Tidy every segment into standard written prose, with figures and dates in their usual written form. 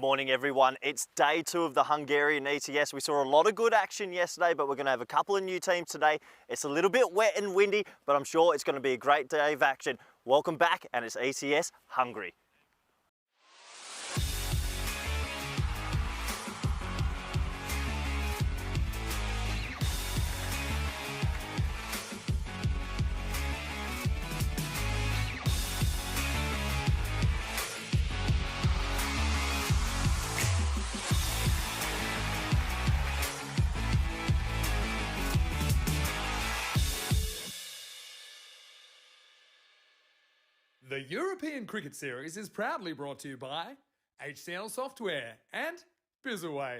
morning, everyone. It's day 2 of the Hungarian ETS. We saw a lot of good action yesterday, but we're going to have a couple of new teams today. It's a little bit wet and windy, but I'm sure it's going to be a great day of action. Welcome back, and it's ETS Hungary. The European Cricket Series is proudly brought to you by HCL Software and Bizzaway.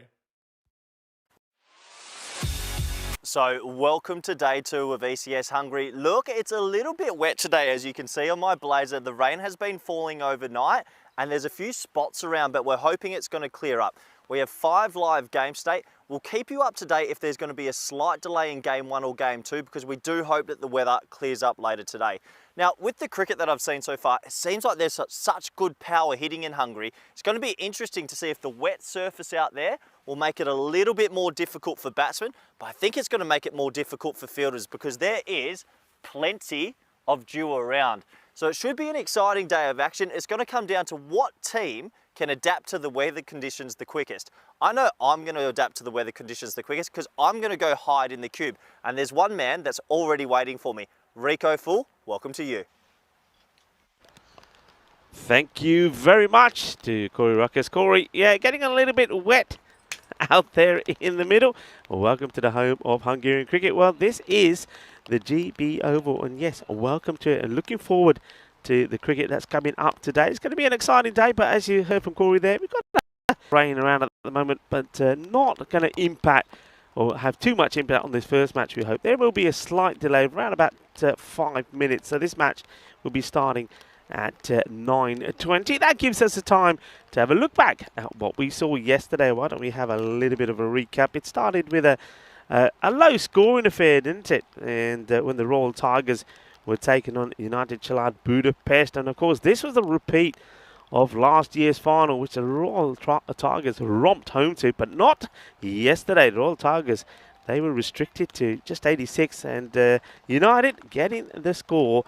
So welcome to day 2 of ECS Hungary. Look, it's a little bit wet today, as you can see on my blazer. The rain has been falling overnight and there's a few spots around, but we're hoping it's going to clear up. We have 5 live game state. We'll keep you up to date if there's going to be a slight delay in game 1 or game 2, because we do hope that the weather clears up later today. Now, with the cricket that I've seen so far, it seems like there's such good power hitting in Hungary. It's going to be interesting to see if the wet surface out there will make it a little bit more difficult for batsmen, but I think it's going to make it more difficult for fielders because there is plenty of dew around. So it should be an exciting day of action. It's going to come down to what team can adapt to the weather conditions the quickest. I know I'm going to adapt to the weather conditions the quickest because I'm going to go hide in the cube. And there's one man that's already waiting for me. Rico Full, welcome to you. Thank you very much to Corey Ruckus. Corey, yeah, getting a little bit wet out there in the middle. Welcome to the home of Hungarian cricket. Well, this is the GB Oval, and yes, welcome to it, and looking forward to the cricket that's coming up today. It's going to be an exciting day, but as you heard from Corey there, we've got rain around at the moment, but not going to impact or have too much impact on this first match, we hope. There will be a slight delay of around about 5 minutes, so this match will be starting at 9:20. That gives us the time to have a look back at what we saw yesterday. Why don't we have a little bit of a recap? It started with a low scoring affair, didn't it? And when the Royal Tigers were taking on United Chalad Budapest, and of course this was a repeat of last year's final, which the Royal Tigers romped home to, but not yesterday. The Royal Tigers, they were restricted to just 86, and United getting the score,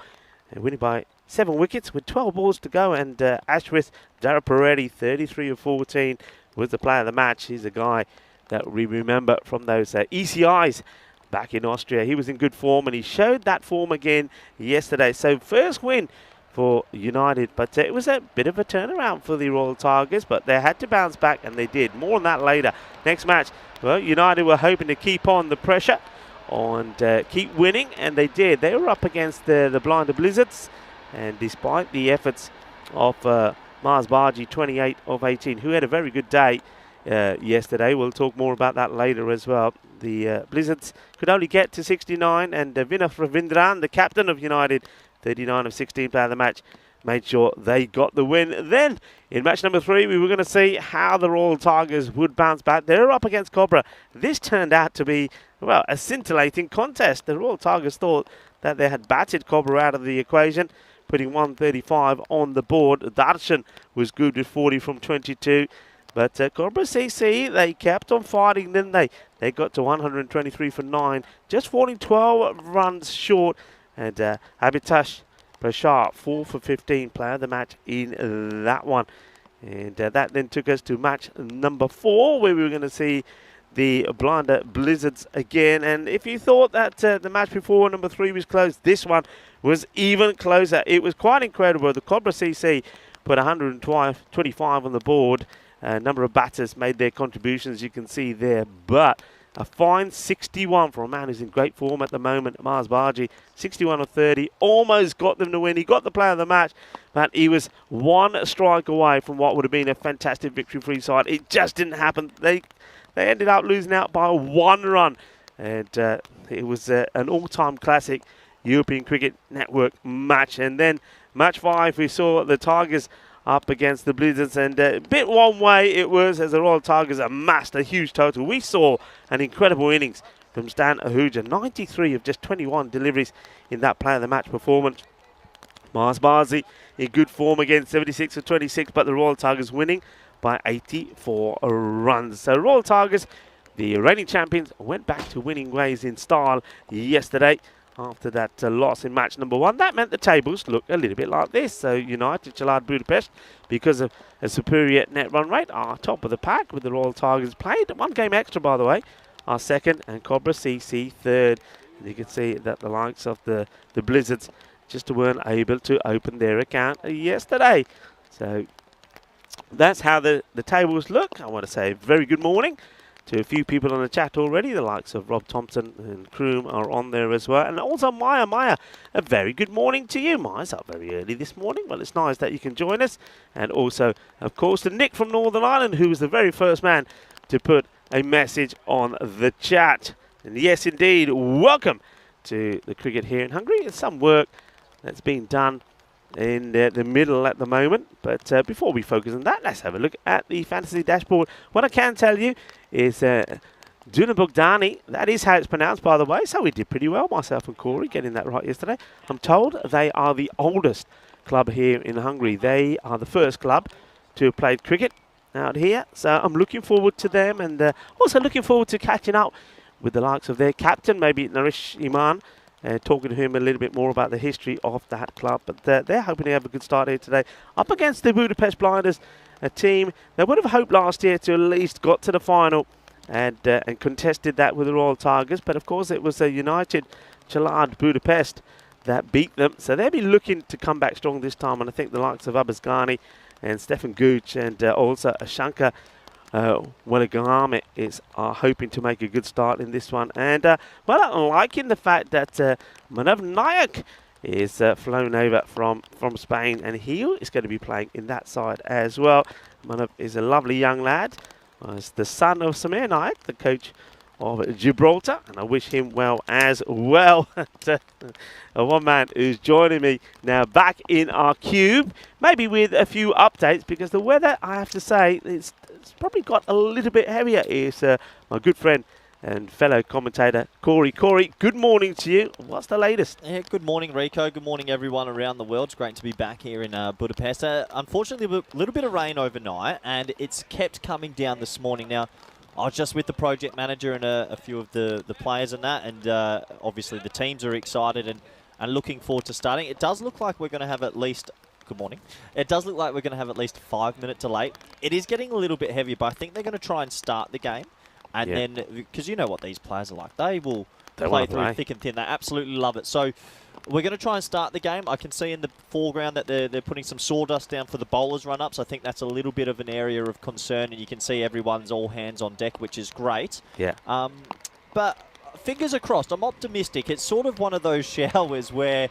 winning by 7 wickets with 12 balls to go, and Ashwith Darapareddy, 33 of 14, was the player of the match. He's a guy that we remember from those ECIs back in Austria. He was in good form, and he showed that form again yesterday. So first win for United, but it was a bit of a turnaround for the Royal Tigers, but they had to bounce back, and they did. More on that later. Next match, well, United were hoping to keep on the pressure and keep winning, and they did. They were up against the Blinder Blizzards, and despite the efforts of Mars Bargi, 28 of 18, who had a very good day yesterday. We'll talk more about that later as well. The Blizzards could only get to 69, and Vinay Ravindran, the captain of United, 39 of 16, player of the match, made sure they got the win. Then, in match number 3, we were going to see how the Royal Tigers would bounce back. They're up against Cobra. This turned out to be, well, a scintillating contest. The Royal Tigers thought that they had batted Cobra out of the equation, putting 135 on the board. Darshan was good with 40 from 22. But Cobra CC, they kept on fighting, didn't they? They got to 123 for 9, just falling 12 runs short. And Abhitash Prashar, 4 for 15, player of the match in that one. And that then took us to match number 4, where we were going to see the Blinder Blizzards again. And if you thought that the match before, number 3, was close, this one was even closer. It was quite incredible. The Cobra CC put 125 on the board. A number of batters made their contributions, you can see there, but a fine 61 for a man who's in great form at the moment. Mars Bargi, 61 of 30, almost got them to win. He got the player of the match, but he was 1 strike away from what would have been a fantastic victory for his side. It just didn't happen. They ended up losing out by 1 run, and it was an all-time classic European Cricket Network match. And then match 5, we saw the Tigers up against the Blizzards, and a bit one way it was, as the Royal Tigers amassed a huge total. We saw an incredible innings from Stan Ahuja, 93 of just 21 deliveries in that player of the match performance. Mars Barzi in good form again, 76 of 26, but the Royal Tigers winning by 84 runs. So Royal Tigers, the reigning champions, went back to winning ways in style yesterday after that loss in match number 1. That meant the tables look a little bit like this. So United, Chalad, Budapest, because of a superior net run rate, are top of the pack, with the Royal Tigers played 1 game extra, by the way, are second, and Cobra CC third. And you can see that the likes of the Blizzards just weren't able to open their account yesterday. So that's how the tables look. I want to say very good morning to a few people on the chat already. The likes of Rob Thompson and Kroom are on there as well. And also Maya, a very good morning to you. Maya's up very early this morning. Well, it's nice that you can join us. And also, of course, to Nick from Northern Ireland, who was the very first man to put a message on the chat. And yes, indeed, welcome to the cricket here in Hungary. It's some work that's being done in the middle at the moment. But before we focus on that, let's have a look at the fantasy dashboard. What I can tell you is Duna Bogdani, that is how it's pronounced, by the way. So we did pretty well, myself and Corey, getting that right yesterday. I'm told they are the oldest club here in Hungary. They are the first club to have played cricket out here. So I'm looking forward to them, and also looking forward to catching up with the likes of their captain, maybe Naresh Iman, talking to him a little bit more about the history of that club. But they're hoping to have a good start here today, up against the Budapest Blinders, a team they would have hoped last year to at least got to the final and contested that with the Royal Tigers. But of course it was a United Chalad Budapest that beat them. So they'll be looking to come back strong this time. And I think the likes of Abbas Ghani and Stefan Gooch and also Ashanka Welagame are hoping to make a good start in this one. And well, I'm liking the fact that Manav Nayak is flown over from Spain, and he is going to be playing in that side as well. Manav is a lovely young lad. He's the son of Samir Nayak, the coach of Gibraltar, and I wish him well as well. One man who's joining me now back in our cube, maybe with a few updates, because the weather, I have to say, it's probably got a little bit heavier. Is my good friend and fellow commentator Corey. Corey, good morning to you. What's the latest? Yeah, good morning, Rico. Good morning, everyone around the world. It's great to be back here in Budapest. Unfortunately, a little bit of rain overnight, and it's kept coming down this morning. Now, I was just with the project manager and a few of the players and that, and obviously the teams are excited and looking forward to starting. It does look like we're going to have at least... Good morning. It does look like we're going to have at least 5-minute delay. It is getting a little bit heavier, but I think they're going to try and start the game. And then, because you know what these players are like, they will play through thick and thin. They absolutely love it. So we're going to try and start the game. I can see in the foreground that they're putting some sawdust down for the bowlers run-ups. I think that's a little bit of an area of concern, and you can see everyone's all hands on deck, which is great. Yeah. But fingers are crossed. I'm optimistic. It's sort of one of those showers where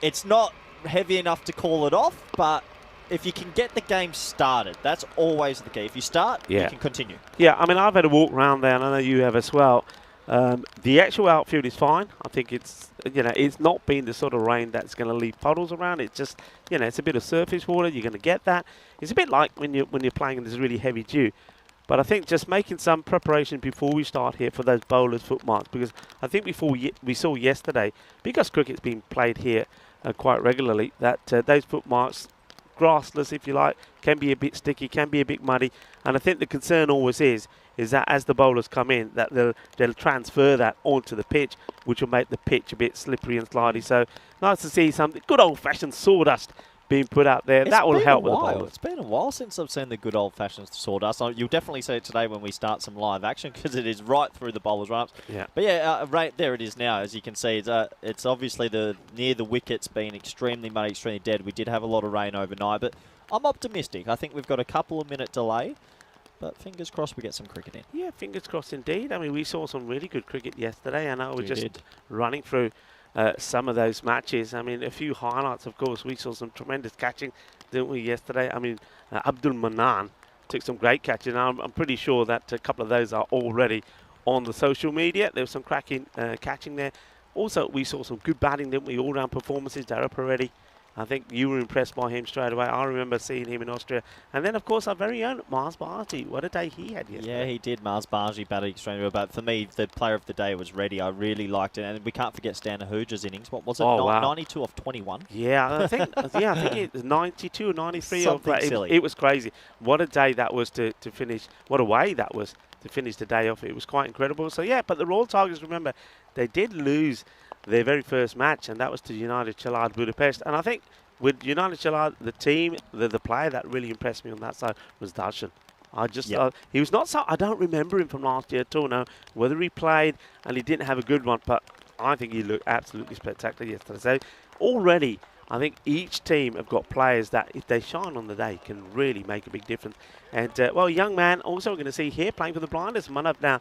it's not heavy enough to call it off, but if you can get the game started, that's always the key. If you start, you can continue. Yeah, I mean, I've had a walk around there, and I know you have as well. The actual outfield is fine. I think it's, it's not been the sort of rain that's going to leave puddles around. It's just, it's a bit of surface water. You're going to get that. It's a bit like when you're playing in this really heavy dew. But I think just making some preparation before we start here for those bowlers' foot marks, because I think before we saw yesterday, because cricket's been played here quite regularly, that those foot marks, grassless if you like, can be a bit sticky, can be a bit muddy. And I think the concern always is that as the bowlers come in, that they'll transfer that onto the pitch, which will make the pitch a bit slippery and slidey. So nice to see some good old-fashioned sawdust being put out there. That will help with the bowlers. It's been a while since I've seen the good old-fashioned sawdust. You'll definitely see it today when we start some live action, because it is right through the bowlers' run-ups. Yeah. But yeah, right there it is now. As you can see, it's obviously near the wickets been extremely muddy, extremely dead. We did have a lot of rain overnight, but I'm optimistic. I think we've got a couple of minute delay, but fingers crossed we get some cricket in. Yeah, fingers crossed indeed. I mean, we saw some really good cricket yesterday, and I was just running through some of those matches. I mean, a few highlights, of course. We saw some tremendous catching, didn't we, yesterday? I mean, Abdul Manan took some great catching. I'm pretty sure that a couple of those are already on the social media. There was some cracking catching there. Also, we saw some good batting, didn't we? All-round performances. Dara Paredes I think you were impressed by him straight away. I remember seeing him in Austria. And then, of course, our very own Mars Barty. What a day he had yesterday. Yeah, he did. Mars Barty batted extremely well. But for me, the player of the day was Reddy. I really liked it. And we can't forget Stan Hooger's innings. What was it? Oh, wow. 92 off 21? Yeah, I think it was 92 or 93. Something silly. It was crazy. What a day that was to finish. What a way that was to finish the day off. It was quite incredible. So, yeah, but the Royal Tigers, remember, they did lose their very first match, and that was to United Chelard Budapest. And I think with United Chelard, the team, the player that really impressed me on that side was Darshan. I just he was not so. I don't remember him from last year at all. No, whether he played and he didn't have a good one, but I think he looked absolutely spectacular yesterday. So already, I think each team have got players that, if they shine on the day, can really make a big difference. And well, young man, also we're going to see here playing for the Blinders, Manav. Now,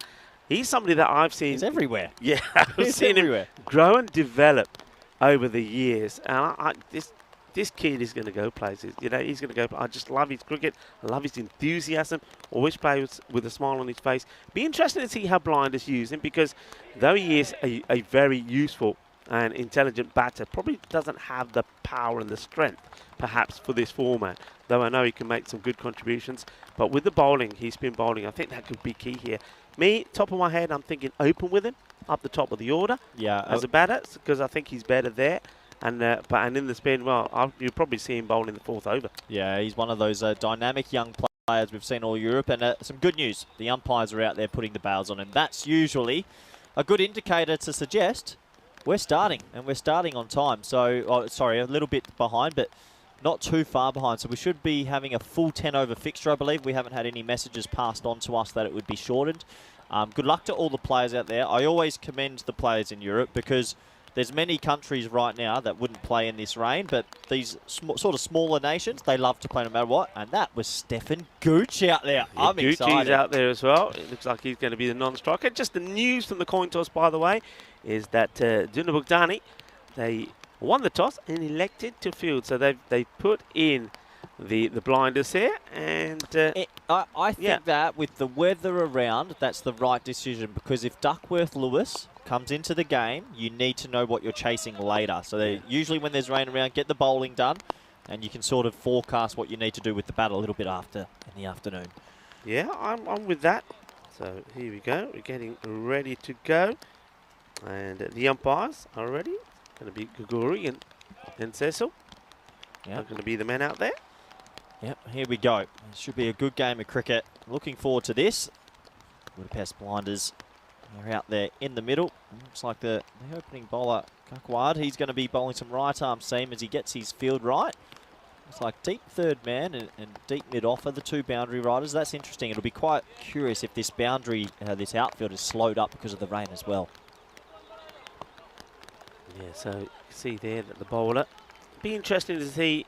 he's somebody that I've seen. He's everywhere. Yeah, I've seen everywhere. him grow and develop over the years, and this kid is going to go places. You know, he's going to go. I just love his cricket. I love his enthusiasm. Always plays with a smile on his face. Be interesting to see how Blinders use him, because though he is a very useful and intelligent batter, probably doesn't have the power and the strength, perhaps, for this format. Though I know he can make some good contributions. But with the bowling, his spin bowling, I think that could be key here. Me, top of my head, I'm thinking open with him up the top of the order. Yeah, as a batter, because I think he's better there. And in the spin, well, you'll probably see him bowling the fourth over. Yeah, he's one of those dynamic young players we've seen all Europe. And some good news, the umpires are out there putting the bails on him. That's usually a good indicator to suggest we're starting, and we're starting on time. So, sorry, a little bit behind, but not too far behind. So we should be having a full 10-over fixture, I believe. We haven't had any messages passed on to us that it would be shortened. Good luck to all the players out there. I always commend the players in Europe, because there's many countries right now that wouldn't play in this rain, but these sort of smaller nations, they love to play no matter what. And that was Stefan Gooch out there. Yeah, I'm excited. Gucci's out there as well. It looks like he's going to be the non-striker. Just the news from the coin toss, by the way, is that Duna Bugdani, they won the toss and elected to field. So they put in the Blinders here. And I think that with the weather around, that's the right decision, because if Duckworth Lewis comes into the game, you need to know what you're chasing later. So usually when there's rain around, get the bowling done, and you can sort of forecast what you need to do with the bat a little bit after in the afternoon. Yeah, I'm with that. So here we go. We're getting ready to go. And the umpires are ready. It's going to be Guguri and Cecil. Yeah, are going to be the men out there. Yep, here we go. It should be a good game of cricket. Looking forward to this. Budapest Blinders are out there in the middle. Looks like the opening bowler, Kakwad, he's going to be bowling some right arm seam as he gets his field right. It's like deep third man and deep mid off are the two boundary riders. That's interesting. It'll be quite curious if this boundary, this outfield is slowed up because of the rain as well. Yeah, so you see there that the bowler. Be interesting to see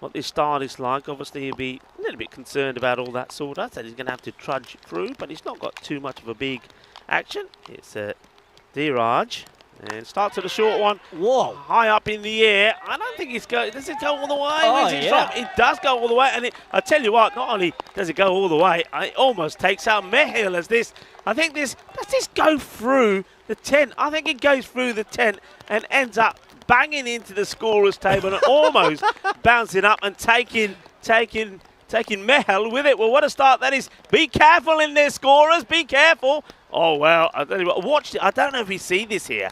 what this start is like. Obviously, he'll be a little bit concerned about all that sawdust that he's going to have to trudge through, but he's not got too much of a big action. It's Dheeraj, and starts at a short one. Whoa! High up in the air. I don't think it's go. Does it go all the way? Oh, yeah. It does go all the way, and I tell you what, not only does it go all the way, it almost takes out Mehil as this. I think does this go through the tent? I think it goes through the tent and ends up banging into the scorer's table and almost bouncing up and taking Mehel with it. Well, what a start that is. Be careful in there, scorers. Be careful. Oh, well, I tell you what, watch it. I don't know if you see this here.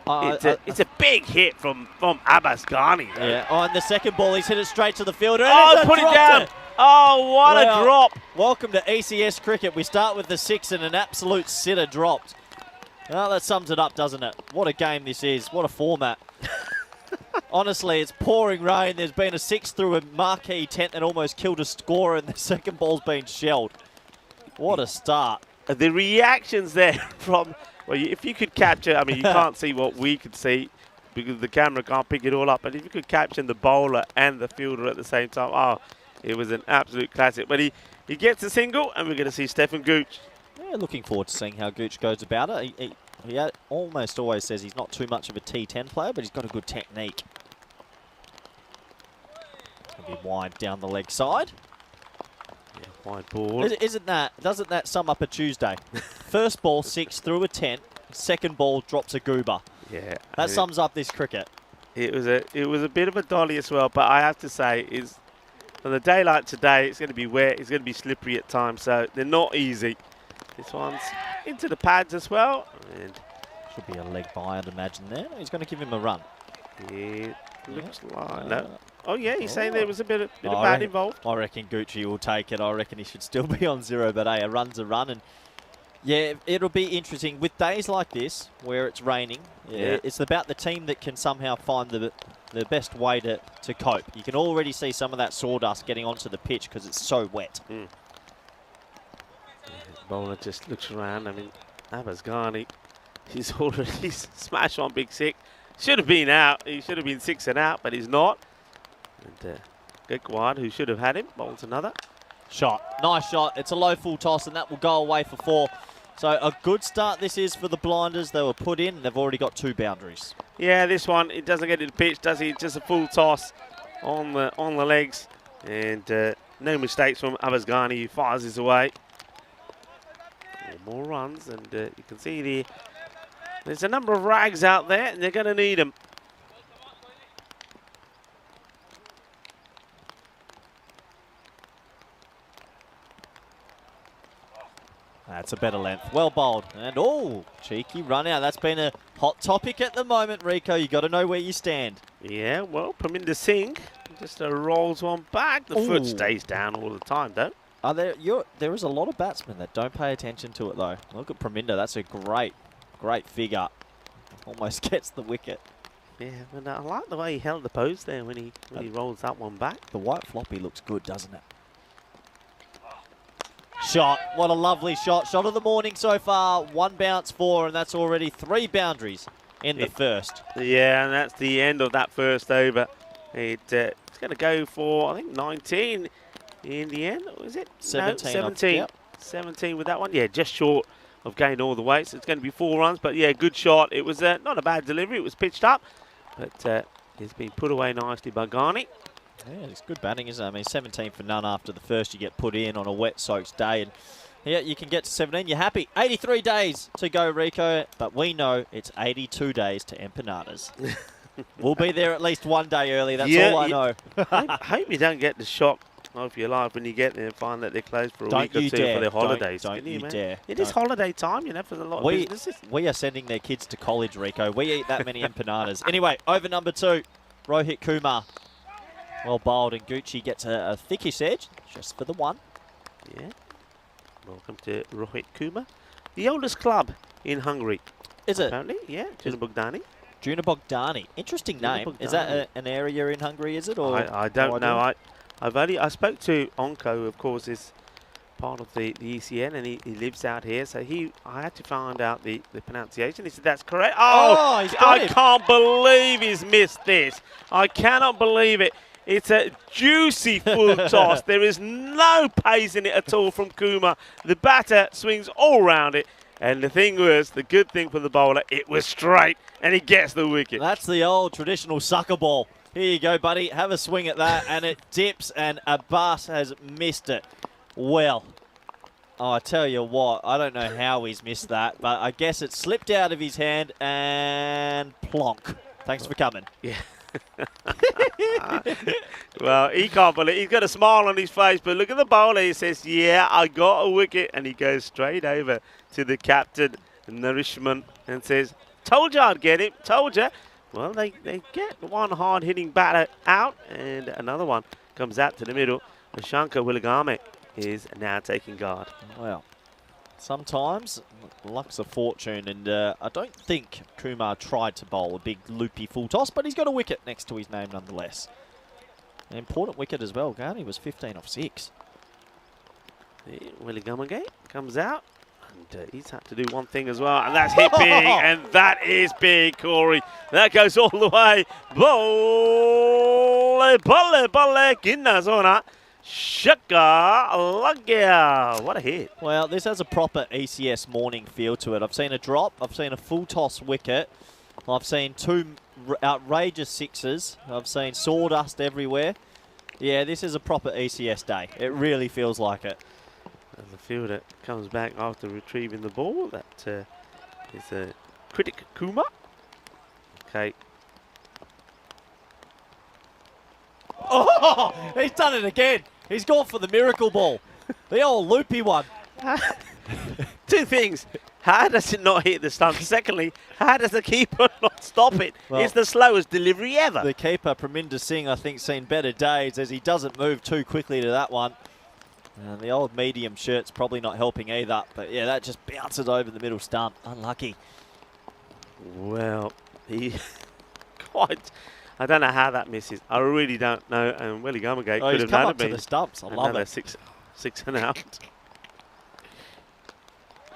It's a big hit from Abbas Ghani. Yeah. Oh, and the second ball, he's hit it straight to the fielder. Oh, put it down. Oh, what a drop. Welcome to ECS cricket. We start with the 6 and an absolute sitter dropped. Well, that sums it up, doesn't it? What a game this is. What a format. Honestly, it's pouring rain. There's been a 6 through a marquee tent that almost killed a scorer, and the second ball's been shelled. What a start. The reactions there from, well, if you could capture, I mean, you can't see what we could see because the camera can't pick it all up, but if you could capture the bowler and the fielder at the same time, oh, it was an absolute classic. But he gets a single, and we're going to see Stefan Gooch. Yeah, looking forward to seeing how Gooch goes about it. He almost always says he's not too much of a T10 player, but he's got a good technique. He'll be wide down the leg side. Yeah, wide ball. Doesn't that sum up a Tuesday? First ball, 6 through a tent. Second ball drops a goober. Yeah. That sums up this cricket. It was a bit of a dolly as well, but I have to say, is on the day like today, it's going to be wet, it's going to be slippery at times, so they're not easy. This one's into the pads as well, and should be a leg by, I'd imagine there. He's going to give him a run. it looks like no. Oh yeah, he's saying there was a bit of bad reckon, involved. I reckon Gucci will take it. I reckon he should still be on 0, but hey, a run's a run. And yeah, it'll be interesting with days like this where it's raining. Yeah. It's about the team that can somehow find the best way to cope. You can already see some of that sawdust getting onto the pitch because it's so wet. Mm. Bowler just looks around. I mean, Abasghani, he's already smashed on Big Sick. Should have been out. He should have been 6 and out, but he's not. And Gekwad, who should have had him, bowls another. Shot. Nice shot. It's a low full toss, and that will go away for 4. So a good start this is for the Blinders. They were put in. They've already got 2 boundaries. Yeah, this one, it doesn't get to the pitch, does he? Just a full toss on the legs. And no mistakes from Abasghani, who fires this away. More runs, and you can see there's a number of rags out there, and they're going to need them. That's a better length. Well bowled. And oh, cheeky run out. That's been a hot topic at the moment, Rico. You got to know where you stand. Yeah, well, Parminder Singh just rolls one back. The foot stays down all the time, though. There is a lot of batsmen that don't pay attention to it, though. Look at Parminder. That's a great figure. Almost gets the wicket. Yeah, but I like the way he held the pose there when he rolls that one back. The white floppy looks good, doesn't it? Shot. What a lovely shot. Shot of the morning so far. 1 bounce, 4, and that's already 3 boundaries in the first. Yeah, and that's the end of that first over. It's going to go for, I think, 19 in the end. Or is it? 17. No, 17. Yep. 17 with that one. Yeah, just short of gaining all the weight. So it's going to be 4 runs. But, yeah, good shot. It was not a bad delivery. It was pitched up. But it's been put away nicely by Ghani. Yeah, it's good batting, isn't it? I mean, 17 for none after the first you get put in on a wet, soaked day. And yeah, you can get to 17. You're happy. 83 days to go, Rico. But we know it's 82 days to empanadas. We'll be there at least 1 day early. That's all I know. I hope you don't get the shock of your life when you get there and find that they're closed for a week or 2 for their holidays. Don't you dare. It is holiday time, you know, for a lot of businesses. We are sending their kids to college, Rico. We eat that many empanadas. Anyway, over number 2, Rohit Kumar. Well bowled, and Gucci gets a thickish edge just for the 1. Yeah. Welcome to Rohit Kumar, the oldest club in Hungary. Is it? Apparently, yeah. Junabogdani. Junabogdani. Interesting name. Is that an area in Hungary, is it? Or I don't know. I spoke to Onko, who of course is part of the ECN, and he lives out here, so I had to find out the pronunciation. He said that's correct. Oh, I can't believe he's missed this. I cannot believe it. It's a juicy full toss. There is no pace in it at all from Kumar. The batter swings all round it. And the thing was, the good thing for the bowler, it was straight, and he gets the wicket. That's the old traditional sucker ball. Here you go, buddy. Have a swing at that, and it dips, and Abbas has missed it. Well, I tell you what, I don't know how he's missed that, but I guess it slipped out of his hand, and plonk. Thanks for coming. Yeah. Well, he can't believe it. He's got a smile on his face, but look at the bowler. He says, yeah, I got a wicket, and he goes straight over to the captain, Nourishman, and says, told you I'd get him, told you. Well, they get one hard-hitting batter out, and another one comes out to the middle. Shankar Willigame is now taking guard. Well, sometimes luck's a fortune, and I don't think Kumar tried to bowl a big loopy full toss, but he's got a wicket next to his name nonetheless. An important wicket as well. Ghani was 15 off 6. Willigame comes out, and he's had to do one thing as well, and that's hit big, and that is big, Corey. That goes all the way. Balle, ginna zona. Shaka Lagya. What a hit. Well, this has a proper ECS morning feel to it. I've seen a drop. I've seen a full toss wicket. I've seen 2 outrageous 6s. I've seen sawdust everywhere. Yeah, this is a proper ECS day. It really feels like it. As the fielder comes back after retrieving the ball, that is a critic Kumar. Okay. Oh, he's done it again. He's gone for the miracle ball. The old loopy one. Two things. How does it not hit the stump? Secondly, how does the keeper not stop it? Well, it's the slowest delivery ever. The keeper, Parminder Singh, I think, seen better days as he doesn't move too quickly to that one. And the old medium shirt's probably not helping either. But yeah, that just bounces over the middle stump. Unlucky. Well, he quite. I don't know how that misses. I really don't know. And Willie Gummergate could He's have come done up it. to the stumps. I love Another it. six and out.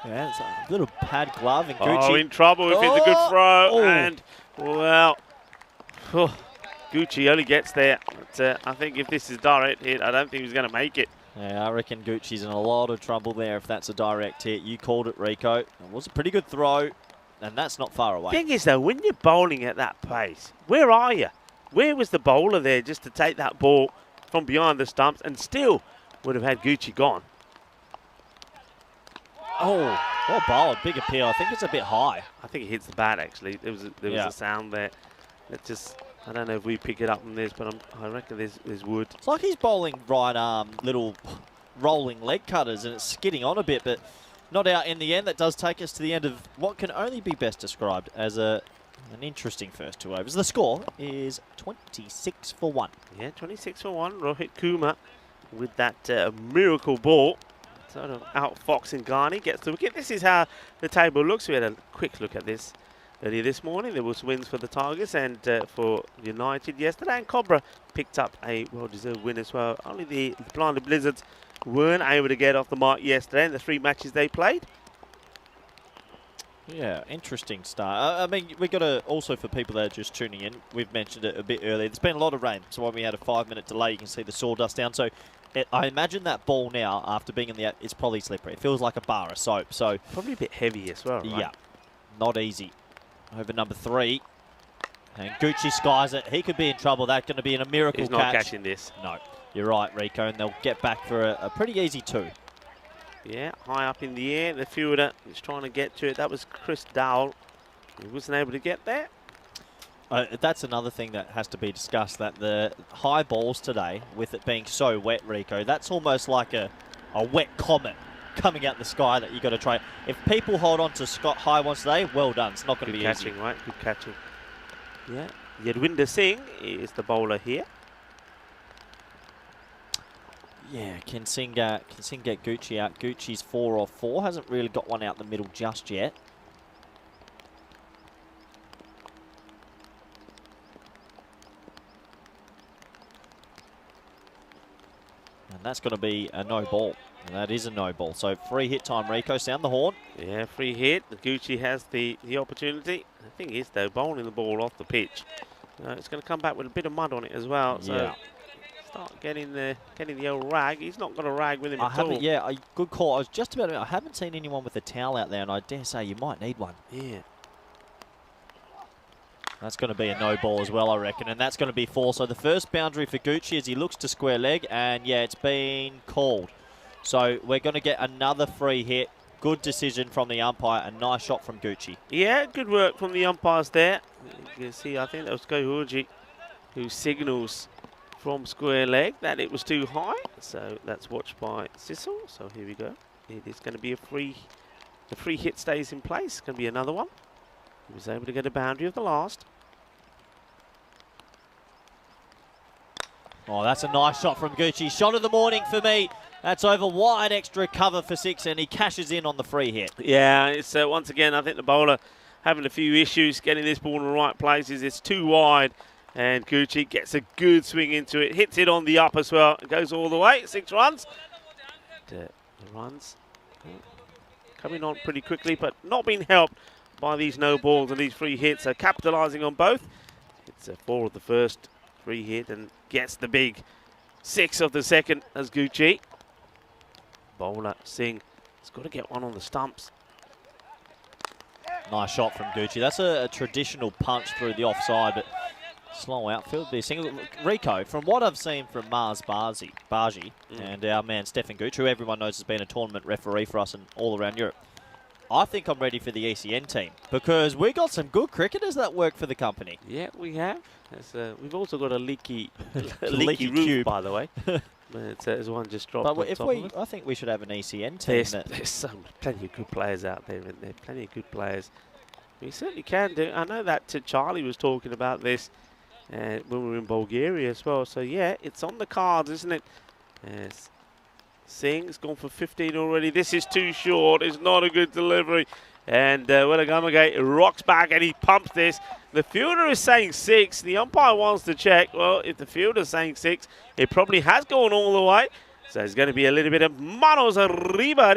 Yeah, it's a little pad glove and Oh, Gucci. in trouble if it's a good throw. Oh. And, well, Gucci only gets there. But, I think if this is direct hit, I don't think he's going to make it. Yeah, I reckon Gucci's in a lot of trouble there if that's a direct hit. You called it, Rico. It was a pretty good throw, and that's not far away. Thing is, though, when you're bowling at that pace, where are you? Where was the bowler there just to take that ball from behind the stumps and still would have had Gucci gone? Oh, well bowled. Big appeal. I think it's a bit high. I think it hits the bat, actually. There was a sound there. It just, I don't know if we pick it up from this, but I reckon there's wood. It's like he's bowling right arm, little rolling leg cutters, and it's skidding on a bit, but not out in the end. That does take us to the end of what can only be best described as an interesting first 2 overs. The score is 26 for 1. Yeah, 26 for 1. Rohit Kumar with that miracle ball. Sort of outfoxing Ghani, gets the wicket. This is how the table looks. We had a quick look at this earlier this morning. There was wins for the Tigers and for United yesterday, and Cobra picked up a well-deserved win as well. Only the Blinded Blizzards weren't able to get off the mark yesterday in the 3 matches they played. Yeah, interesting start. I mean, we got to also, for people that are just tuning in, we've mentioned it a bit earlier. There's been a lot of rain, so when we had a 5-minute delay, you can see the sawdust down. So I imagine that ball now, after being in the it's probably slippery. It feels like a bar of soap. So probably a bit heavy as well, right? Yeah, not easy. Over number 3, and Gucci skies it. He could be in trouble. That's going to be a miracle He's catch. not catching this. No, you're right, Rico, and they'll get back for a pretty easy 2. Yeah, high up in the air. The fielder is trying to get to it. That was Chris Dowell. He wasn't able to get there. That's another thing that has to be discussed, that the high balls today, with it being so wet, Rico, that's almost like a wet comet coming out the sky that you got to try. If people hold on to high ones today, well done. It's not going to be catching, easy. right? Good catching. Yeah. Yadwinder Singh is the bowler here. Yeah, can Singh get Gucci out? Gucci's 4 off 4. Hasn't really got one out the middle just yet. And that's going to be a no ball. And that is a no ball. So free hit time, Rico. Sound the horn. Yeah, free hit. Gucci has the opportunity. The thing is, though, bowling the ball off the pitch, it's going to come back with a bit of mud on it as well. So Yeah. start getting the old rag. He's not got a rag with him at all. Yeah, good call. I was just about to, I haven't seen anyone with a towel out there, and I dare say you might need one. Yeah. That's going to be a no ball as well, I reckon, and that's going to be 4. So the first boundary for Gucci as he looks to square leg, and yeah, it's been called. So we're going to get another free hit. Good decision from the umpire. A nice shot from Gucci. Yeah, good work from the umpires there. You can see, I think that was Gohurji who signals from square leg that it was too high. So that's watched by Sissel. So here we go. It is going to be a free. The free hit stays in place. It's going to be another one. He was able to get a boundary of the last. Oh, that's a nice shot from Gucci. Shot of the morning for me. That's over wide, extra cover for 6, and he cashes in on the free hit. Yeah, it's once again, I think the bowler having a few issues getting this ball in the right places. It's too wide, and Gucci gets a good swing into it. Hits it on the up as well. It goes all the way. 6 runs. The runs coming on pretty quickly, but not being helped by these no balls and these free hits. So capitalising on both. It's a 4 of the first free hit and gets the big 6 of the second as Gucci. Bowler Singh has got to get one on the stumps. Nice shot from Gucci. That's a traditional punch through the offside, but slow outfield. Be a single. Rico, from what I've seen from Mars Baji and our man Stefan Gooch, who everyone knows has been a tournament referee for us and all around Europe, I think I'm ready for the ECN team because we got some good cricketers that work for the company. Yeah, we have. We've also got a leaky, Leaky roof, cube. by the way. There's one just dropped But on if top of it. I think we should have an ECN team. There's plenty of good players out there, isn't there? Plenty of good players. We certainly can do. I know that Charlie was talking about this when we were in Bulgaria as well. So yeah, it's on the cards, isn't it? Yes. Singh's gone for 15 already. This is too short. It's not a good delivery. And Willagamagate rocks back and he pumps this. The fielder is saying 6. The umpire wants to check. Well, if the fielder's saying 6, it probably has gone all the way. So it's going to be a little bit of manos arriba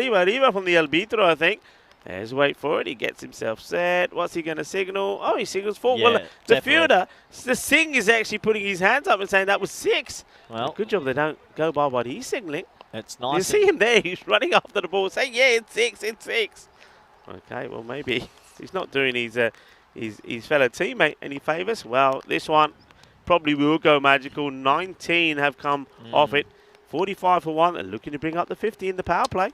from the arbitro, I think. Let's wait for it. He gets himself set. What's he going to signal? Oh, he signals 4. Yeah, well, the definitely. fielder, the Singh is actually putting his hands up and saying that was 6. Well, good job they don't go by what he's signaling. it's nice. You see him there. He's running after the ball saying, yeah, it's 6, it's 6. Okay, well, maybe he's not doing his fellow teammate any favours. Well, this one probably will go magical. 19 have come off it. 45 for 1. They're looking to bring up the 50 in the power play.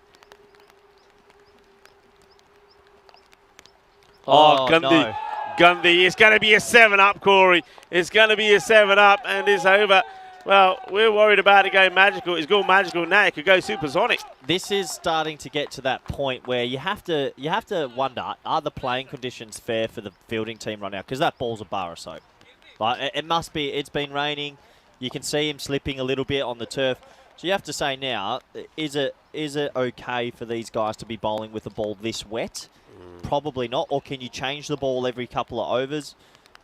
Oh, Gandhi. No. Gandhi. It's going to be a 7-up, Corey. It's going to be a 7-up, and it's over. Well, we're worried about it going magical. It's gone magical now. It could go supersonic. This is starting to get to that point where you have to wonder, are the playing conditions fair for the fielding team right now? Because that ball's a bar or so. Like, it must be. It's been raining. You can see him slipping a little bit on the turf. So you have to say now, is it okay for these guys to be bowling with the ball this wet? Probably not. Or can you change the ball every couple of overs?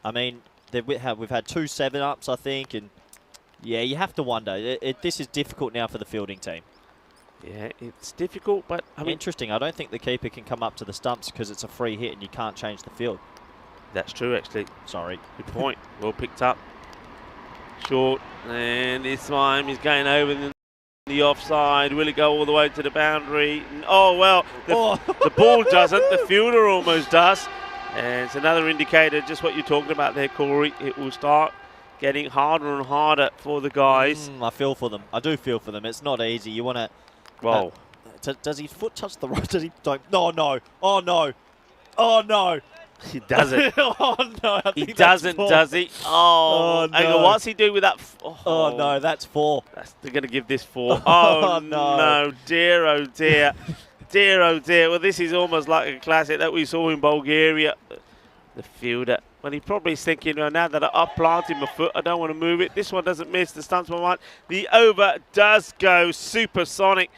I mean, we've had 2 7-ups, I think, and yeah, you have to wonder. This is difficult now for the fielding team. Yeah, it's difficult, but I mean, interesting. I don't think the keeper can come up to the stumps because it's a free hit and you can't change the field. That's true, actually. Sorry. Good point. Well picked up. Short, and this time he's going over the offside. Will it go all the way to the boundary? Oh, well, the ball doesn't. The fielder almost does. And it's another indicator, just what you're talking about there, Corey. It will start getting harder and harder for the guys. I feel for them. I do feel for them. It's not easy. You want to... Well... does his foot touch the road? Does he... Don't... No, no. Oh, no. Oh, no. He doesn't. Oh, no. He doesn't, does he? Oh, no. Hang on, what's he do with that? Oh, no, that's 4. They're going to give this 4. Oh, no. Dear, oh, dear. Dear, oh, dear. Well, this is almost like a classic that we saw in Bulgaria. The fielder. Well, he's probably thinking, well, now that I've planted my foot, I don't want to move it. This one doesn't miss. The stunts one. The over does go supersonic.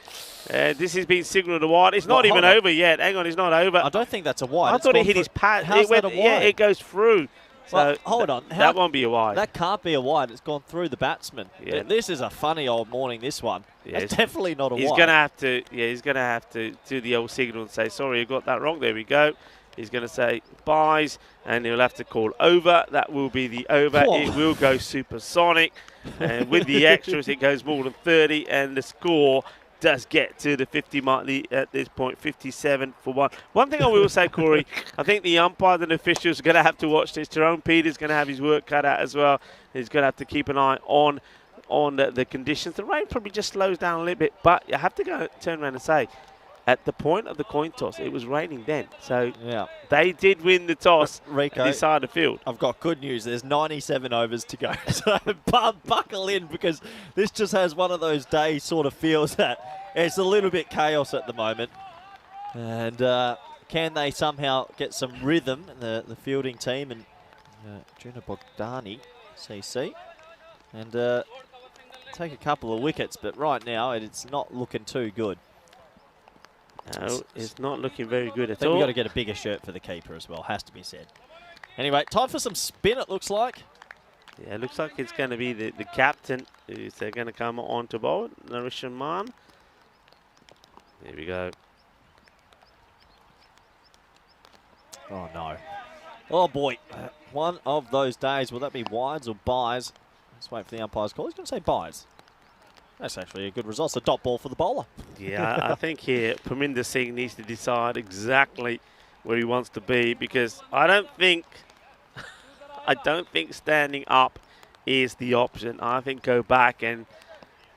This has been signalled a wide. It's not even over yet. Hang on, it's not over. I don't think that's a wide. I thought it hit his pad. How's that a wide? Yeah, it goes through. Well, So hold on. That won't be a wide. That can't be a wide. It's gone through the batsman. Yeah. This is a funny old morning, this one. Yeah, It's definitely not a He's wide. going to have to, he's going to have to do the old signal and say, sorry, you got that wrong. There we go. He's going to say buys, and he'll have to call over. That will be the over. Whoa. It will go supersonic. And with the extras, it goes more than 30, and the score does get to the 50 mark at this point, 57 for 1. One thing I will say, Corey, I think the umpires and officials are going to have to watch this. Jerome Peters going to have his work cut out as well. He's going to have to keep an eye on the conditions. The rain probably just slows down a little bit, but you have to turn around and say, at the point of the coin toss, it was raining then. So yeah, they did win the toss Rico, at this side of the field. I've got good news. There's 97 overs to go. So buckle in, because this just has one of those days sort of feels that it's a little bit chaos at the moment. And can they somehow get some rhythm, the fielding team, and Juna Bogdani, CC, and take a couple of wickets. But right now, it's not looking too good. No, it's not looking very good at I think all. we've got to get a bigger shirt for the keeper as well, has to be said. Anyway, time for some spin, it looks like. Yeah, it looks like it's going to be the captain who's going to come on to bowl, Narishan Man. There we go. Oh, no. Oh, boy. One of those days. Will that be wides or buys? Let's wait for the umpire's call. He's going to say buys. That's actually a good result. It's a dot ball for the bowler. Yeah, I think here Parminder Singh needs to decide exactly where he wants to be, because I don't think standing up is the option. I think go back, and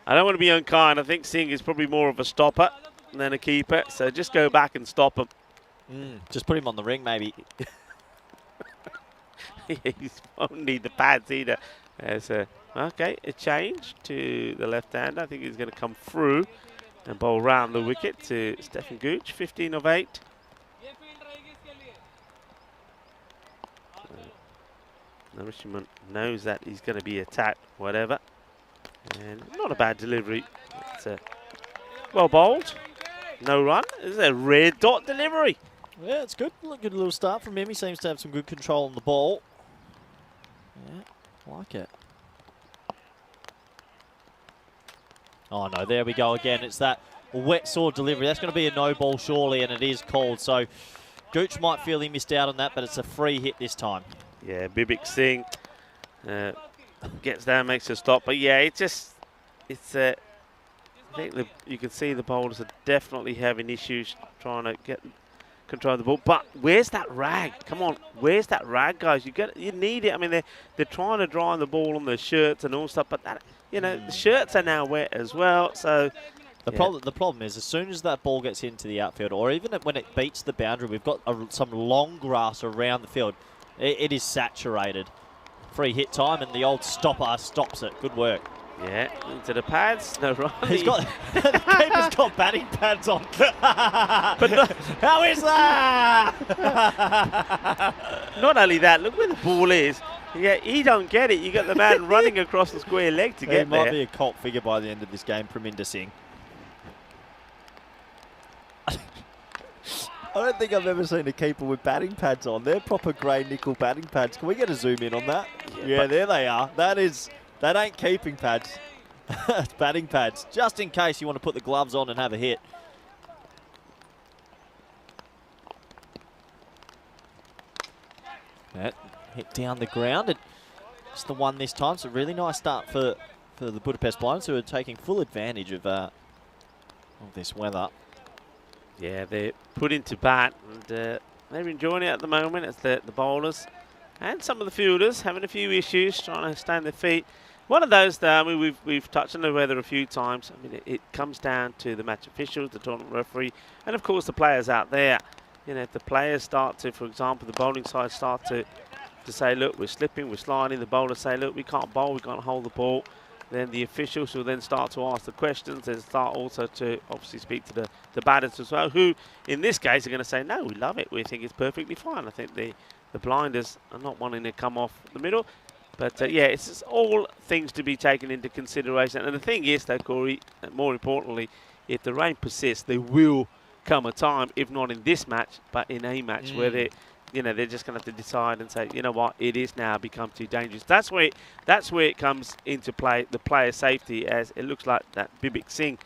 I don't want to be unkind. I think Singh is probably more of a stopper than a keeper, so just go back and stop him. Just put him on the ring, maybe. He won't need the pads either. There's a change to the left-hander. I think he's going to come through and bowl round the wicket to Stefan Gooch, 15 of 8. Nourishment knows that he's going to be attacked, whatever. And not a bad delivery. It's well bowled. No run. It's a red dot delivery. Yeah, it's good. Good little start from him. He seems to have some good control on the ball. Yeah, like it. Oh no, there we go again. It's that wet sword delivery. That's going to be a no ball surely, and it is called. So Gooch might feel he missed out on that, but it's a free hit this time. Yeah, Bibik Singh gets down, makes a stop. But yeah, I think you can see the bowlers are definitely having issues trying to get control of the ball. But where's that rag? Come on, where's that rag, guys? You need it. I mean, they're trying to dry the ball on their shirts and all stuff, but that, the shirts are now wet as well. So the problem is, as soon as that ball gets into the outfield, or even when it beats the boundary, we've got some long grass around the field. It is saturated. Free hit time, and the old stopper stops it. Good work. Yeah, into the pads. No run. The keeper's got batting pads on. But no, how is that? Not only that, look where the ball is. Yeah, he don't get it. You got the man running across the square leg to get there. He might be a cult figure by the end of this game, Parminder Singh. I don't think I've ever seen a keeper with batting pads on. They're proper grey nickel batting pads. Can we get a zoom in on that? Yeah, there they are. That ain't keeping pads. It's batting pads. Just in case you want to put the gloves on and have a hit. That hit down the ground. It's the one this time. So really nice start for the Budapest Lions, who are taking full advantage of this weather. Yeah, they're put into bat, and they're enjoying it at the moment. It's the bowlers and some of the fielders having a few issues trying to stand their feet. One of those, though, I mean, we've touched on the weather a few times. I mean, it comes down to the match officials, the tournament referee, and of course the players out there. If the players start to, for example, the bowling side start to say, look, we're slipping, we're sliding. The bowlers say, look, we can't bowl, we can't hold the ball. Then the officials will then start to ask the questions and start also to obviously speak to the batters as well, who in this case are going to say, no, we love it, we think it's perfectly fine. I think the blinders are not wanting to come off the middle. But yeah, it's just all things to be taken into consideration. And the thing is, though, Corey, more importantly, if the rain persists, there will come a time, if not in this match, but in a match where they're just going to have to decide and say, you know what, it is now become too dangerous. That's where it comes into play, the player safety, as it looks like that Bibik Singh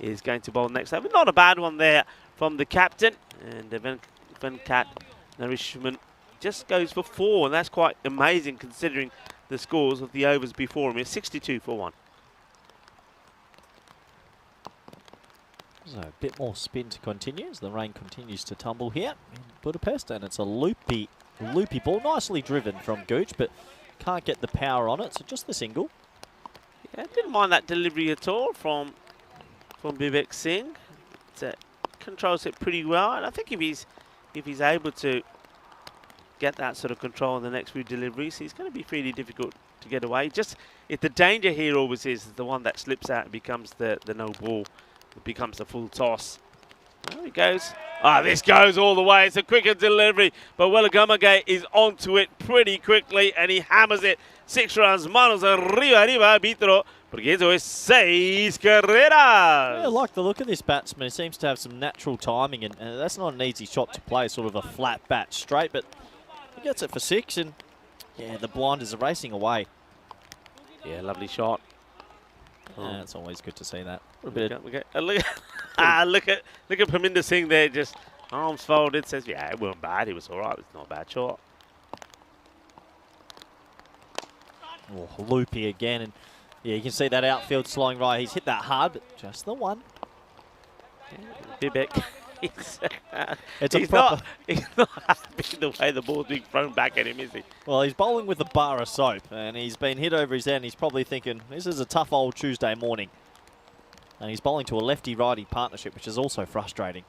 is going to bowl next over. Not a bad one there from the captain. And Venkat Nourishment just goes for 4, and that's quite amazing considering the scores of the overs before him. It's 62 for 1. So a bit more spin to continue as the rain continues to tumble here in Budapest, and it's a loopy ball, nicely driven from Gooch, but can't get the power on it, so just the single. Yeah, didn't mind that delivery at all from Bibik Singh. Controls it pretty well, and I think if he's able to get that sort of control in the next few deliveries, he's going to be really difficult to get away. Just if the danger here always is the one that slips out and becomes the no ball. It becomes a full toss. There he goes. This goes all the way. It's a quicker delivery, but Welligamage is onto it pretty quickly, and he hammers it. 6 runs. Manos arriba, arbitro, porque eso es 6 carreras. Yeah, I like the look of this batsman. He seems to have some natural timing, and that's not an easy shot to play, sort of a flat bat straight, but he gets it for 6, and yeah, the blinders are racing away. Yeah, lovely shot. Yeah, it's always good to see that. Look at Parminder Singh there, just arms folded, says, yeah, it wasn't bad, it was all right, it's not a bad shot. Oh, loopy again, and yeah, you can see that outfield slowing right. He's hit that hard, but just the one. Yeah, Bibik. He's not happy the way the ball's being thrown back at him, is he? Well, he's bowling with a bar of soap, and he's been hit over his head, and he's probably thinking, this is a tough old Tuesday morning. And he's bowling to a lefty-righty partnership, which is also frustrating.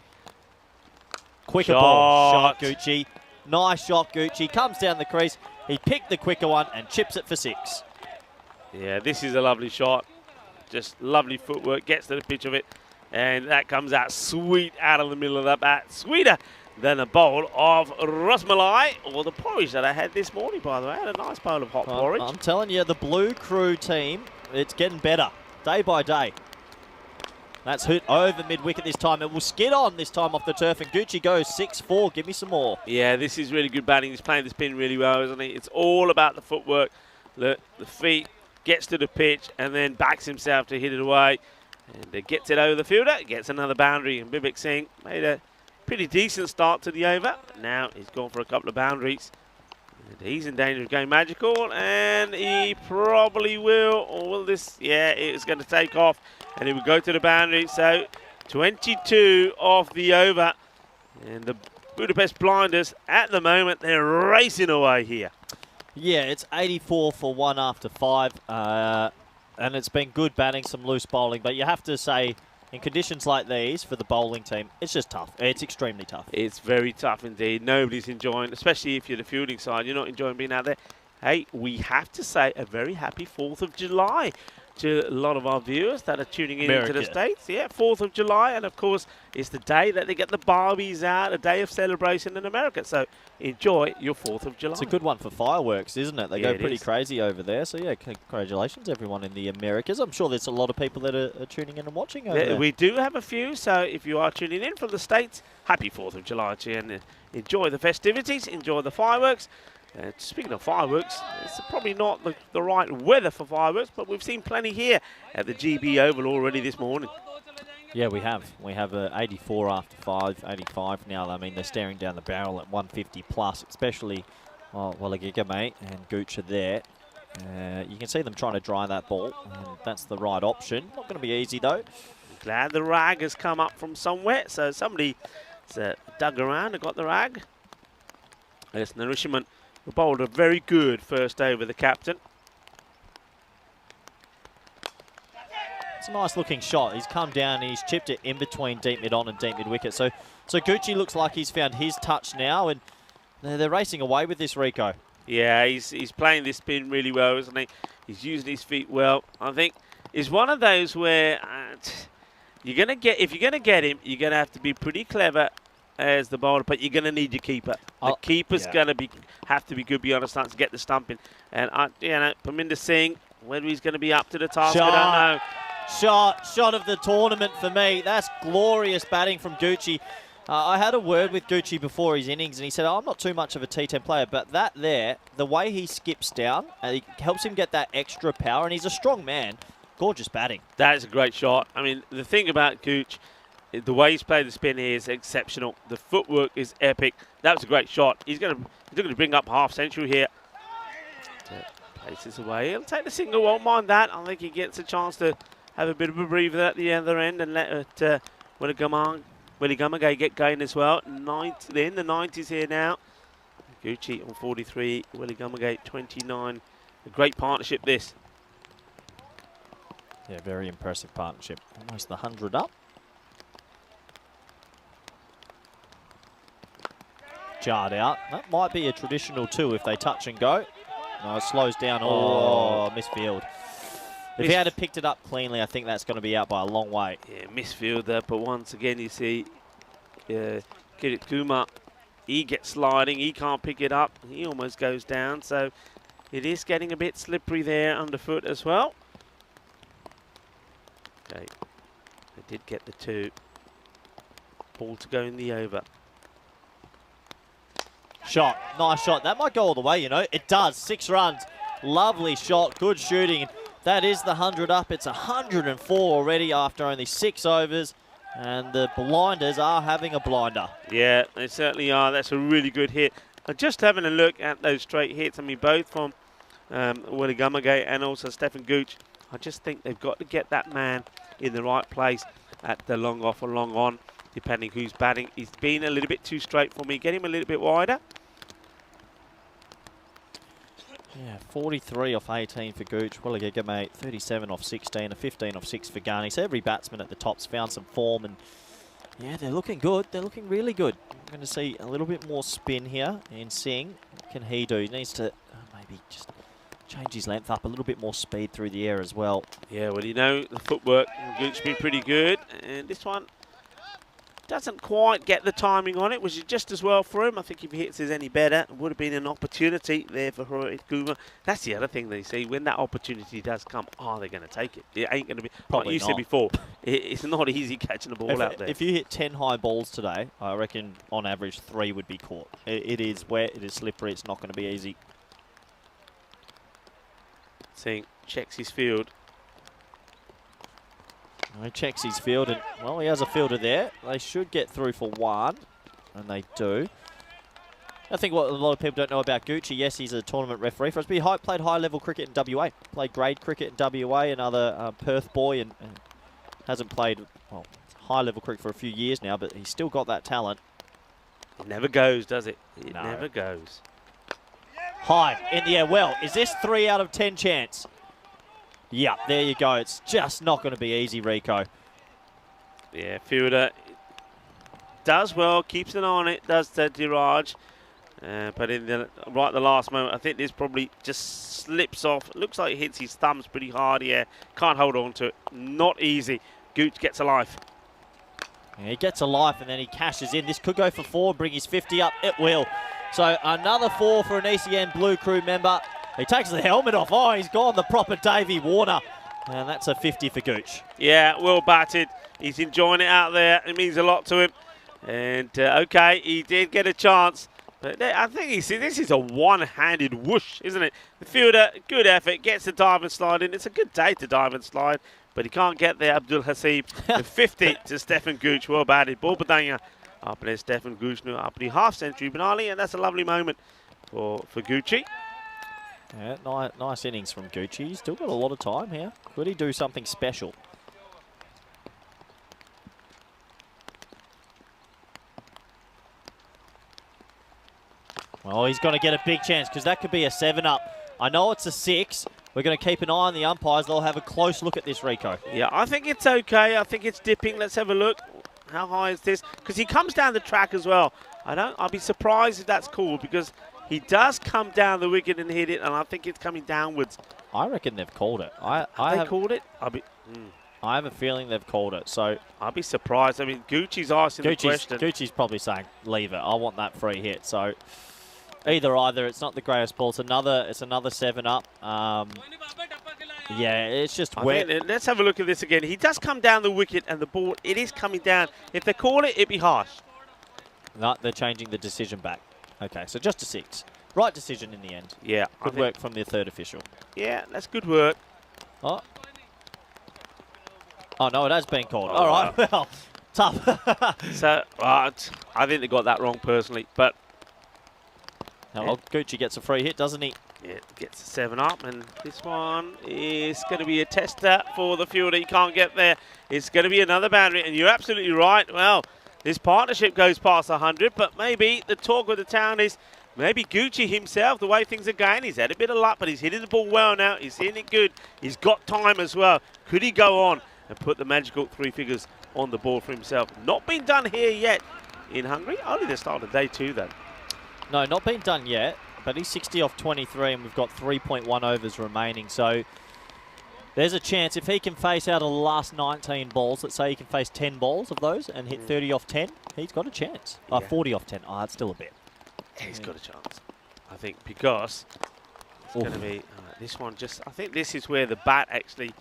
Quicker ball. Shot, Gucci. Nice shot, Gucci. Comes down the crease. He picked the quicker one and chips it for 6. Yeah, this is a lovely shot. Just lovely footwork. Gets to the pitch of it. And that comes out sweet out of the middle of that bat. Sweeter than a bowl of rasmalai, or the porridge that I had this morning, by the way. I had a nice bowl of hot porridge. I'm telling you, the Blue Crew team, it's getting better day by day. That's hit over mid-wicket this time. It will skid on this time off the turf, and Gucci goes 6-4. Give me some more. Yeah, this is really good batting. He's playing the spin really well, isn't he? It's all about the footwork, the feet, gets to the pitch, and then backs himself to hit it away. And gets it over the fielder, gets another boundary, and Vivek Singh made a pretty decent start to the over. Now he's gone for a couple of boundaries. And he's in danger of going magical, and he probably will. Or will this? Yeah, it's going to take off, and it will go to the boundary. So 22 off the over. And the Budapest Blinders, at the moment, they're racing away here. Yeah, it's 84 for 1 after 5. And it's been good batting, some loose bowling. But you have to say, in conditions like these, for the bowling team, it's just tough. It's extremely tough. It's very tough indeed. Nobody's enjoying, especially if you're the fielding side, you're not enjoying being out there. Hey, we have to say a very happy 4th of July to a lot of our viewers that are tuning in into the States. Yeah, 4th of July. And, of course, it's the day that they get the Barbies out, a day of celebration in America. So enjoy your 4th of July. It's a good one for fireworks, isn't it? They go pretty crazy over there. So, yeah, congratulations, everyone in the Americas. I'm sure there's a lot of people that are tuning in and watching over there. We do have a few. So if you are tuning in from the States, happy 4th of July to you. And enjoy the festivities, enjoy the fireworks. Speaking of fireworks, it's probably not the right weather for fireworks, but we've seen plenty here at the GB Oval already this morning. Yeah, we have. We have 84 after 5, 85 now. I mean, they're staring down the barrel at 150 plus, especially Giga, mate, and Gooch are there. You can see them trying to dry that ball, and that's the right option. Not going to be easy, though. Glad the rag has come up from somewhere, so somebody dug around and got the rag. There's Narishman. The bowler very good first over, the captain. It's a nice looking shot. He's come down and he's chipped it in between deep mid on and deep mid wicket. So Gucci looks like he's found his touch now, and they're racing away with this, Rico. Yeah, he's playing this spin really well, isn't he? He's using his feet well. I think it's one of those where if you're gonna get him, you're gonna have to be pretty clever as the bowler, but you're going to need your keeper. The keeper's going to have to be good beyond a stance to get the stumping. And Parminder Singh, whether he's going to be up to the task, I don't know. Shot of the tournament for me. That's glorious batting from Gucci. I had a word with Gucci before his innings, and he said, I'm not too much of a T10 player, but that there, the way he skips down, it helps him get that extra power, and he's a strong man. Gorgeous batting. That is a great shot. I mean, the thing about Gooch, the way he's played the spin here is exceptional. The footwork is epic. That was a great shot. He's going to bring up half century here. Places away. He'll take the single. Won't mind that. I think he gets a chance to have a bit of a breather at the other end and let it Willie Gumagay get going as well. The 90s here now. Gucci on 43. Willie Gumagay 29. A great partnership this. Yeah, very impressive partnership. Almost the 100 up. Jarred out. That might be a traditional 2 if they touch and go. No, it slows down. Oh, misfield. If he had picked it up cleanly, I think that's going to be out by a long way. Yeah, misfield there, but once again, you see Kirit Kumar, he gets sliding, he can't pick it up, he almost goes down, so it is getting a bit slippery there underfoot as well. Okay, they did get the 2. Ball to go in the over. Shot. Nice shot. That might go all the way, you know. It does. 6 runs. Lovely shot. Good shooting. That is the 100 up. It's 104 already after only 6 overs. And the Blinders are having a blinder. Yeah, they certainly are. That's a really good hit. Just having a look at those straight hits, I mean, both from Willie Gumagay and also Stefan Gooch, I just think they've got to get that man in the right place at the long off or long on, depending who's batting. He's been a little bit too straight for me. Get him a little bit wider. Yeah, 43 off 18 for Gooch. Well, again, mate, 37 off 16, a 15 off 6 for Garney. So every batsman at the top's found some form, and Yeah, they're looking good. They're looking really good. I'm going to see a little bit more spin here in Singh. What can he do? He needs to maybe just change his length up, a little bit more speed through the air as well. Yeah, well, you know, the footwork will be pretty good. And this one doesn't quite get the timing on it, which is just as well for him. I think if he hits this any better, it would have been an opportunity there for Rohit Kumar. That's the other thing they see. When that opportunity does come, are they going to take it? It ain't going to be, Probably like you not. said before, it's not easy catching the ball out there. If you hit 10 high balls today, I reckon on average 3 would be caught. It is wet, it is slippery, it's not going to be easy. Singh checks his field. He checks his field, and, well, he has a fielder there. They should get through for 1, and they do. I think what a lot of people don't know about Gucci, yes, he's a tournament referee for us, but he played high-level cricket in WA. Played grade cricket in WA, another Perth boy, and hasn't played, well, high-level cricket for a few years now, but he's still got that talent. It never goes, does it? It No. never goes. High, in the air, well, is this 3 out of 10 chance? Yeah, there you go. It's just not going to be easy, Rico. Yeah, fielder does well, keeps an eye on it, does the Diraj. But in the last moment, I think this probably just slips off. It looks like it hits his thumbs pretty hard. Yeah, can't hold on to it. Not easy. Gooch gets a life. Yeah, he gets a life and then he cashes in. This could go for 4, bring his 50 up. It will. So another 4 for an ECN Blue Crew member. He takes the helmet off. Oh, he's gone the proper Davey Warner. And that's a 50 for Gooch. Yeah, well batted. He's enjoying it out there. It means a lot to him. And, okay, he did get a chance. But I think this is a one-handed whoosh, isn't it? The fielder, good effort, gets the dive and slide in. It's a good day to dive and slide, but he can't get there, Abdul Hasib. The 50 to Stefan Gooch. Well batted. Ball badanya up there, Stefan Gooch, up the half-century Benali, and that's a lovely moment for Gucci. Yeah, nice innings from Gucci. He's still got a lot of time here. Could he do something special? Well, he's going to get a big chance because that could be a 7-up. I know it's a 6. We're going to keep an eye on the umpires. They'll have a close look at this, Rico. Yeah, I think it's okay. I think it's dipping. Let's have a look. How high is this? Because he comes down the track as well. I'll be surprised if that's called because he does come down the wicket and hit it, and I think it's coming downwards. I reckon they've called it. They called it? I have a feeling they've called it. So I'll be surprised. I mean, Gucci's asking the question. Gucci's probably saying, leave it. I want that free hit. So either. It's not the greatest ball. It's another 7-up. Yeah, it's just wet. Let's have a look at this again. He does come down the wicket, and the ball, it is coming down. If they call it, it'd be harsh. No, they're changing the decision back. Okay, so just a 6. Right decision in the end. Yeah. Good work from the third official. Yeah, that's good work. Oh, no, it has been called. All right, well, tough. So, I think they got that wrong personally, but... Well, Gucci gets a free hit, doesn't he? Yeah, gets a 7-up, and this one is going to be a tester for the fielder. He can't get there. It's going to be another boundary, and you're absolutely right. Well, this partnership goes past 100, but maybe the talk of the town is maybe Gucci himself, the way things are going. He's had a bit of luck, but he's hitting the ball well now. He's hitting it good. He's got time as well. Could he go on and put the magical 3 figures on the board for himself? Not been done here yet in Hungary. Only the start of day 2, then. No, not been done yet, but he's 60 off 23, and we've got 3.1 overs remaining. So there's a chance if he can face out of the last 19 balls, let's say he can face 10 balls of those and hit 30 off 10, he's got a chance. Yeah. 40 off 10. Oh, that's still a bit. He's got a chance, I think, because it's going to be this one. I think this is where the bat actually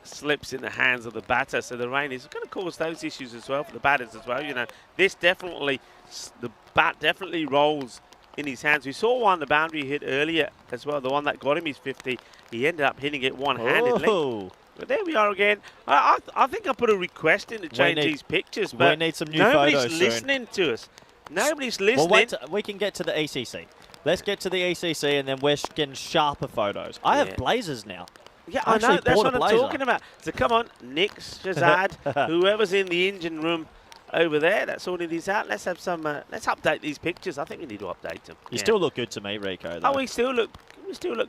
slips in the hands of the batter. So the rain is going to cause those issues as well for the batters as well. You know, this definitely, the bat definitely rolls in his hands. We saw one, the boundary hit earlier as well, the one that got him his 50. He ended up hitting it one-handedly. Oh. But there we are again. I think I put a request in to change these pictures, but we need some new photos nobody's listening to us. Nobody's listening. Well, wait, we can get to the ECC. Let's get to the ECC, and then we're getting sharper photos. I have blazers now. Yeah, I know. That's what I'm talking about. So come on, Nick, Shazad, whoever's in the engine room over there that's sorting these out. Let's have some. Let's update these pictures. I think we need to update them. You still look good to me, Rico. Though. Oh, we still look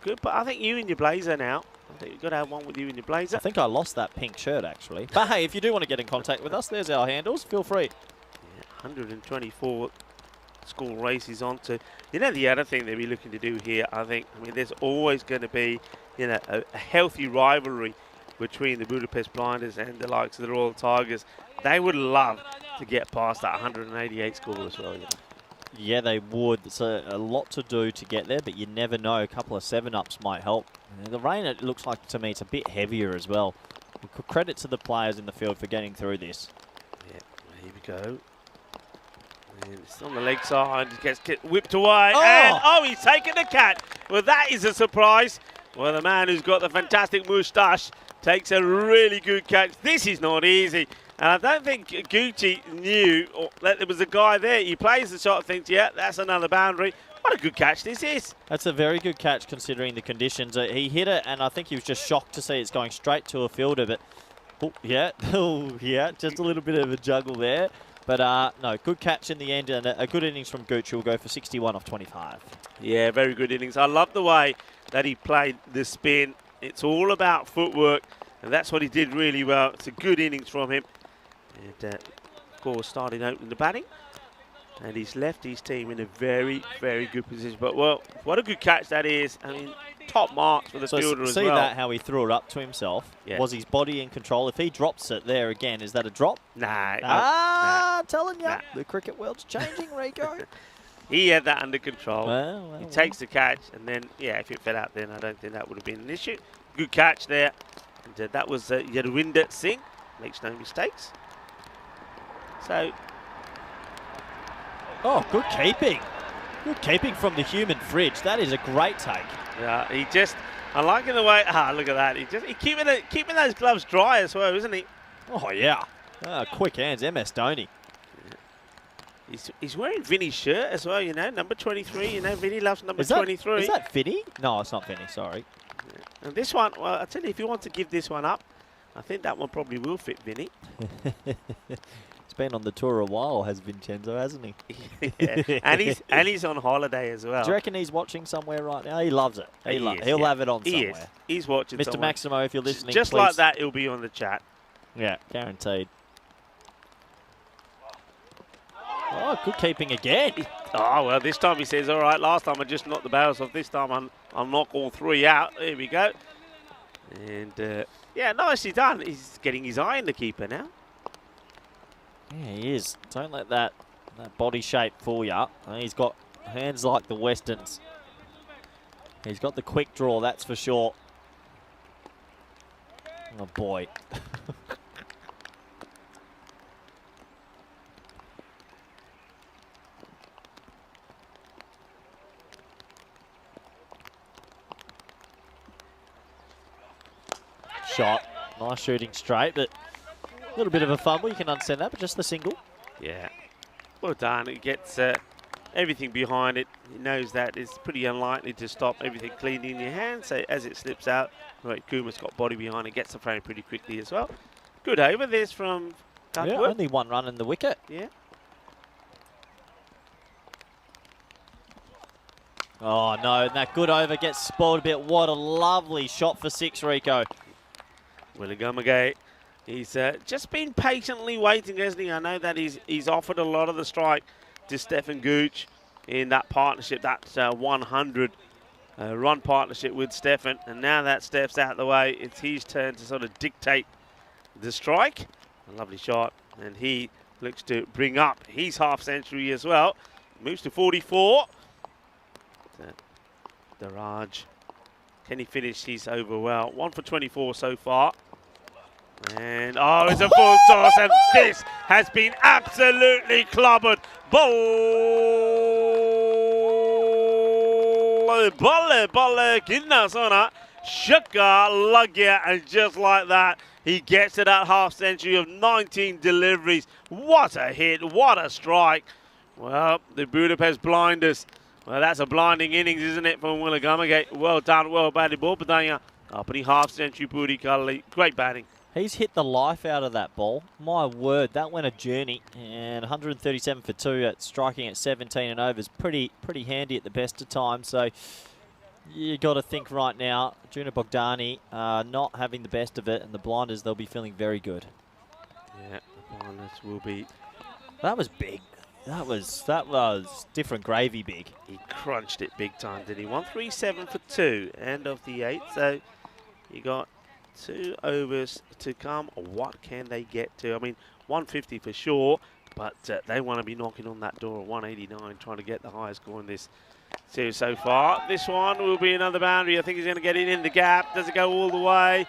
good. But I think you in your blazer now. I You've got to have one with you in your blazer. I think I lost that pink shirt, actually. But hey, if you do want to get in contact with us, there's our handles. Feel free. Yeah, 124 school races on to. You know, the other thing that we're looking to do here, I mean, there's always going to be, you know, a healthy rivalry between the Budapest Blinders and the likes of the Royal Tigers. They would love to get past that 188 score as well, you know. Yeah, they would. It's a lot to do to get there, but you never know. A couple of 7-ups might help. The rain, it looks like to me, it's a bit heavier as well. Credit to the players in the field for getting through this. Yeah, here we go. And it's on the leg side, gets whipped away, and he's taken the catch. Well, that is a surprise. Well, the man who's got the fantastic moustache takes a really good catch. This is not easy. And I don't think Gucci knew that there was a guy there. He plays the shot, thinks, yeah, that's another boundary. What a good catch this is. That's a very good catch considering the conditions. He hit it, and I think he was just shocked to see it's going straight to a fielder. But, yeah, just a little bit of a juggle there. But, no, good catch in the end, and a good innings from Gucci, who will go for 61 off 25. Yeah, very good innings. I love the way that he played the spin. It's all about footwork, and that's what he did really well. It's a good innings from him. And, of course, starting out in the batting. And he's left his team in a very, very good position. But, well, what a good catch that is. I mean, top marks for the fielder as well. See that, how he threw it up to himself? Yeah. Was his body in control? If he drops it there again, is that a drop? Nah. I'm telling you, the cricket world's changing, Rico. He had that under control. Well, he takes the catch, and then, yeah, if it fell out then, I don't think that would have been an issue. Good catch there. And, that was Yadwinder Singh. Makes no mistakes. So... Oh, good keeping. Good keeping from the human fridge. That is a great take. Yeah, he just... I'm liking the way... look at that. He's keeping those gloves dry as well, isn't he? Oh, yeah. Quick hands, MS Dhoni. He's wearing Vinny's shirt as well, you know, number 23. You know, Vinny loves number 23. Is that Vinny? No, it's not Vinny, sorry. Yeah. And this one, well, I tell you, if you want to give this one up, I think that one probably will fit Vinny. He's been on the tour a while, has Vincenzo, hasn't he? Yeah. and he's on holiday as well. Do you reckon he's watching somewhere right now? He loves it. He'll have it on somewhere. He's watching Mr. Maximo, if you're listening, just please. like that, he'll be on the chat. Yeah, guaranteed. Oh, good keeping again. Oh, well, this time he says, all right, last time I just knocked the barrels off. This time I'll knock all three out. There we go. And, yeah, nicely done. He's getting his eye in the keeper now. Yeah, he is. Don't let that body shape fool you. He's got hands like the Westerns. He's got the quick draw, that's for sure. Oh, boy. Shot. Nice shooting straight, but a little bit of a fumble. You can understand that, but just the single. Yeah. Well done. It gets everything behind it. He knows that it's pretty unlikely to stop everything clean in your hand. So as it slips out, right, Kuma's got body behind it, gets the frame pretty quickly as well. Good over. There's from Duckworth. Yeah, only one run in the wicket. Yeah. Oh, no, that good over gets spoiled a bit. What a lovely shot for 6, Rico. Willigamagay, he's just been patiently waiting, hasn't he? I know that he's offered a lot of the strike to Stefan Gooch in that partnership, that 100 run partnership with Stefan. And now that Steph's out of the way, it's his turn to sort of dictate the strike. A lovely shot. And he looks to bring up his half century as well. Moves to 44. Daraj. Can he finish his over well? 1 for 24 so far. And, oh, it's a full toss, and this has been absolutely clobbered. Balle, Ginnasona, Shaka, Lugya, and just like that, he gets to that half century of 19 deliveries. What a hit, what a strike. Well, the Budapest Blinders. Well, that's a blinding innings, isn't it, from Willigamagay? Well done, well batted ball, but then uppity half century, Puri Cully. Great batting. He's hit the life out of that ball. My word, that went a journey. And 137 for 2 at striking at 17 and over is pretty handy at the best of times. So You got to think right now, Junior Bogdani not having the best of it, and the blinders, they'll be feeling very good. Yeah, the blinders will be. That was big. That was different gravy big. He crunched it big time, did he? 137 for 2, end of the 8th. So you got 2 overs to come. What can they get to? I mean, 150 for sure, but they want to be knocking on that door of 189, trying to get the highest score in this series so far. This one will be another boundary. I think he's going to get it in the gap. Does it go all the way?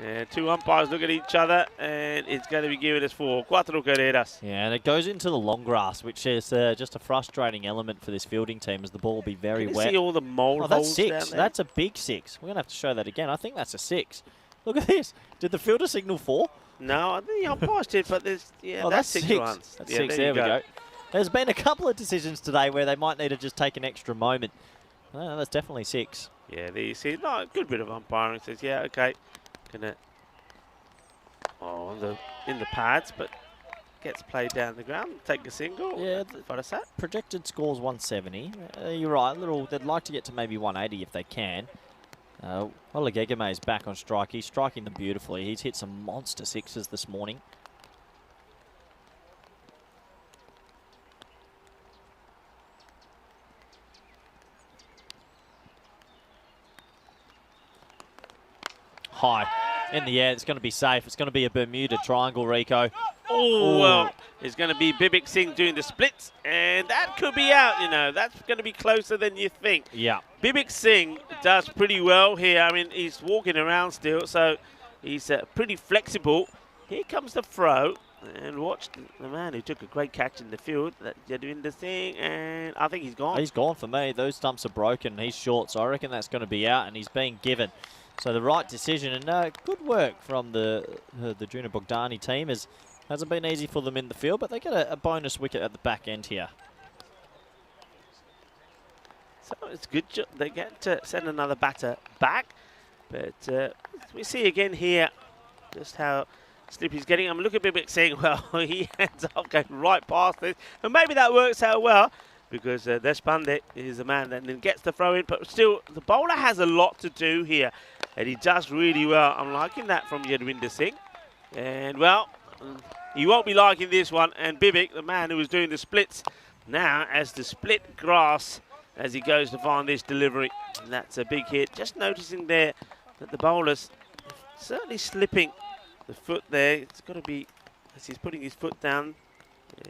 Yeah, 2 umpires look at each other, and it's going to be giving us 4. 4 carreras. Yeah, and it goes into the long grass, which is just a frustrating element for this fielding team, as the ball will be very Can you wet. see all the mold Oh, that's holes 6. down there? That's a big 6. We're going to have to show that again. I think that's a 6. Look at this. Did the fielder signal 4? No, I think the umpires did, but there's, Oh, that's 6 runs. That's Yeah, 6. There we go. There's been a couple of decisions today where they might need to just take an extra moment. Oh, that's definitely 6. Yeah, there you see, no, a good bit of umpiring. Says, yeah, okay, gonna. Oh, in the pads, but gets played down the ground. Take a single. Yeah, for a set. Projected score's 170. You're right. They'd like to get to maybe 180 if they can. Olegegame is back on strike. He's striking them beautifully. He's hit some monster 6s this morning. High. In the air, it's going to be safe. It's going to be a Bermuda triangle, Rico. Oh, well, it's going to be Bibik Singh doing the splits, and that could be out, you know. That's going to be closer than you think. Yeah. Bibik Singh does pretty well here. I mean, he's walking around still, so he's pretty flexible. Here comes the throw, and watch the man who took a great catch in the field, that Jadwinder Singh, and I think he's gone. He's gone for me. Those stumps are broken. He's short, so I reckon that's going to be out, and he's being given. So the right decision, and good work from the Junior Bogdani team. Hasn't been easy for them in the field, but they get a bonus wicket at the back end here. So it's good. They get to send another batter back, but we see again here just how Slippy's getting. I mean, look at Bibik Singh. Well, he ends up going right past this, and maybe that works out well, because Deshpande is the man that then gets the throw in, but still the bowler has a lot to do here, and he does really well. I'm liking that from Jadwinder Singh, and well, he won't be liking this one. And Bibik, the man who was doing the splits, now has to split grass as he goes to find this delivery, and that's a big hit. Just noticing there that the bowler's certainly slipping the foot there. It's got to be, as he's putting his foot down,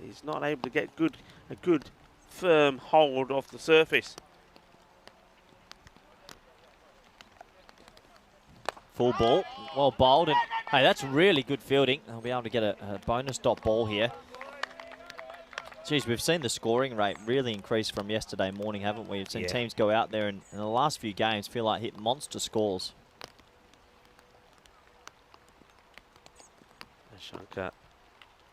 he's not able to get a good firm hold off the surface. Full ball, well bowled, and hey, that's really good fielding. They'll be able to get a bonus dot ball here. Geez, we've seen the scoring rate really increase from yesterday morning, haven't we? We've seen teams go out there and in the last few games feel like hit monster scores. Shankar,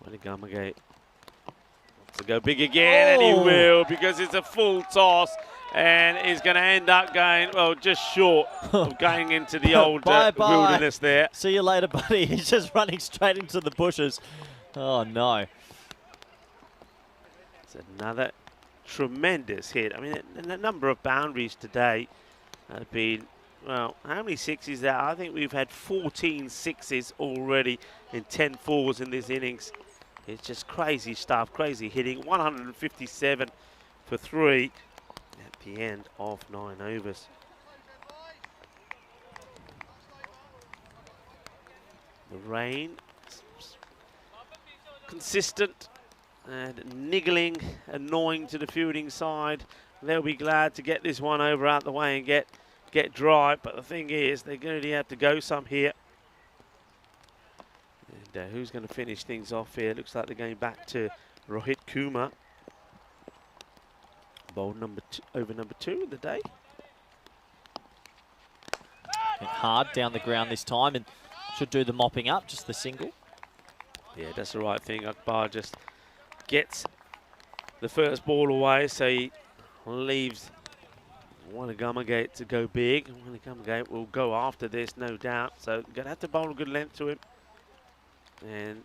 Wanigamagate wants to go big again, and he will, because it's a full toss, and he's going to end up going, well, just short of going into the old wilderness there. See you later, buddy. He's just running straight into the bushes. Oh, no. It's another tremendous hit. I mean, a number of boundaries today have been, well, how many sixes there? I think we've had 14 sixes already in 10 fours in this innings. It's just crazy stuff, crazy hitting. 157 for 3 at the end of 9 overs. The rain, consistent and niggling, annoying to the fielding side. They'll be glad to get this one over out the way and get dry, but the thing is, they're going to have to go some here. And who's going to finish things off here? Looks like they're going back to Rohit Kumar. Bowled over number 2 of the day. Hit hard down the ground this time, and should do the mopping up, just the single. Yeah, that's the right thing. Akbar just gets the first ball away, so he leaves Wanigamagate to go big. Wanigamagate will go after this, no doubt. So going to have to bowl a good length to him. And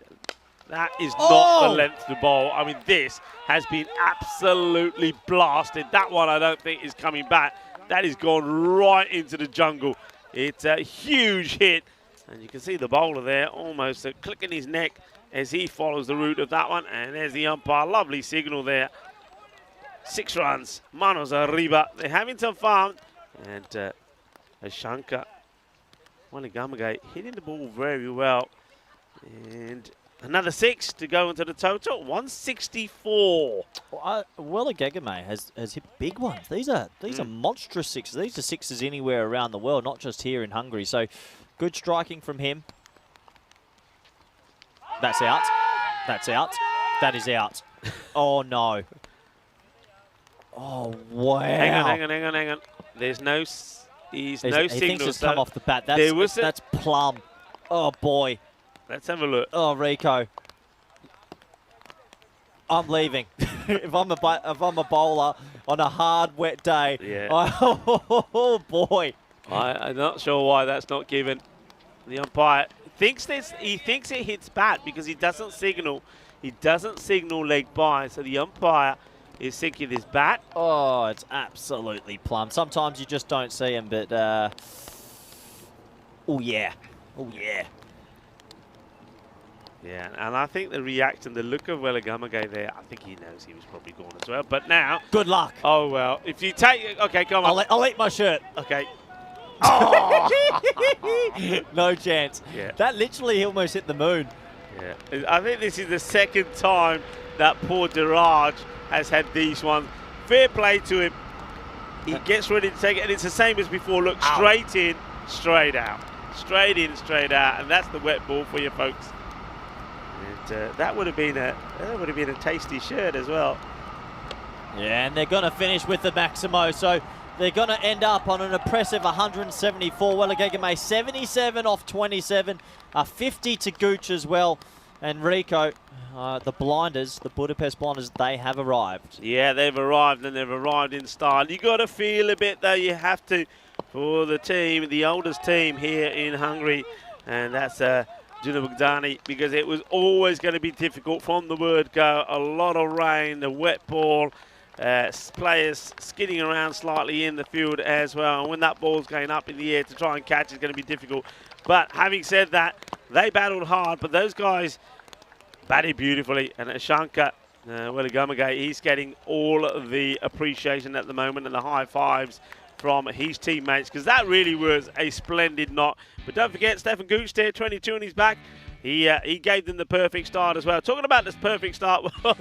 that is not the length to bowl. I mean, this has been absolutely blasted. That one I don't think is coming back. That has gone right into the jungle. It's a huge hit. And you can see the bowler there almost clicking his neck as he follows the route of that one. And there's the umpire. Lovely signal there. 6 runs. Manos arriba. They're having some fun. And Ashanka Wanigamage hitting the ball very well. And another 6 to go into the total. 164. Well, Gegame has hit big ones. These are monstrous 6s. These are 6s anywhere around the world, not just here in Hungary. So good striking from him. That's out. That's out. That is out. Oh, no. Oh, wow. Hang on. There's no He signal. thinks it's come off the bat. That's plum. Oh, boy. Let's have a look. Oh, Rico. I'm leaving. if I'm a bowler on a hard, wet day. Yeah. Oh, boy. I'm not sure why that's not given. The umpire thinks he thinks it hits bat because he doesn't signal. He doesn't signal leg by. So the umpire is thinking this bat. Oh, it's absolutely plum. Sometimes you just don't see him, but oh yeah. Oh yeah. Yeah, and I think the reaction, the look of Wanigamage there, I think he knows he was probably gone as well. But now, good luck. Oh well, if you take, okay, come on. I'll eat my shirt. Okay. Oh! No chance. Yeah. That literally almost hit the moon. Yeah. I think this is the second time that poor Diraj has had these ones. Fair play to him. He gets ready to take it, and it's the same as before. Look, straight in, straight out. Straight in, straight out, and that's the wet ball for you folks. And that would have been a tasty shirt as well. Yeah, and they're going to finish with the Maximo, so they're going to end up on an impressive 174. Welagegame 77 off 27, 50 to Gooch as well. And Rico, the Blinders, the Budapest Blinders, they have arrived. Yeah, they've arrived, and they've arrived in style. You got to feel a bit, though. You have to, for the team, the oldest team here in Hungary, and that's Junabugdani, because it was always going to be difficult from the word go. A lot of rain, the wet ball, players skidding around slightly in the field as well. And when that ball's going up in the air to try and catch, it's going to be difficult. But having said that, they battled hard, but those guys batted beautifully. And Ashanka Wanigamage, he's getting all of the appreciation at the moment and the high fives from his teammates, because that really was a splendid knock. But don't forget, Stefan Gooch there, 22 on his back. He gave them the perfect start as well. Talking about this perfect start, well,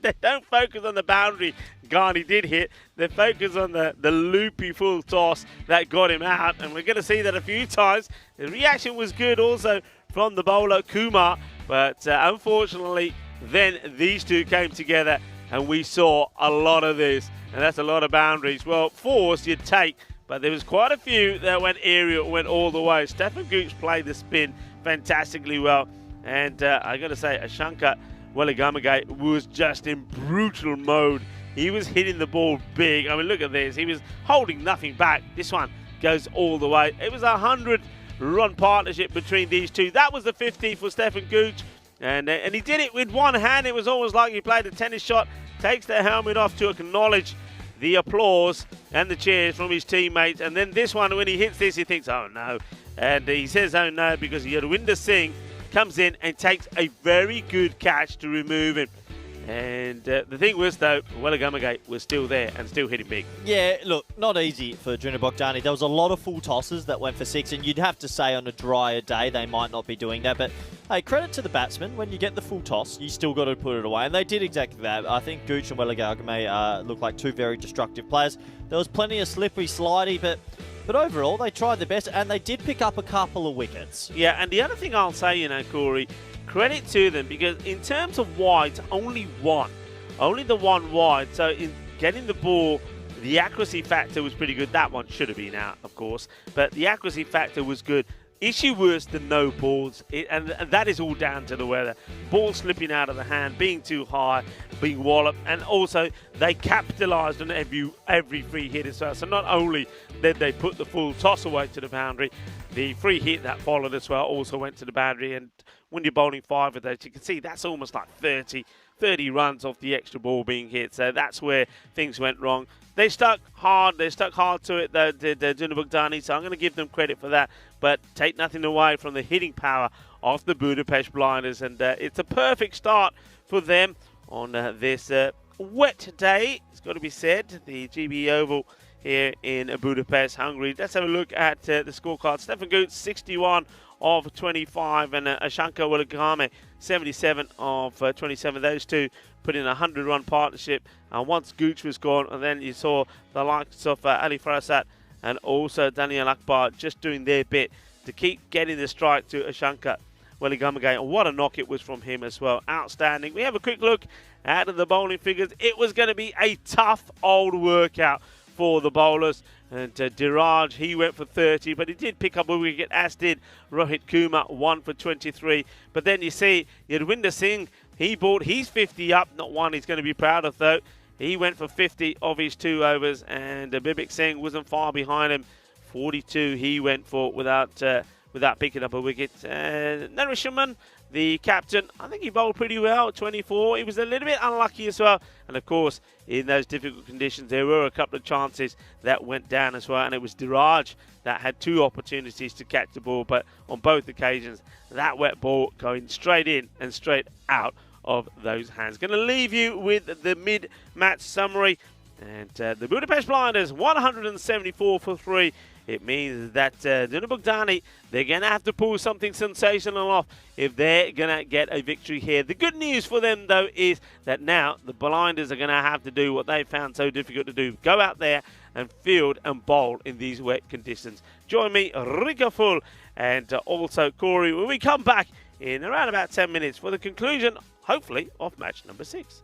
they don't focus on the boundary Ghani did hit. They focus on the loopy full toss that got him out. And we're going to see that a few times. The reaction was good also from the bowler, Kumar. But unfortunately, then these two came together and we saw a lot of this. And that's a lot of boundaries. Well, force you'd take, but there was quite a few that went aerial, went all the way. Stefan Gooch played the spin fantastically well. And I got to say, Ashanka Wanigamage was just in brutal mode. He was hitting the ball big. I mean, look at this. He was holding nothing back. This one goes all the way. It was a 100-run partnership between these two. That was the 50 for Stefan Gooch. And he did it with one hand. It was almost like he played a tennis shot. Takes the helmet off to acknowledge the applause and the cheers from his teammates. And then this one, when he hits this, he thinks, oh no. And he says, oh no, because Yadwinder Singh comes in and takes a very good catch to remove him. And the thing was, though, Wanigamage was still there and still hitting big. Yeah, look, not easy for Junior Bogdani. There was a lot of full tosses that went for 6, and you'd have to say on a drier day they might not be doing that. But, hey, credit to the batsman. When you get the full toss, you still got to put it away. And they did exactly that. I think Gooch and Wanigamage look like two very destructive players. There was plenty of slippery, slidey, but overall, they tried their best, and they did pick up a couple of wickets. Yeah, and the other thing I'll say, Corey, credit to them, because in terms of wides, only the one wide. So in getting the ball, the accuracy factor was pretty good. That one should have been out, of course, but the accuracy factor was good. Issue was the no balls, and that is all down to the weather. Ball slipping out of the hand, being too high, being walloped, and also they capitalised on every free hit as well. So not only did they put the full toss away to the boundary, the free hit that followed as well also went to the boundary. And when you're bowling 5 of those, you can see that's almost like 30 30 runs off the extra ball being hit. So that's where things went wrong. They stuck hard. They stuck hard to it, the Dunabugdani, so I'm going to give them credit for that. But take nothing away from the hitting power of the Budapest Blinders. And it's a perfect start for them on this wet day. It's got to be said. The GB Oval here in Budapest, Hungary. Let's have a look at the scorecard. Stefan Goots, 61 of 25, and Ashanka Willigame, 77 of 27. Those two put in a 100-run partnership. And once Gooch was gone, and then you saw the likes of Ali Farasat and also Daniel Akbar just doing their bit to keep getting the strike to Ashanka Willigame. And what a knock it was from him as well. Outstanding. We have a quick look at the bowling figures. It was going to be a tough old workout for the bowlers. And Diraj, he went for 30, but he did pick up a wicket, as did Rohit Kumar, 1 for 23. But then you see Yadwinder Singh, he brought his 50 up, not one he's going to be proud of though. He went for 50 of his 2 overs, and Bibik Singh wasn't far behind him. 42 he went for without picking up a wicket. Narishaman, the captain, I think he bowled pretty well, 24. He was a little bit unlucky as well. And of course, in those difficult conditions, there were a couple of chances that went down as well. And it was Diraj that had 2 opportunities to catch the ball. But on both occasions, that wet ball going straight in and straight out of those hands. Going to leave you with the mid-match summary. And the Budapest Blinders, 174 for 3. It means that Dunabugdani, they're going to have to pull something sensational off if they're going to get a victory here. The good news for them, though, is that now the Blinders are going to have to do what they found so difficult to do. Go out there and field and bowl in these wet conditions. Join me, Rika Full, and also Corey, when we come back in around about 10 minutes for the conclusion, hopefully, of match number 6.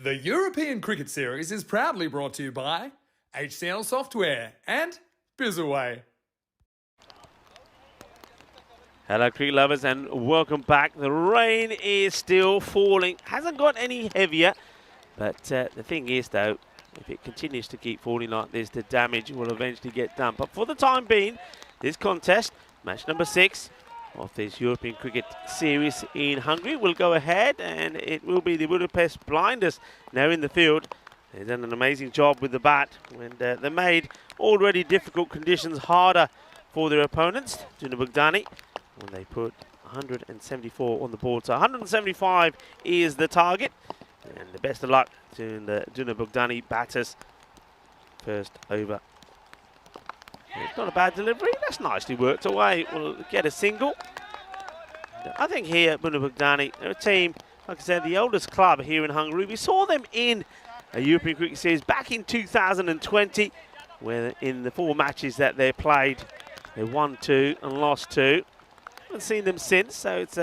The European Cricket Series is proudly brought to you by HCN Software and Bizzaway. Hello cricket lovers and welcome back. The rain is still falling, hasn't got any heavier, but the thing is though, if it continues to keep falling like this, the damage will eventually get done. But for the time being, this contest, match number 6 of this European Cricket Series in Hungary, will go ahead, and it will be the Budapest Blinders now in the field. They've done an amazing job with the bat, and they made already difficult conditions harder for their opponents. Duna Bogdani, when they put 174 on the board, so 175 is the target, and the best of luck to the Duna Bogdani batters. First over. It's not a bad delivery, that's nicely worked away. We'll get a single. I think here at Duna Bogdani, they're a team, like I said, the oldest club here in Hungary. We saw them in a European Cricket Series back in 2020, where in the 4 matches that they played, they won 2 and lost 2. Haven't seen them since, so it's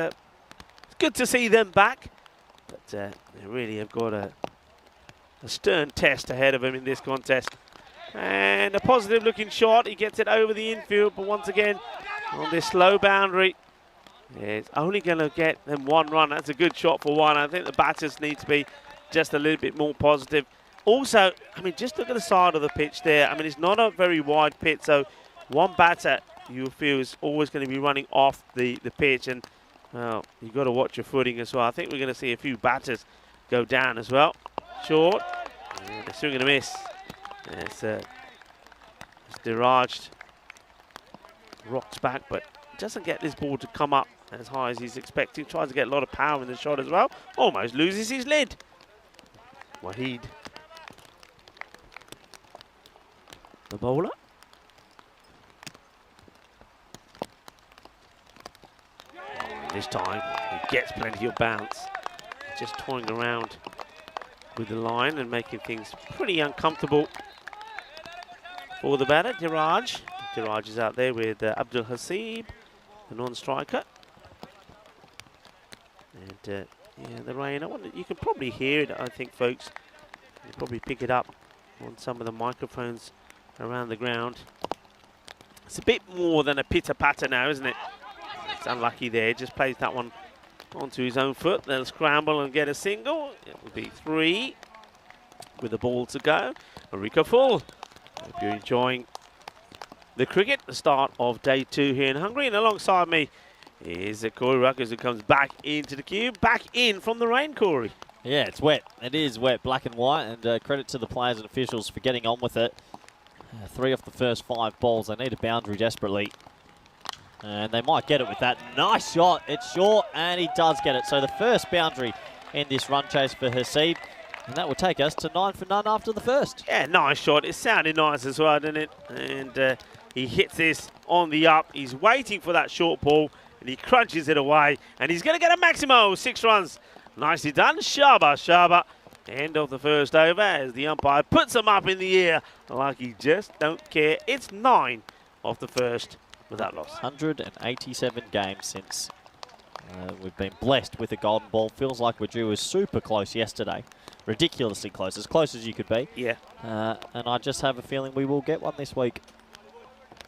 good to see them back. But they really have got a stern test ahead of them in this contest. And a positive looking shot, he gets it over the infield, but once again on this slow boundary, it's only going to get them 1 run. That's a good shot for 1. I think the batters need to be just a little bit more positive. Also, I mean, just look at the side of the pitch there. I mean, it's not a very wide pitch, so one batter you feel is always going to be running off the pitch, and well, you've got to watch your footing as well. I think we're going to see a few batters go down as well. Short, and a swing and a miss. It's Diraj rocks back, but doesn't get this ball to come up as high as he's expecting. Tries to get a lot of power in the shot as well. Almost loses his lid. Wahid, the bowler. This time he gets plenty of bounce. Just toying around with the line and making things pretty uncomfortable for the batter, Diraj. Diraj is out there with Abdul Hasib, the non-striker. And yeah, the rain, you can probably hear it, I think, folks. You can probably pick it up on some of the microphones around the ground. It's a bit more than a pitter-patter now, isn't it? It's unlucky there, just plays that one onto his own foot. They'll scramble and get a single. It will be 3 with the ball to go. Marika full. Hope you're enjoying the cricket, the start of day 2 here in Hungary. And alongside me is Corey Ruckers, who comes back into the cube, back in from the rain, Corey. Yeah, it's wet. It is wet, black and white, and credit to the players and officials for getting on with it. 3 off the first 5 balls. They need a boundary desperately. And they might get it with that. Nice shot. It's short, and he does get it. So the first boundary in this run chase for Hasib. And that will take us to 9 for none after the first. Yeah, nice shot. It sounded nice as well, didn't it? And he hits this on the up. He's waiting for that short ball, and he crunches it away. And he's going to get a maximo. 6 runs. Nicely done. Shaba, Shaba. End of the first over as the umpire puts him up in the air like he just don't care. It's 9 off the first with that loss. 187 games since we've been blessed with a golden ball. Feels like Wajir was super close yesterday. Ridiculously close as you could be. Yeah. And I just have a feeling we will get one this week.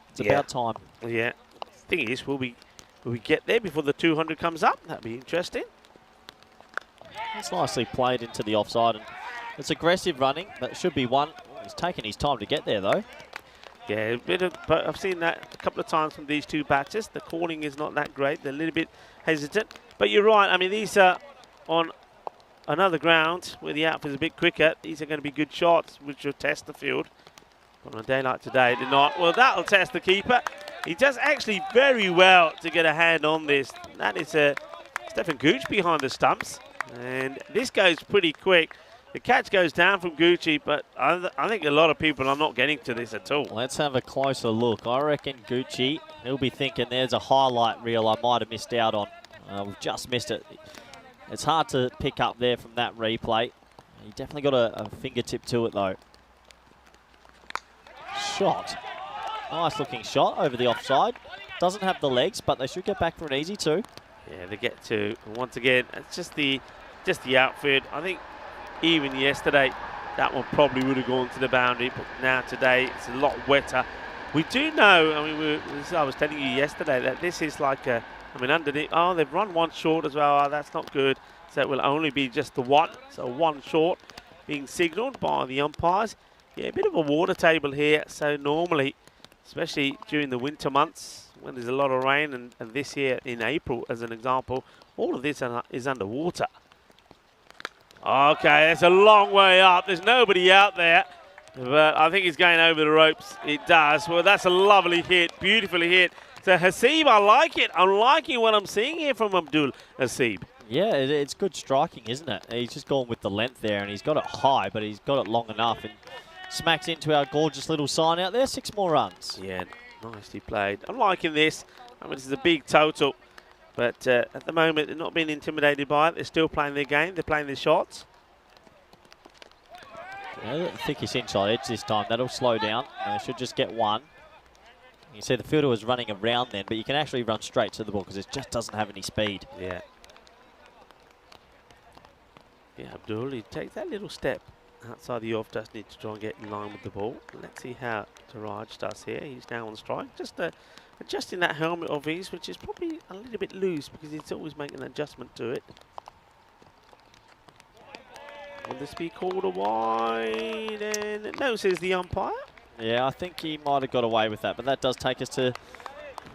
It's about time. Yeah. Thing is, will we get there before the 200 comes up? That'd be interesting. It's nicely played into the offside, and it's aggressive running. That should be one. He's taken his time to get there, though. Yeah, but I've seen that a couple of times from these 2 batters. The calling is not that great. They're a little bit hesitant. But you're right. I mean, these are on another ground where the outfit is a bit quicker. These are going to be good shots, which will test the field. On a day like today, they're not. Well, that'll test the keeper. He does actually very well to get a hand on this. That is Stefan Gooch behind the stumps. And this goes pretty quick. The catch goes down from Gucci, but I think a lot of people are not getting to this at all. Let's have a closer look. I reckon Gucci, he'll be thinking there's a highlight reel I might have missed out on. We've just missed it. It's hard to pick up there from that replay. He definitely got a fingertip to it, though. Shot. Nice looking shot over the offside. Doesn't have the legs, but they should get back for an easy 2. Yeah, they get to. And once again, it's just the outfit. I think even yesterday, that one probably would have gone to the boundary, but now today it's a lot wetter. We do know, I mean, I was telling you yesterday that this is like a, I mean, underneath, oh, they've run one short as well. Oh, that's not good. So it will only be just the one. So one short being signalled by the umpires. Yeah, a bit of a water table here. So normally, especially during the winter months when there's a lot of rain, and this year in April, as an example, all of this is underwater. Okay, it's a long way up. There's nobody out there. But I think he's going over the ropes. It does. Well, that's a lovely hit. Beautifully hit. So Hasib, I like it. I'm liking what I'm seeing here from Abdul Hasib. Yeah, it's good striking, isn't it? He's just gone with the length there, and he's got it high, but he's got it long enough, and smacks into our gorgeous little sign out there. 6 more runs. Yeah, nicely played. I'm liking this. I mean, this is a big total. But at the moment, they're not being intimidated by it. They're still playing their game. They're playing their shots. Yeah, thickest inside edge this time. That'll slow down. They should just get one. You see the fielder was running around then, but you can actually run straight to the ball because it just doesn't have any speed. Yeah. Yeah, Abdul, he takes that little step outside the off, does need to try and get in line with the ball. Let's see how Taraj does here. He's now on strike. Just adjusting that helmet of his, which is probably a little bit loose because he's always making an adjustment to it. Will this be called a wide? And no, says the umpire. Yeah, I think he might have got away with that, but that does take us to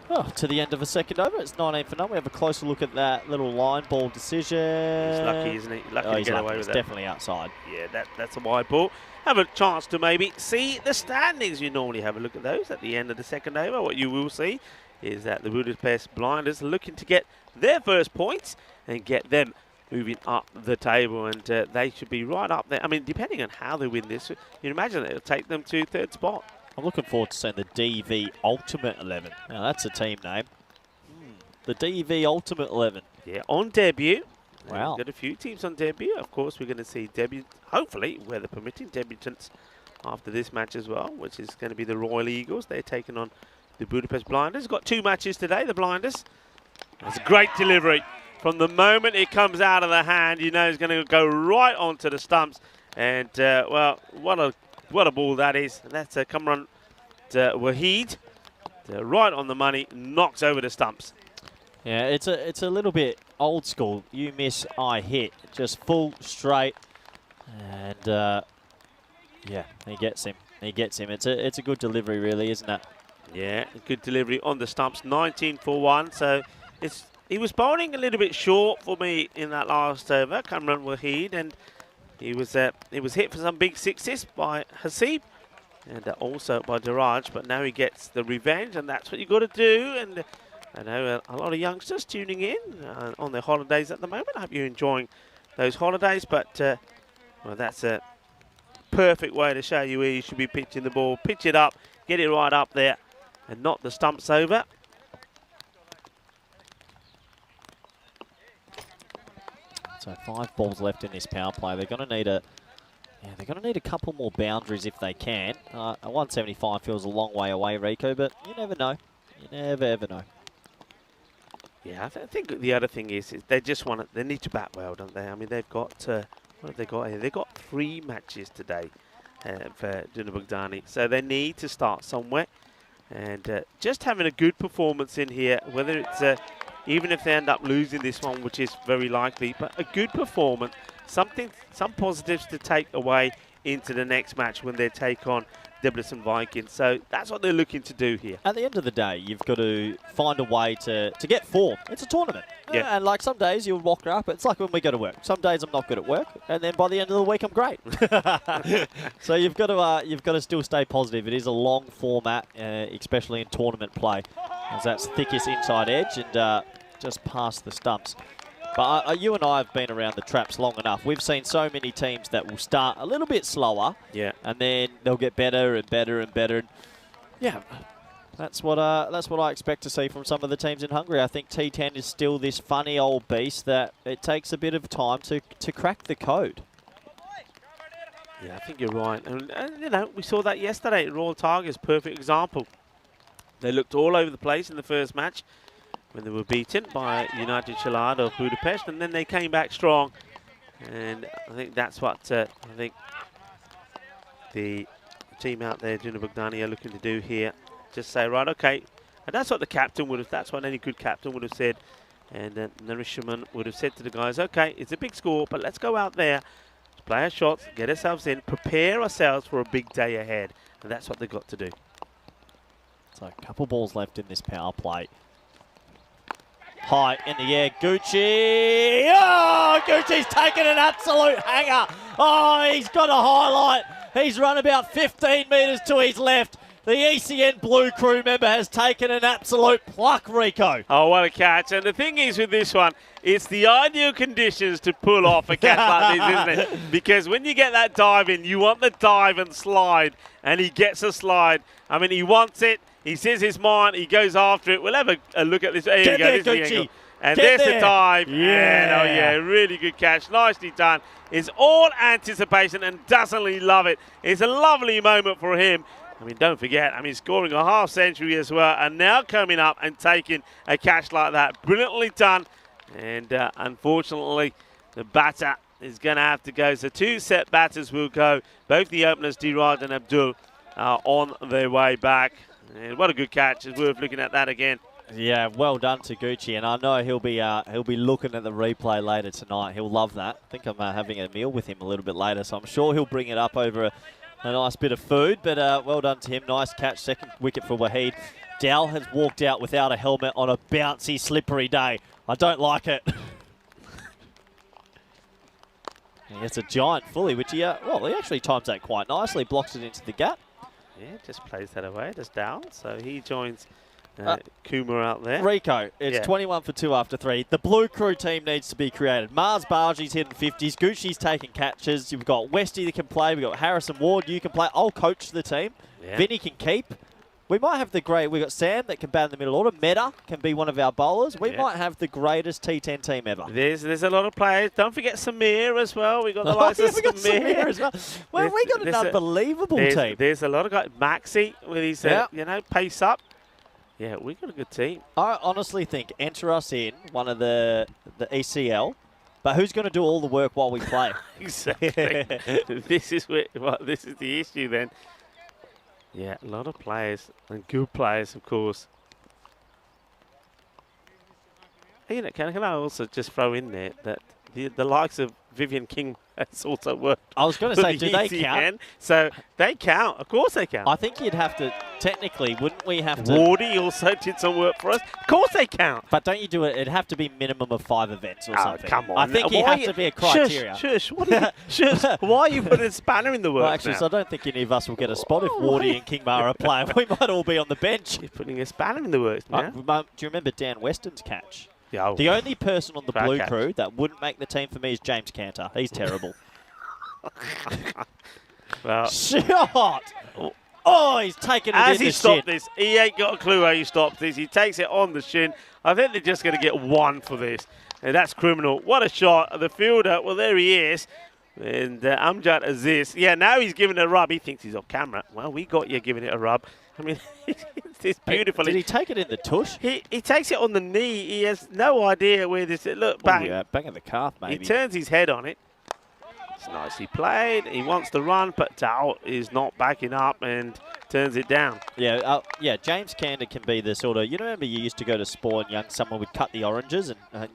the end of a second over. It's 19 for none. We have a closer look at that little line ball decision. He's lucky, isn't he? Lucky to get away with that. It's definitely outside. Yeah, that's a wide ball. Have a chance to maybe see the standings. You normally have a look at those at the end of the second over. What you will see is that the Budapest Blinders are looking to get their first points and get them moving up the table, and they should be right up there. I mean, depending on how they win this, you imagine it'll take them to third spot. I'm looking forward to seeing the DV Ultimate 11. Now, that's a team name. The DV Ultimate 11. Yeah, on debut. Wow. We've got a few teams on debut. Of course, we're going to see hopefully, weather permitting, debutants after this match as well, which is going to be the Royal Eagles. They're taking on the Budapest Blinders. Got 2 matches today, the Blinders. That's a great delivery. From the moment it comes out of the hand, you know it's going to go right onto the stumps. And, well, what a ball that is. That's a come run to Wahid. Right on the money, knocks over the stumps. Yeah, it's a little bit old school. You miss, I hit. Just full straight. And, yeah, he gets him. He gets him. It's a good delivery, really, isn't it? Yeah, good delivery on the stumps. 19 for 1. So he was bowling a little bit short for me in that last over, Kamran Wahid, and he was hit for some big sixes by Hasib and also by Daraj, but now he gets the revenge, and that's what you've got to do. And I know a lot of youngsters tuning in on their holidays at the moment. I hope you're enjoying those holidays, but well, that's a perfect way to show you where you should be pitching the ball. Pitch it up, get it right up there, and knock the stumps over. So 5 balls left in this power play. They're going to need a couple more boundaries if they can. A 175 feels a long way away, Rico, but you never know. You never ever know. Yeah, I think the other thing is they just they need to bat well, don't they? I mean, they've got what have they got here? They've got 3 matches today for Dunabugdani, so they need to start somewhere. And just having a good performance in here, whether it's even if they end up losing this one, which is very likely, but a good performance, some positives to take away into the next match when they take on Debrecen Vikings. So that's what they're looking to do here. At the end of the day, you've got to find a way to get form. It's a tournament. Yeah. And like some days you'll walk up. It's like when we go to work. Some days I'm not good at work, and then by the end of the week I'm great. So you've got to still stay positive. It is a long format, especially in tournament play, as that's thickest inside edge and just past the stumps. But you and I have been around the traps long enough. We've seen so many teams that will start a little bit slower, yeah, and then they'll get better and better and better. Yeah, that's what I expect to see from some of the teams in Hungary. I think T10 is still this funny old beast that it takes a bit of time to crack the code. Yeah, I think you're right. And you know, we saw that yesterday at Royal Tigers, perfect example. They looked all over the place in the first match when they were beaten by United Chalad of Budapest, and then they came back strong And I think that's what I think the team out there, Junior Bogdani, are looking to do here. Just say, right, okay. And that's what the captain would have, that's what any good captain would have said. And Narishman would have said to the guys, okay, it's a big score, but let's go out there, play our shots, get ourselves in, prepare ourselves for a big day ahead. And that's what they've got to do. So a couple balls left in this power play. High in the air, Gucci. Oh, Gucci's taken an absolute hanger. Oh, he's got a highlight. He's run about 15 metres to his left. The ECN Blue Crew member has taken an absolute pluck, Rico. Oh, what a catch. And the thing is with this one, it's the ideal conditions to pull off a catch like this, isn't it? Because when you get that dive in, you want the dive and slide, and he gets a slide. I mean, he wants it. He says his mind. He goes after it. We'll have a look at this. There you go. There, This is the Gucci. angle. And Get there's there. the dive. Yeah. And, oh, yeah, really good catch. Nicely done. It's all anticipation, and doesn't he love it? It's a lovely moment for him. I mean, don't forget, scoring a half century as well, and now coming up and taking a catch like that. Brilliantly done. And unfortunately, the batter is going to have to go. So 2 set batters will go. Both the openers, Diraj and Abdul, are on their way back. And what a good catch. It's worth looking at that again. Yeah, well done to Gucci, and I know he'll be looking at the replay later tonight. He'll love that. I think I'm having a meal with him a little bit later, so I'm sure he'll bring it up over a nice bit of food. But well done to him. Nice catch, second wicket for Waheed. Dowell has walked out without a helmet on a bouncy, slippery day. I don't like it. It's a giant fully, which he actually times that quite nicely. Blocks it into the gap. Yeah, just plays that away. Just down. So he joins Kumar out there. Rico, it's 21 for 2 after 3. The Blue Crew team needs to be created. Mars Bargie's hitting 50s. Gucci's taking catches. You've got Westy that can play. We've got Harrison Ward. You can play. I'll coach the team. Yeah. Vinny can keep. We might have the great. We've got Sam that can bat in the middle order. Meta can be one of our bowlers. We might have the greatest T10 team ever. There's a lot of players. Don't forget Samir as well. We've got the likes of Samir as well. Well, we got an unbelievable team. There's a lot of guys. Maxi with his pace up. Yeah, we got a good team. I honestly think enter us in one of the ECL, but who's going to do all the work while we play? Exactly. This is the issue then. Yeah, a lot of players and good players, of course. You know, can I also just throw in there that the likes of Vivian King has also worked. I was going to say, do they count? So they count. Of course they count. I think you'd have to, technically, wouldn't we have to? Wardy also did some work for us. Of course they count. But don't you do it? It'd have to be minimum of 5 events or something. Come on. I think it has to be a criteria. Shush. What are shush. Why are you putting a spanner in the works Well, actually, now? so I don't think any of us will get a spot if Wardy and Kingmar are playing. We might all be on the bench. You're putting a spanner in the works now. Do you remember Dan Weston's catch? Yeah, the only person on the Blue catch. Crew that wouldn't make the team for me is James Cantor. He's terrible. Well, shot! Oh, he's taken it as in he the stopped shin. this, he ain't got a clue how he stops this. He takes it on the shin. I think they're just going to get 1 for this. And that's criminal. What a shot. The fielder, well, there he is. And Amjad Aziz. Yeah, now he's giving it a rub. He thinks he's off camera. Well, we got you giving it a rub. I mean, it's beautiful. Did he take it in the tush? He takes it on the knee. He has no idea where this is. Look, bang. Ooh, yeah, bang at the calf, maybe. He turns his head on it. It's nicely played. He wants to run, but Tao is not backing up and turns it down. Yeah, James Cantor can be the sort of, you remember you used to go to Spore and young, someone would cut the oranges and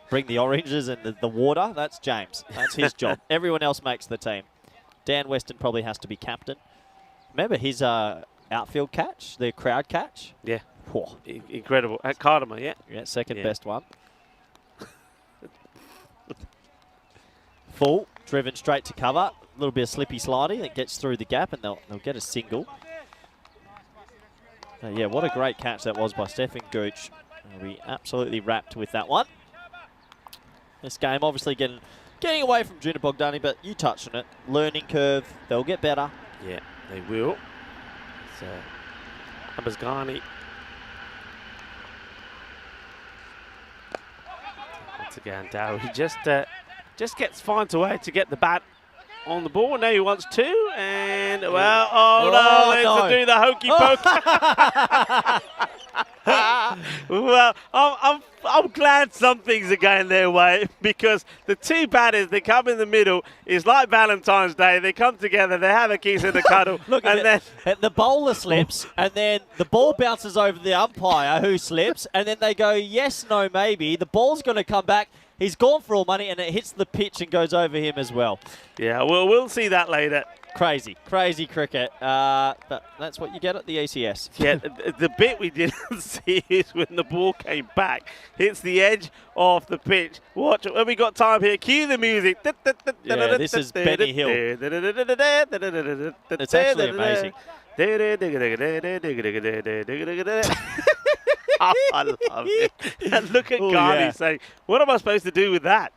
bring the oranges and the water? That's James. That's his job. Everyone else makes the team. Dan Weston probably has to be captain. Remember his outfield catch, the crowd catch? Yeah. Whoa. Incredible. At Cardamom, yeah. Yeah, second best one. Full, driven straight to cover. A little bit of slippy sliding that gets through the gap and they'll get a single. Yeah, what a great catch that was by Stefan Gooch. We absolutely wrapped with that one. This game obviously getting away from Junior Bogdani, but you touched on it. Learning curve, they'll get better. Yeah, they will. So, Abasghani. Once again, Dow, he just finds a way to get the bat on the ball. Now he wants 2, and well, let's do the hokey poke. Well, I'm I'm glad some things are going their way because the two batters that come in the middle is like Valentine's Day. They come together, they have a kiss and a cuddle. Look, and then the bowler slips, and then the ball bounces over the umpire who slips, and then they go, yes, no, maybe. The ball's going to come back. He's gone for all money, and it hits the pitch and goes over him as well. yeah, we'll see that later. Crazy cricket. But that's what you get at the ECS. Yeah, the bit we didn't see is when the ball came back, hits the edge of the pitch. Watch, when we got time here, cue the music. Yeah, this is Benny Hill. It's actually amazing. I love it. And look at Garni yeah. saying, what am I supposed to do with that?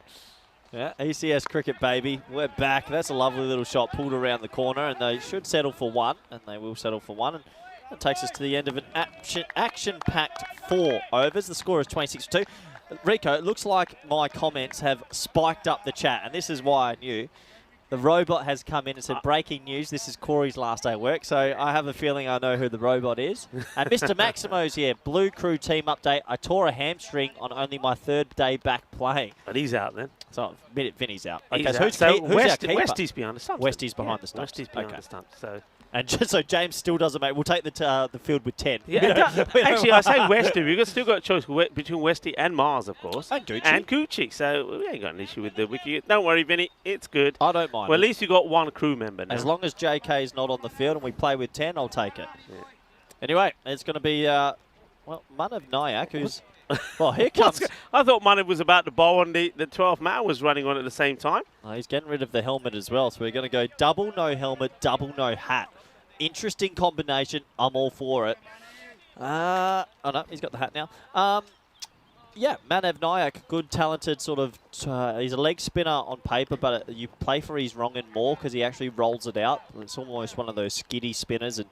Yeah, ECS cricket, baby. We're back. That's a lovely little shot pulled around the corner, and they should settle for one, and they will settle for one. And that takes us to the end of an action-packed 4 overs. The score is 26-2. Rico, it looks like my comments have spiked up the chat, and this is why I knew. The robot has come in and said, breaking news, this is Corey's last day of work, so I have a feeling I know who the robot is. And Mr. Maximo's here, Blue Crew team update. I tore a hamstring on only my 3rd day back playing. But he's out then. So, Vinny's out. Okay, He's so out. who's our keeper? Westie's behind the stumps. Westie's behind the stumps. Westie's behind Okay. the stumps. So. And just so James still doesn't make, we'll take the field with 10. Yeah, actually, I say Westie. We've still got a choice between Westie and Mars, of course. And Gucci. And Gucci. So we ain't got an issue with the wiki. Don't worry, Vinny. It's good. I don't mind. Well, at least you got one crew member now. As long as JK's not on the field and we play with 10, I'll take it. Yeah. Anyway, it's going to be, Manav Nayak, who's... Well, here comes... I thought Manav was about to bowl and the 12th man was running on at the same time. Oh, he's getting rid of the helmet as well, so we're going to go double no helmet, double no hat. Interesting combination. I'm all for it. Oh, no, he's got the hat now. Yeah, Manav Nayak, good, talented sort of... he's a leg spinner on paper, but you play for his wrong and more because he actually rolls it out. It's almost one of those skiddy spinners, and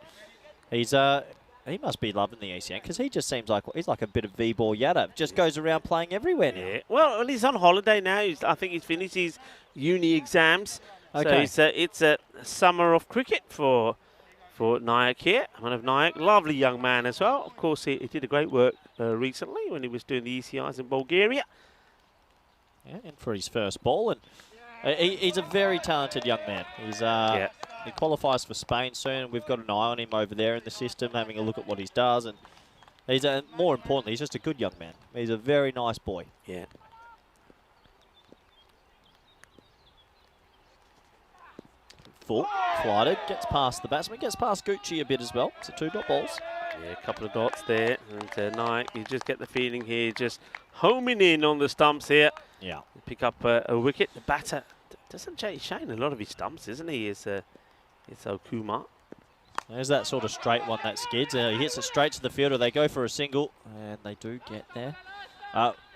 he's... he must be loving the ECN because he just seems like he's like a bit of V-ball Yadav. Just goes around playing everywhere now. Yeah. Well, he's on holiday now. I think he's finished his uni exams. Okay. So it's a summer of cricket for Nayak here. Manav Nayak, lovely young man as well. Of course, he did a great work recently when he was doing the ECIs in Bulgaria. Yeah, and for his first ball, and he's a very talented young man. He's he qualifies for Spain soon. We've got an eye on him over there in the system, having a look at what he does, and he's more importantly, he's just a good young man. He's a very nice boy. Yeah. Full, flighted, gets past the batsman, gets past Gucci a bit as well. It's a 2-dot balls. Yeah, a couple of dots there. And Nayak, you just get the feeling here, just homing in on the stumps here. Yeah. Pick up a wicket. The batter doesn't shine a lot of his stumps, isn't he? It's Kumar. There's that sort of straight one that skids. He hits it straight to the fielder. They go for a single, and they do get there.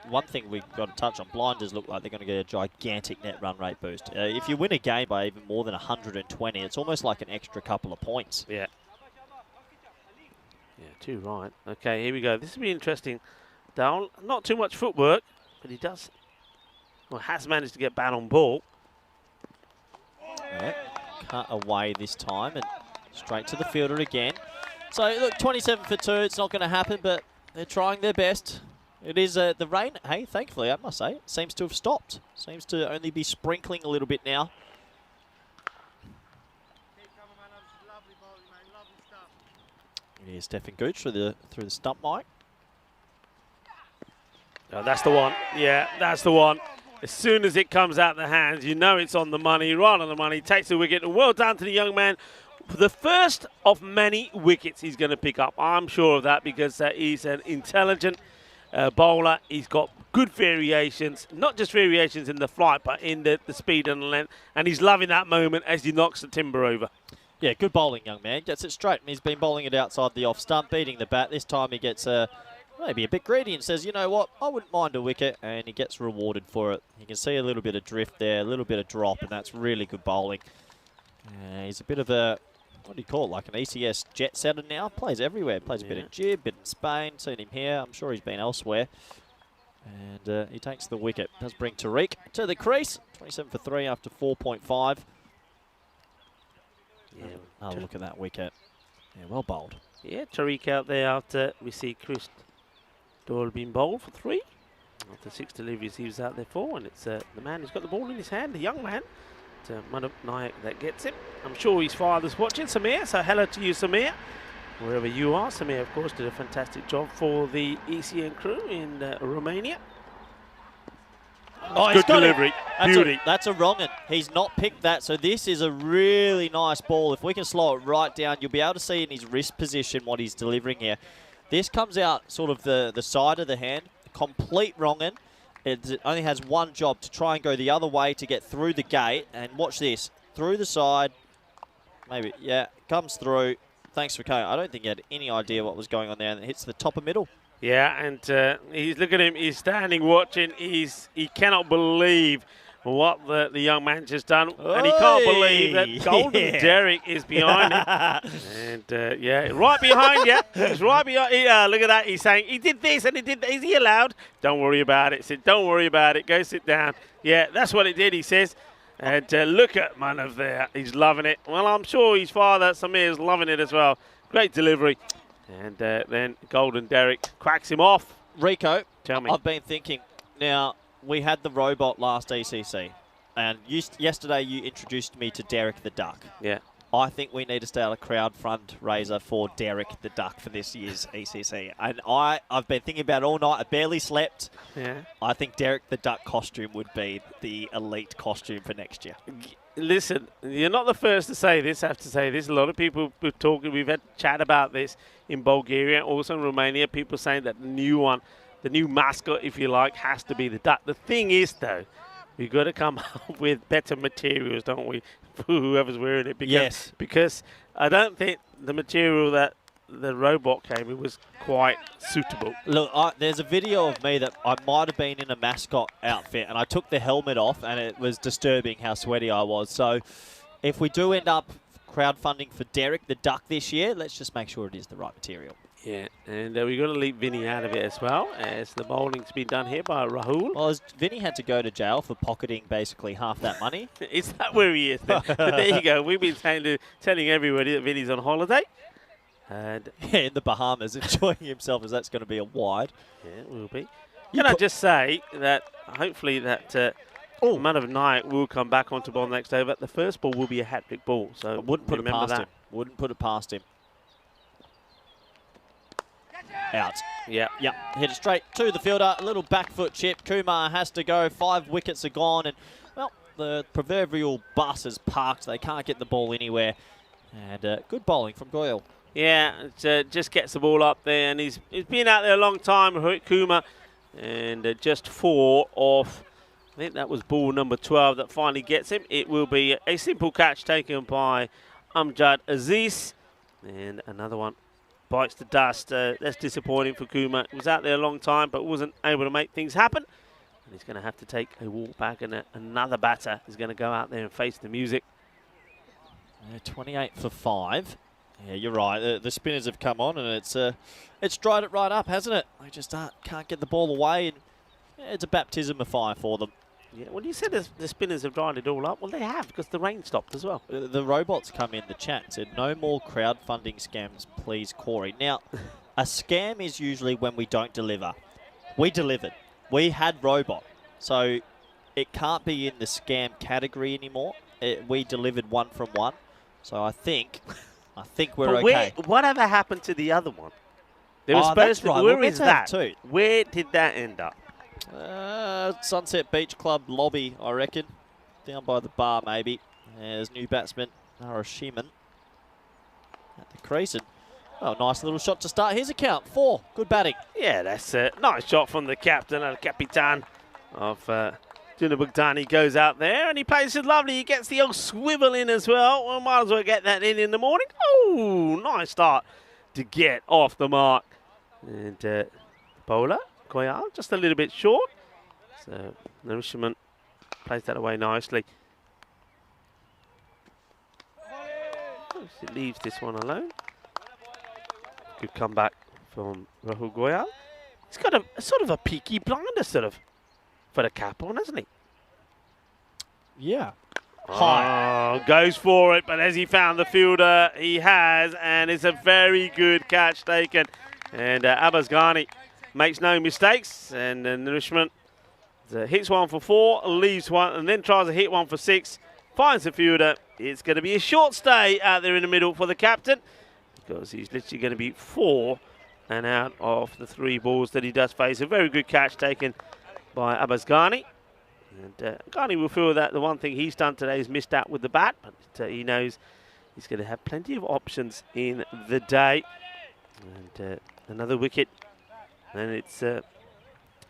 One thing we've got to touch on, blinders look like they're going to get a gigantic net run rate boost. If you win a game by even more than 120, it's almost like an extra couple of points. Yeah. Yeah, too right. Okay, here we go. This will be interesting. Down, not too much footwork, but he has managed to get bat on ball. Yeah, cut away this time and straight to the fielder again. So, look, 27 for 2. It's not going to happen, but they're trying their best. It is the rain, hey, thankfully, I must say, seems to have stopped. Seems to only be sprinkling a little bit now. Here's Stefan Gooch through the stump mic. Oh, that's the one. Yeah, that's the one. As soon as it comes out the hands, you know it's on the money, right on the money. Takes the wicket, and well done to the young man. The first of many wickets he's going to pick up. I'm sure of that because he's an intelligent bowler. He's got good variations, not just variations in the flight, but in the speed and the length. And he's loving that moment as he knocks the timber over. Yeah, good bowling, young man. Gets it straight, and he's been bowling it outside the off stump, beating the bat. This time he gets maybe a bit greedy and says, you know what, I wouldn't mind a wicket, and he gets rewarded for it. You can see a little bit of drift there, a little bit of drop, and that's really good bowling. He's a bit of a, what do you call it, like an ECS jet setter now. Plays everywhere. Plays a bit in Jib, bit in Spain. Seen him here. I'm sure he's been elsewhere. And he takes the wicket. Does bring Tariq to the crease. 27 for 3 after 4.5. Yeah. Oh, look at that wicket. Yeah, well bowled. Yeah, Tariq out there after we see Chris Doyle being bowled for 3. After 6 deliveries he was out there for, and it's the man who's got the ball in his hand, the young man. It's Manav Nayak that gets him. I'm sure his father's watching, Samir, so hello to you, Samir. Wherever you are, Samir, of course, did a fantastic job for the ECN crew in Romania. Oh, Good delivery, beauty. That's a wrong one. He's not picked that, so this is a really nice ball. If we can slow it right down, you'll be able to see in his wrist position what he's delivering here. This comes out sort of the side of the hand, complete wrong one. It only has one job, to try and go the other way to get through the gate. And watch this, through the side, maybe, yeah, comes through. Thanks for coming. I don't think he had any idea what was going on there, and it hits the top of middle. Yeah, and he's look at him. He's standing watching. He cannot believe what the young man just done, and he can't believe that Golden Derek is behind him. And yeah, right behind you. He's right behind. Look at that. He's saying he did this and he did that. Is he allowed? Don't worry about it. Said, don't worry about it. Go sit down. Yeah, that's what it did. He says. And look at Manav there. He's loving it. Well, I'm sure his father Samir is loving it as well. Great delivery. And then Golden Derek cracks him off. Rico, tell me. I've been thinking, now, we had the robot last ECC, and yesterday you introduced me to Derek the Duck. Yeah. I think we need to start a crowd fundraiser for Derek the Duck for this year's ECC. And I've been thinking about it all night. I barely slept. Yeah. I think Derek the Duck costume would be the elite costume for next year. Listen, you're not the first to say this. I have to say this. A lot of people have talking. We've had chat about this in Bulgaria, also in Romania. People saying that the new one, the new mascot, if you like, has to be the duck. The thing is, though, we've got to come up with better materials, don't we, for whoever's wearing it? Because, yes. Because I don't think the material that the robot came in was quite suitable. Look, there's a video of me that I might have been in a mascot outfit, and I took the helmet off, and it was disturbing how sweaty I was. So if we do end up crowdfunding for Derek the Duck this year, let's just make sure it is the right material. Yeah, and we've got to leave Vinny out of it as well, as the bowling's been done here by Rahul. Well, Vinny had to go to jail for pocketing basically half that money. Is that where he is? But there you go. We've been telling everybody that Vinny's on holiday. And yeah, in the Bahamas, enjoying himself, as that's going to be a wide. Yeah, it will be. Can I just say that hopefully that Manav Nayak will come back onto ball next over. The first ball will be a hat-trick ball, so I wouldn't put it past him. Wouldn't put it past him. Out. Yeah. Yep. Hit it straight to the fielder. A little back foot chip. Kumar has to go. 5 wickets are gone, and well, the proverbial bus is parked. They can't get the ball anywhere. And good bowling from Goyal. Yeah, it just gets the ball up there, and he's been out there a long time, Kuma, and just 4 off. I think that was ball number 12 that finally gets him. It will be a simple catch taken by Amjad Aziz, and another one bites the dust. That's disappointing for Kuma. He was out there a long time, but wasn't able to make things happen. And he's going to have to take a walk back, and another batter is going to go out there and face the music. 28 for 5. Yeah, you're right. The spinners have come on, and it's dried it right up, hasn't it? They just can't get the ball away, and yeah, it's a baptism of fire for them. Yeah, well, you said the spinners have dried it all up. Well, they have, because the rain stopped as well. The robots come in the chat and said, no more crowdfunding scams, please, Corey. Now, a scam is usually when we don't deliver. We delivered. We had robot. So it can't be in the scam category anymore. We delivered 1 from 1. So I think we're okay. Whatever happened to the other one? There was supposed to. Right. Where is that? Too. Where did that end up? Sunset Beach Club lobby, I reckon. Down by the bar, maybe. There's new batsman Narashiman at the crease. And, oh, nice little shot to start his account. 4. Good batting. Yeah, that's a nice shot from the captain, Capitan of Juna Bugdani. He goes out there and he plays it lovely. He gets the old swivel in as well. Well, might as well get that in the morning. Oh, nice start to get off the mark. And bowler, Koyal, just a little bit short. So Narishman plays that away nicely. He leaves this one alone. Good comeback from Rahul Goyal. He's got a sort of a peaky blinder sort of for the cap on, hasn't he? Yeah. Oh, goes for it, but has he found the fielder? He has, and it's a very good catch taken. And Abbas Ghani makes no mistakes, and Nourishment hits one for 4, leaves one, and then tries to hit one for 6, finds the fielder. It's going to be a short stay out there in the middle for the captain, because he's literally going to be 4 and out of the 3 balls that he does face. A very good catch taken by Abbas Ghani. And Ghani will feel that the one thing he's done today is missed out with the bat, but he knows he's going to have plenty of options in the day. And another wicket, and it's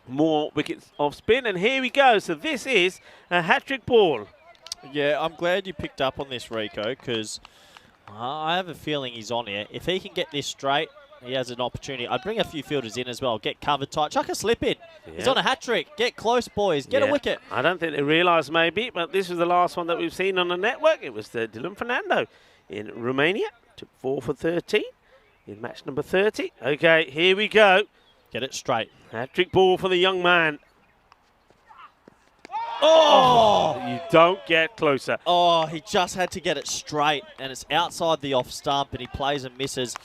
more wickets off spin, and here we go. So this is a hat-trick ball. Yeah, I'm glad you picked up on this, Rico, because I have a feeling he's on here. If he can get this straight, he has an opportunity. I'd bring a few fielders in as well. Get covered tight. Chuck a slip in. Yeah. He's on a hat-trick. Get close, boys. Get a wicket. I don't think they realise maybe, but this was the last one that we've seen on the network. It was the Dylan Fernando in Romania. Took 4 for 13 in match number 30. Okay, here we go. Get it straight. Hat-trick ball for the young man. Oh! You don't get closer. Oh, he just had to get it straight, and it's outside the off stump, and he plays and misses.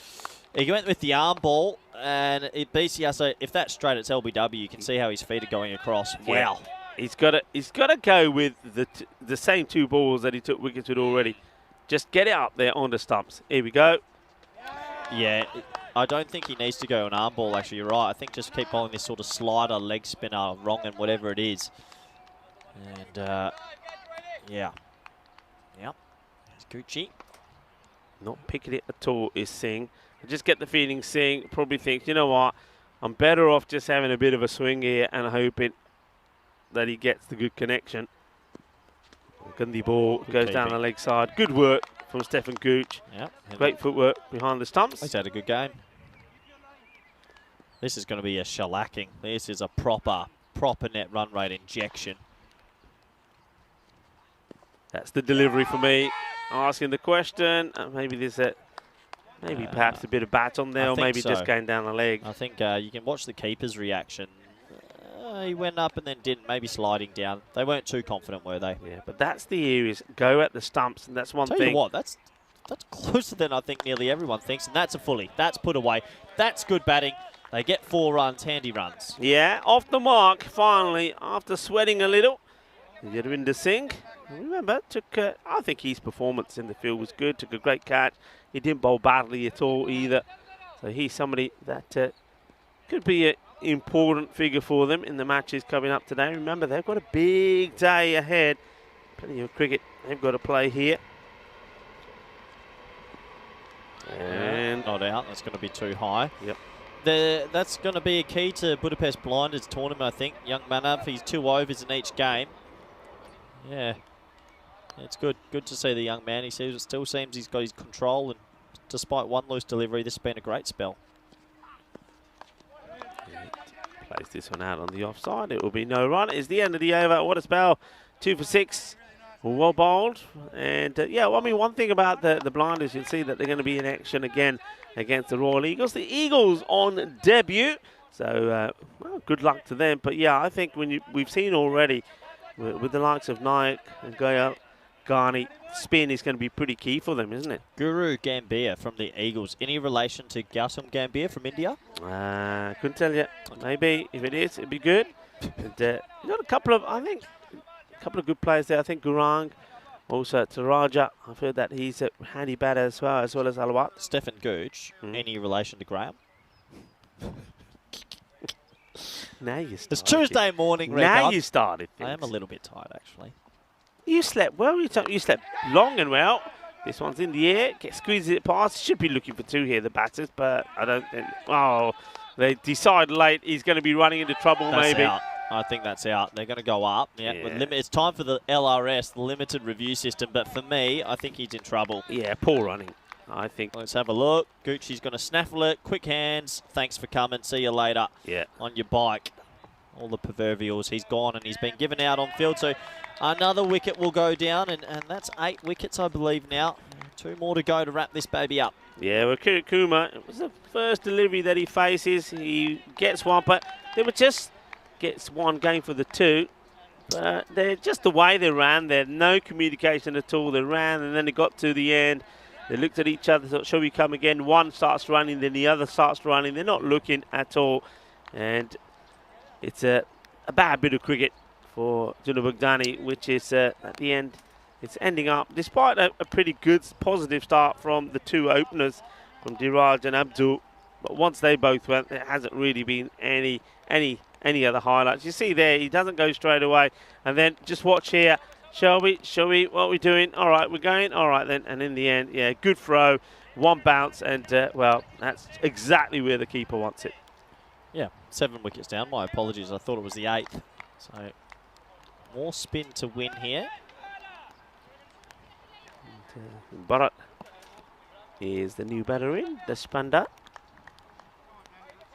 He went with the arm ball, and it beats the so if that's straight, it's LBW. You can see how his feet are going across. Yeah. Wow. He's got to go with the same 2 balls that he took wickets with already. Just get it up there on the stumps. Here we go. Yeah, I don't think he needs to go an arm ball, actually. You're right. I think just keep bowling this sort of slider, leg spinner, wrong and whatever it is. And, yeah. Yep. There's Gucci. Not picking it at all is Singh. I just get the feeling Singh probably thinks, you know what, I'm better off just having a bit of a swing here and hoping that he gets the good connection. Gandhi ball goes down the leg side. Good work from Stefan Gooch. Yep. Great footwork behind the stumps. He's had a good game. This is going to be a shellacking. This is a proper net run rate injection. That's the delivery for me. Asking the question. Maybe there's perhaps a bit of bat on there, or maybe just going down the leg. I think you can watch the keeper's reaction. He went up and then didn't, maybe sliding down. They weren't too confident, were they? Yeah, but that's the areas. Go at the stumps, and that's one thing. Tell you what, that's closer than I think nearly everyone thinks, and that's a fully. That's put away. That's good batting. They get 4 runs, handy runs. Yeah, off the mark, finally, after sweating a little. Yadvinder Singh, remember, I think his performance in the field was good, took a great catch. He didn't bowl badly at all either. So he's somebody that could be an important figure for them in the matches coming up today. Remember, they've got a big day ahead. Plenty of cricket they've got to play here. And not out, that's going to be too high. Yep. That's going to be a key to Budapest Blinders tournament, I think. Young Manav, he's 2 overs in each game. Yeah, it's good. Good to see the young man. He still seems he's got his control, and despite 1 loose delivery, this has been a great spell. Plays this one out on the offside. It will be no run. It's the end of the over. What a spell. 2 for 6. Well bowled. And yeah, well, I mean, one thing about the Blinders, you'll see that they're going to be in action again against the Royal Eagles. The Eagles on debut. So, well, good luck to them. But yeah, I think we've seen already with the likes of Nayak and Ghani, spin is going to be pretty key for them, isn't it? Guru Gambhir from the Eagles. Any relation to Gautam Gambhir from India? Couldn't tell you. Maybe if it is, it'd be good. And, you got a couple of good players there. I think Gurang, also Taraja. I've heard that he's a handy batter as well as Alawat. Stefan Gooch. Any relation to Graham? Now you started. It's Tuesday morning, Rick. Now you started. I am a little bit tired, actually. You slept well. You slept long and well. This one's in the air. Squeezes it past. Should be looking for 2 here, the batters, but I don't think. Oh, they decide late. He's going to be running into trouble, That's maybe. Out. I think that's out. They're going to go up. Yeah. It's time for the LRS, the limited review system. But for me, I think he's in trouble. Yeah, poor running, I think. Let's have a look. Gucci's going to snaffle it. Quick hands. Thanks for coming. See you later. Yeah. On your bike. All the proverbials. He's gone and he's been given out on field. So another wicket will go down. And that's 8 wickets, I believe, now. 2 more to go to wrap this baby up. Yeah, well, Kumar, it was the first delivery that he faces. He gets one, but they were just gets one going for the 2. But they're just the way they ran. They had no communication at all. They ran, and then they got to the end. They looked at each other, thought, shall we come again? One starts running, then the other starts running. They're not looking at all. And it's a bad bit of cricket for Junubugdani, which is at the end, it's ending up, despite a pretty good positive start from the two openers, from Diraj and Abdul, but once they both went, there hasn't really been any other highlights. You see there, he doesn't go straight away, and then just watch here. Shall we? What are we doing? All right, we're going. All right then, and in the end, yeah, good throw, one bounce, and well, that's exactly where the keeper wants it. Yeah, 7 wickets down. My apologies, I thought it was the 8th. So more spin to win here. Bharat is the new batter in, the Spanda.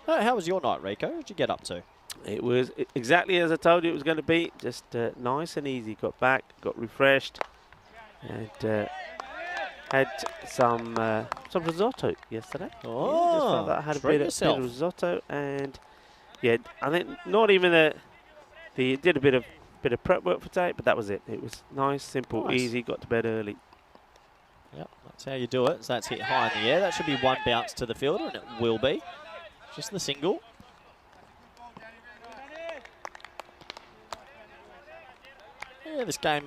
How was your night, Rico? What did you get up to? It was exactly as I told you it was going to be, just nice and easy. Got back, got refreshed, and had some risotto yesterday. Oh, yeah, just felt that I had a bit of risotto, and yeah, I think not even did a bit of prep work for today, but that was it. It was nice, simple, easy. Got to bed early. Yep, that's how you do it. So that's hit high in the air. That should be one bounce to the fielder, and it will be. Just the single. Yeah, this game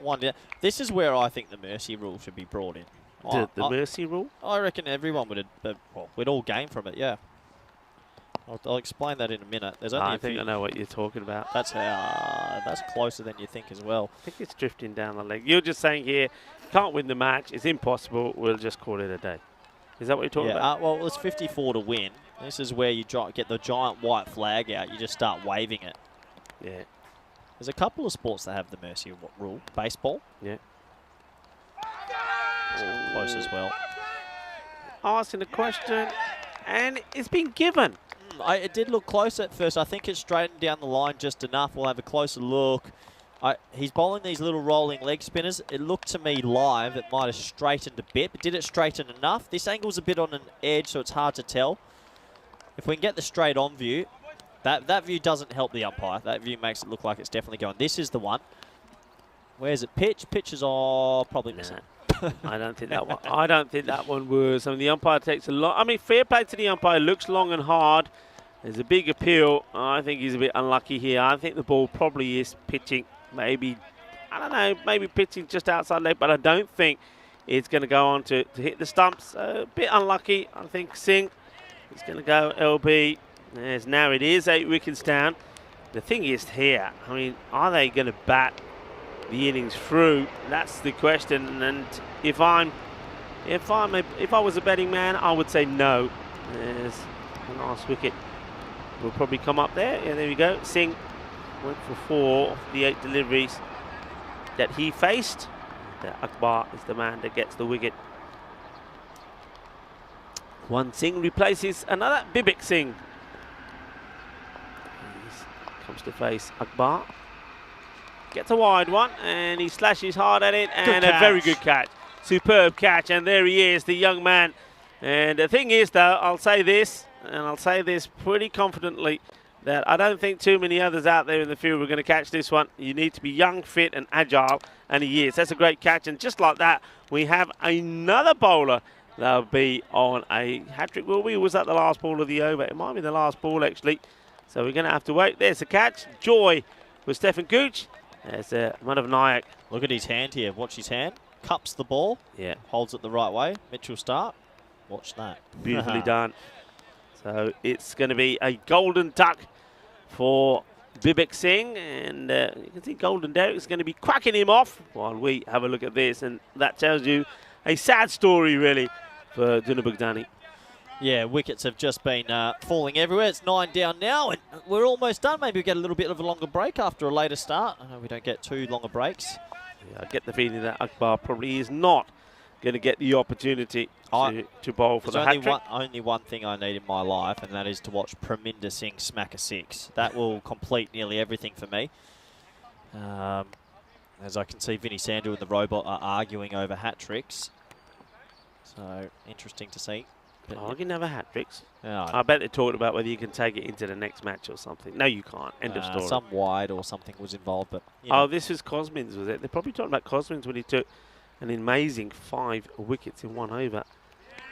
one down. This is where I think the mercy rule should be brought in. The mercy rule? I reckon everyone would, well, we'd all gain from it, yeah. I'll explain that in a minute. There's only I think I know what you're talking about. That's closer than you think as well. I think it's drifting down the leg. You're just saying here, can't win the match. It's impossible. We'll just call it a day. Is that what you're talking about? Well, it's 54 to win. This is where you get the giant white flag out. You just start waving it. Yeah. There's a couple of sports that have the mercy rule. Baseball. Yeah. Close as well. Asking a question, and it's been given. It did look close at first. I think it straightened down the line just enough. We'll have a closer look. He's bowling these little rolling leg spinners. It looked to me live, it might have straightened a bit, but did it straighten enough? This angle's a bit on an edge, so it's hard to tell. If we can get the straight on view, that view doesn't help the umpire. That view makes it look like it's definitely going. This is the one. Where's it pitch? Pitches are probably missing. I don't think that one. I don't think that one was. I mean, the umpire takes a lot. I mean, fair play to the umpire. Looks long and hard. There's a big appeal. I think he's a bit unlucky here. I think the ball probably is pitching. Maybe, I don't know. Maybe pitching just outside leg, but I don't think it's going to go on to hit the stumps. A bit unlucky. I think Singh is going to go LB. Now it is 8 wickets down. The thing is here. I mean, are they going to bat the innings through? That's the question. And if I was a betting man, I would say no. There's a nice wicket. Will probably come up there. Yeah, there we go. Singh went for 4 of the 8 deliveries that he faced. Akbar is the man that gets the wicket. One Singh replaces another Bibik Singh. Comes to face Akbar. Gets a wide one, and he slashes hard at it, and a very good catch. Superb catch, and there he is, the young man. And the thing is, though, I'll say this, and I'll say this pretty confidently, that I don't think too many others out there in the field are going to catch this one. You need to be young, fit, and agile, and he is. That's a great catch, and just like that, we have another bowler that'll be on a hat-trick. Will we? Was that the last ball of the over? It might be the last ball, actually. So we're going to have to wait. There's the catch. Joy with Stefan Gooch. There's Manav Nayak. Look at his hand here. Watch his hand. Cups the ball. Yeah. Holds it the right way. Mitchell Stark. Watch that. Beautifully done. So it's going to be a golden duck for Bibik Singh. And you can see Golden Derek is going to be cracking him off while we have a look at this. And that tells you a sad story, really, for Junubugdani. Yeah, wickets have just been falling everywhere. It's 9 down now, and we're almost done. Maybe we get a little bit of a longer break after a later start. I know we don't get too longer breaks. Yeah, I get the feeling that Akbar probably is not going to get the opportunity to bowl for the hat-trick. Only one thing I need in my life, and that is to watch Parminder Singh smack a 6. That will complete nearly everything for me. As I can see, Vinny Sandhu and the robot are arguing over hat-tricks. So, interesting to see. Oh, you can have a hat-tricks. Yeah, I bet they talked about whether you can take it into the next match or something. No, you can't. End of story. Some wide or something was involved, but you know. Oh, this was Cosmins, was it? They're probably talking about Cosmins when he took an amazing 5 wickets in 1 over.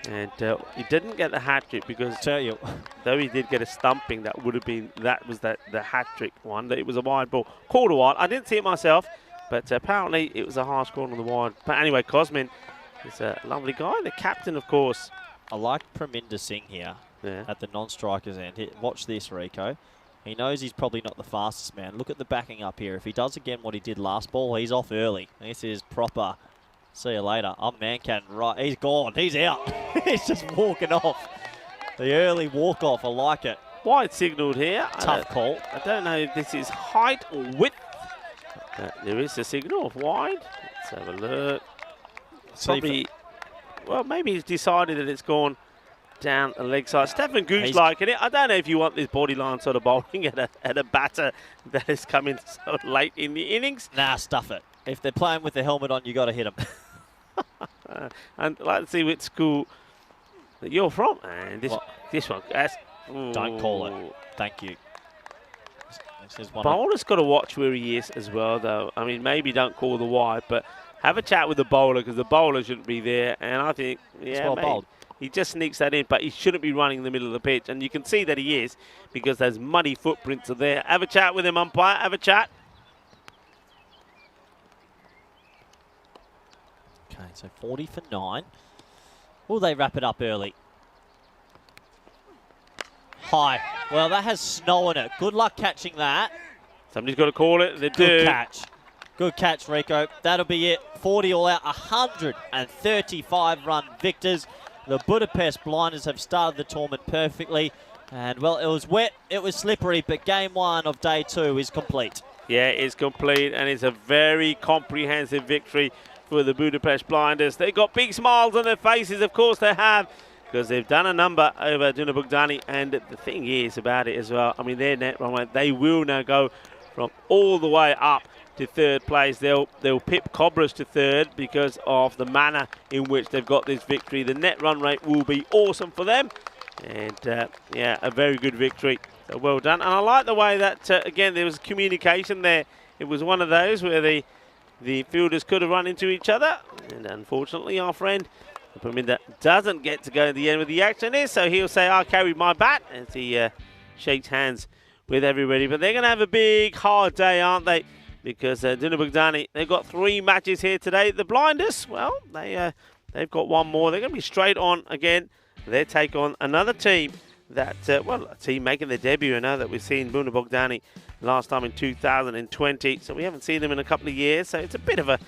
And he didn't get the hat-trick because Tell you. though he did get a stumping, that would have been, the hat-trick one. It was a wide ball. Called a wide. I didn't see it myself, but apparently it was a harsh call on the wide. But anyway, Cosmin is a lovely guy. The captain, of course. I like Praminda Singh here at the non-striker's end. Watch this, Rico. He knows he's probably not the fastest man. Look at the backing up here. If he does again what he did last ball, he's off early. This is proper. See you later. I'm Mancan, right. He's gone. He's out. He's just walking off. The early walk-off. I like it. Wide signalled here. Tough call. I don't know if this is height or width. There is a signal of wide. Let's have a look. Probably, well, maybe he's decided that it's gone down the leg side. Stefan Gooch liking it. I don't know if you want this body line sort of bowling at a batter that has come in so late in the innings. Nah, stuff it. If they're playing with the helmet on, you got to hit them. And let's see which school that you're from. And this one. Don't call it. Thank you. This is one bowler's got to watch where he is as well, though. I mean, maybe don't call the wide, but have a chat with the bowler because the bowler shouldn't be there. And I think, yeah, bowled. He just sneaks that in, but he shouldn't be running in the middle of the pitch. And you can see that he is because those muddy footprints are there. Have a chat with him, umpire. Have a chat. Okay, so 40 for 9. Will they wrap it up early? High. Well, that has snow in it. Good luck catching that. Somebody's got to call it. They do. Good catch. Good catch, Rico. That'll be it. 40 all out. 135-run victors. The Budapest Blinders have started the tournament perfectly. And, well, it was wet. It was slippery. But game 1 of day 2 is complete. Yeah, it's complete. And it's a very comprehensive victory for the Budapest Blinders. They've got big smiles on their faces. Of course they have, because they've done a number over Duna Bogdani. And the thing is about it as well, I mean, their net run rate, they will now go from all the way up to third place. They'll pip Cobras to third because of the manner in which they've got this victory. The net run rate will be awesome for them. And, yeah, a very good victory. So well done. And I like the way that, again, there was communication there. It was one of those where the fielders could have run into each other. And unfortunately, our friend Praminda doesn't get to go to the end with the action is, so he'll say, I carried my bat, as he shakes hands with everybody. But they're going to have a big, hard day, aren't they? Because Duna Bogdani, they've got 3 matches here today. The Blinders, well, they've got one more. They're going to be straight on again. They take on another team that, well, a team making their debut. I know that we've seen Duna Bogdani last time in 2020, so we haven't seen them in a couple of years. So it's a bit of a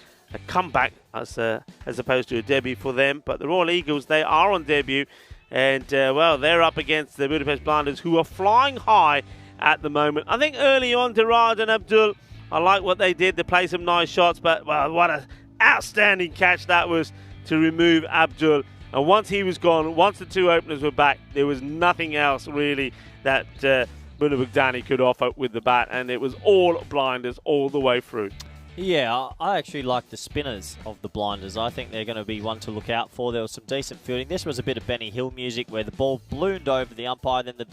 comeback as opposed to a debut for them. But the Royal Eagles, they are on debut. And, well, they're up against the Budapest Blinders, who are flying high at the moment. I think early on, Derard and Abdul, I like what they did. They played some nice shots, but, well, what an outstanding catch that was to remove Abdul. And once he was gone, once the 2 openers were back, there was nothing else really that Duna Bogdani could offer with the bat. And it was all Blinders all the way through. Yeah, I actually like the spinners of the Blinders. I think they're going to be one to look out for. There was some decent fielding. This was a bit of Benny Hill music where the ball ballooned over the umpire, then the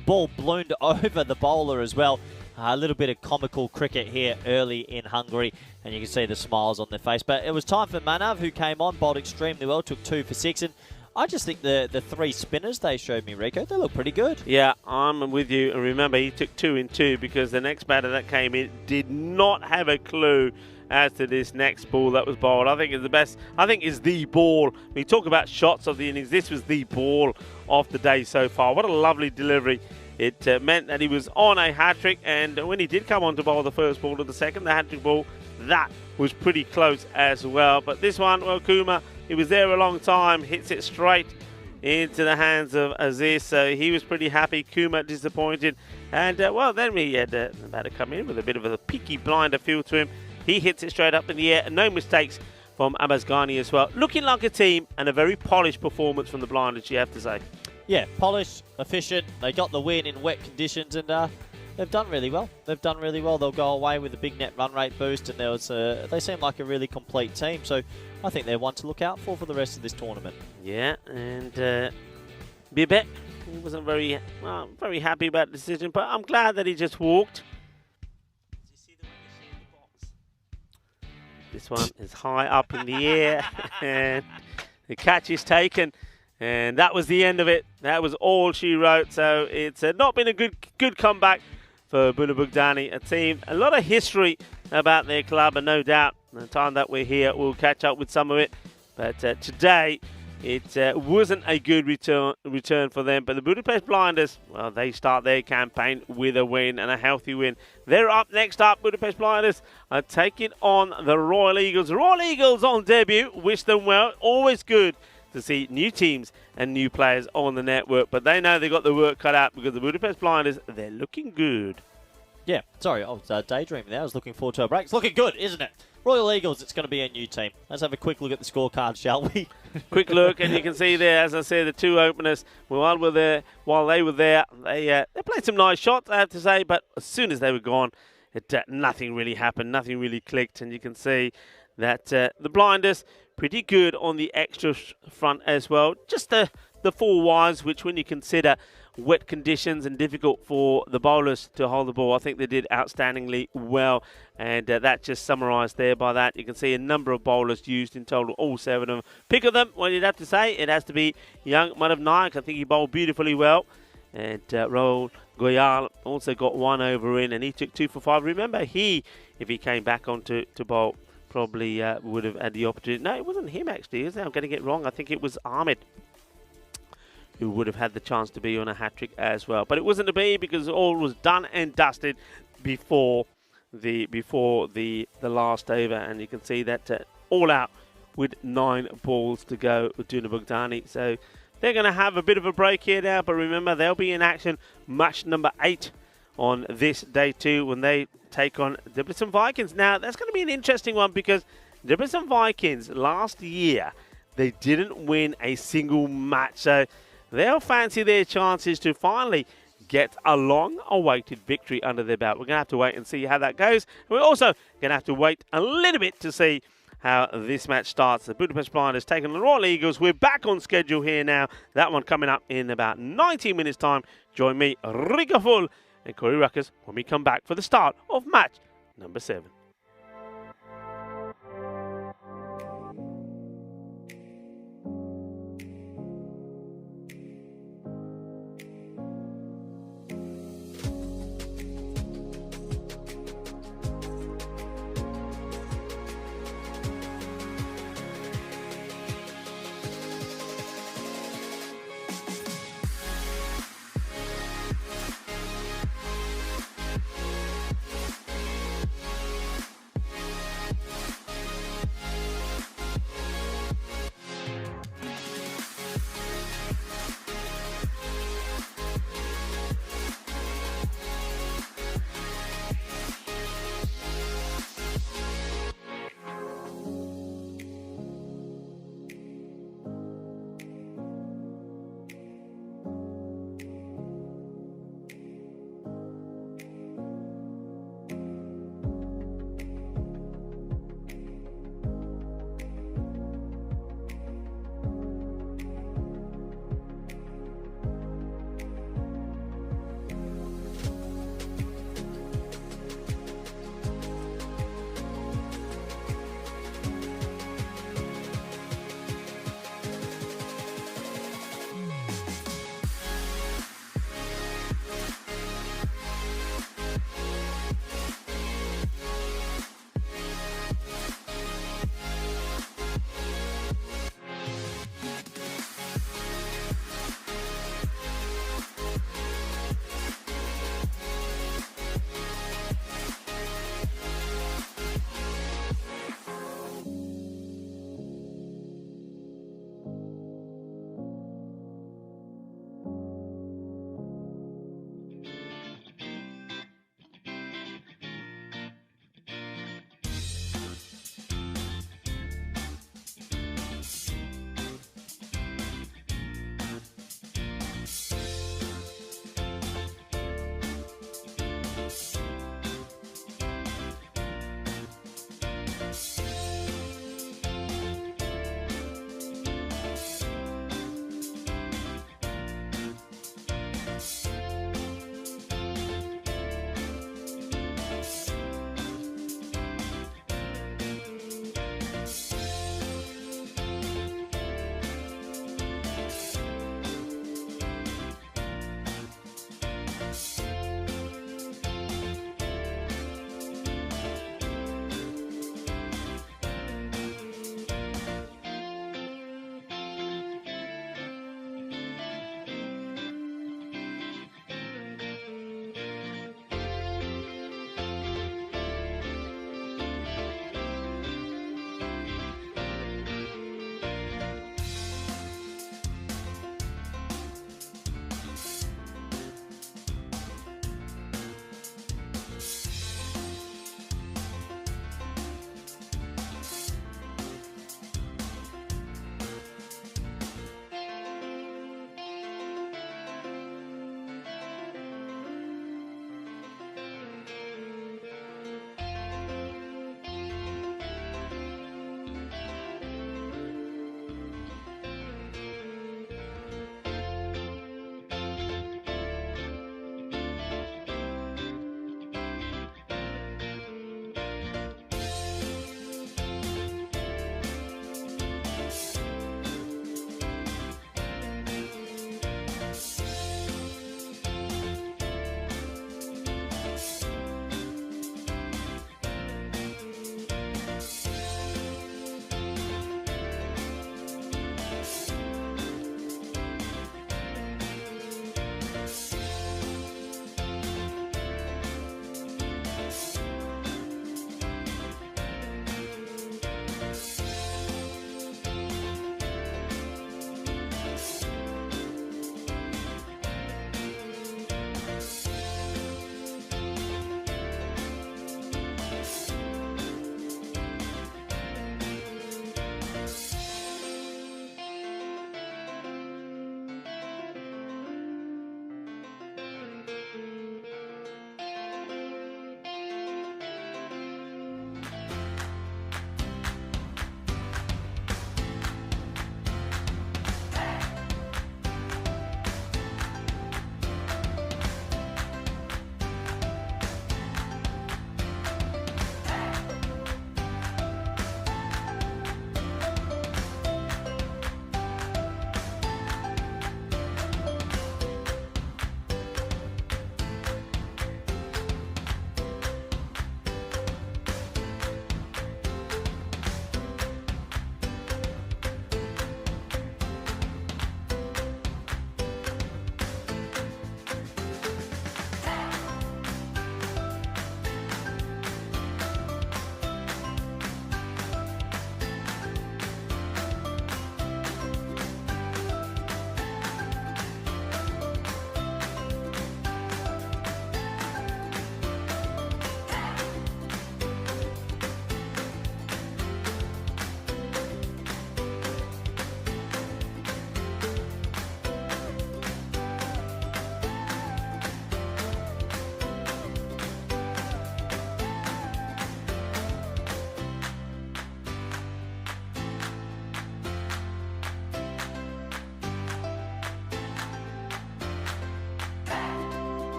ball ballooned over the bowler as well. A little bit of comical cricket here early in Hungary, and you can see the smiles on their face. But it was time for Manav, who came on, bowled extremely well, took 2 for 6. And I just think the 3 spinners they showed me, Rico, they look pretty good. Yeah, I'm with you. And remember, he took 2 in 2 because the next batter that came in did not have a clue as to this next ball that was bowled. I think it's the best. I think it's the ball. We talk about shots of the innings. This was the ball of the day so far. What a lovely delivery. It meant that he was on a hat-trick, and when he did come on to bowl the first ball to the second, the hat-trick ball, that was pretty close as well. But this one, well, Kuma, he was there a long time, hits it straight into the hands of Aziz, so he was pretty happy. Kuma disappointed, and well, then we had the batter come in with a bit of a peaky blinder feel to him. He hits it straight up in the air, and no mistakes from Abbas Ghani as well. Looking like a team, and a very polished performance from the Blinders, you have to say. Yeah, polished, efficient. They got the win in wet conditions, and they've done really well. They've done really well. They'll go away with a big net run rate boost, and they seem like a really complete team. So I think they're one to look out for the rest of this tournament. Yeah, and Bibek wasn't very happy about the decision, but I'm glad that he just walked. Did you see the one you see in the box? This one is high up in the air, and the catch is taken. And that was the end of it. That was all she wrote. So it's not been a good comeback for Bunabugdani, a team. A lot of history about their club, and no doubt the time that we're here, we'll catch up with some of it. But today, it wasn't a good return for them. But the Budapest Blinders, well, they start their campaign with a win, and a healthy win. They're up next up. Budapest Blinders are taking on the Royal Eagles. Royal Eagles on debut. Wish them well. Always good to see new teams and new players on the network. But they know they've got the work cut out, because the Budapest Blinders, they're looking good. Yeah, sorry, I was daydreaming there. I was looking forward to a break. It's looking good, isn't it? Royal Eagles, it's going to be a new team. Let's have a quick look at the scorecard, shall we? Quick look, and you can see there, as I said, the two openers, while they were there, they played some nice shots, I have to say, but as soon as they were gone, nothing really happened, nothing really clicked, and you can see that the Blinders, pretty good on the extra front as well. Just the four wides, which when you consider wet conditions and difficult for the bowlers to hold the ball, I think they did outstandingly well. And that just summarised there by that. You can see a number of bowlers used in total, all 7 of them. Pick of them, well, you'd have to say, it has to be young Madhav Nayak. I think he bowled beautifully well. And Rahul Goyal also got 1 over in, and he took 2 for 5. Remember, if he came back on to bowl, probably would have had the opportunity. No, it wasn't him, actually. I'm getting it wrong. I think it was Ahmed who would have had the chance to be on a hat-trick as well. But it wasn't to be, because all was done and dusted before the last over. And you can see that all out with 9 balls to go with Bunabugdani. So they're going to have a bit of a break here now. But remember, they'll be in action match number 8 on this day 2 when they take on Debrecen Vikings. Now, that's going to be an interesting one, because Debrecen Vikings last year, they didn't win a single match. So they'll fancy their chances to finally get a long-awaited victory under their belt. We're going to have to wait and see how that goes. We're also going to have to wait a little bit to see how this match starts. The Budapest Blinders taking the Royal Eagles. We're back on schedule here now. That one coming up in about 90 minutes' time. Join me, Riga Full and Corey Ruckers, when we come back for the start of match number 7.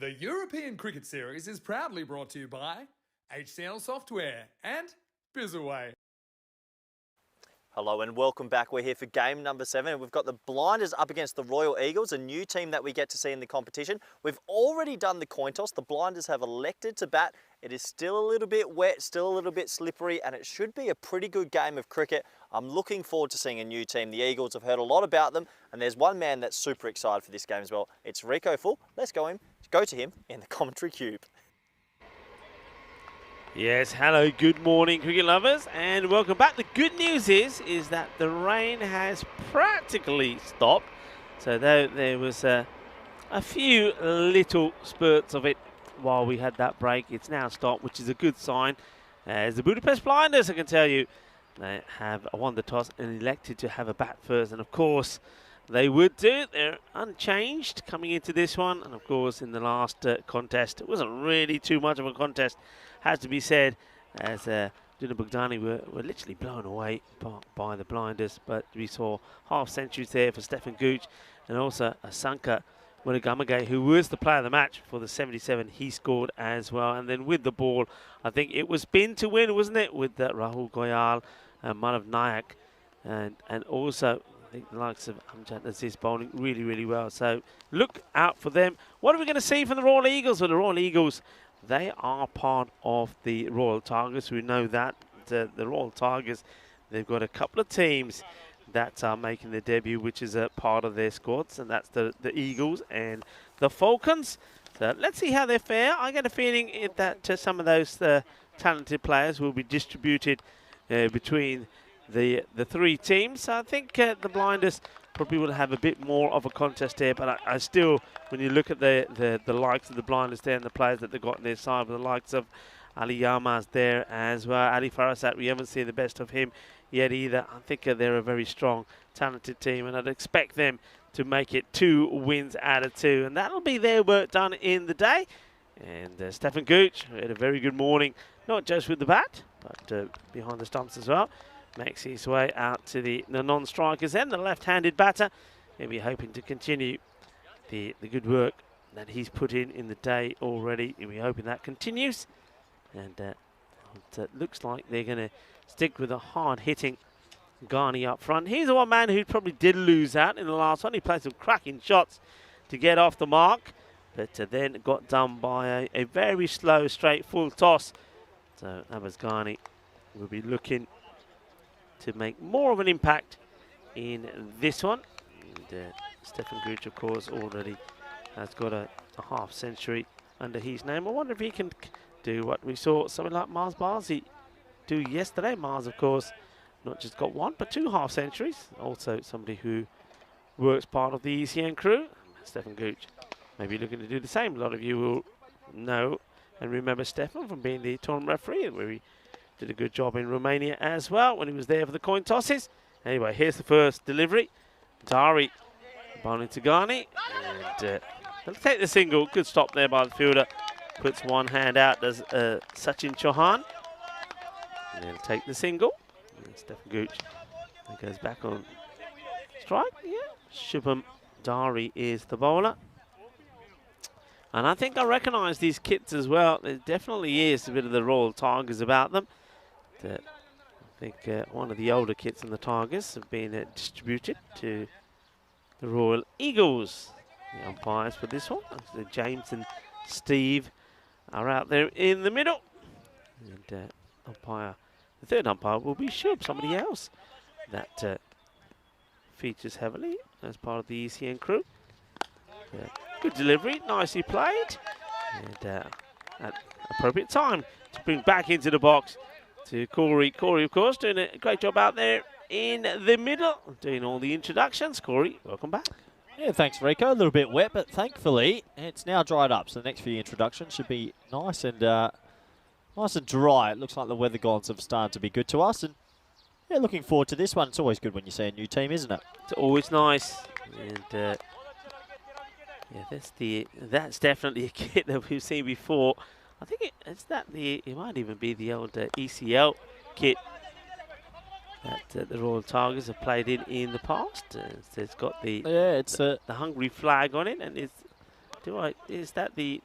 The European Cricket Series is proudly brought to you by HCL Software and Bizzaway. Hello and welcome back. We're here for game number 7 and we've got the Blinders up against the Royal Eagles, a new team that we get to see in the competition. We've already done the coin toss. The Blinders have elected to bat. It is still a little bit wet, still a little bit slippery, and it should be a pretty good game of cricket. I'm looking forward to seeing a new team. The Eagles, have heard a lot about them, and there's one man that's super excited for this game as well. It's Rico Full. Let's go to him in the commentary cube. Yes, hello, good morning cricket lovers and welcome back. The good news is that the rain has practically stopped. So there was a few little spurts of it while we had that break. It's now stopped, which is a good sign. As the Budapest Blinders, I can tell you, they have won the toss and elected to have a bat first. And of course, they would do. They're unchanged coming into this one. And of course, in the last contest, it wasn't really too much of a contest, has to be said, as Duna Bugdani were literally blown away by the Blinders. But we saw half centuries there for Stefan Gooch and also Asanka Munagamage, who was the player of the match for the 77. He scored as well. And then with the ball, I think it was spin to win, wasn't it? With Rahul Goyal and Manav Nayak. And also, I think the likes of Amjad Aziz bowling really, really well. So look out for them. What are we going to see from the Royal Eagles? Well, the Royal Eagles, they are part of the Royal Tigers. We know that. The Royal Tigers, they've got a couple of teams that are making their debut, which is a part of their squads, and that's the Eagles and the Falcons. So let's see how they fare. I get a feeling that some of those talented players will be distributed between the three teams. So I think the Blinders probably will have a bit more of a contest here, but I still, when you look at the likes of the Blinders there and the players that they've got on their side, with the likes of Ali Yama's there as well, Ali Farasat, we haven't seen the best of him yet either. I think they're a very strong, talented team, and I'd expect them to make it 2 wins out of 2, and that'll be their work done in the day. And Stefan Gooch had a very good morning, not just with the bat, but behind the stumps as well. Makes his way out to the non-strikers and the left-handed batter. He'll be hoping to continue the good work that he's put in the day already. He'll be hoping that continues. And it looks like they're going to stick with a hard-hitting Ghani up front. He's the one man who probably did lose out in the last one. He played some cracking shots to get off the mark, but then got done by a very slow, straight, full toss. So Abbas Ghani will be looking to make more of an impact in this one. And Stefan Gooch, of course, already has got a half century under his name. I wonder if he can do what we saw something like Mars Barzi do yesterday. Mars, of course, not just got 1, but 2 half centuries. Also somebody who works part of the ECN crew. Stefan Gooch may be looking to do the same. A lot of you will know and remember Stefan from being the tournament referee, where he did a good job in Romania as well when he was there for the coin tosses. Anyway, here's the first delivery. Dari bowling to Ghani. And they'll take the single. Good stop there by the fielder. Puts one hand out, does Sachin Chauhan. And they'll take the single. And Stefan Gooch goes back on strike. Yeah, Shubham Dari is the bowler. And I think I recognise these kits as well. There definitely is a bit of the Royal Tigers about them. I think one of the older kits in the Tigers have been distributed to the Royal Eagles. The umpires for this one, so James and Steve, are out there in the middle. And the third umpire will be Shub, somebody else that features heavily as part of the ECN crew. Good delivery, nicely played. And at appropriate time to bring back into the box to Corey. Corey, of course, doing a great job out there in the middle, doing all the introductions. Corey, welcome back. Yeah, thanks, Rico. A little bit wet, but thankfully it's now dried up. So the next few introductions should be nice and dry. It looks like the weather gods have started to be good to us, and yeah, looking forward to this one. It's always good when you see a new team, isn't it? It's always nice, and yeah, that's definitely a kit that we've seen before. I think it might even be the old ECL kit that the Royal Tigers have played in the past. It's got the it's the Hungary flag on it, and is that the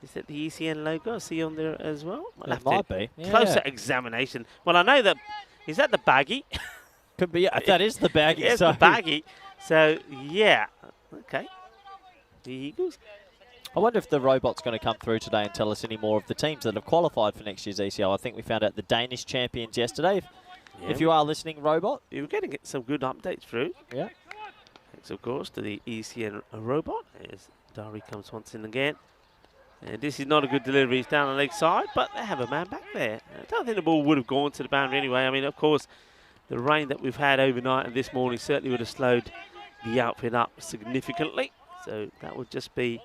Is that the ECN logo I see on there as well? I'll It have to might be. Yeah. closer examination. Well, I know that. Is that the baggie? Could be. That is the baggie. It's So the baggie. So, yeah. Okay. The Eagles. I wonder if the robot's going to come through today and tell us any more of the teams that have qualified for next year's ECL. I think we found out the Danish champions yesterday. If you are listening, robot. You're getting some good updates through. Yeah. Thanks, of course, to the ECN robot. As Dari comes once in again. And this is not a good delivery. It's down the leg side, but they have a man back there. I don't think the ball would have gone to the boundary anyway. I mean, of course, the rain that we've had overnight and this morning certainly would have slowed the outfit up significantly. So that would just be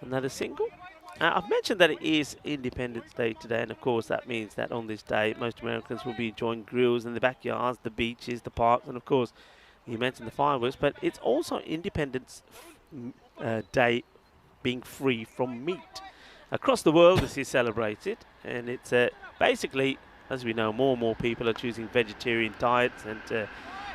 another single. I've mentioned that it is Independence Day today, and of course that means that on this day most Americans will be enjoying grills in the backyards, the beaches, the parks, and of course you mentioned the fireworks, but it's also Independence Day being free from meat. Across the world this is celebrated, and it's basically, as we know, more and more people are choosing vegetarian diets and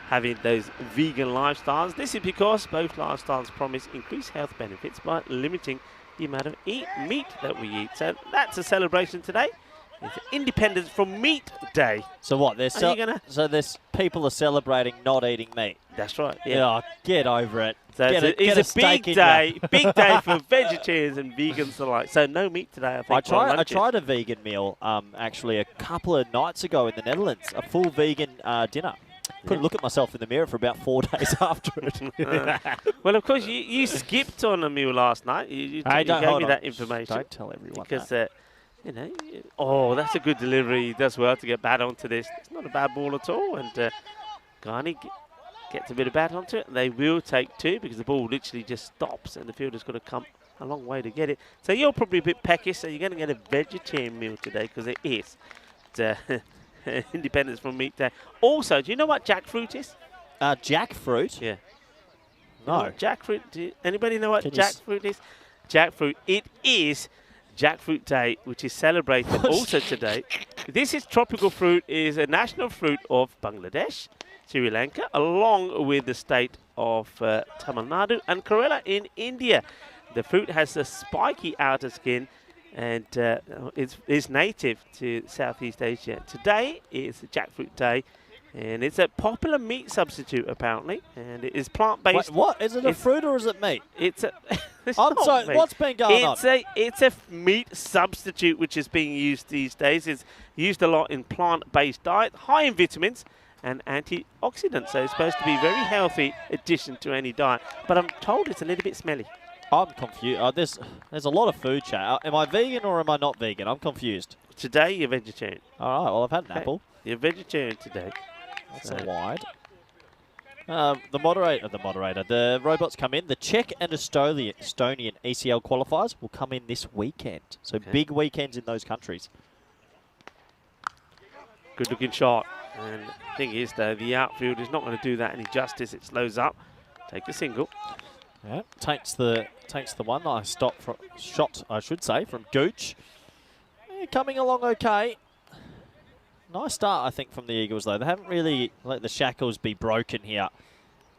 having those vegan lifestyles. This is because both lifestyles promise increased health benefits by limiting the amount of meat that we eat. So that's a celebration today. It's Independence from Meat Day. So what? So there's people are celebrating not eating meat. That's right. Yeah. Yeah. Oh, get over it. So Get it's a big steak in day, big day for vegetarians and vegans alike. So no meat today, I think. I tried a vegan meal actually a couple of nights ago in the Netherlands. A full vegan dinner. Couldn't look at myself in the mirror for about 4 days after it. Well, of course, you skipped on a meal last night. You gave me that information. Don't tell everyone because, that. you know, oh, that's a good delivery. He does well to get bat onto this. It's not a bad ball at all. And Garni gets a bit of bat onto it. They will take 2 because the ball literally just stops and the fielder's got to come a long way to get it. So you're probably a bit peckish, so you're going to get a vegetarian meal today because it is Independence from Meat Day. Also, do you know what jackfruit is? Jackfruit? Yeah. No. Jackfruit. Anybody know what Can jackfruit is? Jackfruit. It is Jackfruit Day, which is celebrated also today. This is tropical fruit. Is a national fruit of Bangladesh, Sri Lanka, along with the state of Tamil Nadu and Kerala in India. The fruit has a spiky outer skin and it's native to Southeast Asia. Today is Jackfruit Day, and it's a popular meat substitute apparently, and it is plant-based. Wait, what? Is it a fruit or is it meat? It's a. It's I'm not sorry, meat. what's been going on? It's a meat substitute which is being used these days. It's used a lot in plant-based diet, high in vitamins and antioxidants. So it's supposed to be a very healthy addition to any diet. But I'm told it's a little bit smelly. I'm confused. There's a lot of food chat. Am I vegan or am I not vegan? I'm confused. Today you're vegetarian. All right, well, I've had an apple. You're vegetarian today. That's a wide. The robots come in. The Czech and Estonian ECL qualifiers will come in this weekend. So big weekends in those countries. Good looking shot. And the thing is, though, the outfield is not going to do that any justice. It slows up. Take a single. Yeah, takes the one. Nice shot, I should say, from Gooch. Yeah, coming along okay. Nice start, I think, from the Eagles, though. They haven't really let the shackles be broken here.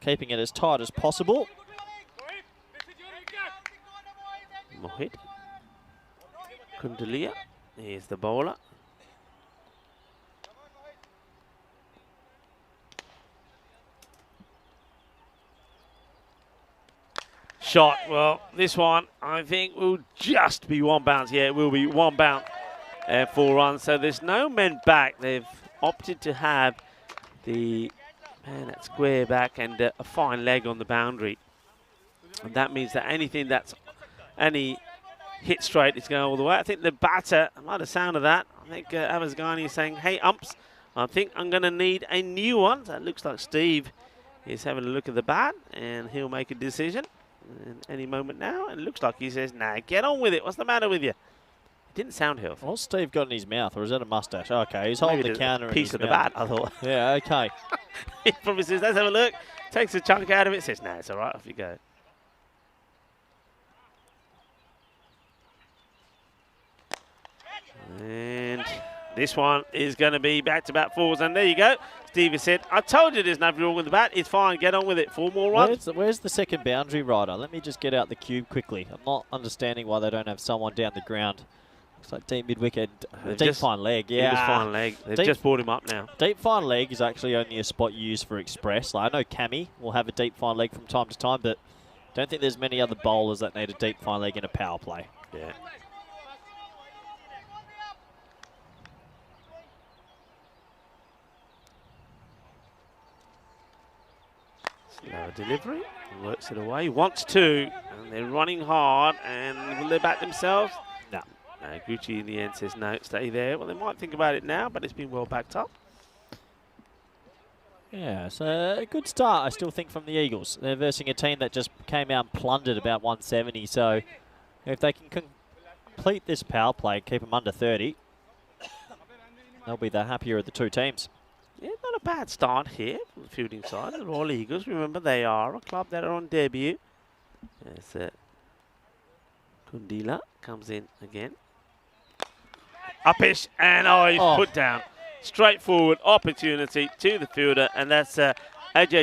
Keeping it as tight as possible. Mohit. Kundalia. Here's the bowler. Shot. Well, this one, I think, will just be 1 bounce. Yeah, it will be 1 bounce. 4 runs. So there's no men back. They've opted to have the man at square back and a fine leg on the boundary. And that means that anything that's any hit straight is going all the way. I think the batter, I like the sound of that. I think Amazghani is saying, hey, umps, I think I'm going to need a new one. So it looks like Steve is having a look at the bat and he'll make a decision in any moment now. And it looks like he says, nah, get on with it. What's the matter with you? Didn't sound healthy. What's Steve got in his mouth, or is that a mustache? Okay, he's holding the counter in his piece of the mouth. bat, I thought. Yeah, okay. He probably says, let's have a look. Takes a chunk out of it, says, nah, it's all right, off you go. And this one is going to be back-to-back 4s, and there you go. Steve has said, I told you there's nothing wrong with the bat. It's fine. Get on with it. 4 more runs. Where's the second boundary rider? Let me just get out the cube quickly. I'm not understanding why they don't have someone down the ground. Looks like deep mid-wicket. Deep fine leg, yeah. Deep fine leg. They've just brought him up now. Deep fine leg is actually only a spot used for express. Like, I know Cammy will have a deep fine leg from time to time, but don't think there's many other bowlers that need a deep fine leg in a power play. Yeah. Slow delivery, works it away, wants to, and they're running hard, and will they bat themselves? No. No, Gucci in the end says no, stay there. Well, they might think about it now, but it's been well backed up. Yeah, so a good start, I still think, from the Eagles. They're versing a team that just came out and plundered about 170, so if they can complete this power play, keep them under 30, they'll be the happier of the two teams. Yeah, not a bad start here from the fielding side. The Royal Eagles, remember, they are a club that are on debut. As Kundila comes in again. Upish, and he's put down. Straightforward opportunity to the fielder, and that's Ajay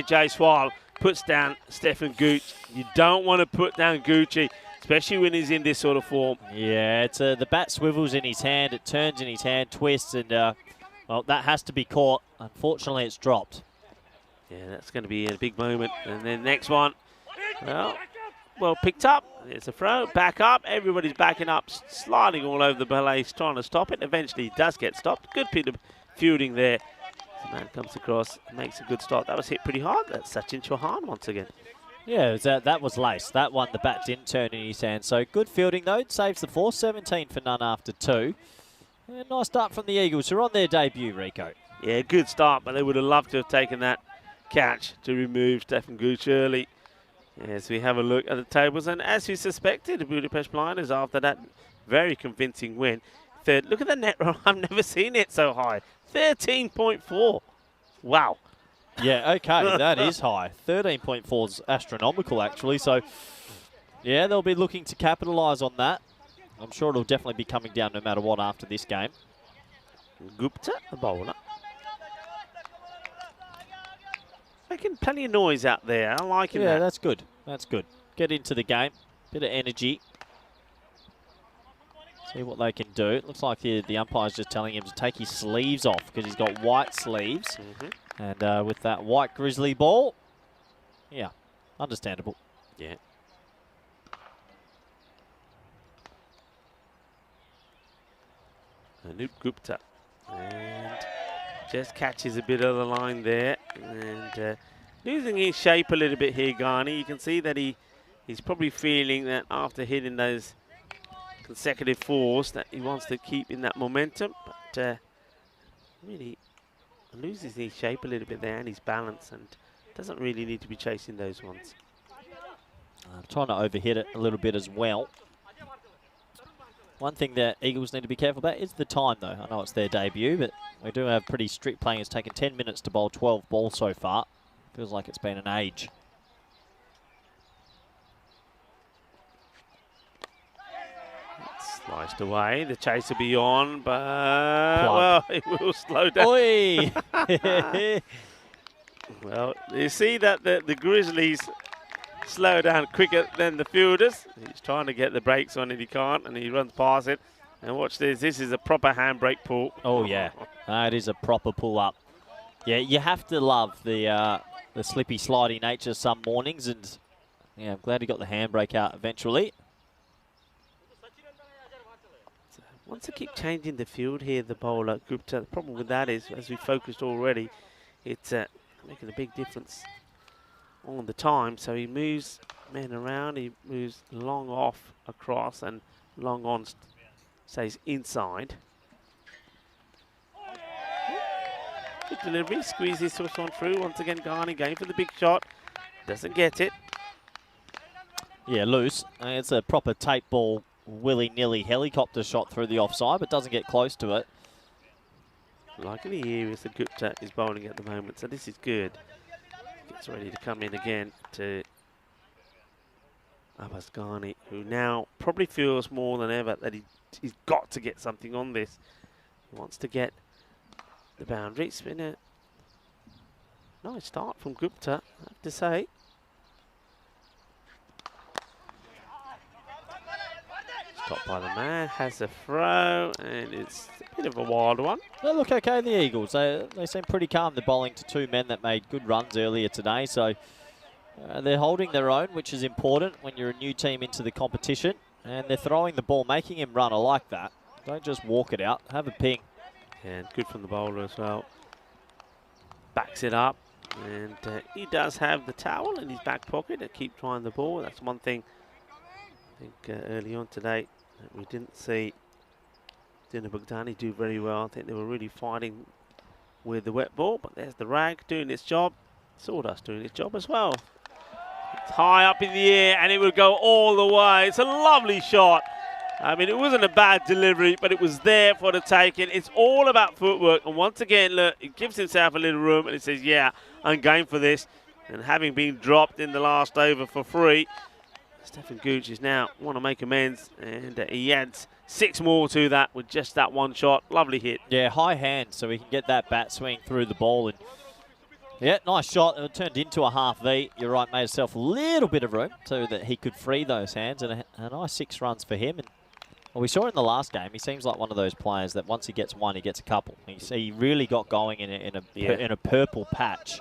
Jaiswal puts down Stefan Gooch. You don't want to put down Gucci, especially when he's in this sort of form. Yeah, it's the bat swivels in his hand, it turns in his hand, twists, and well, that has to be caught. Unfortunately, it's dropped. Yeah, that's going to be a big moment. And then next one, well picked up. It's a throw, back up. Everybody's backing up, sliding all over the ballets, trying to stop it. Eventually, it does get stopped. Good bit of fielding there. The man comes across, makes a good start. That was hit pretty hard. That's Sachin Chauhan once again. Yeah, that was lace. That one, the bat didn't turn in his hand. So good fielding, though. Saves the 4, 17 for none after 2. And nice start from the Eagles, who are on their debut, Rico. Yeah, good start, but they would have loved to have taken that catch to remove Stefan Gooch early. As we have a look at the tables, and as we suspected, the Budapest Blinders, after that very convincing win, third. Look at the net run. I've never seen it so high. 13.4. Wow. Yeah, okay, that is high. 13.4 is astronomical, actually. So, yeah, they'll be looking to capitalise on that. I'm sure it'll definitely be coming down no matter what after this game. Gupta, the bowler. Making plenty of noise out there. I'm liking that. Yeah, that's good. That's good. Get into the game. Bit of energy. See what they can do. It looks like the umpire's just telling him to take his sleeves off because he's got white sleeves. And with that white grizzly ball, yeah, understandable. Yeah. Anup Gupta. And just catches a bit of the line there. And losing his shape a little bit here, Ghani. You can see that he's probably feeling that after hitting those consecutive 4s that he wants to keep in that momentum. But really loses his shape a little bit there and his balance, and doesn't really need to be chasing those ones. Trying to overhit it a little bit as well. One thing that Eagles need to be careful about is the time, though. I know it's their debut, but we do have pretty strict playing. It's taken 10 minutes to bowl 12 balls so far. Feels like it's been an age. Sliced away. The chase will be on, but well, it will slow down. Oi! Well, you see that the Grizzlies slow down quicker than the fielders. He's trying to get the brakes on it, he can't, and he runs past it. And watch this. This is a proper handbrake pull. Oh yeah, it is a proper pull up. Yeah, you have to love the slippy, slidey nature some mornings, and yeah, I'm glad he got the handbrake out eventually. Wants to keep changing the field here, the bowler, Gupta. The problem with that is, as we focused already, it's making a big difference on the time. So he moves men around, he moves long off across and long on stays inside. Good delivery, squeezes this one through. Once again, Ghani going for the big shot. Doesn't get it. Yeah, loose. It's a proper tape ball, willy-nilly helicopter shot through the offside, but doesn't get close to it. Like the areas that Gupta is bowling at the moment, so this is good. Gets ready to come in again to Abbas Ghani, who now probably feels more than ever that he's got to get something on this. He wants to get the boundary. Spinner nice start from Gupta, I have to say. Stopped by the man, has a throw, and it's a bit of a wild one. They look okay, the Eagles. They seem pretty calm. They're bowling to 2 men that made good runs earlier today. So they're holding their own, which is important when you're a new team into the competition. And they're throwing the ball, making him run. I like that. Don't just walk it out. Have a ping. And good from the bowler as well. Backs it up. And he does have the towel in his back pocket to keep trying the ball. That's one thing I think early on today that we didn't see Dina Bogdani do very well. I think they were really fighting with the wet ball. But there's the rag doing its job. Sawdust doing its job as well. It's high up in the air and it will go all the way. It's a lovely shot. I mean, it wasn't a bad delivery, but it was there for the taking. It's all about footwork. And once again, look, he gives himself a little room and he says, yeah, I'm game for this. And having been dropped in the last over for free, Stefan Gooch is now want to make amends. And he adds 6 more to that with just that one shot. Lovely hit. Yeah, high hand so he can get that bat swing through the ball. And yeah, nice shot. It turned into a half V. You're right, made himself a little bit of room so that he could free those hands. And a nice 6 runs for him. And well, we saw in the last game, he seems like one of those players that once he gets one, he gets a couple. He really got going in a purple patch.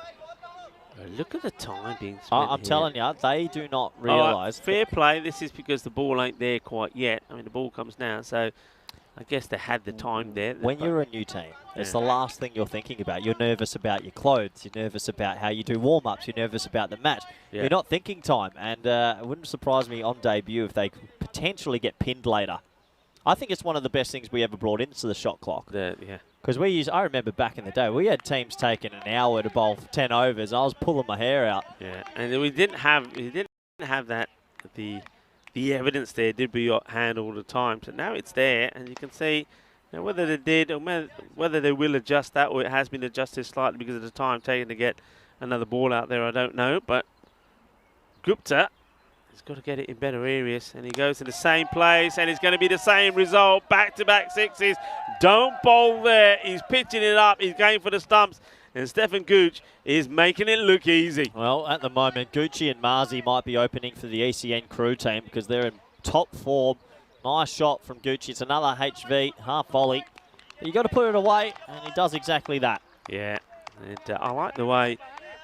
Look at the time being spent I'm here. telling you, they do not realise. Fair play. This is because the ball ain't there quite yet. I mean, the ball comes now, so I guess they had the time there. When you're a new team, it's the last thing you're thinking about. You're nervous about your clothes. You're nervous about how you do warm-ups. You're nervous about the match. Yeah. You're not thinking time. And it wouldn't surprise me on debut if they could potentially get pinned later. I think it's one of the best things we ever brought into the shot clock. Yeah. Because I remember back in the day, we had teams taking an hour to bowl 10 overs. I was pulling my hair out. Yeah, and we didn't have that the evidence there did be your hand all the time. So now it's there, and you can see whether they did or whether they will adjust that, or it has been adjusted slightly because of the time taken to get another ball out there. I don't know, but Gupta has got to get it in better areas, and he goes to the same place, and it's going to be the same result. Back-to-back sixes. Don't bowl there. He's pitching it up. He's going for the stumps, and Stefan Gooch is making it look easy. Well, at the moment, Gucci and Marzi might be opening for the ECN crew team because they're in top form. Nice shot from Gucci. It's another HV, half volley. But you got to put it away, and he does exactly that. Yeah, and I like the way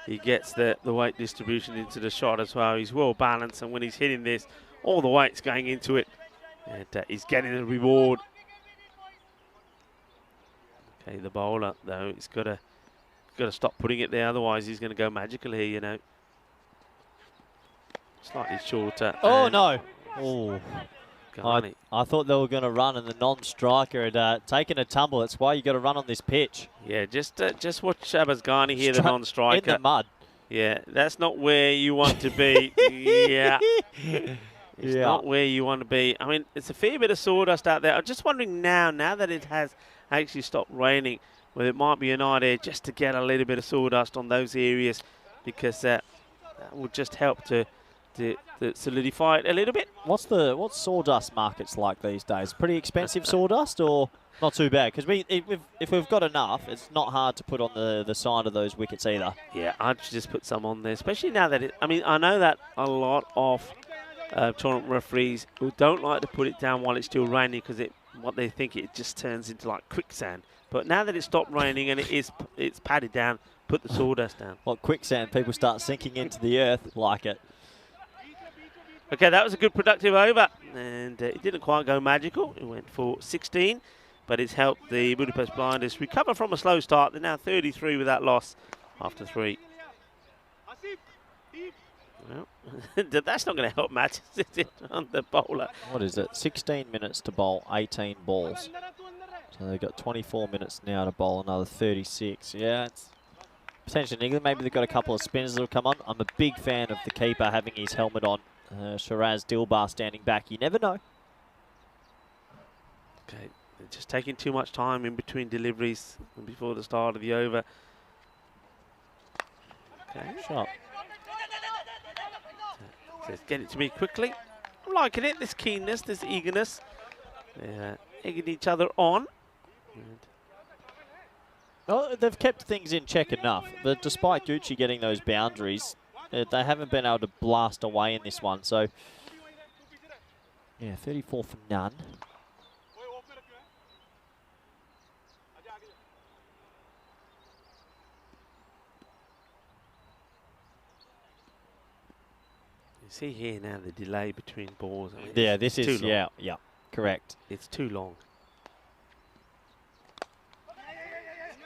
he gets the weight distribution into the shot as well. He's well balanced, and when he's hitting this, all the weight's going into it, and he's getting the reward. Okay, the bowler though, he's got to stop putting it there, otherwise he's going to go magical here, you know. Slightly shorter. Oh no! Oh. Ghani. I thought they were going to run, and the non-striker had taken a tumble. That's why you got to run on this pitch. Yeah, just watch Shabazz Ghani here, the non-striker. In the mud. Yeah, that's not where you want to be. Yeah. It's not where you want to be. I mean, it's a fair bit of sawdust out there. I'm just wondering now that it has actually stopped raining, whether it might be an idea just to get a little bit of sawdust on those areas, because that will just help to solidify it a little bit. What's sawdust markets like these days? Pretty expensive sawdust, or not too bad? Because if we've got enough, it's not hard to put on the side of those wickets either. Yeah, I'd just put some on there, especially now that I know that a lot of tournament referees who don't like to put it down while it's still raining because what they think it just turns into like quicksand. But now that it's stopped raining and it's padded down, put the sawdust down. Like quicksand, people start sinking into the earth like it. Okay, that was a good productive over, and it didn't quite go magical. It went for 16, but it's helped the Budapest Blinders recover from a slow start. They're now 33 with that loss after 3. Well, that's not going to help matches, is it, on the bowler? What is it? 16 minutes to bowl 18 balls. So they've got 24 minutes now to bowl another 36. Yeah, it's potentially niggling. Maybe they've got a couple of spinners that will come on. I'm a big fan of the keeper having his helmet on. Shiraz Dilbar standing back. You never know. Okay, they're just taking too much time in between deliveries before the start of the over. Okay. Shot. Says, get it to me quickly. I'm liking it, this keenness, this eagerness. They're egging each other on. And Well, they've kept things in check enough, but despite Gucci getting those boundaries, they haven't been able to blast away in this one. So, yeah, 34 for none. You see here now the delay between balls. I mean, Yeah, this is, too long. yeah, correct. It's too long.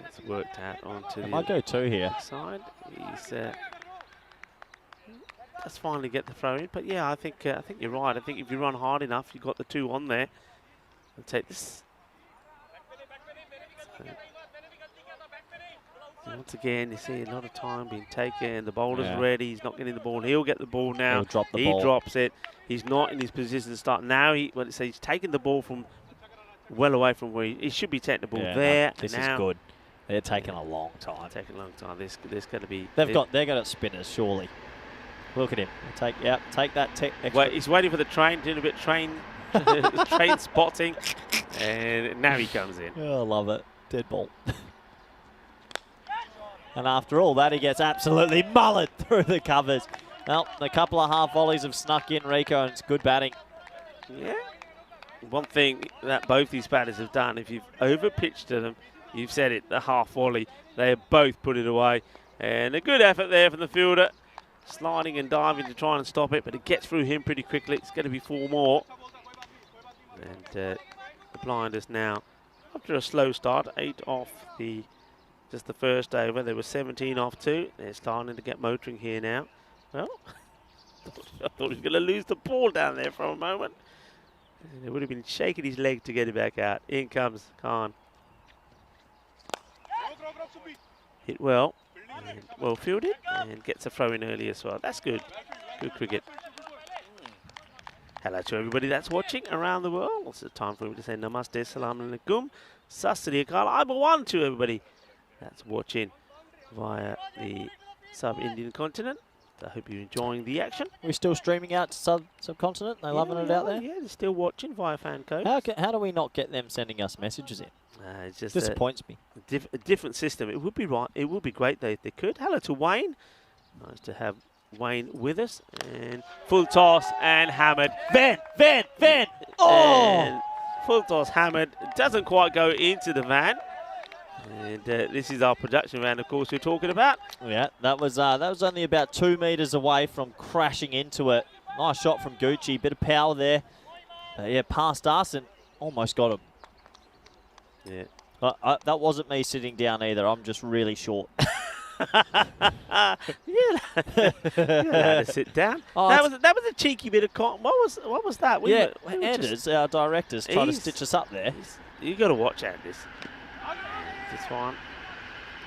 It's worked out onto the Might go two here. side. He's let's finally get the throw in. But yeah, I think you're right. I think if you run hard enough, you've got the 2 on there. And take this. So once again, you see a lot of time being taken. The bowler's ready. He's not getting the ball. He'll get the ball now. He'll drop the he ball. drops it. He's not in his position to start. Now he's taken the ball from well away from where he should be taking the ball there. No, this now, is good. They're taking a long time. Taking a long time. There's going to be. They're got spinners, surely. Look at him. Take that extra. Well, he's waiting for the train, doing a bit of train spotting, and now he comes in. Oh, I love it. Dead ball. And after all that, he gets absolutely mullered through the covers. Well, a couple of half volleys have snuck in, Rico, and it's good batting. Yeah. One thing that both these batters have done, if you've over-pitched to them, you've said it, the half volley, they have both put it away. And a good effort there from the fielder, sliding and diving to try and stop it, but it gets through him pretty quickly. It's going to be 4 more. And the Blinders now, after a slow start, 8 off just the first over. There were 17 off 2. They're starting to get motoring here now. Well, I thought he was going to lose the ball down there for a moment. And it would have been shaking his leg to get it back out. In comes Khan. Hit well. And well fielded. And gets a throw in early as well. That's good. Good cricket. Hello to everybody that's watching around the world. It's time for me to say namaste, salam alaikum, sat sri akal, Iber1 to everybody that's watching via the sub-Indian continent. I hope you're enjoying the action. We're still streaming out to subcontinent. They're loving it out there. Yeah, they're still watching via fan code. How do we not get them sending us messages in? It's just Disappoints me. a different system. It would be right. It would be great if they could. Hello to Wayne. Nice to have Wayne with us. And full toss and hammered. Van! Oh! And full toss hammered. Doesn't quite go into the van. And this is our production round, of course, we're talking about. Yeah, that was only about 2 meters away from crashing into it. Nice shot from Gucci, bit of power there. Yeah, past us and almost got him. Yeah. That wasn't me sitting down either. I'm just really short. You had to sit down. Oh, that was a cheeky bit of what was that? We were Anders, our director's trying to stitch us up there. You got to watch Anders. This one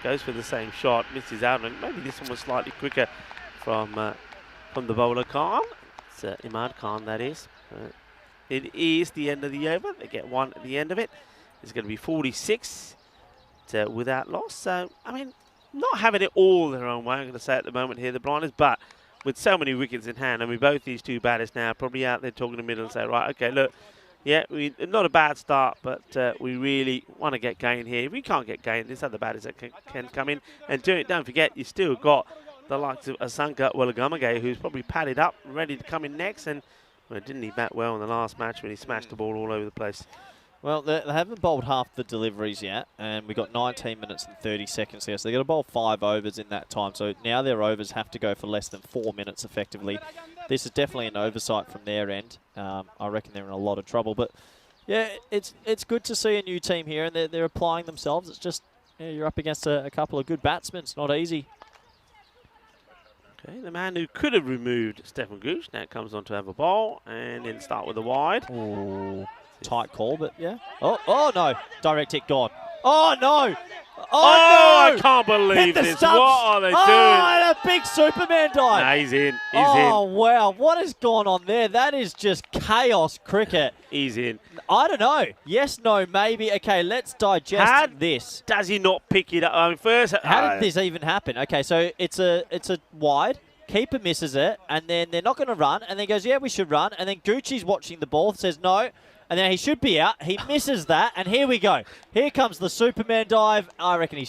goes for the same shot, misses out, and maybe this one was slightly quicker from the bowler Khan. It's Imad Khan, that is. It is the end of the over. They get 1 at the end of it. It's going to be 46 without loss. So, I mean, not having it all their own way, I'm going to say at the moment here, the Blinders, but with so many wickets in hand, I mean, both these 2 batters now probably out there talking in the middle and say, right, okay, look, yeah, not a bad start, but we really want to get going here. If we can't get going, there's other batters that can come in and do it. Don't forget, you've still got the likes of Asanka Welagamage, who's probably padded up, ready to come in next. And well, didn't he bat well in the last match when he smashed the ball all over the place? Well, they haven't bowled half the deliveries yet, and we've got 19 minutes and 30 seconds here. So they've got to bowl 5 overs in that time. So now their overs have to go for less than 4 minutes effectively. This is definitely an oversight from their end. I reckon they're in a lot of trouble. But, yeah, it's good to see a new team here, and they're applying themselves. It's just you're up against a couple of good batsmen. It's not easy. Okay, the man who could have removed Stefan Gooch now comes on to have a bowl and then start with a wide. Ooh. Tight call, but yeah. Oh no. Direct hit gone. Oh no. Oh, no. I can't believe Hit the this. stumps. What are they doing? Oh, a big Superman dive. Nah, he's in. Oh, wow. What has gone on there? That is just chaos cricket. He's in. I don't know. Yes, no, maybe. Okay, let's digest this. Does he not pick it up? I mean, first... How did this even happen? Okay, so it's a wide. Keeper misses it, and then they're not going to run, and then goes, yeah, we should run. And then Gucci's watching the ball, says no. And then he should be out. He misses that, and here we go. Here comes the Superman dive. I reckon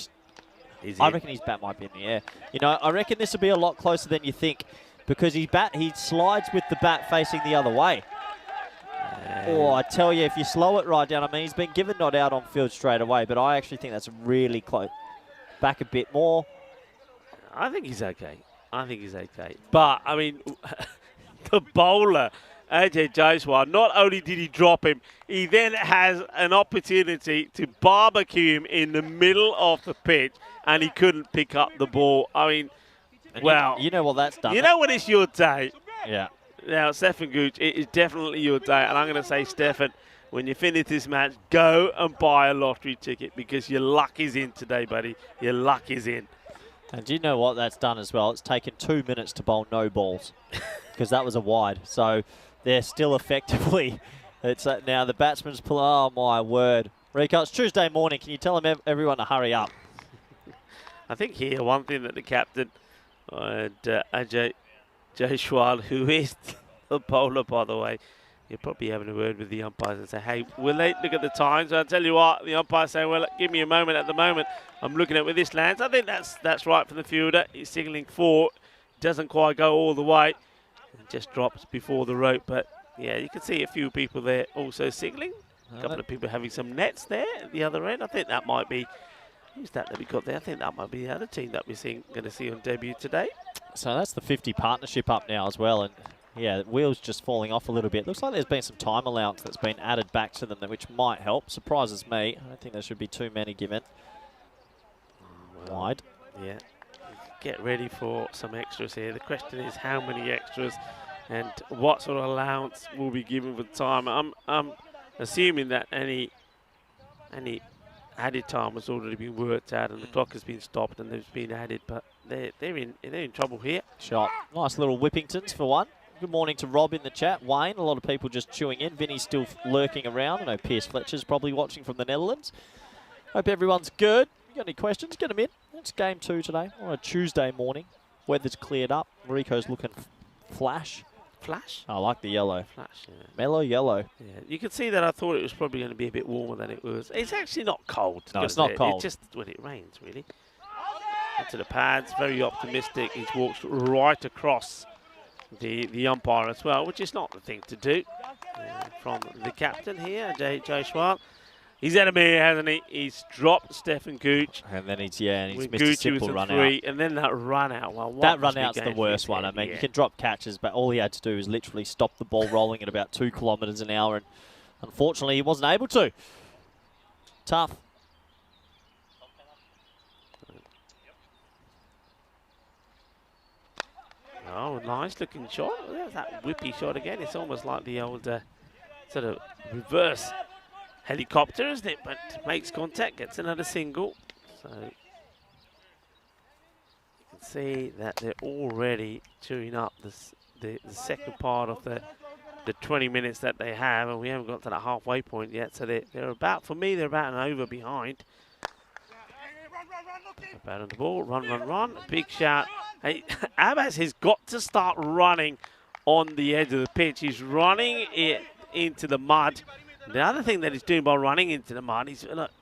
I reckon his bat might be in the air. You know, I reckon this will be a lot closer than you think because he slides with the bat facing the other way. Oh, I tell you, if you slow it right down, I mean, he's been given not out on field straight away, but I actually think that's really close. Back a bit more. I think he's okay. I think he's okay. But, I mean, the bowler, AJ Jaiswal, not only did he drop him, he then has an opportunity to barbecue him in the middle of the pitch, and he couldn't pick up the ball. I mean, And well. You know what that's done. You know when it's your day? Yeah. Now, Stefan Gooch, it is definitely your day. And I'm going to say, Stefan, when you finish this match, go and buy a lottery ticket because your luck is in today, buddy. Your luck is in. And do you know what that's done as well? It's taken 2 minutes to bowl no balls because that was a wide. So they're still effectively, it's now the batsman's pull. Oh, my word. Rico, it's Tuesday morning. Can you tell everyone to hurry up? I think here, one thing that the captain, Ajay Jaiswal, who is the bowler, by the way, you're probably having a word with the umpires and say, hey, will they look at the times? I'll tell you what, the umpire's saying, well, give me a moment. At the moment, I'm looking at where this lands. I think that's right for the fielder. He's signalling 4. Doesn't quite go all the way. It just drops before the rope. But, yeah, you can see a few people there also signalling. A couple of people having some nets there at the other end. I think that might be, who's that we got there? I think that might be the other team that we're going to see on debut today. So that's the 50 partnership up now as well. And yeah, the wheel's just falling off a little bit. Looks like there's been some time allowance that's been added back to them, which might help. Surprises me. I don't think there should be too many given. Wide. Yeah. Get ready for some extras here. The question is how many extras and what sort of allowance will be given for time. I'm assuming that any added time has already been worked out and the clock has been stopped and there's been added, but they're in trouble here. Shot. Nice little Whippingtons for one. Good morning to Rob in the chat. Wayne, a lot of people just chewing in. Vinny's still lurking around. I know Pierce Fletcher's probably watching from the Netherlands. Hope everyone's good. You got any questions? Get them in. It's game 2 today on a Tuesday morning. Weather's cleared up. Rico's looking flash. Flash? I like the yellow. Flash, yeah. Mellow yellow. Yeah, you can see that I thought it was probably going to be a bit warmer than it was. It's actually not cold. No, it's not cold. It's just when it rains, really. Into the pads, very optimistic. He's walked right across the umpire as well, which is not the thing to do. From the captain here, Jaiswal. He's had a mirror, hasn't he? He's dropped Stefan Gooch. And then he's missed a Gooch simple was run 3, out. and then that run out. Well, that run out's the worst one. I mean, you can drop catches, but all he had to do is literally stop the ball rolling at about 2 kilometres an hour, and unfortunately, he wasn't able to. Tough. Oh, nice looking shot. There's that whippy shot again. It's almost like the old sort of reverse helicopter, isn't it? But makes contact, gets another single. So you can see that they're already chewing up the second part of the 20 minutes that they have, and we haven't got to the halfway point yet. So they're about, for me, they're about an over behind. About on the ball, run. Big shout. Hey, Abbas has got to start running on the edge of the pitch. He's running it into the mud. The other thing that he's doing by running into the mud,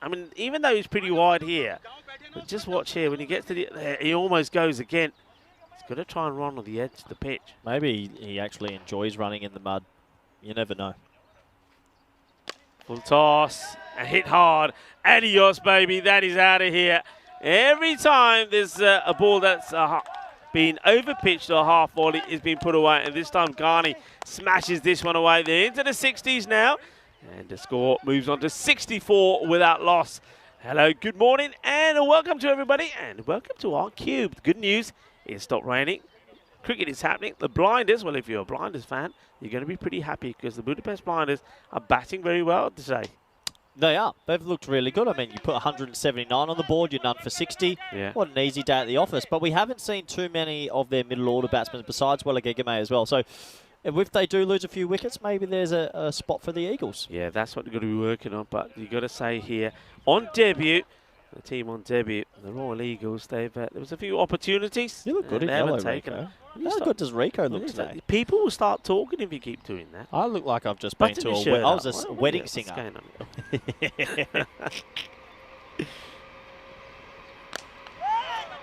I mean, even though he's pretty wide here, but just watch here, when he gets to he almost goes again. He's got to try and run on the edge of the pitch. Maybe he actually enjoys running in the mud. You never know. Full toss, and hit hard. Adios, baby, that is out of here. Every time there's a ball that's been over-pitched or half volley is being put away, and this time Ghani smashes this one away. They're into the 60s now, and the score moves on to 64 without loss. Hello, good morning, and welcome to everybody, and welcome to our cube. The good news, it stopped raining. Cricket is happening. The Blinders, well, if you're a Blinders fan, you're going to be pretty happy because the Budapest Blinders are batting very well today. They are. They've looked really good. I mean, you put 179 on the board, you're none for 60. Yeah. What an easy day at the office. But we haven't seen too many of their middle order batsmen besides Welagegame as well. So if they do lose a few wickets, maybe there's a spot for the Eagles. Yeah, that's what you've got to be working on. But you've got to say here, on debut, the team on debut, the Royal Eagles, there was a few opportunities. You look good in yellow, Rico. How good does Rico look today? People will start talking if you keep doing that. I look like I've just been to I was a wedding singer.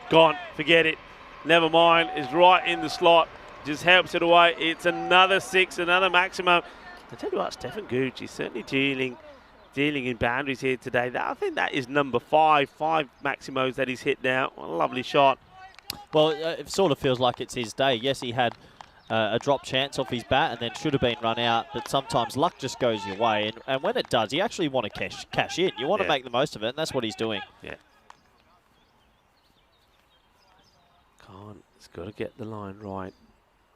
Gone. Forget it. Never mind. It's right in the slot. Just helps it away. It's another 6, another maximum. I tell you what, Stefan Gooch is certainly dealing in boundaries here today. I think that is number 5 maximos that he's hit now. What a lovely shot. Well, it sort of feels like it's his day. Yes, he had a drop chance off his bat and then should have been run out, but sometimes luck just goes your way. And when it does, you actually want to cash in. You want to make the most of it, and that's what he's doing. Yeah. He's got to get the line right.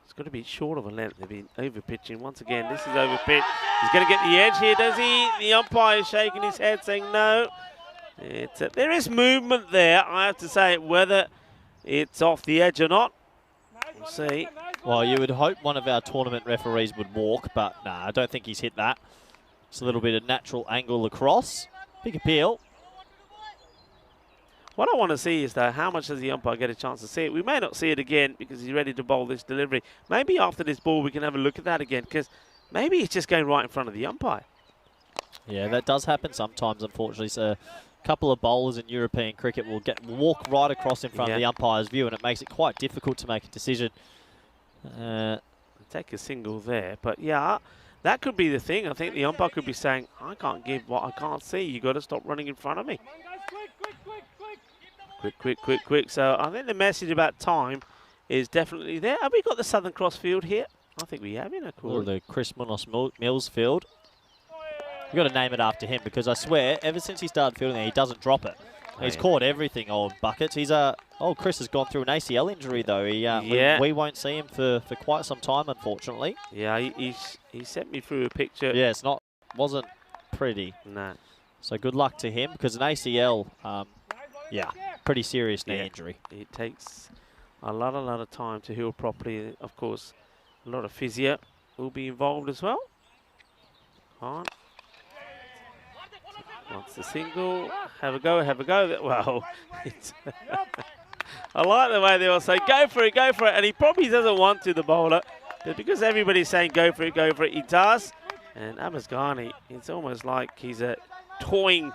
It's got to be short of a length. They've been over-pitching. Once again, this is over-pitch. He's going to get the edge here, does he? The umpire is shaking his head, saying no. There is movement there, I have to say, whether it's off the edge or not. We'll see. Well, you would hope one of our tournament referees would walk, but nah, I don't think he's hit that. It's a little bit of natural angle across. Big appeal. What I want to see is, though, how much does the umpire get a chance to see it? We may not see it again because he's ready to bowl this delivery. Maybe after this ball we can have a look at that again, because maybe it's just going right in front of the umpire. Yeah, that does happen sometimes, unfortunately. So a couple of bowlers in European cricket will walk right across in front of the umpire's view, and it makes it quite difficult to make a decision. Take a single there, but yeah, that could be the thing. I think the umpire could be saying, I can't give what I can't see. You've got to stop running in front of me. Quick. So I think the message about time is definitely there. Have we got the Southern Cross field here? I think we have, Or the Chris Munoz Mills field. You've got to name it after him, because I swear, ever since he started fielding there, he doesn't drop it. He's caught everything, old buckets. He's Chris has gone through an ACL injury, though. We won't see him for quite some time, unfortunately. Yeah, he sent me through a picture. Yeah, wasn't pretty. No. So good luck to him, because an ACL, pretty serious knee injury. It takes a lot of time to heal properly. Of course, a lot of physio will be involved as well. On. Wants the single. Have a go. Well, I like the way they all say, go for it. And he probably doesn't want to, the bowler. But because everybody's saying go for it, he does. And Ghani, it's almost like he's toying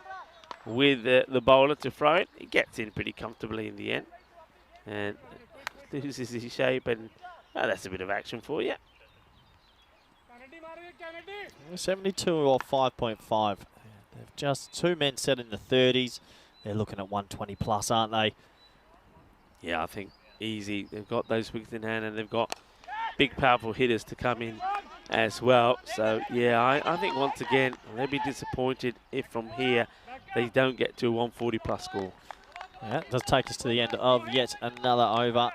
with the bowler to throw it. He gets in pretty comfortably in the end. And loses his shape. And that's a bit of action for you. 72 or 5.5. They've just 2 men set in the 30s. They're looking at 120 plus, aren't they? Yeah, I think easy. They've got those wickets in hand, and they've got big, powerful hitters to come in as well. So, yeah, I think once again, they'll be disappointed if from here they don't get to a 140 plus score. Yeah, it does take us to the end of yet another over.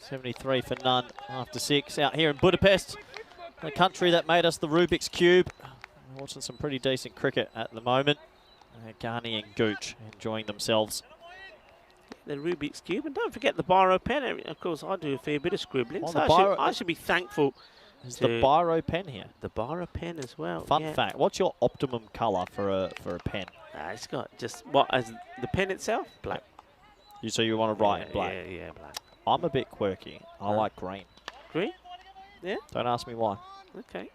73 for none after 6 out here in Budapest, the country that made us the Rubik's Cube. We're watching some pretty decent cricket at the moment. Ghani and Gooch enjoying themselves. The Rubik's Cube, and don't forget the biro pen. Of course, I do a fair bit of scribbling, so I should be thankful. Is the biro pen here? The biro pen as well. Fun fact, what's your optimum colour for a pen? It's got just, as the pen itself? Black. So you want to write in black? Yeah, black. I'm a bit quirky. I like green. Green? Yeah? Don't ask me why. Okay.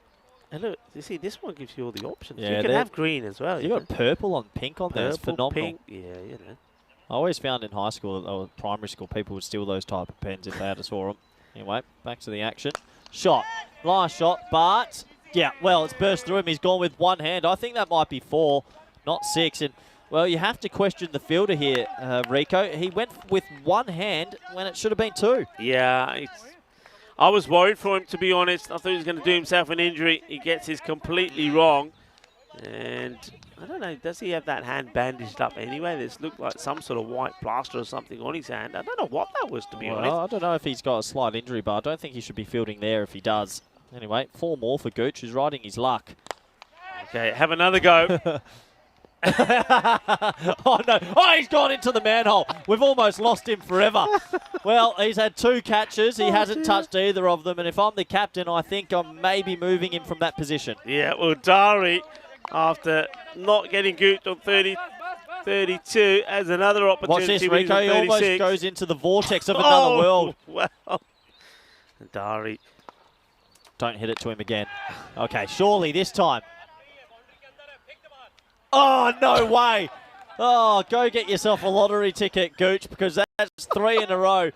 And look, you see, this one gives you all the options. Yeah, you can have green as well. You got purple on pink on there. It's phenomenal. Pink. Yeah, I always found in high school or primary school, people would steal those type of pens if they had to saw them. Anyway, back to the action. Shot. Nice shot, but yeah, well, it's burst through him. He's gone with one hand. I think that might be 4, not 6. And well, you have to question the fielder here, Rico. He went with one hand when it should have been 2. Yeah, I was worried for him, to be honest. I thought he was going to do himself an injury. He gets his completely wrong. And I don't know, does he have that hand bandaged up anyway? This looked like some sort of white plaster or something on his hand. I don't know what that was, to be honest. I don't know if he's got a slight injury, but I don't think he should be fielding there if he does. Anyway, 4 more for Gooch, who's riding his luck. Okay, have another go. Oh, no. Oh, he's gone into the manhole. We've almost lost him forever. Well, he's had 2 catches. He hasn't touched either of them. And if I'm the captain, I think I'm maybe moving him from that position. Yeah, well, Dari, after not getting Gooch on 32, has another opportunity. Watch this, Rico. He almost goes into the vortex of another world. Well, Dari. Don't hit it to him again. Okay, surely this time. Oh, no way. Oh, go get yourself a lottery ticket, Gooch, because that's 3 in a row.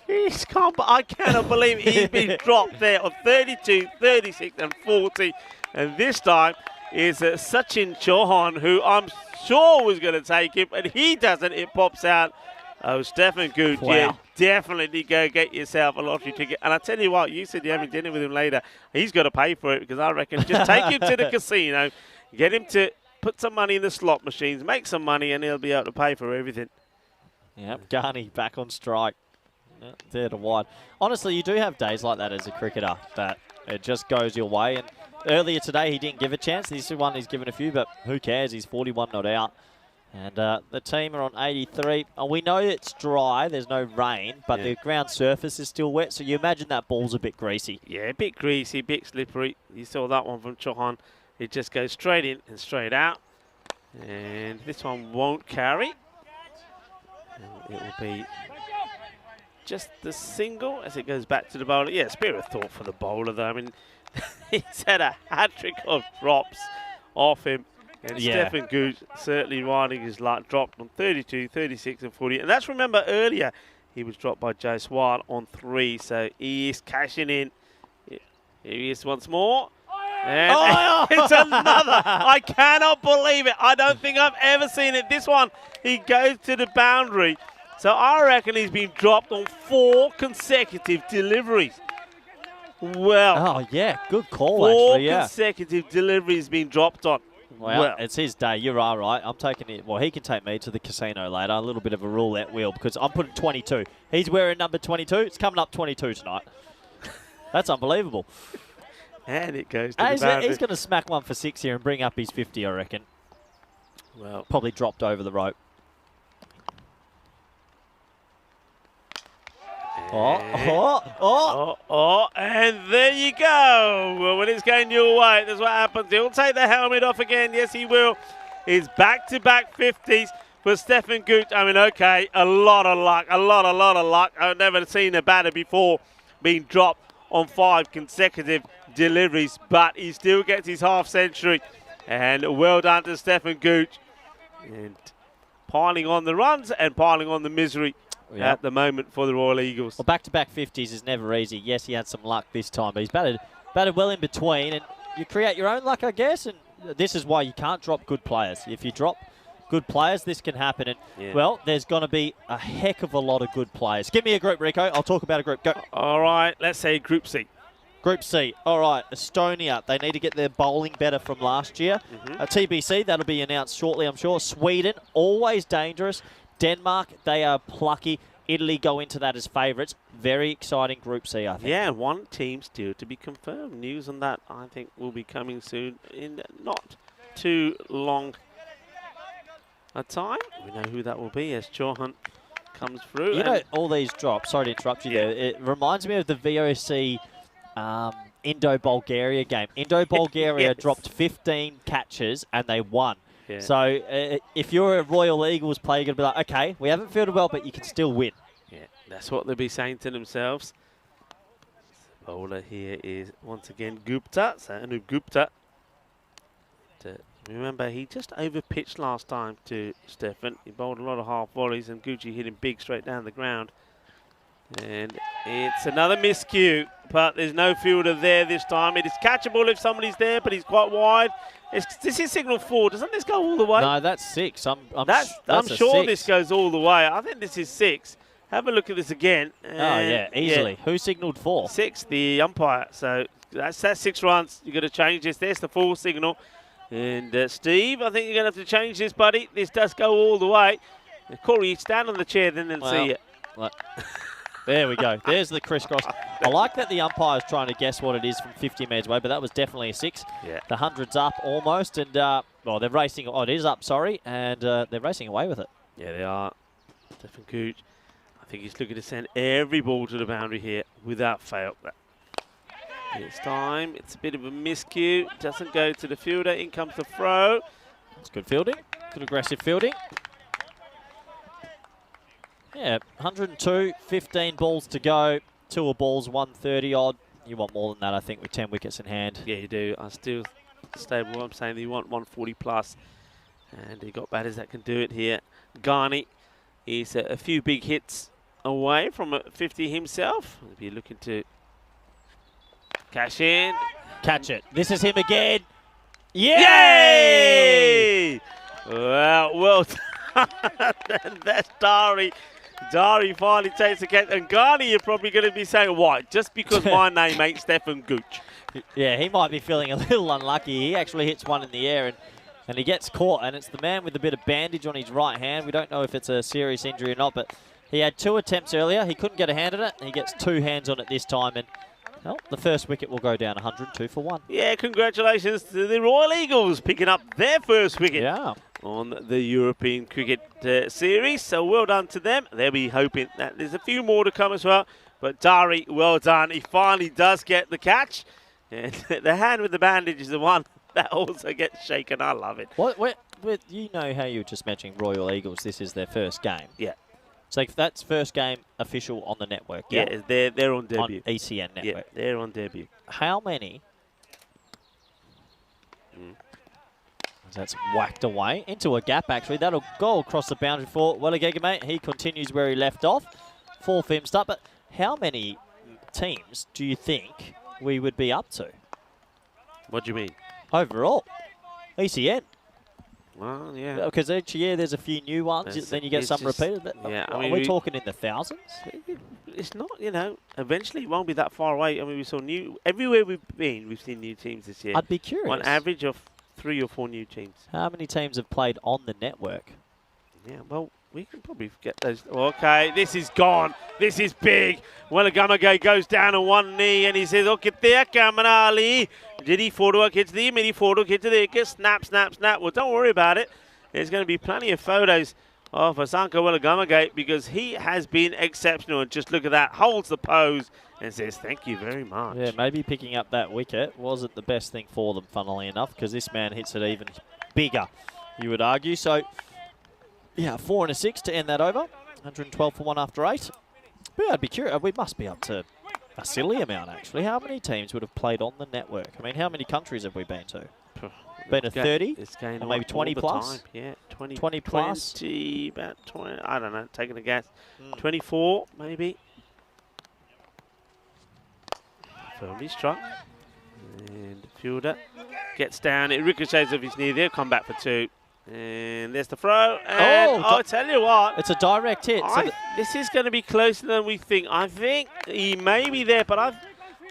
I cannot believe he's been dropped there on 32, 36, and 40. And this time is Sachin Chauhan, who I'm sure was going to take him, and he doesn't. It pops out. Oh, Stefan Gooch, Wow. yeah, definitely go get yourself a lottery ticket. And I tell you what, you said you're having dinner with him later. He's got to pay for it, because I reckon just take him to the casino, get him to put some money in the slot machines, make some money, and he'll be able to pay for everything. Yep, Garney back on strike. There to wide. Honestly, you do have days like that as a cricketer, that it just goes your way. And earlier today, he didn't give a chance. This one, he's given a few, but who cares? He's 41 not out. And the team are on 83. We know it's dry, there's no rain, but the ground surface is still wet, so you imagine that ball's a bit greasy. Yeah, a bit greasy, a bit slippery. You saw that one from Chauhan. It just goes straight in and straight out. And this one won't carry. And it will be just the single as it goes back to the bowler. Yeah, spirit of thought for the bowler, though. I mean, he's had a hat-trick of drops off him. And Stefan Gooch certainly riding his luck, dropped on 32, 36 and 40. And that's, remember, earlier he was dropped by Joe Swart on 3. So he is cashing in. Here he is once more. And it's another. I cannot believe it. I don't think I've ever seen it. This one, he goes to the boundary. So I reckon he's been dropped on 4 consecutive deliveries. Well. Oh, yeah, good call, 4 actually, yeah. consecutive deliveries been dropped on. Well, it's his day. You're all right. I'm taking it. Well, he can take me to the casino later. A little bit of a roulette wheel, because I'm putting 22. He's wearing number 22. It's coming up 22 tonight. That's unbelievable. And it goes to the boundary. He's going to smack one for 6 here and bring up his 50, I reckon. Well, probably dropped over the rope. And there you go. Well, when it's going your way, that's what happens. He'll take the helmet off again. Yes, he will. It's back-to-back 50s for Stefan Gooch. I mean, okay, a lot of luck, a lot of luck. I've never seen a batter before being dropped on 5 consecutive deliveries, but he still gets his half-century. And well done to Stefan Gooch. And piling on the runs and piling on the misery at the moment for the Royal Eagles. Well, back-to-back 50s is never easy. Yes, he had some luck this time, but he's batted well in between, and you create your own luck, I guess, and this is why you can't drop good players. If you drop good players, this can happen, and, well, there's going to be a heck of a lot of good players. Give me a group, Rico. I'll talk about a group. Go. All right, let's say Group C. Group C. All right, Estonia. They need to get their bowling better from last year. TBC, that'll be announced shortly, I'm sure. Sweden, always dangerous. Denmark, they are plucky. Italy go into that as favourites. Very exciting Group C, I think. Yeah, one team still to be confirmed. News on that, I think, will be coming soon in not too long a time. We know who that will be as Chauhan comes through. You know, all these drops, sorry to interrupt you there, it reminds me of the VOC Indo-Bulgaria game. Indo-Bulgaria dropped 15 catches and they won. Yeah. So if you're a Royal Eagles player, you're going to be like, okay, we haven't fielded well, but you can still win. Yeah, that's what they'll be saying to themselves. The bowler here is, once again, Gupta. So Anup Gupta. Remember, he just over-pitched last time to Stefan. He bowled a lot of half volleys, and Gucci hit him big straight down the ground. And it's another miscue, but there's no fielder there this time. It is catchable if somebody's there, but he's quite wide. This is signal 4. Doesn't this go all the way? No, that's 6. I'm sure this goes all the way. I think this is 6. Have a look at this again. Oh, yeah, easily. Yeah. Who signalled 4? 6, the umpire. So that's 6 runs. You've got to change this. There's the 4 signal. And Steve, I think you're going to have to change this, buddy. This does go all the way. Corey, stand on the chair then and see it. There we go. There's the crisscross. I like that the umpire's trying to guess what it is from 50 metres away, but that was definitely a 6. Yeah. The 100's up almost, and, well, they're racing. Oh, it is up, sorry, and they're racing away with it. Yeah, they are. Stefan Gooch, I think he's looking to send every ball to the boundary here without fail. It's time. It's a bit of a miscue. Doesn't go to the fielder. In comes the throw. It's good fielding. Good aggressive fielding. Yeah, 102, 15 balls to go. 2 balls, 130 odd. You want more than that, I think, with 10 wickets in hand. Yeah, you do. I still stay with what I'm saying. You want 140 plus. And he got batters that can do it here. Garney is a few big hits away from a 50 himself. He'll be looking to cash in. Catch it. This is him again. Yay! Well done. And that's Dari. Dari finally takes the catch. And Garney, you're probably going to be saying, why? Just because my name ain't Stefan Gooch. Yeah, he might be feeling a little unlucky. He actually hits one in the air and he gets caught. And it's the man with a bit of bandage on his right hand. We don't know if it's a serious injury or not, but he had 2 attempts earlier. He couldn't get a hand on it. He gets 2 hands on it this time. And well, the first wicket will go down 102 for 1. Yeah, congratulations to the Royal Eagles picking up their first wicket. Yeah. On the European Cricket Series. So well done to them. They'll be hoping that there's a few more to come as well. But Dari, well done. He finally does get the catch. And the hand with the bandage is the one that also gets shaken. I love it. You know how you were just mentioning Royal Eagles. This is their first game. Yeah. So that's first game official on the network. Yeah, they're on debut. On ECN network. Yeah, they're on debut. How many? That's whacked away into a gap, actually. That'll go across the boundary for Welligega, mate. He continues where he left off. 4 for him start. But how many teams do you think we would be up to? What do you mean? Overall. ECN. Well, yeah. Because each year there's a few new ones. Then you get some repeated. But yeah, are we talking in the thousands? It's not, eventually it won't be that far away. I mean, we saw everywhere we've been, we've seen new teams this year. I'd be curious. On average of 3 or 4 new teams. How many teams have played on the network? Yeah, well, we can probably get those. Okay, this is gone. This is big. Welligega goes down on one knee and he says, okay, there, Kamanali. Did he photo kids the mini photo kids the snap, snap, snap. Well, don't worry about it. There's going to be plenty of photos of Asanka Welligega because he has been exceptional. And just look at that. Holds the pose and says, thank you very much. Yeah, maybe picking up that wicket wasn't the best thing for them, funnily enough, because this man hits it even bigger, you would argue. So, yeah, 4 and a 6 to end that over. 112 for 1 after 8. But I'd be curious. We must be up to a silly amount, actually. How many teams would have played on the network? I mean, how many countries have we been to? Been to 30? Or maybe 20 plus? Yeah, 20 plus? 20, about 20, I don't know, taking a guess. 24, maybe. Firmly struck. And fielder gets down. It ricochets off his knee. They'll come back for 2. And there's the throw. And I tell you what. It's a direct hit. This is going to be closer than we think. I think he may be there, but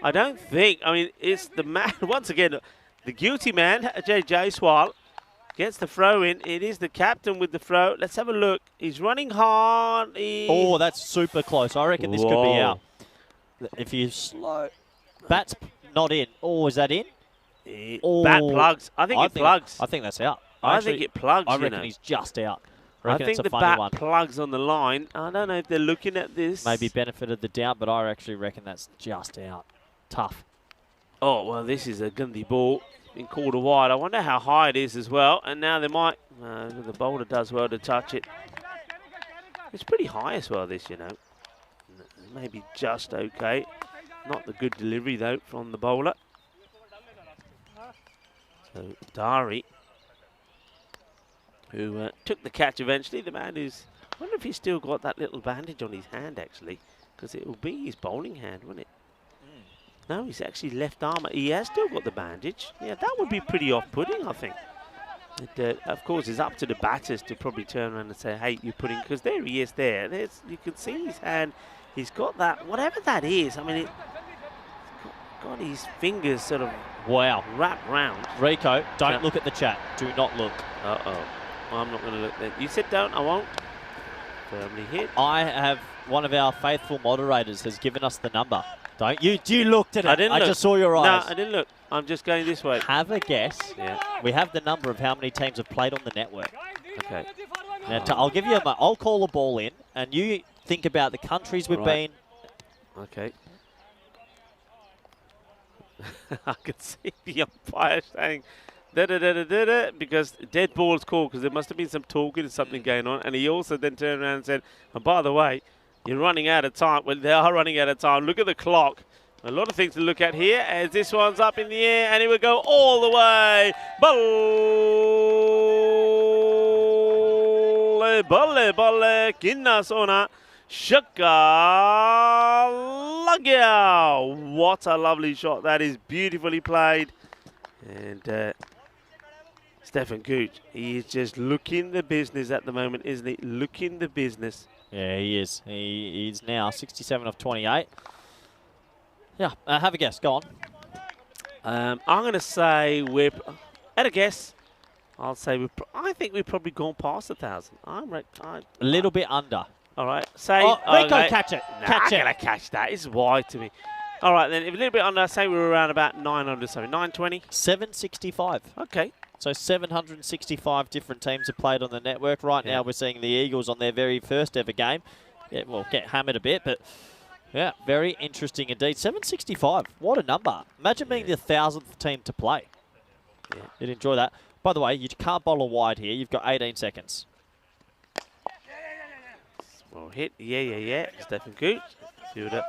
I don't think. I mean, it's the man. Once again, the guilty man, Ajay Jaiswal, gets the throw in. It is the captain with the throw. Let's have a look. He's running hard. Oh, that's super close. I reckon this could be out. If you slow. Bat's not in. Oh, is that in? Bat plugs. I think it plugs. I think that's out. I think it plugs. I reckon he's just out. I think the bat plugs on the line. I don't know if they're looking at this. Maybe benefit of the doubt, but I actually reckon that's just out. Tough. Oh, well, this is a Gundy ball. Been called a wide. I wonder how high it is as well. And now they might. The bowler does well to touch it. It's pretty high as well, this, Maybe just okay. Not the good delivery, though, from the bowler. So, Dari, who took the catch eventually. The man who's... I wonder if he's still got that little bandage on his hand, actually. Because it will be his bowling hand, wouldn't it? No, he's actually left arm. He has still got the bandage. Yeah, that would be pretty off-putting, I think. It, of course, it's up to the batters to probably turn around and say, hey, you're putting... Because there he is there. You can see his hand. He's got that, whatever that is. I mean, he's got his fingers sort of wrapped round. Rico, don't look at the chat. Do not look. Uh-oh. I'm not going to look there. You sit down, I won't. Firmly hit. I have, one of our faithful moderators has given us the number. Don't you? You looked at it. I didn't look. just saw your eyes. No, I didn't look. I'm just going this way. Have a guess. Yeah. We have the number of how many teams have played on the network. Okay. Now, I'll give you I'll call a ball in, and you think about the countries we've been. Okay. I can see the umpire saying da-da-da-da-da-da, because dead ball is called because there must have been some talking and something going on. And he also then turned around and said, and by the way, you're running out of time. Well, they are running out of time. Look at the clock. A lot of things to look at here as this one's up in the air and it will go all the way. Boom! bolle, Kinnasona, Shaka, what a lovely shot. That is beautifully played. And Stefan Gooch, he is just looking the business at the moment, isn't he? Looking the business. Yeah, he is. He's now 67 of 28. Yeah, have a guess. Go on. I'm going to say we're, at a guess, I'll say I think we've probably gone past 1,000. A little bit under. All right, say. Oh, Rico, catch it. Nah, Catch I'm it. going to catch that. It's wide to me. All right, then, if a little bit under, say we're around about 900, sorry, 920. 765. Okay. So 765 different teams have played on the network. Right now we're seeing the Eagles on their very first ever game. Yeah, well, get hammered a bit, but yeah, very interesting indeed. 765, what a number. Imagine being the 1,000th team to play. Yeah. You'd enjoy that. By the way, you can't bowl a wide here. You've got 18 seconds. Well hit, yeah. Stefan Gooch, fielder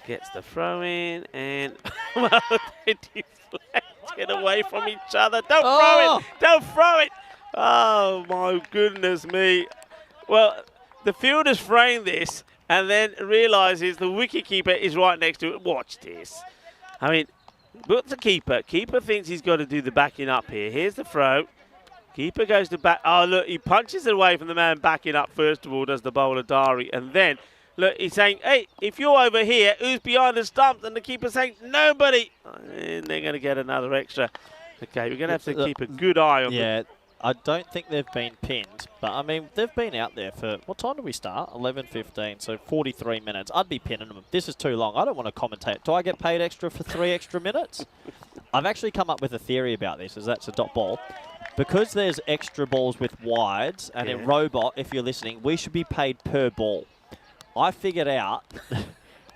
gets the throw in, and well, they deflect it away from each other. Don't throw it! Don't throw it! Oh my goodness me! Well, the fielder's framed this, and then realises the wicketkeeper is right next to it. Watch this. I mean, but the keeper thinks he's got to do the backing up here. Here's the throw. Keeper goes to back. Oh, look, he punches it away from the man backing up first of all, does the bowler Dari. And then, look, he's saying, hey, if you're over here, who's behind the stumps? And the keeper's saying, nobody. And they're going to get another extra. Okay, we're going to have to keep a good eye on them. Yeah, I don't think they've been pinned. But, I mean, they've been out there for, what time do we start? 11:15, so 43 minutes. I'd be pinning them. This is too long. I don't want to commentate. Do I get paid extra for 3 extra minutes? I've actually come up with a theory about this, as that's a dot ball. Because there's extra balls with wides, and in robot, if you're listening, we should be paid per ball. I figured out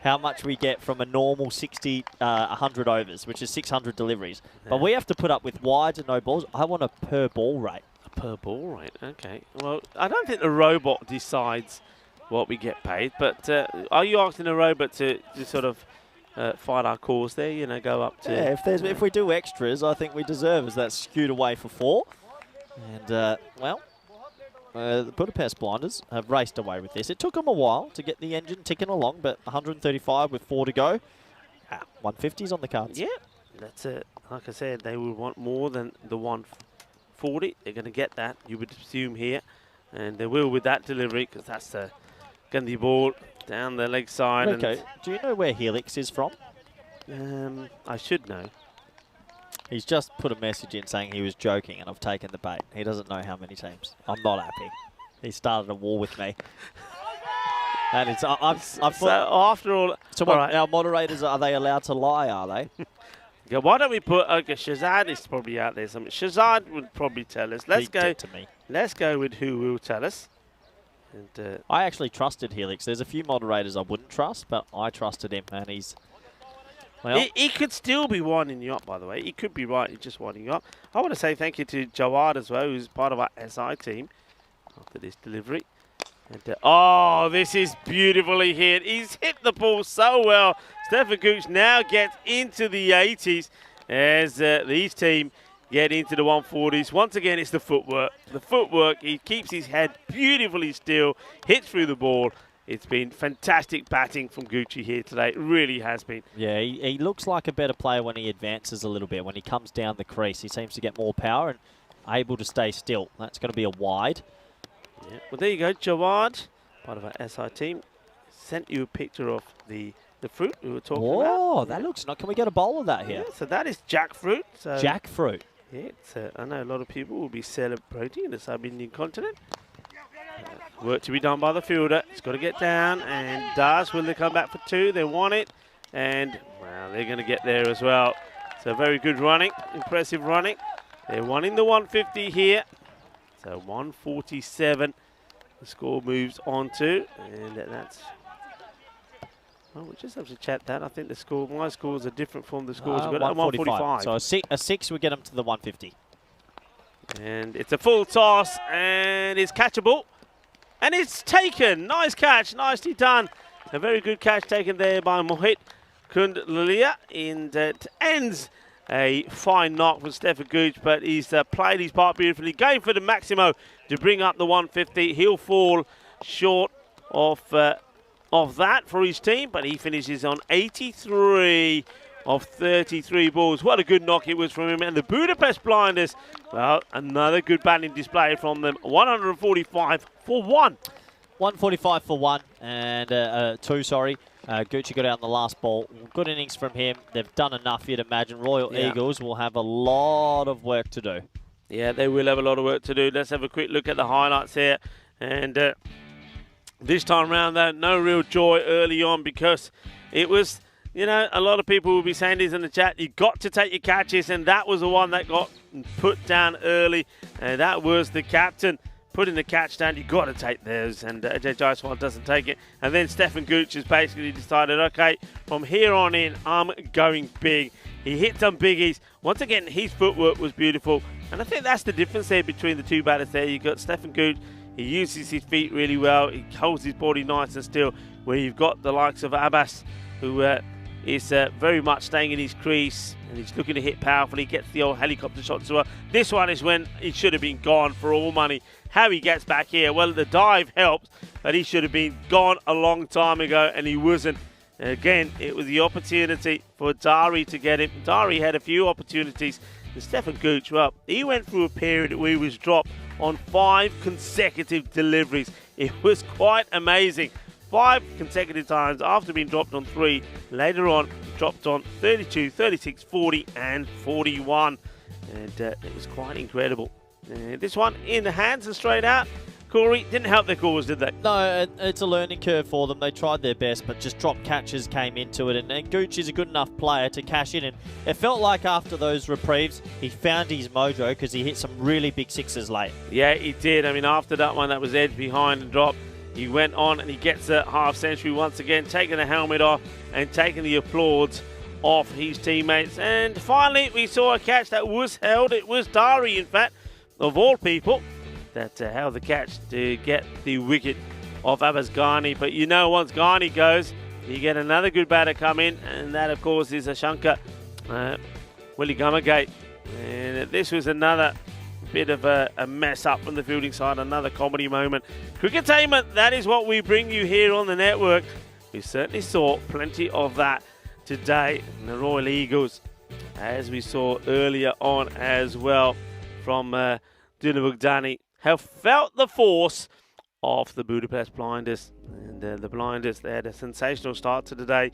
how much we get from a normal 100 overs, which is 600 deliveries. Yeah. But we have to put up with wides and no balls. I want a per ball rate. A per ball rate, okay. Well, I don't think the robot decides what we get paid, but are you asking the robot to sort of fight our cause there, you know, go up to... Yeah, if we do extras, I think we deserve as that's skewed away for 4. And, the Budapest Blinders have raced away with this. It took them a while to get the engine ticking along, but 135 with 4 to go. 150's on the cards. Yeah, that's it. Like I said, they will want more than the 140. They're going to get that, you would assume here. And they will with that delivery, because that's the Gandhi ball down the leg side. Okay, do you know where Helix is from? I should know. He's just put a message in saying he was joking, and I've taken the bait. He doesn't know how many teams. I'm not happy. He started a war with me. And it's so after all... So what, our moderators, are they allowed to lie, are they? Yeah, why don't we put... Okay, Shazad is probably out there. Shazad would probably tell us. Let's go with who will tell us. And, I actually trusted Helix. There's a few moderators I wouldn't trust, but I trusted him, and he's... Well, he could still be winding you up, by the way. He could be right, he's just winding you up. I want to say thank you to Jawad as well, who's part of our SI team after this delivery. And, oh, this is beautifully hit. He's hit the ball so well. Stefan Gooch now gets into the 80s as these team get into the 140s. Once again, it's the footwork. The footwork, he keeps his head beautifully still, hits through the ball. It's been fantastic batting from Gucci here today. It really has been. Yeah, he looks like a better player when he advances a little bit. When he comes down the crease, he seems to get more power and able to stay still. That's going to be a wide. Yeah. Well, there you go, Jawad, part of our SI team. Sent you a picture of the fruit we were talking about. Oh, that looks nice. Can we get a bowl of that here? Yeah, so that is jackfruit. So jackfruit. Yeah, it's, I know a lot of people will be celebrating in the sub-Indian continent. Work to be done by the fielder. It's got to get down, and does. Will they come back for 2? They want it, and well, they're going to get there as well. So very good running, impressive running. They're wanting the 150 here. So 147. The score moves on to, and that's. Well, we just have to chat that. I think the score, my scores are different from the scores. 145. So a 6 would get them to the 150. And it's a full toss, and it's catchable. And it's taken. Nice catch. Nicely done. A very good catch taken there by Mohit Kundlalia. And it ends A fine knock from Stefan Gooch, but he's played his part beautifully. Going for the Maximo to bring up the 150. He'll fall short of that for his team, but he finishes on 83 of 33 balls. What a good knock it was from him. And the Budapest Blinders, well, another good batting display from them. 145 for 1. 145 for 1 and 2, sorry. Gucci got out in the last ball. Good innings from him. They've done enough, you'd imagine. Royal Eagles will have a lot of work to do. Yeah, they will have a lot of work to do. Let's have a quick look at the highlights here. And this time around, though, no real joy early on because it was, you know, a lot of people will be saying this in the chat. You got to take your catches, and that was the one that got put down early. And that was the captain. Putting the catch down, you got to take those, and Ajay Jaiswal doesn't take it. And then Stefan Gooch has basically decided, okay, from here on in, I'm going big. He hit some biggies. Once again, his footwork was beautiful, and I think that's the difference there between the two batters there. You've got Stefan Gooch, he uses his feet really well, he holds his body nice and still, where you've got the likes of Abbas, who is very much staying in his crease, and he's looking to hit powerfully, gets the old helicopter shots as well. This one is when he should have been gone for all money. How he gets back here, well, the dive helps, but he should have been gone a long time ago, and he wasn't. And again, it was the opportunity for Dari to get him. Dari had a few opportunities. And Stefan Gooch, well, he went through a period where he was dropped on 5 consecutive deliveries. It was quite amazing. 5 consecutive times after being dropped on 3. Later on, dropped on 32, 36, 40, and 41. And it was quite incredible. This one in the hands and straight out. Corey, didn't help their cause, did they? No, it's a learning curve for them. They tried their best, but just drop catches came into it. And Gooch is a good enough player to cash in. And it felt like after those reprieves, he found his mojo because he hit some really big sixes late. Yeah, he did. I mean, after that one that was edged behind and dropped, he went on and he gets a half century once again, taking the helmet off and taking the applause off his teammates. And finally, we saw a catch that was held. It was Dari, in fact, of all people, that held the catch to get the wicket of Abbas Ghani. But you know, once Ghani goes, you get another good batter come in, and that, of course, is Ashankar Willie Gummergate. And this was another bit of a mess up from the fielding side, another comedy moment. Cricketainment, that is what we bring you here on the network. We certainly saw plenty of that today in the Royal Eagles, as we saw earlier on as well from Dunabugdani, have felt the force of the Budapest Blinders. And the Blinders, they had a sensational start to the day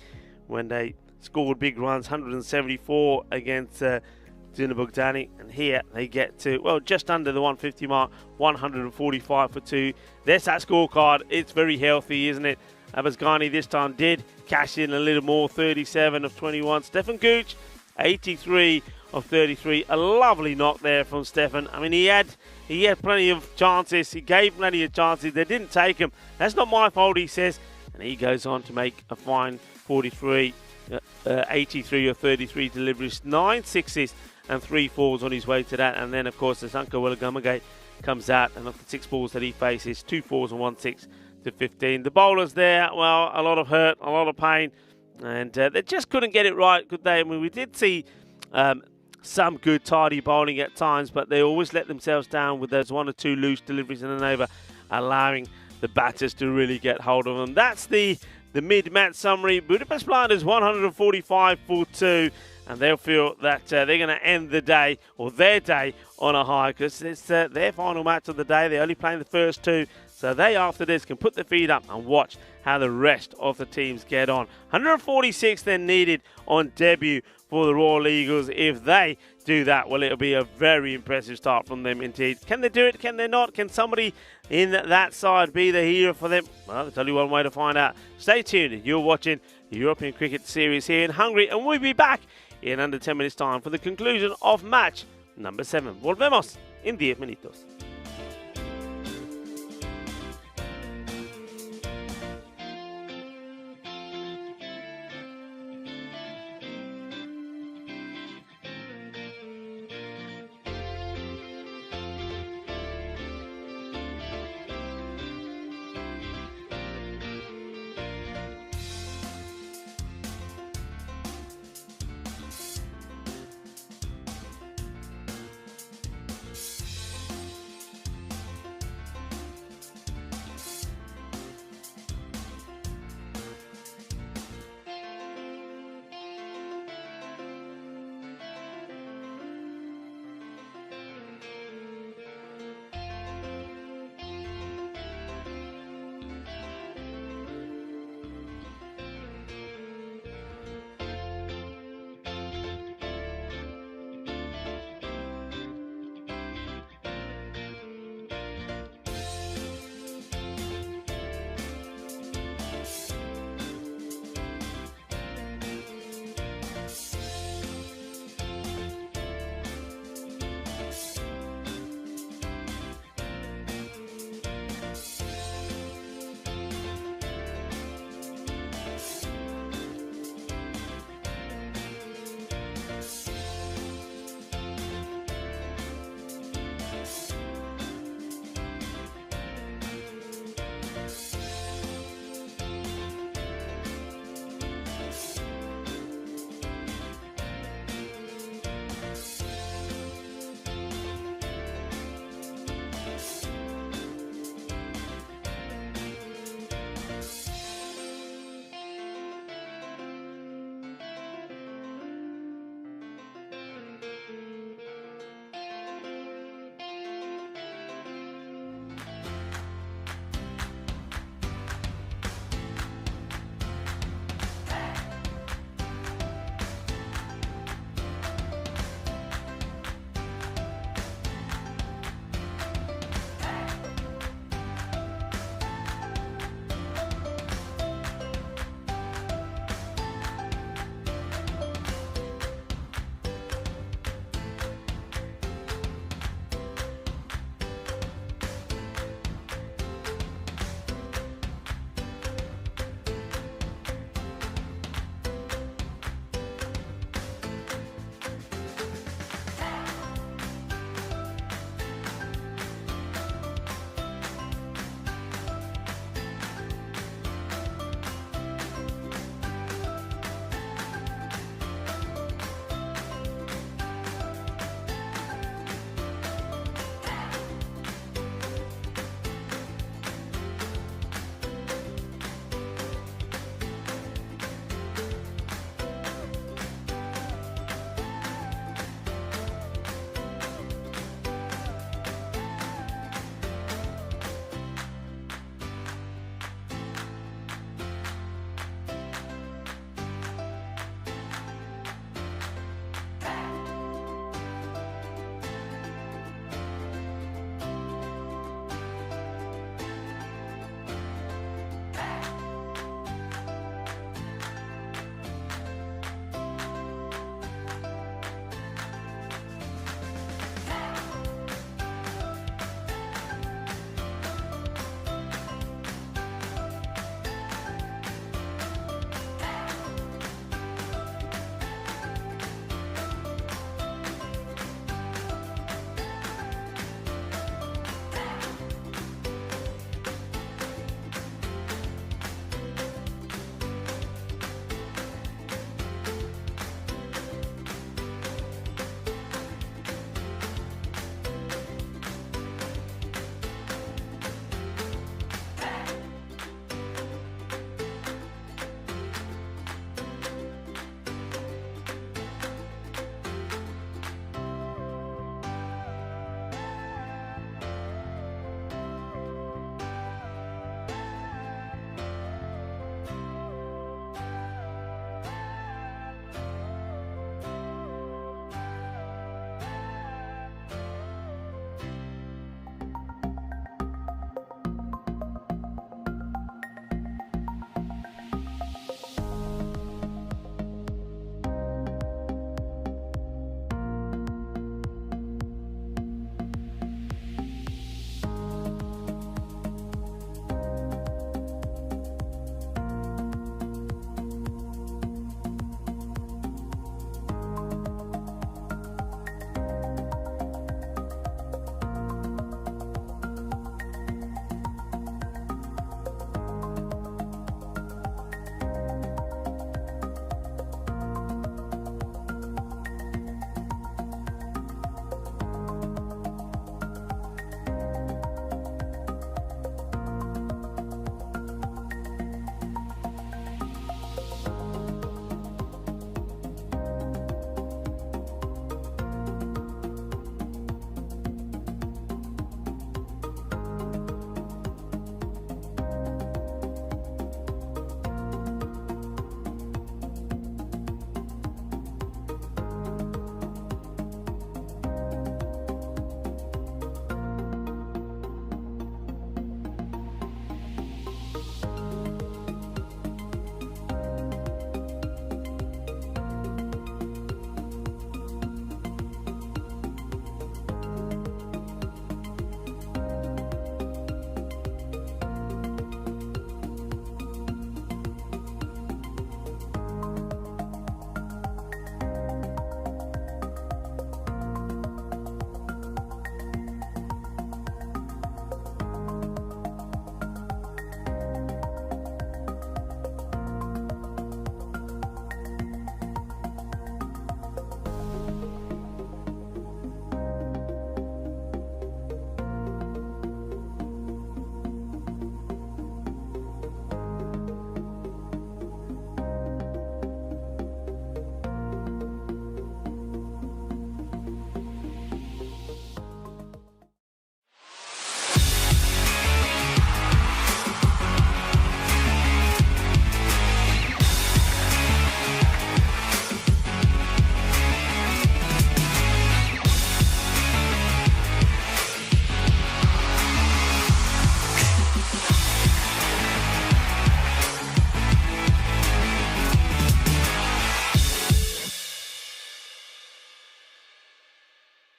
when they scored big runs, 174 against Dunabugdani. And here they get to, well, just under the 150 mark, 145 for 2. There's that scorecard. It's very healthy, isn't it? Abbas Ghani this time did cash in a little more, 37 of 21. Stefan Gooch, 83 of 33. A lovely knock there from Stefan. I mean, he had plenty of chances. He gave plenty of chances. They didn't take him. That's not my fault, he says. And he goes on to make a fine 43, 83 of 33 deliveries, 9 sixes and 3 fours on his way to that. And then, of course, Ashankar Willie Gummergate comes out, and of the 6 balls that he faces, 2 fours and 1 6 to 15. The bowlers there, well, a lot of hurt, a lot of pain, and they just couldn't get it right, could they? I mean, we did see some good tidy bowling at times, but they always let themselves down with those 1 or 2 loose deliveries in an over, allowing the batters to really get hold of them. That's the mid-match summary. Budapest Blinders 145 for 2, and they'll feel that they're going to end the day, or their day, on a high, because it's their final match of the day. They're only playing the first 2, so they, after this, can put their feet up and watch how the rest of the teams get on. 146 then needed on debut for the Royal Eagles. If they do that, well, it'll be a very impressive start from them indeed. Can they do it? Can they not? Can somebody in that side be the hero for them? Well, there's only one way to find out. Stay tuned. You're watching the European Cricket Series here in Hungary, and we'll be back in under 10 minutes' time for the conclusion of match number 7. Volvemos en 10 minutos.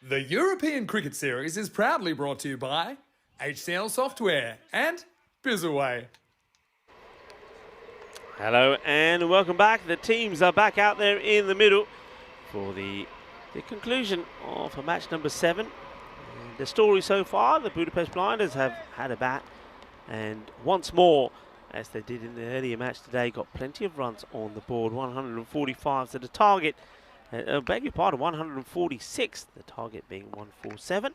The European Cricket Series is proudly brought to you by HCL Software and Bizzaway. Hello and welcome back. The teams are back out there in the middle for the conclusion of match number 7. And the story so far, the Budapest Blinders have had a bat, and once more, as they did in the earlier match today, got plenty of runs on the board. 145 to the target. Beg your pardon, 146. The target being 147.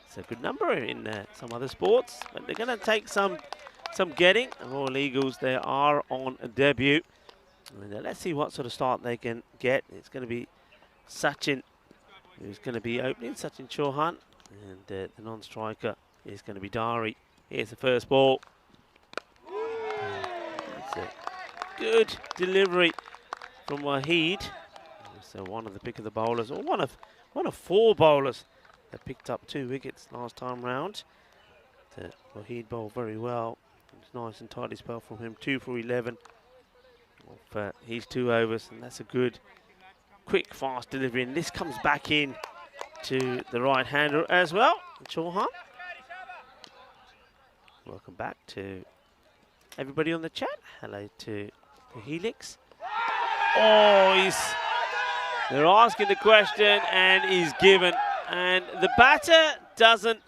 It's a good number in some other sports, but they're going to take some getting. The Royal Eagles, they are on a debut. And let's see what sort of start they can get. It's going to be Sachin who's going to be opening, Sachin Chauhan, and the non-striker is going to be Dari. Here's the first ball. It's a good delivery from Wahid. So one of the pick of the bowlers, or one of 4 bowlers that picked up 2 wickets last time round. Wahid bowled very well. It's nice and tidy spell from him. 2 for 11 of his 2 overs, and that's a good, quick, fast delivery. And this comes back in to the right-hander as well, Chauhan. Welcome back to everybody on the chat. Hello to Helix. Oh, they're asking the question, and he's given. And the batter doesn't.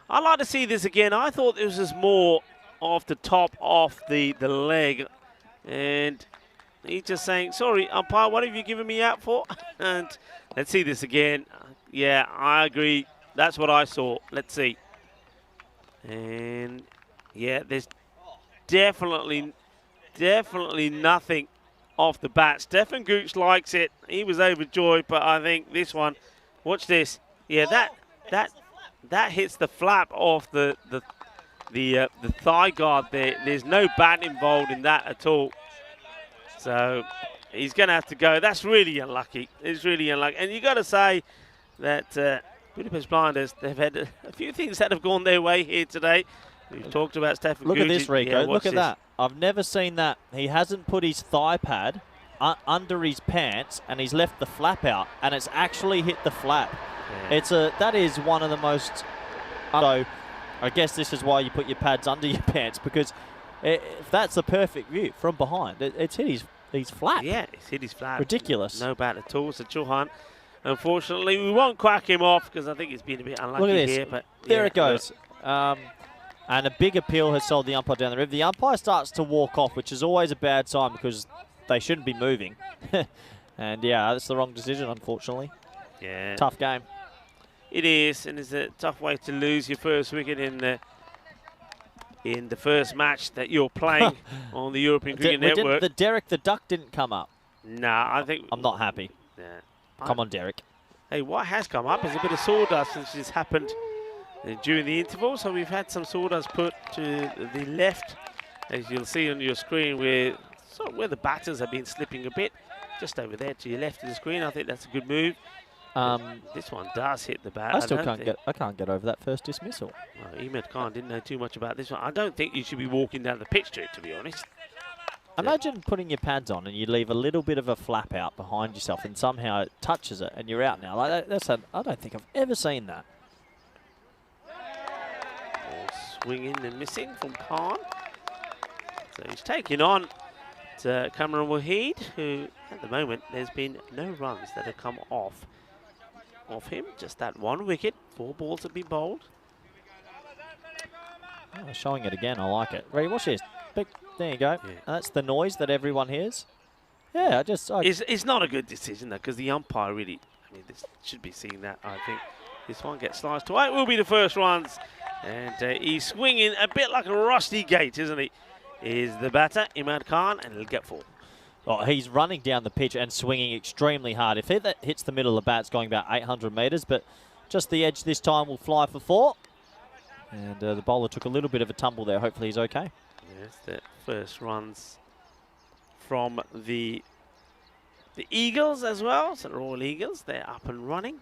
I'd like to see this again. I thought it was just more off the top of the leg. And he's just saying, sorry, umpire, what have you given me out for? And let's see this again. Yeah, I agree. That's what I saw. Let's see. And yeah, there's definitely nothing off the bat. Stefan Gooch likes it. He was overjoyed, but I think this one, watch this. Yeah, that hits the flap off the thigh guard there. There's no bat involved in that at all. So he's going to have to go. That's really unlucky. It's really unlucky. And you got to say that Budapest Blinders, they've had a few things that have gone their way here today. We've talked about Stefan Gooch. Look at this, Rico. Yeah, look at that. I've never seen that. He hasn't put his thigh pad under his pants, and he's left the flap out, and it's actually hit the flap. Yeah. That is one of the most. So, I guess this is why you put your pads under your pants, because if that's the perfect view from behind, it's hit his flap. Yeah, it's hit his flap. Ridiculous. No bat at all. So Chauhan, unfortunately, we won't quack him off because I think he's been a bit unlucky look at this. here. But there yeah, it goes. And a big appeal has sold the umpire down the river. The umpire starts to walk off, which is always a bad sign because they shouldn't be moving. And yeah, that's the wrong decision, unfortunately. Yeah. Tough game. It is, and it's a tough way to lose your first wicket in the first match that you're playing on the European Cricket Network. The Derek the Duck didn't come up. Nah, I think... I'm not happy. Yeah. Come on, Derek. Hey, what has come up is a bit of sawdust since this happened during the interval. So we've had some sawdust put to the left, as you'll see on your screen, where the batters have been slipping a bit. Just over there to your left of the screen. I think that's a good move. This one does hit the bat. I can't get over that first dismissal. Well, Ahmed Khan didn't know too much about this one. I don't think you should be walking down the pitch to it, to be honest. Imagine putting your pads on and you leave a little bit of a flap out behind yourself, and somehow it touches it and you're out now. Like I don't think I've ever seen that. Swinging and missing from Khan. So he's taking on to Cameron Wahid, who at the moment there's been no runs that have come off him. Just that 1 wicket. 4 balls have been bowled. Oh, showing it again. I like it. Ready? Watch this. There you go. Yeah. That's the noise that everyone hears. Yeah, It's not a good decision though, because the umpire really, this should be seeing that. I think this one gets sliced away. It will be the first runs. And he's swinging a bit like a rusty gate, isn't he? Is the batter, Imad Khan, and he'll get 4. Oh, he's running down the pitch and swinging extremely hard. If that hits the middle of the bat, it's going about 800 metres, but just the edge this time will fly for 4. And the bowler took a little bit of a tumble there. Hopefully he's okay. Yes, the first runs from the Eagles as well. So the Royal Eagles, they're up and running.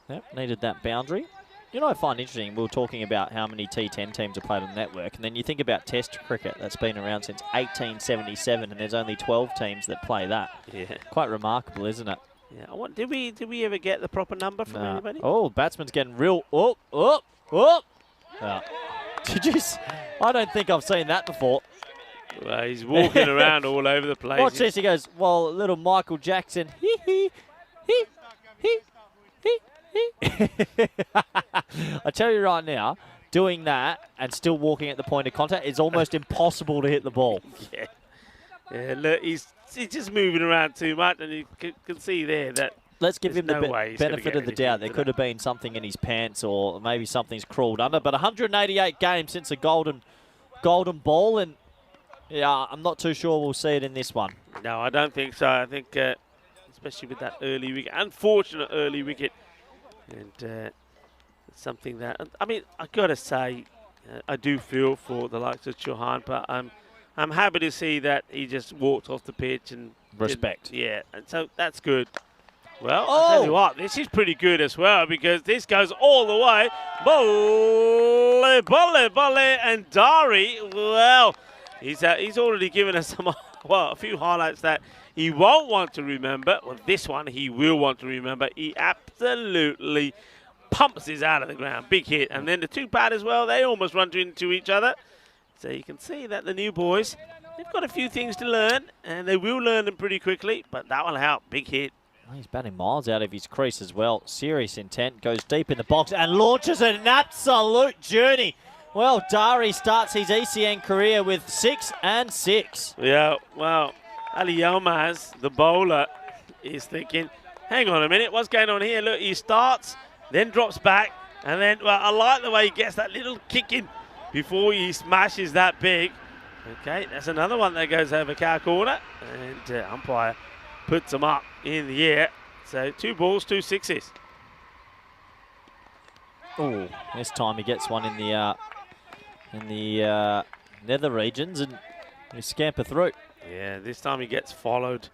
Yep, needed that boundary. You know, I find interesting, we were talking about how many T10 teams have played on the network, and then you think about Test cricket that's been around since 1877, and there's only 12 teams that play that. Yeah. Quite remarkable, isn't it? Yeah. Did we ever get the proper number from Nah. anybody? Oh, batsman's getting real. Oh. Did you? I don't think I've seen that before. Well, he's walking around all over the place. Watch this. He goes, well, little Michael Jackson. Hee. I tell you right now, doing that and still walking at the point of contact is almost impossible to hit the ball. Yeah, look, he's just moving around too much, and you can see there that. Let's give him the no way he's gonna benefit get of the anything doubt. There to could that. have been something in his pants, or maybe something's crawled under. But 188 games since a golden ball, and yeah, I'm not too sure we'll see it in this one. No, I don't think so. I think, especially with that early wicket, unfortunate early wicket, and it's something that, I mean, I got to say, I do feel for the likes of Chauhan, but I'm happy to see that he just walked off the pitch and Respect. yeah, and so that's good. Well, I'll tell you what, this is pretty good as well, because this goes all the way. Bolle, and Dari, well, he's already given us some, well, a few highlights that he won't want to remember. Well, this one he will want to remember. He absolutely pumps this out of the ground. Big hit. And then the two batters, well, they almost run into each other. So you can see that the new boys, they've got a few things to learn, and they will learn them pretty quickly, but that will help. Big hit. He's batting miles out of his crease as well. Serious intent, goes deep in the box and launches an absolute journey. Well, Dari starts his ECN career with 6 and 6. Yeah, well, Ali Yilmaz, the bowler, is thinking, hang on a minute, what's going on here? Look, he starts, then drops back, and then, well, I like the way he gets that little kick in before he smashes that big. Okay, that's another one that goes over cow corner, and umpire puts them up in the air. So 2 balls, 2 sixes. Oh, this time he gets one in the nether regions, and we scamper through. Yeah, this time he gets followed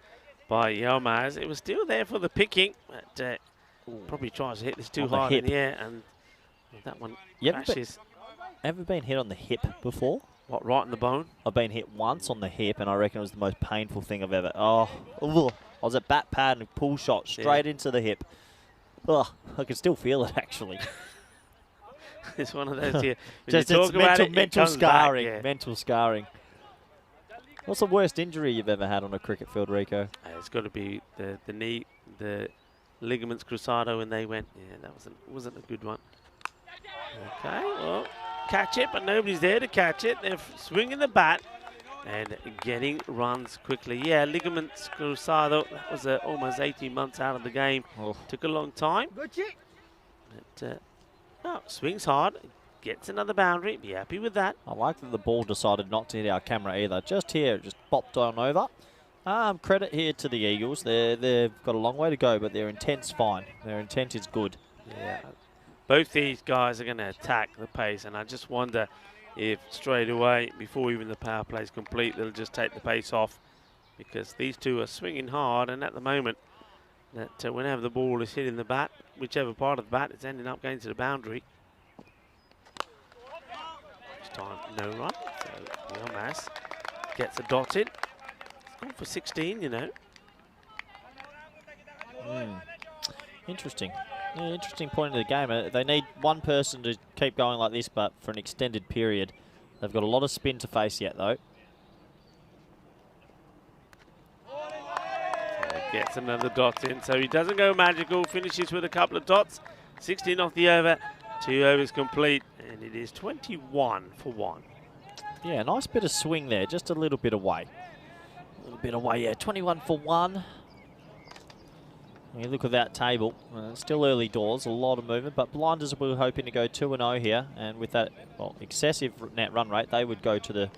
by Yilmaz. It was still there for the picking, but probably tries to hit this too On the hard in hip. the air, and that one You ever crashes. Ever been hit on the hip before? What, right in the bone? I've been hit once on the hip, and I reckon it was the most painful thing I've ever. Oh, ugh. I was at bat pad and pull shot straight into the hip. Ugh, I can still feel it actually. It's one of those here. When Just you it's talk about it mental comes back, scarring. yeah. Mental scarring. What's the worst injury you've ever had on a cricket field, Rico? It's got to be the knee, the ligaments cruzado when they went. Yeah, that wasn't a good one. Okay, well, catch it, but nobody's there to catch it. They're swinging the bat and getting runs quickly. Yeah, ligaments cruzado, that was almost 18 months out of the game. Oh. Took a long time. But, swings hard, gets another boundary. Be happy with that. I like that the ball decided not to hit our camera either. Just here, it just popped on over. Credit here to the Eagles. They've got a long way to go, but their intent's fine. Their intent is good. Yeah. Both these guys are going to attack the pace, and I just wonder if straight away, before even the power play is complete, they'll just take the pace off, because these two are swinging hard, and at the moment, that whenever the ball is hitting the bat, whichever part of the bat, it's ending up going to the boundary. This time, no run. So Yilmaz gets a dot in. It's gone for 16, you know. Interesting. Yeah, interesting point of the game. They need one person to keep going like this, but for an extended period. They've got a lot of spin to face yet, though. Gets another dot in, so he doesn't go magical, finishes with a couple of dots. 16 off the over, 2 overs complete, and it is 21 for 1. Yeah, nice bit of swing there, just a little bit away. A little bit away, yeah. 21 for 1. When you look at that table, still early doors, a lot of movement, but Blinders were hoping to go 2-0 here, and with that excessive net run rate, they would go to the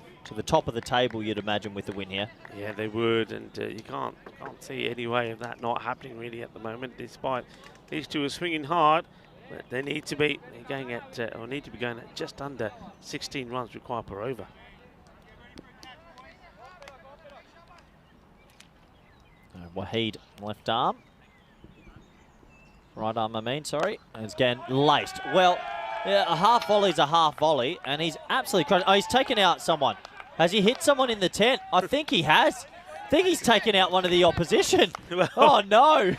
top of the table, you'd imagine, with the win here. Yeah, they would, and you can't see any way of that not happening really at the moment, despite these two are swinging hard, but they need to be going at just under 16 runs required per over. Waheed, left arm. Right arm, I mean, sorry. And it's again laced. Well, yeah, a half volley's a half volley, and he's absolutely crushed. Oh, he's taken out someone. Has he hit someone in the tent? I think he has. I think he's taken out one of the opposition. Oh no!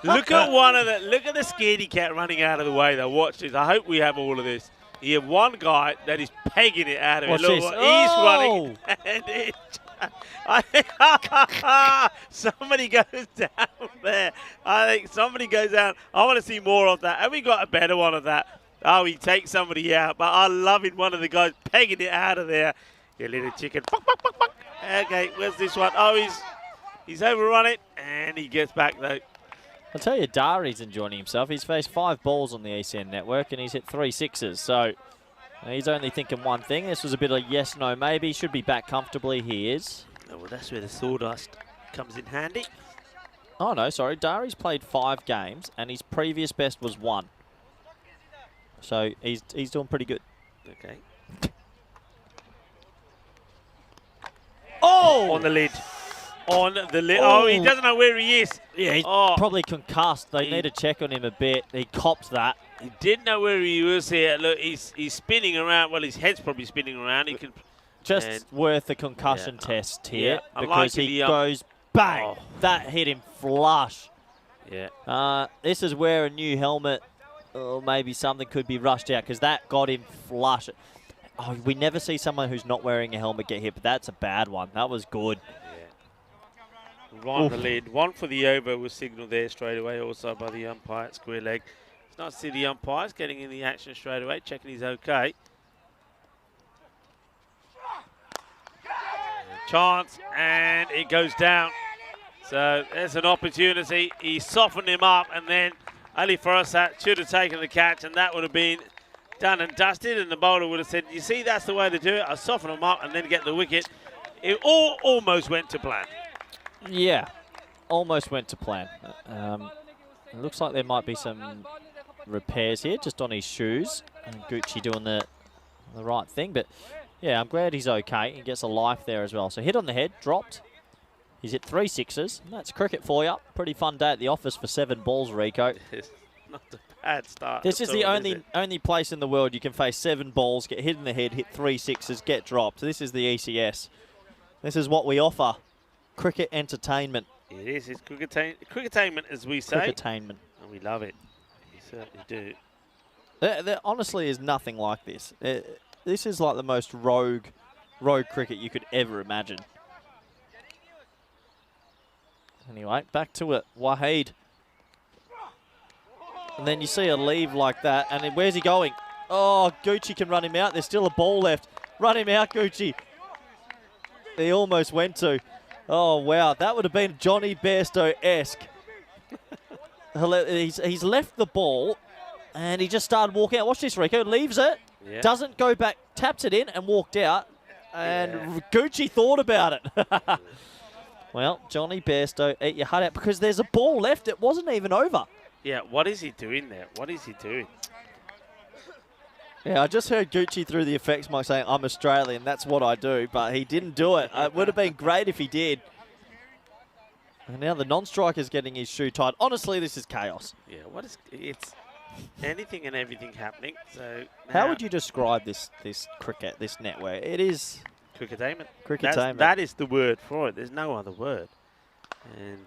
Look at the scaredy cat running out of the way though. Watch this. I hope we have all of this. You have one guy that is pegging it out of Watch it. Look, this. he's Oh! running. And somebody goes down there. I think somebody goes down. I want to see more of that. Have we got a better one of that? Oh, he takes somebody out. But I love it. One of the guys pegging it out of there. You little chicken. Okay, where's this one? Oh, he's overrun it. And he gets back though. I'll tell you, Dari's enjoying himself. He's faced 5 balls on the ECN network and he's hit 3 sixes. So he's only thinking one thing. This was a bit of yes, no, maybe. Should be back comfortably. He is. Oh, well, that's where the sawdust comes in handy. Oh, no, sorry. Dari's played 5 games and his previous best was 1. So he's doing pretty good. Okay. Oh! On the lid. On the lid. Oh, he doesn't know where he is. Yeah, he's probably concussed. They need to check on him a bit. He copped that. He didn't know where he was here. Look, he's spinning around. Well, his head's probably spinning around. He can just worth a concussion test here because he goes bang. Oh. That hit him flush. Yeah. This is where a new helmet or maybe something could be rushed out because that got him flush. Oh, we never see someone who's not wearing a helmet get hit, but that's a bad one. That was good. Right on the lid. One for the over was signalled there straight away, also by the umpire at square leg. It's nice to see the umpires getting in the action straight away, checking he's okay. Chance, and it goes down. So there's an opportunity. He softened him up, and then Ali Farasat should have taken the catch, and that would have been done and dusted, and the bowler would have said, you see, that's the way to do it. I'll soften him up and then get the wicket. It almost went to plan. Yeah, almost went to plan. It looks like there might be some repairs here just on his shoes. And Gucci doing the right thing, but yeah, I'm glad he's okay. He gets a life there as well. So hit on the head, dropped. He's hit 3 sixes. And that's cricket for you. Pretty fun day at the office for 7 balls, Rico. It's not a bad start. This is the only place in the world you can face 7 balls, get hit in the head, hit 3 sixes, get dropped. This is the ECS. This is what we offer. Cricket entertainment. It is. It's cricketainment, as we say. Cricketainment. And we love it. We certainly do. There honestly is nothing like this. This is like the most rogue cricket you could ever imagine. Anyway, back to it. Waheed. And then you see a leave like that, and then where's he going? Oh, Gucci can run him out. There's still a ball left. Run him out, Gucci. He almost went to. Oh, wow. That would have been Johnny Bairstow-esque. He's left the ball, and he just started walking out. Watch this, Rico. Leaves it. Yeah. Doesn't go back. Taps it in and walked out. And Gucci thought about it. Well, Johnny Bairstow, eat your heart out because there's a ball left. It wasn't even over. Yeah, what is he doing there? What is he doing? Yeah, I just heard Gucci through the effects mic saying, I'm Australian, that's what I do, but he didn't do it. It would have been great if he did. And now the non-striker's getting his shoe tied. Honestly, this is chaos. Yeah, it's anything and everything happening. So how would you describe this cricket, this network? It is cricketainment. Cricketainment. That is the word for it. There's no other word. And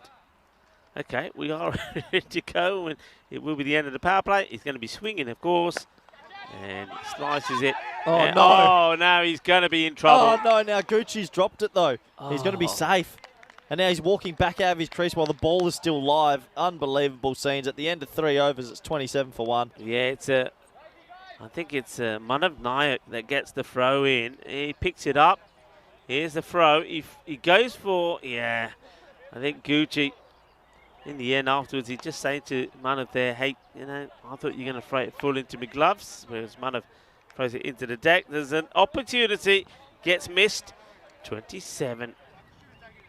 okay, we are ready to go, and it will be the end of the power play. He's going to be swinging, of course, and he slices it. Oh, and, no. Oh, no, he's going to be in trouble. Oh, no, now Gucci's dropped it, though. He's going to be safe. And now he's walking back out of his crease while the ball is still live. Unbelievable scenes. At the end of 3 overs, it's 27 for 1. Yeah, I think it's Manav Nayak that gets the throw in. He picks it up. Here's the throw. He goes for, I think Gucci, in the end afterwards, he just saying to Manav there, hey, I thought you were going to throw it full into my gloves, whereas Manav throws it into the deck. There's an opportunity, gets missed. 27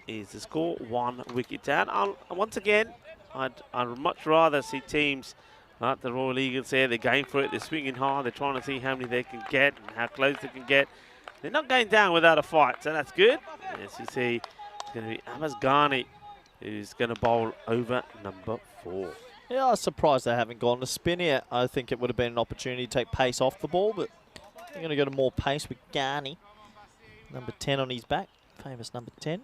is the score, 1 wicket down. Once again, I'd much rather see teams like the Royal Eagles here. They're going for it, they're swinging hard, they're trying to see how many they can get and how close they can get. They're not going down without a fight, so that's good. As you see, it's going to be Ahmad Ghani who's going to bowl over number 4. Yeah, I was surprised they haven't gone to spin here. I think it would have been an opportunity to take pace off the ball, but they're going to go to more pace with Ghani. Number 10 on his back, famous number 10.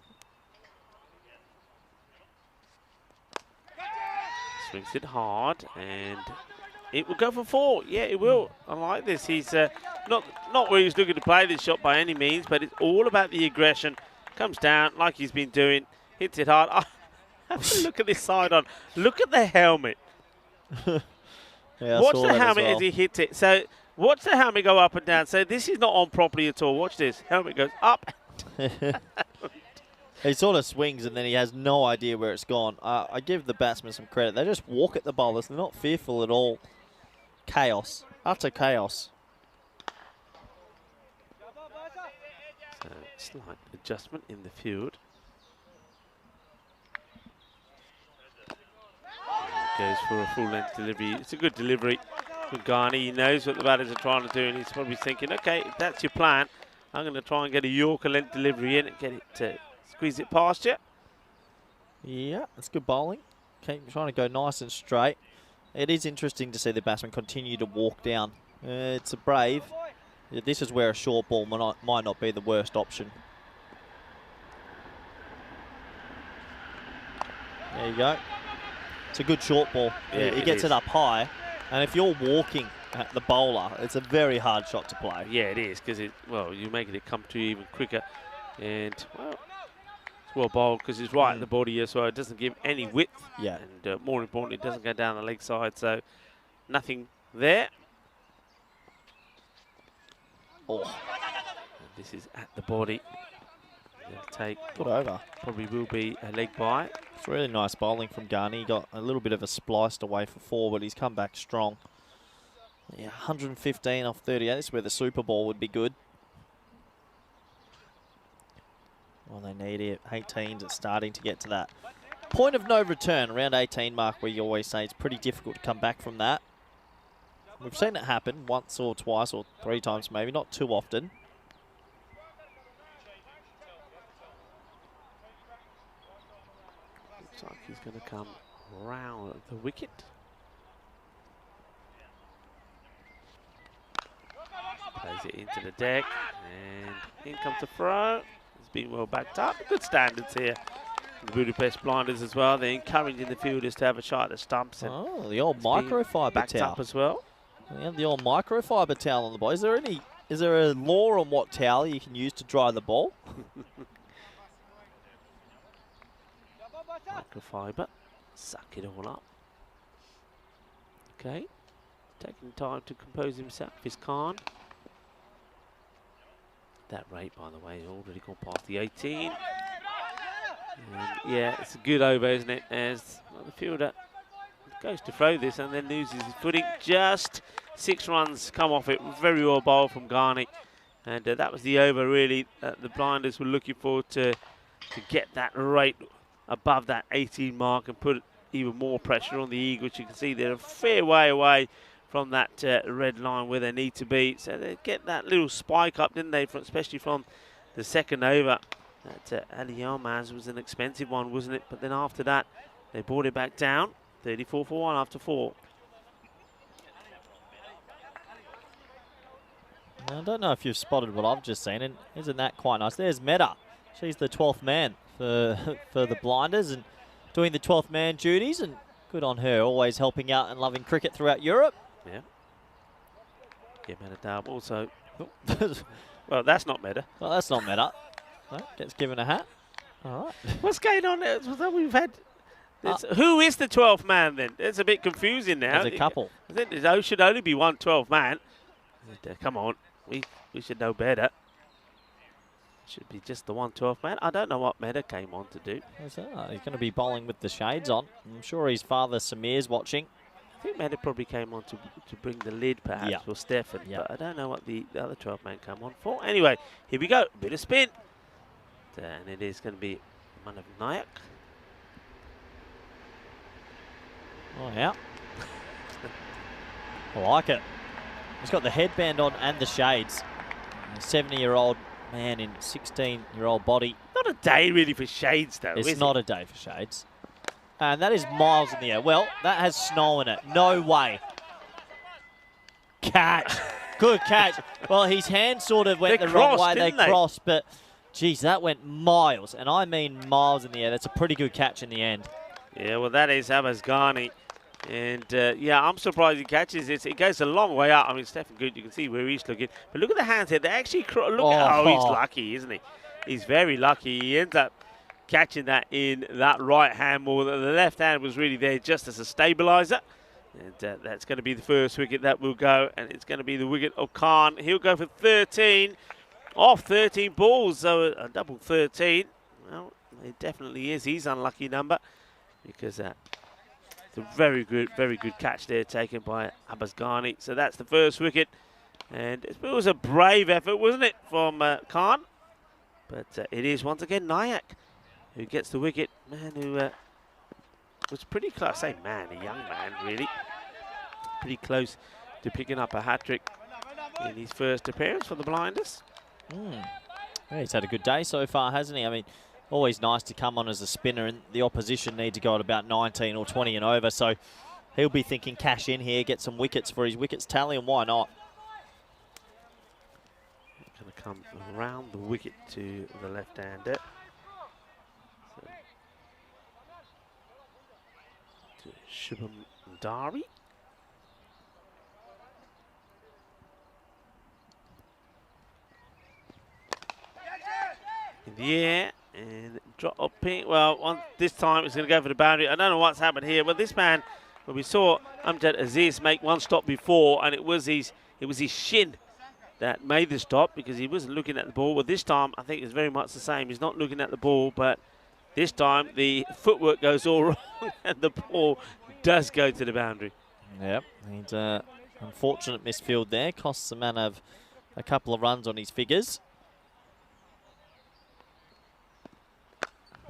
Swings it hard, and it will go for 4. Yeah, it will. I like this. He's not where he's looking to play this shot by any means, but it's all about the aggression. Comes down like he's been doing, hits it hard. Oh, have a look at this side on. Look at the helmet. Yeah, Watch the helmet as he hits it. So watch the helmet go up and down. So this is not on properly at all. Watch this. Helmet goes up. He sort of swings and then he has no idea where it's gone. I give the batsmen some credit. They just walk at the bowlers. They're not fearful at all. Chaos. Utter chaos. So slight adjustment in the field. Goes for a full-length delivery. It's a good delivery from Ghani. He knows what the batters are trying to do, and he's probably thinking, okay, if that's your plan, I'm going to try and get a Yorker-length delivery in and get it to squeeze it past you. Yeah, that's good bowling. Keep trying to go nice and straight. It is interesting to see the batsmen continue to walk down. It's a brave. This is where a short ball might not be the worst option. There you go. It's a good short ball. Yeah, he gets it up high. And if you're walking at the bowler, it's a very hard shot to play. Yeah, it is, because you're making it come to you even quicker. And, well, it's well bowled because it's right at the body as well. It doesn't give any width. Yeah. And more importantly, it doesn't go down the leg side. So nothing there. Oh. And this is at the body. They'll take Good over. probably will be a leg bye. It's really nice bowling from Ghani. He got a little bit of a spliced away for 4, but he's come back strong. Yeah, 115 off 38. This is where the Super Ball would be good. Well, they need it. 18s are starting to get to that point of no return, around 18 mark, where you always say it's pretty difficult to come back from that. We've seen it happen once or twice or 3 times maybe, not too often. Looks like he's going to come round the wicket. Plays it into the deck, and in comes the throw. It's been well backed up. Good standards here. The Budapest Blinders as well. They're encouraging the fielders to have a shot at the stumps. And Oh, the old microfiber backed towel. up as well. They have the old microfiber towel on the ball. Is there a law on what towel you can use to dry the ball? Microfiber. Suck it all up. Okay. Taking time to compose himself. Is Khan. That rate, by the way, already gone past the 18. And yeah, it's a good over, isn't it? As the fielder goes to throw this and then loses his footing. Just 6 runs come off it. Very well bowled from Ghani. And that was the over, really. The Blinders were looking for to get that rate above that 18 mark and put even more pressure on the Eagles. You can see they're a fair way away from that red line where they need to be. So they get that little spike up, didn't they, especially from the second over. That Ali Yilmaz was an expensive one, wasn't it? But then after that, they brought it back down. 34 for 1 after 4. I don't know if you've spotted what I've just seen, and isn't that quite nice? There's Meta. She's the 12th man for the Blinders and doing the 12th man duties, and good on her, always helping out and loving cricket throughout Europe. Yeah. Yeah, Meta Dab also. Well, that's not Meta. Well, that's not Meta. No, gets given a hat. All right. What's going on there? We've had. Who is the 12th man then? It's a bit confusing now. There's a couple. I think there should only be one 12th man. Come on, we should know better. Should be just the one 12th man. I don't know what Meta came on to do. He's going to be bowling with the shades on. I'm sure his father Samir's watching. I think Meta probably came on to bring the lid, perhaps, Yeah. for Stefan. Yeah. But I don't know what the other 12th man came on for. Anyway, here we go. A bit of spin. And it is going to be Manav Nayak. Oh, yeah. I like it. He's got the headband on and the shades. A 70-year-old man in 16-year-old body. Not a day, really, for shades, though, It's is not it? a day for shades. And that is miles in the air. Well, that has snow in it. No way. Catch. Good catch. Well, his hand sort of went They the wrong way. crossed, They didn't they? crossed, but, geez, that went miles. And I mean miles in the air. That's a pretty good catch in the end. Yeah, well, that is Abbas Ghani. And yeah, I'm surprised he catches this. It goes a long way out. I mean, Stephen Good, you can see where he's looking. But look at the hands here. They actually look at, oh, he's lucky, isn't he? He's very lucky. He ends up catching that in that right hand more. The left hand was really there just as a stabilizer. And that's going to be the first wicket that will go. And it's going to be the wicket of Khan. He'll go for 13 off 13 balls. So a double 13. Well, it definitely is his unlucky number because it's a very good catch there taken by Abbas Ghani. So that's the first wicket. And it was a brave effort, wasn't it, from Khan? But it is once again Nayak who gets the wicket. Man who was pretty close. I say man, a young man really. Pretty close to picking up a hat-trick in his first appearance for the Blinders. Yeah, he's had a good day so far, hasn't he? I mean, always nice to come on as a spinner, and the opposition need to go at about 19 or 20 and over. So he'll be thinking cash in here, get some wickets for his wickets tally, and why not? Going to come around the wicket to the left-hander. To Shubham Dari. In the air and drop up ping. Well, this time it's going to go for the boundary. I don't know what's happened here, but this man, well, we saw Amjad Aziz make one stop before, and it was his shin that made the stop because he wasn't looking at the ball. Well, this time I think it's very much the same. He's not looking at the ball, but this time the footwork goes all wrong and the ball does go to the boundary. Yep, and unfortunate misfield there. Costs the man of a couple of runs on his figures.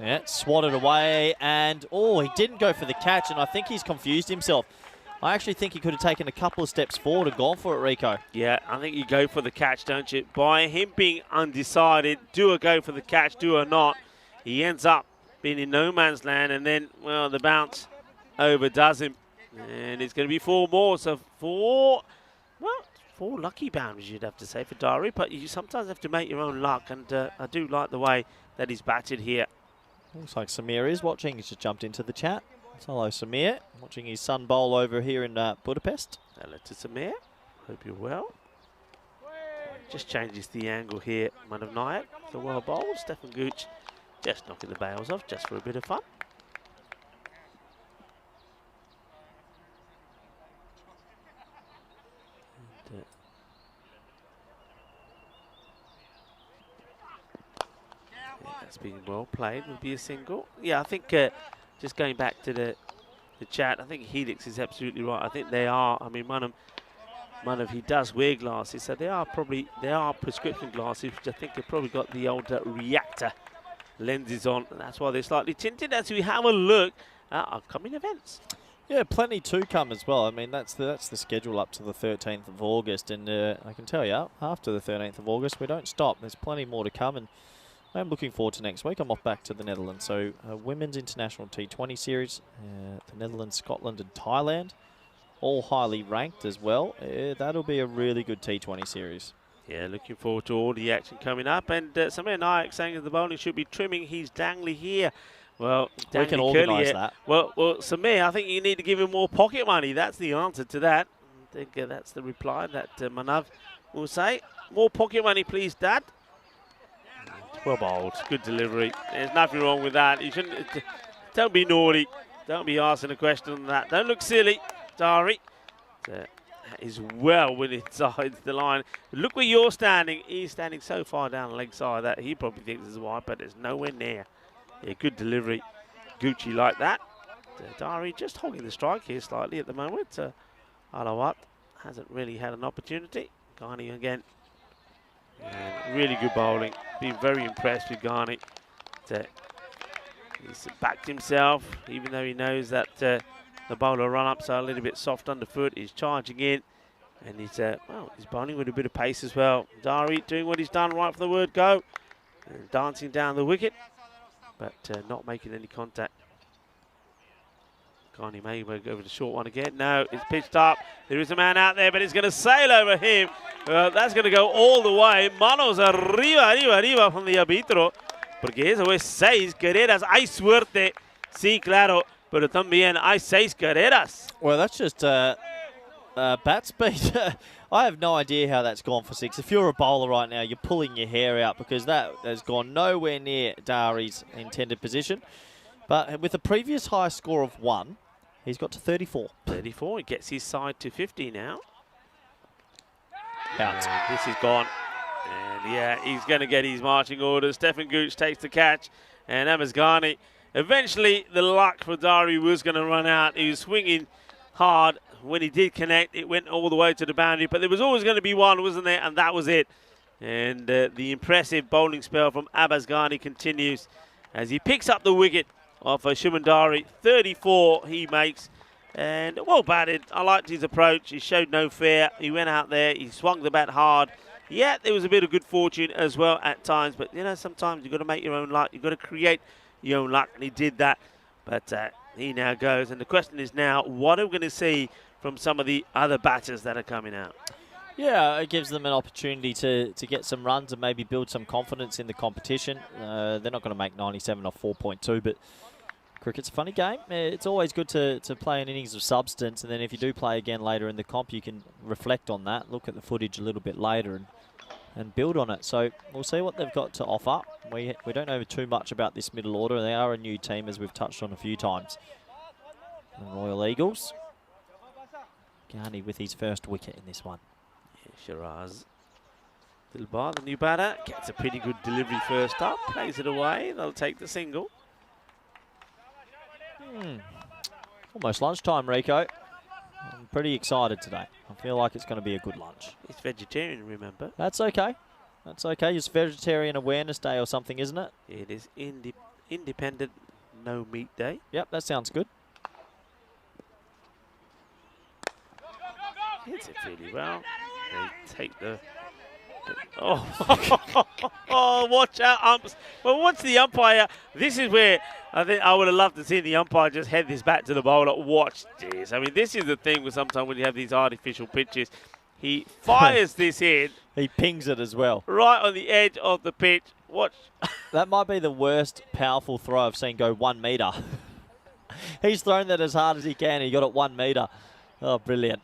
Yeah, swatted away, and he didn't go for the catch, and I think he's confused himself. I actually think he could have taken a couple of steps forward and gone for it, Rico. Yeah, I think you go for the catch, don't you? By him being undecided, do a go for the catch, do or not, he ends up being in no man's land, and then, well, the bounce overdoes him. And it's going to be 4 more, so 4 lucky boundaries, you'd have to say, for Dari, but you sometimes have to make your own luck, and I do like the way that he's batted here. Looks like Samir is watching. He's just jumped into the chat. So hello, Samir. Watching his son bowl over here in Budapest. Hello to Samir. Hope you're well. Just changes the angle here. Man of Nayak. So well bowled. Stefan Gooch just knocking the bails off just for a bit of fun. And, that's been well played. Will be a single. Yeah, I think just going back to the chat, I think Helix is absolutely right. I think they are. I mean, Manav, he does wear glasses, so they are prescription glasses, which I think have probably got the old reactor lenses on, and that's why they're slightly tinted. As we have a look at upcoming events. Yeah, plenty to come as well. I mean, that's the schedule up to the 13th of August, and I can tell you, after the 13th of August, we don't stop. There's plenty more to come, and I'm looking forward to next week. I'm off back to the Netherlands. So, Women's International T20 Series, the Netherlands, Scotland and Thailand, all highly ranked as well. That'll be a really good T20 series. Yeah, looking forward to all the action coming up. And Samir Nayak saying that the bowling should be trimming his dangly here. Well, we can organise that. Well, Samir, I think you need to give him more pocket money. That's the answer to that. I think that's the reply that Manav will say. More pocket money, please, Dad. Well bowled. Good delivery. There's nothing wrong with that. You shouldn't. Don't be naughty. Don't be asking a question on that. Don't look silly, Dari. That is well inside the line. Look where you're standing. He's standing so far down the leg side that he probably thinks is wide, but it's nowhere near. Yeah, good delivery. Gucci like that. Dari just hogging the strike here slightly at the moment. Alawat hasn't really had an opportunity. Ghani again. And really good bowling. Been very impressed with Ghani. He's backed himself, even though he knows that the bowler run-ups are a little bit soft underfoot. He's charging in, and he's bowling with a bit of pace as well. Dari doing what he's done right from the word go, and dancing down the wicket, but not making any contact. Ghani may go over the short one again. No, it's pitched up. There is a man out there, but it's going to sail over him. That's going to go all the way. Manos arriba from the arbitro. Porque eso es 6. Carreras, hay suerte. Sí, claro. pero también hay 6 carreras. Well, that's just bat speed. I have no idea how that's gone for 6. If you're a bowler right now, you're pulling your hair out because that has gone nowhere near Dari's intended position. But with a previous high score of 1, he's got to 34. 34, he gets his side to 50 now. Out. And this is gone. And yeah, he's going to get his marching orders. Stefan Gooch takes the catch. And Amazghani, eventually the luck for Dari was going to run out. He was swinging hard. When he did connect, it went all the way to the boundary. But there was always going to be one, wasn't there? And that was it. And the impressive bowling spell from Abazghani continues as he picks up the wicket of Shuman Dari. 34 he makes. And well batted. I liked his approach. He showed no fear. He went out there. He swung the bat hard. Yeah, there was a bit of good fortune as well at times. But, you know, sometimes you've got to make your own luck. You've got to create your own luck. And he did that. But he now goes. And the question is now, what are we going to see from some of the other batters that are coming out? Yeah, it gives them an opportunity to get some runs and maybe build some confidence in the competition. They're not going to make 97 off 4.2, but cricket's a funny game. It's always good to play an innings of substance, and then if you do play again later in the comp, you can reflect on that, look at the footage a little bit later and build on it. So we'll see what they've got to offer. We don't know too much about this middle order. They are a new team, as we've touched on a few times. The Royal Eagles. Ghani with his first wicket in this one. Yeah, Shiraz Dilbar, the new batter, gets a pretty good delivery first up, plays it away. They'll take the single. Almost lunchtime, Rico. I'm pretty excited today. I feel like it's going to be a good lunch. He's vegetarian, remember? That's okay. That's okay. It's Vegetarian Awareness Day or something, isn't it? It is Independent No Meat Day. Yep, that sounds good. Hits it really well. They take the... Oh, watch out, umps. Well, watch the umpire. This is where I think I would have loved to see the umpire just head this back to the bowler. Watch this. I mean, this is the thing with sometimes when you have these artificial pitches. He fires this in. He pings it as well. Right on the edge of the pitch. Watch. That might be the worst powerful throw I've seen go 1 metre. He's thrown that as hard as he can. He got it 1 metre. Oh, brilliant.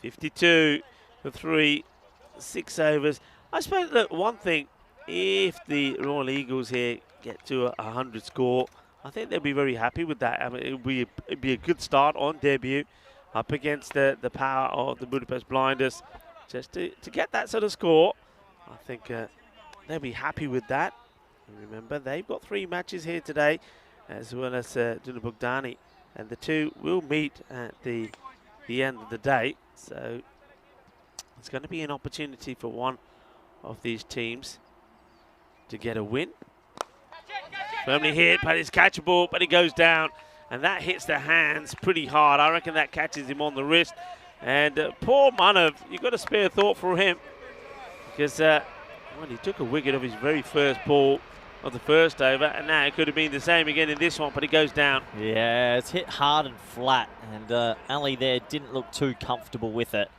52 for 3, 6 overs. I suppose, look, one thing, if the Royal Eagles here get to a 100 score, I think they'll be very happy with that. I mean, it'd be a good start on debut up against the power of the Budapest Blinders. Just to get that sort of score, I think they'll be happy with that. And remember, they've got 3 matches here today, as well as Duna Bogdani, and the 2 will meet at the end of the day. So it's going to be an opportunity for one of these teams to get a win. Firmly hit, but it's catchable, but it goes down. And that hits the hands pretty hard. I reckon that catches him on the wrist. And poor Manav, you've got to spare thought for him. Because well, he took a wicket of his very first ball of the first over. And now it could have been the same again in this one, but it goes down. Yeah, it's hit hard and flat. And Ali there didn't look too comfortable with it.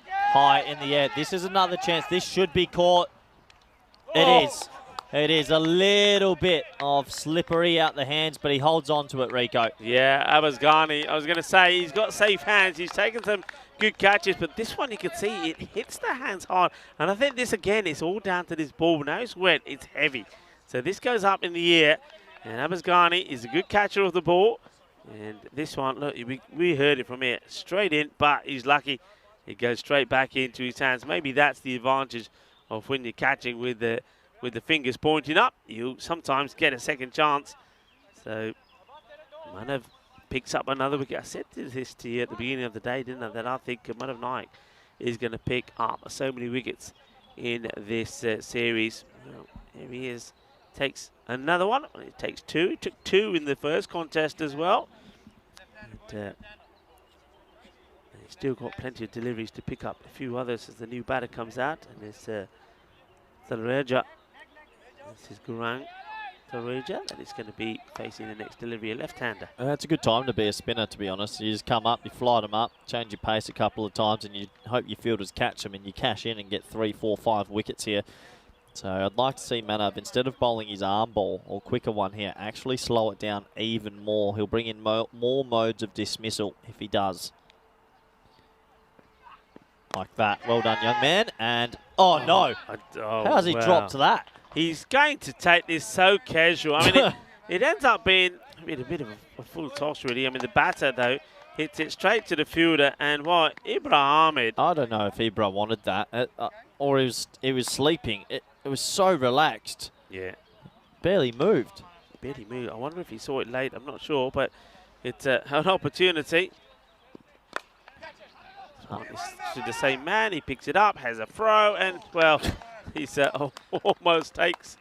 High in the air. This is another chance. This should be caught. It is. It is a little bit of slippery out the hands, but he holds on to it, Rico. Yeah, Abazghani. I was going to say, he's got safe hands. He's taken some good catches, but this one you can see it hits the hands hard. And I think this, again, is all down to this ball. Now it's wet. It's heavy. So this goes up in the air. And Abazghani is a good catcher of the ball. And this one, look, we heard it from here. Straight in, but he's lucky. It goes straight back into his hands. Maybe that's the advantage of when you're catching with the fingers pointing up. You sometimes get a second chance. So Manav picks up another wicket. I said this to you at the beginning of the day, didn't I? That I think Manav Naik is going to pick up so many wickets in this series. Well, here he is. Takes another one. It takes 2. He took 2 in the first contest as well. And, he's still got plenty of deliveries to pick up a few others as the new batter comes out. And it's Thareja. This is Gurang Thareja that is going to be facing the next delivery, a left-hander. It's a good time to be a spinner, to be honest. You just come up, you fly them up, change your pace a couple of times, and you hope your fielders catch them, and you cash in and get 3, 4, 5 wickets here. So I'd like to see Manav, instead of bowling his arm ball or quicker one here, actually slow it down even more. He'll bring in more modes of dismissal if he does. Like that. Well done, young man. And, oh no. How's he dropped that? He's going to take this so casual. I mean, it ends up being a bit of a full toss, really. I mean, the batter, though, hits it straight to the fielder. And what? Ibra Ahmed. I don't know if Ibra wanted that. Or he was sleeping. It was so relaxed. Yeah. Barely moved. Barely moved. I wonder if he saw it late. I'm not sure, but it's an opportunity. It's to the same man. He picks it up, has a throw, and, well, he's almost takes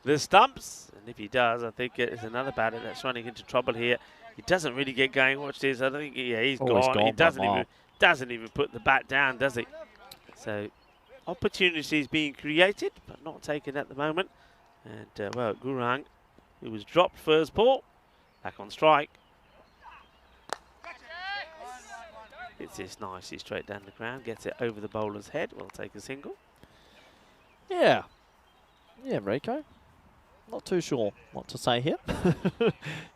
the stumps. And if he does, I think it's another batter that's running into trouble here. He doesn't really get going. Watch this. I think, yeah, he's gone. He doesn't even put the bat down, does he? So, opportunities being created, but not taken at the moment. And, well, Gurung, who was dropped first ball, back on strike. It's this nicely straight down the ground, gets it over the bowler's head. We'll take a single. Yeah. Yeah, Rico. Not too sure what to say here.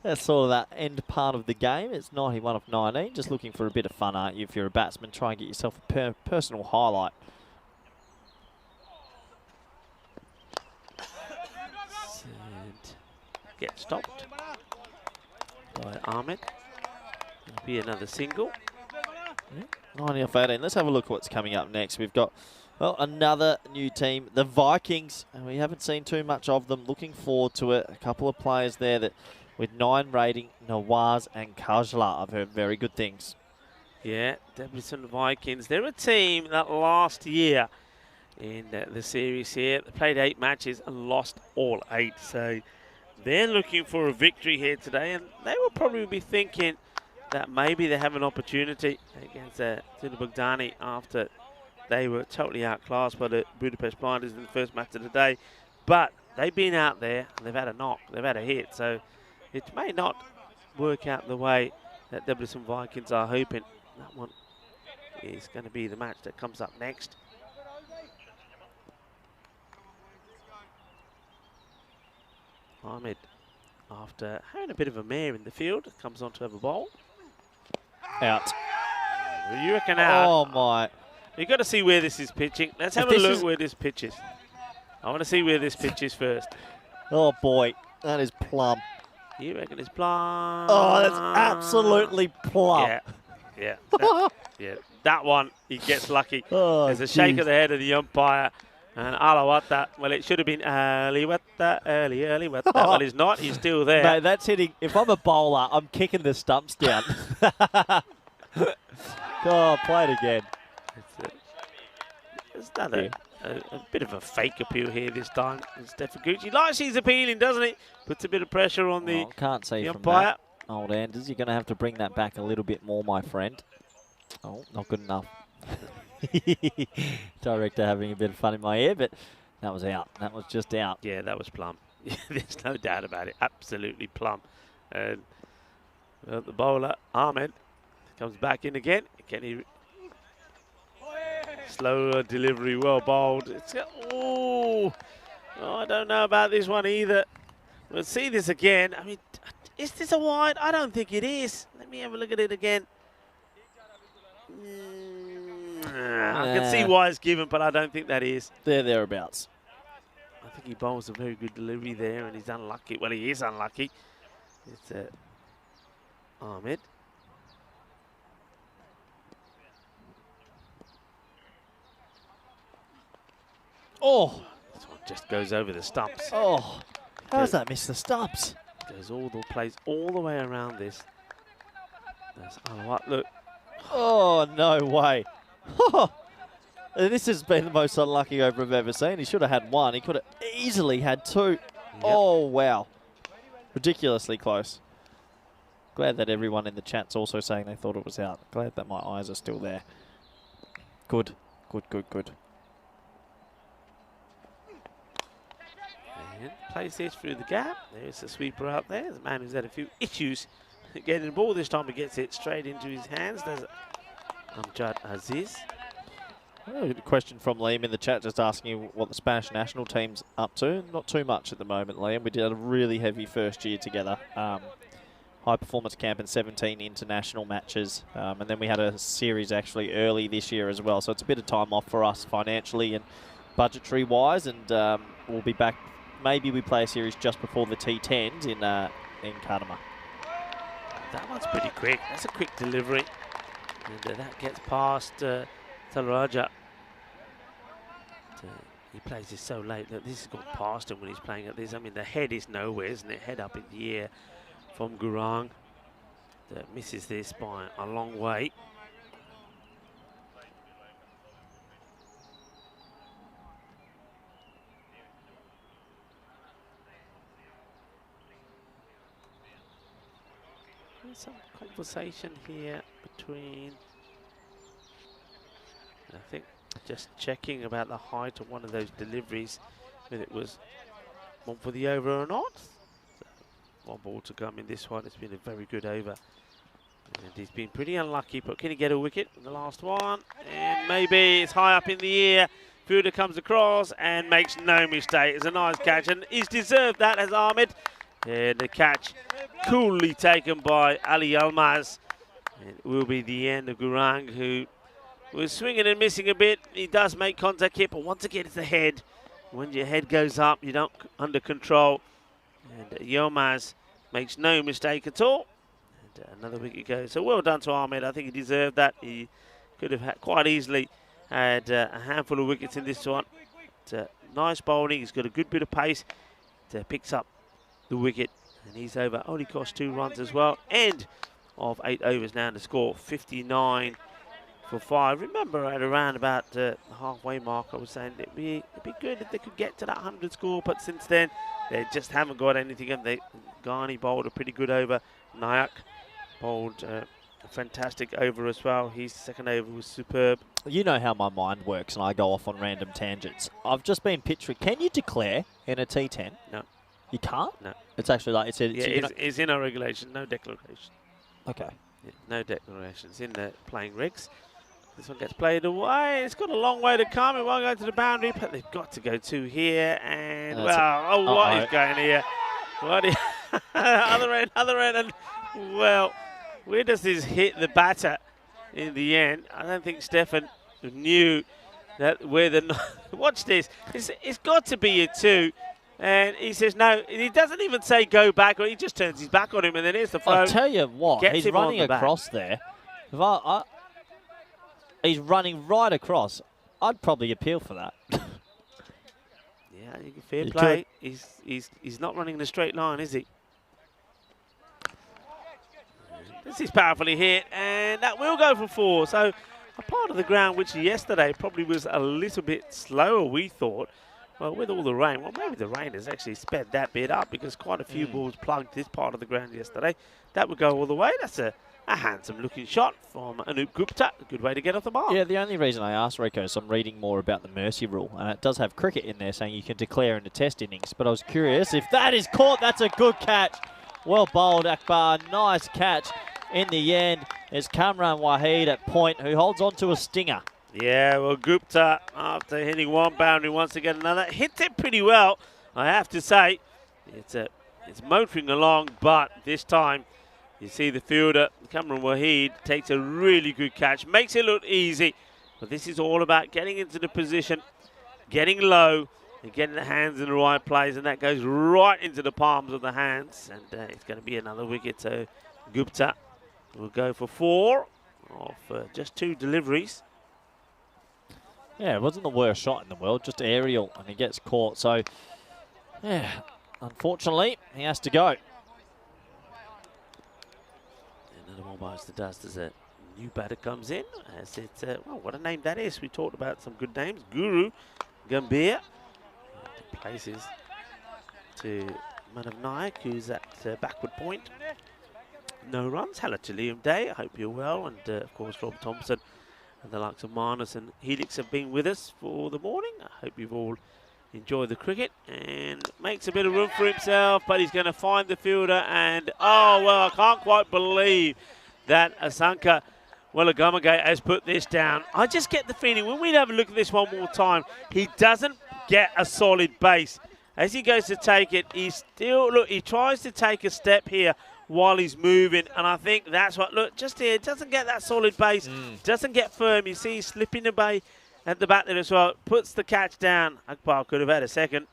That's sort of that end part of the game. It's 91 of 19. Just looking for a bit of fun, aren't you? If you're a batsman, try and get yourself a personal highlight. And get stopped by Ahmed. It'll be another single. 90 off 18. Let's have a look at what's coming up next. We've got, well, another new team, the Vikings, and we haven't seen too much of them. Looking forward to it. A couple of players there that with 9 rating, Nawaz and Kajla. I've heard very good things. Yeah, Debrecen Vikings. They're a team that last year in the series here, they played 8 matches and lost all 8. So they're looking for a victory here today, and they will probably be thinking that maybe they have an opportunity against Tuna Bogdani after they were totally outclassed by the Budapest Blinders in the first match of the day. But they've been out there and they've had a knock, they've had a hit. So it may not work out the way that Debrecen Vikings are hoping. That one is going to be the match that comes up next. Ahmed, after having a bit of a mare in the field, comes on to have a bowl. Out. You reckon out? Oh, my. You've got to see where this is pitching. Let's have a look where this pitches. I want to see where this pitches first. Oh, boy. That is plum. You reckon it's plum? Oh, that's absolutely plum. Yeah. Yeah. That one, he gets lucky. Oh, there's a shake of the head of the umpire. And Alawata, well, it should have been early wata. Well, he's not. He's still there. Mate, that's hitting. If I'm a bowler, I'm kicking the stumps down. Oh, play it again. There's another a bit of a fake appeal here this time. Stefaguchi likes his appealing, doesn't he? Puts a bit of pressure on the, can't see the from umpire. That. Old Anders, you're going to have to bring that back a little bit more, my friend. Oh, not good enough. Director having a bit of fun in my ear, but that was out. That was just out. Yeah, that was plum. There's no doubt about it. Absolutely plum. And the bowler, Ahmed, comes back in again. Can he... Slow delivery, well bowled. Oh, I don't know about this one either. We'll see this again. I mean, is this a wide? I don't think it is. Let me have a look at it again. I can see why it's given, but I don't think that is. Thereabouts. I think he bowls a very good delivery there, and he's unlucky. Well, he is unlucky. It's Ahmed. Oh! This one just goes over the stumps. Oh! How does that miss the stumps? Goes plays all the way around this. That's look. Oh, no way. This has been the most unlucky over I've ever seen. He should have had 1. He could have easily had 2. Yep. Oh, wow. Ridiculously close. Glad that everyone in the chat's also saying they thought it was out. Glad that my eyes are still there. Good. Good. And plays this through the gap. There's a sweeper out there. There's a man who's had a few issues getting the ball. This time he gets it straight into his hands. There's Amjad Aziz. A question from Liam in the chat just asking what the Spanish national team's up to. Not too much at the moment, Liam. We did a really heavy first year together. High performance camp and 17 international matches. And then we had a series actually early this year as well. So it's a bit of time off for us financially and budgetary wise. And we'll be back. Maybe we play a series just before the T10s in Kadama. That one's pretty quick. That's a quick delivery. And that gets past Talaraja. He plays this so late that this has gone past him when he's playing at this. I mean, the head is nowhere, isn't it? Head up in the air from Gurang. That misses this by a long way. There's some conversation here between, I think, just checking about the height of one of those deliveries, whether it was one for the over or not. So one ball to come in this one. It's been a very good over. And he's been pretty unlucky, but can he get a wicket in the last one? And maybe it's high up in the air. Fielder comes across and makes no mistake. It's a nice catch, and he's deserved that, as Ahmed. And the catch coolly taken by Ali Almaz. It will be the end of Gurang, who was swinging and missing a bit. He does make contact here, but once again it's the head. When your head goes up, you don't under control. And Yilmaz makes no mistake at all. And another wicket goes. So well done to Ahmed. I think he deserved that. He could have quite easily had a handful of wickets in this one. But, nice bowling. He's got a good bit of pace. Picks up the wicket. And he's over. Only cost 2 runs as well. End of 8 overs now to score 59 for 5. Remember, at around about the halfway mark, I was saying it'd be good if they could get to that 100 score, but since then they just haven't got anything. And Ghani bowled a pretty good over. Nayak bowled a fantastic over as well. His second over was superb. You know how my mind works, and I go off on random tangents. I've just been picturing. Can you declare in a T10? No. You can't? No. It's actually like it's in our regulation. No declaration. Okay. Yeah, no declarations in the playing regs. This one gets played away. It's got a long way to come. It won't go to the boundary, but they've got to go to here. And, what is going here? What is other end, and, well, where does this hit the batter in the end? I don't think Stefan knew that where the... Watch this. It's got to be a 2. And he says no. He doesn't even say go back, or he just turns his back on him, and then here's the throw. I'll tell you what, he's running across there. He's running right across. I'd probably appeal for that. Yeah, fair play. He's not running in a straight line, is he? This is powerfully hit, and that will go for 4. So a part of the ground which yesterday probably was a little bit slower, we thought. Well, with all the rain, maybe the rain has actually sped that bit up, because quite a few balls plugged this part of the ground yesterday. That would go all the way. That's a handsome-looking shot from Anup Gupta. A good way to get off the mark. Yeah, the only reason I asked, Rico, is I'm reading more about the mercy rule, and it does have cricket in there saying you can declare in the test innings. But I was curious if that is caught. That's a good catch. Well bowled, Akbar. Nice catch. In the end, it's Kamran Waheed at point, who holds on to a stinger. Yeah, well, Gupta, after hitting one boundary, wants to get another. Hits it pretty well, I have to say. It's motoring along, but this time you see the fielder, Kamran Waheed, takes a really good catch, makes it look easy. But this is all about getting into the position, getting low, and getting the hands in the right place, and that goes right into the palms of the hands. And it's going to be another wicket, so Gupta will go for 4 off just 2 deliveries. Yeah, it wasn't the worst shot in the world, just aerial, and he gets caught. So, yeah, unfortunately, he has to go. Another one bites the dust as a new batter comes in. As it's, well, what a name that is. We talked about some good names. Guru Gambhir places to Manav Nayak, who's at backward point. No runs. Hello to Liam Day. I hope you're well. And, of course, Rob Thompson. And the likes of Marnus and Helix have been with us for the morning. I hope you've all enjoyed the cricket. And makes a bit of room for himself, but he's going to find the fielder. And, oh, well, I can't quite believe that Asanka Well, Agamagate has put this down. I just get the feeling when we have a look at this one more time, he doesn't get a solid base. As he goes to take it, he tries to take a step here while he's moving, and I think that's what, look, just here, doesn't get that solid base, doesn't get firm. You see he's slipping away at the back there as well, puts the catch down. Akbar could have had a second.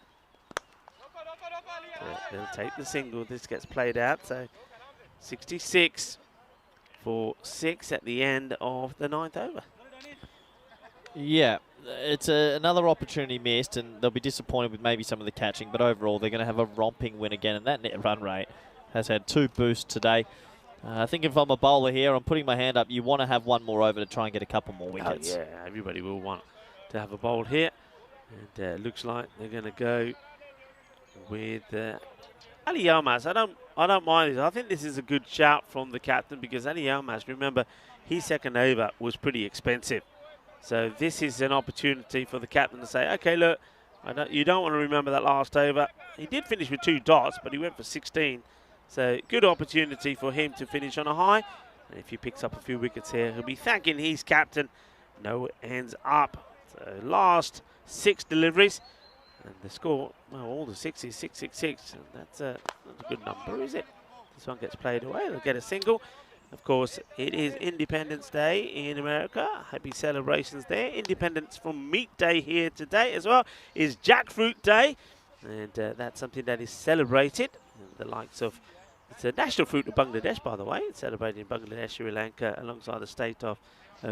They'll take the single. This gets played out, so 66 for 6 at the end of the 9th over. Yeah, it's another opportunity missed, and they'll be disappointed with maybe some of the catching, but overall they're going to have a romping win again, and that net run rate has had 2 boosts today. I think if I'm a bowler here, I'm putting my hand up, you want to have one more over to try and get a couple more wickets. Oh, yeah, everybody will want to have a bowl here. And looks like they're going to go with Ali Yilmaz. I don't mind this. I think this is a good shout from the captain because Ali Yilmaz, remember, his second over was pretty expensive. So this is an opportunity for the captain to say, okay, look, you don't want to remember that last over. He did finish with 2 dots, but he went for 16. So good opportunity for him to finish on a high. And if he picks up a few wickets here, he'll be thanking his captain. No ends up. So last 6 deliveries. And the score, well, all the 6s, 666. And that's not a good number, is it? This one gets played away. They'll get a single. Of course, it is Independence Day in America. Happy celebrations there. Independence from Meat Day here today as well is Jackfruit Day. And that's something that is celebrated. And the likes of, it's a national fruit of Bangladesh, by the way. It's celebrated in Bangladesh, Sri Lanka, alongside the state of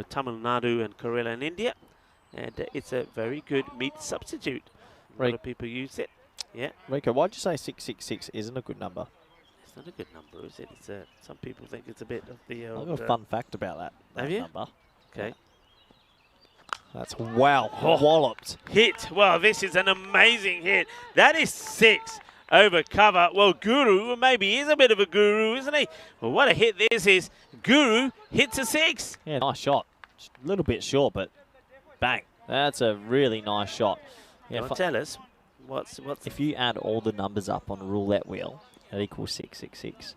Tamil Nadu and Kerala in India. And it's a very good meat substitute. A lot of people use it. Yeah. Rico, why'd you say 666 isn't a good number? It's not a good number, is it? It's some people think it's a bit of the... I've got a fun fact about that have you? number. Okay. That's wow. Walloped. Hit. Well, this is an amazing hit. That is 6 over cover. Well, Guru, maybe he's a bit of a guru, isn't he? Well, what a hit this is. Guru hits a 6. Yeah, nice shot. Just a little bit short, but bang. That's a really nice shot. Yeah, Tell us, what's... If you add all the numbers up on a roulette wheel, that equals 666.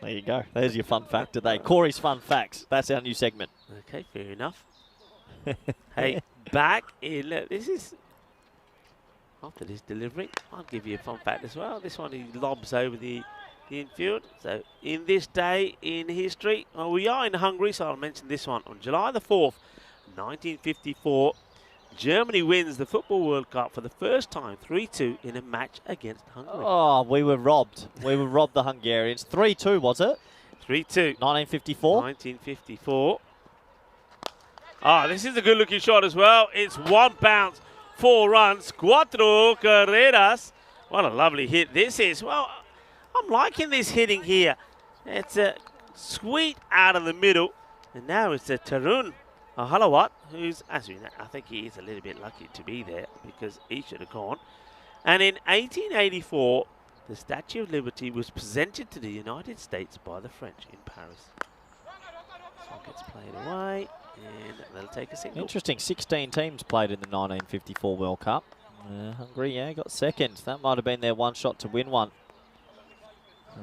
There you go. There's your fun fact today. Corey's Fun Facts. That's our new segment. Okay, fair enough. Hey, back in... This is... After this delivery, I'll give you a fun fact as well. This one he lobs over the infield. So, in this day in history, well, we are in Hungary, so I'll mention this one. On July the 4th, 1954, Germany wins the Football World Cup for the first time, 3-2 in a match against Hungary. Oh, we were robbed. We were robbed, the Hungarians. 3-2, was it? 3-2. 1954? 1954. Ah, this is a good-looking shot as well. It's 1 bounce, 4 runs, 4 carreras. What a lovely hit this is. Well, I'm liking this hitting here. It's a sweet out of the middle. And now it's a Tarun Halawat, who's, as we know, I think he is a little bit lucky to be there because he should have gone. And in 1884, the Statue of Liberty was presented to the United States by the French in Paris. So it gets played away, and they'll take a single. Interesting. 16 teams played in the 1954 World Cup. Hungary, yeah, got second. That might have been their one shot to win one.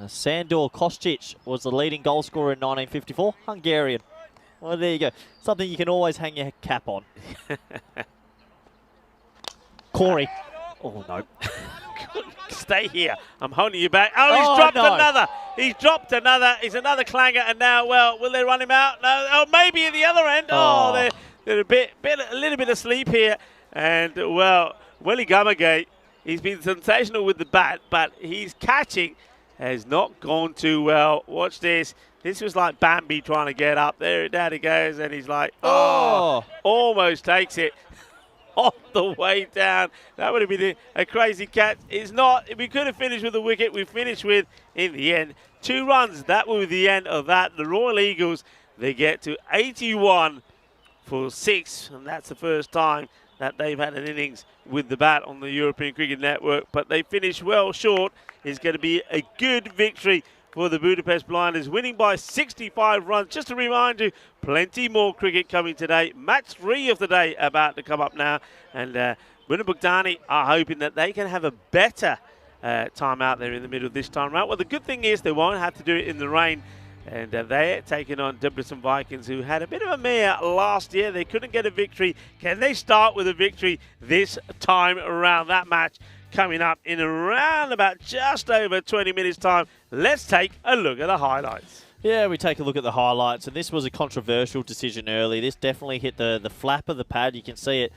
Sandor Kostic was the leading goal scorer in 1954. Hungarian. Well, there you go. Something you can always hang your cap on. Corey. Oh, no. Stay here. I'm holding you back. Oh, he's dropped another. He's dropped another. He's another clanger. And now, well, will they run him out? No. Oh, maybe at the other end. Oh, they're a little bit asleep here. And, well, Willie Gamagate, he's been sensational with the bat, but his catching has not gone too well. Watch this. This was like Bambi trying to get up. There he goes, and he's like, oh, almost takes it off the way down. That would have been a crazy catch. It's not. We could have finished with a wicket. We finished with, in the end, 2 runs. That will be the end of that. The Royal Eagles, they get to 81 for 6, and that's the first time that they've had an innings with the bat on the European Cricket Network, but they finish well short. It's going to be a good victory for the Budapest Blinders, winning by 65 runs. Just to remind you, plenty more cricket coming today. Match 3 of the day about to come up now, and Bunabugdani are hoping that they can have a better time out there in the middle this time around. Well, the good thing is they won't have to do it in the rain. And they're taking on Debrecen Vikings, who had a bit of a mare last year. They couldn't get a victory. Can they start with a victory this time around? That match coming up in around about just over 20 minutes' time. Let's take a look at the highlights. Yeah, we take a look at the highlights, and this was a controversial decision early. This definitely hit the flap of the pad. You can see it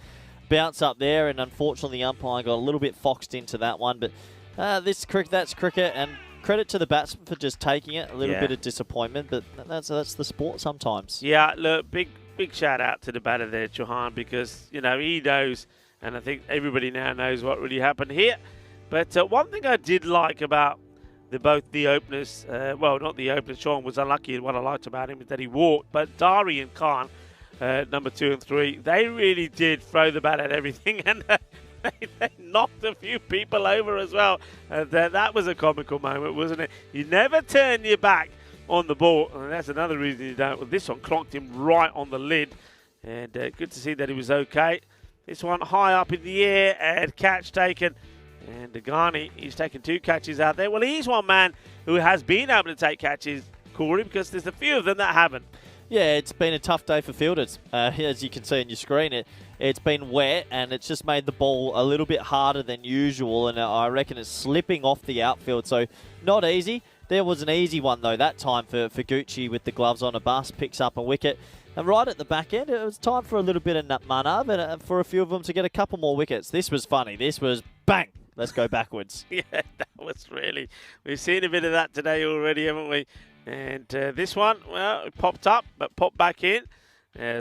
bounce up there, and unfortunately the umpire got a little bit foxed into that one. But that's cricket, and credit to the batsman for just taking it. A little bit of disappointment, but that's the sport sometimes. Yeah, look, big shout out to the batter there, Chauhan, because, you know, he knows, and I think everybody now knows what really happened here. But one thing I did like about both the openers, well, not the openers, Sean was unlucky. What I liked about him is that he walked, but Dari and Khan, number 2 and 3, they really did throw the bat at everything, and they knocked a few people over as well. That was a comical moment, wasn't it? You never turn your back on the ball, and that's another reason you don't. Well, this one clocked him right on the lid, and good to see that he was okay. This one high up in the air, and catch taken. And Degani, he's taken 2 catches out there. Well, he's one man who has been able to take catches, Corey, because there's a few of them that haven't. Yeah, it's been a tough day for fielders. As you can see on your screen, it's been wet, and it's just made the ball a little bit harder than usual, and I reckon it's slipping off the outfield, so not easy. There was an easy one, though, that time for Gucci with the gloves on. A bust, picks up a wicket. And right at the back end, it was time for a little bit of manab and for a few of them to get a couple more wickets. This was funny. This was bang. Let's go backwards. Yeah, that was really... We've seen a bit of that today already, haven't we? And this one, well, it popped up, but popped back in.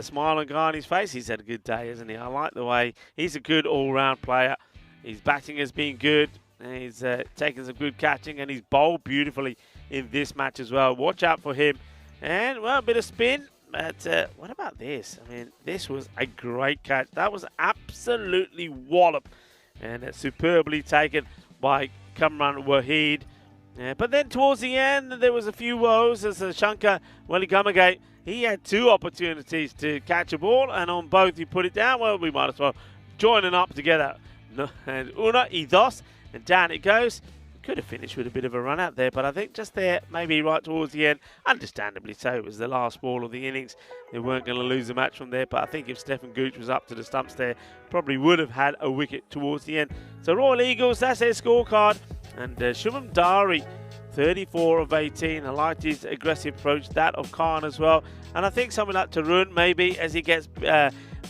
Smile on Ghani's face. He's had a good day, hasn't he? I like the way... He's a good all-round player. His batting has been good. He's taken some good catching, and he's bowled beautifully in this match as well. Watch out for him. And, well, a bit of spin. But what about this? I mean, this was a great catch. That was absolutely wallop. And it's superbly taken by Kamran Waheed. But then towards the end, there was a few woes as Shankar Weligamagate. He had 2 opportunities to catch a ball, and on both he put it down. Well, we might as well join them up together. And Una, Idos, and down it goes. Could have finished with a bit of a run out there, but I think just there, maybe right towards the end, understandably so, it was the last ball of the innings. They weren't going to lose the match from there, but I think if Stefan Gooch was up to the stumps there, probably would have had a wicket towards the end. So Royal Eagles, that's their scorecard. And Shubham Dari, 34 of 18. I liked his aggressive approach, that of Khan as well. And I think someone like Tarun, maybe, as he gets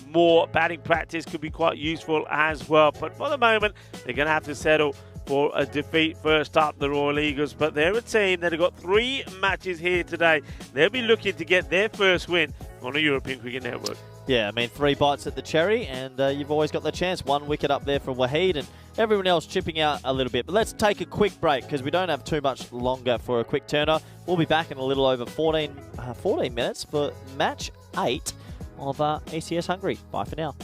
more batting practice, could be quite useful as well. But for the moment, they're going to have to settle for a defeat first up, the Royal Eagles. But they're a team that have got 3 matches here today. They'll be looking to get their first win on the European Cricket Network. Yeah, I mean, 3 bites at the cherry, and you've always got the chance. 1 wicket up there for Waheed, and everyone else chipping out a little bit. But let's take a quick break, because we don't have too much longer for a quick turner. We'll be back in a little over 14 minutes for match 8 of ECS Hungary. Bye for now.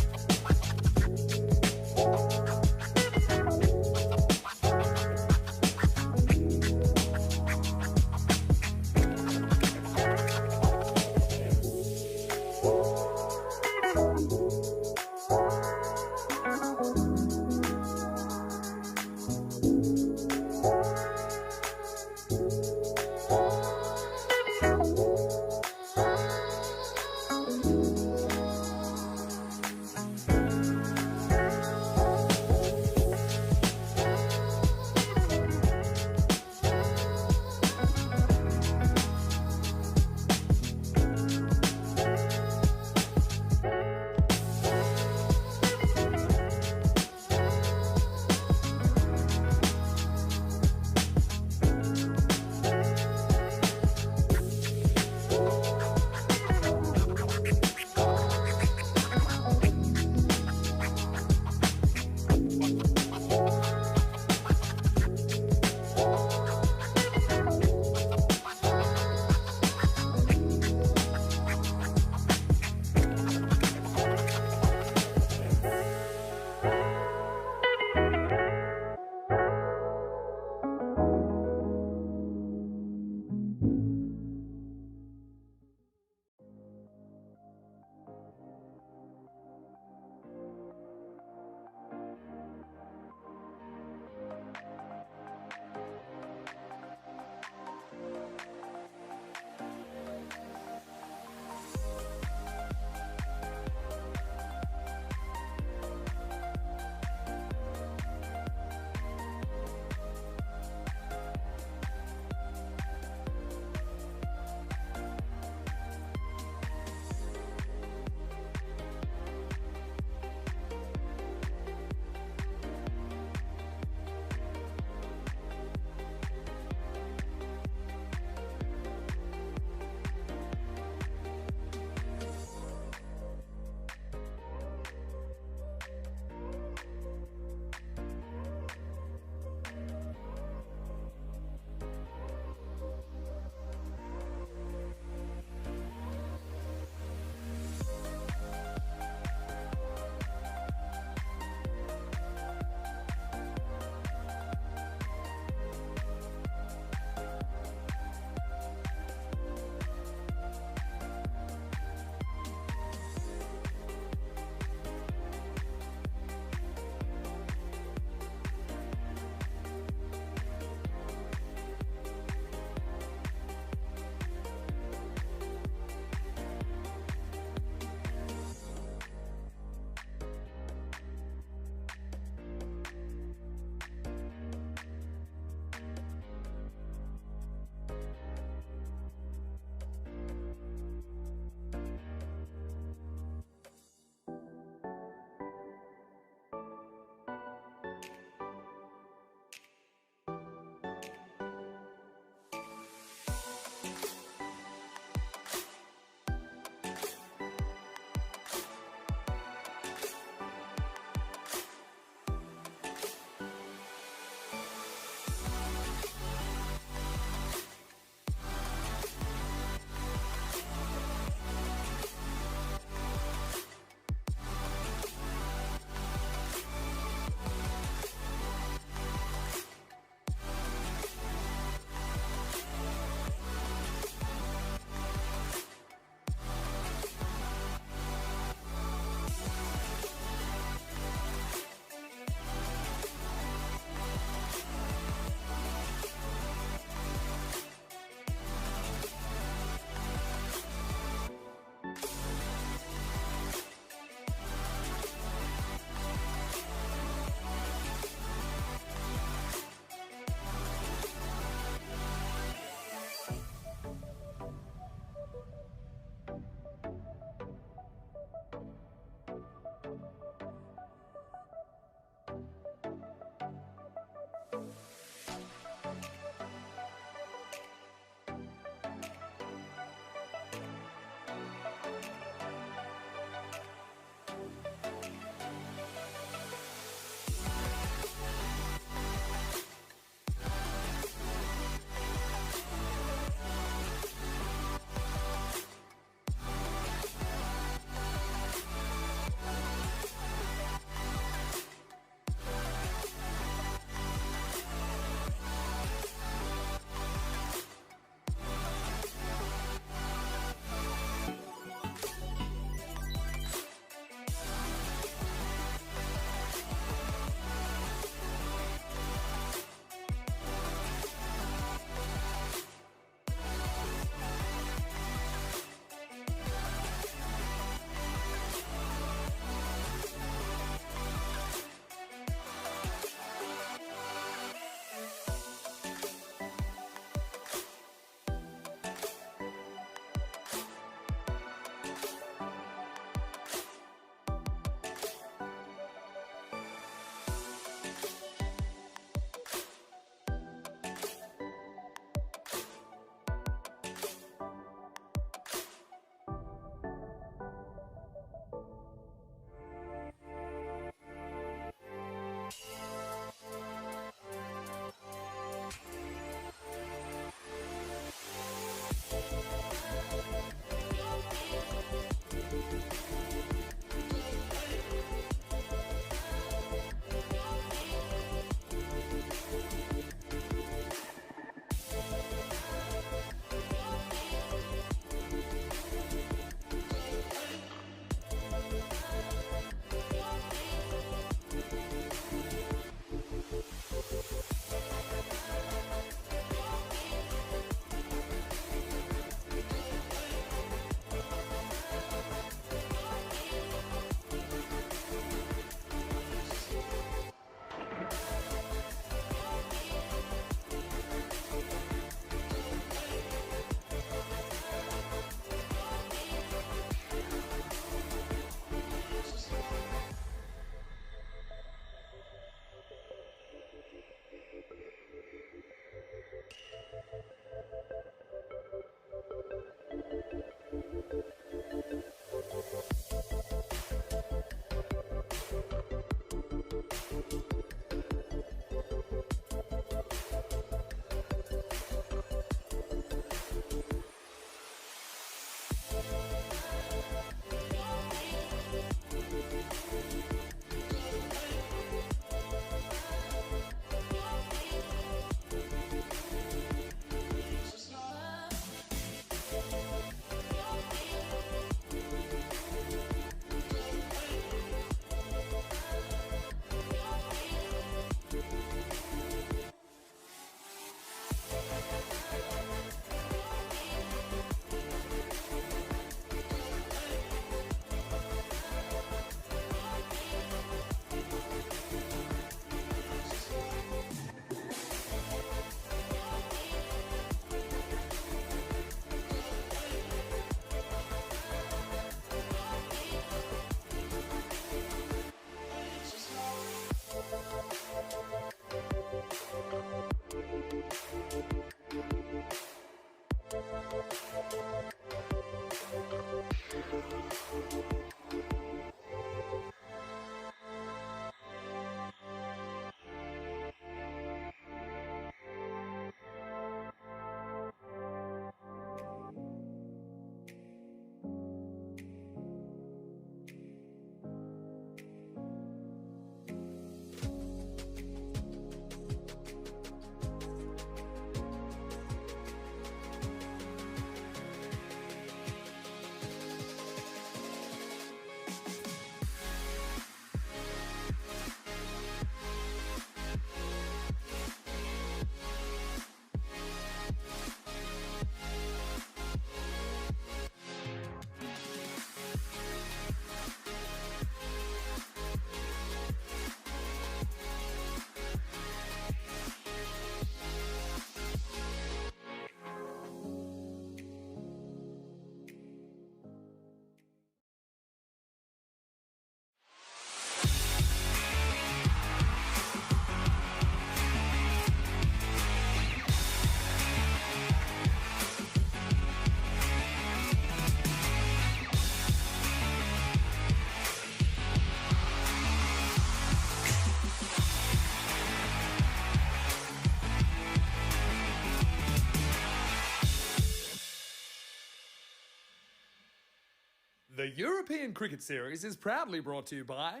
The European Cricket Series is proudly brought to you by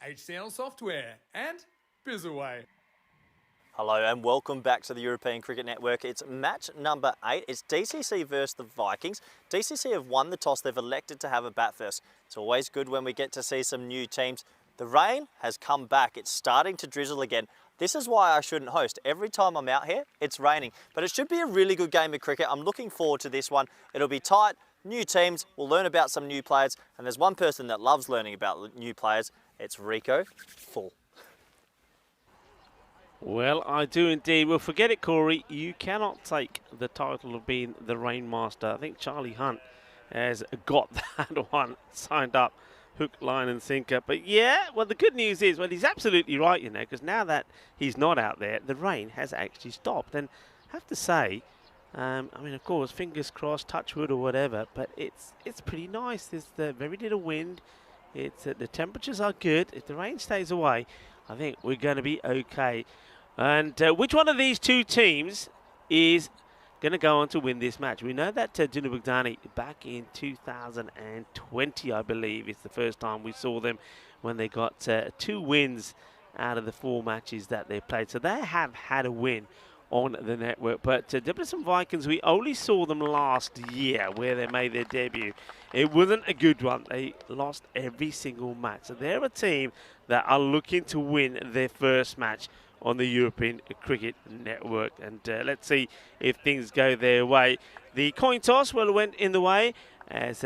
HCN Software and Bizzaway. Hello and welcome back to the European Cricket Network. It's match number 8. It's DCC versus the Vikings. DCC have won the toss. They've elected to have a bat first. It's always good when we get to see some new teams. The rain has come back. It's starting to drizzle again. This is why I shouldn't host. Every time I'm out here, it's raining. But it should be a really good game of cricket. I'm looking forward to this one. It'll be tight, new teams. We'll learn about some new players. And there's one person that loves learning about new players. It's Rico Full. Well, I do indeed. Well, forget it, Corey. You cannot take the title of being the Rainmaster. I think Charlie Hunt has got that one signed up, hook, line and sinker. But yeah, well, the good news is, well, he's absolutely right, you know, because now that he's not out there, the rain has actually stopped. And I have to say, I mean, of course, fingers crossed, touch wood or whatever, but it's pretty nice. There's very little wind. The temperatures are good. If the rain stays away, I think we're going to be okay. And which one of these two teams is going to go on to win this match? We know that Dunabugdani back in 2020, I believe, is the first time we saw them when they got 2 wins out of the 4 matches that they played. So they have had a win on the network. But Debrecen Vikings, we only saw them last year where they made their debut. It wasn't a good one. They lost every single match. So they're a team that are looking to win their first match on the European Cricket Network. And let's see if things go their way. The coin toss, well, went in the way as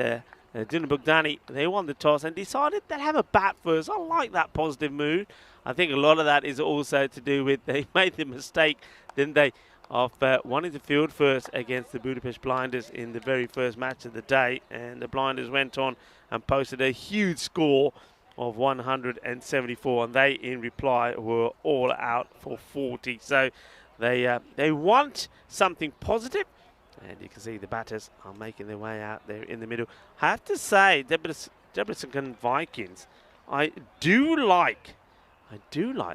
Dunabugdani, they won the toss and decided they'd have a bat first. I like that positive move. I think a lot of that is also to do with they made the mistake, didn't they, of wanting to field first against the Budapest Blinders in the very first match of the day. And the Blinders went on and posted a huge score of 174, and they in reply were all out for 40. So they want something positive, and you can see the batters are making their way out there in the middle. I have to say, Debrecen Vikings, I do like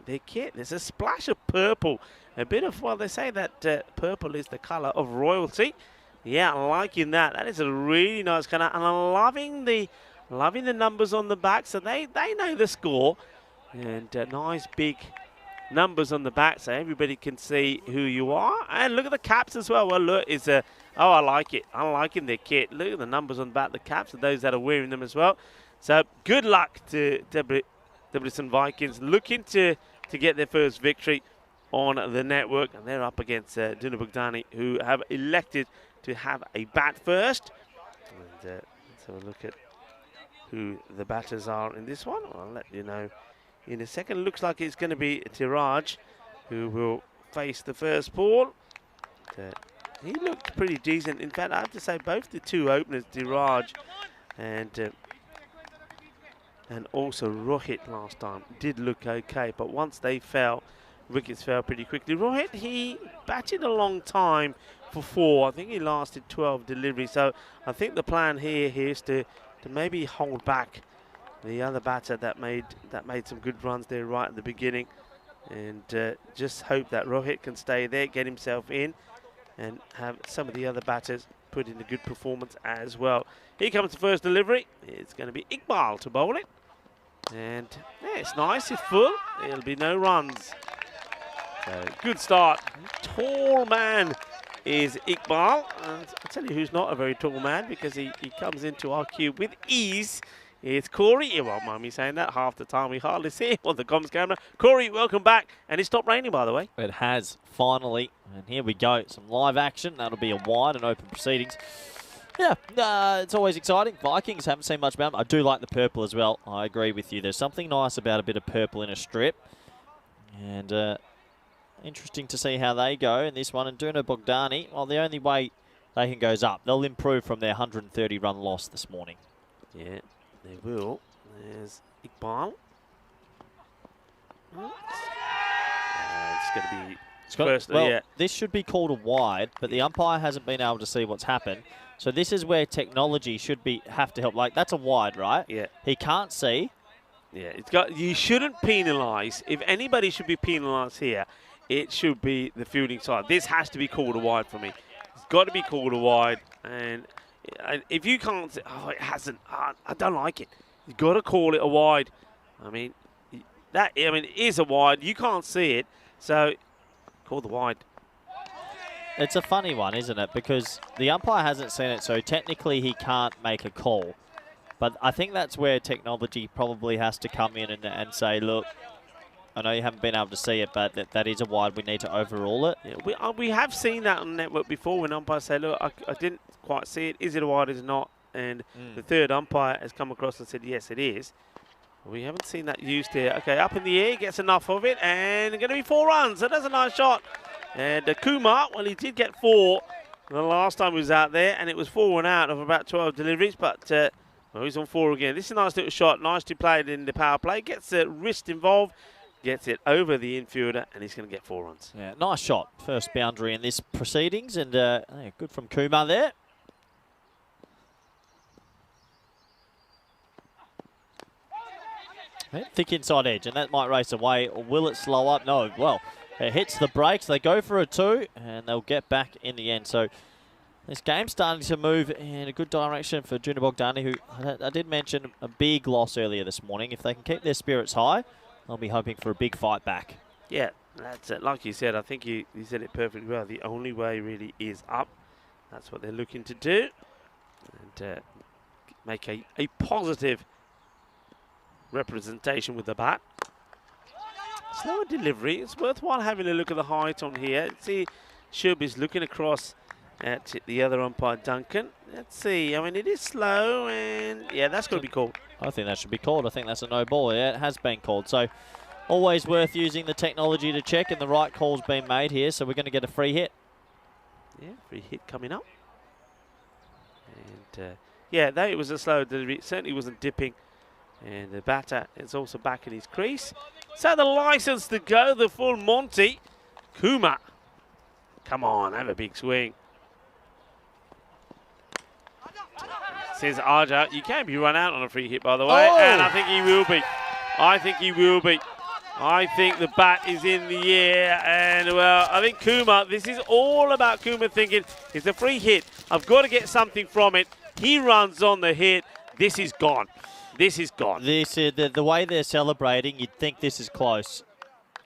their kit. There's a splash of purple, a bit of, well, they say that purple is the colour of royalty. Yeah, I'm liking that. That is a really nice kind of, and I'm loving the numbers on the back. So they know the score, and nice big numbers on the back, so everybody can see who you are. And look at the caps as well. Well, look, it's a oh, I like it. I'm liking their kit. Look at the numbers on the back, the caps, and those that are wearing them as well. So good luck to Debrecen Vikings, looking to get their first victory on the network, and they're up against Duna Bogdani, who have elected to have a bat first. And let's have a look at who the batters are in this one. I'll let you know in a second. Looks like it's going to be Tiraj who will face the first ball. He looked pretty decent. In fact, I have to say both the two openers, Tiraj and also Rohit last time, did look okay. But once they fell, wickets fell pretty quickly. Rohit, he batted a long time for 4. I think he lasted 12 deliveries. So I think the plan here is to maybe hold back the other batter that made some good runs there right at the beginning, and just hope that Rohit can stay there, get himself in, and have some of the other batters put in a good performance as well. Here comes the first delivery. It's going to be Iqbal to bowl it, and yeah, it's nice, it's full. There'll be no runs. So good start. Tall man is Iqbal, and I'll tell you who's not a very tall man, because he comes into our cube with ease. It's Corey. You won't mind me saying that. Half the time we hardly see him on the comms camera. Corey, welcome back. And it stopped raining, by the way. It has, finally. And here we go. Some live action. That'll be a wide and open proceedings. Yeah, it's always exciting. Vikings, haven't seen much about them. I do like the purple as well. I agree with you. There's something nice about a bit of purple in a strip. And interesting to see how they go in this one. And Duna Bogdani, well, the only way they can go is up. They'll improve from their 130-run loss this morning. Yeah. They will. There's Iqbal. It's going to be first. Well, yeah. This should be called a wide, but the umpire hasn't been able to see what's happened. So this is where technology should have to help. Like, that's a wide, right? Yeah. He can't see. Yeah. You shouldn't penalise. If anybody should be penalised here, it should be the fielding side. This has to be called a wide for me. It's got to be called a wide, and if you can't say, oh, it hasn't, I don't like it. You've got to call it a wide. I mean, it is a wide. You can't see it, so call the wide. It's a funny one, isn't it? Because the umpire hasn't seen it, so technically he can't make a call. But I think that's where technology probably has to come in and say, look, I know you haven't been able to see it, but that is a wide. We need to overrule it. Yeah, we have seen that on the network before when umpires say, look, I didn't quite see it. Is it a wide? Is it not? And the third umpire has come across and said, yes, it is. We haven't seen that used here. Okay, up in the air, gets enough of it, and going to be 4 runs. So that's a nice shot. And Kumar, well, he did get 4 the last time he was out there, and it was 4 and out of about 12 deliveries, but well, he's on 4 again. This is a nice little shot. Nicely played in the power play. Gets the wrist involved. Gets it over the infielder, and he's going to get 4 runs. Yeah, nice shot. First boundary in this proceedings, and good from Kumar there. Thick inside edge, and that might race away, or will it slow up? No, well, it hits the brakes. They go for a 2, and they'll get back in the end. So this game's starting to move in a good direction for Duna Bogdani, who I did mention a big loss earlier this morning. If they can keep their spirits high, they'll be hoping for a big fight back. Yeah, that's it. Like you said, I think you said it perfectly well. The only way really is up. That's what they're looking to do. And make a positive representation with the bat. Slower delivery. It's worthwhile having a look at the height on here. See, Shub is looking across at the other umpire, Duncan. Let's see. I mean, it is slow, and yeah, that's going to be called. I think that should be called. I think that's a no ball. Yeah, it has been called. So always worth using the technology to check, and the right call's been made here. So we're going to get a free hit. Yeah, free hit coming up. And yeah, though it was a slow delivery, it certainly wasn't dipping. And the batter is also back in his crease. So the license to go, the full Monty. Kumar. Come on, have a big swing. Says Arja, you can be run out on a free hit, by the way. Oh. And I think he will be. I think he will be. I think the bat is in the air, and well, I think Kuma, this is all about Kuma thinking, it's a free hit. I've got to get something from it. He runs on the hit. This is gone. This is gone. This is the way they're celebrating. You'd think this is close.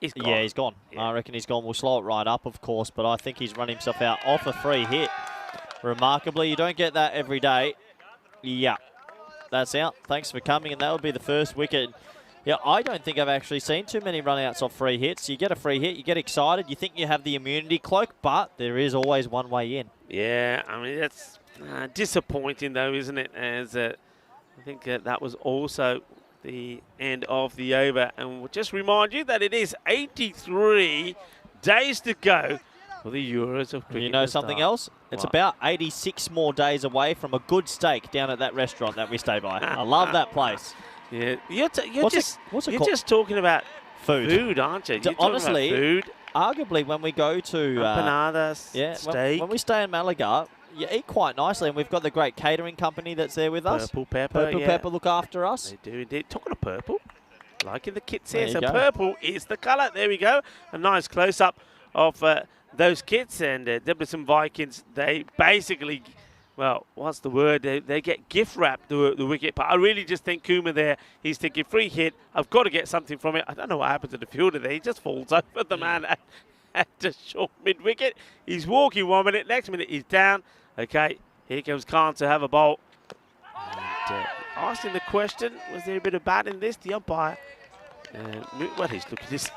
He's gone. Yeah, he's gone. Yeah. I reckon he's gone. We'll slow it right up, of course, but I think he's run himself out off a free hit. Remarkably, you don't get that every day. Yeah, that's out. Thanks for coming, and that would be the first wicket. Yeah, I don't think I've actually seen too many run-outs off free hits. You get a free hit, you get excited, you think you have the immunity cloak, but there is always one way in. Yeah, I mean, that's disappointing, though, isn't it? As I think that was also the end of the over. And we'll just remind you that it is 83 days to go for the Euros of cricket. You know something else? It's about 86 more days away from a good steak down at that restaurant that we stay by. I love that place. Yeah, you're What's it called? just talking about Food. food, aren't you? You're Honestly, talking about food. Arguably, when we go to Empanadas, yeah, steak, when we stay in Malaga, you eat quite nicely, and we've got the great catering company that's there with us. purple pepper. Purple yeah. Pepper look after us. They do indeed. Talking of purple, like in the kits There here. you So go. purple is the colour. There we go. A nice close-up of those kits. And Debrecen Vikings, they basically, well, what's the word? They get gift wrapped the wicket. But I really just think Kuma there, he's thinking free hit. I've got to get something from it. I don't know what happened to the fielder there. He just falls over the man at the short mid-wicket. He's walking 1 minute. Next minute he's down. Okay, here comes Khan to have a bowl. And, asking the question, was there a bit of bat in this? The umpire, well, he's looking at this.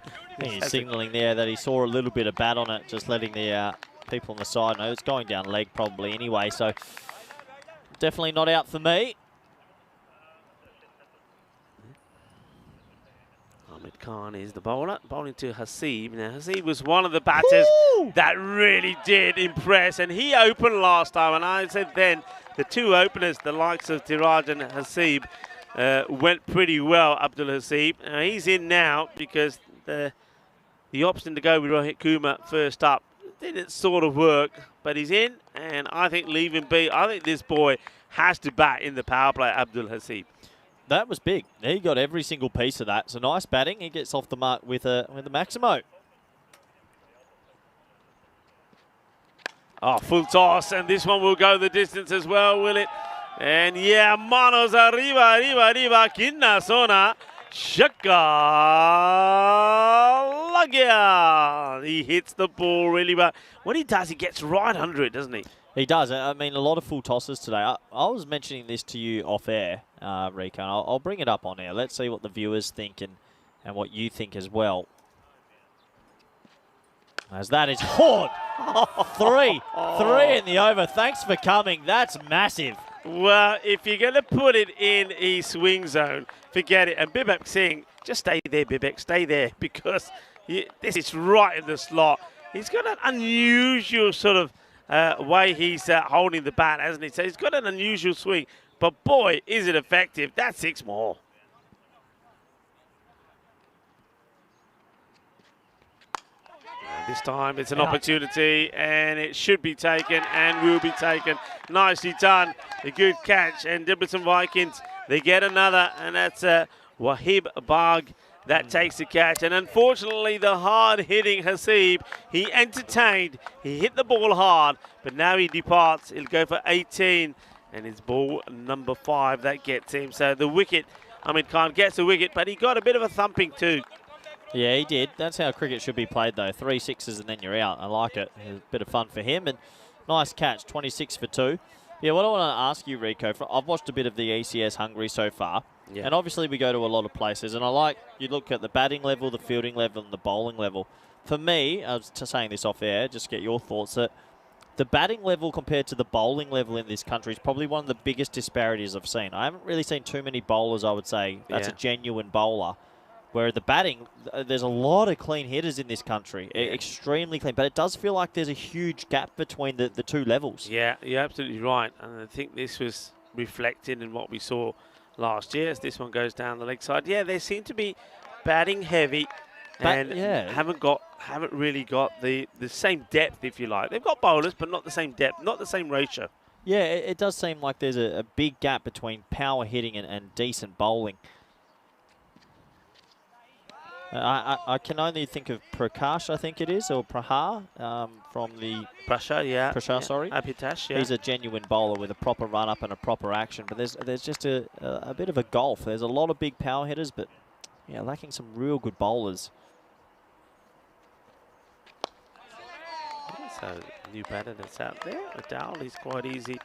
I think he's signalling there that he saw a little bit of bat on it, just letting the people on the side know. It's going down leg probably anyway, so definitely not out for me. Ahmed Khan is the bowler, bowling to Hasib. Now, Hasib was one of the batters that really did impress, and he opened last time, and I said then the two openers, the likes of Tiraj and Hasib, went pretty well, Abdul Hasib. He's in now because the option to go with Rohit Kumar first up didn't sort of work, but he's in, and I think leave him be. I think this boy has to bat in the power play, Abdul Hasib. That was big. He got every single piece of that. So nice batting. He gets off the mark with a Maximo. Oh, full toss, and this one will go the distance as well, will it? And yeah, manos arriba, kinna sona, shaka lagya. He hits the ball really well. When he does, he gets right under it, doesn't he? He does. I mean, a lot of full tosses today. I was mentioning this to you off air, Rico, and I'll bring it up on air. Let's see what the viewers think and what you think as well. As that is hard. Three in the over. Thanks for coming. That's massive. Well, if you're going to put it in a swing zone, forget it. And Bibek Singh, just stay there, Bibek, stay there, because this is right in the slot. He's got an unusual sort of way he's holding the bat, hasn't he? So he's got an unusual swing, but boy, is it effective. That's 6 more. This time it's an opportunity, and it should be taken and will be taken. Nicely done. A good catch, and Debrecen Vikings, they get another, and that's Wahib Bagh that takes the catch. And unfortunately, the hard-hitting Hasib, he entertained. He hit the ball hard, but now he departs. He'll go for 18, and it's ball number 5 that gets him. So the wicket, Ahmed Khan gets the wicket, but he got a bit of a thumping too. Yeah, he did. That's how cricket should be played, though. 3 sixes and then you're out. I like it. A bit of fun for him. And nice catch, 26 for 2. Yeah, what I want to ask you, Rico, I've watched a bit of the ECS Hungary so far. Yeah. And obviously we go to a lot of places. And I like, you look at the batting level, the fielding level, and the bowling level. For me, I was saying this off air, just get your thoughts, that the batting level compared to the bowling level in this country is probably one of the biggest disparities I've seen. I haven't really seen too many bowlers, I would say, that's a genuine bowler. Where the batting, there's a lot of clean hitters in this country, extremely clean. But it does feel like there's a huge gap between the two levels. Yeah, you're absolutely right. And I think this was reflected in what we saw last year as this one goes down the leg side. Yeah, they seem to be batting heavy and haven't really got the same depth, if you like. They've got bowlers, but not the same depth, not the same ratio. Yeah, it does seem like there's a big gap between power hitting and decent bowling. I can only think of Prakash, I think it is, or Prahar from the Prasha, yeah. Prasha, sorry. Apitash, yeah. He's a genuine bowler with a proper run-up and a proper action. But there's just a bit of a gulf. There's a lot of big power hitters, but yeah, lacking some real good bowlers. So, new batter that's out there. Adal, he's quite easy.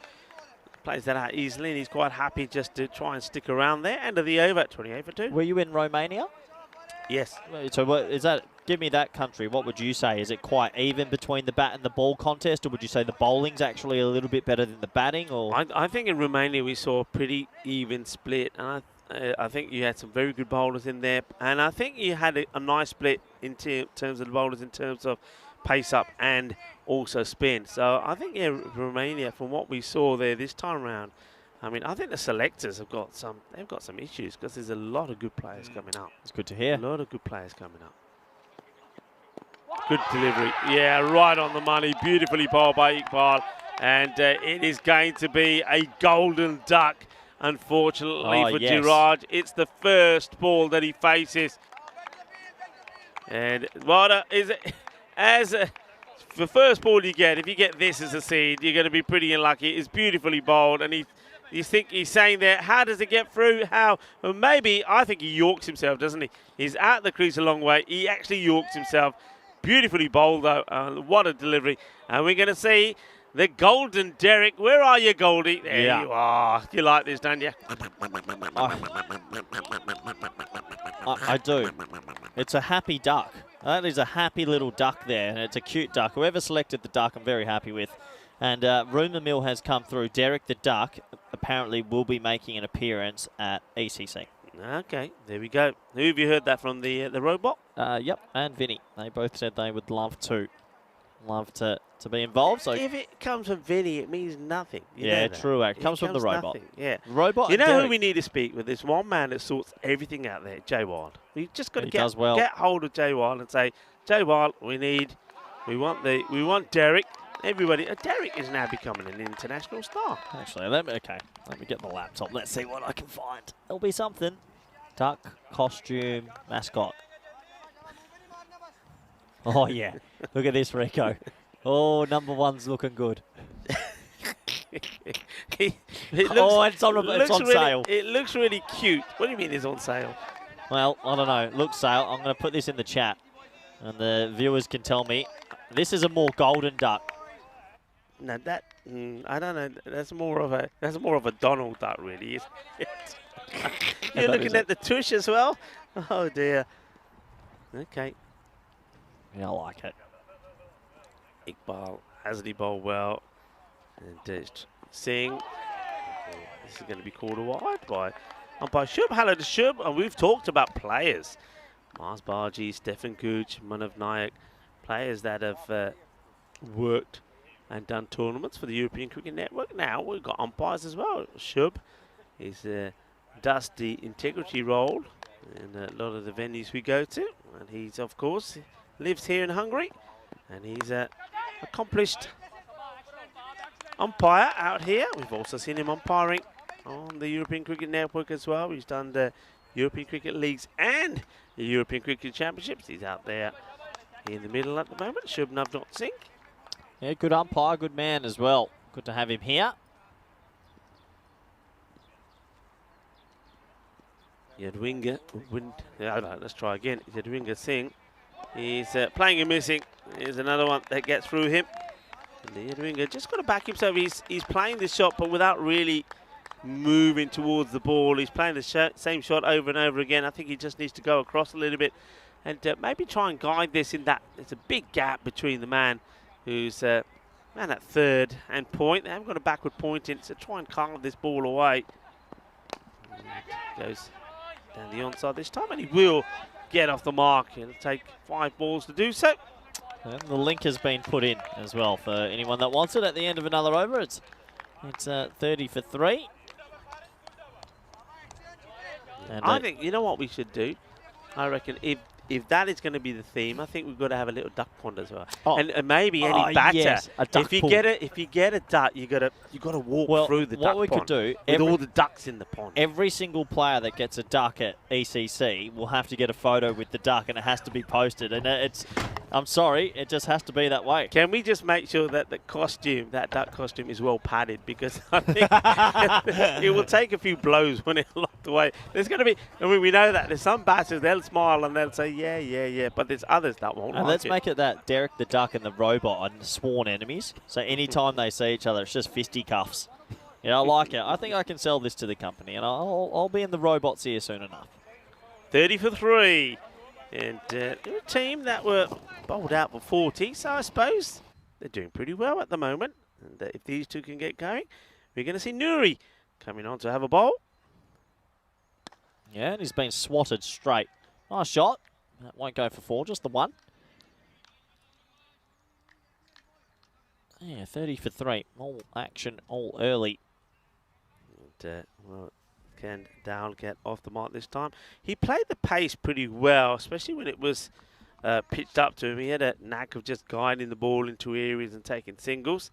Plays that out easily, and he's quite happy just to try and stick around there. End of the over, 28 for 2. Were you in Romania? Yes. So what is that? Give me that country. What would you say? Is it quite even between the bat and the ball contest, or would you say the bowling's actually a little bit better than the batting? Or I think in Romania we saw a pretty even split, and I think you had some very good bowlers in there, and I think you had a nice split in terms of the bowlers, in terms of pace up and also spin. So I think, yeah, Romania, from what we saw there this time around, I mean, I think the selectors have got some issues, because there's a lot of good players coming up. it's good to hear. A lot of good players coming up. Good delivery. Yeah, right on the money. Beautifully bowled by Iqbal. And it is going to be a golden duck, unfortunately, for yes. Girard. It's the first ball that he faces. And what is it? The first ball you get, if you get this as a seed, you're going to be pretty unlucky. It's beautifully bowled, and you think he's saying there, how does it get through? How? Well, maybe, I think he yorks himself, doesn't he? He's out the crease a long way. He actually yorks himself. Beautifully bowled, though. What a delivery. And we're going to see the golden Derek. Where are you, Goldie? There you are. You like this, don't you? I do. It's a happy duck. That is a happy little duck there, and it's a cute duck. Whoever selected the duck, I'm very happy with. And rumour mill has come through. Derek the duck apparently will be making an appearance at ECC. Okay, there we go. Who have you heard that from? The robot? Yep, and Vinny. They both said they would love to be involved. So if it comes from Vinny, it means nothing. You yeah, know that. true. It comes from the robot. Nothing. Yeah, robot. You and know Derek. who we need to speak with? There's one man that sorts everything out there, Jay Wild. We just got to get hold of Jay Wild and say, Jay Wild, we want Derek. Everybody, Derek is now becoming an international star. Actually, let me get the laptop. Let's see what I can find. There'll be something. Duck, costume, mascot. Oh, yeah. Look at this, Rico. Oh, number one's looking good. It's on sale. It looks really cute. What do you mean it's on sale? Well, I don't know. It looks sale. I'm going to put this in the chat, and the viewers can tell me. This is a more golden duck. No, that I don't know. That's more of a Donald duck, really. You're looking at the tush as well. Oh dear. Okay. Yeah, I like it. Iqbal has the ball well, and Singh. This is going to be called a wide by umpire Shub. Hello to Shub, and we've talked about players. Mars Barji, Stefan Gooch, Manav Nayak, players that have worked and done tournaments for the European Cricket Network. Now we've got umpires as well. Shub does the integrity role in a lot of the venues we go to, and he's of course lives here in Hungary, and he's an accomplished umpire out here. We've also seen him umpiring on the European Cricket Network as well. He's done the European Cricket Leagues and the European Cricket Championships. He's out there in the middle at the moment. Shub Navjot Singh. Yeah, good umpire, good man as well. Good to have him here. Yadwinger, let's try again. Yadwinger Singh. He's playing and missing. Here's another one that gets through him. And Yadwinger just got to back himself. He's playing this shot, but without really moving towards the ball. He's playing the same shot over and over again. I think he just needs to go across a little bit and maybe try and guide this in that. There's a big gap between the man who's man at third and point. They haven't got a backward point in, so try and carve this ball away. Goes down the onside this time, and he will get off the mark. It'll take 5 balls to do so. And the link has been put in as well for anyone that wants it at the end of another over. It's 30 for 3. And I think, you know what we should do? I reckon if if that is going to be the theme, I think we've got to have a little duck pond as well, Oh. and maybe any batter. Yes, a duck If you pool. get a duck, you got to walk through the duck what we pond could do, with all the ducks in the pond. every single player that gets a duck at ECC will have to get a photo with the duck, and it has to be posted. And I'm sorry, it just has to be that way. Can we just make sure that that duck costume is well padded? Because I think it will take a few blows when it's locked away. There's going to be, I mean, we know that. There's some batters, they'll smile and they'll say, yeah. But there's others that won't And like let's it. make it that Derek the Duck and the robot are sworn enemies. So anytime they see each other, it's just fisticuffs. Yeah, I like it. I think I can sell this to the company, and I'll be in the robots here soon enough. 30 for 3. And they're a team that were bowled out for 40, so I suppose they're doing pretty well at the moment. And if these two can get going, we're going to see Nuri coming on to have a bowl. Yeah, and he's been swatted straight. Nice shot. That won't go for 4, just the 1. Yeah, 30 for 3. All action, all early. And, well, can Dowell get off the mark this time? He played the pace pretty well, especially when it was pitched up to him. He had a knack of just guiding the ball into areas and taking singles.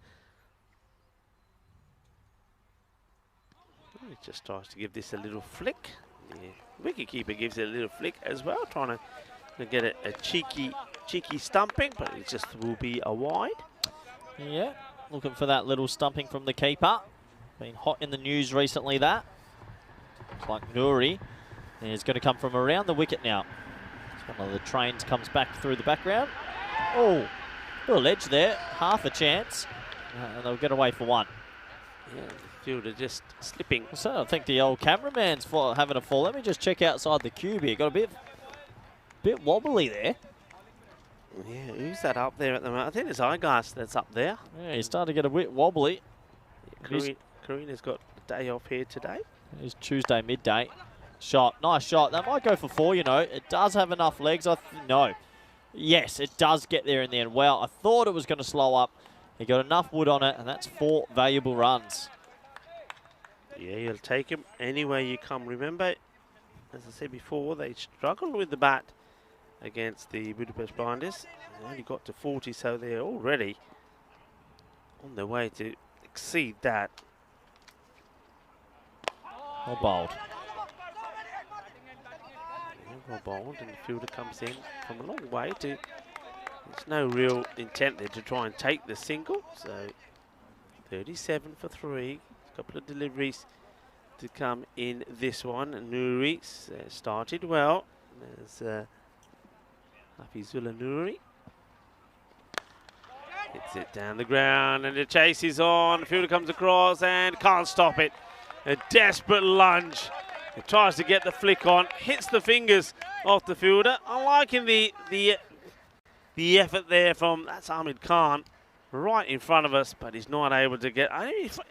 He just tries to give this a little flick. The wicketkeeper gives it a little flick as well, trying to get a cheeky stumping, but it just will be a wide. Yeah, looking for that little stumping from the keeper. Been hot in the news recently, that. Looks like Nuri is going to come from around the wicket now. One of the trains comes back through the background. Oh, little edge there, half a chance. And they'll get away for 1. Yeah, the fielder just slipping. So I think the old cameraman's having a fall. Let me just check outside the cube here. Got a bit wobbly there. Yeah, who's that up there at the moment? I think it's Igas that's up there. Yeah, he's starting to get a bit wobbly. Karina's got a day off here today. It's Tuesday midday. Shot, nice shot. That might go for 4, you know. It does have enough legs. No. Yes, it does get there in the end. Well, I thought it was going to slow up. He got enough wood on it, and that's 4 valuable runs. Yeah, you'll take him anywhere you come. Remember, as I said before, they struggled with the bat against the Budapest Blinders. They only got to 40, so they're already on their way to exceed that. Well bowled. Well bowled, and the fielder comes in from a long way to. There's no real intent there to try and take the single. So 37 for 3. A couple of deliveries to come in this one. Nuri started well. There's Hafizullah Nuri. Hits it down the ground, and the chase is on. The fielder comes across and can't stop it. A desperate lunge. He tries to get the flick on, hits the fingers off the fielder. I'm liking the effort there from, that's Ahmed Khan, right in front of us, but he's not able to get.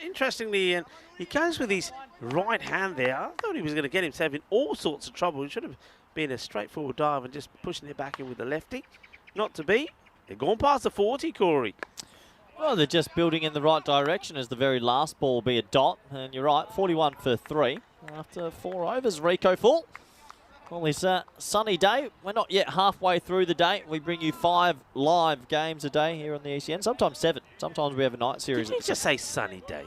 Interestingly, he goes with his right hand there. I thought he was going to get himself in all sorts of trouble. He should have been a straightforward dive and just pushing it back in with the lefty. Not to be. They've gone past the 40, Corey. Well, they're just building in the right direction as the very last ball will be a dot. And you're right, 41 for 3. After 4 overs, Rico full. Well, it's a sunny day. We're not yet halfway through the day. We bring you 5 live games a day here on the ECN. Sometimes 7. Sometimes we have a night series. Did you just say sunny day?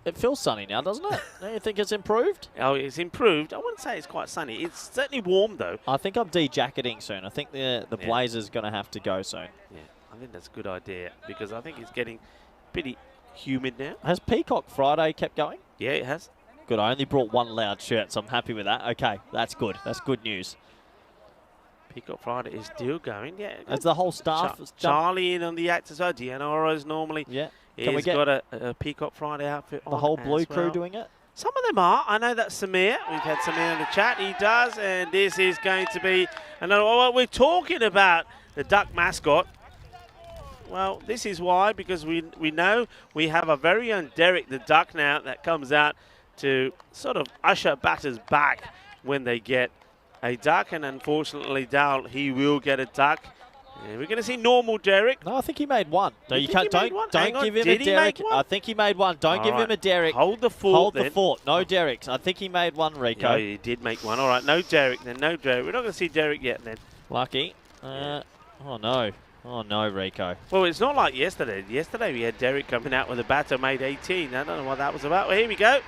It feels sunny now, doesn't it? Don't you think it's improved? Oh, it's improved. I wouldn't say it's quite sunny. It's certainly warm, though. I think I'm de-jacketing soon. I think the blazer's going to have to go soon. Yeah, I think that's a good idea because I think it's getting pretty humid now. Has Peacock Friday kept going? Yeah, it has. Good. I only brought 1 loud shirt, so I'm happy with that. Okay, that's good. That's good news. Peacock Friday is still going. Yeah. As the whole staff has jumped. Charlie in on the act as well. Deanna normally. Yeah. Can we get got a Peacock Friday outfit on the whole blue as crew well. doing it? Some of them are. I know that Samir. We've had Samir in the chat. He does, and this is going to be another. Well, we're talking about the duck mascot. Well, this is why, because we know we have a very own Derek the duck now that comes out to sort of usher batters back when they get a duck, and unfortunately, Dowell, he will get a duck. And we're going to see normal Derek. No, I think he made 1. No, you can't. Don't give him Did a he Derek. make one? I think he made 1. Don't give him a Derek. Hold the fort. Hold then. the fort. No Dereks. I think he made 1, Rico. Yeah, he did make 1. All right, no Derek then. No Derek. We're not going to see Derek yet then. Lucky. Oh, no. Oh, no, Rico. Well, it's not like yesterday. Yesterday we had Derek coming out with a batter made 18. I don't know what that was about. Well, here we go.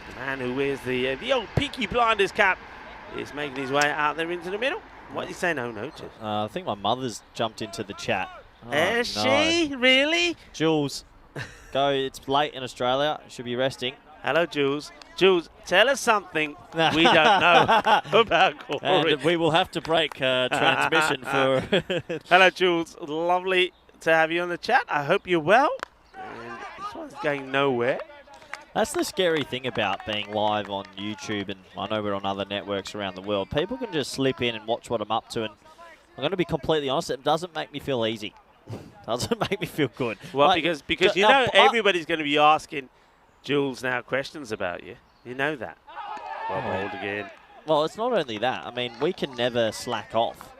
The man who wears the old Peaky Blinders cap is making his way out there into the middle. What are you saying? Oh, no to? I think my mother's jumped into the chat. Oh, Is no. she? Really? Jules, go. It's late in Australia. Should be resting. Hello, Jules. Jules, tell us something we don't know about Corey. And we will have to break transmission for... Hello, Jules. Lovely to have you on the chat. I hope you're well. And this one's going nowhere. That's the scary thing about being live on YouTube, and I know we're on other networks around the world. People can just slip in and watch what I'm up to, and I'm going to be completely honest, it doesn't make me feel easy. Doesn't make me feel good. Well, Like, because you know everybody's going to be asking Jules now questions about you. You know that. Well, hold again. Well, it's not only that. I mean, we can never slack off.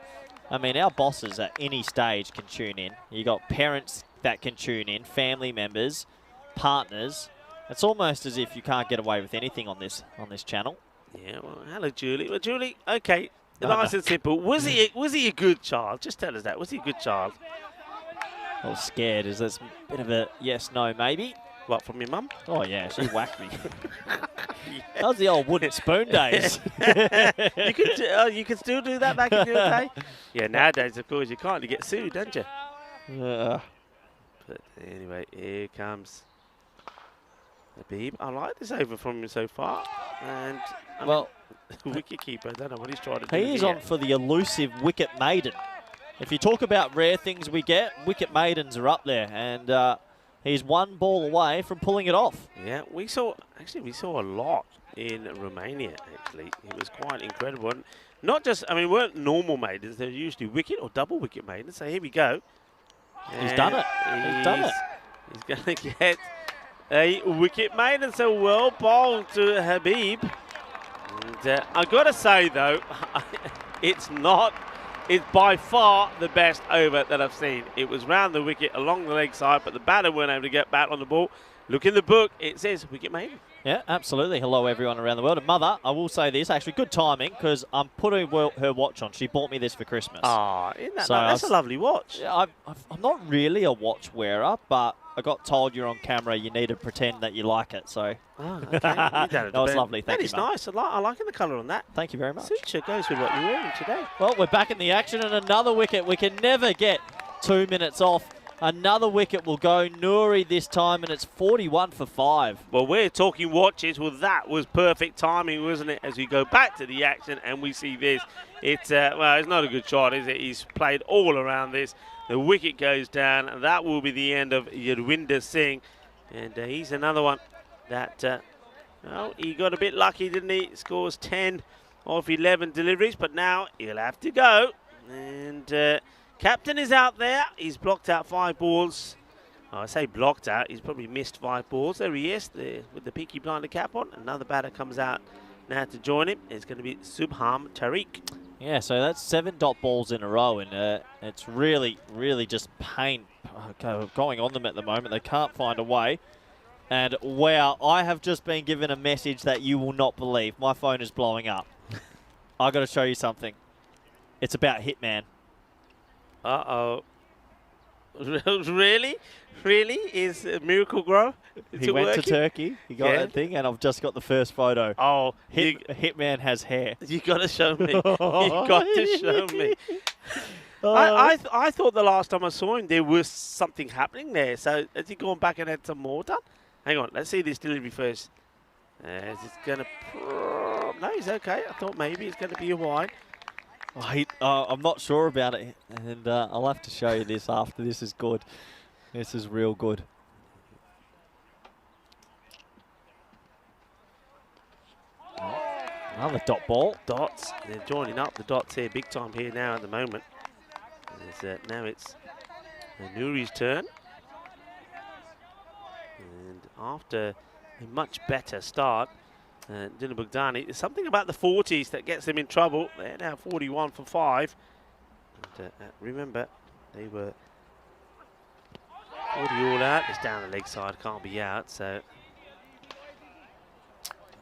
I mean, our bosses at any stage can tune in. You got parents that can tune in, family members, partners. It's almost as if you can't get away with anything on this channel. Yeah. Well, hello, Julie. Well, Julie. Okay. Nice and simple. Was he a good child? Just tell us that. Was he a good child? I was scared. Is this a bit of a yes, no, maybe? What, from your mum? Oh, yeah, she whacked me. That was the old wooden spoon days. You could still do that back in your day? Yeah, nowadays, of course, you can't. You get sued, don't you? Uh, But anyway, here comes Habib. I like this over from him so far. And, well, wicket keeper, I don't know what he's trying to do. he is on for the elusive wicket maiden. If you talk about rare things we get, wicket maidens are up there. And he's one ball away from pulling it off. Yeah, we saw a lot in Romania, actually. It was quite incredible. And not just, I mean, weren't normal maidens. They're usually wicket or double wicket maidens. So here we go. He's done it. He's done it. He's going to get a wicket maiden. So well bowled to Habib. And I've got to say, though, it's by far the best over that I've seen. It was round the wicket along the leg side, but the batter weren't able to get back on the ball. Look in the book, it says wicket maiden. Yeah, absolutely. Hello, everyone around the world. And Mother, I will say this, actually, good timing, because I'm putting her watch on. She bought me this for Christmas. Ah, isn't that So that's a lovely watch. Yeah, I'm not really a watch wearer, but I got told you're on camera, you need to pretend that you like it. So Oh, okay. That was lovely. Thank That you, is Mum. nice. I like the colour on that. Thank you very much. Suture goes with what you're wearing today. Well, we're back in the action and another wicket. We can never get 2 minutes off. Another wicket will go. Nouri this time, and it's 41 for 5. Well, we're talking watches. Well, that was perfect timing, wasn't it? As we go back to the action and we see this. It's well, it's not a good shot, is it? He's played all around this. The wicket goes down, and that will be the end of Yadwinder Singh. And he's another one that, well, he got a bit lucky, didn't he? Scores 10 off 11 deliveries, but now he'll have to go. And captain is out there. He's blocked out 5 balls. Oh, I say blocked out. He's probably missed 5 balls. There he is, with the Peaky Blinder cap on. Another batter comes out now to join him. It's going to be Subham Tariq. Yeah, so that's 7 dot balls in a row, and it's really, really just pain going on them at the moment. They can't find a way. And wow, I have just been given a message that you will not believe. My phone is blowing up. I got to show you something. It's about Hitman. Uh-oh. Really? Really? Is Miracle Grow? He went to Turkey. He got that thing, and I've just got the first photo. Oh, Hitman has hair. You got to show me. You got to show me. I thought the last time I saw him there was something happening there. So has he gone back and had some more done? Hang on, let's see this delivery first. Is it going to... No, he's okay. I thought maybe it's going to be a wide. I'm not sure about it, and I'll have to show you this after. This is good. This is real good. Another dot ball. Dots. They're joining up the dots here big time here now at the moment. Now it's Nouri's turn. And after a much better start, Dina Bugdani, there's something about the 40s that gets them in trouble. They're now 41 for 5. And, remember, they were 40 all out. It's down the leg side, can't be out. So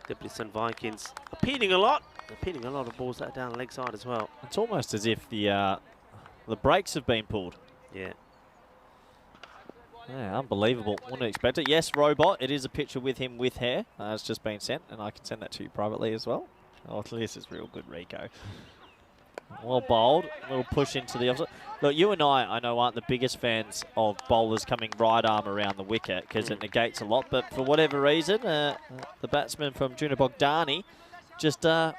Deputy Sun Vikings appealing a lot. They're pinning a lot of balls that down the leg side as well. It's almost as if the brakes have been pulled. Yeah. Yeah, unbelievable. Wouldn't expect it. Yes, Robot, it is a picture with him with hair. It's just been sent, and I can send that to you privately as well. Oh, this is real good, Rico. Well bowled. A little push into the opposite. Look, you and I know, aren't the biggest fans of bowlers coming right arm around the wicket because it negates a lot. But for whatever reason, the batsmen from Junior Bogdani just aren't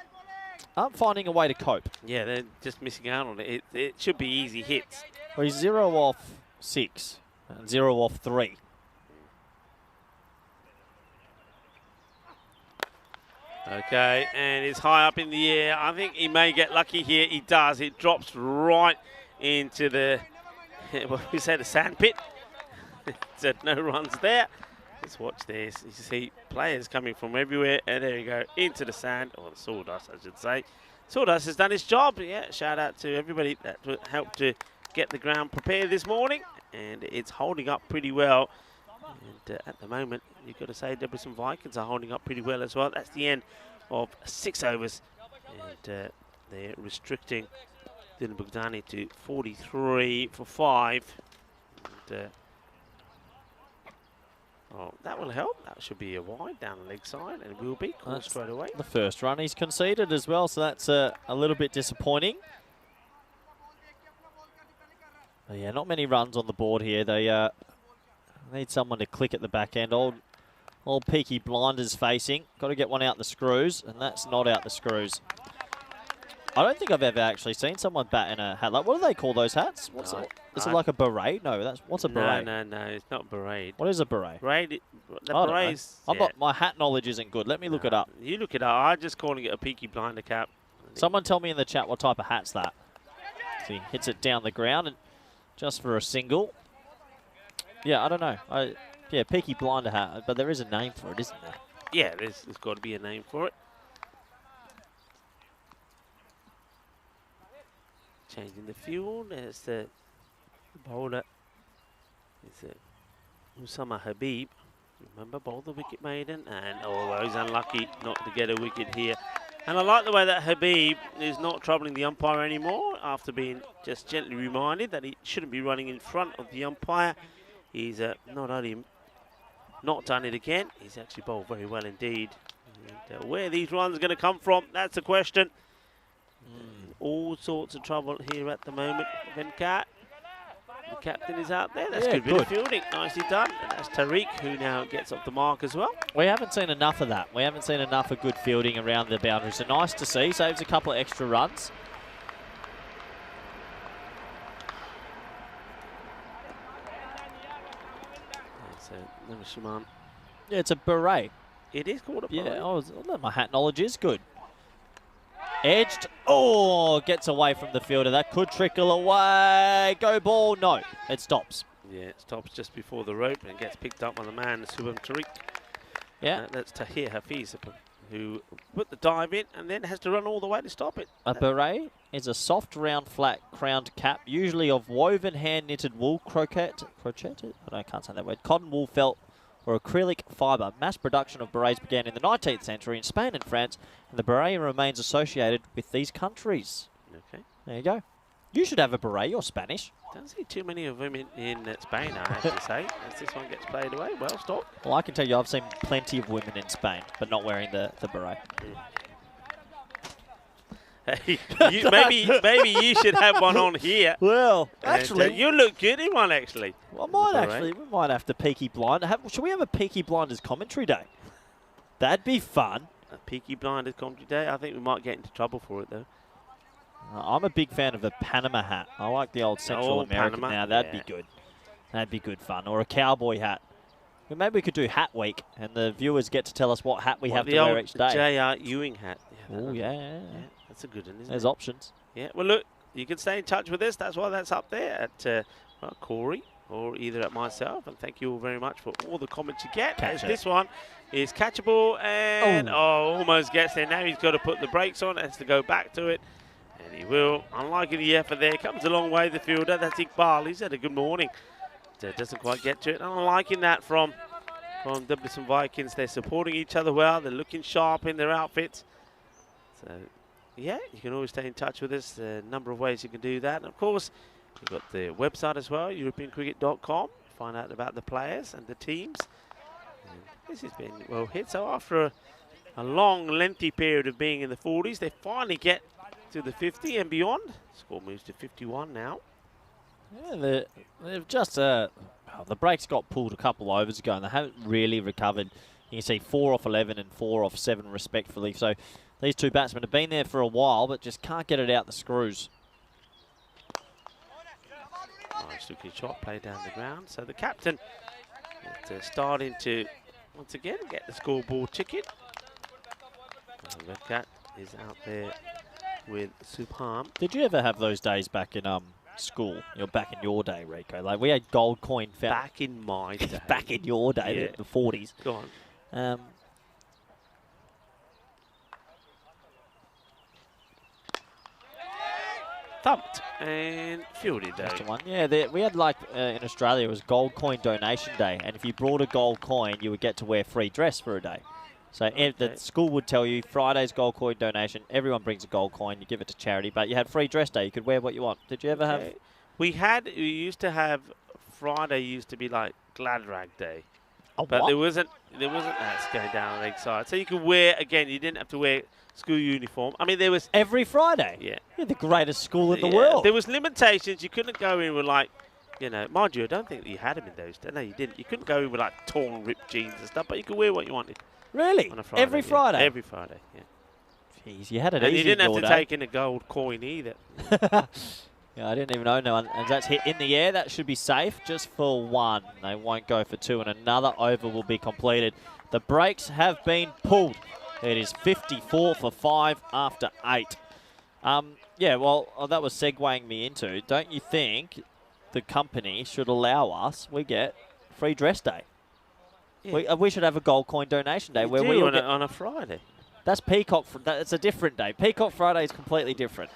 finding a way to cope. Yeah, they're just missing out on it. It should be easy hits. Well, he's 0 off 6 and 0 off 3. Okay, and it's high up in the air. I think he may get lucky here. He does. It drops right into the, what we say, the sand pit. So no runs there. Let's watch this. You see players coming from everywhere, and there you go, into the sand, or the sawdust, I should say. Sawdust has done its job. Yeah, shout out to everybody that helped to get the ground prepared this morning, and it's holding up pretty well. And at the moment, you've got to say Debrecen Vikings are holding up pretty well as well. That's the end of 6 overs, and they're restricting Dylan Bogdani to 43 for 5. And, oh, that will help. That should be a wide down the leg side, and it will be called straight away. The first run he's conceded as well, so that's a little bit disappointing. But yeah, not many runs on the board here. They need someone to click at the back end. Old Peaky Blinders facing. Got to get one out the screws, and that's not out the screws. I don't think I've ever actually seen someone bat in a hat. Like, what do they call those hats? What's it? Is it like a beret? No, what's a beret? No, it's not beret. What is a beret? The I berets. don't know. My hat knowledge isn't good. Let me look it up. You look it up. I'm just calling it a Peaky Blinder cap. Someone tell me in the chat what type of hat's that. So he hits it down the ground and just for a single. Yeah, I don't know. Yeah, Peaky Blinder hat, but there is a name for it, isn't there? Yeah, there's got to be a name for it. Changing the fuel. There's the bowler. It's Usama Habib. Remember, bowled the wicket maiden, and although he's unlucky not to get a wicket here. And I like the way that Habib is not troubling the umpire anymore after being just gently reminded that he shouldn't be running in front of the umpire. He's not only not done it again, he's actually bowled very well indeed. And, where these runs are going to come from, that's the question. All sorts of trouble here at the moment. Venkat, the captain, is out there. That's good bit of fielding. Nicely done. And that's Tariq, who now gets off the mark as well. We haven't seen enough of that. We haven't seen enough of good fielding around the boundary. So nice to see. Saves a couple of extra runs. Yeah, it's a beret. It is called a beret. Yeah, my hat knowledge is good. Edged. Oh, gets away from the fielder. That could trickle away. Go ball. No, it stops. Yeah, it stops just before the rope and gets picked up by the man, Subham Tariq. Yeah. That's Tahir Hafiz, who put the dive in and then has to run all the way to stop it. A beret is a soft, round, flat crowned cap, usually of woven hand-knitted wool crochet? I can't say that word. Cotton wool felt or acrylic fibre. Mass production of berets began in the 19th century in Spain and France, and the beret remains associated with these countries. Okay. There you go. You should have a beret. You're Spanish. Don't see too many of them in Spain, I have to say, as this one gets played away. Well stopped. Well, I can tell you I've seen plenty of women in Spain, but not wearing the beret. Hey, maybe you should have one on here. Well, And, actually, you look good in one, actually. I might we might have to Peaky Blind. Should we have a Peaky Blinders commentary day? That'd be fun. A Peaky Blinders commentary day. I think we might get into trouble for it, though. I'm a big fan of a Panama hat. I like the old Central American Panama, now. That'd be good. That'd be good fun. Or a cowboy hat. Well, maybe we could do Hat Week, and the viewers get to tell us what hat we have to wear each day. J.R. Ewing hat. Oh, yeah. That's a good one, isn't There's it? options. Yeah, well, look, you can stay in touch with us. That's why that's up there at Corey or either at myself. And thank you all very much for all the comments you get. This one is catchable and almost gets there. Now he's got to put the brakes on. Has to go back to it. And he will. Unliking the effort there. Comes a long way, the fielder. That's Iqbal. He's had a good morning. Doesn't quite get to it. I'm liking that from Debrecen Vikings. They're supporting each other well. They're looking sharp in their outfits. So yeah, you can always stay in touch with us. A number of ways you can do that. And of course, we've got the website as well, europeancricket.com. Find out about the players and the teams. And this has been well hit. So after a long, lengthy period of being in the 40s, they finally get to the 50 and beyond. Score moves to 51 now. Yeah, they've just well, the breaks got pulled a couple overs ago, and they haven't really recovered. You can see 4 off 11 and 4 off 7 respectively. So these two batsmen have been there for a while, but just can't get it out the screws. Nice looking shot, played down the ground. So the captain is starting to once again get the scoreboard ticket. And the Red Cat is out there with Subham. Did you ever have those days back in school? You're back in your day, Rico. Like we had gold coin found. Back in my day. Back in your day, Yeah. the 40s. Go on. Thumped and fielded though. That's the one. Yeah, we had like in Australia it was gold coin donation day, and if you brought a gold coin, you would get to wear free dress for a day. So the school would tell you Friday's gold coin donation. Everyone brings a gold coin. You give it to charity, but you had free dress day. You could wear what you want. Did you ever have? We used to have Friday used to be like glad rag day. Oh, But what? there wasn't that's going down the leg side. So you could wear again. You didn't have to wear school uniform. I mean, there was Every Friday. yeah. You're the greatest school in the Yeah, world. There was limitations. You couldn't go in with like, mind you, I don't think that you had them in those days. No, you didn't. You couldn't go in with like torn, ripped jeans and stuff. But you could wear what you wanted Really? on a Friday. Every yeah. Friday. Every Friday. Yeah. Jeez, you had it And easy you didn't in have your to day. take in a gold coin either. Yeah, I didn't even know no one. And that's hit in the air. That should be safe just for 1. They won't go for 2, and another over will be completed. The breaks have been pulled. It is 54 for 5 after 8. Yeah, well, that was segueing me into, don't you think the company should allow us, we get free dress day? Yeah. We should have a gold coin donation day where we all get... on a Friday. That's Peacock. That's a different day. Peacock Friday is completely different.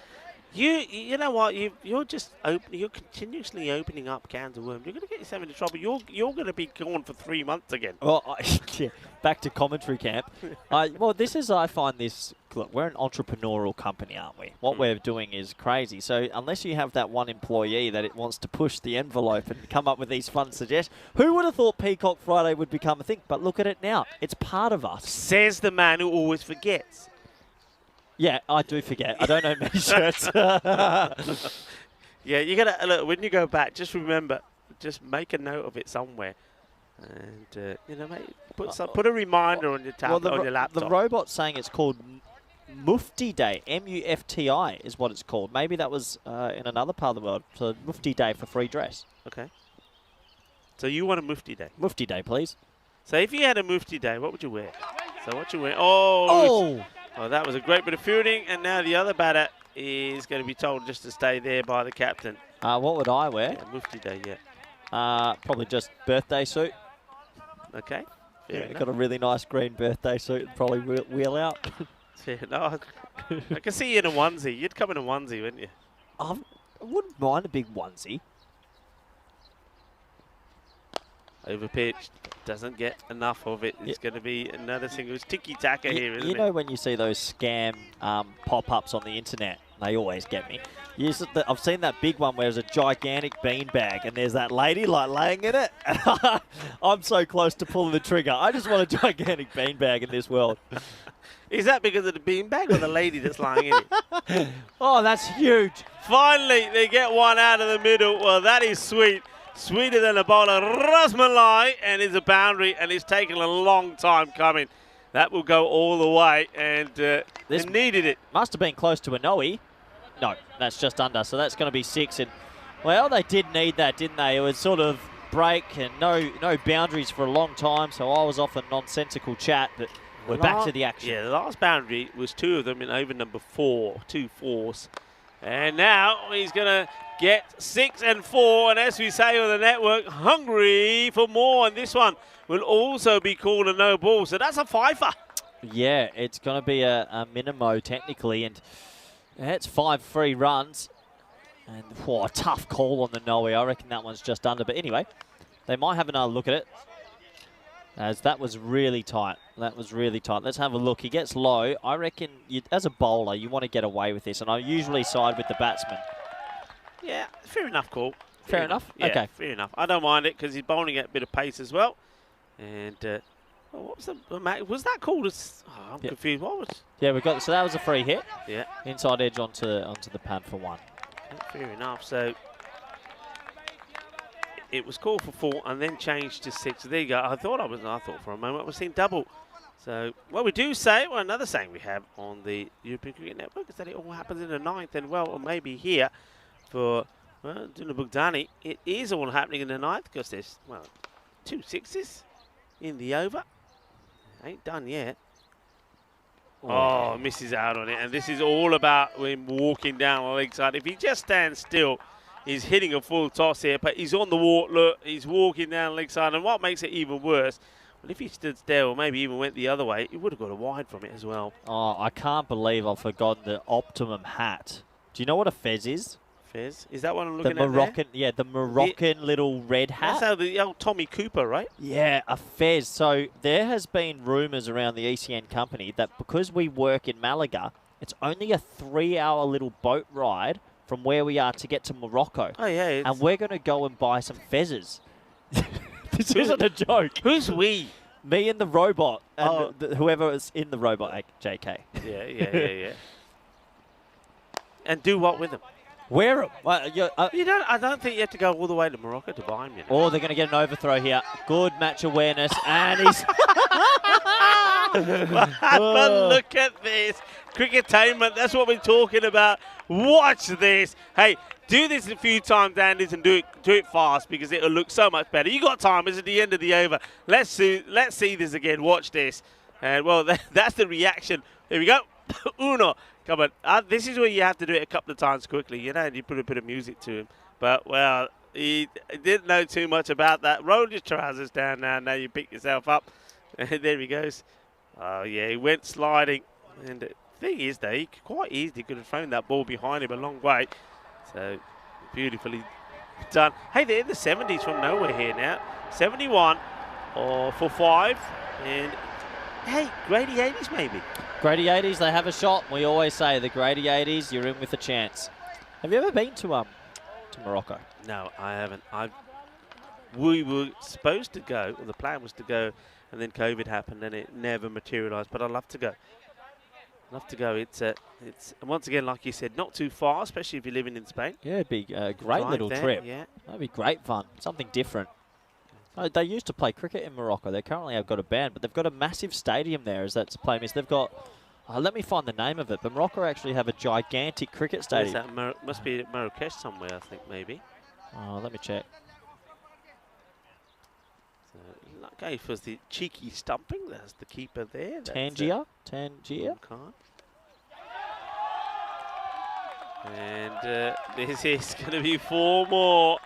You know what? You're just you're continuously opening up cans of worms. You're going to get yourself into trouble. You're going to be gone for 3 months again. Well, yeah, back to commentary camp. Well, I find this. Look, we're an entrepreneurial company, aren't we? What we're doing is crazy. So unless you have that one employee that it wants to push the envelope and come up with these fun suggestions, who would have thought Peacock Friday would become a thing? But look at it now. It's part of us. Says the man who always forgets. Yeah, I do forget. I don't know many shirts. Yeah, you gotta look when you go back. Just remember, just make a note of it somewhere, and mate, put a reminder on your tablet, on your laptop. The robot's saying it's called Mufti Day. MUFTI is what it's called. Maybe that was in another part of the world. So Mufti Day for free dress. Okay. So you want a Mufti Day? Mufti Day, please. So if you had a Mufti Day, what would you wear? So what you wear? Oh, that was a great bit of fielding, and now the other batter is going to be told just to stay there by the captain. What would I wear? Yeah, Mufti Day, yeah. Probably just birthday suit. Okay. Yeah, got a really nice green birthday suit and probably wheel out. Fair enough. I can see you in a onesie. You'd come in a onesie, wouldn't you? I wouldn't mind a big onesie. Overpitched. Doesn't get enough of it. It's going to be another single. It's tiki-taka here, isn't it? You know when you see those scam pop-ups on the internet, they always get me. I've seen that big one where there's a gigantic beanbag and there's that lady like laying in it. I'm so close to pulling the trigger. I just want a gigantic beanbag in this world. Is that because of the beanbag or the lady that's lying in it? Oh, that's huge. Finally, they get one out of the middle. Well, that is sweet. Sweeter than a bowl of rasmalai, and is a boundary, and it's taken a long time coming. That will go all the way, and they needed it. Must have been close to a no-y. No, that's just under, so that's going to be 6. And well, they did need that, didn't they? It was sort of break and no boundaries for a long time, so I was off a nonsensical chat, but we're back to the action. Yeah, the last boundary was 2 of them in over number 4, 2 fours. And now he's going to get 6 and 4, and as we say on the network, hungry for more, and this one will also be called a no ball, so that's a fifer. Yeah, it's going to be a minimo technically, and it's 5 free runs, and a tough call on the no. I reckon that one's just under, but anyway, they might have another look at it, as that was really tight. That was really tight. Let's have a look. He gets low. I reckon, as a bowler, you want to get away with this, and I usually side with the batsman. Yeah, fair enough call. Fair enough? Yeah, Okay. fair enough. I don't mind it because he's bowling at a bit of pace as well. And what was was that called? I'm confused. What was? Yeah, so that was a free hit. Yeah. Inside edge onto the pad for 1. Fair enough. So it was called for 4 and then changed to 6. There you go. I thought for a moment I was seeing double. So what we do say, well, another saying we have on the European Cricket Network is that it all happens in the 9th, and well, or maybe here for Dunabugdani, it is all happening in the 9th because there's 2 6s in the over. Ain't done yet. Oh, misses out on it, and this is all about him walking down the leg side. If he just stands still, he's hitting a full toss here, but he's on the walk. Look, he's walking down the leg side, and what makes it even worse, well, if he stood still or maybe even went the other way, he would have got a wide from it as well. Oh, I can't believe I've forgotten the Optimum hat. Do you know what a fez is? Fez? Is that what I'm looking the Moroccan, at there? Yeah, the Moroccan little red hat. That's how the old Tommy Cooper, right? Yeah, a fez. So there has been rumours around the ECN company that because we work in Malaga, it's only a 3-hour little boat ride from where we are to get to Morocco. Oh, yeah. And we're going to go and buy some fezzes. This isn't a joke. Who's we? Me and the robot, and whoever is in the robot, JK. Yeah. And do what with them? Wear them. I don't think you have to go all the way to Morocco to buy them. You know? Oh, they're going to get an overthrow here. Good match awareness, and he's... But look at this. Cricketainment, that's what we're talking about. Watch this. Hey, do this a few times, Anders, and do it fast because it'll look so much better. You got time. It's at the end of the over. Let's see this again. Watch this. And, well, that's the reaction. Here we go. Uno. Come on. This is where you have to do it a couple of times quickly, you know, and you put a bit of music to him. But, well, he didn't know too much about that. Roll your trousers down now. Now you pick yourself up. And there he goes. Oh, yeah, he went sliding. And the thing is, though, he quite easily could have thrown that ball behind him a long way. So, beautifully done. Hey, they're in the 70s from nowhere here now. 71 for 5. And, hey, Grady 80s maybe. Grady 80s, they have a shot. We always say the Grady 80s, you're in with a chance. Have you ever been to Morocco? No, I haven't. We were supposed to go, or the plan was to go, and then COVID happened and it never materialised. But I'd love to go. It's once again, like you said, not too far, especially if you're living in Spain. Yeah, it'd be a great little trip. Yeah, that'd be great fun. Something different. They used to play cricket in Morocco. They currently have got a band, but they've got a massive stadium there as that's playing. They've got, let me find the name of it, but Morocco actually have a gigantic cricket stadium. That must be Marrakesh somewhere, I think, maybe. Oh, let me check. So, okay, for the cheeky stumping, there's the keeper there. Tangier. And this is going to be 4 more.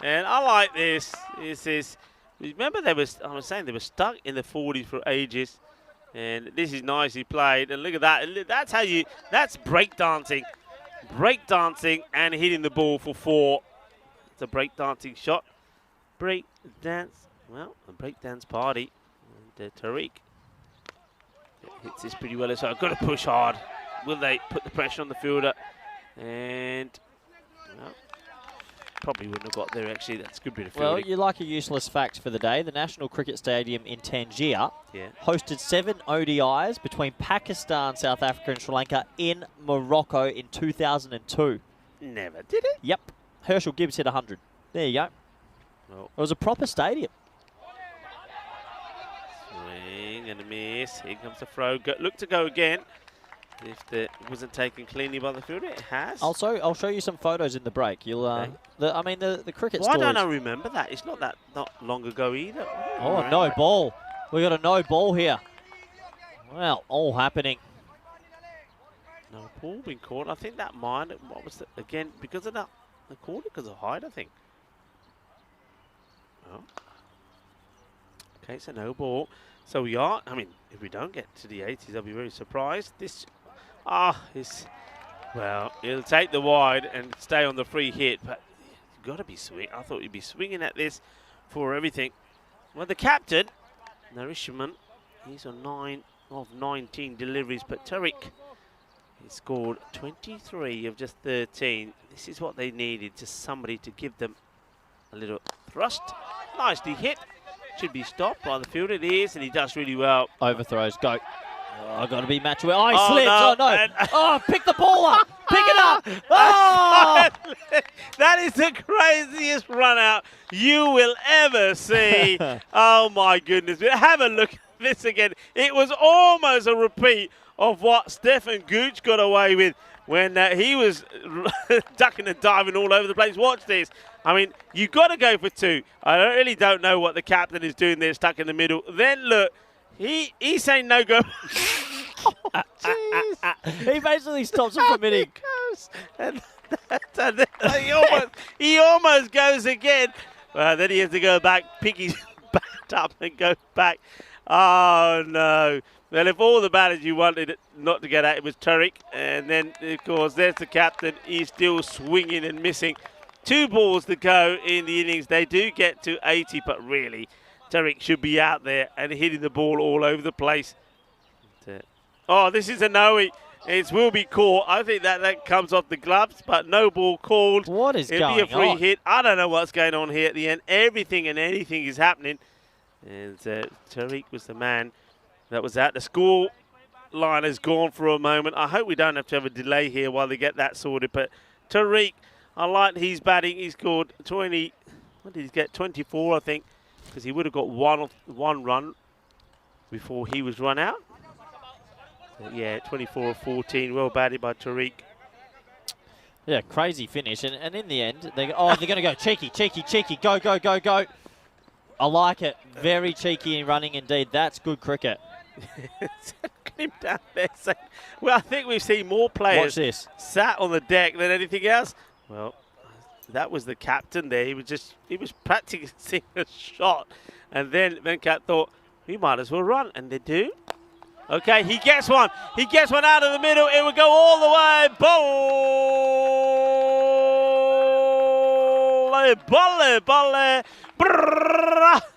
And I like this. Remember, I was saying they were stuck in the 40s for ages. And this is nicely played. And look at that. That's breakdancing. Breakdancing and hitting the ball for 4. It's a breakdancing shot. Breakdance. Well, a breakdance party. And Tariq hits this pretty well. So I've got to push hard. Will they put the pressure on the fielder? And well, probably wouldn't have got there, actually. That's a good bit of fielding. Well, you like a useless fact for the day. The National Cricket Stadium in Tangier hosted 7 ODIs between Pakistan, South Africa and Sri Lanka in Morocco in 2002. Never did it? Yep. Herschel Gibbs hit 100. There you go. Well, it was a proper stadium. Swing and a miss. Here comes the throw. Look to go again. If it wasn't taken cleanly by the fielder, it has. Also, I'll show you some photos in the break. You'll, the cricket. Why don't I remember that? It's not long ago either. Oh, no ball. We got a no ball here. Well, all happening. No ball being caught. I think that mine. What was again because of that? They called it because of height, I think. Oh. Okay, so no ball. So we are. I mean, if we don't get to the 80s, I'll be very surprised. Well, he'll take the wide and stay on the free hit, but you've got to be swing. I thought you'd be swinging at this for everything. Well, the captain, Narishman, He's on 9 of 19 deliveries, but Tariq, he scored 23 of just 13. This is what they needed, just somebody to give them a little thrust. Nicely hit. Should be stopped by the fielder. It is, and he does really well. Overthrows, go. Oh, got to be match away. Oh, he Oh, slips. no, Oh, no. and- Oh, pick the ball up. Pick it up. Oh! That is the craziest run out you will ever see. Oh my goodness. Have a look at this again. It was almost a repeat of what Stefan Gooch got away with when he was ducking and diving all over the place. Watch this. I mean, you've got to go for two. I really don't know what the captain is doing there, stuck in the middle. Then look, he's saying no go. He basically stops him from hitting. And then he almost goes again. Then he has to go back, pick his bat up and go back. Oh, no. Well, if all the batters you wanted not to get at it was Tariq, and then, of course, there's the captain. He's still swinging and missing. 2 balls to go in the innings. They do get to 80, but really, Tariq should be out there and hitting the ball all over the place. Oh, this is a no-e. It will be caught. I think that comes off the gloves, but no ball called. What is It'll going be a free on? hit. I don't know what's going on here at the end. Everything and anything is happening. And Tariq was the man that was at the score line has gone for a moment. I hope we don't have to have a delay here while they get that sorted. But Tariq, I like his batting. He scored 20. What did he get? 24, I think, because he would have got one run before he was run out. But yeah, 24 of 14. Well batted by Tariq. Yeah, crazy finish. And in the end, they're going to go cheeky, cheeky, cheeky. Go, go, go, go. I like it. Very cheeky and running indeed. That's good cricket. Look at him down there saying, well, I think we've seen more players Watch this. sat on the deck than anything else. Well, that was the captain there. He was practicing a shot. And then Venkat thought, we might as well run. And they do. Okay, he gets one. He gets one out of the middle. It would go all the way. Bolle, bolle.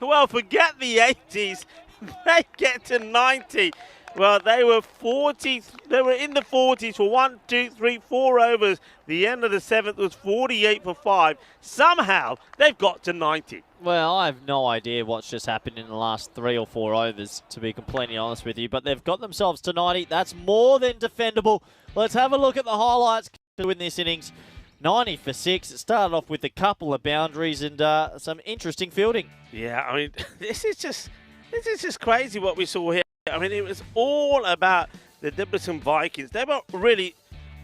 Well, forget the 80s. They get to 90. Well, they were 40. They were in the 40s for 1, 2, 3, 4 overs. The end of the 7th was 48 for 5. Somehow, they've got to 90. Well, I have no idea what's just happened in the last 3 or 4 overs, to be completely honest with you. But they've got themselves to 90. That's more than defendable. Let's have a look at the highlights to win this innings. 90 for 6. It started off with a couple of boundaries and some interesting fielding. Yeah, I mean, this is just crazy what we saw here. I mean, it was all about the Dibberson Vikings. They were really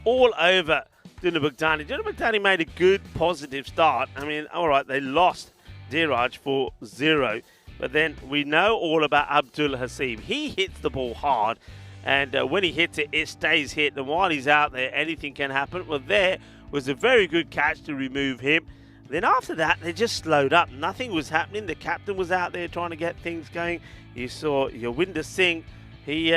all over Dunabugdani. Dunabugdani made a good, positive start. I mean, all right, they lost Diraj for 0. But then we know all about Abdul Haseeb. He hits the ball hard. And when he hits it, it stays hit. And while he's out there, anything can happen. Well, there was a very good catch to remove him. Then after that, they just slowed up. Nothing was happening. The captain was out there trying to get things going. You saw Yawinder Singh. He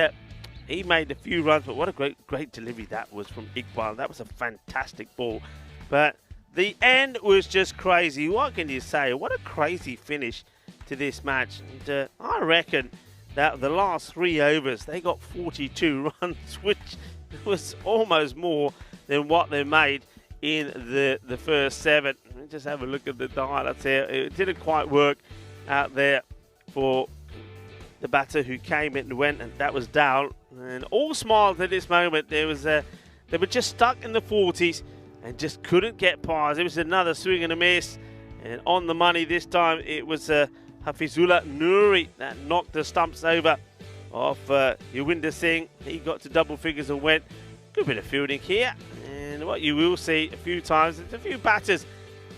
made a few runs, but what a great delivery that was from Iqbal. That was a fantastic ball. But the end was just crazy. What can you say? What a crazy finish to this match. And I reckon that the last 3 overs, they got 42 runs, which was almost more than what they made in the first 7. Just have a look at the highlights here. It didn't quite work out there for the batter who came in and went, and that was down. And all smiles at this moment. They were just stuck in the 40s and just couldn't get past. It was another swing and a miss, and on the money this time it was Hafizullah Noori that knocked the stumps over off Yawinder Singh. He got to double figures and went. Good bit of fielding here, and what you will see a few times is a few batters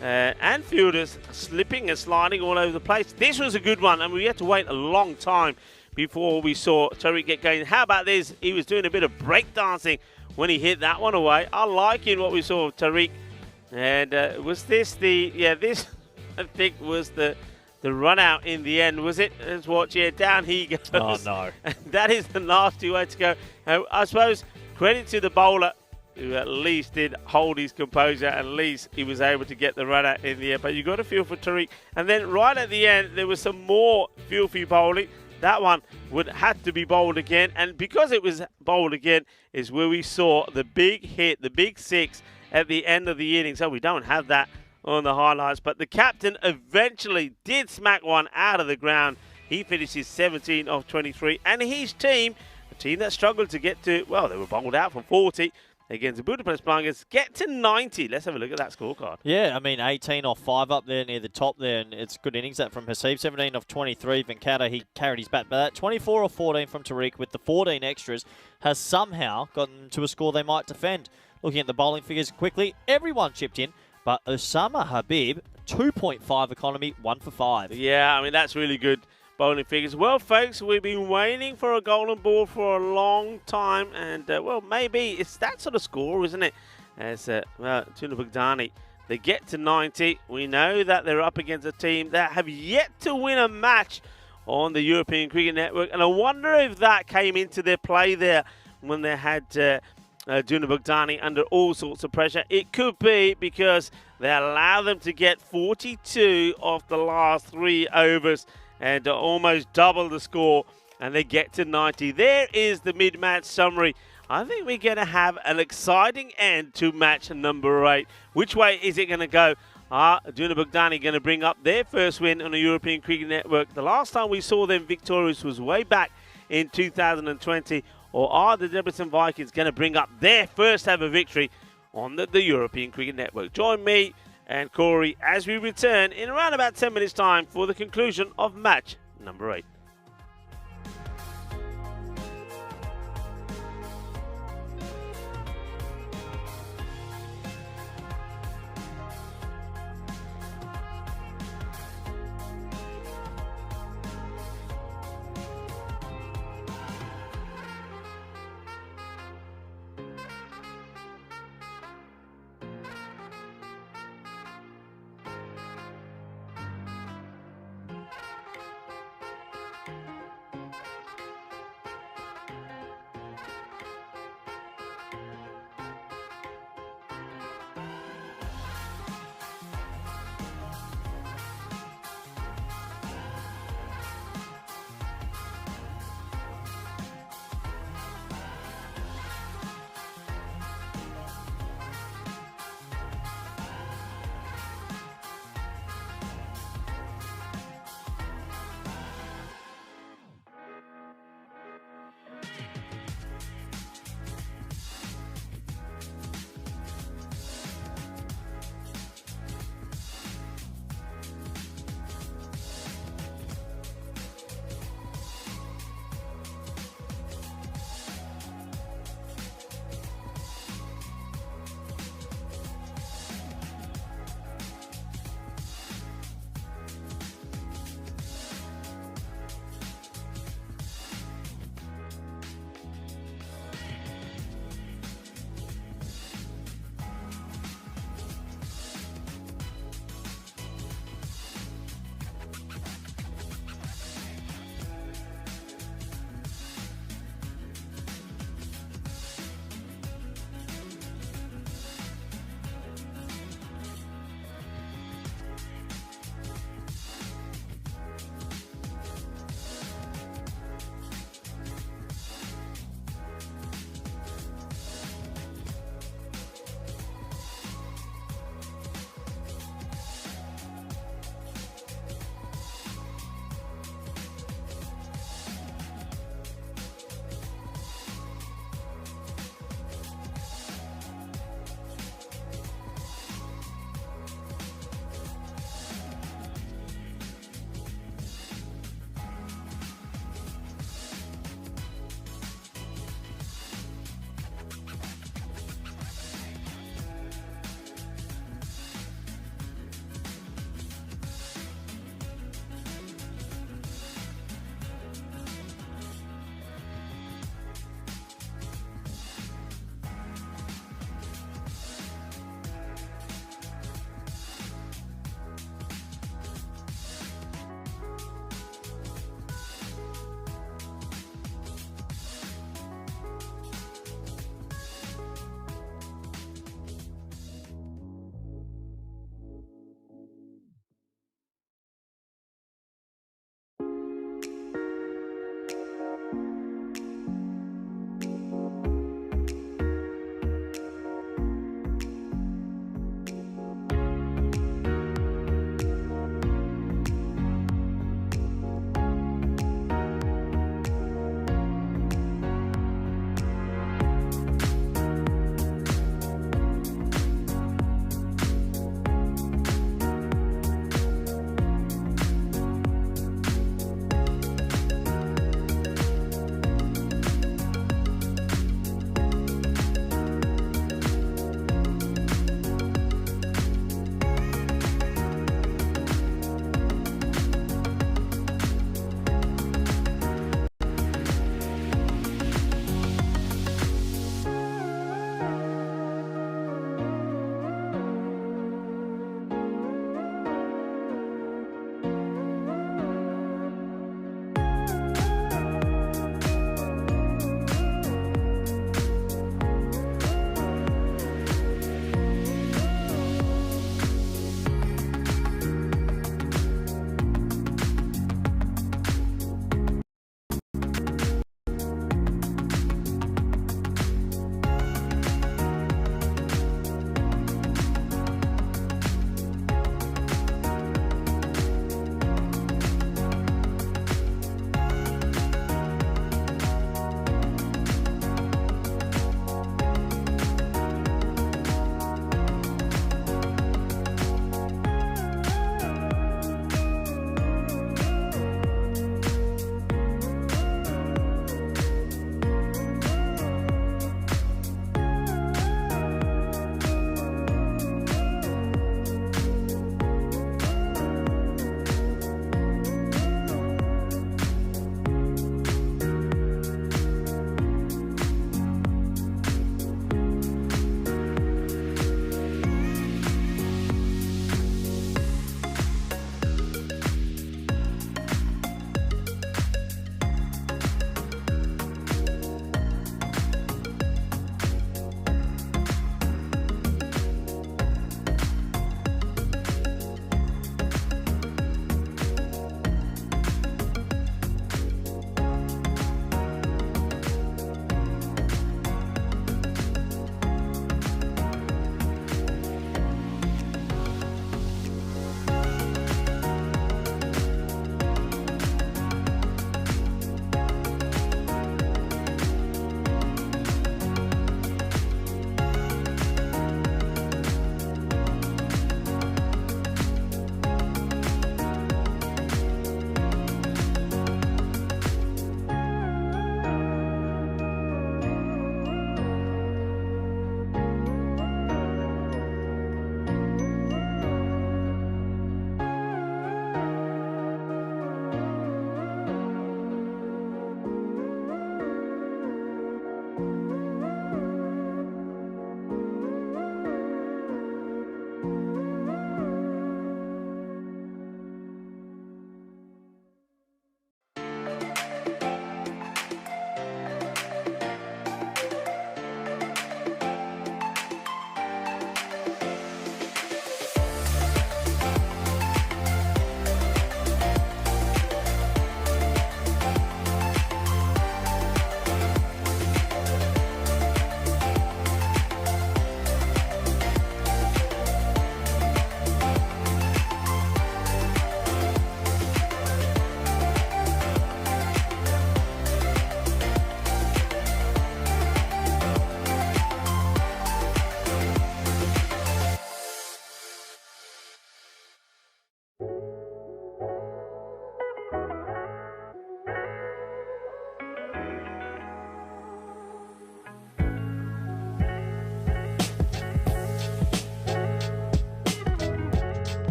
and fielders slipping and sliding all over the place. This was a good one, and we had to wait a long time before we saw Tariq get going. How about this? He was doing a bit of break dancing when he hit that one away. I like in what we saw of Tariq. And was this this I think was the run out in the end, was it? Let's watch here. Down he goes. Oh, no. And that is the nasty way to go. I suppose credit to the bowler, who at least did hold his composure. At least he was able to get the run out in the air. But you got to feel for Tariq. And then right at the end, there was some more filthy bowling. that one would have to be bowled again. And because it was bowled again is where we saw the big hit, the big 6 at the end of the inning. So we don't have that on the highlights. But the captain eventually did smack one out of the ground. He finishes 17 of 23. And his team, a team that struggled to get to, well, they were bowled out from 40 against the Budapest Blangers, get to 90. Let's have a look at that scorecard. Yeah, I mean, 18 off 5 up there near the top there, and it's good innings that from Hasib. 17 off 23. Venkata, he carried his bat, but that 24 off 14 from Tariq with the 14 extras has somehow gotten to a score they might defend. Looking at the bowling figures quickly, everyone chipped in, but Osama Habib, 2.5 economy, 1 for 5. Yeah, I mean, that's really good bowling figures. Well, folks, we've been waiting for a golden ball for a long time, and, well, maybe it's that sort of score, isn't it? As, Tuna Bugdani, they get to 90. We know that they're up against a team that have yet to win a match on the European Cricket Network, and I wonder if that came into their play there when they had Tuna Bugdani under all sorts of pressure. It could be because they allow them to get 42 off the last 3 overs and almost double the score, and they get to 90. There is the mid-match summary. I think we're going to have an exciting end to match number 8. Which way is it going to go? Are Duna Bugdani going to bring up their first win on the European Cricket Network? The last time we saw them victorious was way back in 2020. Or are the Debrecen Vikings going to bring up their first ever victory on the European Cricket Network? Join me and Corey as we return in around about 10 minutes time for the conclusion of match number 8.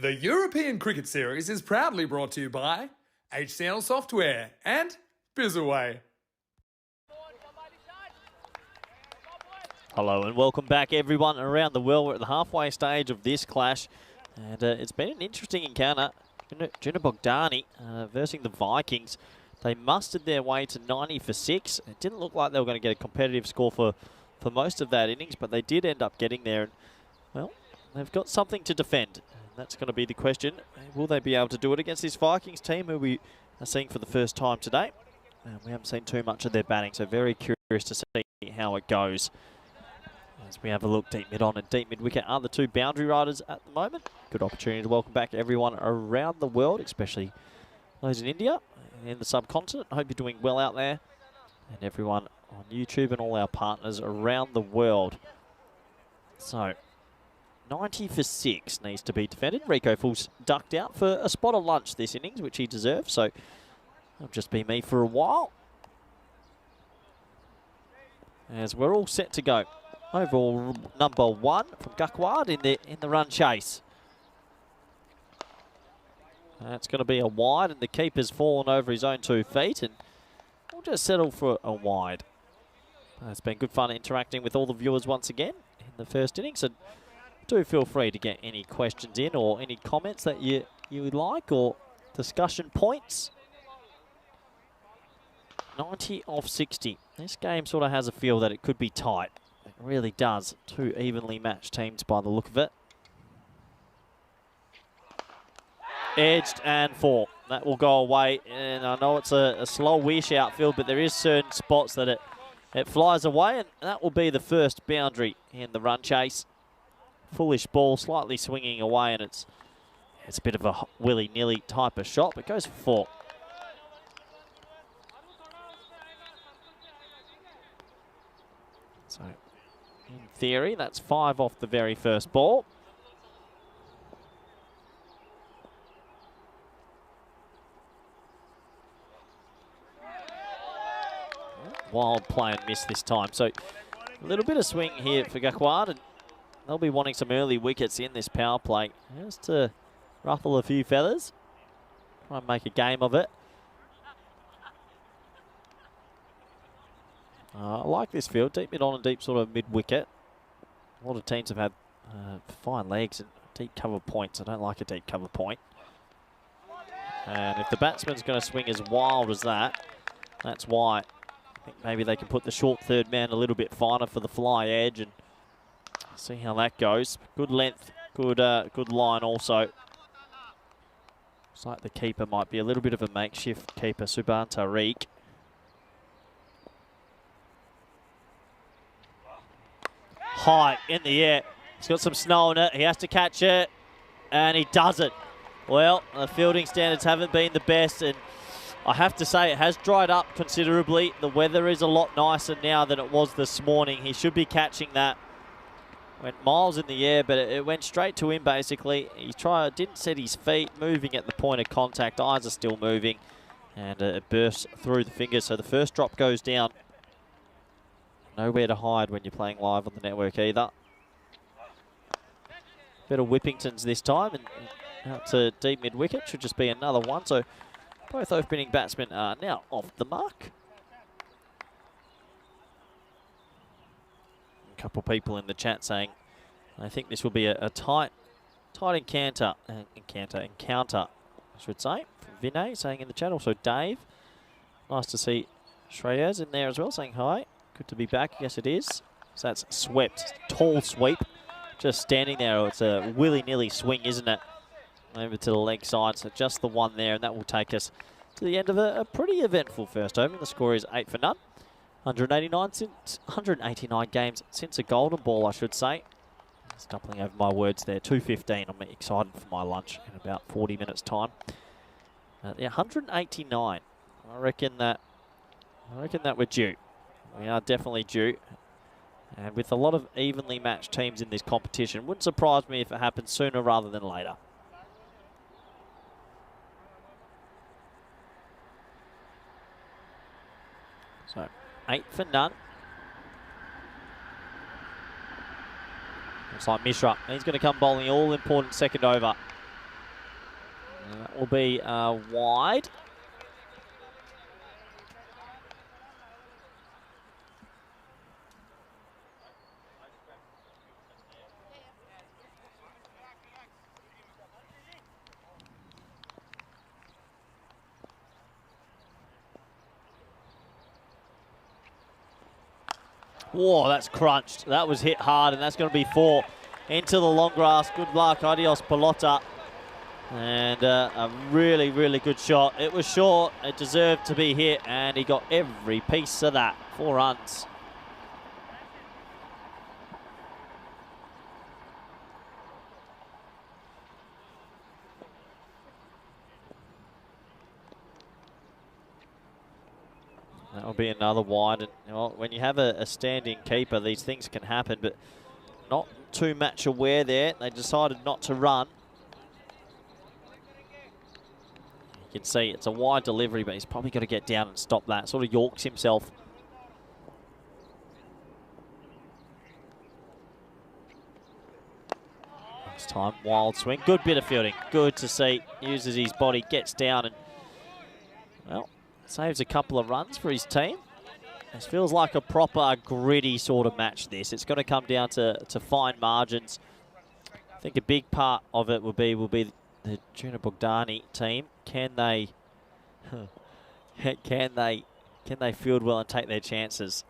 The European Cricket Series is proudly brought to you by HCN Software and Bizzaway. Hello and welcome back everyone around the world. We're at the halfway stage of this clash and it's been an interesting encounter. Juna Bogdani versus the Vikings. They mustered their way to 90 for 6. It didn't look like they were going to get a competitive score for most of that innings, but they did end up getting there. And, well, they've got something to defend. And that's going to be the question. Will they be able to do it against this Vikings team who we are seeing for the first time today? And we haven't seen too much of their batting, so very curious to see how it goes. As we have a look, deep mid on and deep mid wicket are the two boundary riders at the moment. Good opportunity to welcome back everyone around the world, especially those in India and in the subcontinent. I hope you're doing well out there. And everyone on YouTube and all our partners around the world. So, 90 for 6 needs to be defended. Rico Full's ducked out for a spot of lunch this innings, which he deserves. So, it'll just be me for a while. As we're all set to go. Overall number 1 from Gakwad in the run chase. That's going to be a wide, and the keeper's fallen over his own 2 feet, and we'll just settle for a wide. It's been good fun interacting with all the viewers once again in the first innings, and do feel free to get any questions in or any comments that you would like or discussion points. 90 off 60. This game sort of has a feel that it could be tight. It really does. 2 evenly matched teams by the look of it. Edged and 4. That will go away. And I know it's a slow-ish outfield, but there is certain spots that it flies away. And that will be the first boundary in the run chase. Foolish ball, slightly swinging away. And it's a bit of a willy-nilly type of shot, but goes for 4. So, in theory, that's 5 off the very first ball. Wild play and miss this time. So, a little bit of swing here for Gakwad, and they'll be wanting some early wickets in this power play. Just to ruffle a few feathers. Try and make a game of it. I like this field, deep mid on and deep sort of mid wicket. A lot of teams have had fine legs and deep cover points. I don't like a deep cover point. And if the batsman's going to swing as wild as that, that's why. I think maybe they can put the short third man a little bit finer for the fly edge and see how that goes. Good length, good line also. Looks like the keeper might be a little bit of a makeshift keeper, Subhan Tariq. High in the air. He's got some snow on it. He has to catch it, and he doesn't. Well, the fielding standards haven't been the best, and I have to say it has dried up considerably. The weather is a lot nicer now than it was this morning. He should be catching that. Went miles in the air, but it went straight to him, basically. He didn't set his feet, moving at the point of contact. Eyes are still moving, and it bursts through the fingers, so the first drop goes down. Nowhere to hide when you're playing live on the network either. Bit of Whippingtons this time, and out to deep mid wicket. Should just be another one. So both opening batsmen are now off the mark. A couple of people in the chat saying I think this will be a tight encounter, I should say. From Vinay saying in the chat. Also Dave. Nice to see Shreyas in there as well saying hi. Good to be back. Yes, it is. So that's swept. Tall sweep. Just standing there. It's a willy-nilly swing, isn't it? Over to the leg side. So just the one there, and that will take us to the end of a pretty eventful first over. The score is 8 for none. 189 games since a golden ball, I should say. Stumbling over my words there. 2:15. I'm excited for my lunch in about 40 minutes' time. Yeah, 189. I reckon that we're due. We are definitely due. And with a lot of evenly matched teams in this competition, wouldn't surprise me if it happens sooner rather than later. So, 8 for none. Looks like Mishra. He's going to come bowling all important second over. will be wide. Whoa, that's crunched. That was hit hard, and that's going to be 4 into the long grass. Good luck, adios, Pelota. And a really, really good shot. It was short. It deserved to be hit, and he got every piece of that. 4 runs. That'll be another wide. And when you have a standing keeper, these things can happen, but not too match aware there. They decided not to run. You can see it's a wide delivery, but he's probably got to get down and stop that. Sort of Yorks himself. This time, wild swing. Good bit of fielding. Good to see. Uses his body, gets down, and, well, saves a couple of runs for his team. This feels like a proper gritty sort of match, this. It's going to come down to fine margins. I think a big part of it will be the Junior Bogdani team. Can they field well and take their chances?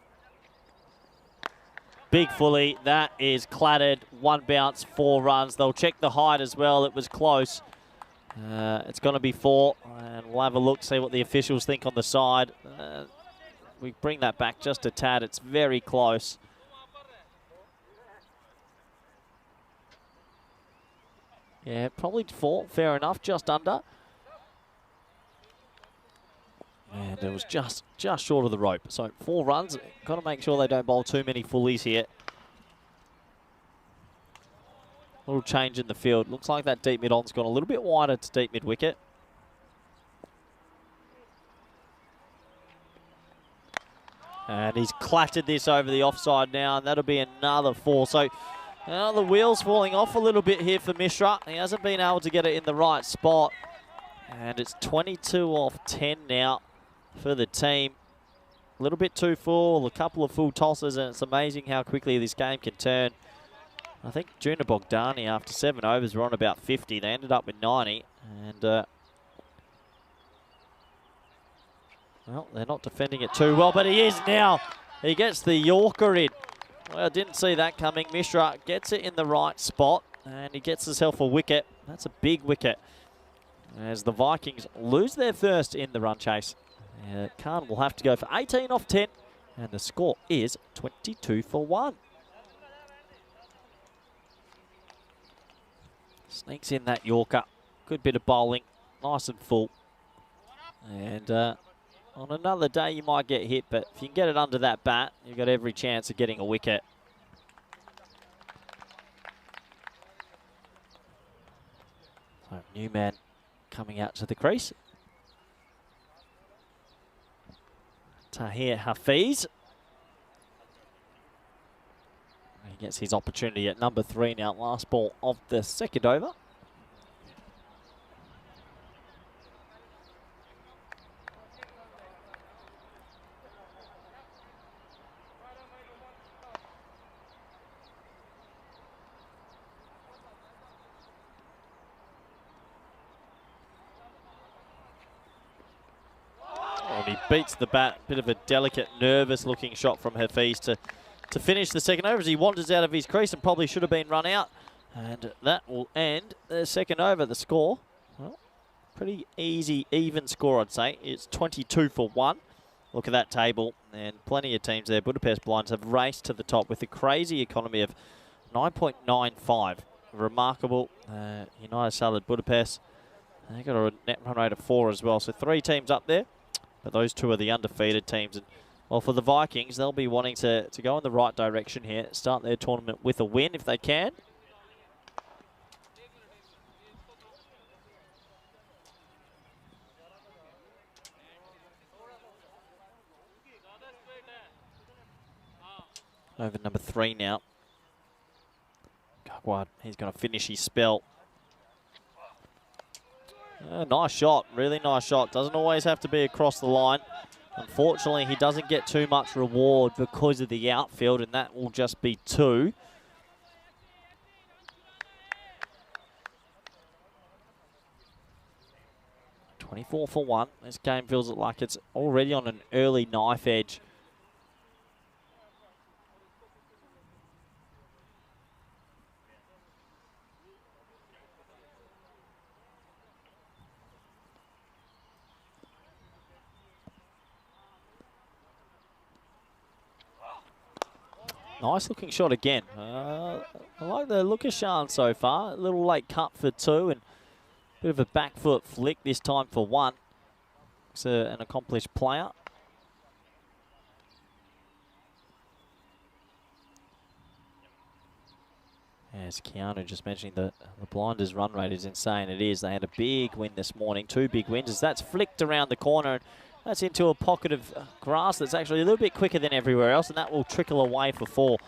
Big fully, that is clattered. 1 bounce, 4 runs. They'll check the height as well. It was close. It's going to be 4, and we'll have a look, see what the officials think on the side. We bring that back just a tad. It's very close. Yeah, probably 4, fair enough, just under. And it was just short of the rope. So 4 runs. Got to make sure they don't bowl too many fullies here. A little change in the field. Looks like that deep mid-on's gone a little bit wider to deep mid-wicket. And he's clattered this over the offside now, and that'll be another 4. So the wheel's falling off a little bit here for Mishra. He hasn't been able to get it in the right spot. And it's 22 off 10 now for the team. A little bit too full, a couple of full tosses, and it's amazing how quickly this game can turn. I think Junior Bogdani, after 7 overs, were on about 50. They ended up with 90. And, well, they're not defending it too well, but he is now. He gets the Yorker in. Well, didn't see that coming. Mishra gets it in the right spot, and he gets himself a wicket. That's a big wicket, as the Vikings lose their first in the run chase. Khan will have to go for 18 off 10, and the score is 22 for 1. Sneaks in that Yorker. Good bit of bowling. Nice and full. And on another day you might get hit, but if you can get it under that bat, you've got every chance of getting a wicket. So Newman coming out to the crease. Tahir Hafiz. He gets his opportunity at number 3 now. Last ball of the second over. And he beats the bat. Bit of a delicate, nervous-looking shot from Hafiz to finish the second over as he wanders out of his crease and probably should have been run out. And that will end the second over. The score, well, pretty easy, even score, I'd say. It's 22 for 1. Look at that table, and plenty of teams there. Budapest Blinds have raced to the top with a crazy economy of 9.95. Remarkable. United Salad Budapest, they got a net run rate of 4 as well. So 3 teams up there, but those 2 are the undefeated teams. And well, for the Vikings, they'll be wanting to go in the right direction here. Start their tournament with a win if they can. Over number 3 now. Gagwad, he's going to finish his spell. Nice shot, really nice shot. Doesn't always have to be across the line. Unfortunately, he doesn't get too much reward because of the outfield, and that will just be 2. .24 for 1. This game feels like it's already on an early knife edge. Nice looking shot again. I like the look of Shan so far. A little late cut for 2 and a bit of a back foot flick this time for 1. He's an accomplished player. As Keanu just mentioning, the Blinders run rate is insane. It is. They had a big win this morning, 2 big wins. As that's flicked around the corner, and that's into a pocket of grass that's actually a little bit quicker than everywhere else, and that will trickle away for 4.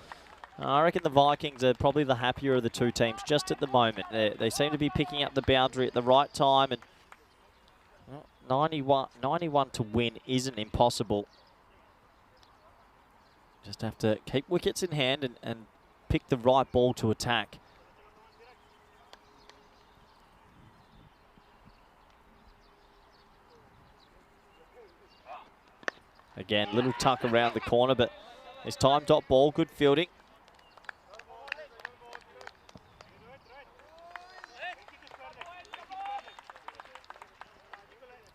I reckon the Vikings are probably the happier of the 2 teams just at the moment. They seem to be picking up the boundary at the right time, and 91 to win isn't impossible. Just have to keep wickets in hand and pick the right ball to attack. Again, little tuck around the corner, but this time dot ball, good fielding.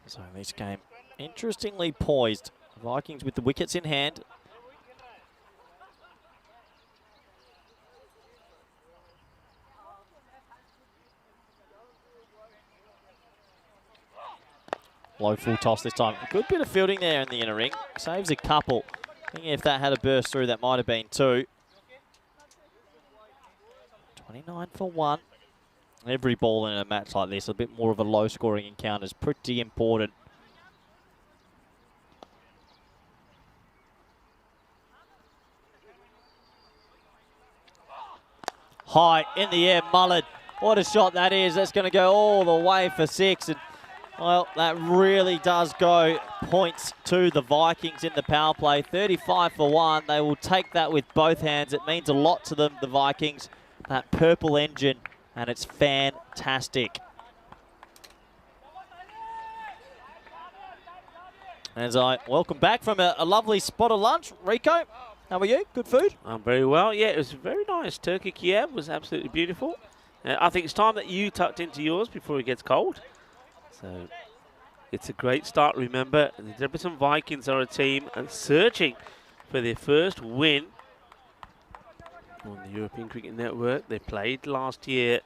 So this game, interestingly poised. Vikings with the wickets in hand. Low full toss this time. A good bit of fielding there in the inner ring. Saves a couple. Thinking if that had a burst through, that might have been 2. 29 for 1. Every ball in a match like this, a bit more of a low-scoring encounter is pretty important. High in the air, Mullen. What a shot that is. That's going to go all the way for 6. And well, that really does go points to the Vikings in the power play. 35 for 1. They will take that with both hands. It means a lot to them, the Vikings. That purple engine, and it's fantastic. As I welcome back from a lovely spot of lunch. Rico, how are you? Good food? I'm very well. Yeah, it was very nice. Turkey Kiev was absolutely beautiful. I think it's time that you tucked into yours before it gets cold. So it's a great start. Remember, the Debrecen Vikings are a team searching for their first win on the European Cricket Network. They played last year,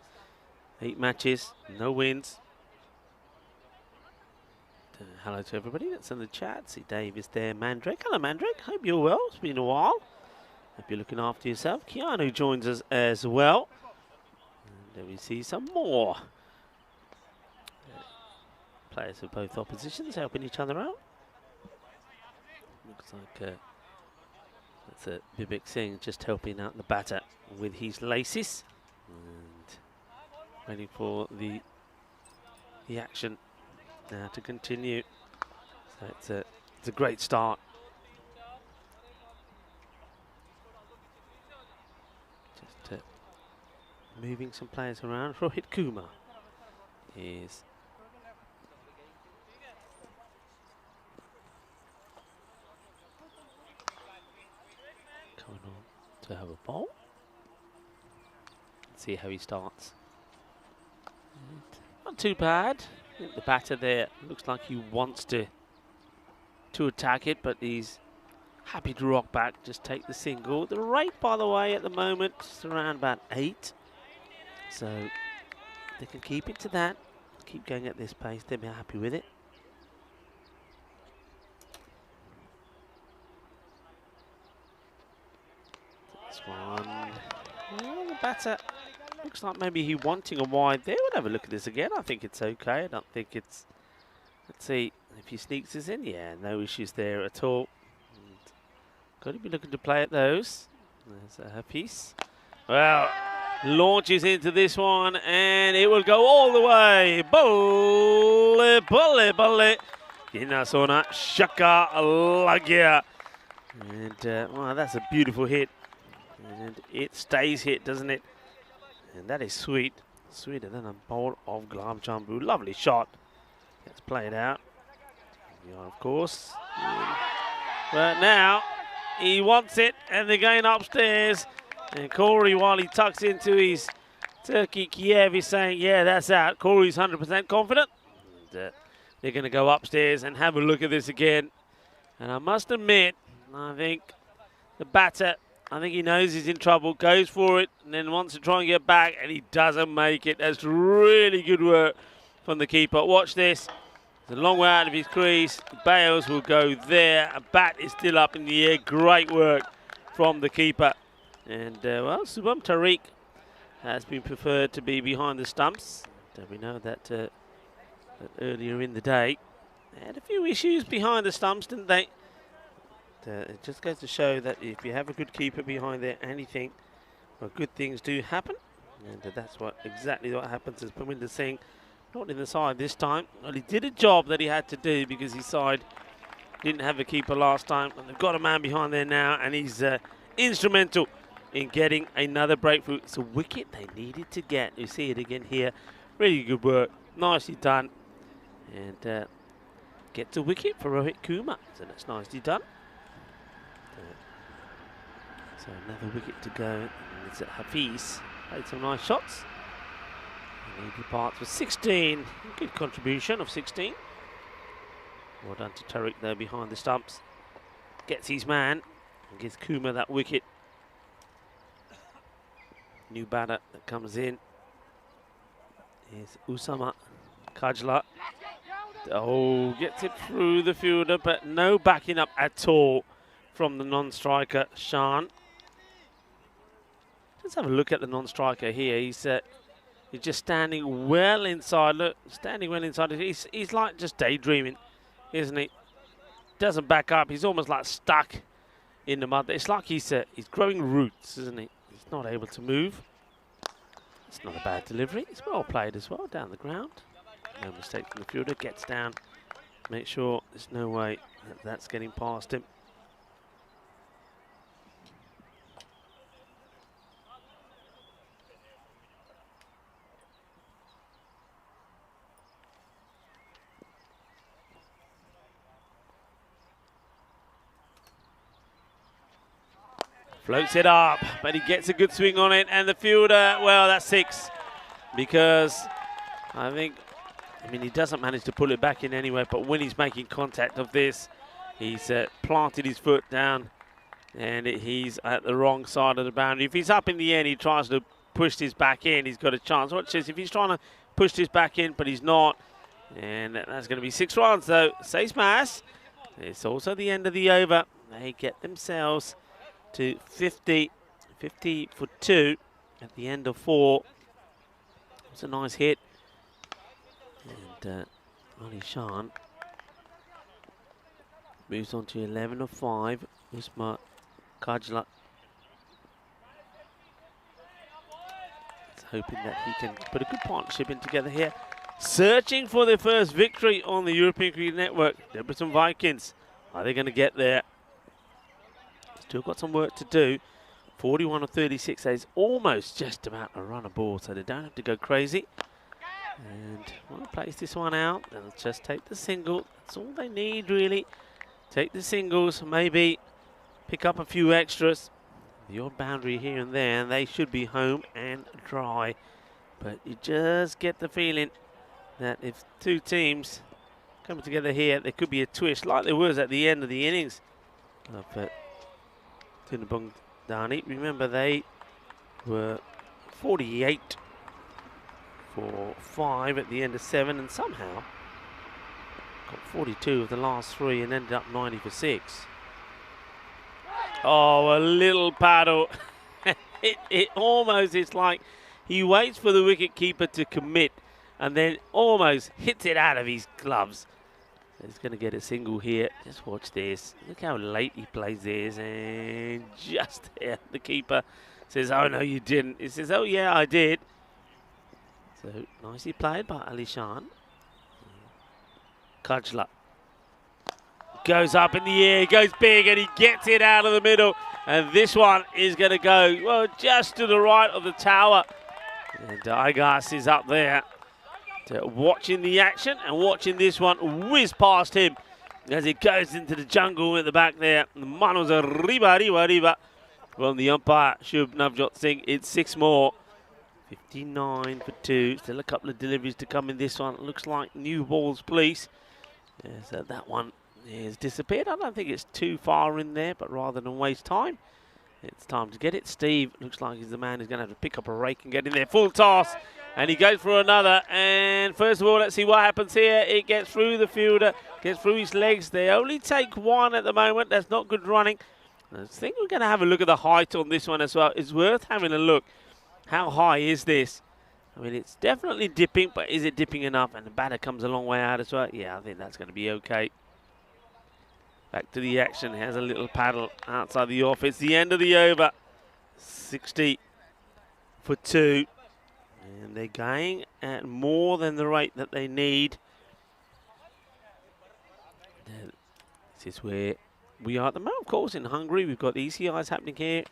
8 matches, no wins. Hello to everybody that's in the chat. See Dave is there. Mandrake. Hello, Mandrake. Hope you're well. It's been a while. Hope you're looking after yourself. Keanu joins us as well. And there we see some more players of both oppositions helping each other out. Looks like that's Vivek Singh just helping out the batter with his laces and waiting for the action now to continue. So it's a great start. Just moving some players around. Rohit Kumar is coming on to have a bowl. Let's see how he starts. Not too bad. I think the batter there looks like he wants to attack it, but he's happy to rock back, just take the single. The rate, by the way, at the moment is around about 8. So they can keep it to that, keep going at this pace, they'll be happy with it. This one, well, the batter looks like maybe he wanting a wide there. We'll have a look at this again. I think it's okay. I don't think it's... Let's see if he sneaks this in. Yeah, no issues there at all. And got to be looking to play at those. There's a piece. Well, launches into this one, and it will go all the way. Bully, bully, bully. Inasona Shaka Lagia. And, well, that's a beautiful hit. And it stays hit, doesn't it? And that is sweet. Sweeter than a bowl of gulab jambu. Lovely shot. Let's play it out. Yeah, of course. But now he wants it, and they're going upstairs. And Corey, while he tucks into his Turkey Kiev, is saying, yeah, that's out. Corey's 100% confident. And, they're going to go upstairs and have a look at this again. And I must admit, I think the batter, I think he knows he's in trouble, goes for it, and then wants to try and get back, and he doesn't make it. That's really good work from the keeper. Watch this. It's a long way out of his crease. Bales will go there. A bat is still up in the air. Great work from the keeper. And, well, Subham Tariq has been preferred to be behind the stumps. We know that, that earlier in the day. They had a few issues behind the stumps, didn't they? It just goes to show that if you have a good keeper behind there, anything, well, good things do happen. And that's exactly what happens as Parminder Singh, not in the side this time. Well, he did a job that he had to do because his side didn't have a keeper last time. And they've got a man behind there now, and he's instrumental in getting another breakthrough. It's a wicket they needed to get. You see it again here. Really good work. Nicely done. And gets a wicket for Rohit Kumar. So that's nicely done. So another wicket to go, and it's at Hafiz. Played some nice shots. And he departs with 16. Good contribution of 16. Well done to Tariq there behind the stumps. Gets his man and gives Kumar that wicket. New batter that comes in is Usama Kajla. Oh, gets it through the fielder, but no backing up at all from the non-striker, Shan. Let's have a look at the non-striker here. He's just standing well inside. Look, standing well inside. He's like just daydreaming, isn't he? Doesn't back up. He's almost like stuck in the mud. It's like he's growing roots, isn't he? He's not able to move. It's not a bad delivery. It's well played as well down the ground. No mistake from the fielder. Gets down. Make sure there's no way that's getting past him. Floats it up, but he gets a good swing on it, and the fielder, well, that's 6. Because I mean, he doesn't manage to pull it back in anyway, but when he's making contact of this, he's planted his foot down, and he's at the wrong side of the boundary. If he's up in the end, he tries to push this back in, he's got a chance. Watch this, if he's trying to push this back in, but he's not, and that's going to be 6 runs, though. 6 mas. It's also the end of the over. They get themselves to 50 for 2 at the end of 4. It's a nice hit. And Ali Shan moves on to 11 of 5. Usma Kajla. It's hoping that he can put a good partnership in together here. Searching for their first victory on the European Cricket Network. Debrecen Vikings. Are they going to get there? Still got some work to do. 41 of 36. There's almost just about a run aboard, so they don't have to go crazy. And want to place this one out. They'll just take the single. That's all they need, really. Take the singles, maybe pick up a few extras. The odd boundary here and there, and they should be home and dry. But you just get the feeling that if 2 teams come together here, there could be a twist, like there was at the end of the innings. But Tinabong Dani, remember they were 48 for 5 at the end of 7, and somehow got 42 of the last 3 and ended up 90 for 6. Oh, a little paddle. it almost is like he waits for the wicket keeper to commit and then almost hits it out of his gloves. He's going to get a single here. Just watch this. Look how late he plays this, and just there, the keeper Says, oh, no, you didn't. He says, oh, yeah, I did. So, nicely played by Alishan. Kajla goes up in the air, goes big, and he gets it out of the middle. And this one is going to go, well, just to the right of the tower. And Igas is up there watching the action and watching this one whiz past him as it goes into the jungle at the back there. Manos arriba. Well, the umpire, Shub Navjot Singh, it's 6 more. 59 for 2. Still a couple of deliveries to come in this one. Looks like new balls, please. Yeah, so that one has disappeared. I don't think it's too far in there, but rather than waste time, it's time to get it. Steve looks like he's the man who's going to have to pick up a rake and get in there. Full toss. And he goes for another. And first of all, let's see what happens here. It gets through the fielder, gets through his legs. They only take one at the moment. That's not good running. I think we're going to have a look at the height on this one as well. It's worth having a look. How high is this? I mean, it's definitely dipping, but is it dipping enough? And the batter comes a long way out as well. Yeah, I think that's going to be okay. Back to the action. Has a little paddle outside the off. It's the end of the over. 60 for 2. And they're going at more than the rate that they need. This is where we are at the moment. Of course, in Hungary, we've got the ECIs happening here.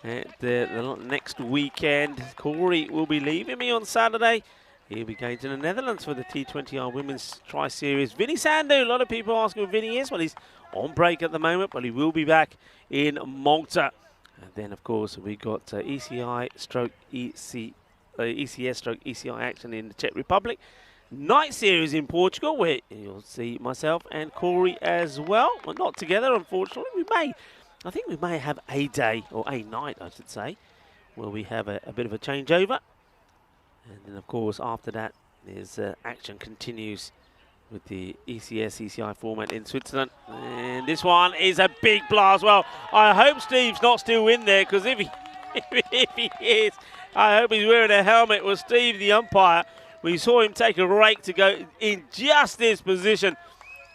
The next weekend, Corey will be leaving me on Saturday. He'll be going to the Netherlands for the T20R Women's Tri-Series. Vinny Sandu, a lot of people asking who Vinny is. Well, he's on break at the moment, but he will be back in Malta. And then, of course, we got ECI stroke ECS stroke ECI action in the Czech Republic. Night series in Portugal, where you'll see myself and Corey as well. Well, not together, unfortunately. I think we may have a day, or a night, I should say, where we have a bit of a changeover. And then, of course, after that, there's action continues with the ECS, ECI format in Switzerland. And this one is a big blast. Well, I hope Steve's not still in there, because if he is, I hope he's wearing a helmet. Well, Steve, the umpire, we saw him take a rake to go in just this position.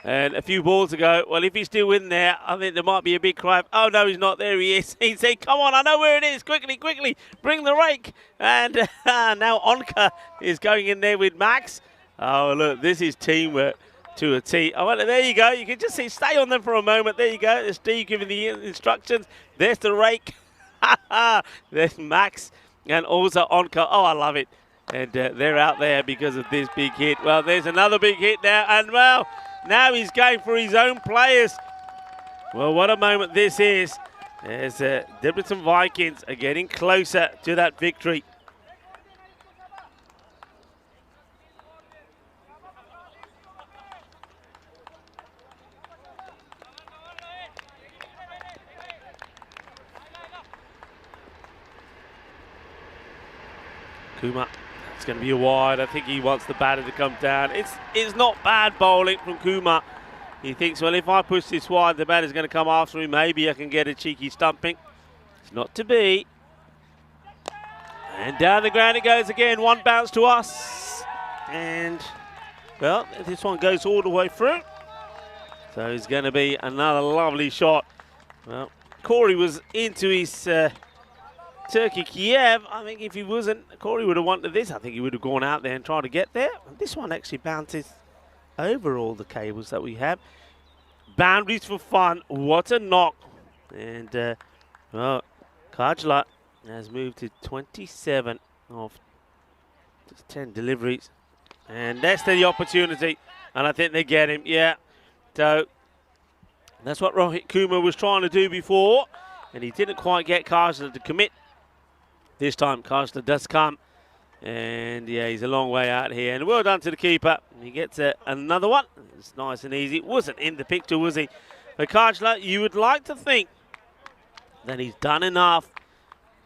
And a few balls ago, well, if he's still in there, I think there might be a big cry. Oh, no, he's not. There he is. He said, come on, I know where it is. Quickly, bring the rake. And now Onka is going in there with Max. Oh, look, this is teamwork to a T. Oh, well, there you go. You can just see, stay on them for a moment. There you go. There's Steve giving the instructions. There's the rake. There's Max and also Onka. Oh, I love it. And they're out there because of this big hit. Well, there's another big hit now. And, well, now he's going for his own players. Well, what a moment this is. As Debrecen Vikings are getting closer to that victory. Kuma, it's going to be a wide. I think he wants the batter to come down. It's not bad bowling from Kuma. He thinks, well, if I push this wide, the batter's going to come after me. Maybe I can get a cheeky stumping. It's not to be. And down the ground it goes again. One bounce to us. And, well, this one goes all the way through. So it's going to be another lovely shot. Well, Corey was into his Turkey Kiev. I think if he wasn't, Corey would have wanted this. I think he would have gone out there and tried to get there. This one actually bounces over all the cables that we have. Boundaries for fun. What a knock. And, well, Kajla has moved to 27 of 10 deliveries. And that's the opportunity. And I think they get him. Yeah. So, that's what Rohit Kumar was trying to do before. And he didn't quite get Kajla to commit. This time, Kajla does come. And, yeah, he's a long way out here. And well done to the keeper. He gets another one. It's nice and easy. Wasn't in the picture, was he? But Kajla, you would like to think that he's done enough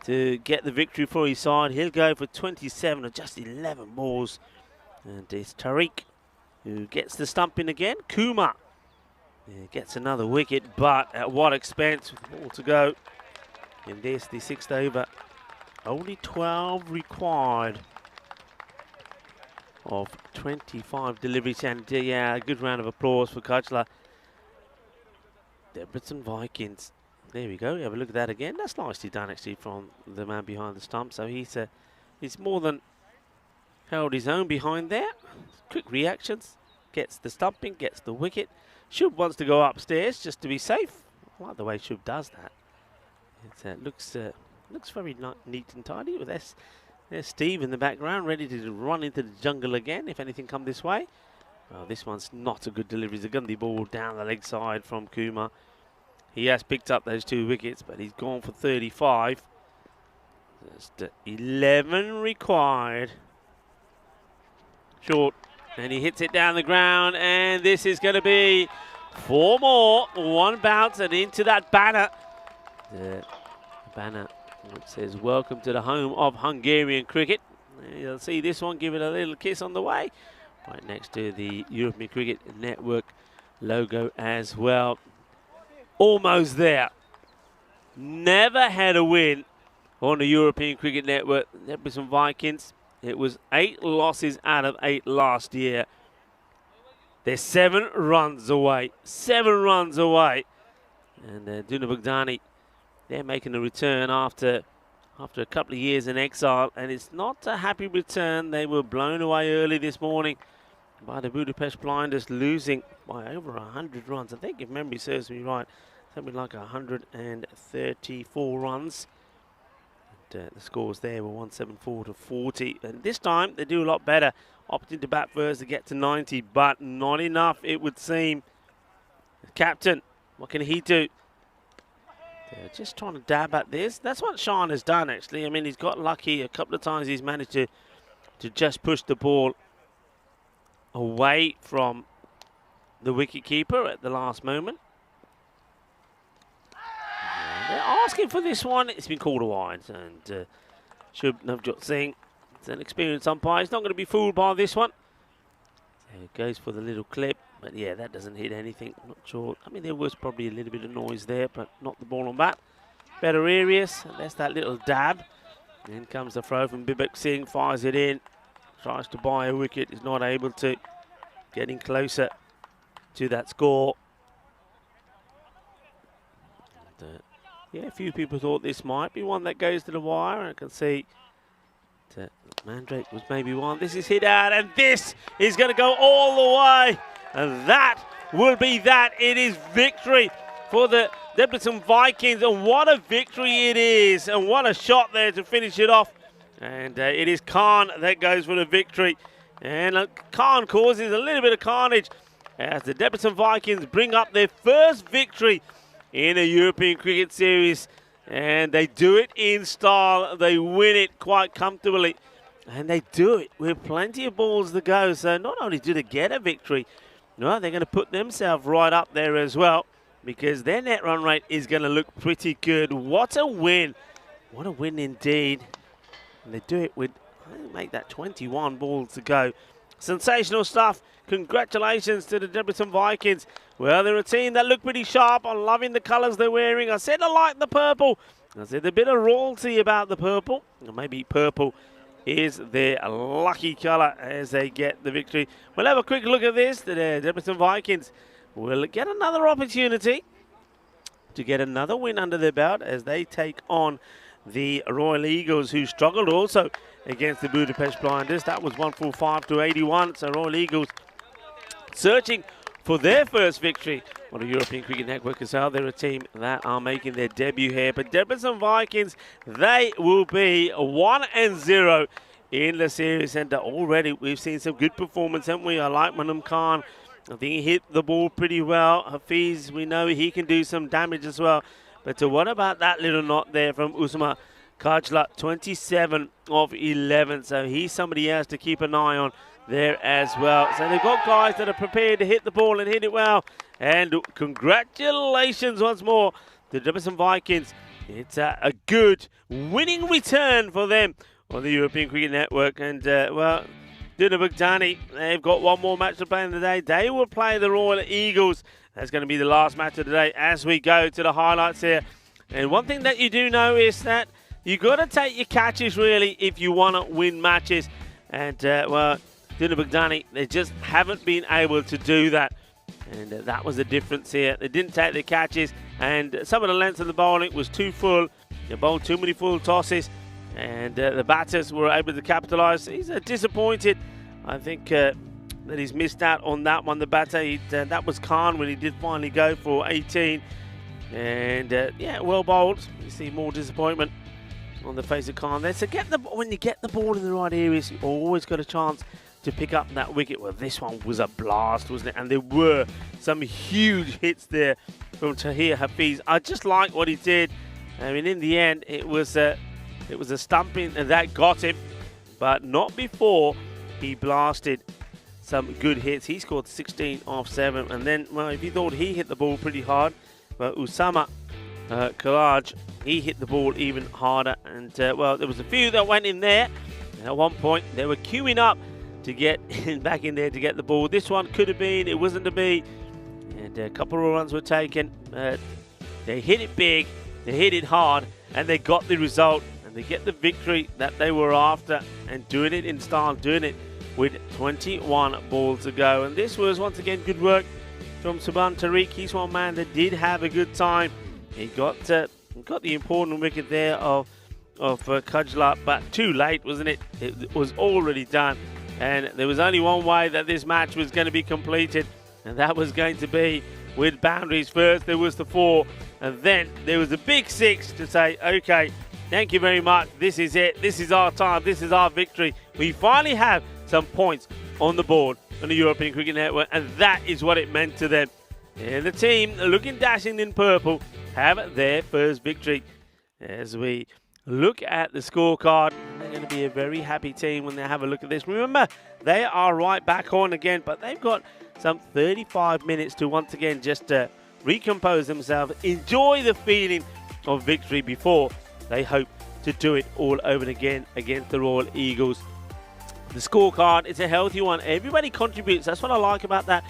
to get the victory for his side. He'll go for 27 of just 11 balls. And it's Tariq who gets the stump in again. Kumar gets another wicket, but at what expense? With all to go in this, the 6th over. Only 12 required of 25 deliveries. And yeah, a good round of applause for Kajla. Debrecen Vikings There we go. Have a look at that again. That's nicely done, actually, from the man behind the stump. So he's more than held his own behind there. Quick reactions. Gets the stumping, gets the wicket. Shub wants to go upstairs just to be safe. I like the way Shub does that. It looks very neat and tidy. With there's Steve in the background, ready to run into the jungle again if anything come this way. Well, this one's not a good delivery. It's a gundy ball down the leg side from Kumar. He has picked up those 2 wickets, but he's gone for 35. Just 11 required. Short, and he hits it down the ground, and this is going to be 4 more. 1 bounce and into that banner. The banner says, "Welcome to the home of Hungarian cricket." You'll see this one, give it a little kiss on the way. Right next to the European Cricket Network logo as well. Almost there. Never had a win on the European Cricket Network. Debrecen Vikings. It was 8 losses out of 8 last year. They're 7 runs away. 7 runs away. And Duna Bogdani, they're making a return after a couple of years in exile. And it's not a happy return. They were blown away early this morning by the Budapest Blinders, losing by over 100 runs. I think, if memory serves me right, something like 134 runs. And, the scores there were 174 to 40. And this time they do a lot better, opting to bat first to get to 90, but not enough, it would seem. The captain, what can he do? They're just trying to dab at this. That's what Sean has done, actually. I mean, he's got lucky a couple of times. He's managed to just push the ball away from the wicket-keeper at the last moment. They're asking for this one. It's been called a wide. And Shub Navjot Singh, it's an experienced umpire. He's not going to be fooled by this one. So it goes for the little clip. But yeah, that doesn't hit anything. I'm not sure. I mean, there was probably a little bit of noise there, but not the ball on bat. Better areas. And there's that little dab. In comes the throw from Bibek Singh. Fires it in. Tries to buy a wicket. Is not able to. Getting closer to that score. And, yeah, a few people thought this might be one that goes to the wire. I can see that Mandrake was maybe one. This is hit out, and this is going to go all the way. And that will be that. It is victory for the Debrecen Vikings. And what a victory it is. And what a shot there to finish it off. And it is Khan that goes for the victory. And Khan causes a little bit of carnage as the Debrecen Vikings bring up their first victory in a European Cricket Series. And they do it in style. They win it quite comfortably. And they do it with plenty of balls to go. So not only do they get a victory, no, they're going to put themselves right up there as well, because their net run rate is going to look pretty good. What a win. What a win indeed. And they do it with, make that 21 balls to go. Sensational stuff. Congratulations to the Debrecen Vikings. Well, they're a team that look pretty sharp. I'm loving the colours they're wearing. I said I like the purple. I said a bit of royalty about the purple. Or maybe purple is their lucky colour as they get the victory. We'll have a quick look at this. The Debrecen Vikings will get another opportunity to get another win under their belt as they take on the Royal Eagles, who struggled also against the Budapest Blinders. That was 145 to 81. So Royal Eagles searching for their first victory on the European Cricket Network as well. They're a team that are making their debut here. But Debrecen Vikings, they will be 1-0 in the series. And already we've seen some good performance, haven't we? I like Manam Khan. I think he hit the ball pretty well. Hafiz, we know he can do some damage as well. But what about that little knot there from Usma Kajla? 27 of 11. So he's somebody else to keep an eye on there as well. So they've got guys that are prepared to hit the ball and hit it well. And congratulations once more to the Debrecen Vikings. It's a good winning return for them on the European Cricket Network. And, well, Duna Bogdani, they've got one more match to play in the day. They will play the Royal Eagles. That's going to be the last match of the day as we go to the highlights here. And one thing that you do know is that you've got to take your catches, really, if you want to win matches. And, well, Duna Bogdani, they just haven't been able to do that. And that was the difference here. They didn't take the catches, and some of the length of the bowling was too full. They bowled too many full tosses, and the batters were able to capitalise. He's disappointed. I think that he's missed out on that one. The batter, that was Khan when he did finally go for 18. And yeah, well bowled. You see more disappointment on the face of Khan there. So when you get the ball in the right areas, you always got a chance to pick up that wicket. Well, this one was a blast, wasn't it? And there were some huge hits there from Tahir Hafiz. I just like what he did. I mean, in the end, it was a stumping that got him, but not before he blasted some good hits. He scored 16 off 7, and then, well, if you thought he hit the ball pretty hard, well, Usama Kharaj, he hit the ball even harder, and well, there was a few that went in there. And at one point, they were queuing up to get back in there to get the ball. This one could have been, it wasn't to be, and a couple of runs were taken. They hit it big, they hit it hard, and they got the result, and they get the victory that they were after, and doing it in style, doing it with 21 balls to go. And this was, once again, good work from Subhan Tariq. He's one man that did have a good time. He got the important wicket there of Kajla, but too late, wasn't it? It was already done. And there was only one way that this match was going to be completed, and that was going to be with boundaries. First there was the 4, and then there was a big 6 to say, okay, thank you very much, this is it, this is our time, this is our victory. We finally have some points on the board on the European Cricket Network, and that is what it meant to them. And the team, looking dashing in purple, have their first victory. As we look at the scorecard, they're going to be a very happy team when they have a look at this. Remember, they are right back on again, but they've got some 35 minutes to once again just recompose themselves, enjoy the feeling of victory before they hope to do it all over again against the Royal Eagles. The scorecard is a healthy one. Everybody contributes. That's what I like about that.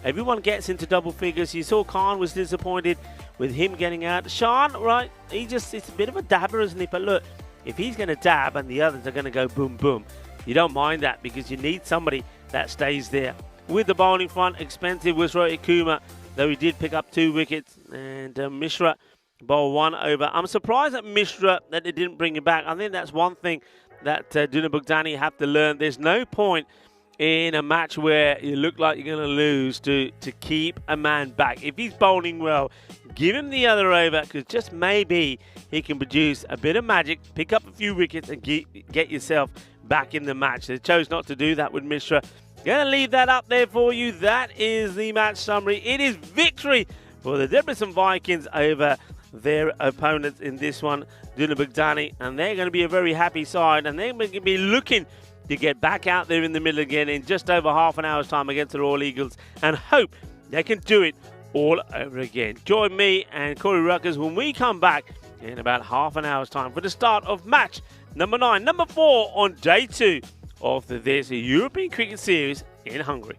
Everyone gets into double figures. You saw Khan was disappointed with him getting out. Shan, right, it's a bit of a dabber, isn't he? But look, if he's going to dab and the others are going to go boom, boom, you don't mind that because you need somebody that stays there. With the bowling front, expensive was Rohit Kumar, though he did pick up 2 wickets. And Mishra bowled 1 over. I'm surprised at Mishra that they didn't bring him back. I think that's one thing that Duna Bugdani have to learn. There's no point in a match where you look like you're going to lose to keep a man back. If he's bowling well, give him the other over, because just maybe he can produce a bit of magic, pick up a few wickets and get yourself back in the match. They chose not to do that with Mishra. Going to leave that up there for you. That is the match summary. It is victory for the Debrecen Vikings over their opponents in this one, Duna Bugdani, and they're going to be a very happy side, and they're going to be looking to get back out there in the middle again in just over half an hour's time against the Royal Eagles, and hope they can do it all over again. Join me and Corey Ruckers when we come back in about half an hour's time for the start of match number 9, number 4 on day 2 of this European Cricket Series in Hungary.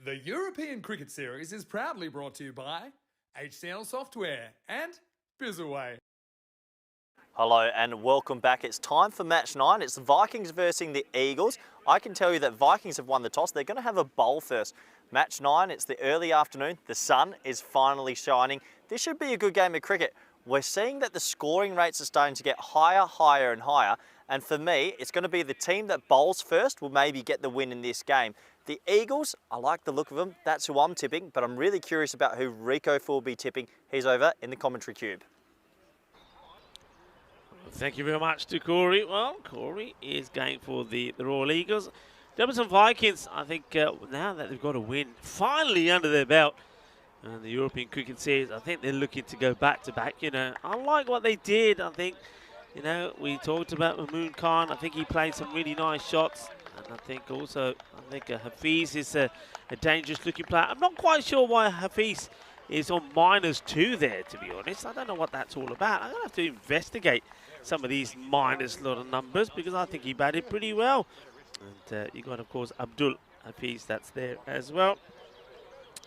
The European Cricket Series is proudly brought to you by HCL Software and Bizzaway. Hello and welcome back. It's time for match 9. It's the Vikings versus the Eagles. I can tell you that Vikings have won the toss. They're going to have a bowl first. Match 9, it's the early afternoon. The sun is finally shining. This should be a good game of cricket. We're seeing that the scoring rates are starting to get higher, higher and higher. And for me, it's going to be the team that bowls first will maybe get the win in this game. The Eagles, I like the look of them. That's who I'm tipping, but I'm really curious about who Rico will be tipping. He's over in the commentary cube. Thank you very much to Corey. Well, Corey is going for the Royal Eagles. Jefferson Vikings, I think now that they've got a win finally under their belt in the European Cricket Series, I think they're looking to go back-to-back. You know, I like what they did. I think, you know, we talked about Mahmood Khan. I think he played some really nice shots. And I think also, Hafiz is a dangerous-looking player. I'm not quite sure why Hafiz is on -2 there, to be honest. I don't know what that's all about. I'm going to have to investigate some of these minus lot of numbers because I think he batted pretty well. And you got, of course, Abdul Hafiz that's there as well.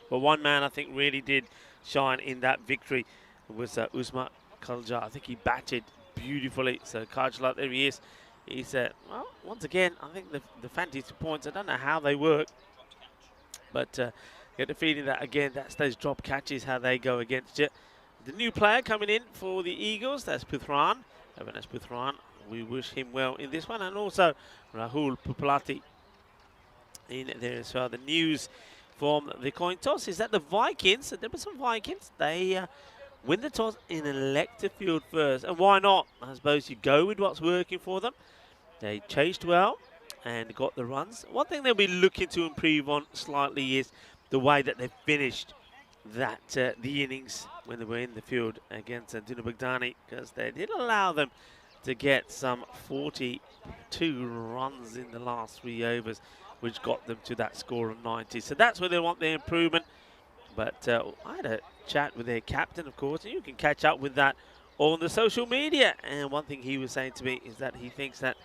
But one man I think really did shine in that victory was Usman Khalja. I think he batted beautifully. So Khalja, there he is. He's, well, once again, I think the fantasy points, I don't know how they work. But get the feeling that, again, that's those drop catches, how they go against you. The new player coming in for the Eagles, that's Puthran. That's Puthran. We wish him well in this one. And also Rahul Pupalati in there as well. The news from the coin toss is that the Vikings, there were some Vikings, they win the toss and elect to field first. And why not? I suppose you go with what's working for them. They chased well and got the runs. One thing they'll be looking to improve on slightly is the way that they finished that the innings when they were in the field against Dina Baghdadi, because they did allow them to get some 42 runs in the last 3 overs, which got them to that score of 90. So that's where they want their improvement. But I had a chat with their captain, of course, and you can catch up with that on the social media. And one thing he was saying to me is that he thinks that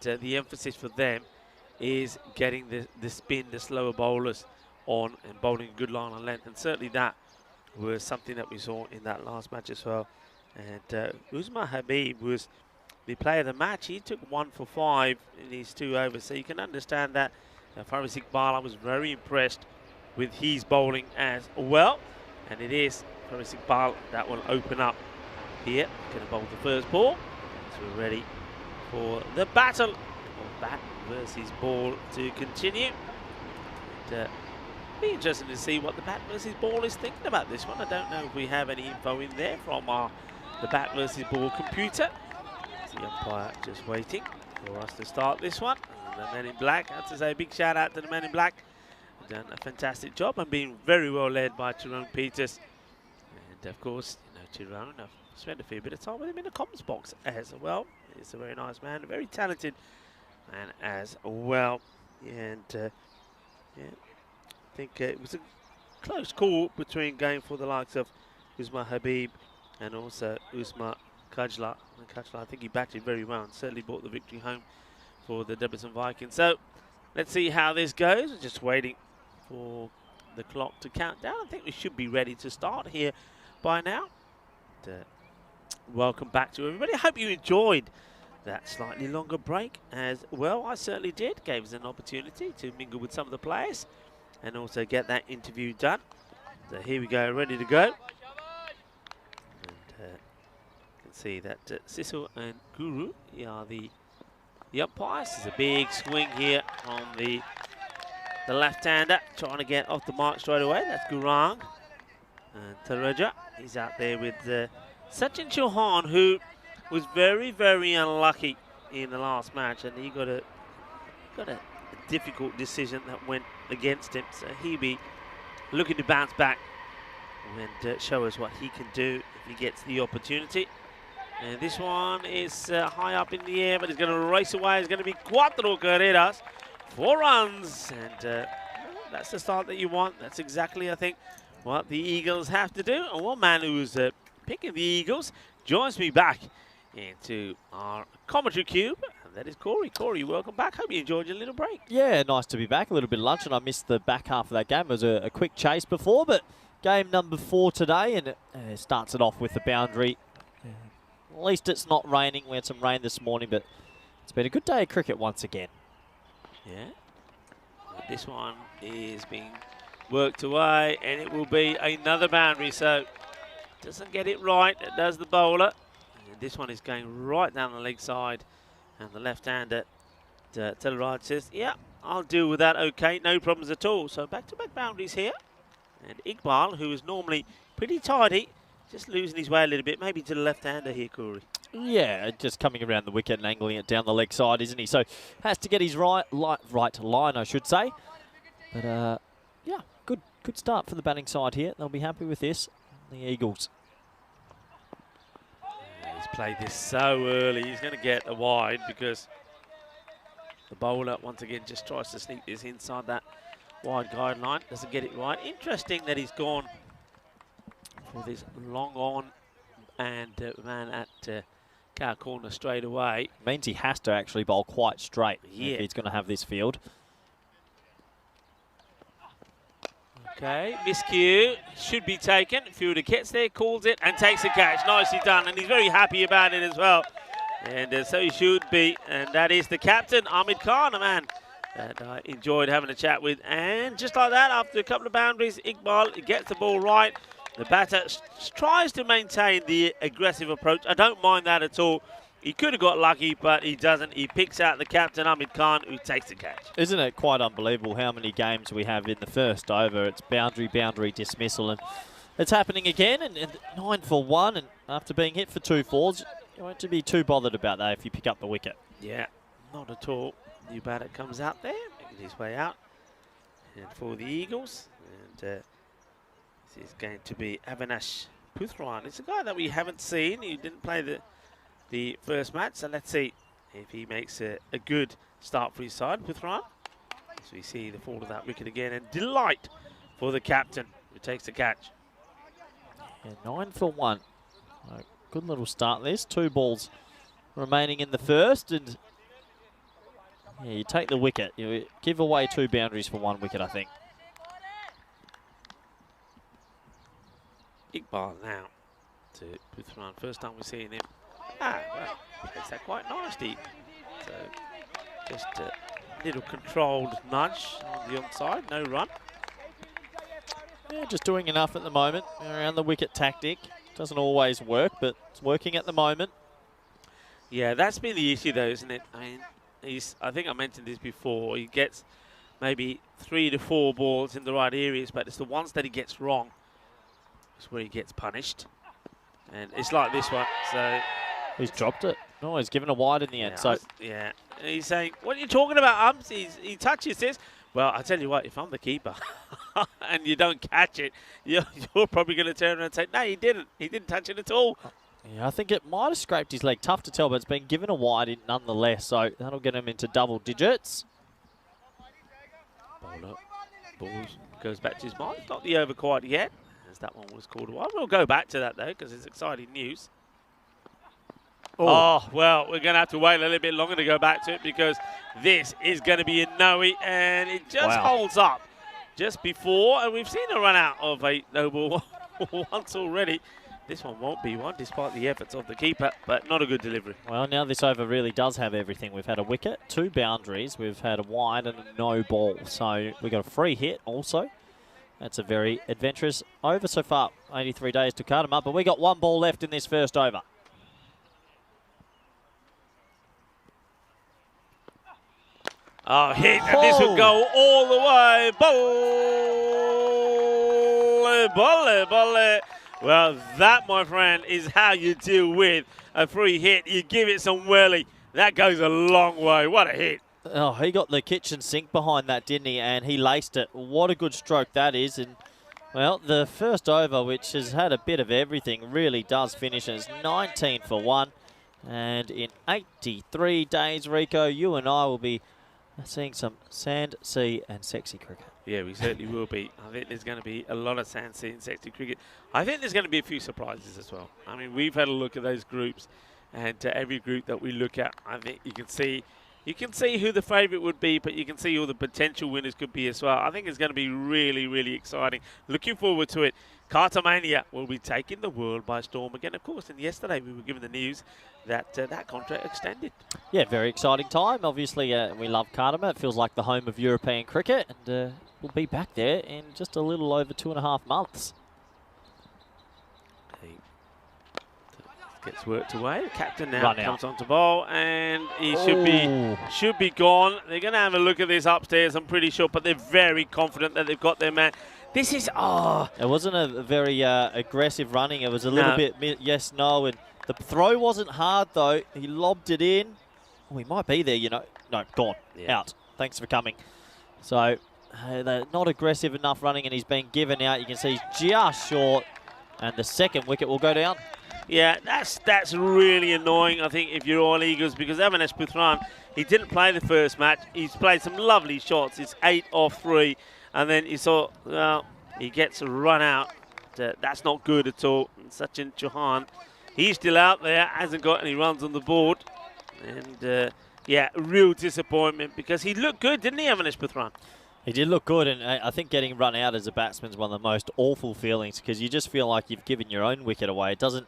the emphasis for them is getting the spin, the slower bowlers on and bowling a good line on length. And certainly that was something that we saw in that last match as well. And Usman Habib was the player of the match. He took 1 for 5 in these 2 overs. So you can understand that Faris Iqbal, I was very impressed with his bowling as well. And it is Faris Iqbal that will open up here. Going to bowl the first ball. So we're ready for the battle of bat versus ball to continue. And, be interesting to see what the bat versus ball is thinking about this one. I don't know if we have any info in there from the bat versus ball computer. The umpire just waiting for us to start this one. And the men in black, I have to say a big shout out to the men in black. They've done a fantastic job and being very well led by Tyrone Peters. And of course, you know, Tyrone, I've spent a fair bit of time with him in the comments box as well. He's a very nice man, a very talented man as well. And yeah, I think it was a close call between going for the likes of Usman Habib and also Usman Khalja. And Khalja, I think he batted very well and certainly brought the victory home for the Jefferson Vikings. So let's see how this goes. We're just waiting for the clock to count down. I think we should be ready to start here by now. And, welcome back to everybody. I hope you enjoyed that slightly longer break as well. I certainly did. Gave us an opportunity to mingle with some of the players and also get that interview done. So here we go, ready to go. And you can see that Sissel and Guru are the umpires. There's a big swing here on the left-hander, trying to get off the mark straight away. That's Gurang. And Taraja, he's out there with Sachin Chauhan, who was very, very unlucky in the last match, and he got a difficult decision that went against him. So he'll be looking to bounce back and show us what he can do if he gets the opportunity. And this one is high up in the air, but he's going to race away. It's going to be cuatro carreras, 4 runs, and that's the start that you want. That's exactly, I think, what the Eagles have to do. And one man who's picking the Eagles joins me back into our commentary cube, and that is Corey. Corey, welcome back. Hope you enjoyed your little break. Yeah, nice to be back. A little bit of lunch, and I missed the back half of that game. It was a quick chase before, but game number 4 today, and it starts it off with the boundary. At least it's not raining. We had some rain this morning, but it's been a good day of cricket once again. Yeah. This one is being worked away, and it will be another boundary. So doesn't get it right, does the bowler. And this one is going right down the leg side, and the left-hander, Teleraj, says, yeah, I'll deal with that, okay, no problems at all. So back-to-back boundaries here. And Iqbal, who is normally pretty tidy, just losing his way a little bit, maybe to the left-hander here, Corey. Yeah, just coming around the wicket and angling it down the leg side, isn't he? So has to get his right line, I should say. But yeah, good start for the batting side here. They'll be happy with this. The Eagles. He's played this so early. He's going to get a wide because the bowler once again just tries to sneak this inside that wide guideline. Doesn't get it right. Interesting that he's gone for this long on and man at cow corner straight away. Means he has to actually bowl quite straight Yeah. if he's going to have this field. Okay, miscue should be taken. Fielder gets there, calls it, and takes a catch. Nicely done, and he's very happy about it as well. And so he should be, and that is the captain, Ahmed Khan, a man that I enjoyed having a chat with. And just like that, after a couple of boundaries, Iqbal gets the ball right. The batter tries to maintain the aggressive approach. I don't mind that at all. He could have got lucky, but he doesn't. He picks out the captain, Ahmed Khan, who takes the catch. Isn't it quite unbelievable how many games we have in the first over? It's boundary, dismissal, and it's happening again. And 9 for 1, and after being hit for 2 fours, you won't to be too bothered about that if you pick up the wicket. Yeah, not at all. New batter comes out there, making his way out. And for the Eagles, and this is going to be Avinash Puthran. It's a guy that we haven't seen. He didn't play the first match, so let's see if he makes a good start for his side, Puthran. So we see the fall of that wicket again, and delight for the captain, who takes the catch. Yeah, 9 for 1. Good little start this. 2 balls remaining in the first, and yeah, you take the wicket. You give away 2 boundaries for 1 wicket, I think. Iqbal now to Puthran. First time we're seeing him. Well, plays that quite nicely. So just a little controlled nudge on the onside, no run. Yeah, just doing enough at the moment. Around the wicket tactic. Doesn't always work, but it's working at the moment. Yeah, that's been the issue though, isn't it? I mean, I think I mentioned this before. He gets maybe 3 to 4 balls in the right areas, but it's the ones that he gets wrong is where he gets punished. And it's like this one, so... He's dropped it. No, he's given a wide in the end. So yeah, and he's saying, what are you talking about, umps? He touches this. Well, I tell you what, if I'm the keeper and you don't catch it, you're probably going to turn around and say, no, he didn't. He didn't touch it at all. yeah, I think it might have scraped his leg. Tough to tell, but it's been given a wide in nonetheless. So that'll get him into double digits. Bowler balls goes back to his mark. Not the over quite yet, as that one was called a while. We'll go back to that though, because it's exciting news. Oh, well, we're going to have to wait a little bit longer to go back to it because this is going to be a no-e, and it just holds up just before, and we've seen a run out of a no ball once already. This one won't be one, despite the efforts of the keeper, but not a good delivery. Well, now this over really does have everything. We've had a wicket, 2 boundaries, we've had a wide and a no ball. So we've got a free hit also. That's a very adventurous over so far. 83 days to cut him up, but we got 1 ball left in this first over. Oh, hit, and this will go all the way. Bolle. Well, that, my friend, is how you deal with a free hit. You give it some whirly. That goes a long way. What a hit. Oh, he got the kitchen sink behind that, didn't he? And he laced it. What a good stroke that is. And, well, the first over, which has had a bit of everything, really does finish as 19 for 1. And in 83 days, Rico, you and I will be seeing some sand, sea and sexy cricket. Yeah, we certainly will be. I think there's going to be a lot of sand, sea and sexy cricket. I think there's going to be a few surprises as well. I mean, we've had a look at those groups, And every group that we look at, I think you can see who the favourite would be, but you can see who the potential winners could be as well. I think it's going to be really, really exciting. Looking forward to it. Kartamania will be taking the world by storm again, of course. And yesterday we were given the news that that contract extended. Yeah, very exciting time. Obviously, we love Kartama. It feels like the home of European cricket, and we'll be back there in just a little over 2.5 months. He gets worked away. Captain now comes onto bowl, and he should be gone. They're going to have a look at this upstairs, I'm pretty sure, but they're very confident that they've got their man. This is, It wasn't a very aggressive running. It was a little bit yes, no, and the throw wasn't hard, though. He lobbed it in. Oh, he might be there, you know. No, gone. Yeah. Out. Thanks for coming. So, they're not aggressive enough running, and he's been given out. You can see he's just short, and the second wicket will go down. Yeah, that's really annoying, I think, if you're All Eagles, because Avinash Puthran, he didn't play the first match. He's played some lovely shots. It's 8 off 3. And then you saw, well, he gets run out. That's not good at all. And Sachin Chauhan, he's still out there, hasn't got any runs on the board. And, yeah, real disappointment because he looked good, didn't he, Avinash Puthran? He did look good, and I think getting run out as a batsman is one of the most awful feelings because you just feel like you've given your own wicket away. It doesn't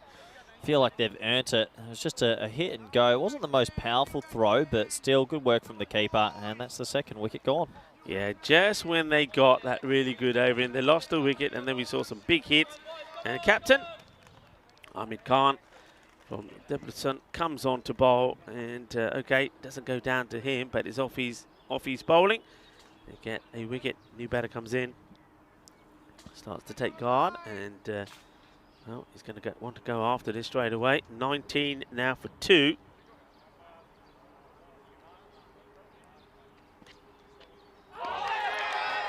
feel like they've earned it. It was just a hit and go. It wasn't the most powerful throw, but still good work from the keeper, and that's the second wicket gone. Yeah, just when they got that really good over in, they lost a wicket, and then we saw some big hits. And captain, Ahmed Khan from Debrecen, comes on to bowl, and okay, doesn't go down to him, but it's off his bowling. They get a wicket, new batter comes in, starts to take guard, and well, he's going to want to go after this straight away. 19 now for 2.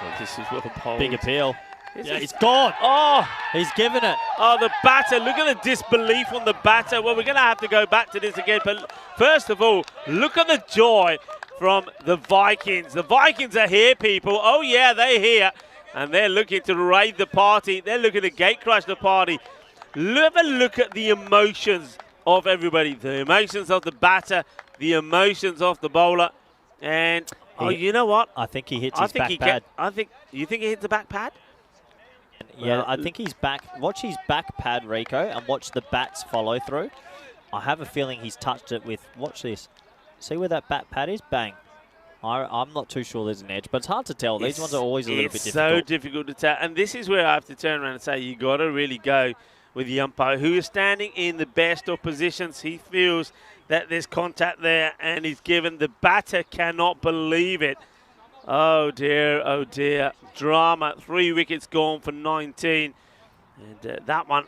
Well, this is well bowled. Big appeal. Yeah, it's gone. Oh, he's given it. Oh, the batter. Look at the disbelief on the batter. Well, we're going to have to go back to this again. But first of all, look at the joy from the Vikings. The Vikings are here, people. Oh, yeah, they're here. And they're looking to raid the party. They're looking to gate crash the party. Have a look at the emotions of everybody. The emotions of the batter. The emotions of the bowler. And, you know what? I think he hits his back pad. You think he hits the back pad? Yeah, I think he's back. Watch his back pad, Rico, and watch the bats follow through. I have a feeling he's touched it with, watch this. See where that bat pad is? Bang. I'm not too sure there's an edge, but it's hard to tell. These ones are always a little bit difficult. It's so difficult to tell. And this is where I have to turn around and say you got to really go with the umpire, who is standing in the best of positions. He feels that there's contact there, and he's given. The batter cannot believe it. Oh, dear, oh, dear. Drama. 3 wickets gone for 19. And that one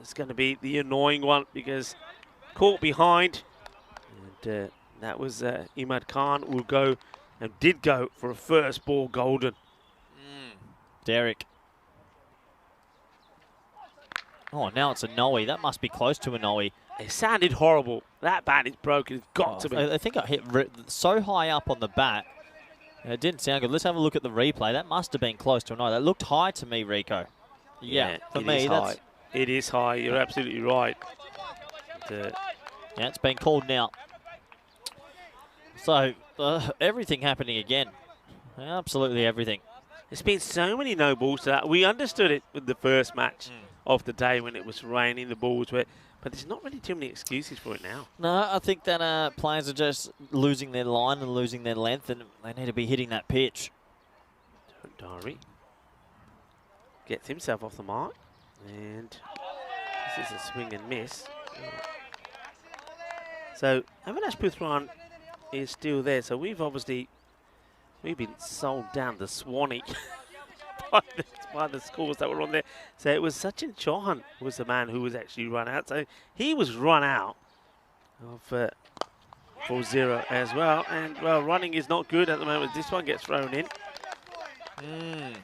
is going to be the annoying one because caught behind. And that was Ahmed Khan will go and did go for a first ball golden. Derek. Oh, now it's a noe. That must be close to a noe. It sounded horrible. That bat is broken. It's got to be. I think I hit so high up on the bat. It didn't sound good. Let's have a look at the replay. That must have been close to a noe. That looked high to me, Rico. Yeah, for me, that's... It is high. You're absolutely right. Yeah, it's been called now. So, everything happening again. Absolutely everything. There's been so many no balls to that. We understood it with the first match of the day when it was raining, the balls were... But there's not really too many excuses for it now. No, I think that players are just losing their line and losing their length, and they need to be hitting that pitch. Diary gets himself off the mark, and this is a swing and miss. So Avinash Puthran is still there. So we've been sold down to Swanee by the scores that were on there. So it was Sachin Chauhan was the man who was actually run out. So he was run out of 4-0 as well. And, well, running is not good at the moment. This one gets thrown in.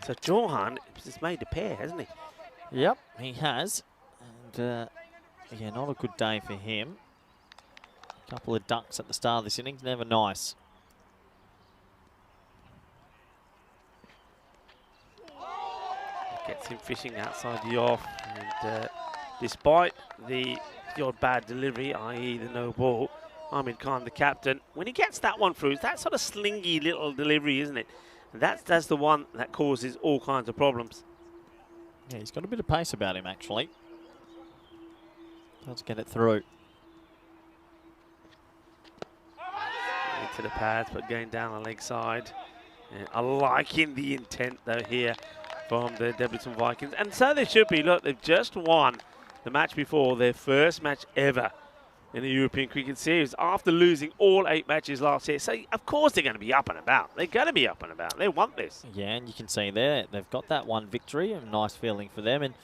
So Chauhan has made a pair, hasn't he? Yep, he has. And, yeah, not a good day for him. A couple of ducks at the start of this innings, never nice. Gets him fishing outside the off, and despite the odd bad delivery, i.e. the no ball, Ahmed Khan, the captain, when he gets that one through, it's that sort of slingy little delivery, isn't it? And that's the one that causes all kinds of problems. Yeah, he's got a bit of pace about him, actually. Let's get it through. Into the pads, but going down the leg side. I liking the intent, though, here from the Debrecen Vikings. And so they should be. Look, they've just won the match before, their first match ever in the European Cricket Series after losing all 8 matches last year. So, of course, they're going to be up and about. They're going to be up and about. They want this. Yeah, and you can see there, they've got that one victory. A nice feeling for them. And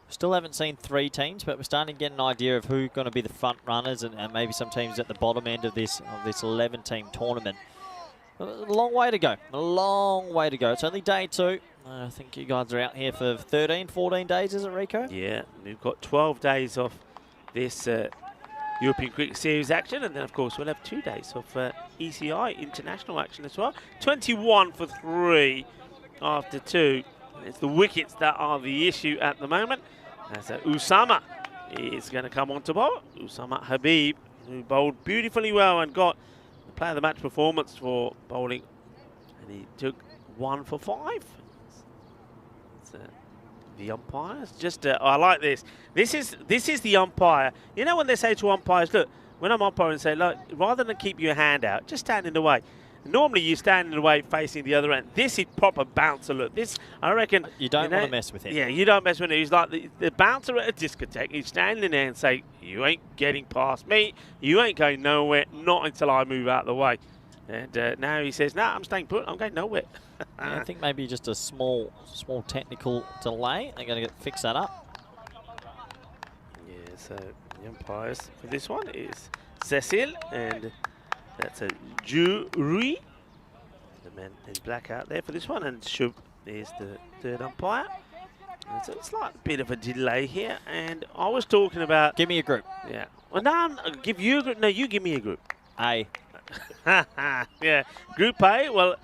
still haven't seen 3 teams, but we're starting to get an idea of who's going to be the front runners and maybe some teams at the bottom end of this 11-team tournament. A long way to go. A long way to go. It's only day 2. I think you guys are out here for 13, 14 days, is it, Rico? Yeah, we've got 12 days of this European Cricket Series action, and then, of course, we'll have 2 days of ECI international action as well. 21 for 3 after 2. It's the wickets that are the issue at the moment. As Usama is going to come on to bowl. Usama Habib, who bowled beautifully well and got the player of the match performance for bowling. And he took 1 for 5. The umpires just I like this. This is the umpire. You know when they say to umpires, look, when I'm umpiring, say, look, rather than keep your hand out, just stand in the way. Normally you stand in the way facing the other end. This is proper bouncer look. This, I reckon, you don't want to mess with him. Yeah, you don't mess with him. He's like the bouncer at a discotheque. He's standing there and say, you ain't getting past me. You ain't going nowhere, not until I move out of the way. And now he says, no, I'm staying put. I'm going nowhere. Yeah, I think maybe just a small technical delay. They're going to fix that up. Yeah, so the umpires for this one is Cecil, and that's a Jury. The man in black out there for this one, and Shub is the 3rd umpire. And so it's like a bit of a delay here, and I was talking about... Give me a group. Yeah. Well, no, I'll give you a group. No, you give me a group. A. Yeah. Group A, well...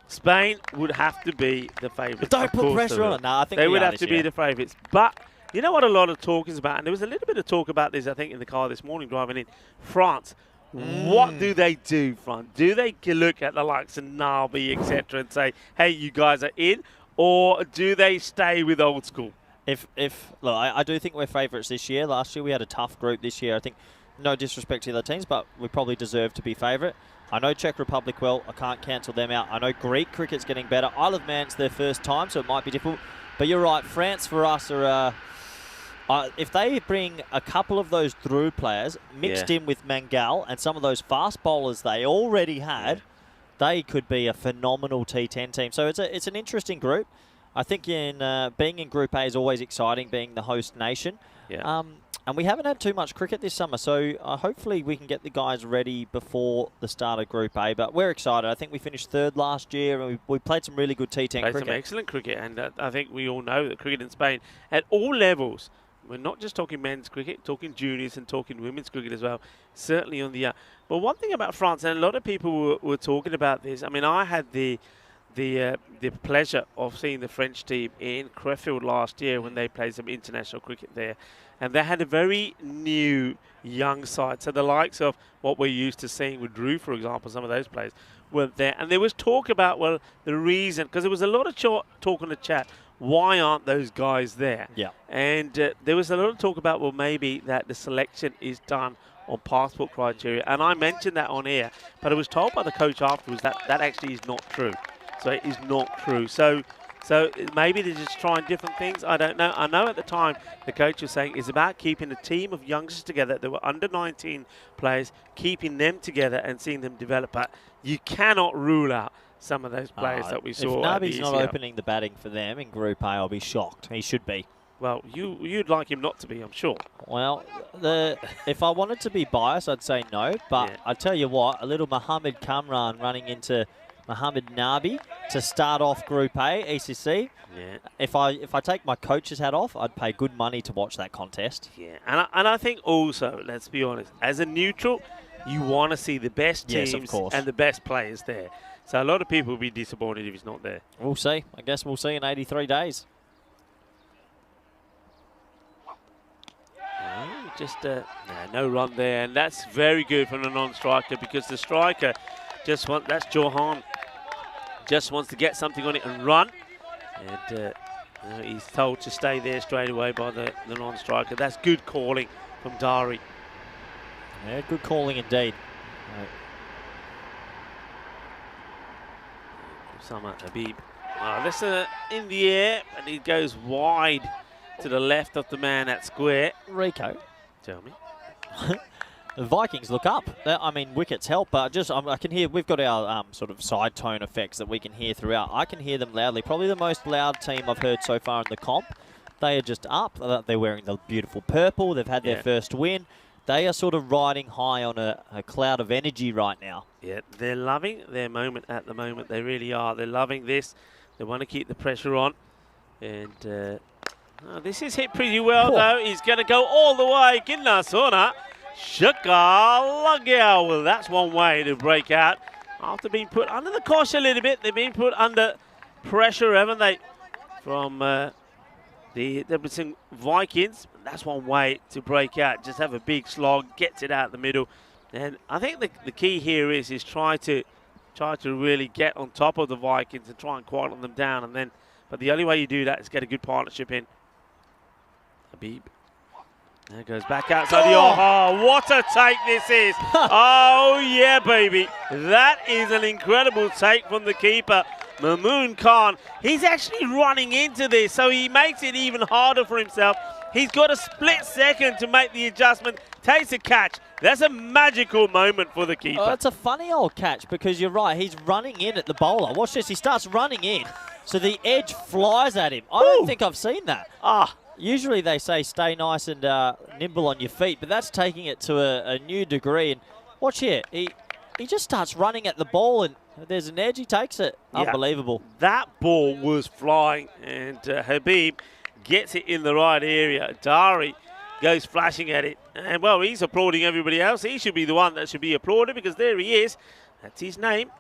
Spain would have to be the favourites. Don't put pressure on it. No, I think they would have to be the favourites. But you know what a lot of talk is about? And there was a little bit of talk about this, I think, in the car this morning driving in. France. What do they do, France? Do they look at the likes of Nabi, etc., and say, hey, you guys are in? Or do they stay with old school? Look, I do think we're favourites this year. Last year we had a tough group. This year, I think, no disrespect to the other teams, but we probably deserve to be favourite. I know Czech Republic well. I can't cancel them out. I know Greek cricket's getting better. Isle of Man's their first time, so it might be difficult. But you're right. France for us are... if they bring a couple of those through players mixed in with Mangal and some of those fast bowlers they already had, they could be a phenomenal T10 team. So it's an interesting group. I think being in Group A is always exciting, being the host nation. Yeah. And we haven't had too much cricket this summer, so hopefully we can get the guys ready before the start of Group A. But we're excited. I think we finished 3rd last year, and we played some really good T10 cricket. Some excellent cricket, and I think we all know that cricket in Spain at all levels. We're not just talking men's cricket, talking juniors and talking women's cricket as well. Certainly on the But one thing about France, and a lot of people were talking about this. I mean, I had the pleasure of seeing the French team in Crefeld last year when they played some international cricket there. And they had a very new young side. So the likes of what we're used to seeing with Drew, for example, some of those players were there. And there was talk about, well, the reason, because there was a lot of talk on the chat, why aren't those guys there? Yeah. And there was a lot of talk about, well, maybe that the selection is done on passport criteria. And I mentioned that on air, but I was told by the coach afterwards that that actually is not true. So it is not true. So maybe they're just trying different things. I don't know. I know at the time the coach was saying it's about keeping a team of youngsters together. There were under 19 players, keeping them together and seeing them develop. But you cannot rule out some of those players that we saw. If Nabi's not opening the batting for them in Group A, I'll be shocked. He should be. Well, you'd like him not to be, I'm sure. Well, if I wanted to be biased, I'd say no. But I tell you what, a little Mohammed Kamran running into Mohammed Nabi to start off Group A, ECC. Yeah. If I take my coach's hat off, I'd pay good money to watch that contest. Yeah, and I think also, let's be honest, as a neutral, you want to see the best teams and the best players there. So a lot of people will be disappointed if he's not there. We'll see. I guess we'll see in 83 days. just no run there, and that's very good from the non-striker because the striker just wants, that's Johan, just wants to get something on it and run, and he's told to stay there straight away by the non-striker. That's good calling from Dari. Yeah, good calling indeed. Usama Habib. This in the air, and he goes wide to the left of the man at square. Rico. Tell me. The Vikings look up. I mean, wickets help, but I can hear, we've got our sort of side tone effects that we can hear throughout. I can hear them loudly. Probably the most loud team I've heard so far in the comp. They are just up. They're wearing the beautiful purple. They've had their first win. They are sort of riding high on a cloud of energy right now. Yeah, they're loving their moment at the moment. They really are. They're loving this. They want to keep the pressure on. And this is hit pretty well, though. He's going to go all the way. Ginnasona. Shaka Lagao. Well, that's one way to break out. After being put under the cosh a little bit, they've been put under pressure, haven't they? From the Debrecen Vikings. That's one way to break out. Just have a big slog, gets it out the middle. And I think the key here is try to really get on top of the Vikings and try and quiet them down. And then, but the only way you do that is get a good partnership in. Habib. There goes back outside the what a take this is. Oh, yeah, baby. That is an incredible take from the keeper, Mamoon Khan. He's actually running into this, so he makes it even harder for himself. He's got a split second to make the adjustment, takes a catch. That's a magical moment for the keeper. Oh, it's a funny old catch because you're right. He's running in at the bowler. Watch this. He starts running in, so the edge flies at him. I don't think I've seen that. Usually they say stay nice and nimble on your feet, but that's taking it to a new degree. And watch here. He just starts running at the ball, and there's an edge. He takes it. Yeah. Unbelievable. That ball was flying, and Habib gets it in the right area. Dari goes flashing at it. And, well, he's applauding everybody else. He should be the one that should be applauded because there he is. That's his name.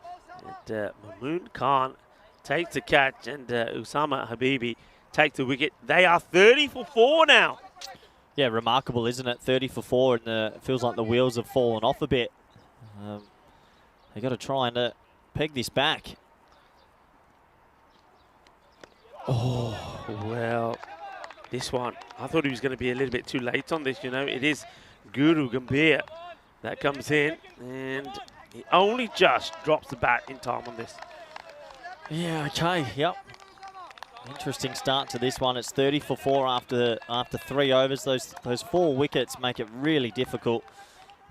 And Mamoon Khan takes the catch, and Usama Habibi takes the wicket. They are 30 for 4 now. Yeah, remarkable, isn't it? 30 for 4, and it feels like the wheels have fallen off a bit. They got to try and peg this back. Oh, well, this one, I thought he was going to be a little bit too late on this, you know. It is Guru Gambhir that comes in, and he only just drops the bat in time on this. Yeah, okay, yep. Interesting start to this one. It's 30 for 4 after 3 overs. Those 4 wickets make it really difficult.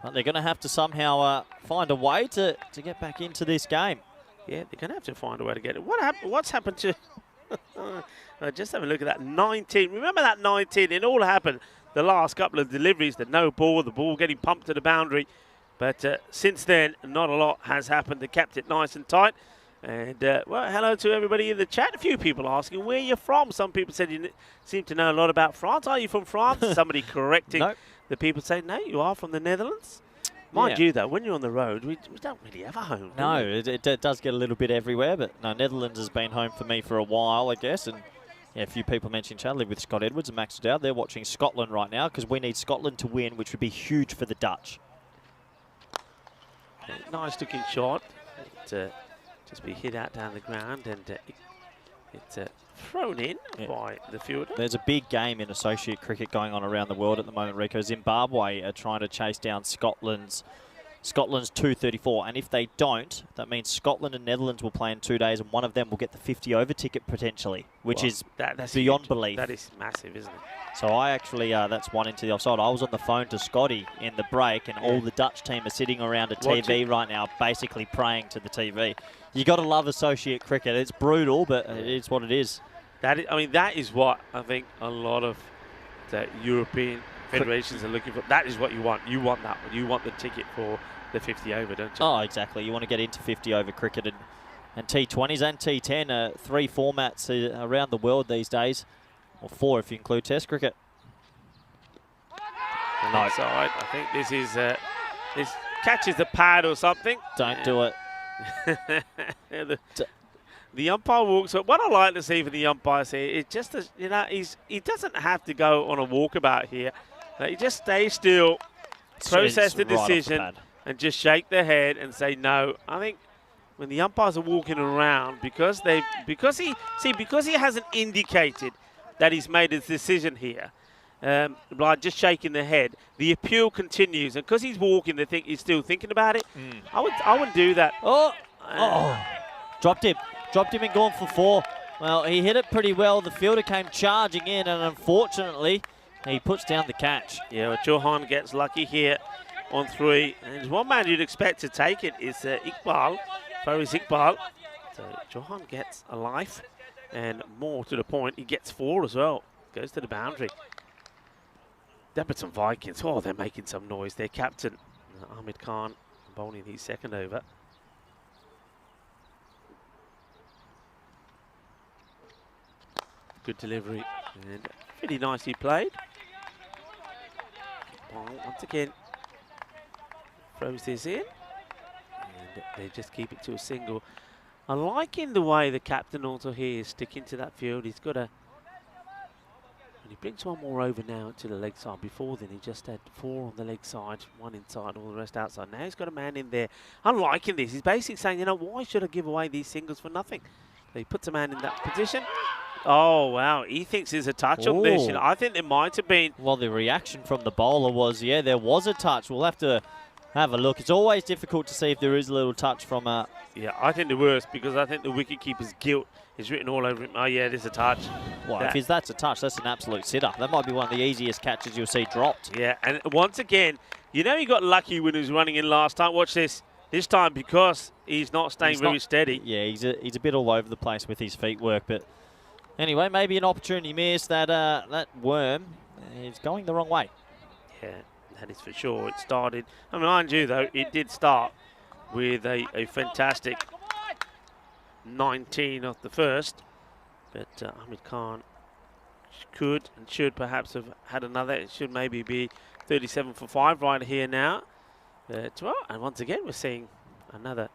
But they're going to have to somehow find a way to get back into this game. Yeah, they're going to have to find a way to get it. What's happened to... just have a look at that 19. Remember that 19? It all happened the last couple of deliveries. The no ball, the ball getting pumped to the boundary. But since then, not a lot has happened. They kept it nice and tight. And, well, hello to everybody in the chat. A few people asking where you're from. Some people said you seem to know a lot about France. Are you from France? Somebody correcting the people saying, no, you are from the Netherlands. Mind you, though, when you're on the road, we don't really have a home. No, it does get a little bit everywhere. But no, Netherlands has been home for me for a while, I guess. And yeah, a few people mentioned chat live with Scott Edwards and Max Dowd. They're watching Scotland right now because we need Scotland to win, which would be huge for the Dutch. Nice looking shot. Just be hit out down the ground, and it's thrown in by the fielder. There's a big game in associate cricket going on around the world at the moment, Rico. Zimbabwe are trying to chase down Scotland's 234, and if they don't, that means Scotland and Netherlands will play in 2 days, and one of them will get the 50-over ticket potentially, which is that's beyond belief. That is massive, isn't it? So I actually, that's one into the offside. I was on the phone to Scotty in the break, and all the Dutch team are sitting around a TV right now, basically praying to the TV. You got to love associate cricket. It's brutal, but it is what it is. That is what I think a lot of the European federations are looking for. That is what you want. You want that one. You want the ticket for the 50 over, don't you? Oh, exactly. You want to get into 50 over cricket, and T20s and T10 are 3 formats around the world these days. Or 4 if you include Test cricket. No. Side. I think this is this catches the pad or something. Don't do it. The umpire walks up. What I like to see for the umpires here is just he doesn't have to go on a walkabout here. They just stay still, process the It's right off the decision, pad. and just shake their head and say no. I think when the umpires are walking around, because he hasn't indicated that he's made a decision here, like just shaking their head, the appeal continues, and because he's walking, they think he's still thinking about it. I wouldn't do that. Oh, dropped him and gone for 4. Well, he hit it pretty well. The fielder came charging in, and unfortunately, he puts down the catch. Yeah, well, Johan gets lucky here on 3. And there's one man you'd expect to take it is Iqbal, Faris Iqbal. So Johan gets a life, and more to the point, he gets 4 as well. Goes to the boundary. Debbiton Vikings, oh, they're making some noise. Their captain, Ahmed Khan, bowling his second over. Good delivery, and pretty nicely played. Ball once again throws this in, and they just keep it to a single. I'm liking the way the captain also here is sticking to that field. He's got a, and he brings one more over now to the leg side. Before then, he just had 4 on the leg side, 1 inside, all the rest outside. Now he's got a man in there. I'm liking this. He's basically saying, you know, why should I give away these singles for nothing? So he puts a man in that position. Oh, wow. He thinks there's a touch on this. You know, I think there might have been. Well, the reaction from the bowler was, yeah, there was a touch. We'll have to have a look. It's always difficult to see if there is a little touch from a... Yeah, I think the worst, because I think the wicketkeeper's guilt is written all over him. Oh, yeah, there's a touch. Well, if that's a touch, that's an absolute sitter. That might be one of the easiest catches you'll see dropped. Yeah, and once again, you know he got lucky when he was running in last time. Watch this. This time, because he's not staying very steady. Yeah, he's a bit all over the place with his feet work, but... Anyway, maybe an opportunity missed. That worm is going the wrong way. Yeah, that is for sure. It started, I mean, mind you, though, it did start with a fantastic 19 off the first. But Ahmed Khan could and should perhaps have had another. It should maybe be 37 for 5 right here now. Well, and once again, we're seeing another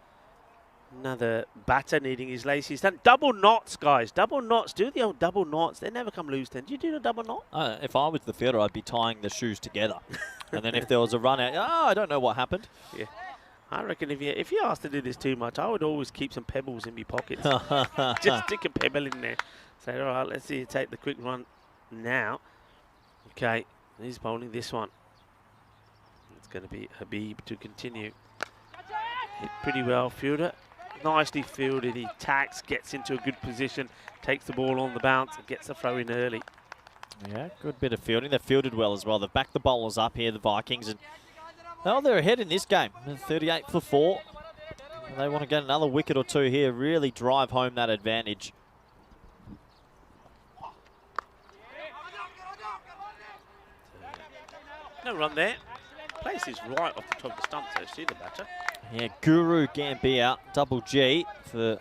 batter needing his laces done. Double knots, guys. Double knots. Do the old double knots. They never come loose then. Do you do the double knot? If I was the fielder, I'd be tying the shoes together. And then if there was a run out, I don't know what happened. Yeah. I reckon if you asked to do this too much, I would always keep some pebbles in my pockets. Just stick a pebble in there. Say, all right, let's see you take the quick run now. Okay, he's bowling this one. It's going to be Habib to continue. Hit pretty well, fielder. Nicely fielded. He tacks, gets into a good position, takes the ball on the bounce, and gets the throw in early. Yeah, good bit of fielding. They've fielded well as well. They've backed the bowlers up here, the Vikings, and well, they're ahead in this game. 38 for 4. They want to get another wicket or 2 here, really drive home that advantage. No run there. Place is right off the top of the stump, so see the batter. Yeah, Guru Gambia, double G for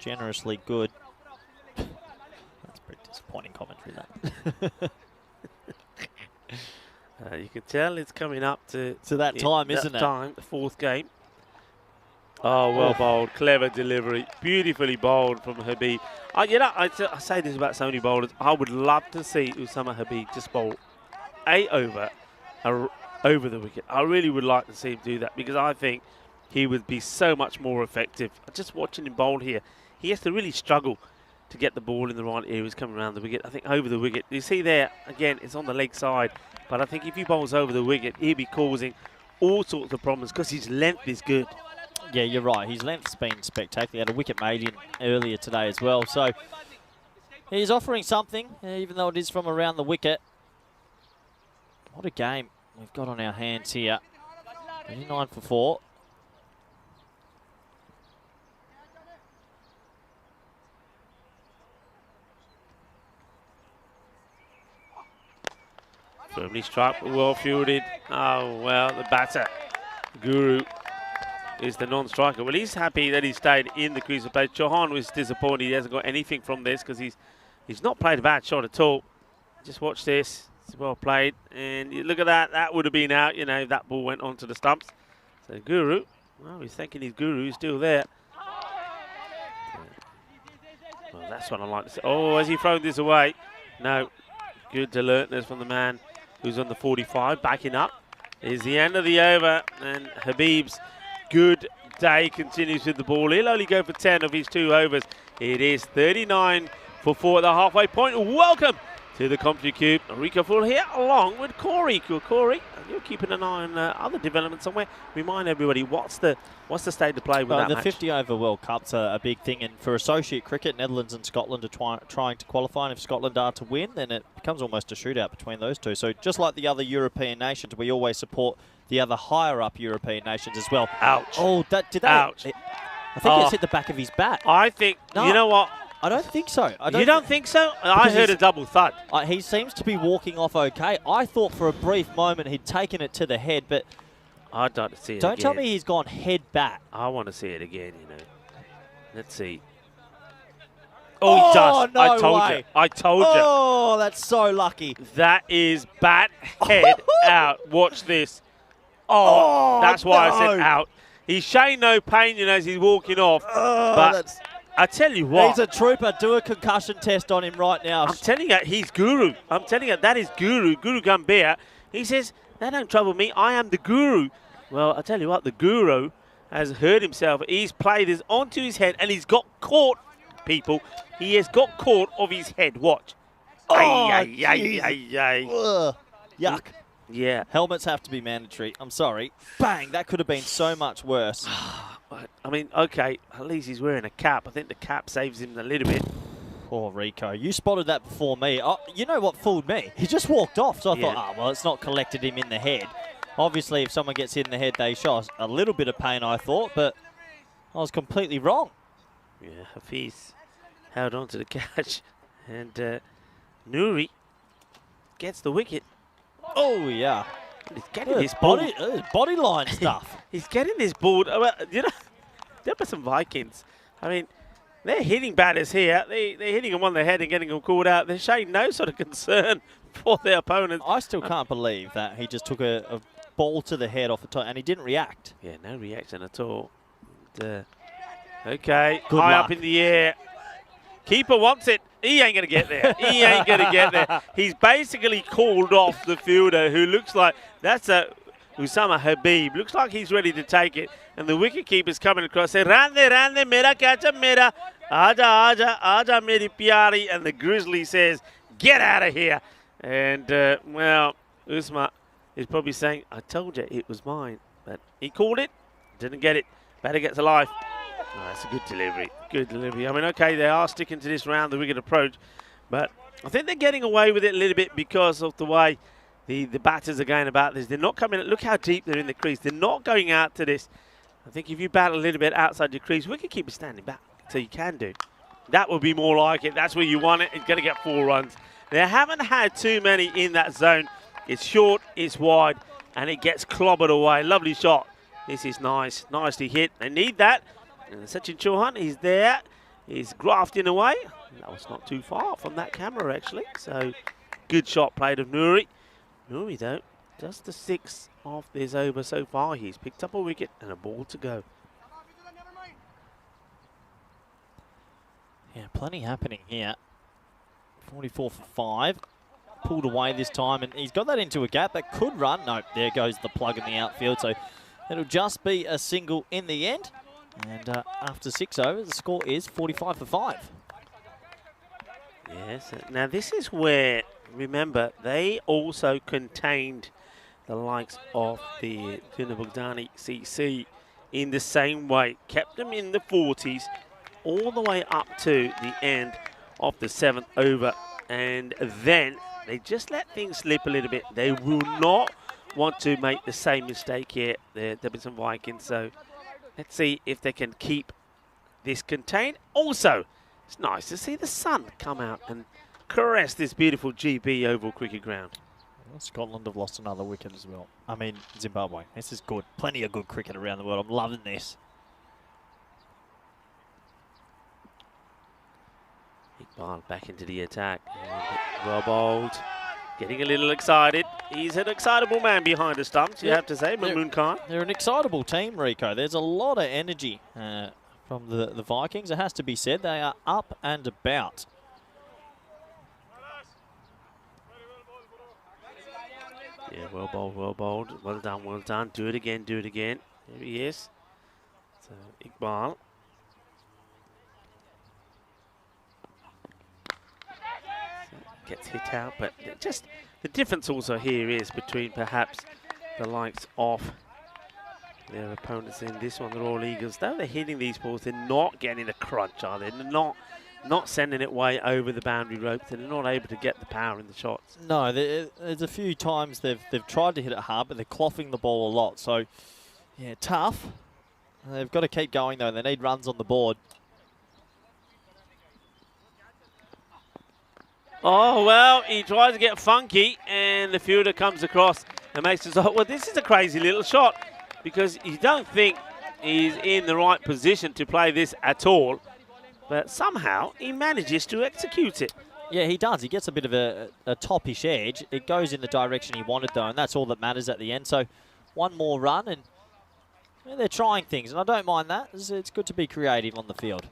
generously good. That's pretty disappointing commentary, that. You can tell it's coming up to that time, isn't it? Time, the 4th game. Oh, well bowled. Clever delivery. Beautifully bowled from Habib. You know, I say this about so many bowlers. I would love to see Usama Habib just bowl over the wicket. I really would like to see him do that, because I think he would be so much more effective. Just watching him bowl here, he has to really struggle to get the ball in the right areas coming around the wicket. I think over the wicket, you see there, again, it's on the leg side, but I think if he bowls over the wicket, he'll be causing all sorts of problems because his length is good. Yeah, you're right. His length's been spectacular. He had a wicket made in earlier today as well. So he's offering something, even though it is from around the wicket. What a game we've got on our hands here. 29 for 4. Firmly struck, well fielded. Oh, well, the batter, Guru, is the non-striker. Well, he's happy that he stayed in the crease of play. Chauhan was disappointed he hasn't got anything from this, because he's not played a bad shot at all. Just watch this. It's well played. And you look at that. That would have been out. You know, that ball went onto the stumps. So Guru, well, he's thinking his Guru is still there. Well, that's what I like to see. Oh, has he thrown this away? No. Good alertness from the man who's on the 45, backing up. Is the end of the over, and Habib's good day continues with the ball. He'll only go for 10 of his 2 overs. It is 39 for 4 at the halfway point. Welcome to the CompuCube. Rico Full here along with Corey. Corey, you're keeping an eye on other developments somewhere. Remind everybody, what's the state of play with that the match? 50 over World Cup's a big thing, and for associate cricket, Netherlands and Scotland are trying to qualify, and if Scotland are to win, then it becomes almost a shootout between those two. So just like the other European nations, we always support the other higher up European nations as well. Ouch. Oh, did that? Ouch. I think it's hit the back of his bat. I think, No. you know what? I don't think so. You don't think so? I Because heard a double thud. He seems to be walking off okay. I thought for a brief moment he'd taken it to the head, but I'd like to see it don't again. tell me he's gone head back. I want to see it again, you know. Let's see. Oh, he does. No I told way. you. I told you. Oh, that's so lucky. That is bat head out. Watch this. Oh, that's why I said no. out. He's showing no pain, you know, as he's walking off. But I tell you what. He's a trooper. Do a concussion test on him right now. I'm telling you, he's Guru. I'm telling you, that is Guru Gambhir. He says, they don't trouble me. I am the Guru. Well, I tell you what, the Guru has hurt himself. He's played this onto his head, and he's got caught, people. He has got caught of his head. Watch. Oh, Yuck. Yeah. Helmets have to be mandatory. I'm sorry. Bang. That could have been so much worse. I mean, okay, at least he's wearing a cap. I think the cap saves him a little bit. Poor Rico. You spotted that before me. Oh, you know what fooled me? He just walked off. So I thought, well, it's not collected him in the head. Obviously, if someone gets hit in the head, they show a little bit of pain, I thought, but I was completely wrong. Yeah, Hafiz held on to the catch, and Nouri gets the wicket. Oh, yeah. He's getting this ball. Body line stuff. He's getting this ball. Well, you know, there were some Vikings. I mean, they're hitting batters here. They're hitting them on the head and getting them called out. They're showing no sort of concern for their opponents. I still can't believe that he just took a ball to the head off the top and he didn't react. Yeah, no reaction at all. And, okay, Good high luck. up in the air. Keeper wants it. He ain't going to get there. He ain't going to get there. He's basically called off the fielder who looks like, that's a Usama Habib. Looks like he's ready to take it. And the wicketkeeper's coming across. Say, Rande, mera catch mera. Aja, meri pyari. And the Grizzly says, get out of here. And, well, Usma is probably saying, I told you it was mine. But he called it, didn't get it. Batter gets alive. Oh, that's a good delivery. Good delivery. I mean, okay, they are sticking to this round, the wicket approach, but I think they're getting away with it a little bit because of the way the batters are going about this. They're not coming. Look how deep they're in the crease. They're not going out to this. I think if you bat a little bit outside your crease, wicketkeeper standing back, so you can do. That would be more like it. That's where you want it. It's going to get 4 runs. They haven't had too many in that zone. It's short, it's wide, and it gets clobbered away. Lovely shot. This is nice. Nicely hit. They need that. And Sachin Chauhan, he's there. He's grafting away. That was not too far from that camera, actually. So, good shot played of Nouri. Nouri, though, just the 6th of this over so far. He's picked up a wicket and a ball to go. Yeah, plenty happening here. 44 for 5. Pulled away this time, and he's got that into a gap that could run. No, there goes the plug in the outfield. So, it'll just be a single in the end. And after 6 overs, the score is 45 for 5. Yes. Now, this is where, remember, they also contained the likes of the Dunabugdani CC in the same way. Kept them in the 40s all the way up to the end of the 7th over. And then they just let things slip a little bit. They will not want to make the same mistake here. There'll be some Vikings, so let's see if they can keep this contained. Also, it's nice to see the sun come out and caress this beautiful GB oval cricket ground. Well, Scotland have lost another wicket as well. I mean, Zimbabwe. This is good. Plenty of good cricket around the world. I'm loving this. Iqbal back into the attack. And well bowled. Getting a little excited. He's an excitable man behind the stumps, you have to say, Mamoon Khan. They're an excitable team, Rico. There's a lot of energy from the Vikings. It has to be said. They are up and about. Yeah, well bowled, well bowled. Well done, well done. Do it again, do it again. There he is. So, Iqbal. So, gets hit out, but just the difference also here is between perhaps the likes of their opponents in this one. They're all Eagles. Though they're hitting these balls, they're not getting the crunch, are they? They're not sending it way over the boundary ropes. They're not able to get the power in the shots. No, there's a few times they've tried to hit it hard, but they're clothing the ball a lot. So, yeah, tough. They've got to keep going, though. They need runs on the board. Oh, well, he tries to get funky, and the fielder comes across and makes it. Well, this is a crazy little shot because you don't think he's in the right position to play this at all, but somehow he manages to execute it. Yeah, he does. He gets a bit of a toppish edge. It goes in the direction he wanted, though, and that's all that matters at the end. So one more run, and yeah, they're trying things, and I don't mind that. It's good to be creative on the field.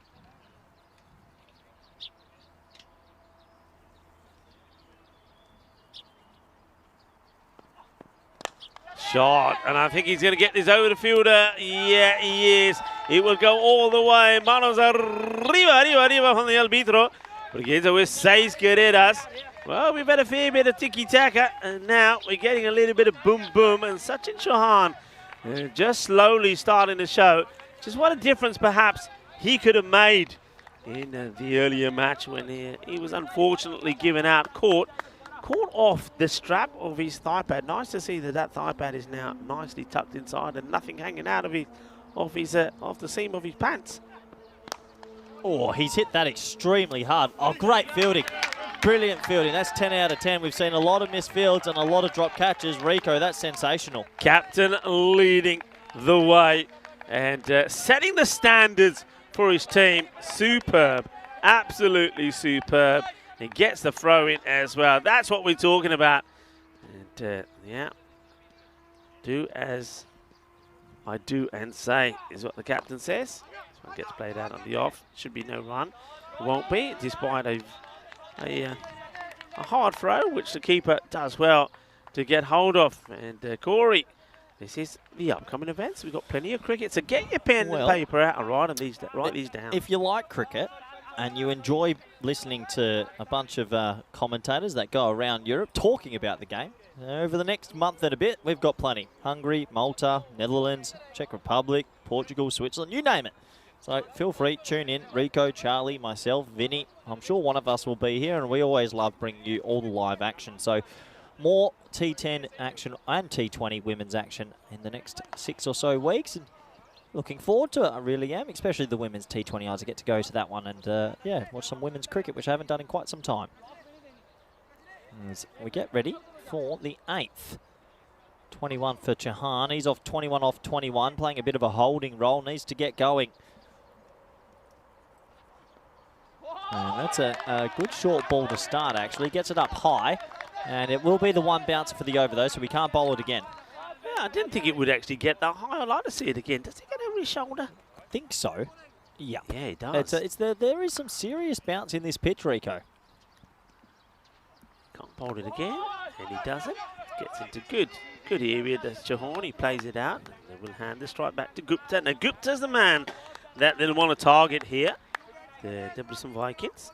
Shot, and I think he's going to get this over the fielder. Yeah, he is. It will go all the way. Manos arriba from the arbitro. Porque with 6 carreras. Well, we've had a fair bit of tiki-taka, and now we're getting a little bit of boom-boom, and Sachin Chauhan just slowly starting to show just what a difference perhaps he could have made in the earlier match when he was unfortunately given out, caught off the strap of his thigh pad. Nice to see that thigh pad is now nicely tucked inside and nothing hanging out of off the seam of his pants. Oh, he's hit that extremely hard. Oh, great fielding. Brilliant fielding. That's 10 out of 10. We've seen a lot of missed fields and a lot of drop catches. Rico, that's sensational. Captain leading the way and setting the standards for his team. Superb. Absolutely superb. He gets the throw in as well. That's what we're talking about. And yeah, do as I do and say is what the captain says. This one gets played out on the off. Should be no run. It won't be, despite a hard throw, which the keeper does well to get hold of. And Corey, this is the upcoming events. We've got plenty of cricket, so get your pen and paper out and write these down. If you like cricket and you enjoy listening to a bunch of commentators that go around Europe talking about the game, over the next month and a bit, we've got plenty. Hungary, Malta, Netherlands, Czech Republic, Portugal, Switzerland, you name it. So feel free, tune in. Rico, Charlie, myself, Vinny. I'm sure one of us will be here, and we always love bringing you all the live action. So more T10 action and T20 women's action in the next 6 or so weeks. And looking forward to it, I really am, especially the women's T20 I's. I get to go to that one and, yeah, watch some women's cricket, which I haven't done in quite some time. As we get ready for the 8th. 21 for Chauhan. He's off 21 off 21, playing a bit of a holding role. Needs to get going. And that's a good short ball to start, actually. Gets it up high, and it will be the one bouncer for the over, though, so we can't bowl it again. Yeah, I didn't think it would actually get that high. I'd like to see it again. Does it get over his shoulder? I think so. Yeah. Yeah, it does. There is some serious bounce in this pitch, Rico. Can't bowl it again, and he does it. Gets into good area. That's Chauhan. He plays it out. And they will hand the strike back to Gupta. Now, Gupta's the man that they'll want to target here. The Debrecen Vikings.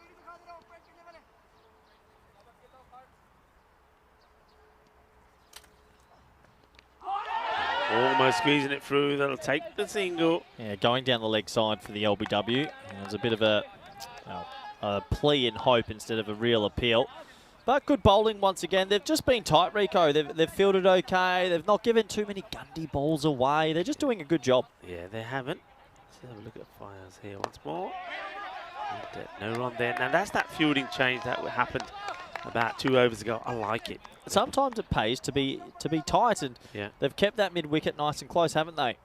Almost squeezing it through. That'll take the single. Yeah, going down the leg side for the LBW. There's a bit of a plea and hope instead of a real appeal. But good bowling once again. They've just been tight, Rico. They've fielded okay. They've not given too many Gundy balls away. They're just doing a good job. Yeah, they haven't. Let's have a look at fires here once more. And, no run there. Now that's that fielding change that happened about 2 overs ago. I like it. Sometimes it pays to be tight, and yeah, they've kept that mid-wicket nice and close, haven't they?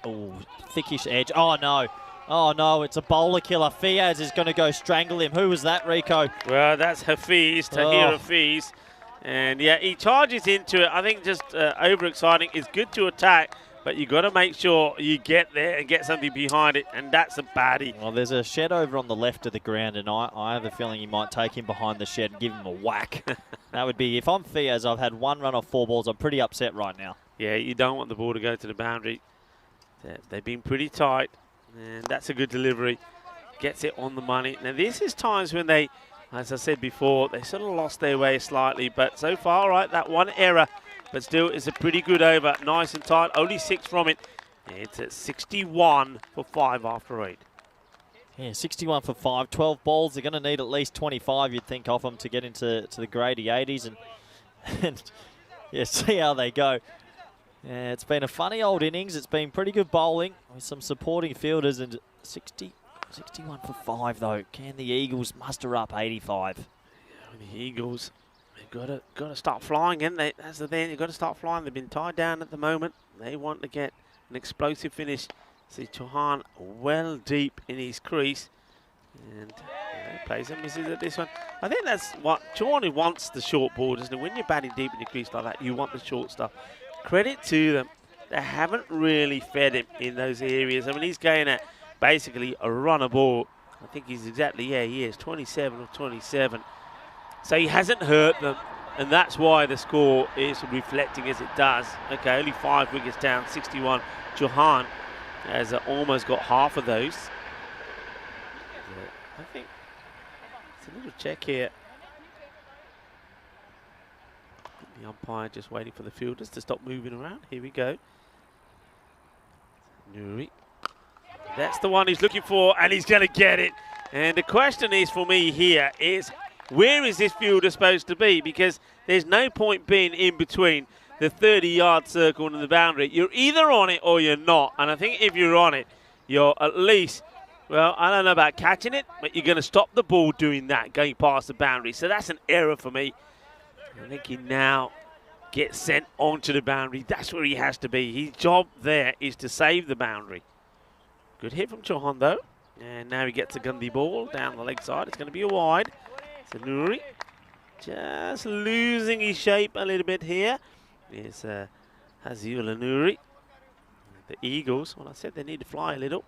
Oh, thickish edge. Oh, no. Oh, no, it's a bowler killer. Fiaz is going to go strangle him. Who was that, Rico? Well, that's Hafiz, Tahir Hafiz. And, yeah, he charges into it. I think just overexciting. It's good to attack, but you got to make sure you get there and get something behind it, and that's a baddie. Well, there's a shed over on the left of the ground, and I have a feeling he might take him behind the shed and give him a whack. That would be, if I'm Fiaz, I've had 1 run off 4 balls. I'm pretty upset right now. Yeah, you don't want the ball to go to the boundary. They've been pretty tight, and that's a good delivery. Gets it on the money. Now, this is times when they, as I said before, they sort of lost their way slightly, but so far, right, that one error, but still it's a pretty good over. Nice and tight, only 6 from it. It's at 61 for 5 after 8. Yeah, 61 for 5, 12 balls. They're going to need at least 25, you'd think, off them to get into the grady 80s. And yeah, see how they go. Yeah, it's been a funny old innings. It's been pretty good bowling with some supporting fielders. And 61 for 5, though. Can the Eagles muster up 85? Yeah, the Eagles, they've got to start flying, and that's the thing. They've got to start flying. They've been tied down at the moment. They want to get an explosive finish. See Chauhan well deep in his crease, and plays and misses at this one. I think that's what Chauhan wants, the short ball, doesn't it? When you're batting deep in the crease like that, you want the short stuff. Credit to them. They haven't really fed him in those areas. I mean, he's going at basically a runner ball. I think he's exactly, yeah, he is 27 of 27. So he hasn't hurt them, and that's why the score is reflecting as it does. Okay, only 5 wickets down, 61. Chauhan has almost got half of those. I think it's a little check here. The umpire just waiting for the fielders to stop moving around. Here we go. Nuri. That's the one he's looking for, and he's going to get it. And the question is for me here is, where is this fielder supposed to be? Because there's no point being in between the 30-yard circle and the boundary. You're either on it or you're not. And I think if you're on it, you're at least, well, I don't know about catching it, but you're going to stop the ball doing that, going past the boundary. So that's an error for me. I think he now gets sent onto the boundary. That's where he has to be. His job there is to save the boundary. Good hit from Chauhan, though. And now he gets a Gundy ball down the leg side. It's going to be a wide. So Nuri just losing his shape a little bit here. Is Hazil Nuri. The Eagles, well, I said they need to fly a little.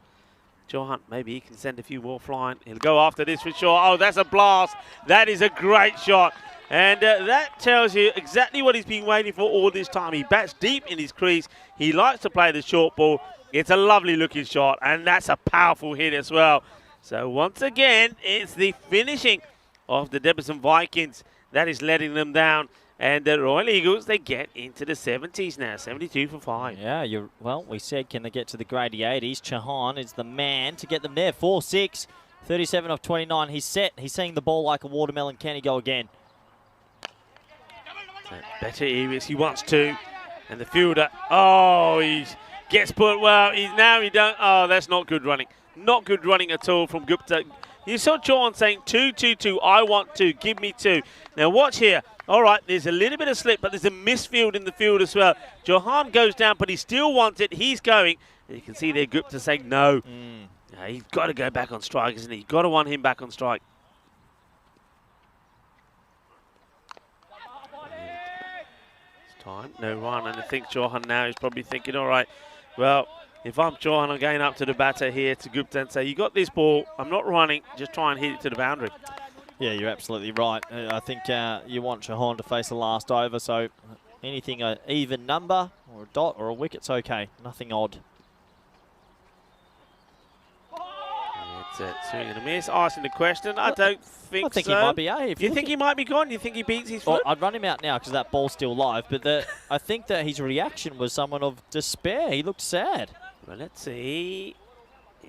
Chauhan, maybe he can send a few more flying. He'll go after this for sure. Oh, that's a blast. That is a great shot. And that tells you exactly what he's been waiting for all this time. He bats deep in his crease. He likes to play the short ball. It's a lovely looking shot, and that's a powerful hit as well. So once again, it's the finishing of the Debison Vikings that is letting them down. And the Royal Eagles, they get into the 70s now, 72 for 5. Yeah, well, we said, can they get to the grady 80s? Chauhan is the man to get them there. 4-6, 37 of 29. He's set. He's seeing the ball like a watermelon. Can he go again? Better areas, he wants to. And the fielder, oh, he gets put, well, he don't, oh, that's not good running. Not good running at all from Gupta. You saw Chauhan saying 2-2-2, I want 2, give me 2. Now watch here. All right, there's a little bit of slip, but there's a misfield in the field as well. Chauhan goes down, but he still wants it. He's going. And you can see there Gupta saying no. He's got to go back on strike, isn't he? You've got to want him back on strike. It's time, no run, and I think Chauhan now is probably thinking, all right, well, if I'm Chauhan, I'm going up to the batter here to Gupta and say, you got this ball, I'm not running, just try and hit it to the boundary. Yeah, you're absolutely right. I think you want Chauhan to face the last over, so anything an even number or a dot or a wicket's okay. Nothing odd. It's a swing and a miss. Asking the question, I don't think so. I think he might be A. If you think he might be gone? You think he beats his well, foot? I'd run him out now because that ball's still live, but I think that his reaction was someone of despair. He looked sad. Well, let's see.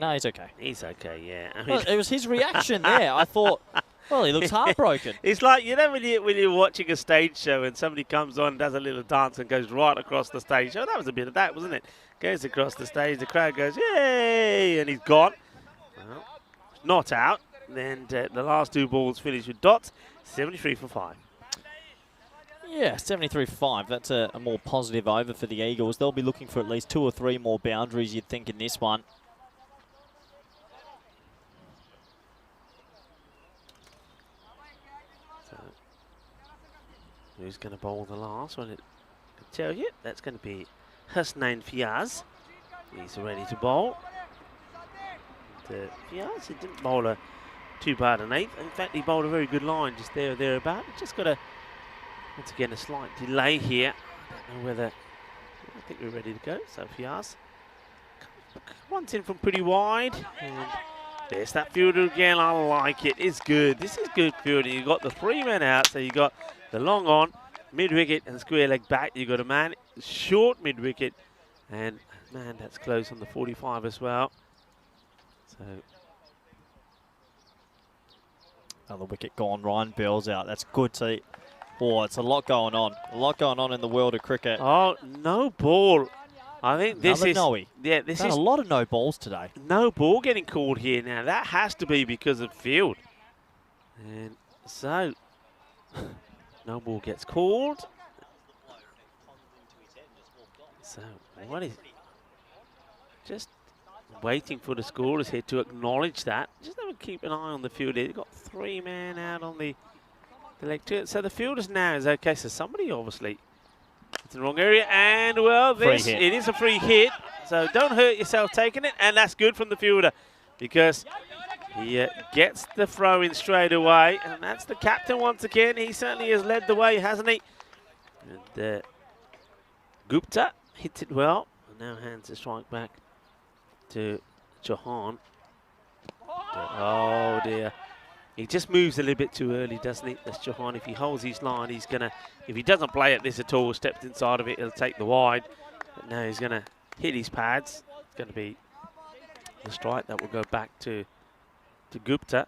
No, he's okay. He's okay, yeah. I mean, Well, it was his reaction there. I thought, well, he looks heartbroken. It's like, you know, when you're watching a stage show and somebody comes on, does a little dance and goes right across the stage. Oh, that was a bit of that, wasn't it? Goes across the stage, the crowd goes, yay, and he's gone. Well, not out. Then the last 2 balls finish with dots, 73 for 5. Yeah, 73-5. That's a more positive over for the Eagles. They'll be looking for at least 2 or 3 more boundaries, you'd think, in this one. So, who's going to bowl the last one? I can tell you, that's going to be Husnain Fiaz. He's ready to bowl. Fiaz, he didn't bowl too bad an eighth. In fact, he bowled a very good line just there or thereabout. Just got once again, a slight delay here. I don't know whether, I think we're ready to go. So Fiaz runs in from pretty wide. And there's that fielder again. I like it. It's good. This is good fielding. You've got the 3 men out. So you got the long on, mid-wicket and square leg back. You've got a man short mid-wicket. And man, that's close on the 45 as well. So another wicket gone. Ryan Bell's out. That's good to see. Oh, it's a lot going on. A lot going on in the world of cricket. Oh, no ball. I think this Another is no-y. yeah. This is a lot of no balls today. no ball getting called here now. That has to be because of field. And so no ball gets called. So what is just waiting for the scorers here to acknowledge that. Just have to keep an eye on the field here. They've got 3 men out on the leg two. So the fielders now is okay. So somebody obviously it's in the wrong area, and well, this it is a free hit. So don't hurt yourself taking it, and that's good from the fielder because he gets the throw in straight away, and that's the captain once again. He certainly has led the way, hasn't he? And Gupta hits it well, and now hands the strike back to Chauhan. Oh dear. He just moves a little bit too early, doesn't he? That's Chauhan. If he holds his line, he's going to, if he doesn't play at this at all, stepped inside of it, he'll take the wide. But now he's going to hit his pads. It's going to be the strike that will go back to Gupta.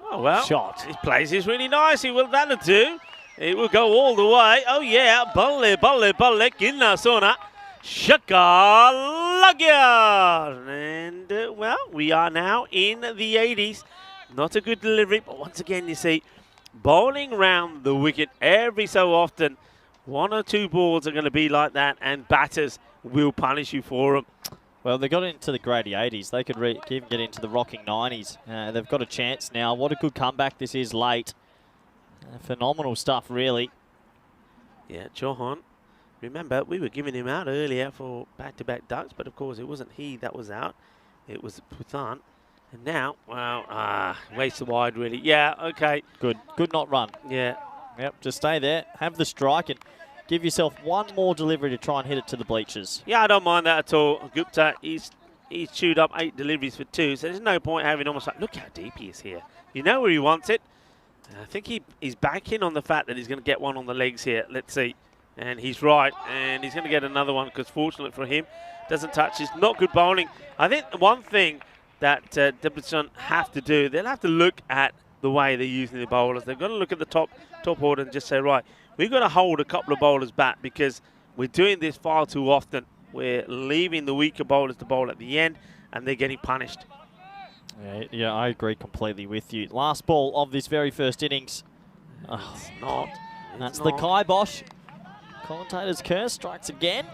Oh, well. Shot. His place is really nice. He will that'll do. It will go all the way. Oh, yeah. Balle, kinna sona. Shaka Lagya. And, well, we are now in the 80s. Not a good delivery, but once again, you see, bowling round the wicket every so often. 1 or 2 balls are going to be like that, and batters will punish you for them. Well, they got into the grady 80s. They could even get into the rocking 90s. They've got a chance now. What a good comeback this is late. Phenomenal stuff, really. Yeah, Chauhan. Remember, we were giving him out earlier for back-to-back ducks, but of course it wasn't he that was out. It was Puthan. And now, well, waste the wide, really. Yeah, okay. Good not run. Yeah. Yep, just stay there. Have the strike and give yourself 1 more delivery to try and hit it to the bleachers. Yeah, I don't mind that at all. Gupta, he's chewed up 8 deliveries for 2, so there's no point having almost like, look how deep he is here. You know where he wants it. I think he's backing on the fact that he's going to get one on the legs here. Let's see. And he's right, and he's going to get another one because fortunate for him, doesn't touch. It's not good bowling. I think one thing that Debrecen have to do, they'll have to look at the way they're using the bowlers. They've got to look at the top order and just say, right, we've got to hold a couple of bowlers back because we're doing this far too often. We're leaving the weaker bowlers to bowl at the end, and they're getting punished. Yeah, I agree completely with you. Last ball of this very first innings. It's not. That's the kibosh. Commentator's curse strikes again.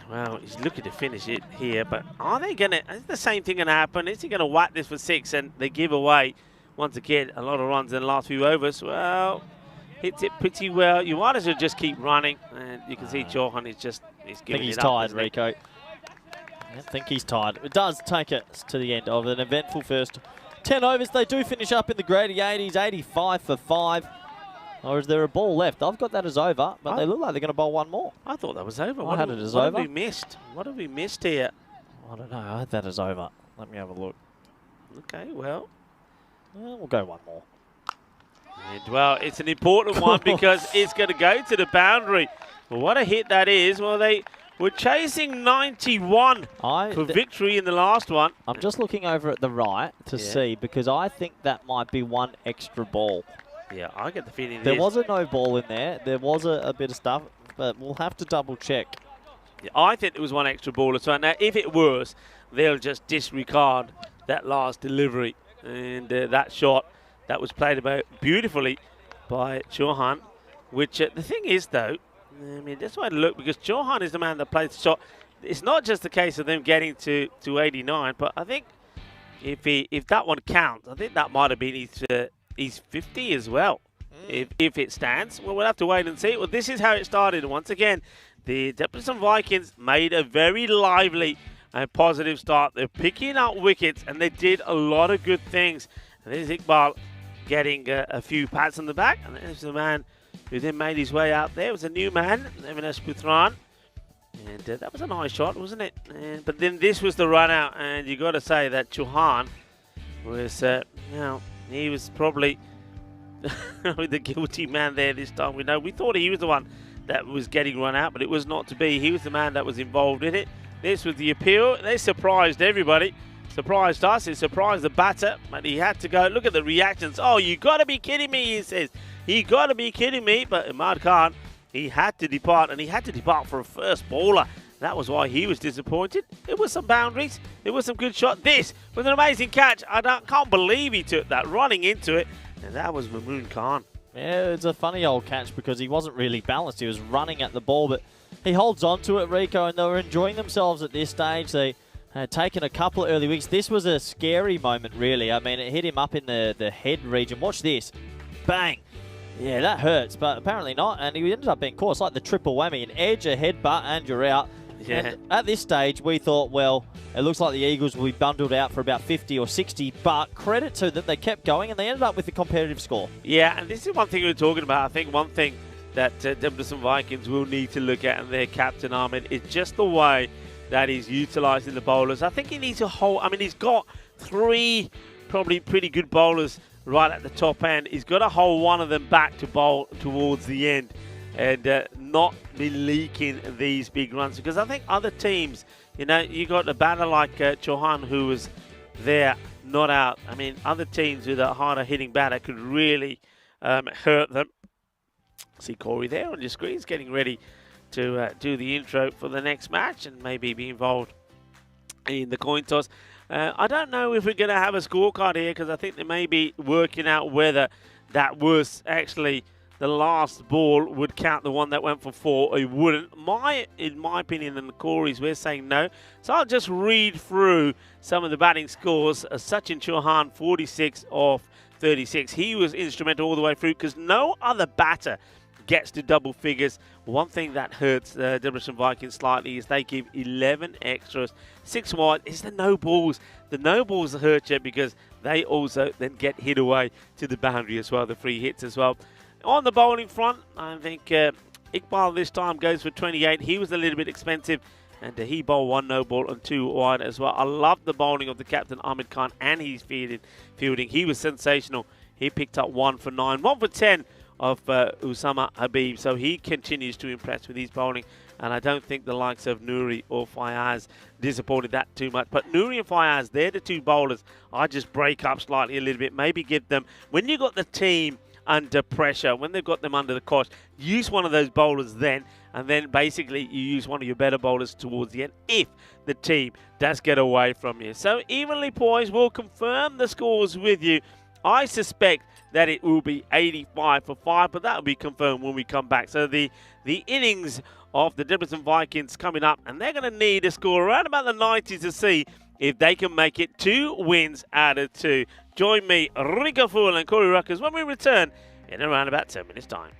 Well, he's looking to finish it here, but are they going to, is the same thing going to happen? Is he going to whack this for 6 and they give away, once again, a lot of runs in the last few overs? Well, hits it pretty well. You might as well just keep running, and you can see Chauhan is just, he's giving it up. I think he's tired, Rico. I think he's tired. It does take us to the end of an eventful first 10 overs. They do finish up in the grady 80s, 85 for 5. Or is there a ball left? I've got that as over, but they look like they're going to bowl 1 more. I thought that was over. I had it as over. over. What have we missed? What have we missed here? I don't know. I had that as over. Let me have a look. Okay, well. We'll go 1 more. And, well, it's an important one because it's going to go to the boundary. Well, what a hit that is. Well, they were chasing 91 for victory in the last one. I'm just looking over at the right to see because I think that might be 1 extra ball. Yeah, I get the feeling there was a no ball in there. There was a bit of stuff, but we'll have to double check. Yeah, I think it was 1 extra ball as well. Now, if it was, they'll just disregard that last delivery. And that shot that was played about beautifully by Chauhan, which the thing is, though, I mean, that's why I look, because Chauhan is the man that plays the shot. It's not just a case of them getting to 89, but I think if that one counts, I think that might have been his 50 as well. if it stands. Well, we'll have to wait and see. Well, this is how it started. Once again, the Debrecen Vikings made a very lively and positive start. They're picking up wickets, and they did a lot of good things. And there's Iqbal getting a few pats on the back, and there's the man who then made his way out there. It was a new man, Evanesh Puthran. And that was a nice shot, wasn't it? But then this was the run out, and you got to say that Chauhan was, he was probably the guilty man there this time. We thought he was the one that was getting run out, but it was not to be. He was the man that was involved in it. This was the appeal. They surprised everybody. Surprised us. It surprised the batter, but he had to go. Look at the reactions. Oh, you got to be kidding me, he says. You got to be kidding me. But Imad Khan, he had to depart, and he had to depart for a first bowler. That was why he was disappointed. There were some boundaries. There was some good shot. This was an amazing catch. Can't believe he took that, running into it. And that was Mamoon Khan. Yeah, it's a funny old catch because he wasn't really balanced. He was running at the ball, but he holds on to it, Rico, and they were enjoying themselves at this stage. They had taken a couple of early wickets. This was a scary moment, really. I mean, it hit him up in the head region. Watch this. Bang. Yeah, that hurts, but apparently not. And he ended up being caught. It's like the triple whammy. An edge, a headbutt, and you're out. Yeah. And at this stage, we thought, well, it looks like the Eagles will be bundled out for about 50 or 60, but credit to them, they kept going, and they ended up with a competitive score. Yeah, and this is one thing we were talking about. I think one thing that Debrecen Vikings will need to look at, and their captain, Ahmed, is just the way that he's utilising the bowlers. I think he needs a whole... I mean, he's got 3 probably pretty good bowlers right at the top end. He's got to hold one of them back to bowl towards the end and not be leaking these big runs, because I think other teams, you got a batter like Chauhan who was there, not out. I mean, other teams with a harder hitting batter could really hurt them. See Corey there on your screen. He's getting ready to do the intro for the next match and maybe be involved in the coin toss. I don't know if we're going to have a scorecard here, because I think they may be working out whether that was actually the last ball would count, the one that went for 4, or it wouldn't. In my opinion, and Corey's, we're saying no. So I'll just read through some of the batting scores. Sachin Chauhan, 46 off 36. He was instrumental all the way through, because no other batter gets to double figures. One thing that hurts the Debrecen Vikings slightly is they give 11 extras. 6 wide is the no balls. The no balls hurt you because they also then get hit away to the boundary as well, the free hits as well. On the bowling front, I think Iqbal this time goes for 28. He was a little bit expensive, and he bowled 1 no ball and 2 wide as well. I love the bowling of the captain, Ahmed Khan, and his fielding. He was sensational. He picked up 1 for 9, 1 for 10 of Usama Habib. So he continues to impress with his bowling, and I don't think the likes of Nouri or Fayaz disappointed that too much. But Nouri and Fayaz, they're the 2 bowlers I just break up slightly a little bit. Maybe give them, when you got the team under pressure, when they've got them under the cosh, use one of those bowlers then, and then basically you use one of your better bowlers towards the end if the team does get away from you. So evenly poised. We'll confirm the scores with you. I suspect that it will be 85 for 5, but that will be confirmed when we come back. So the innings of the Debrecen Vikings coming up, and they're going to need a score around about the 90s to see if they can make it 2 wins out of 2. Join me, Rico Fool and Corey Ruckers, when we return in around about 10 minutes' time.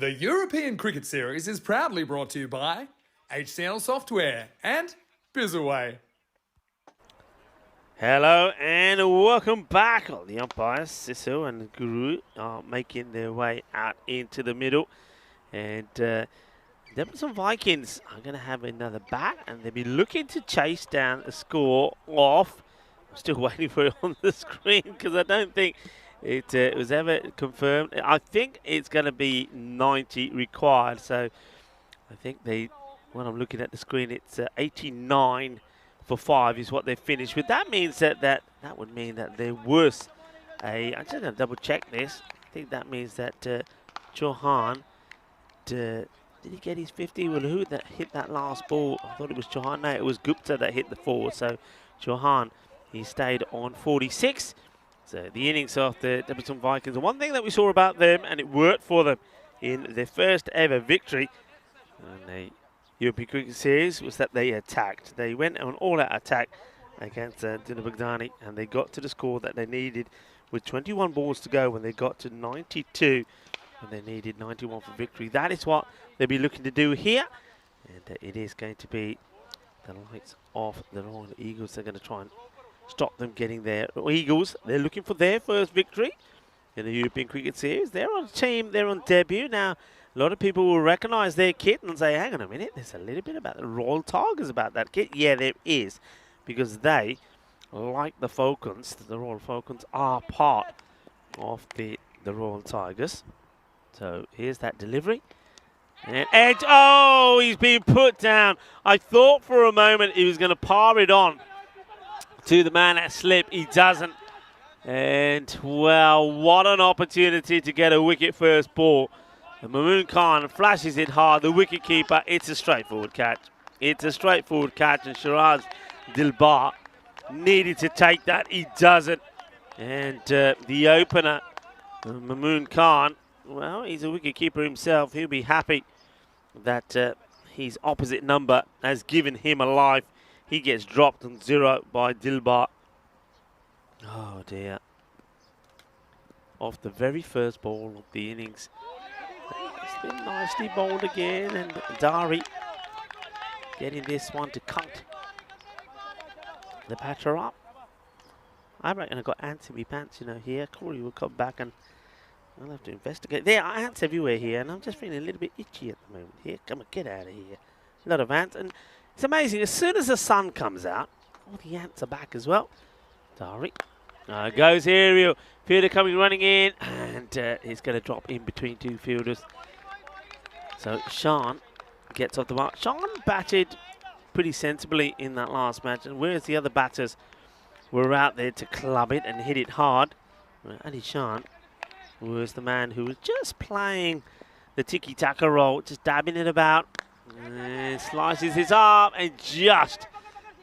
The European Cricket Series is proudly brought to you by HCN Software and Bizaway. Hello and welcome back. The umpires, Siso and Guru, are making their way out into the middle. And Devils Vikings are going to have another bat, and they'll be looking to chase down a score off. I'm still waiting for it on the screen because I don't think it was ever confirmed. I think it's going to be 90 required. So I think when I'm looking at the screen, it's 89 for 5 is what they finished with. That means that would mean that there was I'm just going to double check this. I think that means that Chauhan, did he get his 50? Well, who that hit that last ball? I thought it was Chauhan. No, it was Gupta that hit the 4. So Chauhan, he stayed on 46. So the innings of the Devils Vikings. The one thing that we saw about them, and it worked for them in their first ever victory in the European Cricket Series, was that they attacked. They went on all-out attack against Dina Baghdadi, and they got to the score that they needed with 21 balls to go when they got to 92, and they needed 91 for victory. That is what they'll be looking to do here, and it is going to be the likes of the Royal Eagles. They're going to try and stop them getting there. Eagles, they're looking for their first victory in the European Cricket Series. They're on team, they're on debut. Now, a lot of people will recognise their kit and say, hang on a minute, there's a little bit about the Royal Tigers about that kit. Yeah, there is, because they, like the Falcons, the Royal Falcons are part of the Royal Tigers. So here's that delivery. And edge, oh, he's been put down. I thought for a moment he was going to par it on to the man at slip. He doesn't. And, well, what an opportunity to get a wicket first ball. And Mamoon Khan flashes it hard. The wicket keeper, it's a straightforward catch. It's a straightforward catch, and Shiraz Dilbar needed to take that. He doesn't. And the opener, Mamoon Khan, well, he's a wicket keeper himself. He'll be happy that his opposite number has given him a life. He gets dropped on 0 by Dilbar. Oh, dear. Off the very first ball of the innings. It's been nicely bowled again, and Dari getting this one to cut the batter up. I reckon I've got ants in my pants, you know, here. Corey will come back and I'll have to investigate. There are ants everywhere here, and I'm just feeling a little bit itchy at the moment here. Come on, get out of here. A lot of ants, and it's amazing. As soon as the sun comes out, all the ants are back as well. Dari goes aerial. Fielder coming running in, and he's going to drop in between two fielders. So Sean gets off the mark. Sean batted pretty sensibly in that last match, and whereas the other batters were out there to club it and hit it hard, Ali Sean was the man who was just playing the tiki-taka roll, just dabbing it about, and slices his arm and just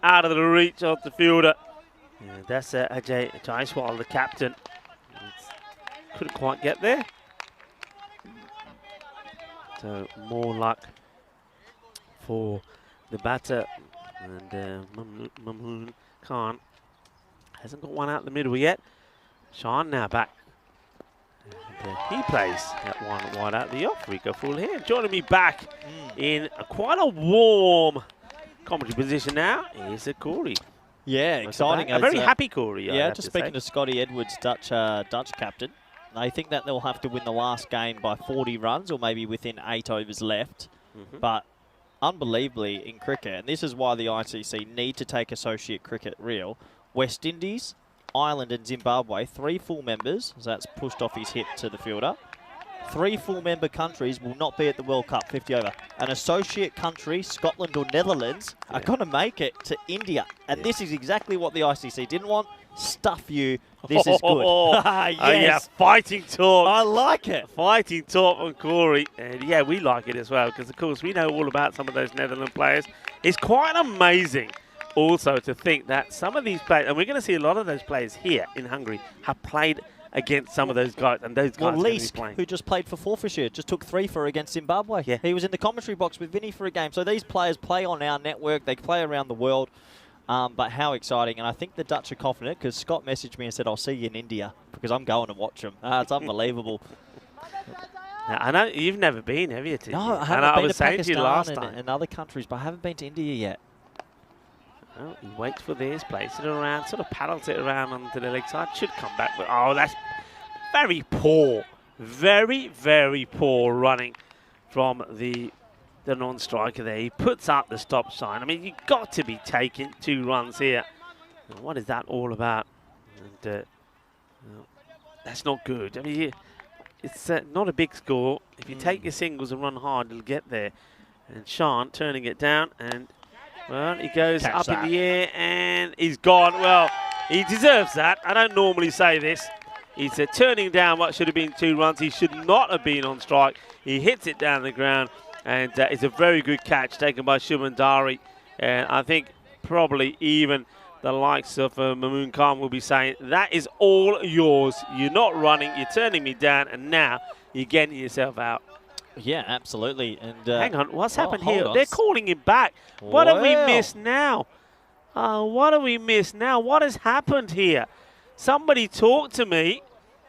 out of the reach of the fielder. Yeah, that's Ajay Jaiswal, the captain. Couldn't quite get there. So more luck for the batter, and Mamoon Khan hasn't got one out the middle yet. Sean now back. And he plays that one wide out the off. Rico full here. Joining me back in quite a warm commentary position now is Corey. Yeah, exciting. A very happy Corey. Yeah, just speaking to Scotty Edwards, Dutch captain. I think that they'll have to win the last game by 40 runs or maybe within 8 overs left. But unbelievably in cricket, and this is why the ICC need to take associate cricket real, West Indies, Ireland and Zimbabwe, 3 full members, so that's pushed off his hip to the fielder. 3 full member countries will not be at the World Cup 50 over. An associate country, Scotland or Netherlands, are going to make it to India. And this is exactly what the ICC didn't want. Stuff you. This is good. Yes. Yeah, fighting talk. I like it. Fighting talk on Corey. And yeah, we like it as well, because of course we know all about some of those Netherlands players. It's quite amazing also to think that some of these players, and we're going to see a lot of those players here in Hungary, have played against some of those guys, and those guys Leask, who just played for Forfarshire, just took 3 for against Zimbabwe. Yeah. He was in the commentary box with Vinny for a game. So these players play on our network. They play around the world. But how exciting. And I think the Dutch are confident, because Scott messaged me and said, I'll see you in India, because I'm going to watch them. It's unbelievable. Now, I know you've never been, have you? No, I and haven't I been was to saying to you last Pakistan time. and other countries, but I haven't been to India yet. Well, he waits for this, places it around, sort of paddles it around onto the leg side. Should come back, but oh, that's very poor. Very, very poor running from the non-striker there. He puts up the stop sign. I mean, you've got to be taking 2 runs here. And what is that all about? And well, that's not good. I mean, it's not a big score. If you take your singles and run hard, you'll get there. And Sean turning it down, and well, he goes Catch up that. in the air, and he's gone. Well, he deserves that. I don't normally say this. He's turning down what should have been 2 runs. He should not have been on strike. He hits it down the ground, and it's a very good catch taken by Shubman Dari. And I think probably even the likes of Mamoon Khan will be saying, that is all yours. You're not running, you're turning me down, and now you're getting yourself out. Yeah, absolutely. And Hang on, what's happened hold here? on. They're calling him back. What have we Well. missed now? What have we missed now? What has happened here? Somebody talk to me.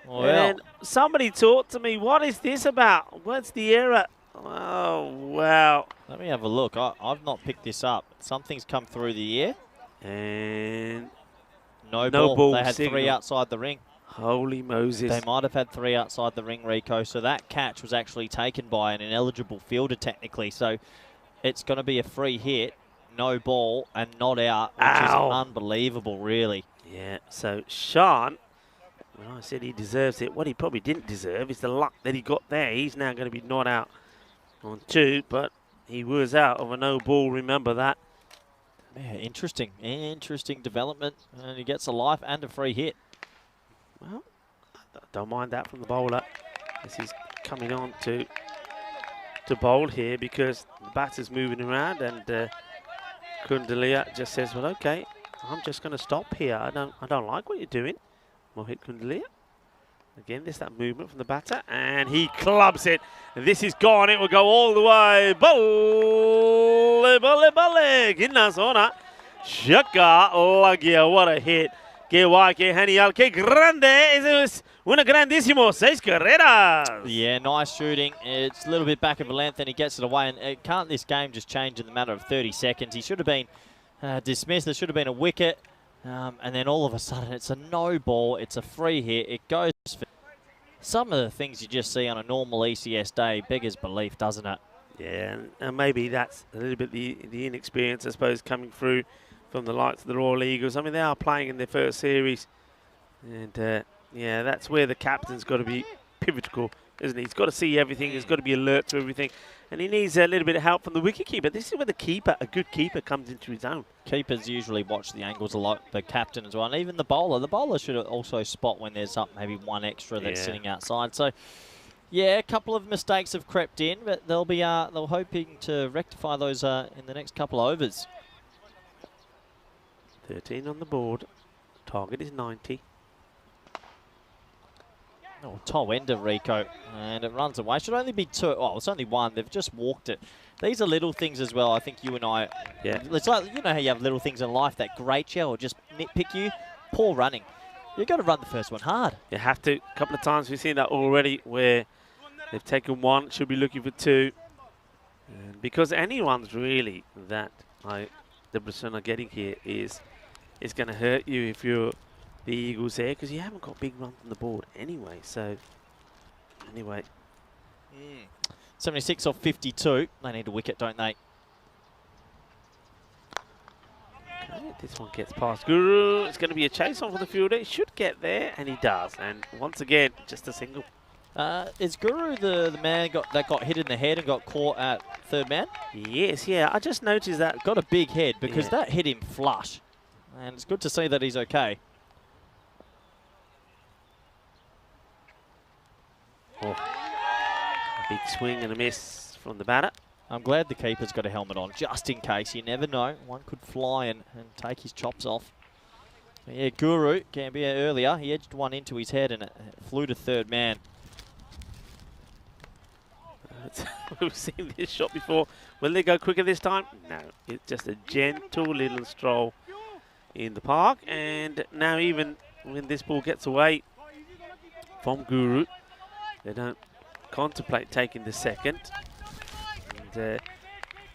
Well, And somebody talk to me. What is this about? What's the error? Oh, wow. let me have a look. I've not picked this up. Something's come through the air. And No, No ball. ball They had 3 signal. outside the ring. holy Moses. They might have had 3 outside the ring, Rico. So that catch was actually taken by an ineligible fielder technically. So it's going to be a free hit, no ball, and not out, which Ow. is unbelievable, really. Yeah, so Sean, well, I said he deserves it. What he probably didn't deserve is the luck that he got there. He's now going to be not out on 2, but he was out of a no ball, remember that. Yeah, interesting development. And he gets a life and a free hit. Well, don't mind that from the bowler. This is coming on to bowl here because the batter's moving around, and Kundalia just says, well, okay, I'm just going to stop here. I don't like what you're doing, Mohit Kundalia. Again, there's that movement from the batter, and he clubs it. This is gone. It will go all the way. Balle, balle, balle. Ginna sona. Shaka lagia. What a hit. Que guay, que genial, que grande. Es una grandísimo. 6 carreras. Yeah, nice shooting. It's a little bit back of a length, and he gets it away. And can't this game just change in the matter of 30 seconds? He should have been dismissed. There should have been a wicket. And then all of a sudden, it's a no ball. It's a free hit. It goes for some of the things you just see on a normal ECS day. Beggars belief, doesn't it? Yeah, and maybe that's a little bit the inexperience, I suppose, coming through from the likes of the Royal Eagles. I mean, they are playing in their first series. And, yeah, that's where the captain's got to be pivotal, isn't he? He's got to see everything. He's got to be alert to everything. And he needs a little bit of help from the wicketkeeper. This is where the keeper, a good keeper, comes into his own. Keepers usually watch the angles a lot, the captain as well, and even the bowler. The bowler should also spot when there's up maybe one extra that's sitting outside. So, yeah, a couple of mistakes have crept in, but they'll be they're hoping to rectify those in the next couple of overs. 13 on the board. Target is 90. Oh, toe ender, Rico, and it runs away. Should only be 2. Oh, it's only 1. They've just walked it. These are little things as well. I think you and I, it's like, you know how you have little things in life that grate you or just nitpick you? Poor running. You've got to run the first one hard. You have to. A couple of times we've seen that already where they've taken 1, should be looking for 2. And because any runs really that Debrecen are getting here is going to hurt you if you're the Eagles there, because you haven't got big runs on the board anyway. So, anyway. 76 off 52. They need a wicket, don't they? Okay, this one gets past Guru. It's going to be a chase on for the fielder. He should get there, and he does. And once again, just a single. Is Guru the man that got hit in the head and got caught at third man? Yes, yeah. I just noticed that. Got a big head because that hit him flush. And it's good to see that he's okay. Oh, a big swing and a miss from the batter. I'm glad the keeper's got a helmet on, just in case. You never know. One could fly and take his chops off. But yeah, Guru, Gambia earlier, he edged one into his head and it flew to third man. We've seen this shot before. Will they go quicker this time? No. It's just a gentle little stroll in the park. And now even when this ball gets away from Guru, they don't contemplate taking the second. And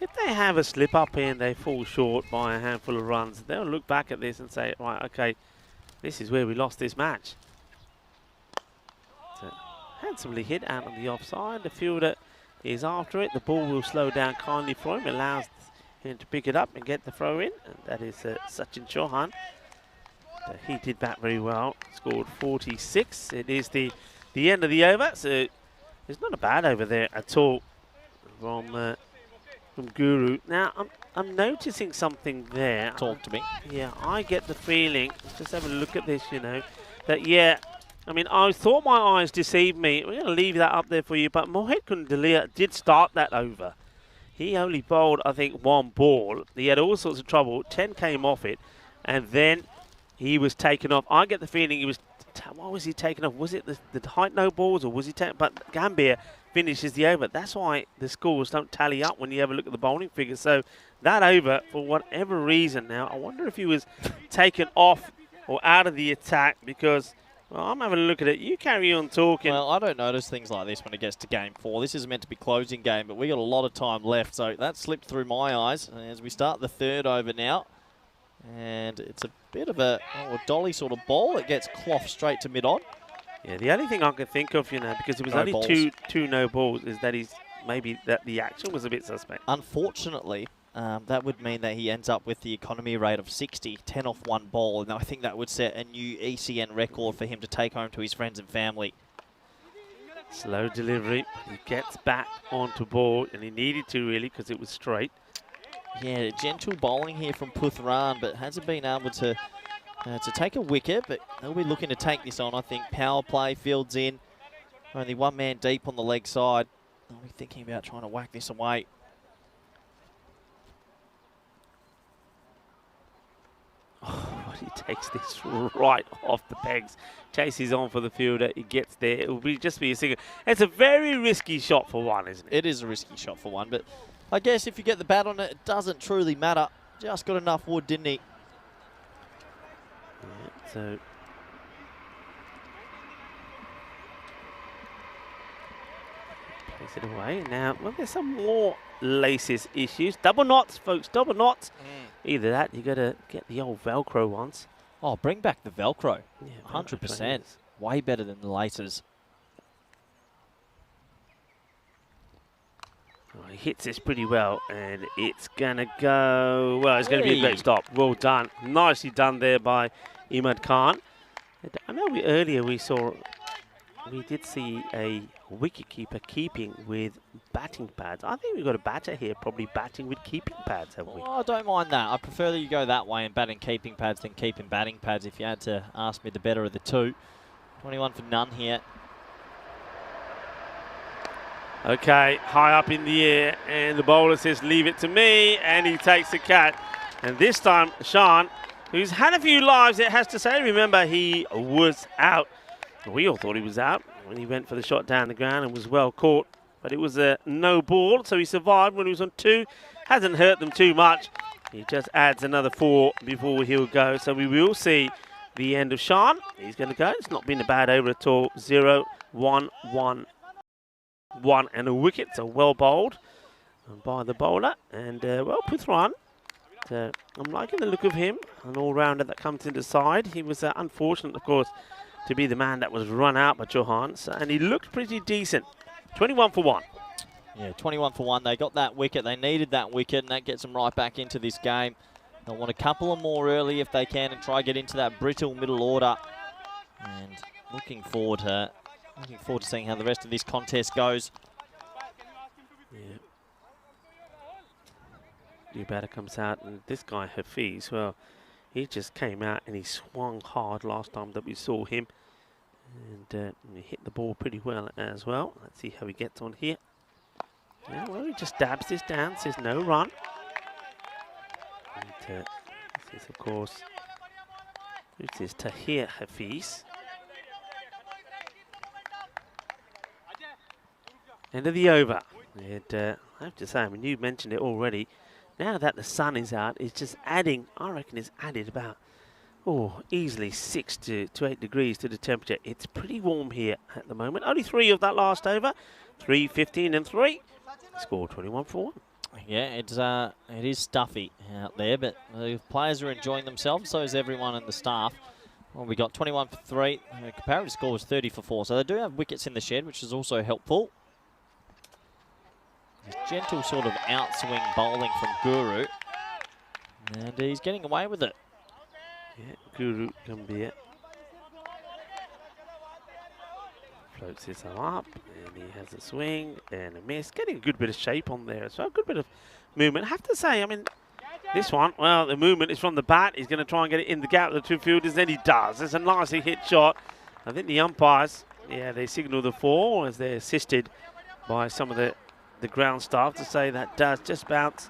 if they have a slip up here and they fall short by a handful of runs, they'll look back at this and say, right, okay, this is where we lost this match. So, handsomely hit out on the offside. The fielder is after it. The ball will slow down kindly for him, allows him to pick it up and get the throw in. And that is Sachin Chauhan. He did that very well. Scored 46. It is the end of the over. So it's not a bad over there at all from Guru. Now I'm noticing something there. Talk to me. Yeah, I get the feeling. Just have a look at this. You know that. Yeah. I mean, I thought my eyes deceived me. We're going to leave that up there for you. But Mohit Kundalia did start that over. He only bowled, I think, one ball. He had all sorts of trouble. 10 came off it. And then he was taken off. I get the feeling he was... What was he taken off? Was it the height no balls or was he taken... But Gambia finishes the over. That's why the scores don't tally up when you have a look at the bowling figures. So that over, for whatever reason now, I wonder if he was taken off or out of the attack because... Well, I'm having a look at it. You carry on talking. Well, I don't notice things like this when it gets to game 4. This is meant to be closing game, but we got a lot of time left, so that slipped through my eyes as we start the third over now. And it's a bit of a dolly sort of ball. It gets cloth straight to mid-on. Yeah, the only thing I can think of, you know, because it was No only balls. two no balls, is that that the action was a bit suspect. Unfortunately, that would mean that he ends up with the economy rate of 60, 10 off one ball. And I think that would set a new ECN record for him to take home to his friends and family. Slow delivery. He gets back onto ball, and he needed to really because it was straight. Yeah, gentle bowling here from Puthran, but hasn't been able to take a wicket. But they'll be looking to take this on, I think. Power play, fields in. Only one man deep on the leg side. They'll be thinking about trying to whack this away. Oh, he takes this right off the pegs. Chases on for the fielder. He gets there. It will just be a single. It's a very risky shot for one, isn't it? It is a risky shot for one, but I guess if you get the bat on it, it doesn't truly matter. Just got enough wood, didn't he? Yeah, so place it away. Now, well, there's some more laces issues. Double knots, folks. Double knots. Either that, you got to get the old Velcro ones. Oh, bring back the Velcro. Yeah, 100%. Way better than the laces. Oh, he hits this pretty well, and it's going to go... Well, it's going to be a great stop. Well done. Nicely done there by Imad Khan. And I know earlier we did see a wicketkeeper keeping with batting pads. I think we've got a batter here probably batting with keeping pads, haven't we? Oh, I don't mind that. I prefer that you go that way and bat in keeping pads than keep in batting pads if you had to ask me the better of the two. 21 for none here. Okay, high up in the air, and the bowler says, leave it to me, and he takes the cat. And this time, Sean, who's had a few lives, it has to say, remember, he was out. We all thought he was out when he went for the shot down the ground and was well caught. But it was a no ball, so he survived when he was on 2. Hasn't hurt them too much. He just adds another 4 before he'll go. So we will see the end of Sean. He's going to go. It's not been a bad over at all. 0, 1, 1. 1 and a wicket, so well bowled by the bowler. And, well, Puthran, I'm liking the look of him, an all-rounder that comes in the side. He was unfortunate, of course, to be the man that was run out by Chauhan, and he looked pretty decent. 21 for 1. Yeah, 21 for 1. They got that wicket. They needed that wicket, and that gets them right back into this game. They'll want a couple of more early if they can and try to get into that brittle middle order. And looking forward to seeing how the rest of this contest goes. Yeah. New batter comes out, and this guy, Hafiz, well, he just came out and he swung hard last time that we saw him. And he hit the ball pretty well as well. Let's see how he gets on here. Yeah, well, he just dabs this down, says no run. And this is, of course, this is Tahir Hafiz. End of the over. And I have to say, I mean, you mentioned it already. Now that the sun is out, it's just adding, I reckon it's added about, easily 6 to 8 degrees to the temperature. It's pretty warm here at the moment. Only 3 of that last over. 3, 15 and 3. Score 21 for 1. Yeah, it is stuffy out there, but the players are enjoying themselves, so is everyone in the staff. Well, we got 21 for 3. The comparative score was 30 for 4, so they do have wickets in the shed, which is also helpful. Gentle sort of outswing bowling from Guru, and he's getting away with it. Yeah, Guru can be it. Floats this up, and he has a swing and a miss. Getting a good bit of shape on there as well. Good bit of movement. I have to say, I mean, this one, well, the movement is from the bat. He's going to try and get it in the gap of the 2 fielders, and he does. It's a nicely hit shot. I think the umpires, yeah, they signal the 4 as they're assisted by some of the ground staff to say that does just bounce.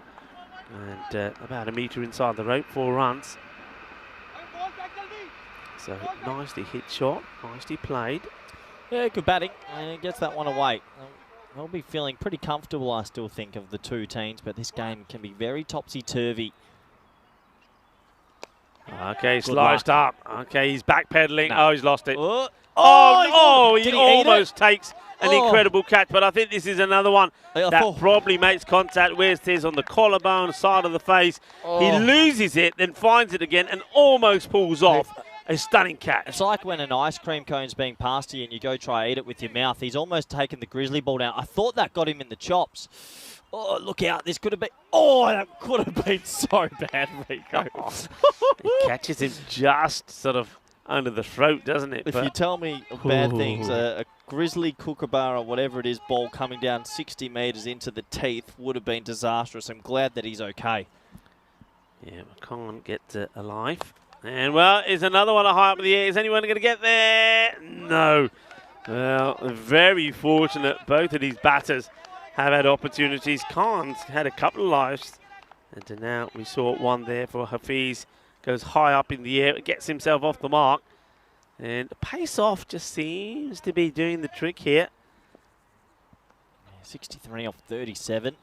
And about a metre inside the rope, 4 runs. So nicely hit shot, nicely played. Yeah, good batting. And he gets that one away. They'll be feeling pretty comfortable, I still think, of the 2 teams, but this game can be very topsy-turvy. Okay, sliced up. Okay, he's backpedaling. No. Oh, he's lost it. Oh, he did he almost eat it? takes an incredible catch, but I think this is another one that probably makes contact where it is on the collarbone, side of the face. He loses it, then finds it again, and almost pulls off a stunning catch. It's like when an ice cream cone's being passed to you and you go try eat it with your mouth. He's almost taken the grizzly ball down. I thought that got him in the chops. Oh, look out. This could have been... Oh, that could have been so bad, Rico. He catches him just sort of under the throat, doesn't it? If you tell me bad things, a grizzly kookaburra, whatever it is, ball coming down 60 metres into the teeth would have been disastrous. I'm glad that he's okay. Yeah, McCann gets alive. And, well, is another one high up in the air. Is anyone going to get there? No. Well, very fortunate. Both of these batters have had opportunities. Khan's had a couple of lives. And now we saw one there for Hafiz. Goes high up in the air. Gets himself off the mark. And pace off just seems to be doing the trick here. 63 off 37.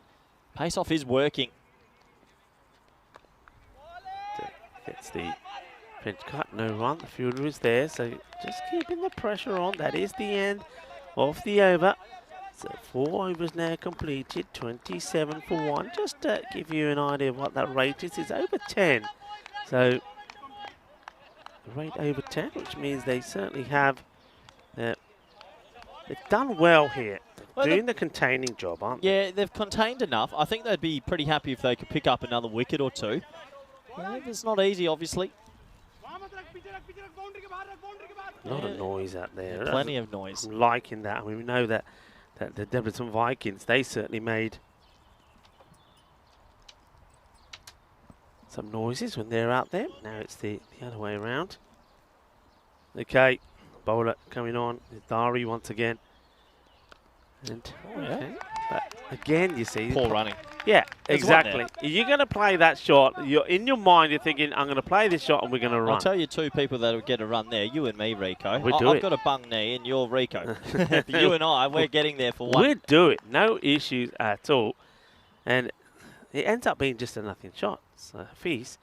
Pace off is working. Gets the French cut, no run. The fielder is there, so just keeping the pressure on. That is the end of the over. So 4 overs now completed, 27 for 1. Just to give you an idea of what that rate is, it's over 10. So the rate over 10, which means they certainly have, they've done well here. Well, doing the containing job, aren't they? Yeah, they've contained enough. I think they'd be pretty happy if they could pick up another wicket or 2. It's not easy, obviously. A lot of noise out there. Yeah, plenty of noise. I'm liking that. I mean, we know that the Debrecen Vikings, they certainly made some noises when they're out there. Now it's the other way around. Okay, bowler coming on. Dari once again. And okay. But again, you see, Poor running. Yeah, There's exactly. You're going to play that shot. You're in your mind. You're thinking, I'm going to play this shot, and we're going to run. I'll tell you 2 people that will get a run there. You and me, Rico. I've got a bung knee, and you're Rico. You and I, we're getting there for 1. We'll do it. No issues at all. And it ends up being just a nothing shot. So Hafiz,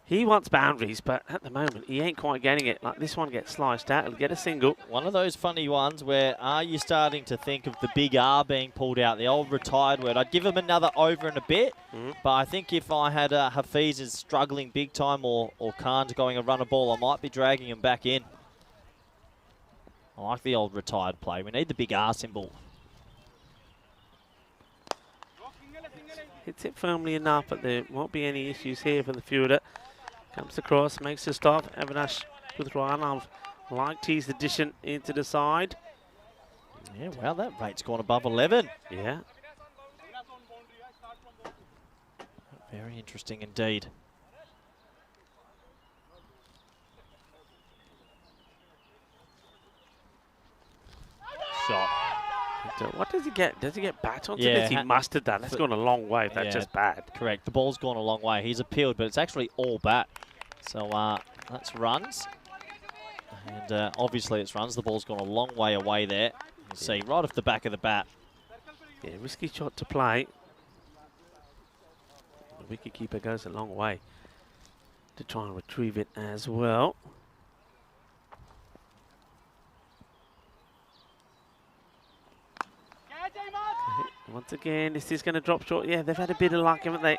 he wants boundaries, but at the moment, he ain't quite getting it. Like this one gets sliced out. He'll get a single. One of those funny ones where are you starting to think of the big R being pulled out, the old retired word. I'd give him another over in a bit, but I think if I had Hafiz is struggling big time or Khan's going a run a ball, I might be dragging him back in. I like the old retired play. We need the big R symbol. Hits it firmly enough, but there won't be any issues here for the fielder. Comes across, makes the stop. Avinash Puthranov liked his addition into the side. Yeah, wow, that rate's gone above 11. Yeah. Very interesting indeed. Shot. What does he get? Does he get bat onto Yeah, this? He must have done. That's gone a long way. That's just bad. Correct. The ball's gone a long way. He's appealed, but it's actually all bat. So that's runs. And obviously it's runs. The ball's gone a long way away there. You see, right off the back of the bat. Yeah, risky shot to play. The wicketkeeper goes a long way to try and retrieve it as well. Once again, is this going to drop short? Yeah, they've had a bit of luck, haven't they?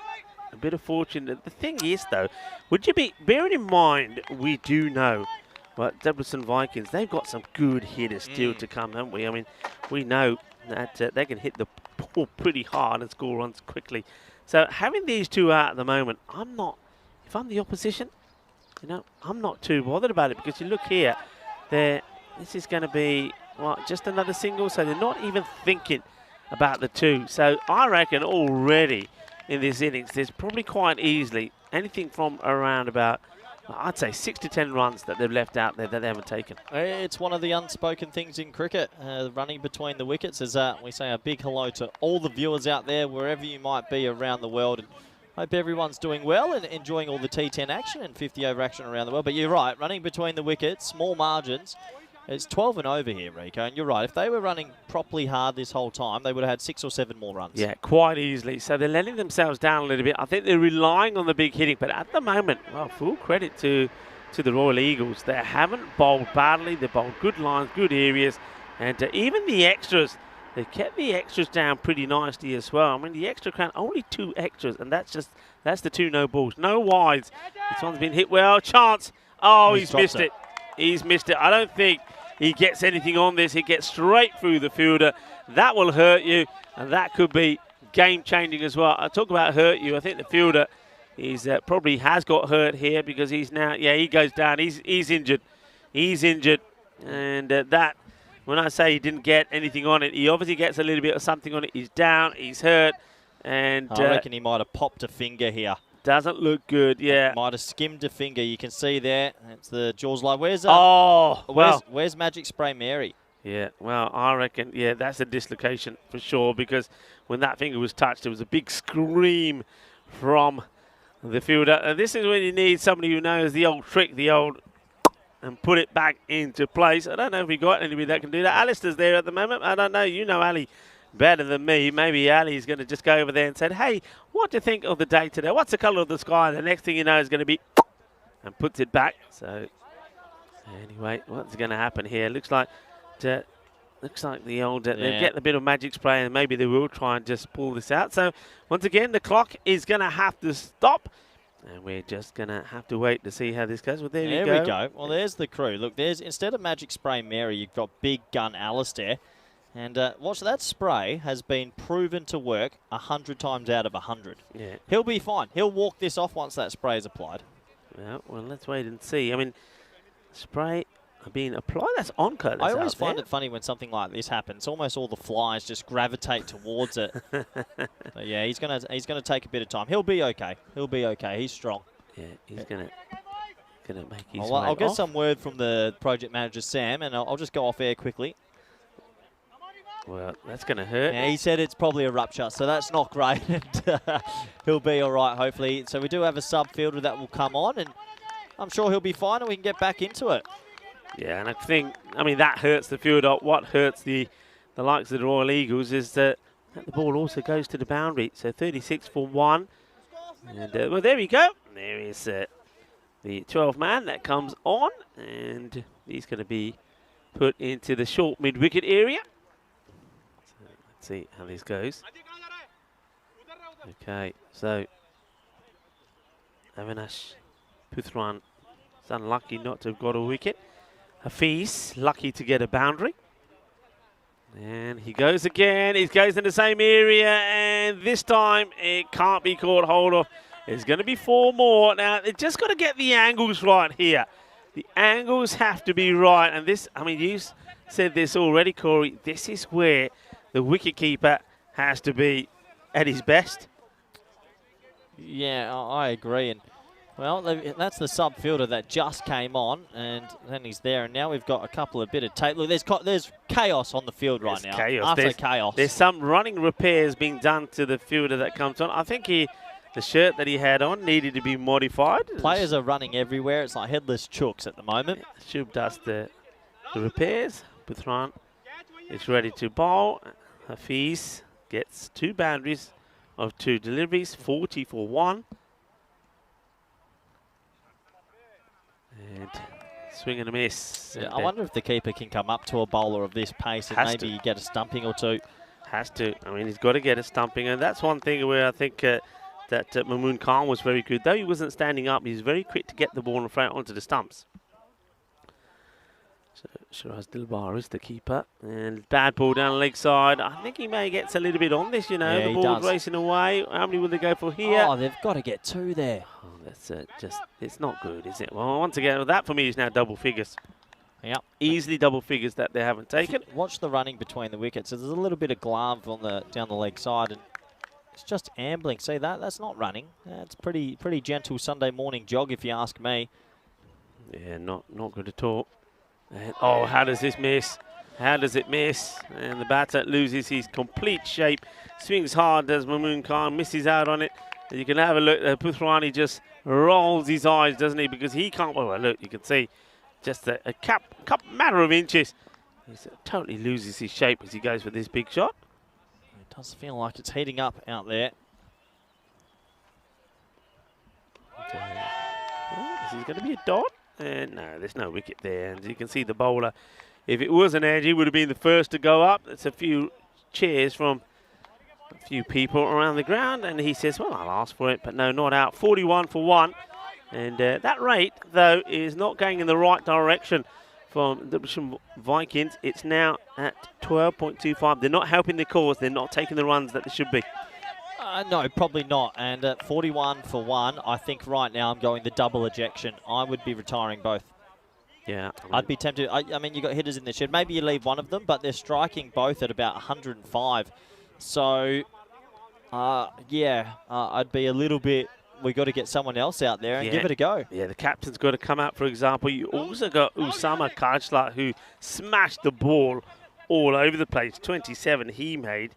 A bit of fortune. The thing is, though, would you be bearing in mind, we do know, but Debrecen Vikings, they've got some good hitters still to come, haven't we? I mean, we know that they can hit the ball pretty hard and score runs quickly. So having these two out at the moment, if I'm the opposition, you know, I'm not too bothered about it, because you look here, this is going to be, well, just another single, so they're not even thinking about the two. So I reckon already in this innings, there's probably quite easily anything from around about, I'd say 6 to 10 runs that they've left out there that they haven't taken. It's one of the unspoken things in cricket, running between the wickets. As we say a big hello to all the viewers out there, wherever you might be around the world. And hope everyone's doing well and enjoying all the T10 action and 50 over action around the world. But you're right, running between the wickets, small margins. It's 12 and over here, Rico, and you're right. If they were running properly hard this whole time, they would have had 6 or 7 more runs. Yeah, quite easily. So they're letting themselves down a little bit. I think they're relying on the big hitting, but at the moment, well, full credit to the Royal Eagles. They haven't bowled badly. They bowled good lines, good areas, and even the extras, they kept the extras down pretty nicely as well. I mean, the extra count, only 2 extras, and that's the 2 no balls. No wides. This one's been hit well. Chance. Oh, he's missed it. He's missed it. I don't think he gets anything on this. He gets straight through the fielder. That will hurt you, and that could be game-changing as well. I talk about hurt you. I think the fielder probably has got hurt here, because he's now, yeah, he goes down. He's injured. He's injured. And that, when I say he didn't get anything on it, he obviously gets a little bit of something on it. He's down. He's hurt. And I reckon he might have popped a finger here. Doesn't look good, yeah. Might have skimmed a finger. You can see there. It's the Jaws Live. Where's where's Magic Spray Mary? Yeah, well, I reckon, yeah, that's a dislocation for sure, because when that finger was touched, there was a big scream from the fielder. And this is when you need somebody who knows the old trick, and put it back into place. I don't know if we got anybody that can do that. Alistair's there at the moment. I don't know. You know Ali better than me. Maybe Ali's going to just go over there and say, hey, what do you think of the day today? What's the colour of the sky? And the next thing you know is going to be, and puts it back. So anyway, what's going to happen here? Looks like the old, they get a bit of magic spray, and maybe they will try and just pull this out. So once again, the clock is going to have to stop, and we're just going to have to wait to see how this goes. Well, there we go. Well, there's the crew. Look, instead of Magic Spray Mary, you've got Big Gun Alistair. And watch, that spray has been proven to work 100 times out of 100. Yeah. He'll be fine. He'll walk this off once that spray is applied. Well, let's wait and see. I mean, spray being applied, that's on cut. I always find it funny when something like this happens. Almost all the flies just gravitate towards it. But yeah, he's gonna take a bit of time. He'll be okay. He'll be okay. He's strong. Yeah, he's gonna make his way I'll get off. some word from the project manager, Sam, and I'll just go off air quickly. Well, that's going to hurt. Yeah, he said it's probably a rupture, so that's not great. He'll be all right, hopefully. So we do have a sub fielder that will come on, and I'm sure he'll be fine, and we can get back into it. Yeah, and I think, I mean, that hurts the fielder. What hurts the likes of the Royal Eagles is that the ball also goes to the boundary. So 36 for 1. And, well, there we go. There is the 12th man that comes on, and he's going to be put into the short mid-wicket area. See how this goes. Okay, so Avinash Puthran is unlucky not to have got a wicket. Hafiz lucky to get a boundary. And he goes again. He goes in the same area, and this time it can't be caught hold of. There's going to be 4 more. Now, they've just got to get the angles right here. The angles have to be right. And this, I mean, you said this already, Corey. This is where the wicketkeeper has to be at his best. Yeah, I agree. And well, that's the sub fielder that just came on, and then he's there. And now we've got a couple of bit of tape. Look, there's chaos on the field right now. Chaos. There's some running repairs being done to the fielder that comes on. I think the shirt that he had on needed to be modified. Players are running everywhere. It's like headless chooks at the moment. Shub does the repairs. Puthran is ready to bowl. Hafiz gets 2 boundaries of 2 deliveries, 40 for 1. And swing and a miss. Yeah, I wonder if the keeper can come up to a bowler of this pace and maybe get a stumping or 2. Has to. I mean, he's got to get a stumping, and that's one thing where I think that Mamoon Khan was very good. Though he wasn't standing up, he's very quick to get the ball in front onto the stumps. So Shiraz Dilbar is the keeper, and bad ball down the leg side. I think he may get a little bit on this, you know. Yeah, the he ball's does. racing away. How many will they go for here? Oh, they've got to get 2 there. Oh, that's just, it's not good, is it? Well, once again, that for me is now double figures. Yep. Easily double figures that they haven't taken. Watch the running between the wickets. So there's a little bit of glove on the down the leg side, and it's just ambling. See that? That's not running. That's pretty gentle Sunday morning jog, if you ask me. Yeah, not good at all. And, oh, how does this miss? How does it miss? And the batter loses his complete shape. Swings hard as Mamoon Khan misses out on it. And you can have a look. Puthrani just rolls his eyes, doesn't he? Because he can't. Well, look, you can see just a matter of inches. He totally loses his shape as he goes for this big shot. It does feel like it's heating up out there. Is he going to be a dot? No, there's no wicket there. And you can see the bowler, if it was an edge, he would have been the first to go up. It's a few cheers from a few people around the ground. And he says, well, I'll ask for it, but no, not out. 41 for 1. And that rate, though, is not going in the right direction from the Vikings. It's now at 12.25. They're not helping the cause. They're not taking the runs that they should be. No, probably not. And at 41 for 1, I think right now I'm going the double ejection. I would be retiring both. Yeah. I'd be tempted. I mean, you've got hitters in the shed. Maybe you leave one of them, but they're striking both at about 105. So, I'd be a little bit... We've got to get someone else out there and give it a go. Yeah, the captain's got to come out, for example. You also got Usama Kajla, who smashed the ball all over the place. 27 he made.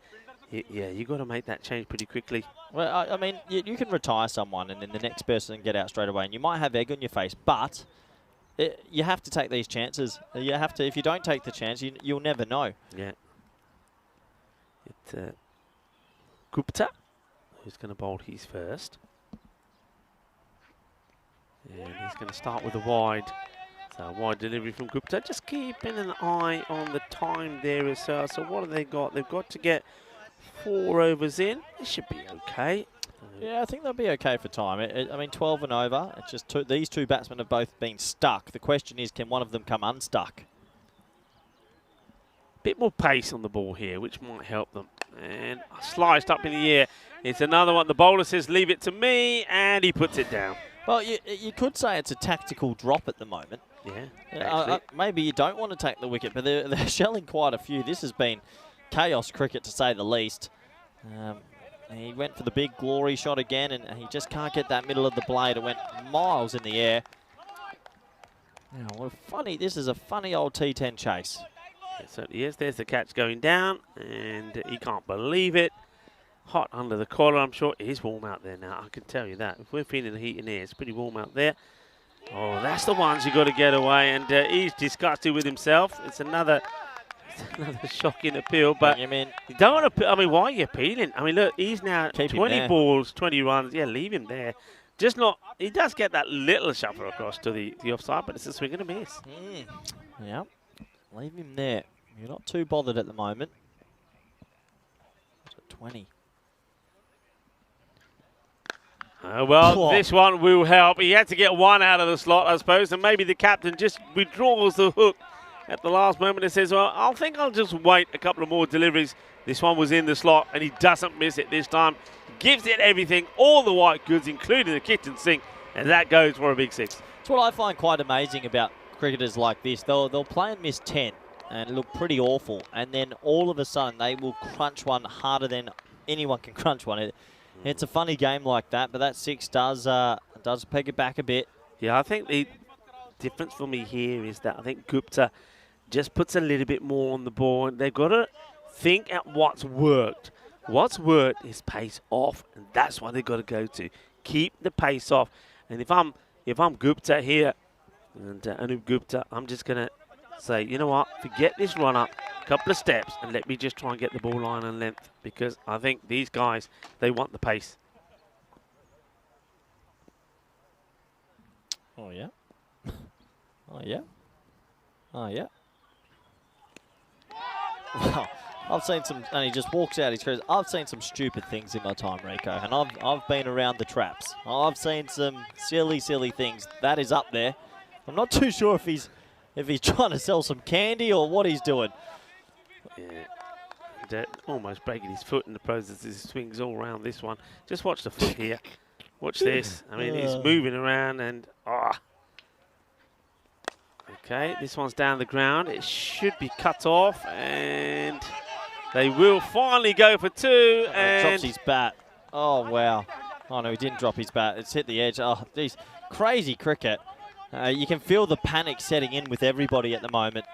Yeah, you've got to make that change pretty quickly. Well, I mean, you can retire someone and then the next person can get out straight away. And you might have egg on your face, but you have to take these chances. You have to. If you don't take the chance, you'll never know. Yeah. It's Gupta, who's going to bowl his first. And he's going to start with a wide. So a wide delivery from Gupta. Just keeping an eye on the time there as well. So what have they got? They've got to get 4 overs in. This should be okay. Yeah, I think they'll be okay for time. I mean, 12 and over. It's just these two batsmen have both been stuck. The question is, can one of them come unstuck? Bit more pace on the ball here, which might help them. And sliced up in the air. It's another one. The bowler says, leave it to me, and he puts it down. Well, you could say it's a tactical drop at the moment. Yeah. Maybe you don't want to take the wicket, but they're shelling quite a few. This has been chaos cricket, to say the least. He went for the big glory shot again, and he just can't get that middle of the blade. It went miles in the air. Now, this is a funny old T10 chase. It certainly is. There's the catch going down, and he can't believe it. Hot under the collar. I'm sure it is warm out there now. I can tell you that. If we're feeling the heat in here, it's pretty warm out there. Oh, that's the ones you got to get away, and he's disgusted with himself. It's another shocking appeal, but you don't want to. I mean, why are you appealing? I mean, look, he's now 20 balls, 20 runs. Yeah, leave him there. Just not. He does get that little shuffle across to the offside, but it's a swing and a miss. Yeah, leave him there. You're not too bothered at the moment. 20. Well, this one will help. He had to get one out of the slot, I suppose, and maybe the captain just withdraws the hook at the last moment and says, well, I think I'll just wait a couple of more deliveries. This one was in the slot, and he doesn't miss it this time. Gives it everything, all the white goods, including the kitchen sink, and that goes for a big 6. It's what I find quite amazing about cricketers like this. They'll play and miss 10 and look pretty awful, and then all of a sudden they will crunch one harder than anyone can crunch one. It's a funny game like that, but that 6 does peg it back a bit. Yeah, I think the difference for me here is that I think Gupta just puts a little bit more on the ball. They've got to think at what's worked. What's worked is pace off, and that's what they've got to go to. Keep the pace off. And if I'm Gupta here, and Anup Gupta, I'm just going to say, you know what, forget this run-up, couple of steps, and let me just try and get the ball line and length, because I think these guys, they want the pace. Oh, yeah. Oh, yeah. Oh, yeah. Well, I've seen some, and he just walks out his crease. I've seen some stupid things in my time, Rico, and I've been around the traps. I've seen some silly things. That is up there. I'm not too sure if he's trying to sell some candy or what he's doing. Yeah, almost breaking his foot in the process as he swings all around this one. Just watch the foot here. Watch this. I mean, he's moving around and Okay, this one's down the ground. It should be cut off, and they will finally go for two. And drops his bat. Oh, wow. Oh, no, he didn't drop his bat. It's hit the edge. Oh, geez. Crazy cricket. You can feel the panic setting in with everybody at the moment.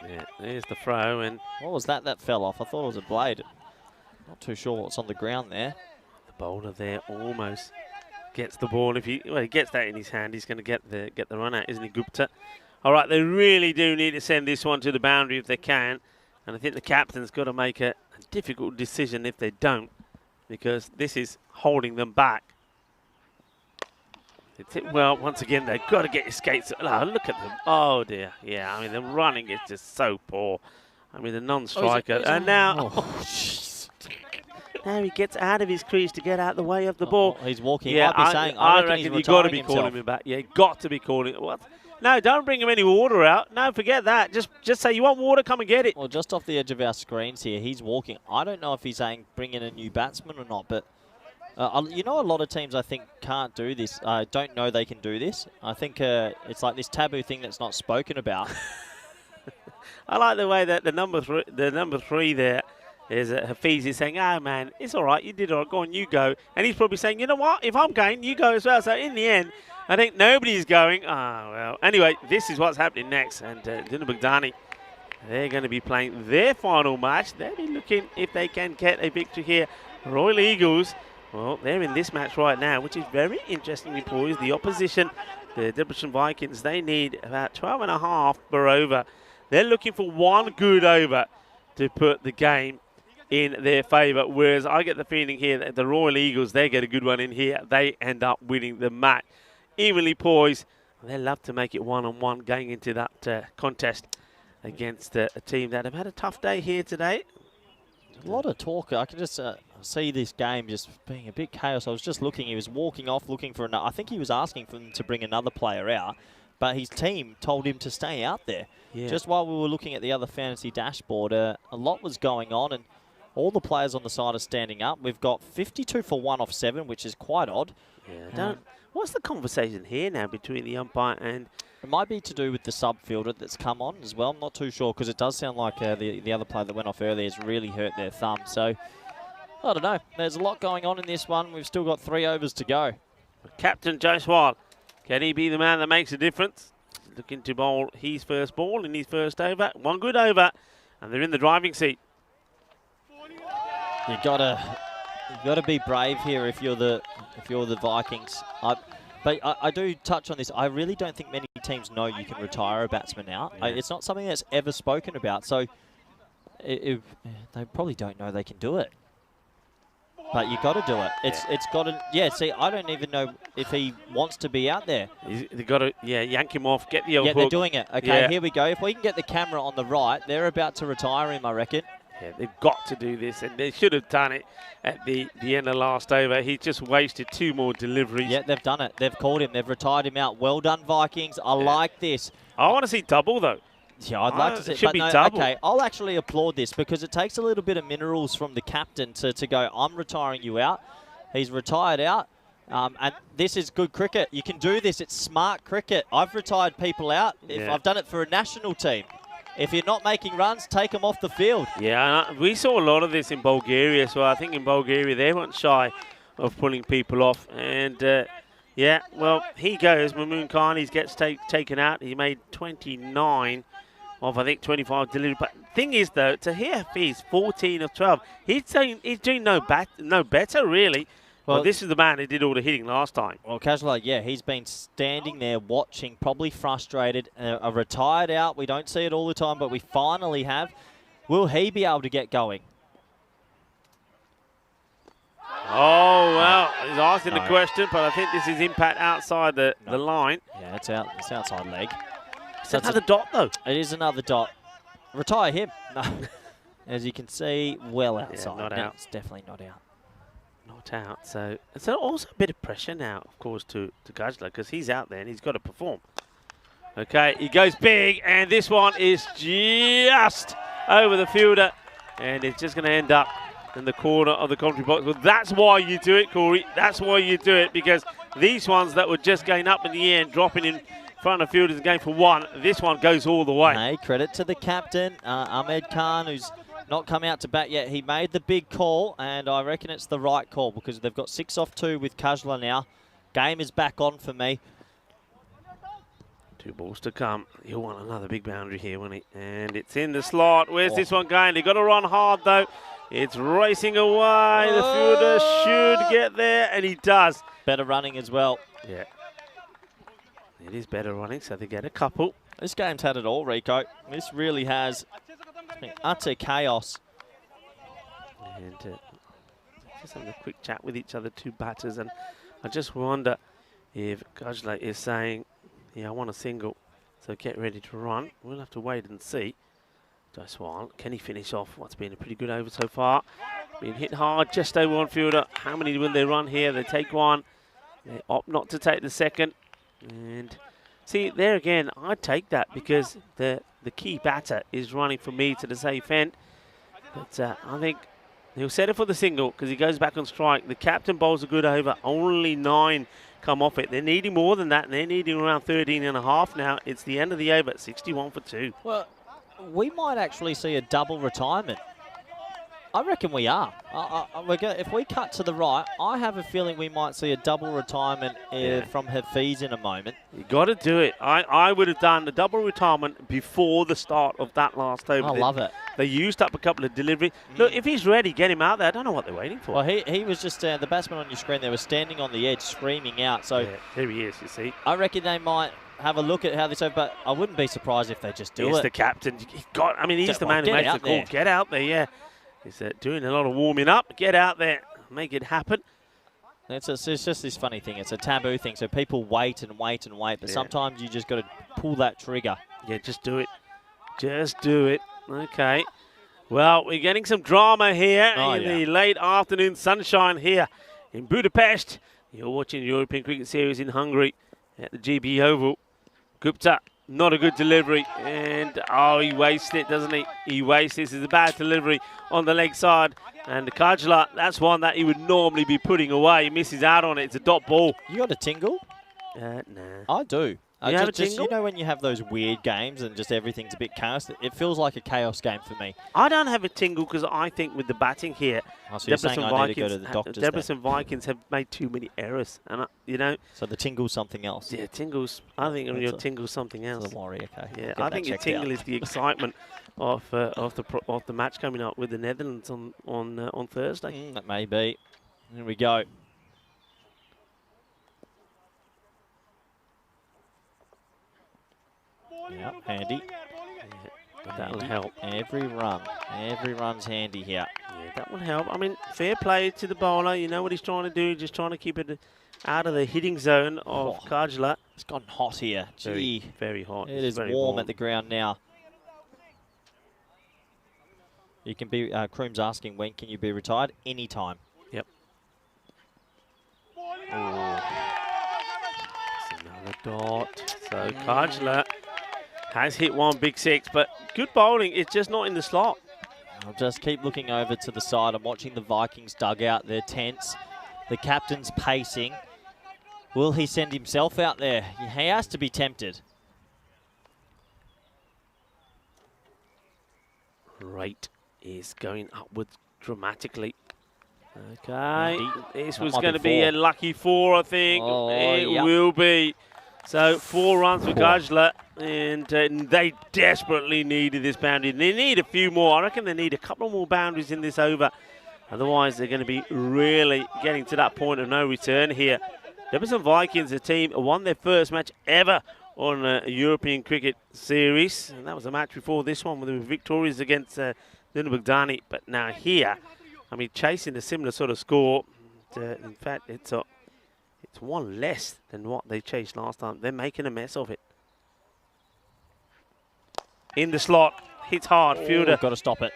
Yeah, there's the throw. And what was that fell off? I thought it was a blade. Not too sure what's on the ground there. The bowler there almost gets the ball. If he gets that in his hand, he's going to get the run out, isn't he, Gupta? All right, they really do need to send this one to the boundary if they can. And I think the captain's got to make a difficult decision if they don't, because this is holding them back. Well, once again, they've got to get your skates. Oh, look at them. Oh, dear. Yeah, I mean, the running is just so poor. I mean, the non-striker. And now... Now he gets out of his crease to get out the way of the ball. He's walking. Yeah, I reckon you've got to be calling him back. Yeah, got to be calling. What? No, don't bring him any water out. No, forget that. Just say, you want water, come and get it. Well, just off the edge of our screens here, he's walking. I don't know if he's saying bring in a new batsman or not, but you know, a lot of teams I think can't do this. Don't know they can do this. I think it's like this taboo thing that's not spoken about. I like the way that the number three there is Hafiz is saying, "Oh man, it's all right. You did all right. Go on, you go." And he's probably saying, "You know what? If I'm going, you go as well." So in the end, I think nobody's going. Ah, well. Anyway, this is what's happening next. And Dina Bugdani, they're going to be playing their final match. They'll be looking if they can get a victory here. Royal Eagles, well, they're in this match right now, which is very interestingly poised. The opposition, the Debrecen Vikings, they need about 12.5 per over. They're looking for one good over to put the game in their favour, whereas I get the feeling here that the Royal Eagles, they get a good one in here, they end up winning the match. Evenly poised, they love to make it one-on-one going into that contest against a team that have had a tough day here today. A lot of talk. I can just see this game just being a bit chaos. I was just looking, he was walking off looking for another. I think he was asking for them to bring another player out, but his team told him to stay out there. Yeah. Just while we were looking at the other fantasy dashboard, a lot was going on, and all the players on the side are standing up. We've got 52 for 1 off 7, which is quite odd. Yeah, what's the conversation here now between the umpire and... It might be to do with the sub-fielder that's come on as well. I'm not too sure, because it does sound like the other player that went off earlier has really hurt their thumb. So, I don't know. There's a lot going on in this one. We've still got 3 overs to go. Captain Jaiswal, can he be the man that makes a difference? He's looking to bowl his first ball in his first over. One good over, and they're in the driving seat. You gotta be brave here if you're the Vikings. But I do touch on this. I really don't think many teams know you can retire a batsman out. Yeah. It's not something that's ever spoken about. So they probably don't know they can do it. But you got to do it. It's got to. Yeah. See, I don't even know if he wants to be out there. They got to yank him off. Get the old hook. They're doing it. Okay, Here we go. If we can get the camera on the right, they're about to retire him, I reckon. Yeah, they've got to do this, and they should have done it at the end of last over. He just wasted 2 more deliveries. Yeah, they've done it. They've called him. They've retired him out. Well done, Vikings. I like this. I want to see double, though. Yeah, I'd like to see it. Should be double. Okay, I'll actually applaud this, because it takes a little bit of minerals from the captain to go, I'm retiring you out. He's retired out. And this is good cricket. You can do this. It's smart cricket. I've retired people out. I've done it for a national team. If you're not making runs, take them off the field. Yeah, and we saw a lot of this in Bulgaria. So I think in Bulgaria, they weren't shy of pulling people off. And, yeah, well, he goes. Mamoon Khan, he gets taken out. He made 29 of, I think, 25 delivery. But thing is, though, to hear he's 14 of 12, he's doing no better, really. Well, this is the man who did all the hitting last time. Well, Casual, yeah, he's been standing there watching, probably frustrated. A retired out. We don't see it all the time, but we finally have. Will he be able to get going? Oh, well, he's asking the question, but I think this is impact outside the line. Yeah, it's outside leg. It's another dot, though. It is another dot. Retire him. No. As you can see, well outside. not No, out. it's definitely not out. Not out. So it's also a bit of pressure now, of course, to Gajla, because he's out there and he's got to perform. Okay, he goes big, and this one is just over the fielder, and it's just going to end up in the corner of the commentary box. Well, that's why you do it, Corey. That's why you do it, because these ones that were just going up in the air and dropping in front of fielders and going for one, this one goes all the way. Hey, credit to the captain, Ahmed Khan, who's not come out to bat yet. He made the big call, and I reckon it's the right call because they've got 6 off 2 with Kajla now. Game is back on for me. 2 balls to come. He'll want another big boundary here, won't he? And it's in the slot. Where's this one going? They've got to run hard, though. It's racing away. The fielder should get there, and he does. Better running as well. Yeah. It is better running, so they get a couple. This game's had it all, Rico. This really has been utter chaos. And just having a quick chat with each other, 2 batters, and I just wonder if Gajla is saying, yeah, I want a single, so get ready to run. We'll have to wait and see. Jaiswal, can he finish off what's been a pretty good over so far? Being hit hard, just over one fielder. How many will they run here? They take one. They opt not to take the second. And see, there again, I'd take that because the key batter is running for me to the safe end. But I think he'll settle for the single because he goes back on strike. The captain bowls a good over. Only 9 come off it. They're needing more than that, and they're needing around 13 and a half now. It's the end of the over, 61 for 2. Well, we might actually see a double retirement. I reckon we are. If we cut to the right, I have a feeling we might see a double retirement from Hafiz in a moment. You got to do it. I would have done the double retirement before the start of that last over. I love it. They used up a couple of deliveries. Look, if he's ready, get him out there. I don't know what they're waiting for. Well, he was just the batsman on your screen. They were standing on the edge, screaming out. So yeah, there he is. You see. I reckon they might have a look at how this over, but I wouldn't be surprised if they just do it. He's the captain. He's the man who makes the call. Get out there, yeah. He's doing a lot of warming up. Get out there, make it happen. It's just this funny thing. It's a taboo thing, so people wait and wait and wait, but sometimes you just got to pull that trigger. Yeah, just do it. Just do it. Okay. Well, we're getting some drama here in the late afternoon sunshine here in Budapest. You're watching the European Cricket Series in Hungary at the GB Oval. Gupta, not a good delivery, and he wastes it, doesn't he? He wastes it. This is a bad delivery on the leg side, and the Kajla, that's one that he would normally be putting away. He misses out on it. It's a dot ball. You got a tingle? Nah. I do. You have a tingle? You know when you have those weird games and just everything's a bit chaos? It feels like a chaos game for me. I don't have a tingle because I think with the batting here, so you're saying I need to go to the doctors Debrecen Vikings have made too many errors, and So the tingle's something else. Yeah, tingles. I think your tingle's something else. Don't worry, okay. Yeah, I think your tingle is the excitement of the match coming up with the Netherlands on Thursday. That may be. Here we go. Yeah, handy. Yeah, that'll help. Every run's handy here. Yeah, that will help. I mean, fair play to the bowler. You know what he's trying to do, just trying to keep it out of the hitting zone of Kajla. It's gotten hot here. Gee. Very hot. It is warm at the ground now. You can be, Kroom's asking, when can you be retired? Anytime. Yep. It's another dot. So Kajla has hit one big 6, but good bowling. It's just not in the slot. I'll just keep looking over to the side. I'm watching the Vikings dugout. They're tense. The captain's pacing. Will he send himself out there? He has to be tempted. Rate is going upwards dramatically. Okay, this was going to be a lucky 4, I think. It will be. So 4 runs for Kajla, and they desperately needed this boundary. They need a few more. I reckon they need a couple more boundaries in this over. Otherwise, they're going to be really getting to that point of no return here. Debrecen Vikings, a team, won their first match ever on a European Cricket Series. And that was a match before this one, where they were victorious against Lüneburg Dani. But now here, I mean, chasing a similar sort of score. In fact, it's one less than what they chased last time. They're making a mess of it. In the slot, hits hard, fielder. Got to stop it.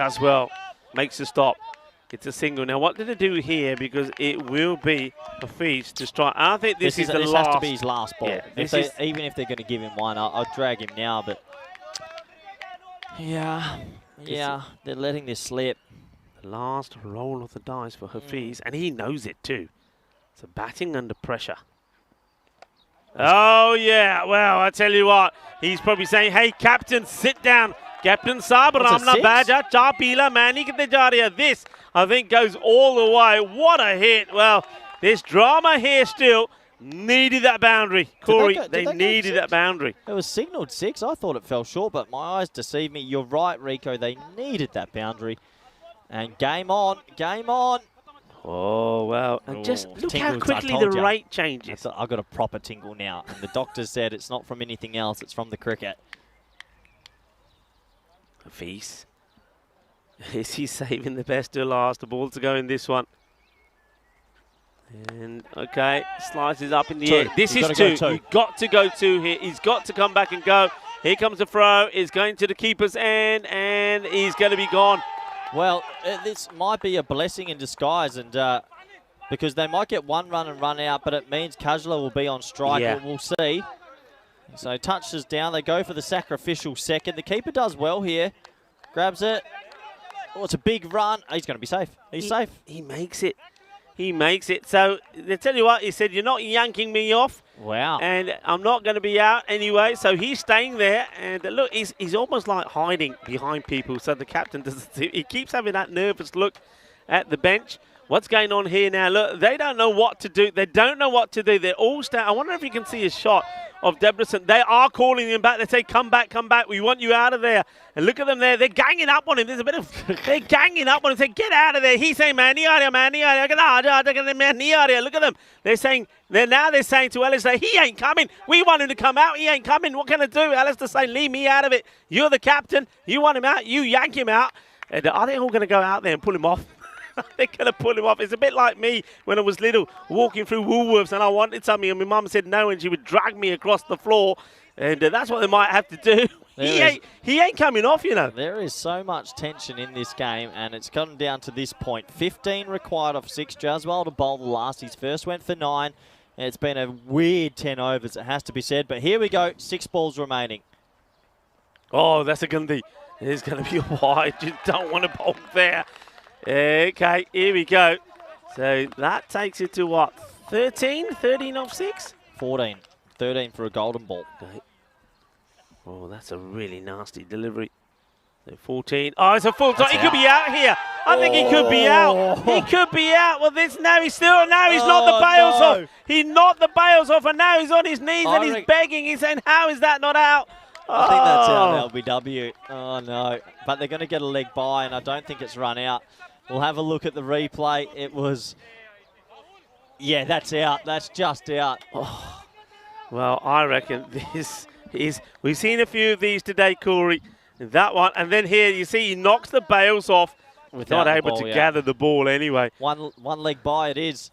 Does well. Makes a stop. It's a single. Now, what did it do here? Because it will be a feast to strike. I think this is the this last. has to be his last ball. Yeah, Even if they're going to give him one, I'll drag him now. But yeah, they're letting this slip. The last roll of the dice for Hafiz, and he knows it too. So batting under pressure. Oh, yeah. Well, I tell you what. He's probably saying, hey, Captain, sit down. Captain Saab, Ramna Baja, Cha Pila, Mani Kite Ja Raha. This, I think, goes all the way. What a hit. Well, this drama here still needed that boundary. Corey, they needed that boundary. It was signalled 6. I thought it fell short, but my eyes deceived me. You're right, Rico. They needed that boundary. And game on. Game on. Oh, well. And just look how Tingled, quickly the rate changes. I've got a proper tingle now. And the doctor said it's not from anything else. It's from the cricket. Hafiz. Is he saving the best to last? The ball to go in this one. And, okay, slices up in the air. This is 2. You've got to go 2 here. He's got to come back and go. Here comes the throw. It's going to the keeper's end, and he's going to be gone. Well, this might be a blessing in disguise, and because they might get 1 run and run out, but it means Kajla will be on strike. Yeah. We'll see. So touches down. They go for the sacrificial second. The keeper does well here. Grabs it. Oh, it's a big run. He's going to be safe. He's safe. He makes it. He makes it. So, I tell you what, he said, you're not yanking me off. Wow. And I'm not going to be out anyway. So, he's staying there. And look, he's almost like hiding behind people. So, the captain doesn't see. He keeps having that nervous look at the bench. What's going on here now? Look, they don't know what to do. They don't know what to do. They're all standing. I wonder if you can see a shot of Debreson. They are calling him back. They say, come back, come back. We want you out of there. And look at them there. They're ganging up on him. There's a bit of, they're ganging up on him. Say, get out of there. He's saying, man, look at them. They're saying, they're saying to Alistair, he ain't coming. We want him to come out. He ain't coming. What can I do? Alistair's saying, leave me out of it. You're the captain. You want him out. You yank him out. And are they all going to go out there and pull him off? They're going to pull him off. It's a bit like me when I was little, walking through Woolworths and I wanted something and my mum said no and she would drag me across the floor. And that's what they might have to do. He ain't coming off, you know. There is so much tension in this game and it's come down to this point. 15 required off 6. Jaswell to bowl the last. His first went for 9. And it's been a weird 10 overs, it has to be said. But here we go. 6 balls remaining. Oh, that's going to be... There's going to be a wide. You don't want to bowl there. Okay, here we go. So that takes it to what? 13? 13 off 6? 14. 13 for a golden ball. Okay. Oh, that's a really nasty delivery. So 14. Oh, it's a full time. He could be out here. I think he could be out. He could be out. Well, this now he's still. Now he's knocked the bails off. He knocked the bails off, and now he's on his knees and he's begging. He's saying, "How is that not out?" I think that's out LBW. Oh no! But they're going to get a leg by, and I don't think it's run out. We'll have a look at the replay. It was. Yeah, that's out. That's just out. Oh. Well, I reckon this is. We've seen a few of these today, Corey. That one, and then here you see he knocks the bails off. Not able to gather the ball anyway. One leg by it is.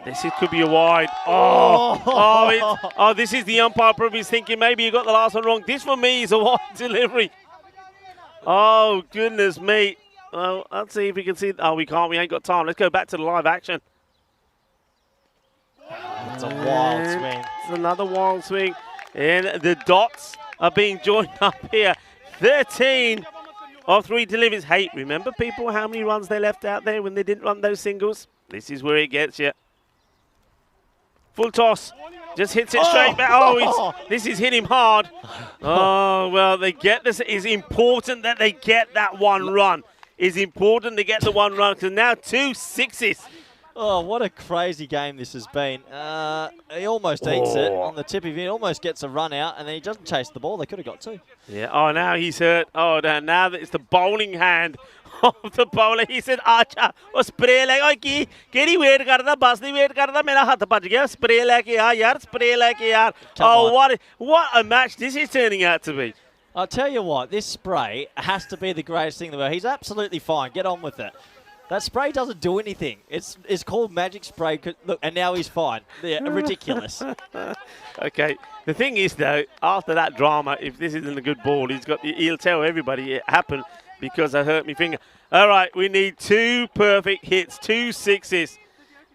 This could be a wide. Oh, this is the umpire probably thinking maybe you got the last one wrong. This for me is a wide delivery. Oh, goodness me. Well, let's see if we can see. Oh, we can't. We ain't got time. Let's go back to the live action. It's a wild swing. It's another wild swing. And the dots are being joined up here. 13 of 3 deliveries. Hey, remember people how many runs they left out there when they didn't run those singles? This is where it gets you. Full toss. Just hits it straight back. Oh, this is hit him hard. Oh, well, they get this. It's important that they get that one run. It's important to get the one run because now 2 sixes. Oh, what a crazy game this has been. He almost eats it on the tip of it. He almost gets a run out, and then he doesn't chase the ball. They could have got 2. Yeah. Oh, now he's hurt. Oh, now that it's the bowling hand of the bowler. He said, "Acha, oh spray like keri wait karda, bus ni wait karda, mera hath baj gaya. Spray like yaar, spray like yaar." Oh, what a match this is turning out to be. I'll tell you what, this spray has to be the greatest thing in the world. He's absolutely fine. Get on with it. That spray doesn't do anything. It's called magic spray. Look, and now he's fine. Yeah, ridiculous. Okay. The thing is, though, after that drama, if this isn't a good ball, he'll tell everybody it happened. because I hurt my finger. All right, we need 2 perfect hits, 2 sixes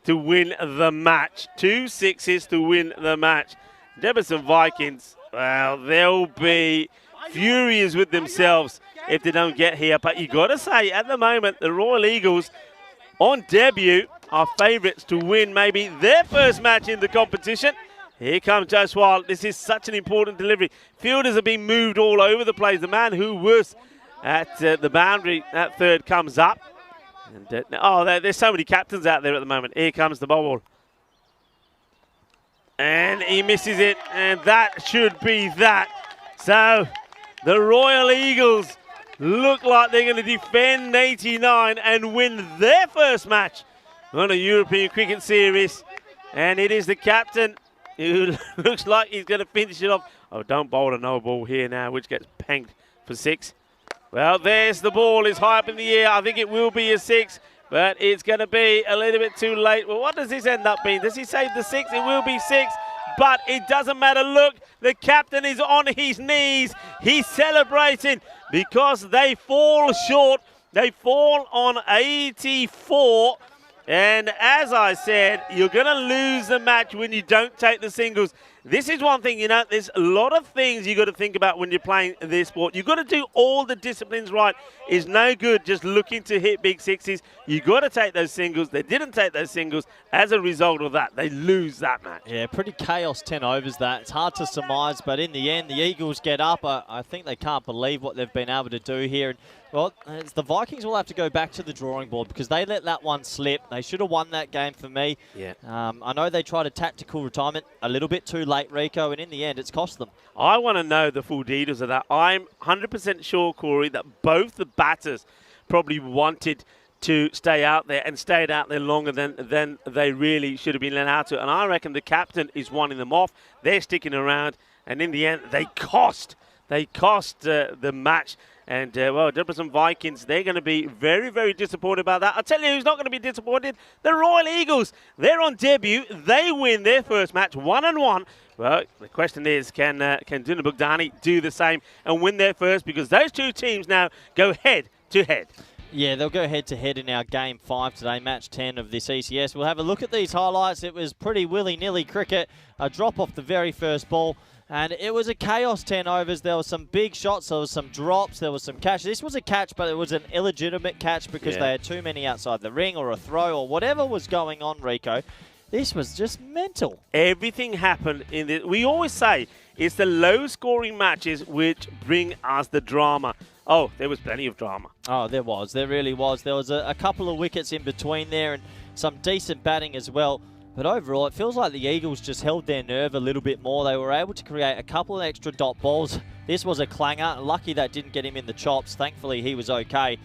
to win the match. 2 sixes to win the match. Debison Vikings, well, they'll be furious with themselves if they don't get here. But you got to say, at the moment, the Royal Eagles on debut are favourites to win maybe their first match in the competition. Here comes Jaiswal. This is such an important delivery. Fielders have been moved all over the place. The man who was at the boundary, that third comes up. And, there's so many captains out there at the moment. Here comes the ball. And he misses it, and that should be that. So the Royal Eagles look like they're going to defend 89 and win their first match on a European Cricket Series. And it is the captain who looks like he's going to finish it off. Oh, don't bowl a no ball here now, which gets panged for 6. Well, there's the ball. It's high up in the air. I think it will be a 6, but it's going to be a little bit too late. Well, what does this end up being? Does he save the 6? It will be 6, but it doesn't matter. Look, the captain is on his knees. He's celebrating because they fall short. They fall on 84. And as I said, you're going to lose the match when you don't take the singles. This is one thing, there's a lot of things you got to think about when you're playing this sport. You've got to do all the disciplines right. It's no good just looking to hit big sixes. You've got to take those singles. They didn't take those singles. As a result of that, they lose that match. Yeah, pretty chaos 10 overs that. It's hard to surmise, but in the end, the Eagles get up. I think they can't believe what they've been able to do here. And, well, the Vikings will have to go back to the drawing board because they let that one slip. They should have won that game for me. Yeah. I know they tried a tactical retirement a little bit too late, Rico, and in the end, it's cost them. I want to know the full details of that. I'm 100% sure, Corey, that both the batters probably wanted to stay out there and stayed out there longer than they really should have been let out to. And I reckon the captain is wanting them off. They're sticking around. And in the end, they cost the match. And, Debrecen Vikings, they're going to be very, very disappointed about that. I'll tell you who's not going to be disappointed. The Royal Eagles. They're on debut. They win their first match 1-1. Well, the question is, can Duna Bugdani do the same and win their first? Because those two teams now go head-to-head. Yeah, they'll go head-to-head in our Game 5 today, Match 10 of this ECS. We'll have a look at these highlights. It was pretty willy-nilly cricket. A drop off the very first ball. And it was a chaos 10 overs. There were some big shots. There was some drops. There was some catch. This was a catch, but it was an illegitimate catch because they had too many outside the ring or a throw or whatever was going on, Rico. This was just mental. Everything happened in this. We always say it's the low-scoring matches which bring us the drama. Oh, there was plenty of drama. Oh, there was. There really was. There was a couple of wickets in between there and some decent batting as well. But overall, it feels like the Eagles just held their nerve a little bit more. They were able to create a couple of extra dot balls. This was a clanger. Lucky that didn't get him in the chops. Thankfully, he was okay.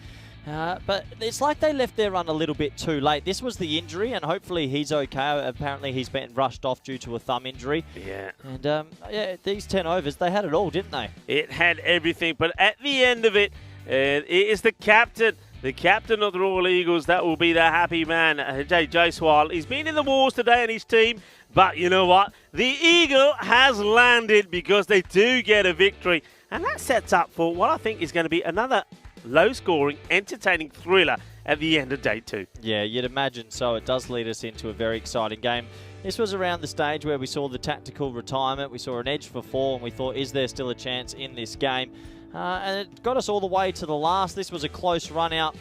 But it's like they left their run a little bit too late. This was the injury, and hopefully he's okay. Apparently, he's been rushed off due to a thumb injury. Yeah. And, these 10 overs, they had it all, didn't they? It had everything. But at the end of it, it is the captain. The captain of the Royal Eagles, that will be the happy man, Jay Jaiswal. He's been in the wars today in his team, but you know what? The Eagle has landed because they do get a victory. And that sets up for what I think is going to be another low-scoring, entertaining thriller at the end of day 2. Yeah, you'd imagine so. It does lead us into a very exciting game. This was around the stage where we saw the tactical retirement. We saw an edge for 4, and we thought, is there still a chance in this game? And it got us all the way to the last. This was a close run out.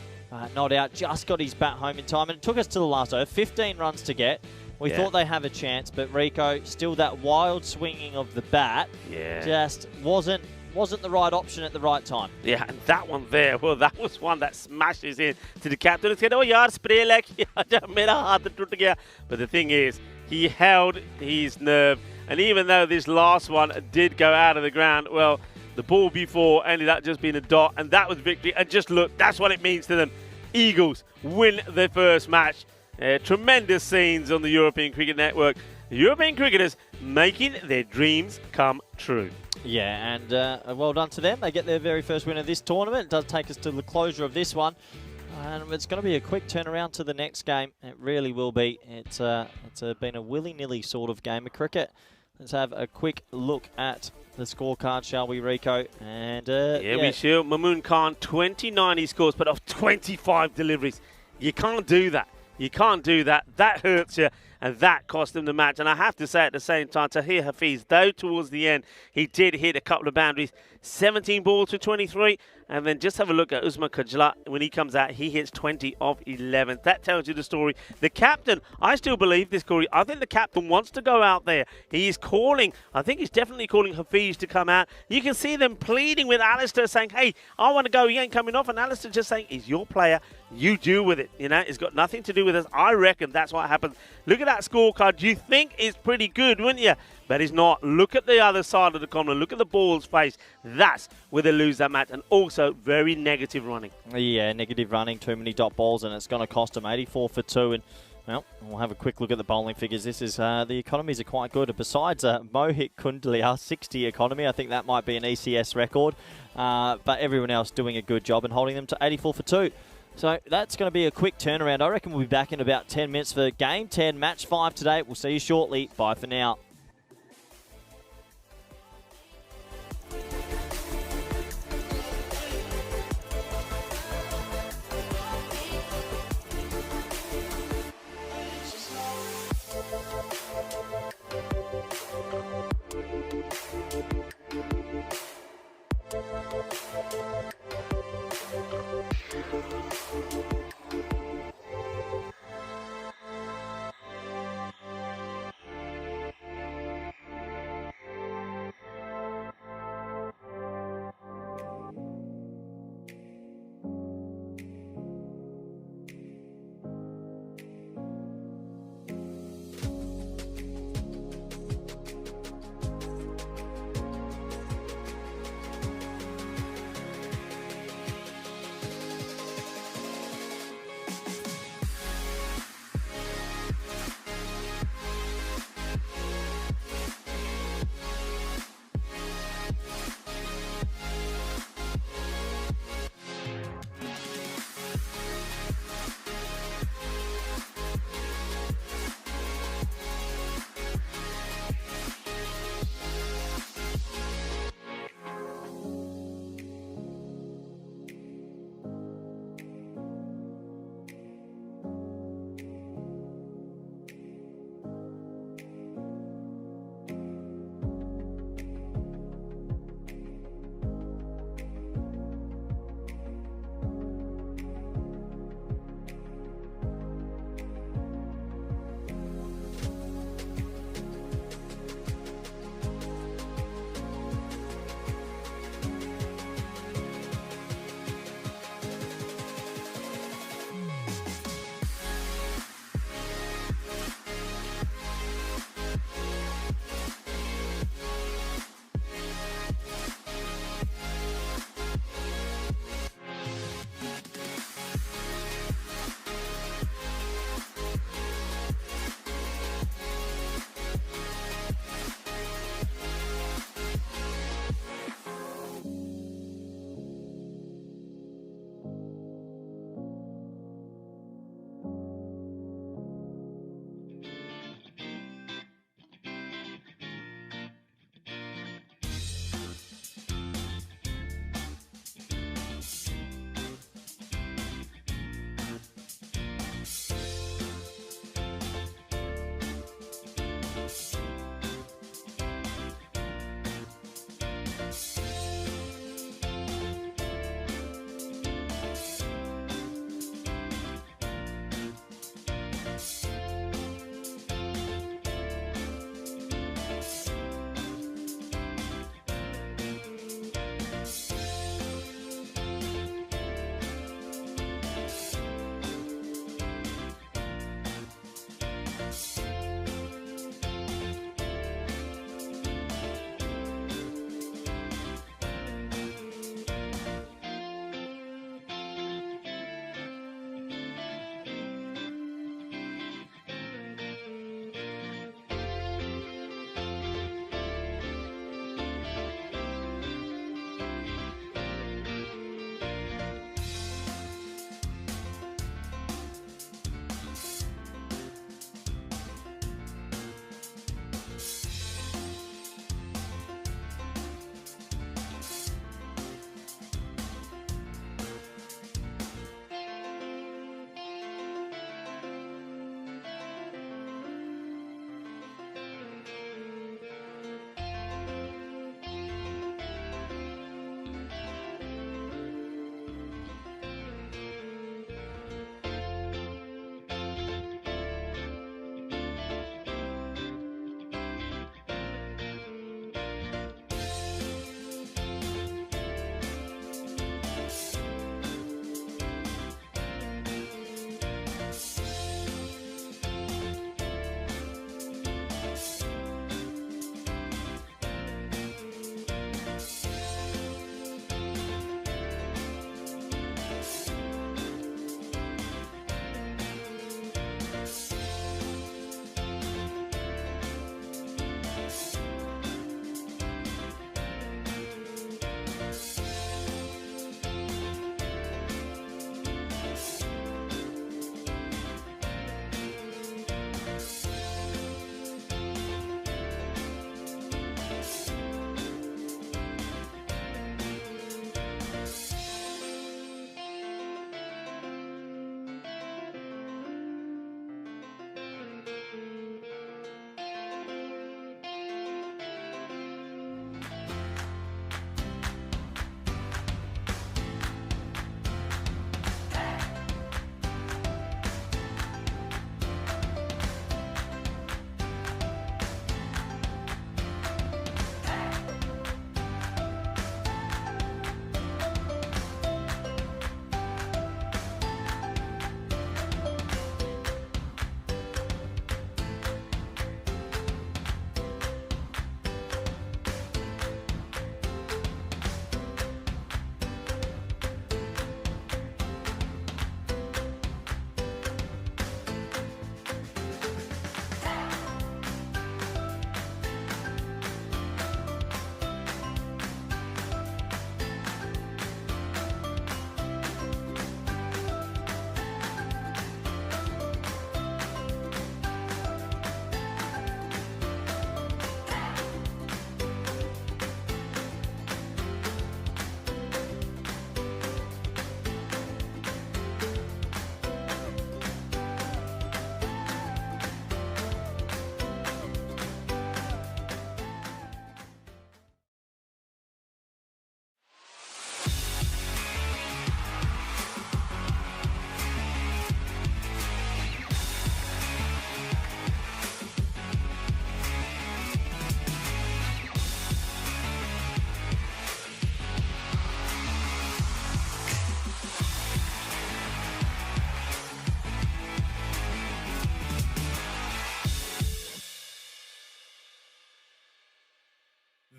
Not out, just got his bat home in time. And it took us to the last over. 15 runs to get. We thought they have a chance, but Rico, still that wild swinging of the bat just wasn't the right option at the right time. Yeah, and that one there, well, that was one that smashes in to the captain. He said, oh, yaar, spray like, mera haath toot gaya. But the thing is, he held his nerve. And even though this last one did go out of the ground, well, the ball before ended up just being a dot, and that was victory. And just look, that's what it means to them. Eagles win their first match. Tremendous scenes on the European Cricket Network. The European cricketers making their dreams come true. Yeah, and well done to them. They get their very first win of this tournament. It does take us to the closure of this one. And it's going to be a quick turnaround to the next game. It really will be. It's been a willy-nilly sort of game of cricket. Let's have a quick look at the scorecard, shall we, Rico? And Yeah, we should. Mamoon Khan, 29 he scores, but of 25 deliveries. You can't do that. You can't do that. That hurts you, and that cost him the match. And I have to say at the same time, Tahir Hafiz, though towards the end, he did hit a couple of boundaries. 17 balls to 23. And then just have a look at Usman Kajla. When he comes out, he hits 20 of 11. That tells you the story. The captain, I still believe this, Corey. I think the captain wants to go out there. He is calling. I think he's definitely calling Hafiz to come out. You can see them pleading with Alistair, saying, hey, I want to go. He ain't coming off. And Alistair just saying, he's your player. You deal with it. You know, it's got nothing to do with us. I reckon that's what happens. Look at that scorecard. You think it's pretty good, wouldn't you? But it's not. Look at the other side of the corner. Look at the ball's face. That's where they lose that match. And also very negative running. Yeah, negative running, too many dot balls, and it's going to cost them 84 for 2. And well, we'll have a quick look at the bowling figures. This is the economies are quite good. Besides Mohit Kundlia, 60 economy. I think that might be an ECS record. But everyone else doing a good job and holding them to 84 for 2. So that's going to be a quick turnaround. I reckon we'll be back in about 10 minutes for Game 10, Match 5 today. We'll see you shortly. Bye for now.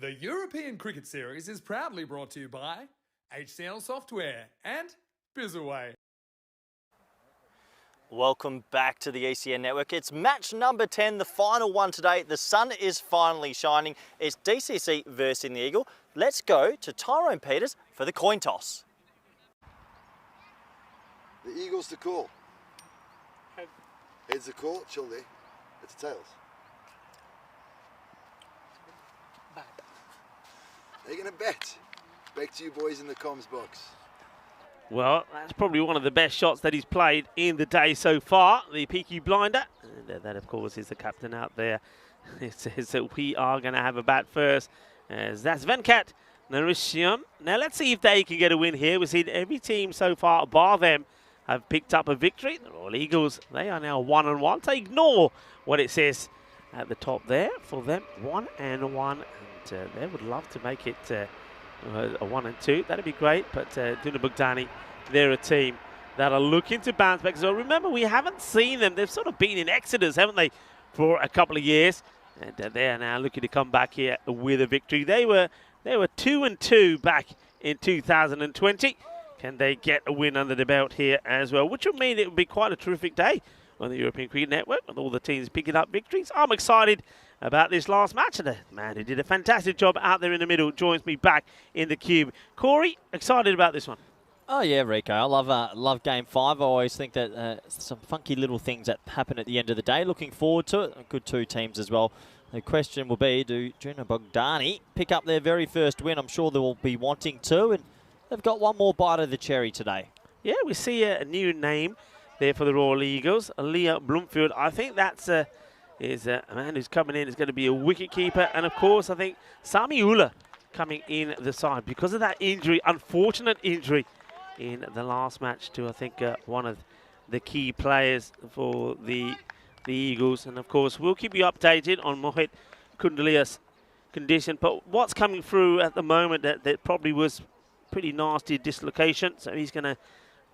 The European Cricket Series is proudly brought to you by HCN Software and Bizzaway. Welcome back to the ECN Network. It's match number 10, the final one today. The sun is finally shining. It's DCC versus the Eagle. Let's go to Tyrone Peters for the coin toss. The Eagle's the call. Heads the call, Childy. It's tails. Are you going to bet? Back to you boys in the comms box. Well, that's probably one of the best shots that he's played in the day so far, the peaky blinder. And that, of course, is the captain out there. It says that we are going to have a bat first. That's Venkat Narishyam. Now, let's see if they can get a win here. We've seen every team so far, bar them, have picked up a victory. The Royal Eagles, they are now 1-1. So ignore what it says at the top there for them. 1-1. And they would love to make it a 1-2. That'd be great. But Duna Bugdani, they're a team that are looking to bounce back. So remember, we haven't seen them. They've sort of been in exodus, haven't they, for a couple of years. And they are now looking to come back here with a victory. They were 2-2 back in 2020. Can they get a win under the belt here as well? Which would mean it would be quite a terrific day on the European Cricket Network with all the teams picking up victories. I'm excited about this last match, and the man who did a fantastic job out there in the middle joins me back in the cube. Corey, excited about this one? Oh yeah, Rico. I love Game 5. I always think that some funky little things that happen at the end of the day. Looking forward to it. Good two teams as well. The question will be, do Juna Bogdani pick up their very first win? I'm sure they will be wanting to, and they've got one more bite of the cherry today. Yeah, we see a new name there for the Royal Eagles, Leah Bloomfield. I think that's is a man who's coming in is going to be a wicket keeper, and of course I think Sami Ullah coming in the side because of that injury, unfortunate injury in the last match to I think one of the key players for the Eagles. And of course we'll keep you updated on Mohit Kundalia's condition, but what's coming through at the moment that probably was pretty nasty dislocation, so he's going to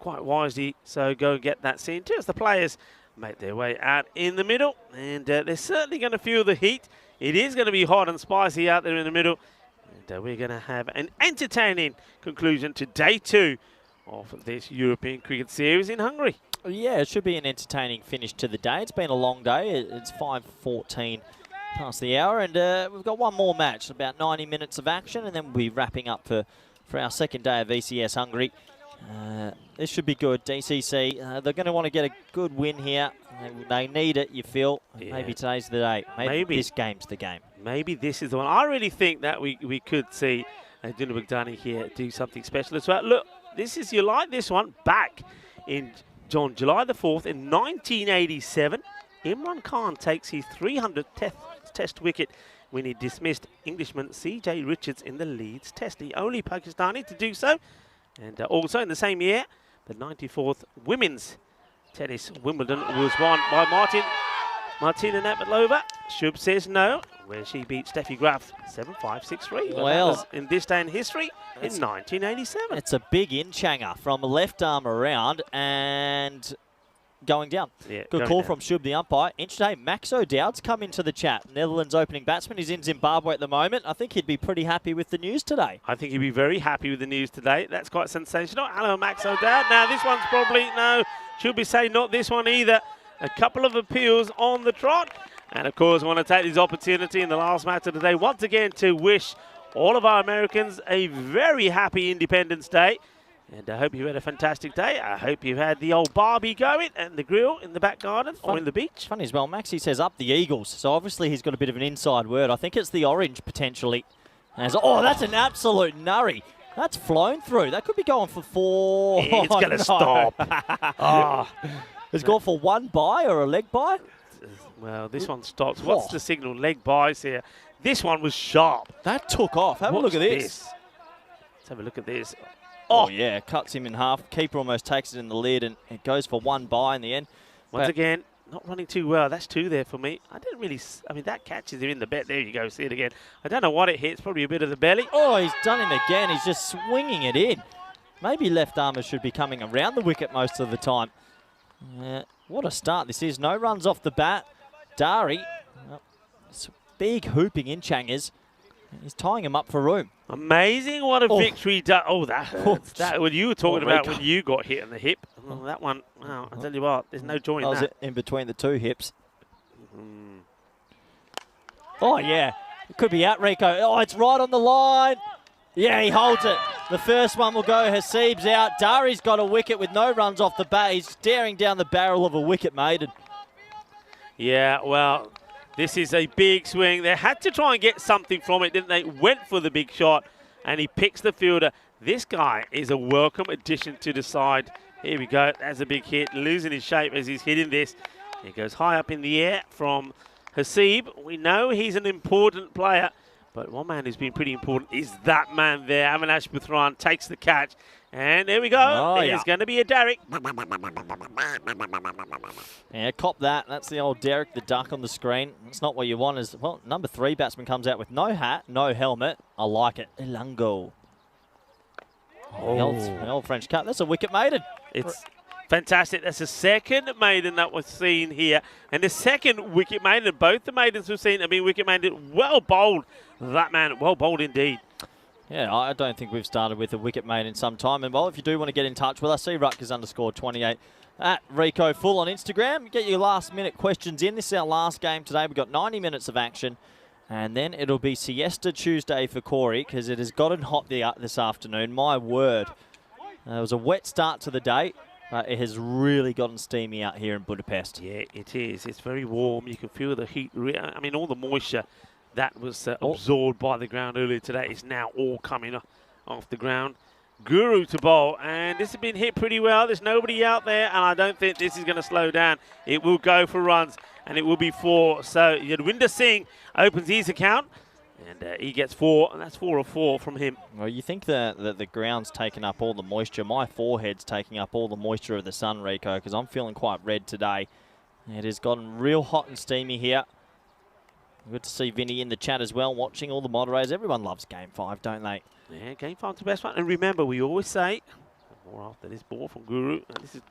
quite wisely go and get that seen too as the players make their way out in the middle, and they're certainly going to feel the heat. It is going to be hot and spicy out there in the middle, and we're going to have an entertaining conclusion to day 2 of this European Cricket Series in Hungary. Yeah, it should be an entertaining finish to the day. It's been a long day. It's 5:14 past the hour, and we've got one more match, about 90 minutes of action, and then we'll be wrapping up for our second day of ECS Hungary. This should be good. DCC, they're going to want to get a good win here. They need it, you feel. Yeah. Maybe today's the day. Maybe this game's the game. Maybe this is the one. I really think that we could see Duna Bugdani here do something special as well. Look, you like this one, back in July the 4th in 1987. Imran Khan takes his 300th test wicket when he dismissed Englishman C.J. Richards in the Leeds Test, the only Pakistani to do so. And also in the same year, the 94th Women's Tennis Wimbledon was won by Martina Navratilova. Shub says no, where she beat Steffi Graf 7-5, 6-3. Well, that was in this day in history in 1987. It's a big in-changer from left arm around and going down. Yeah, good call from Shub, the umpire. Interesting, Max O'Dowd's come into the chat. Netherlands opening batsman. He's in Zimbabwe at the moment. I think he'd be pretty happy with the news today. I think he'd be very happy with the news today. That's quite sensational. Hello, Max O'Dowd. Now, this one's probably, no, should be saying not this one either. A couple of appeals on the trot. And, of course, I want to take this opportunity in the last match of the day once again to wish all of our Americans a very happy Independence Day. And I hope you had a fantastic day. I hope you had the old barbie going and the grill in the back garden or in the beach. Funny as well, Maxie says up the Eagles. So obviously he's got a bit of an inside word. I think it's the orange potentially. Oh, that's an absolute nurry. That's flown through. That could be going for 4. It's going to stop. It's gone for one bye or a leg bye? Well, this one stops. What's the signal? Leg byes here. This one was sharp. That took off. Have a look at this. Let's have a look at this. Oh, yeah, cuts him in half. Keeper almost takes it in the lid, and it goes for one bye in the end. Once again, not running too well. That's 2 there for me. I mean, that catches him in the bet. There you go. See it again. I don't know what it hits. Probably a bit of the belly. Oh, he's done him again. He's just swinging it in. Maybe left armers should be coming around the wicket most of the time. What a start this is. No runs off the bat. Dari, big hooping in Changers. He's tying him up for room. Amazing what a victory does. Oh, that hurts. That what you were talking about when you got hit in the hip. Oh, that one, wow, I tell you what, there's no joy in that. Was in between the two hips. Oh, yeah. It could be out, Rico. Oh, it's right on the line. Yeah, he holds it. The first one will go. Hasib's out. Dari's got a wicket with no runs off the bat. He's staring down the barrel of a wicket maiden. Yeah, well, this is a big swing. They had to try and get something from it, didn't they? Went for the big shot, and he picks the fielder. This guy is a welcome addition to the side. Here we go. That's a big hit. Losing his shape as he's hitting this. He goes high up in the air from Hasib. We know he's an important player, but one man who's been pretty important is that man there. Avinash Puthran takes the catch. And there we go. Oh, There's going to be a Derek. Yeah, cop that. That's the old Derek the Duck on the screen. That's not what you want. Is well, number 3 batsman comes out with no hat, no helmet. I like it. Elango. The old French cut. That's a wicket maiden. It's fantastic. That's the second maiden that was seen here. And the second wicket maiden. Both the maidens we've seen have been wicket maiden. Well bowled. That man, well bowled indeed. Yeah, I don't think we've started with a wicket maiden in some time. And, well, if you do want to get in touch with us, see Rutgers_28 at Rico Full on Instagram. Get your last-minute questions in. This is our last game today. We've got 90 minutes of action. And then it'll be Siesta Tuesday for Corey because it has gotten hot this afternoon. My word. It was a wet start to the day. It has really gotten steamy out here in Budapest. Yeah, it is. It's very warm. You can feel the heat. I mean, all the moisture that was absorbed by the ground earlier today is now all coming off the ground. Guru to bowl, and this has been hit pretty well. There's nobody out there, and I don't think this is going to slow down. It will go for runs, and it will be 4. So Yadwinder Singh opens his account, and he gets 4, and that's 4 of 4 from him. Well, you think that the ground's taken up all the moisture. My forehead's taking up all the moisture of the sun, Rico, because I'm feeling quite red today. It has gotten real hot and steamy here. Good to see Vinny in the chat as well, watching all the moderators. Everyone loves Game 5, don't they? Yeah, Game 5's the best one. And remember, we always say, more after this ball from Guru. And this is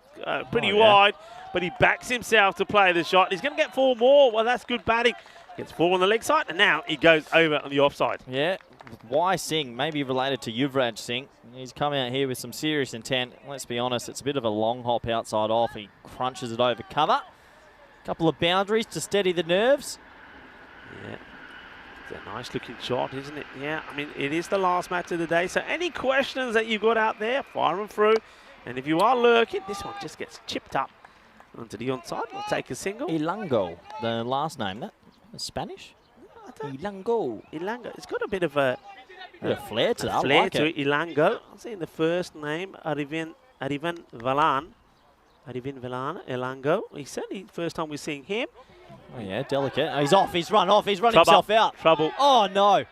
pretty wide, but he backs himself to play the shot. He's going to get 4 more. Well, that's good batting. Gets 4 on the leg side, and now he goes over on the offside. Yeah, why Singh? Maybe related to Yuvraj Singh. He's come out here with some serious intent. Let's be honest, it's a bit of a long hop outside off. He crunches it over cover. Couple of boundaries to steady the nerves. Yeah, it's a nice looking shot, isn't it? Yeah, I mean, it is the last match of the day. So any questions that you've got out there, fire them through. And if you are lurking, this one just gets chipped up onto the onside. We'll take a single. Ilango, the last name, that Spanish? Ilango. Ilango. It's got a bit of a flair to that. Flair I like to it. it. Ilango. I'm saying the first name, Arivan Valan. Arivan Valan, Ilango. He said the first time we're seeing him. Oh, yeah, delicate. Oh, he's off. He's run off. He's run Trouble. himself out. Trouble. Oh, no.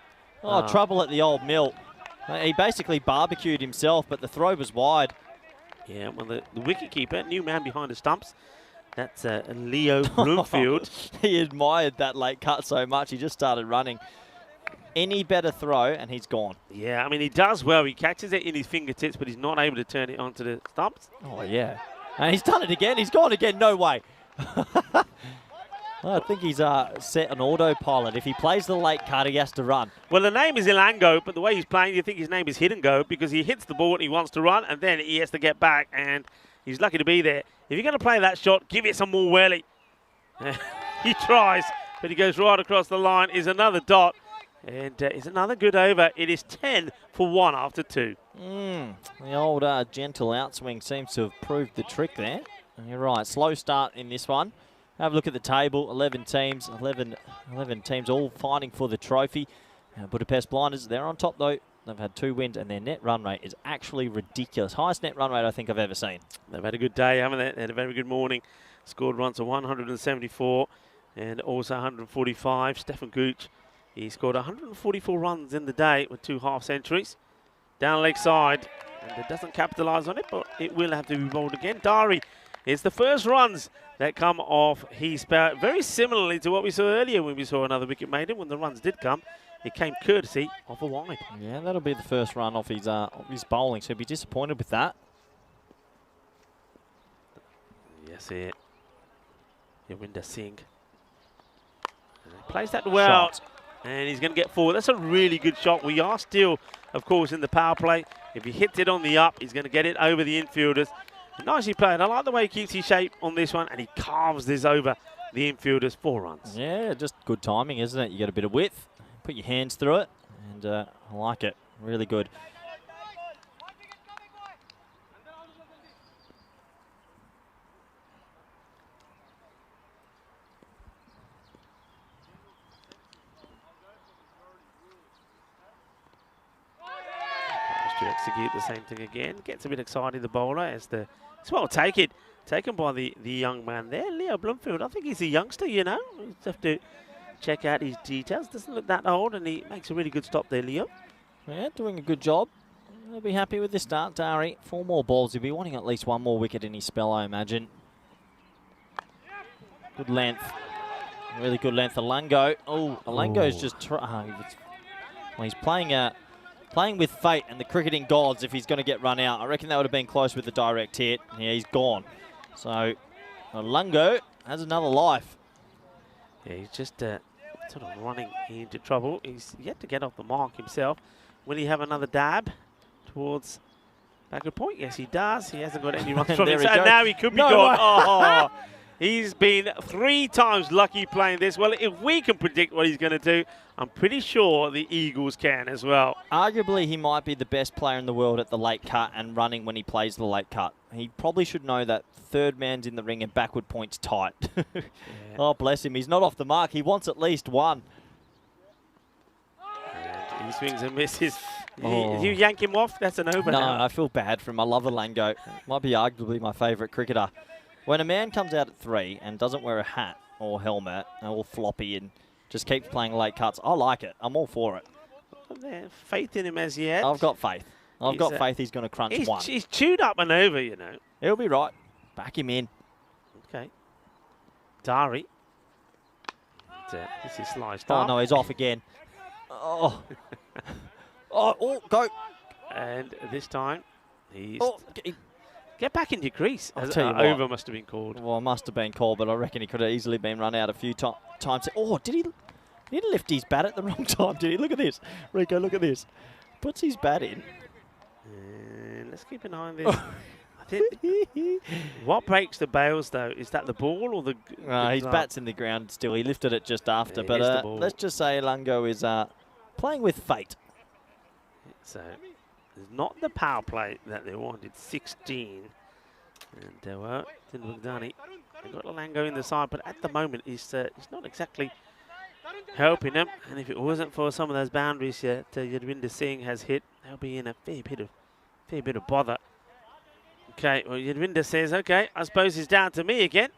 Oh, trouble at the old mill. He basically barbecued himself, but the throw was wide. Yeah, well, the wicketkeeper, new man behind the stumps. That's Leo Bloomfield. He admired that late cut so much, he just started running. Any better throw, and he's gone. Yeah, I mean, he does well. He catches it in his fingertips, but he's not able to turn it onto the stumps. Oh, yeah. And he's done it again. He's gone again. No way. I think he's set an autopilot. If he plays the late cut, he has to run. Well, the name is Ilango, but the way he's playing, you think his name is Hit and Go because he hits the ball and he wants to run, and then he has to get back, and he's lucky to be there. If you're going to play that shot, give it some more whirly. He tries, but he goes right across the line. Is another dot, and it's another good over. It is 10 for 1 after 2. The old gentle outswing seems to have proved the trick there. And you're right, slow start in this one. Have a look at the table, 11 teams, 11 teams all fighting for the trophy. Budapest Blinders, they're on top though. They've had 2 wins and their net run rate is actually ridiculous. Highest net run rate I think I've ever seen. They've had a good day, haven't they? They had a very good morning. Scored runs of 174 and also 145. Stefan Gooch, he scored 144 runs in the day with 2 half centuries. Down leg side, and it doesn't capitalise on it, but it will have to be bowled again. Dari is the first runs that come off his spout, very similarly to what we saw earlier when we saw another wicket maiden. When the runs did come, it came courtesy of a wide. Yeah, that'll be the first run off his bowling, so he'll be disappointed with that. Yes, Yawinder Singh. Plays that well. Shot. And he's going to get forward. That's a really good shot. We are still, of course, in the power play. If he hits it on the up, he's going to get it over the infielders. Nicely played. I like the way he keeps his shape on this one, and he carves this over the infielders. 4 runs. Yeah, just good timing, isn't it? You get a bit of width, put your hands through it, and I like it. Really good. To execute the same thing again. Gets a bit excited, the bowler, as the... It's well taken by the young man there, Leo Bloomfield. I think he's a youngster, you know. You just have to check out his details. Doesn't look that old, and he makes a really good stop there, Leo. Yeah, doing a good job. He'll be happy with this start, Dari. 4 more balls. He'll be wanting at least 1 more wicket in his spell, I imagine. Good length. Really good length. Alango. Oh, Alango's just... well, he's playing with fate and the cricketing gods if he's going to get run out. I reckon that would have been close with the direct hit. Yeah, he's gone. So, Alango has another life. Yeah, he's just sort of running into trouble. He's yet to get off the mark himself. Will he have another dab towards backward point? Yes, he does. He hasn't got any runs from it. And now he could be gone. Oh, he's been 3 times lucky playing this. Well, if we can predict what he's going to do, I'm pretty sure the Eagles can as well. Arguably, he might be the best player in the world at the late cut and running when he plays the late cut. He probably should know that third man's in the ring and backward point's tight. Yeah. Oh, bless him. He's not off the mark. He wants at least 1. And he swings and misses. You yank him off, that's an over now. No, I feel bad for him. I love Alango. Might be arguably my favourite cricketer. When a man comes out at 3 and doesn't wear a hat or helmet, all floppy and just keeps playing late cuts, I like it. I'm all for it. Faith in him as yet. I've got faith. I've got faith he's going to crunch 1. He's chewed up and over, you know. He'll be right. Back him in. Okay. Dari. This is sliced Oh, up. no, he's off again. Oh. Go. And this time, he's... Oh, get back in your crease. I'll tell you what. Over must have been called. Well, it must have been called, but I reckon he could have easily been run out a few times. Oh, did he lift his bat at the wrong time? Did he? Look at this. Rico, look at this. Puts his bat in. And let's keep an eye on this. I think what breaks the bails, though, is that the ball or the his bat's in the ground still. He lifted it just after. Yeah, but let's just say Lungo is playing with fate. So, it's not the power play that they wanted. 16. And, well, didn't look done. They got Alango in the side, but at the moment, he's not exactly helping them. And if it wasn't for some of those boundaries that Yadwinder Singh has hit, they'll be in a fair bit of bother. Okay, well, Yadwinder says, okay, I suppose it's down to me again.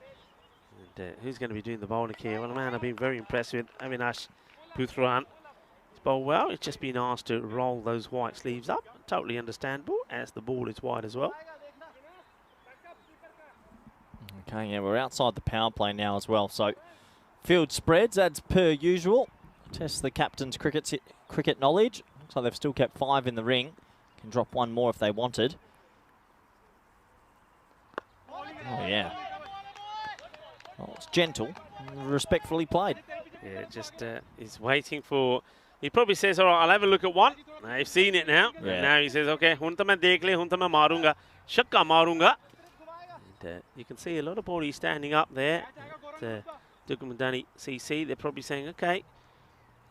And who's going to be doing the bowling here? Well, man, I've been very impressed with Avinash Puthran. He's bowled well. He's just been asked to roll those white sleeves up. Totally understandable, as the ball is wide as well. Okay, yeah, we're outside the power play now as well. So, field spreads as per usual. Test the captain's cricket knowledge. Looks like they've still kept 5 in the ring. Can drop 1 more if they wanted. Oh, yeah. Oh, it's gentle, respectfully played. Yeah, just he's waiting for... He probably says, all right, I'll have a look at 1. I've seen it now. Yeah. And now he says, okay, hunta main dekh le, hunta main marunga, shakka marunga. And you can see a lot of bodies standing up there at Dukumandani CC. They're probably saying, okay,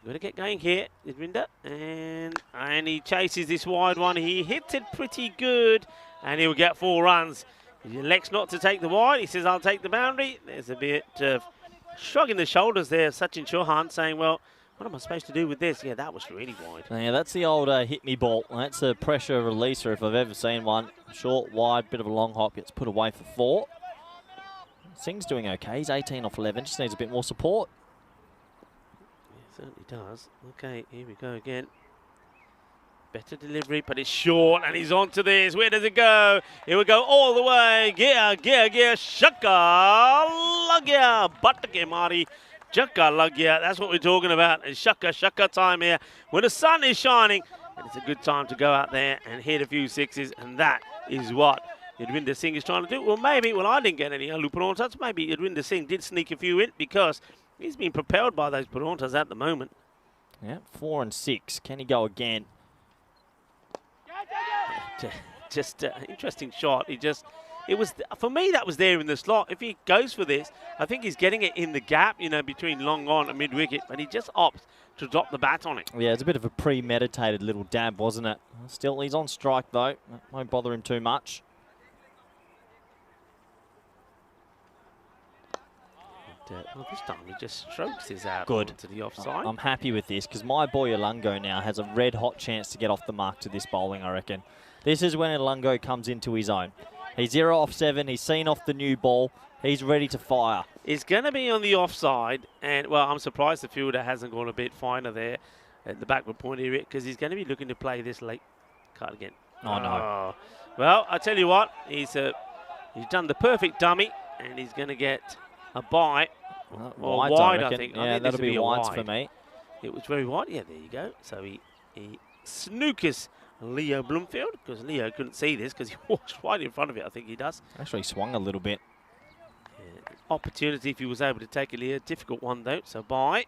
got to get going here, Yadwinder. And he chases this wide one. He hits it pretty good, and he'll get 4 runs. He elects not to take the wide. He says, I'll take the boundary. There's a bit of shrugging the shoulders there, Sachin Chauhan, saying, well, what am I supposed to do with this? Yeah, that was really wide. Yeah, that's the old hit me ball. That's a pressure releaser if I've ever seen one. Short, wide, bit of a long hop, gets put away for 4. Singh's doing okay. He's 18 off 11, just needs a bit more support. Yeah, certainly does. Okay, here we go again. Better delivery, but it's short, and he's on to this. Where does it go? It will go all the way. Gear, shaka, lagya, batake mari, chaka lagya. That's what we're talking about. It's shaka time here. When the sun is shining, and it's a good time to go out there and hit a few 6s, and that is what Yadwinder Singh is trying to do. Well, maybe, I didn't get any Alu Parontas. Maybe Yadwinder Singh did sneak a few in because he's been propelled by those Parontas at the moment. Yeah, 4 and 6. Can he go again? Just interesting shot. It was, for me, that was there in the slot. If he goes for this, I think he's getting it in the gap, you know, between long on and mid-wicket, but he just opts to drop the bat on it. Yeah, it's a bit of a premeditated little dab, wasn't it? Still, he's on strike, though. That won't bother him too much. Well, this time he just strokes his out Good. to the offside. I'm happy with this because my boy Ilungo now has a red-hot chance to get off the mark to this bowling, I reckon. This is when Ilungo comes into his own. He's 0 off 7. He's seen off the new ball. He's ready to fire. It's going to be on the offside, and, well, I'm surprised the fielder hasn't gone a bit finer there at the backward point area because he's going to be looking to play this late cut again. Oh, no. Well, I tell you what, he's done the perfect dummy, and he's going to get a bite. Or Wides, wide, I I think. Yeah, that'll be wides for me. It was very wide. Yeah, there you go. So he snookers Leo Bloomfield because Leo couldn't see this because he walks right in front of it. I think he does. Actually swung a little bit. Yeah, opportunity if he was able to take it, Leo. Difficult one though. So bye.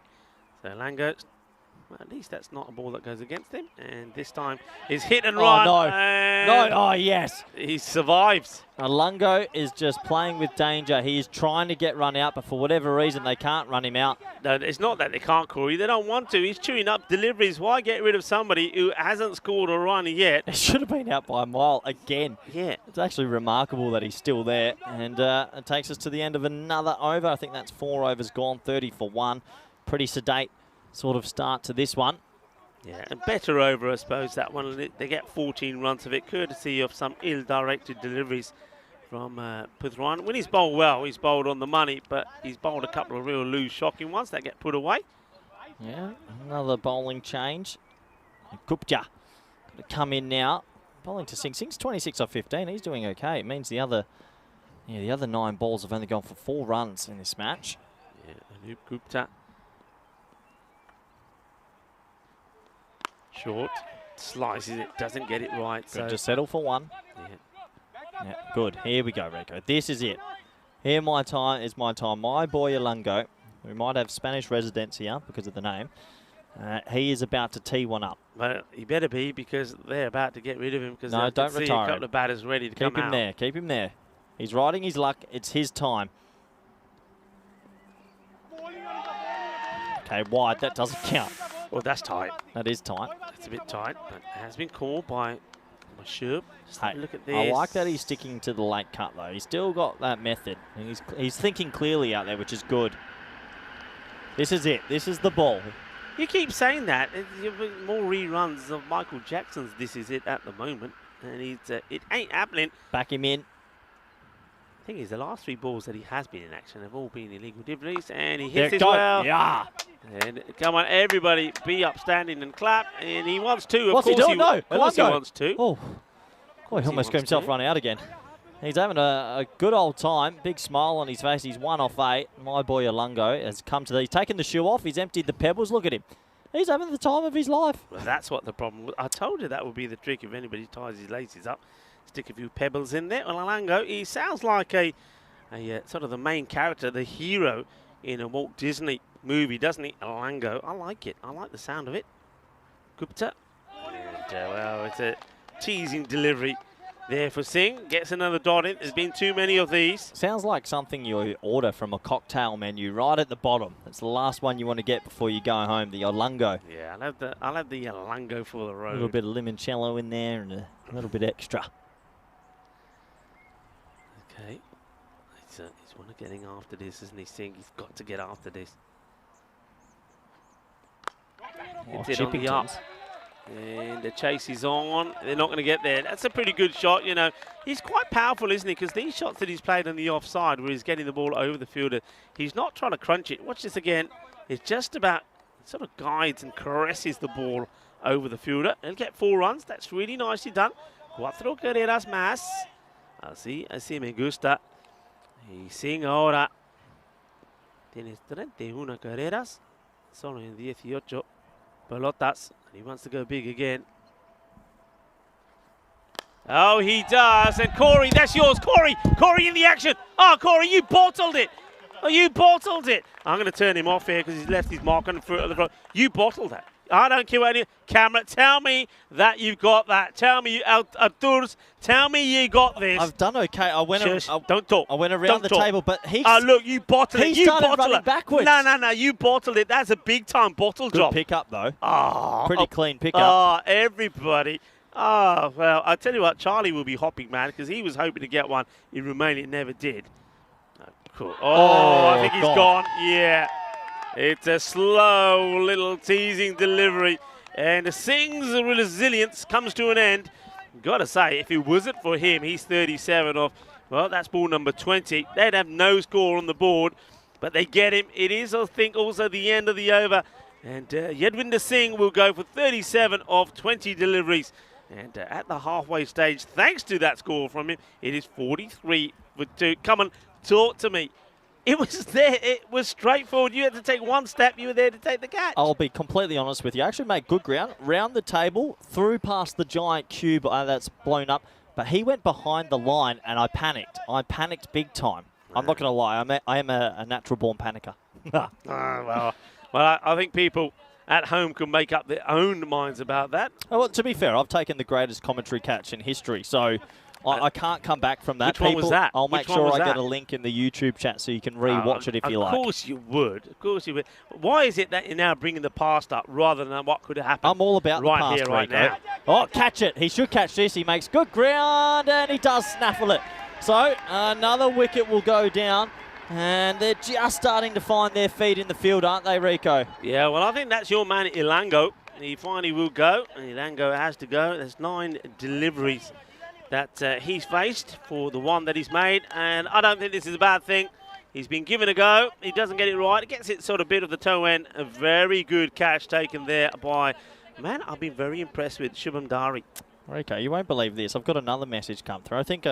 So Lango. Well, at least that's not a ball that goes against him. And this time is hit and run. No. And No. Oh, yes. he survives. Lungo is just playing with danger. He is trying to get run out, but for whatever reason, they can't run him out. No, it's not that they can't, Corey. They don't want to. He's chewing up deliveries. Why get rid of somebody who hasn't scored a run yet? He should have been out by a mile again. Yeah. It's actually remarkable that he's still there. And it takes us to the end of another over. I think that's 4 overs gone, 30 for 1. Pretty sedate sort of start to this one. Yeah, and better over, I suppose, that one. They get 14 runs of it, courtesy of some ill-directed deliveries from Puthran. When he's bowled well, he's bowled on the money, but he's bowled a couple of real loose, shocking ones that get put away. Yeah, another bowling change. Gupta going to come in now. Bowling to Singh. Singh's 26 off 15. He's doing okay. It means the other 9 balls have only gone for 4 runs in this match. Yeah, Anup Gupta. Short, slices it, doesn't get it right. Good So to settle for 1. Yeah, good. Here we go, Rico. This is it. Here my time is my time. My boy Ilungo, who might have Spanish residence here because of the name, he is about to tee one up. Well, he better be because they're about to get rid of him because No, I don't can see retire a couple him. of batters ready to come Keep him out. there. Keep him there. He's riding his luck. It's his time. Okay, wide. That doesn't count. Well, that's tight. That is tight. It's a bit tight, but it has been called by Shub. Hey, Look at this. I like that he's sticking to the late cut, though. He's still got that method. And he's thinking clearly out there, which is good. This is it. This is the ball. You keep saying that. More reruns of Michael Jackson's This Is It at the moment. And it ain't happening. Back him in. Thing is, the last 3 balls that he has been in action have all been illegal deliveries. And he There hits it it goes. well. Yeah. And come on, everybody, be upstanding and clap. And he wants to. What's he doing? No. Of course he Ilungo. wants to. Oh, he almost wants got himself to. run out again. He's having a good old time. Big smile on his face. He's 1 off 8. My boy Ilungo has come to he's taken the shoe off. He's emptied the pebbles. Look at him. He's having the time of his life. Well, that's what the problem was. I told you that would be the trick if anybody ties his laces up. Stick a few pebbles in there. Well, Ilungo, he sounds like a sort of the main character, the hero in a Walt Disney movie, doesn't he? Ilungo. I like it. I like the sound of it. Gupta. And, well, it's a teasing delivery there for Singh. Gets another dot in. There's been too many of these. Sounds like something you order from a cocktail menu right at the bottom. That's the last one you want to get before you go home, the Ilungo. Yeah, I'll have the Ilungo for the road. A little bit of limoncello in there and a little bit extra. Okay. He's one of getting after this, isn't he, Singh? He's got to get after this. Hits it on the up. And the chase is on. They're not going to get there. That's a pretty good shot, you know. He's quite powerful, isn't he? Because these shots that he's played on the offside where he's getting the ball over the fielder, he's not trying to crunch it. Watch this again. It's just about sort of guides and caresses the ball over the fielder. He'll get 4 runs. That's really nicely done. 4 carreras más. Así me gusta. Y Singh ahora tienes 31 carreras, solo en 18 pelotas, and he wants to go big again. Oh, he does, and Corey, that's yours, Corey in the action. Oh, Corey, you bottled it. Oh, you bottled it. I'm going to turn him off here because he's left his mark on the front of the front. You bottled that. I don't care what any camera. Tell me that you've got that. Tell me, Arturs. Tell me you got this. I've done okay. Don't talk. I went around Don't the talk. table, but he. Look, you bottled it. He You started bottled running it. backwards. No. You bottled it. That's a big time bottle Good job. pickup though. Oh, Pretty clean pickup. Everybody. Oh, well, I tell you what, Charlie will be hopping mad because he was hoping to get one in Romania, never did. Cool. Oh, I think he's gone. Yeah. It's a slow little teasing delivery. And Singh's resilience comes to an end. Got to say, if it wasn't for him, he's 37 off. Well, that's ball number 20. They'd have no score on the board, but they get him. It is, I think, also the end of the over. And Yadwinder Singh will go for 37 of 20 deliveries. And at the halfway stage, thanks to that score from him, it is 43 for 2. Come on, talk to me. It was there. It was straightforward. You had to take one step. You were there to take the catch. I'll be completely honest with you. I actually made good ground. Round the table, through past the giant cube that's blown up. But he went behind the line, and I panicked. I panicked big time. I'm not going to lie. I am a natural-born panicker. Well, I think people at home can make up their own minds about that. Well, to be fair, I've taken the greatest commentary catch in history, so I can't come back from that. Which one was that? I'll make Which one sure was I get that? a link in the YouTube chat so you can re-watch it if you like. Of course you would. Of course you would. Why is it that you're now bringing the past up rather than what could have happened? I'm all about right the past, here, right Rico. now. Oh, catch it. He should catch this. He makes good ground, and he does snaffle it. So another wicket will go down. And they're just starting to find their feet in the field, aren't they, Rico? Yeah, well, I think that's your man, Ilango. He finally will go, and Ilango has to go. There's 9 deliveries that he's faced for the one that he's made, and I don't think this is a bad thing. He's been given a go. He doesn't get it right. He gets it sort of bit of the toe end. A very good catch taken there by, man, I've been very impressed with Shubham Dari. Okay, you won't believe this. I've got another message come through. I think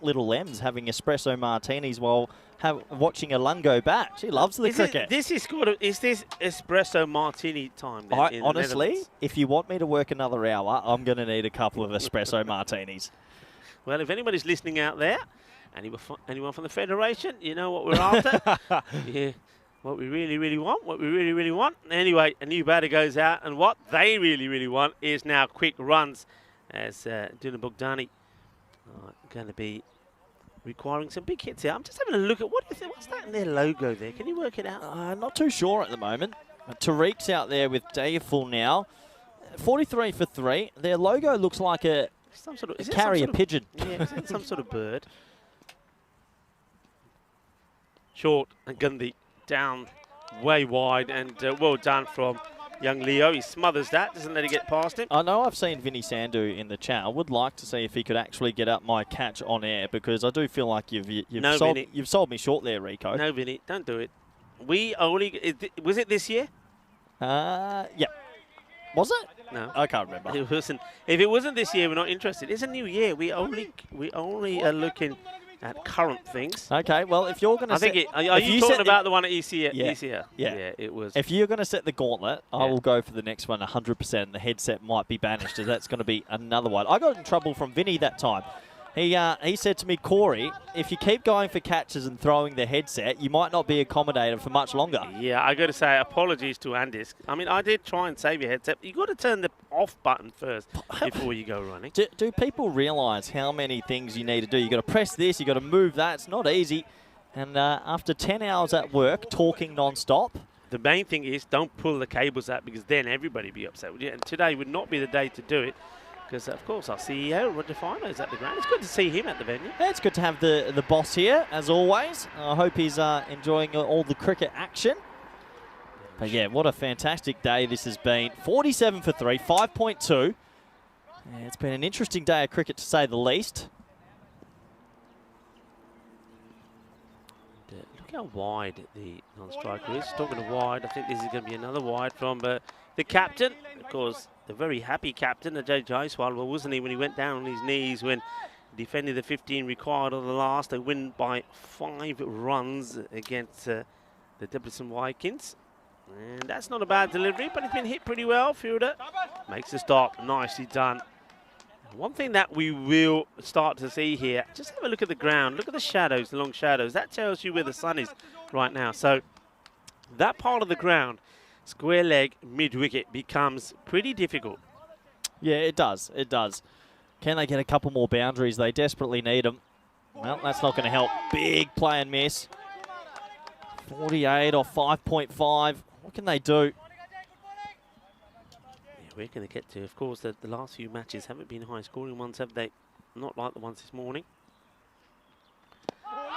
Little M's having espresso martinis while watching a Lungo bat. She loves the cricket. Is this espresso martini time? Then in Honestly, if you want me to work another hour, I'm going to need a couple of espresso martinis. Well, if anybody's listening out there, anyone from the Federation, you know what we're after. Yeah, what we really want. Anyway, a new batter goes out, and what they really want is now quick runs, as Duna Bogdani going to be requiring some big hits here. I'm just having a look at what's that in their logo there? Can you work it out? Not too sure at the moment. Tariq's out there with Dayful now. 43 for 3. Their logo looks like a carrier pigeon. Yeah, is it some sort of bird? Short and Gandhi down way wide, and well done from young Leo. He smothers that, doesn't let it get past him. I know I've seen Vinny Sandhu in the chat. I would like to see if he could actually get up my catch on air, because I do feel like you've sold me short there, Rico. No, Vinny, don't do it. Was it this year? Yeah. Was it? No. I can't remember. It wasn't. If it wasn't this year, we're not interested. It's a new year. We only are looking at current things. Okay, well, if you're going to are you talking about the one at ECN? Yeah. Yeah, it was. If you're going to set the gauntlet, I will go for the next one 100%. The headset might be banished, as that's going to be another one. I got in trouble from Vinny that time. He said to me, Corey, if you keep going for catches and throwing the headset, you might not be accommodated for much longer. Yeah, I got to say, apologies to Andisk. I mean, I did try and save your headset. You got to turn the off button first before you go running. Do people realise how many things you need to do? You got to press this, you got to move that. It's not easy. And after 10 hours at work, talking non-stop. The main thing is don't pull the cables out, because then everybody will be upset with you. And today would not be the day to do it. Because, of course, our CEO, Roger Fino, is at the ground. It's good to see him at the venue. Yeah, it's good to have the boss here, as always. I hope he's enjoying all the cricket action. But, yeah, what a fantastic day this has been. 47 for 3, 5.2. Yeah, it's been an interesting day of cricket, to say the least. Look how wide the non-striker is. Talking of wide, I think this is going to be another wide from the captain. Of course, the very happy captain, Ajay Jaiswal, well, wasn't he, when he went down on his knees when defending the 15 required on the last. They win by 5 runs against the Debrecen Vikings. And that's not a bad delivery, but it's been hit pretty well. Fielder makes the stop. Nicely done. One thing that we will start to see here, just have a look at the ground. Look at the shadows, the long shadows. That tells you where the sun is right now. So that part of the ground square leg mid-wicket becomes pretty difficult. Yeah, it does. It does. Can they get a couple more boundaries? They desperately need them. Well, that's not going to help. Big play and miss. 48 or 5.5. What can they do? Yeah, where can they get to? Of course, the last few matches haven't been high-scoring ones, have they? Not like the ones this morning.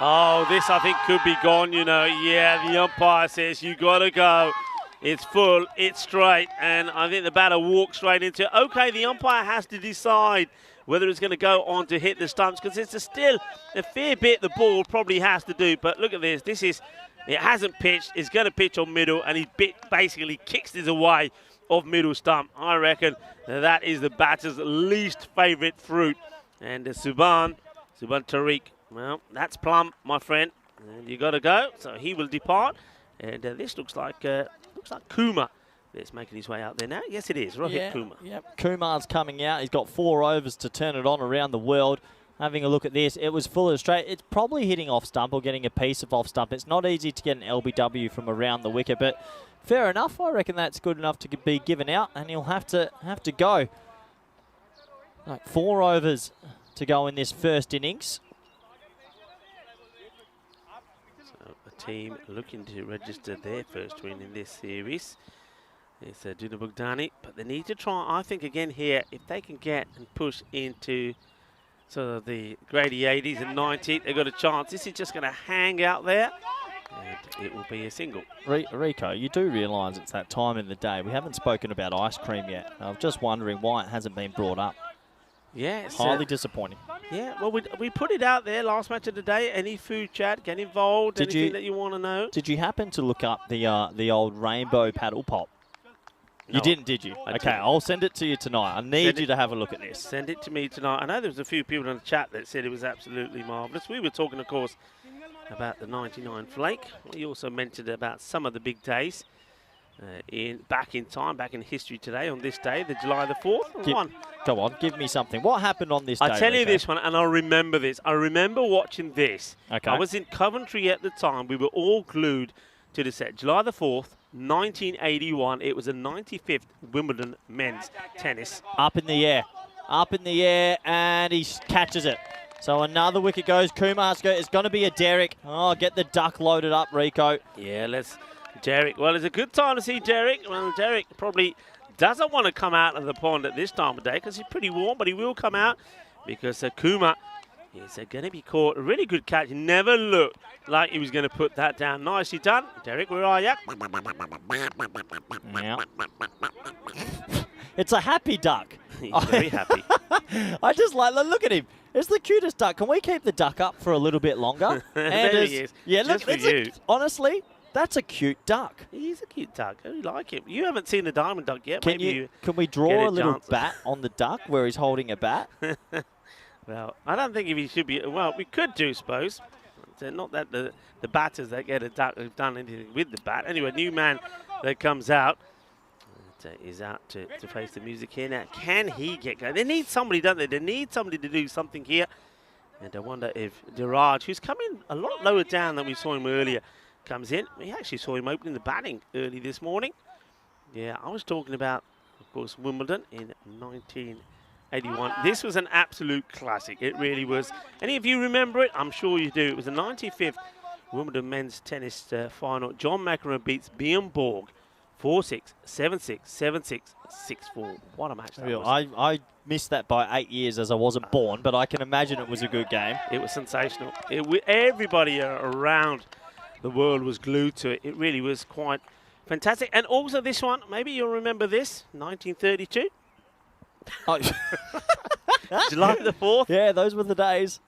Oh, this I think could be gone, you know. Yeah, the umpire says you got to go. It's full, it's straight, and I think the batter walks straight into it. Okay, the umpire has to decide whether it's going to go on to hit the stumps, because it's still a fair bit the ball probably has to do. But look at this. It hasn't pitched. It's going to pitch on middle, and he basically kicks this away off middle stump. I reckon that is the batter's least favourite fruit. And Subhan Tariq, well, that's plumb, my friend. And you got to go, so he will depart. And this looks like Kumar that's making his way out there now. Yes, it is. Rohit Kumar. Yep. Kumar's coming out. He's got 4 overs to turn it on around the world. Having a look at this, it was full of straight. It's probably hitting off stump or getting a piece of off stump. It's not easy to get an LBW from around the wicket, but fair enough. I reckon that's good enough to be given out, and he'll have to go. Like 4 overs to go in this first innings. So a team looking to register their first win in this series. It's Duna Bugdani, but they need to try, I think, again here, if they can get and push into sort of the grady 80s and 90s, they've got a chance. This is just going to hang out there, and it will be a single. Rico, you do realise it's that time in the day. We haven't spoken about ice cream yet. I'm just wondering why it hasn't been brought up. Yeah, it's highly disappointing. Yeah, well, we put it out there last match of the day. Any food chat, get involved, anything that you want to know. Did you happen to look up the old rainbow paddle pop? You didn't, did you? Okay, I'll send it to you tonight. I need you to have a look at this. Send it to me tonight. I know there was a few people in the chat that said it was absolutely marvellous. We were talking, of course, about the 99 flake. We also mentioned about some of the big days back in history today, on this day, the July the 4th. Go on, give me something. What happened on this day? I'll tell you this one, and I remember this. I remember watching this. Okay. I was in Coventry at the time. We were all glued to the set. July the 4th, 1981. It was the 95th Wimbledon men's tennis. Up in the air, and he catches it. So another wicket goes. Kumar's it's going to be a Derek. Oh, get the duck loaded up, Rico. Yeah, Derek. Well, it's a good time to see Derek. Well, Derek probably doesn't want to come out of the pond at this time of day because he's pretty warm, but he will come out because Kumar is going to be caught. A really good catch. Never looked like he was going to put that down. Nicely done. Derek, where are you? Yeah. It's a happy duck. He's very happy. I just look at him. It's the cutest duck. Can we keep the duck up for a little bit longer? There he is. Yeah, just look, for you. Honestly, that's a cute duck. He's a cute duck. I like him. You haven't seen the diamond duck yet. Can we draw a little bat on the duck where he's holding a bat? Well, I don't think if he should be. Well, we could do, suppose. Not that the batters that get a duck have done anything with the bat. Anyway, new man that comes out is out to face the music here now. Can he get going? They need somebody, don't they? They need somebody to do something here. And I wonder if Diraj, who's coming a lot lower down than we saw him earlier, comes in. We actually saw him opening the batting early this morning. Yeah, I was talking about, of course, Wimbledon in 1981. This was an absolute classic. It really was. Any of you remember it? I'm sure you do. It was the 95th Wimbledon men's tennis final. John McEnroe beats Bjorn Borg 4-6, 7-6, 7-6, 6-4. What a match that was. I missed that by 8 years as I wasn't born, but I can imagine it was a good game. It was sensational. Everybody around the world was glued to it. It really was quite fantastic. And also this one, maybe you'll remember this, 1932. Oh. July the 4th. Yeah, those were the days.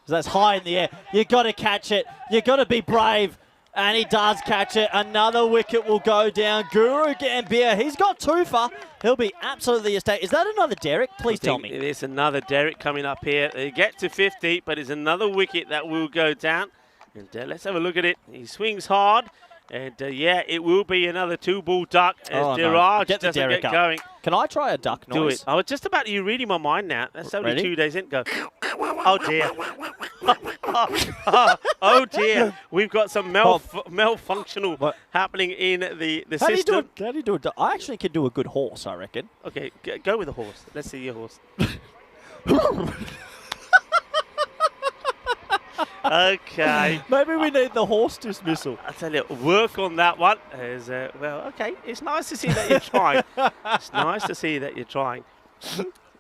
That's high in the air. You got to catch it. You got to be brave. And he does catch it. Another wicket will go down. Guru Gambhir, he's got 2 for. He'll be absolutely ecstatic. Is that another Derek? Please tell me. There's another Derek coming up here. They get to 50, but it's another wicket that will go down. And let's have a look at it. He swings hard. And yeah, it will be another 2-ball duck as Diraj Get the doesn't Derek get up. going. Can I try a duck noise? Do it. I was just about you reading my mind now. That's only Ready? 2 days in. Go. Oh dear. Oh dear, we've got some malfunctional happening in the system. How do you do it? I actually can do a good horse, I reckon. Okay, go with the horse. Let's see your horse. Okay. Maybe we need the horse dismissal. I tell you, work on that one. Well, okay. It's nice to see that you're trying. It's nice to see that you're trying.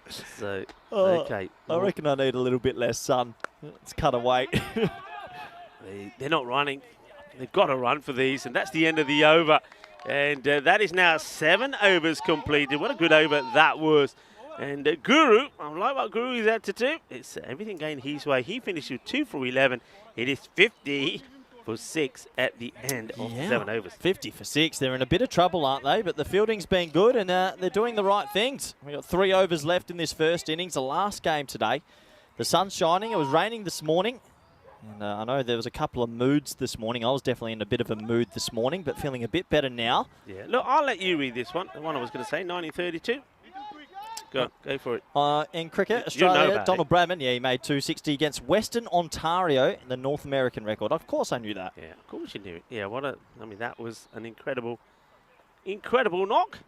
So, okay. I reckon I need a little bit less sun. It's cut away. They're not running. They've got to run for these, and that's the end of the over. And that is now 7 overs completed. What a good over that was. And Guru, I like what Guru is out to do. It's everything going his way. He finished with 2 for 11. It is 50 for 6 at the end of 7 overs. 50 for 6. They're in a bit of trouble, aren't they? But the fielding's been good, and they're doing the right things. We've got 3 overs left in this first innings, the last game today. The sun's shining. It was raining this morning. And I know there was a couple of moods this morning. I was definitely in a bit of a mood this morning, but feeling a bit better now. Yeah, look, I'll let you read this one. The one I was going to say, 1932. Go for it. In cricket, Australia, Donald Bradman, he made 260 against Western Ontario in the North American record. Of course I knew that. Yeah, of course you knew it. Yeah, that was an incredible knock.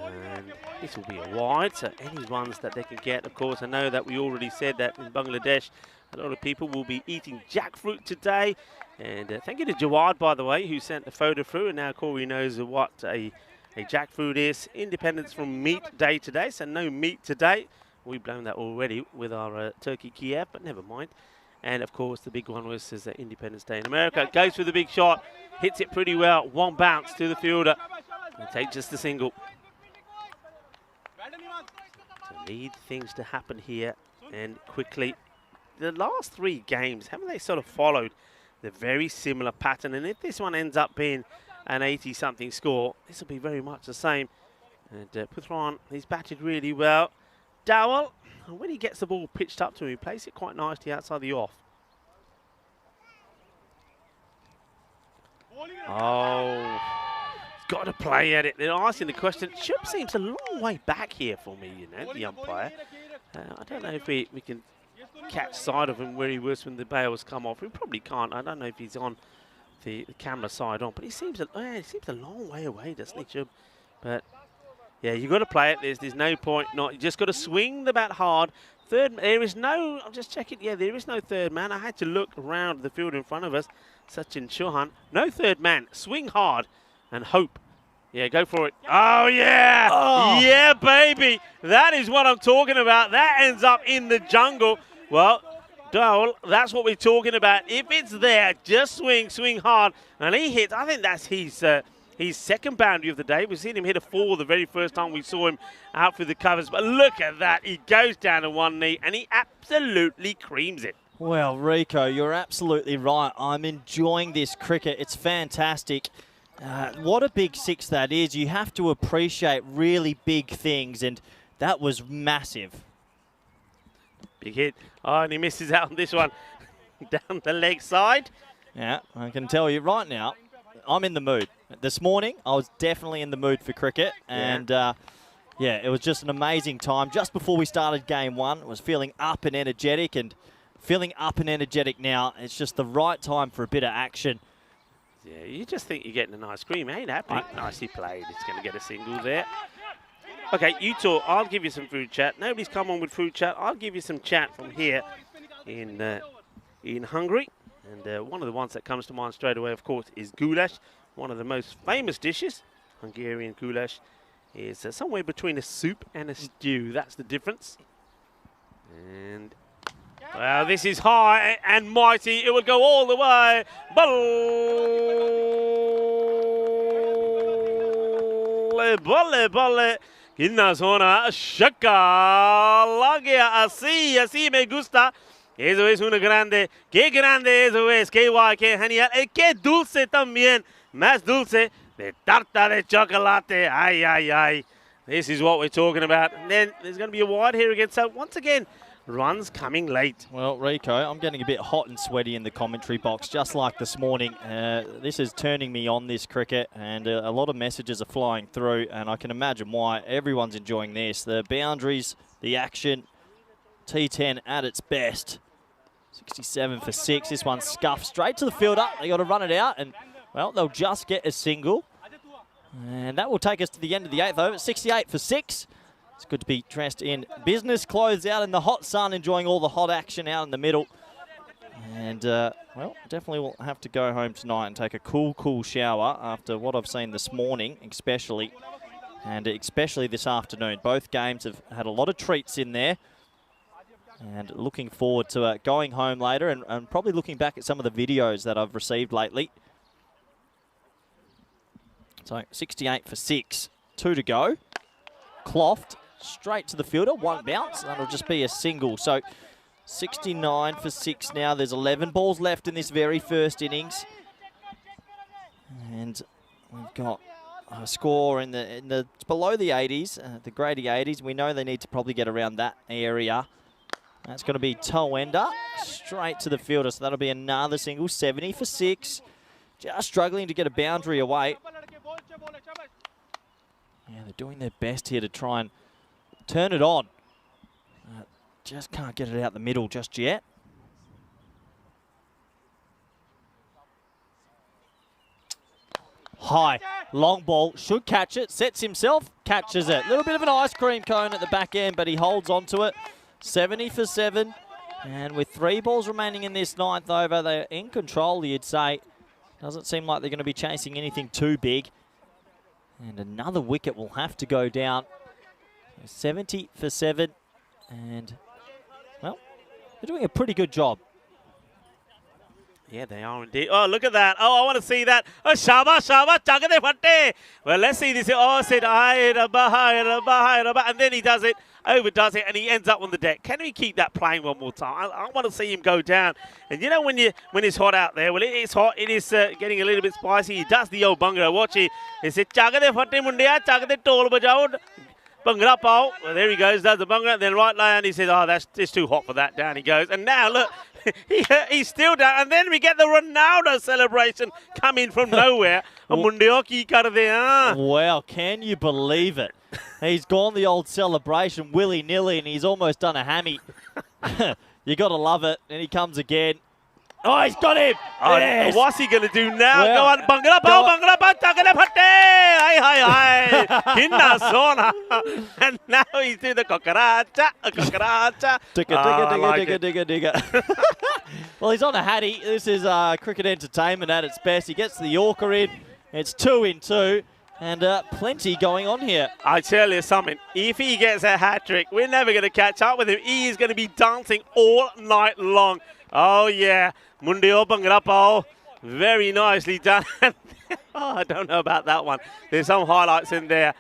And this will be a wide, so any runs that they can get, of course, I know that we already said that in Bangladesh, a lot of people will be eating jackfruit today. And thank you to Jawad, by the way, who sent the photo through, and now Corey knows what a jackfruit is. Independence from meat day today, so no meat today. We've blown that already with our turkey Kiev, but never mind. And of course, the big one was Independence Day in America. Goes for the big shot, hits it pretty well. One bounce to the fielder, and takes just a single. So need things to happen here, and quickly. The last 3 games, haven't they sort of followed the very similar pattern? And if this one ends up being an 80-something score, this will be very much the same. And Puthran, he's batted really well. Dowell, when he gets the ball pitched up to him, he plays it quite nicely outside the off. Oh, he's got to play at it. They're asking the question. Chubb seems a long way back here for me, you know, the umpire. I don't know if we can catch sight of him where he was when the bails come off. We probably can't. I don't know if he's on the camera side on, but he seems a long way away, doesn't he, Chubb? But yeah, you got to play it. There's no point not. You just got to swing the bat hard. There is no. I'm just checking. Yeah, there is no third man. I had to look around the field in front of us. Sachin Chauhan. No third man. Swing hard and hope. Yeah, go for it. Oh yeah, yeah, baby. That is what I'm talking about. That ends up in the jungle. Well, Dole, that's what we're talking about. If it's there, just swing hard. And he hits, I think that's his second boundary of the day. We've seen him hit a 4 the very first time we saw him out through the covers. But look at that. He goes down to one knee and he absolutely creams it. Well, Rico, you're absolutely right. I'm enjoying this cricket. It's fantastic. What a big 6 that is. You have to appreciate really big things, and that was massive. Big hit. Oh, and he misses out on this one. Down the leg side. Yeah, I can tell you right now, I'm in the mood. This morning, I was definitely in the mood for cricket. And, yeah, it was just an amazing time. Just before we started game 1, I was feeling up and energetic. And feeling up and energetic now, it's just the right time for a bit of action. Yeah, you just think you're getting a nice cream. Ain't happening. Nicely played. It's going to get a single there. Okay, you talk. I'll give you some food chat. Nobody's come on with food chat. I'll give you some chat from here in Hungary. And one of the ones that comes to mind straight away, of course, is goulash. One of the most famous dishes, Hungarian goulash, is somewhere between a soup and a stew. That's the difference. And, well, this is high and mighty. It will go all the way. Balle. Kinna zona shaka lagia así me gusta. Eso es una grande. Qué grande eso es. Qué guay, qué genial. Y qué dulce también. Más dulce de tarta de chocolate. Ay. This is what we're talking about. And then there's going to be a wide here again. So once again, runs coming late. Well, Rico, I'm getting a bit hot and sweaty in the commentary box, just like this morning. This is turning me on, this cricket, and a lot of messages are flying through, and I can imagine why everyone's enjoying this. The boundaries, the action, T10 at its best. 67 for 6. This one scuffed straight to the fielder. They got to run it out, and, well, they'll just get a single. And that will take us to the end of the 8th over. 68 for 6. It's good to be dressed in business clothes out in the hot sun, enjoying all the hot action out in the middle. And, well, definitely will have to go home tonight and take a cool shower after what I've seen this morning, especially. And especially this afternoon. Both games have had a lot of treats in there. And looking forward to going home later and probably looking back at some of the videos that I've received lately. So 68 for 6. 2 to go. Clothed straight to the fielder. 1 bounce. That'll just be a single. So 69 for 6 now. There's 11 balls left in this very first innings. And we've got a score in the below the 80s, the grady 80s. We know they need to probably get around that area. That's going to be toe ender straight to the fielder, so that'll be another single. 70 for 6. Just struggling to get a boundary away. Yeah, they're doing their best here to try and turn it on. Just can't get it out the middle just yet. High, long ball, should catch it, sets himself, catches it. A little bit of an ice cream cone at the back end, but he holds on to it. 70 for 7. And with 3 balls remaining in this 9th over, they're in control, you'd say. Doesn't seem like they're going to be chasing anything too big. And another wicket will have to go down. 70 for 7. And, well, they're doing a pretty good job. Yeah, they are indeed. Oh, look at that. Oh, I want to see that. Oh, Shaba, Chagade Fate. Well, let's see this. Oh, said, and then he does it, overdoes it, and he ends up on the deck. Can we keep that playing one more time? I want to see him go down. And you know when it's hot out there, well, it is hot. It is getting a little bit spicy. He does the old Bhangra. Watch it. He said, Chagade Fate Mundia, Chagade Tol Bajao. Bhangra Pao. Well, there he goes, does the Bhangra. Then right down, he says, oh, it's too hot for that. Down he goes. And now, look, he's still down. And then we get the Ronaldo celebration coming from nowhere. Wow, can you believe it? He's gone the old celebration willy-nilly, and he's almost done a hammy. You got to love it. And he comes again. Oh, he's got him. Yes. What's he going to do now? Well, go on, Bhangra Pao, Chagade Fate. Hi. Kinna Sona. And now he's doing the cucaracha. Digga. Well, he's on a hattie. This is cricket entertainment at its best. He gets the Yorker in. It's 2 in 2. And plenty going on here. I tell you something, if he gets a hat-trick, we're never going to catch up with him. He is going to be dancing all night long. Oh, yeah. Mundio Bhangra Pao. Very nicely done. Oh, I don't know about that one. There's some highlights in there.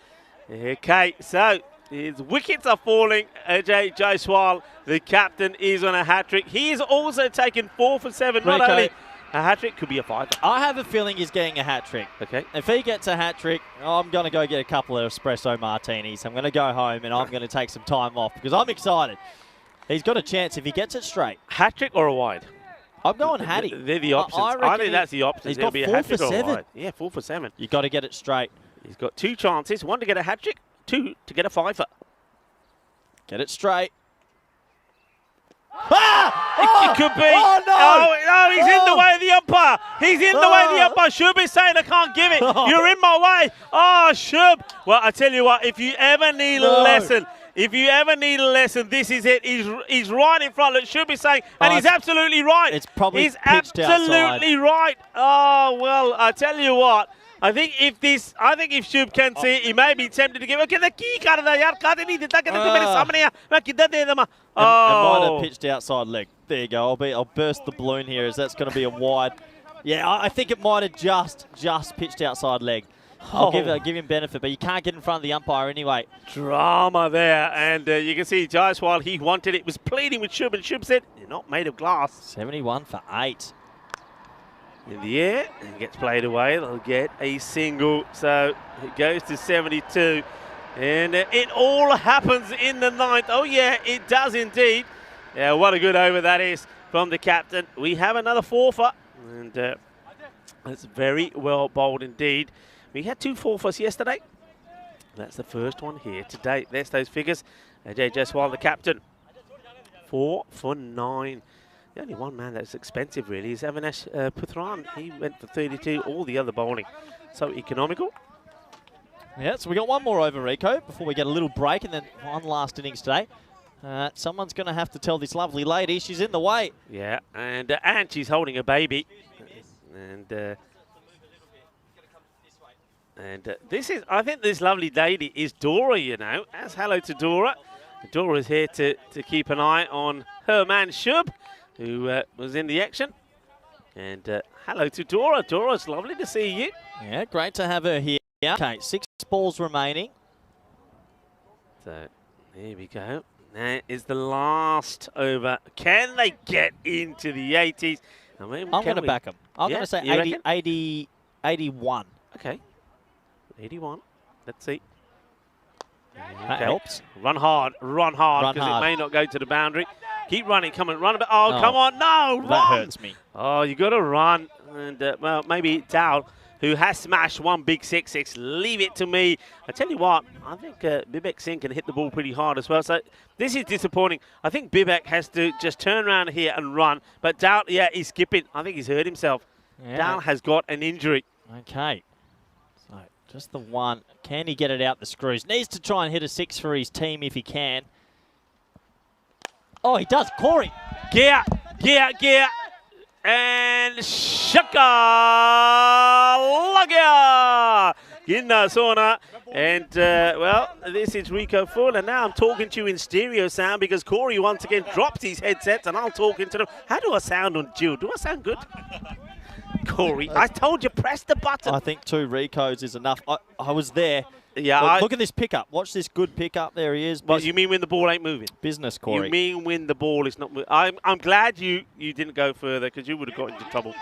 Okay, so his wickets are falling. Ajay Jaiswal, the captain, is on a hat-trick. He is also taken 4 for 7. Not Rico, only a hat-trick, could be a 5. I have a feeling he's getting a hat-trick. Okay. If he gets a hat-trick, I'm going to go get a couple of espresso martinis. I'm going to go home and I'm going to take some time off because I'm excited. He's got a chance if he gets it straight. Hat-trick or a wide? I'm going hattie. They're the options. I think that's the options. He's There'll got be a 4 hat-trick for or a 7. wide. Yeah, 4 for 7. You got to get it straight. He's got 2 chances. 1 to get a hat-trick, 2 to get a 5-er. Get it straight. It could be. Oh, no. Oh, he's in the way of the umpire. He's in the way of the umpire. Shub is saying, I can't give it. You're in my way. Oh, Shub. Well, I tell you what, if you ever need a lesson, this is it. He's right in front. Look, Shub is saying, and he's absolutely right. It's probably He's pitched absolutely outside. right. Oh, well, I tell you what. I think if Shub can see it, he may be tempted to give it. It might have pitched outside leg. There you go. I'll burst the balloon here as that's going to be a wide. Yeah, I think it might have just pitched outside leg. I'll give him benefit, but you can't get in front of the umpire anyway. Drama there, and you can see Jaiswal, he wanted it, was pleading with Shub, and Shub said, you're not made of glass. 71 for 8. In the air, and gets played away. They'll get a single, so it goes to 72. And it all happens in the 9th. Oh, yeah, it does indeed. Yeah, what a good over that is from the captain. We have another 4-fer, and that's very well bowled indeed. We had 2 4-fers yesterday. That's the first one here today. There's those figures. Ajay Jaiswal, the captain. 4 for 9. The only one man that's expensive really is Avinash Puthran. He went for 32. All the other bowling so economical. Yeah, so we got one more over, Rico, before we get a little break, and then one last innings today. Someone's going to have to tell this lovely lady she's in the way. Yeah, and she's holding a baby. And this is, I think this lovely lady is Dora, you know. As hello to Dora. Dora's here to keep an eye on her man Shub, who was in the action. And hello to Dora. Dora, it's lovely to see you. Yeah, great to have her here. Okay, 6 balls remaining. So, here we go. That is the last over. Can they get into the 80s? I mean, I'm going to back them. I'm going to say 81. Okay. 81. Let's see. That helps. Run hard, because it may not go to the boundary. Keep running, come on, run a bit. Oh, come on, no, run. That hurts me. Oh, you got to run. And, well, maybe Dow, who has smashed one big 6-6. Leave it to me. I tell you what, I think Bibek Singh can hit the ball pretty hard as well. So this is disappointing. I think Bibek has to just turn around here and run. But Dow, yeah, he's skipping. I think he's hurt himself. Yeah. Dow has got an injury. Okay. So just the one. Can he get it out the screws? Needs to try and hit a 6 for his team if he can. Oh, he does. Corey. Gear. And Shaka Lagia Ginna Sona. And, well, this is Rico Full. And now I'm talking to you in stereo sound because Corey once again drops his headsets and I'm talking to them. How do I sound on Jill? Do I sound good? Corey, I told you, press the button. I think 2 Ricos is enough. I was there. Yeah, look at this pickup. Watch this good pickup. There he is. Well, you mean when the ball ain't moving? Business, Corey. You mean when the ball is not moving? I'm glad you didn't go further because you would have got into trouble.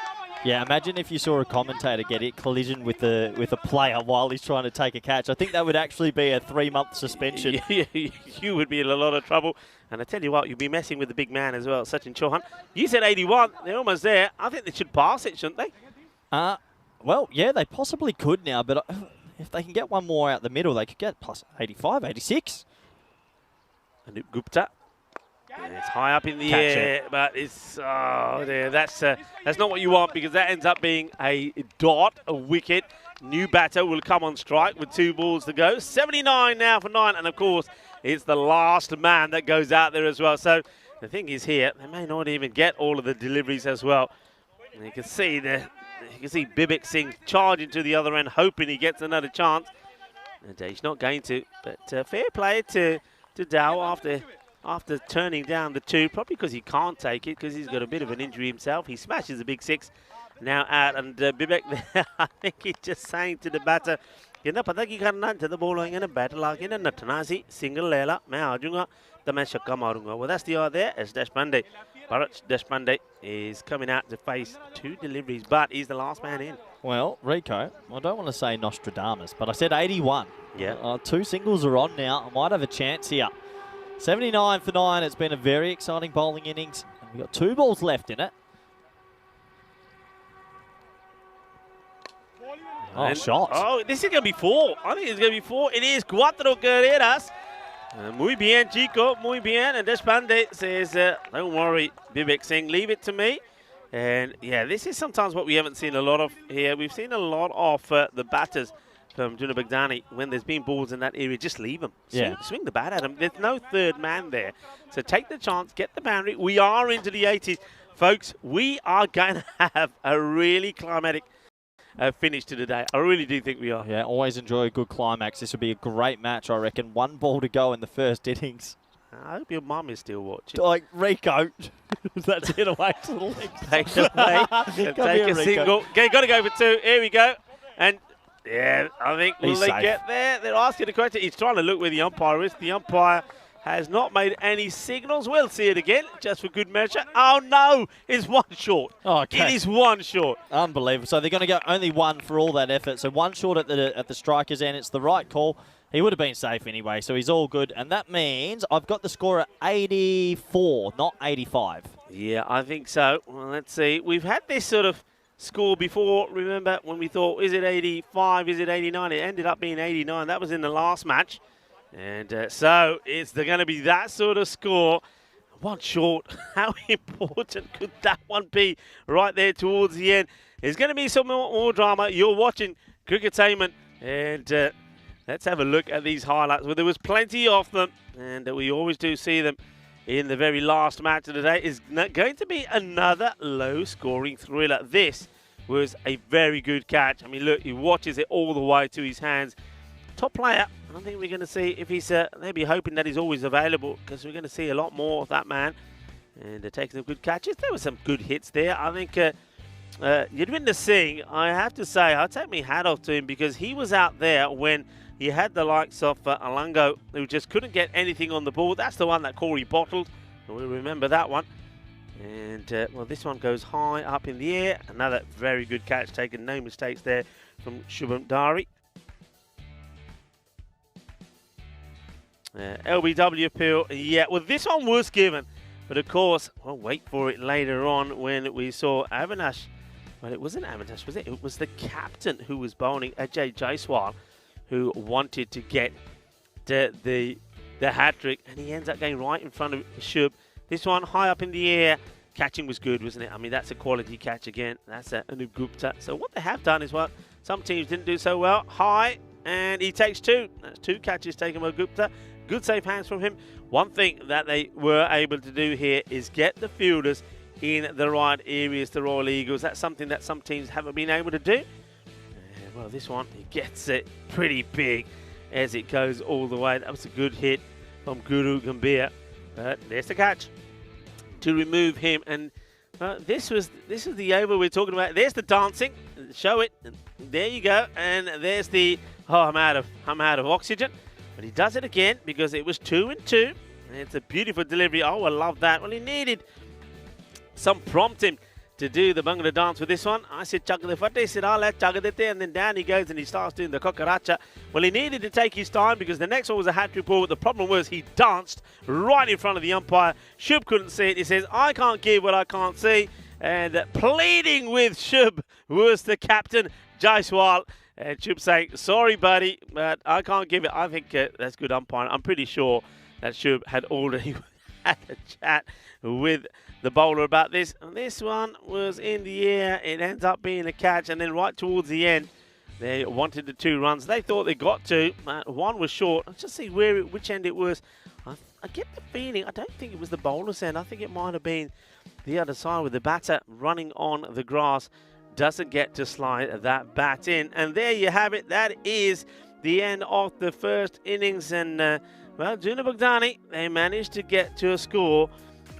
Yeah, imagine if you saw a commentator get it collision with a player while he's trying to take a catch. I think that would actually be a 3-month suspension. You would be in a lot of trouble. And I tell you what, you'd be messing with the big man as well, Sachin Chauhan. You said 81. They're almost there. I think they should pass it, shouldn't they? Well, yeah, they possibly could now, but if they can get one more out the middle, they could get plus 85, 86. And Gupta. And it's high up in the air, but it's there. That's not what you want because that ends up being a dot, a wicket. New batter will come on strike with 2 balls to go. 79 now for 9, and of course it's the last man that goes out there as well. So the thing is here, they may not even get all of the deliveries as well. And you can see Bibek Singh charging to the other end, hoping he gets another chance. And he's not going to, but fair play to Dow after turning down the 2, probably because he can't take it because he's got a bit of an injury himself. He smashes a big 6 now out, and Bibek, I think he's just saying to the batter, "Kena pata ki karna jab ball hoenge na bat la ke na natna si single le la, main aa jaunga to main chakka marunga." Well, that's the idea there. As Deshpande, Bharat Deshpande is coming out to face 2 deliveries, but he's the last man in. Well, Rico, I don't want to say Nostradamus, but I said 81. Yeah. 2 singles are on now. I might have a chance here. 79 for 9. It's been a very exciting bowling innings. And we've got 2 balls left in it. Oh, shot. Oh, this is going to be 4. I think it's going to be 4. It is cuatro carreras. Muy bien, Chico. Muy bien. And Deshpande says, don't worry, Bibek Singh, leave it to me. And, yeah, this is sometimes what we haven't seen a lot of here. We've seen a lot of the batters from Juna Baghdani. When there's been balls in that area, just leave them. Swing the bat at them. There's no third man there. So take the chance, get the boundary. We are into the 80s. Folks, we are going to have a really climatic finish to the day. I really do think we are. Yeah, always enjoy a good climax. This would be a great match, I reckon. 1 ball to go in the first innings. I hope your mum is still watching. Like, Rico. That's it away to the legs. Take it away. Take a single. Okay, got to go for 2. Here we go. And, yeah, I think will they get there? They're asking the question. He's trying to look where the umpire is. The umpire has not made any signals. We'll see it again, just for good measure. Oh, no, it's 1 short. Oh, okay. It is 1 short. Unbelievable. So they're going to go only 1 for all that effort. So 1 short at the striker's end. It's the right call. He would have been safe anyway, so he's all good. And that means I've got the score at 84, not 85. Yeah, I think so. Well, let's see. We've had this sort of score before. Remember when we thought, is it 85, is it 89? It ended up being 89. That was in the last match. And so it's going to be that sort of score. one short. How important could that one be right there towards the end? There's going to be some more drama. You're watching Cricketainment, and let's have a look at these highlights. Well, there was plenty of them, and we always do see them in the very last match of the day. Is going to be another low-scoring thriller. This was a very good catch. I mean, look, he watches it all the way to his hands. Top player. I think we're going to see if he's, maybe hoping that he's always available, because we're going to see a lot more of that man. And taking some good catches. There were some good hits there. I think Yadwinder Singh, I have to say, I'll take my hat off to him, because he was out there when you had the likes of Alango, who just couldn't get anything on the board. That's the one that Corey bottled. We remember that one. And, well, this one goes high up in the air. Another very good catch taken. No mistakes there from Shubham Dari. LBW appeal. Yeah, well, this one was given. But, of course, we'll wait for it later on when we saw Avinash. Well, it wasn't Avinash, was it? It was the captain who was bowling, Ajay Jaiswal, who wanted to get the hat-trick. And he ends up going right in front of Shub. This one high up in the air. Catching was good, wasn't it? I mean, that's a quality catch again. That's Anup Gupta. So what they have done is what some teams didn't do so well. High, and he takes two. That's two catches taken by Gupta. Good safe hands from him. One thing that they were able to do here is get the fielders in the right areas, the Royal Eagles. That's something that some teams haven't been able to do. Well, this one, he gets it pretty big as it goes all the way. That was a good hit from Guru Gambhir. But there's the catch to remove him. And this is the over we're talking about. There's the dancing. Show it. There you go. And there's the, oh, I'm out of oxygen. But he does it again because it was 2 and 2. And it's a beautiful delivery. Oh, I love that. Well, he needed some prompting to do the Bangla dance with this one. I said, Chagade Fateh. He said, I'll let Chagade. And then down he goes and he starts doing the Kokaracha. Well, he needed to take his time because the next one was a hat-trick ball. But the problem was he danced right in front of the umpire. Shub couldn't see it. He says, I can't give what I can't see. And pleading with Shub was the captain, Jaiswal. And Shub saying, sorry, buddy, but I can't give it. I think that's good umpiring. I'm pretty sure that Shub had already had a chat with the bowler about this. And this one was in the air. It ends up being a catch. And then right towards the end, they wanted the 2 runs. They thought they got 2. One was short. Let's just see which end it was. I get the feeling, I don't think it was the bowler's end. I think it might have been the other side with the batter running on the grass. Doesn't get to slide that bat in. And there you have it. That is the end of the first innings. And, well, Juna Bogdani, they managed to get to a score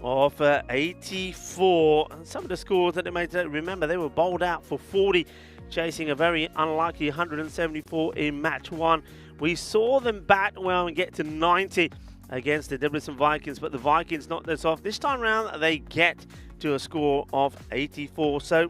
of 84. And some of the scores that they made, remember, they were bowled out for 40, chasing a very unlikely 174 in match 1. We saw them bat well and get to 90 against the Debrecen Vikings, but the Vikings knocked this off. This time around, they get to a score of 84. So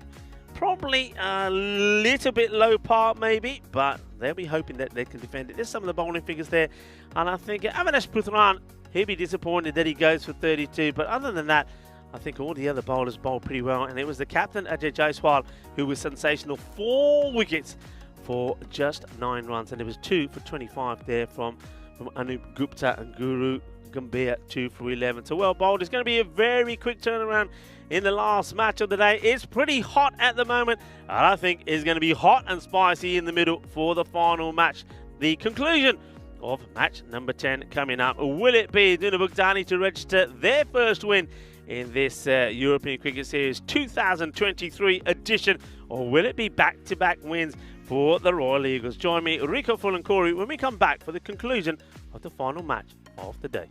probably a little bit low par maybe, but they'll be hoping that they can defend it. There's some of the bowling figures there, and I think Avinash Puthran, he'll be disappointed that he goes for 32, but other than that, I think all the other bowlers bowled pretty well, and it was the captain, Ajay Jaiswal, who was sensational. 4 wickets for just 9 runs, and it was 2 for 25 there from Anup Gupta and Guru Gambhir, 2 for 11. So well bowled. It's going to be a very quick turnaround in the last match of the day. It's pretty hot at the moment, and I think it's going to be hot and spicy in the middle for the final match. The conclusion of match number 10 coming up. Will it be Juna Bogdani to register their first win in this European Cricket Series 2023 edition, or will it be back-to-back wins for the Royal Eagles? Join me, Rico, Full and Corey, when we come back for the conclusion of the final match of the day.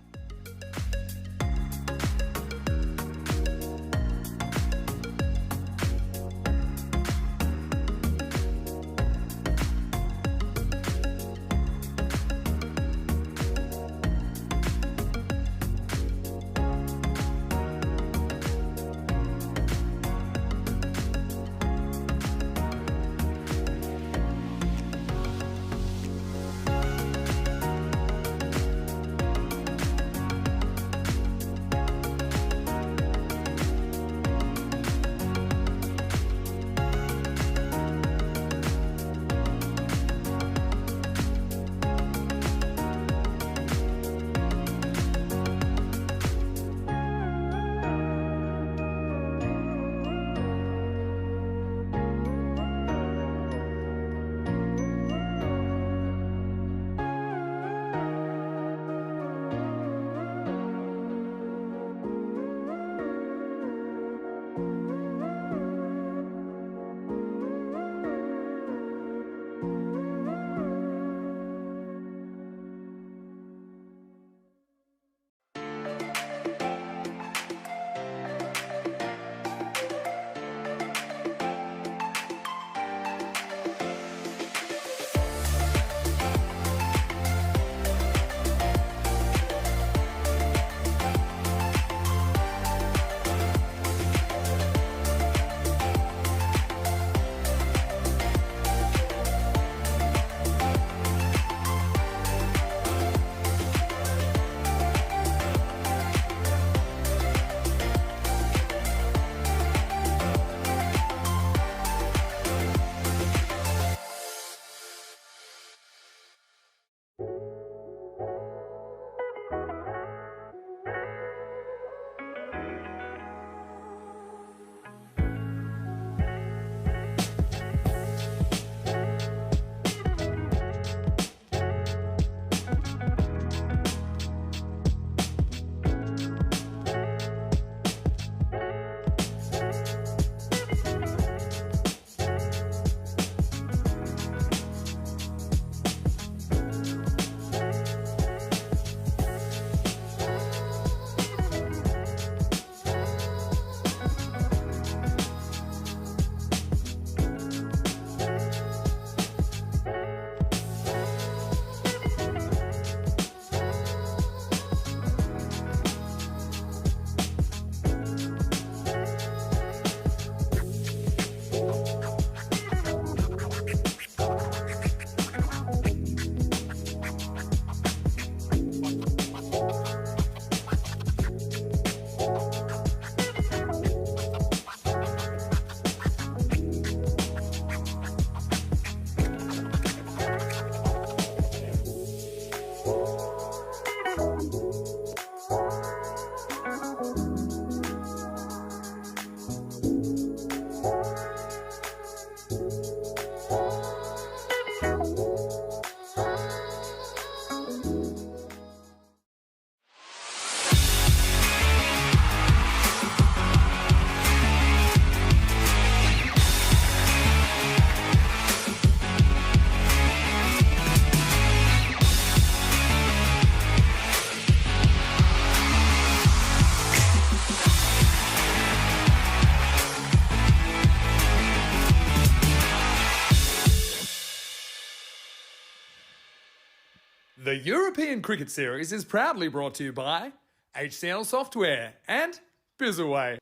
The European Cricket Series is proudly brought to you by HCL Software and Bizzaway.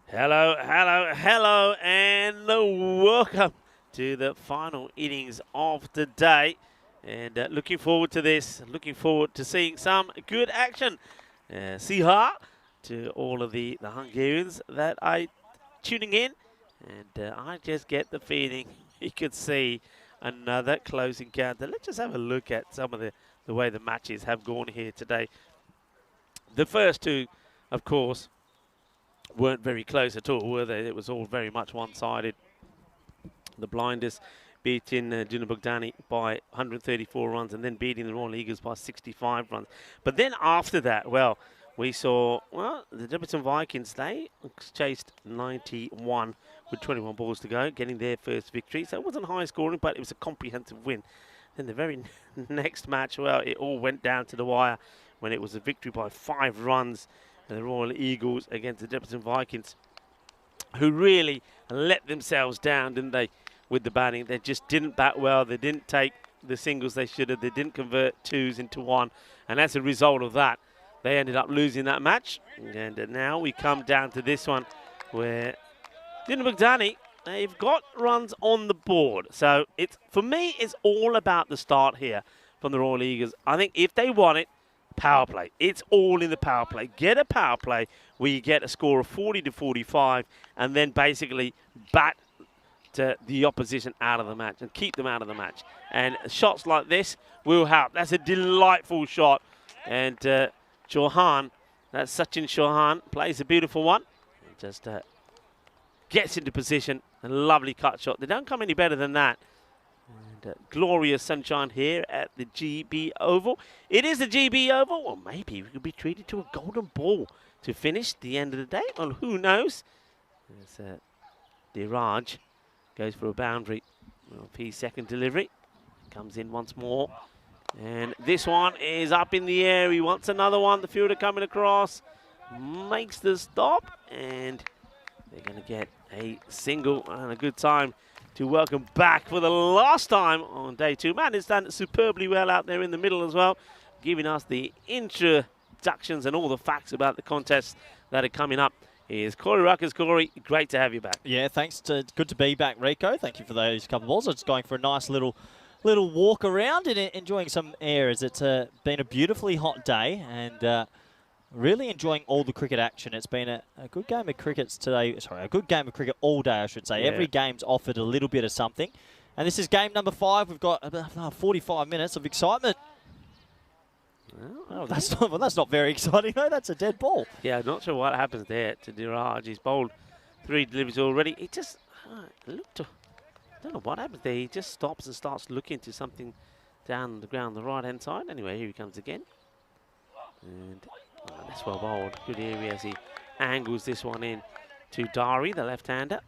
Hello, hello, hello, and welcome to the final innings of the day. And looking forward to this, looking forward to seeing some good action. Siha to all of the Hungarians that are tuning in. And I just get the feeling you could see another close encounter. Let's just have a look at some of the way the matches have gone here today. The first two, of course, weren't very close at all, were they? It was all very much one-sided. The Blinders beating Duna Bogdani by 134 runs and then beating the Royal Eagles by 65 runs. But then after that, well, we saw, well, the Debrecen Vikings, they chased 91 with 21 balls to go, getting their first victory. So it wasn't high scoring, but it was a comprehensive win. Then the very next match, well, it all went down to the wire when it was a victory by 5 runs. The Royal Eagles against the Debrecen Vikings, who really let themselves down, didn't they, with the batting. They just didn't bat well. They didn't take the singles they should have. They didn't convert twos into one. And as a result of that, they ended up losing that match. And now we come down to this one where Duna Bogdani, they've got runs on the board. So it's, for me, it's all about the start here from the Royal Eagles. I think if they want it, power play. It's all in the power play. Get a power play where you get a score of 40 to 45 and then basically bat to the opposition out of the match and keep them out of the match. And shots like this will help. That's a delightful shot. And Chauhan, that's Sachin Chauhan, plays a beautiful one. Just gets into position. A lovely cut shot. They don't come any better than that. And glorious sunshine here at the GB Oval. It is the GB Oval, or maybe we could be treated to a golden ball to finish the end of the day. Well, who knows? There's Diraj goes for a boundary. Well, his second delivery comes in once more. And this one is up in the air. He wants another one. The fielder coming across makes the stop. And they're going to get a single and a good time to welcome back for the last time on day 2. Man, it's done superbly well out there in the middle as well, giving us the introductions and all the facts about the contests that are coming up. Here's Corey Ruckers. Corey, great to have you back. Yeah, thanks. Good to be back, Rico. Thank you for those couple of balls. I'm just going for a nice little walk around and enjoying some air, as it's been a beautifully hot day and really enjoying all the cricket action. It's been a good game of cricket today. Sorry, a good game of cricket all day, I should say. Yeah. Every game's offered a little bit of something. And this is game number 5. We've got about 45 minutes of excitement. Well, That's not very exciting, though. That's a dead ball. yeah, I'm not sure what happens there to Diraj. He's bowled 3 deliveries already. He just looked to, I don't know what happens there. He just stops and starts looking to something down the ground, the right-hand side. Anyway, here he comes again. And that's well bowled. Good area as he angles this one in to Dari, the left-hander.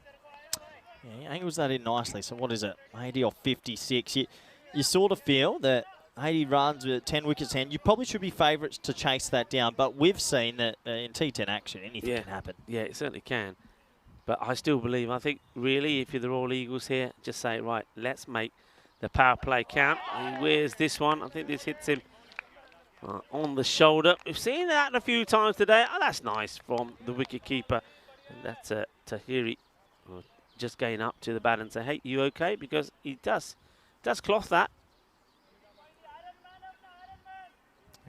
Yeah, he angles that in nicely. So what is it? 80 or 56. You sort of feel that 80 runs with 10 wickets in hand, you probably should be favourites to chase that down. But we've seen that in T10 action, anything can happen. Yeah, it certainly can. But I still believe, I think, really, if you're the Royal Eagles here, just say, right, let's make the power play count. He wears this one. I think this hits him on the shoulder. We've seen that a few times today. Oh, that's nice from the wicket keeper. And that's Tahiri just getting up to the bat and say, hey, you okay? Because he does cloth that.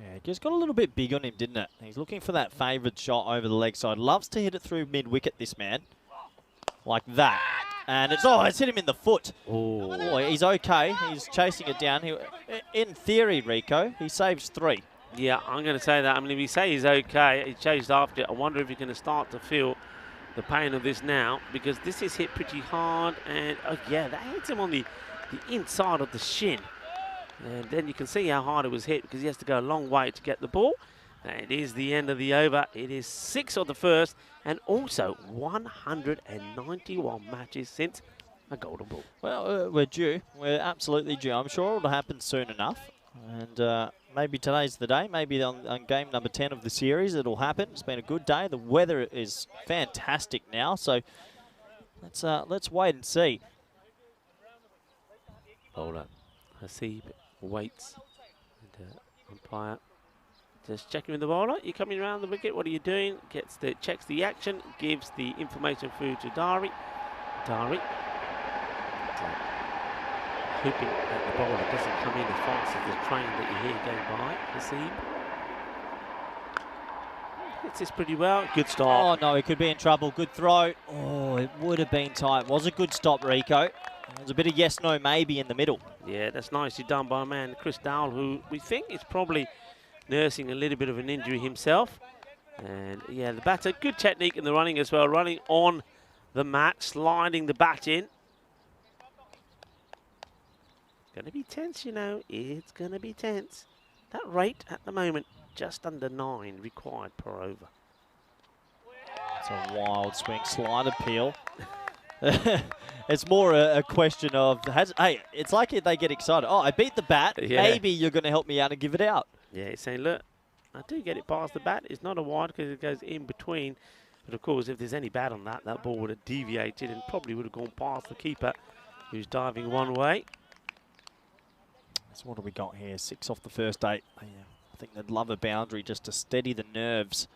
Yeah, it just got a little bit big on him, didn't it? He's looking for that favoured shot over the leg side. Loves to hit it through mid-wicket, this man. Like that. And it's hit him in the foot. Oh. Oh, he's okay. He's chasing it down. In theory, Rico, he saves 3. Yeah, I'm going to say that. I mean, if you say he's okay, he chased after it. I wonder if you're going to start to feel the pain of this now, because this is hit pretty hard. And, oh, yeah, that hits him on the inside of the shin. And then you can see how hard it was hit, because he has to go a long way to get the ball. And it is the end of the over. It is 6 of the first, and also 191 matches since a golden ball. Well, we're due. We're absolutely due. I'm sure it'll happen soon enough. And maybe today's the day. Maybe on game number 10 of the series it'll happen. It's been a good day. The weather is fantastic now. So let's wait and see. Bowler Hasib waits. And umpire just checking with the bowler. You're coming around the wicket. What are you doing? Checks the action. Gives the information through to Dari. Hoping that the bowler doesn't come in as fast as the train that you hear going by. Hasib hits this pretty well. Good stop. Oh no, he could be in trouble. Good throw. Oh, it would have been tight. It was a good stop, Rico. There's a bit of yes, no, maybe in the middle. Yeah, that's nicely done by a man, Chris Dowell, who we think is probably nursing a little bit of an injury himself. And yeah, the batter, good technique in the running as well, running on the mat, sliding the bat in. Going to be tense, you know, it's going to be tense. That rate at the moment, just under 9 required per over. It's a wild swing, slide appeal. It's more a question of, hey, it's like they get excited. Oh, I beat the bat. Yeah. Maybe you're going to help me out and give it out. Yeah, he's saying, look, I do get it past the bat. It's not a wide because it goes in between. But of course, if there's any bat on that, that ball would have deviated and probably would have gone past the keeper, who's diving one way. So what do we got here? 6 off the first 8. I think they'd love a boundary just to steady the nerves.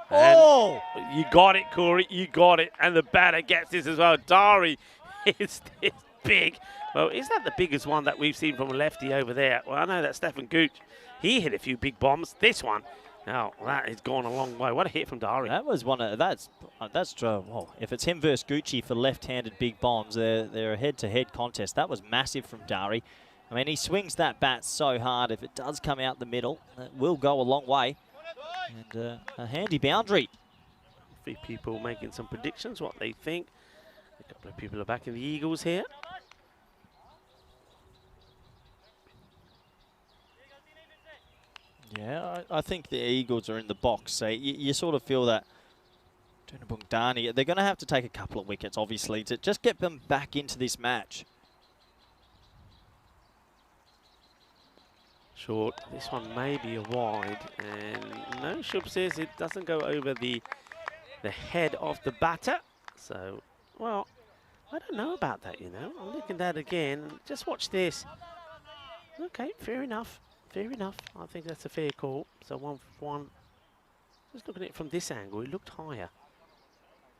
And oh! You got it, Corey. You got it. And the batter gets this as well. Dari is this big. Well, is that the biggest one that we've seen from a lefty over there? Well, I know that Stefan Gooch, he hit a few big bombs. This one, now that has gone a long way. What a hit from Dari. That was one of that's well, if it's him versus Gucci for left-handed big bombs, they're a head-to-head contest. That was massive from Dari. I mean, he swings that bat so hard. If it does come out the middle, it will go a long way. And a handy boundary. A few people making some predictions, what they think. A couple of people are back in the Eagles here. Yeah, I think the Eagles are in the box. So you sort of feel that Dani, they're going to have to take a couple of wickets, obviously, to just get them back into this match. Short. This one may be a wide. And no, Shub says it doesn't go over the head of the batter. So, well, I don't know about that, you know. I'm looking at that again. Just watch this. Okay, fair enough. Fair enough. I think that's a fair call. So 1 for 1. Just looking at it from this angle, it looked higher.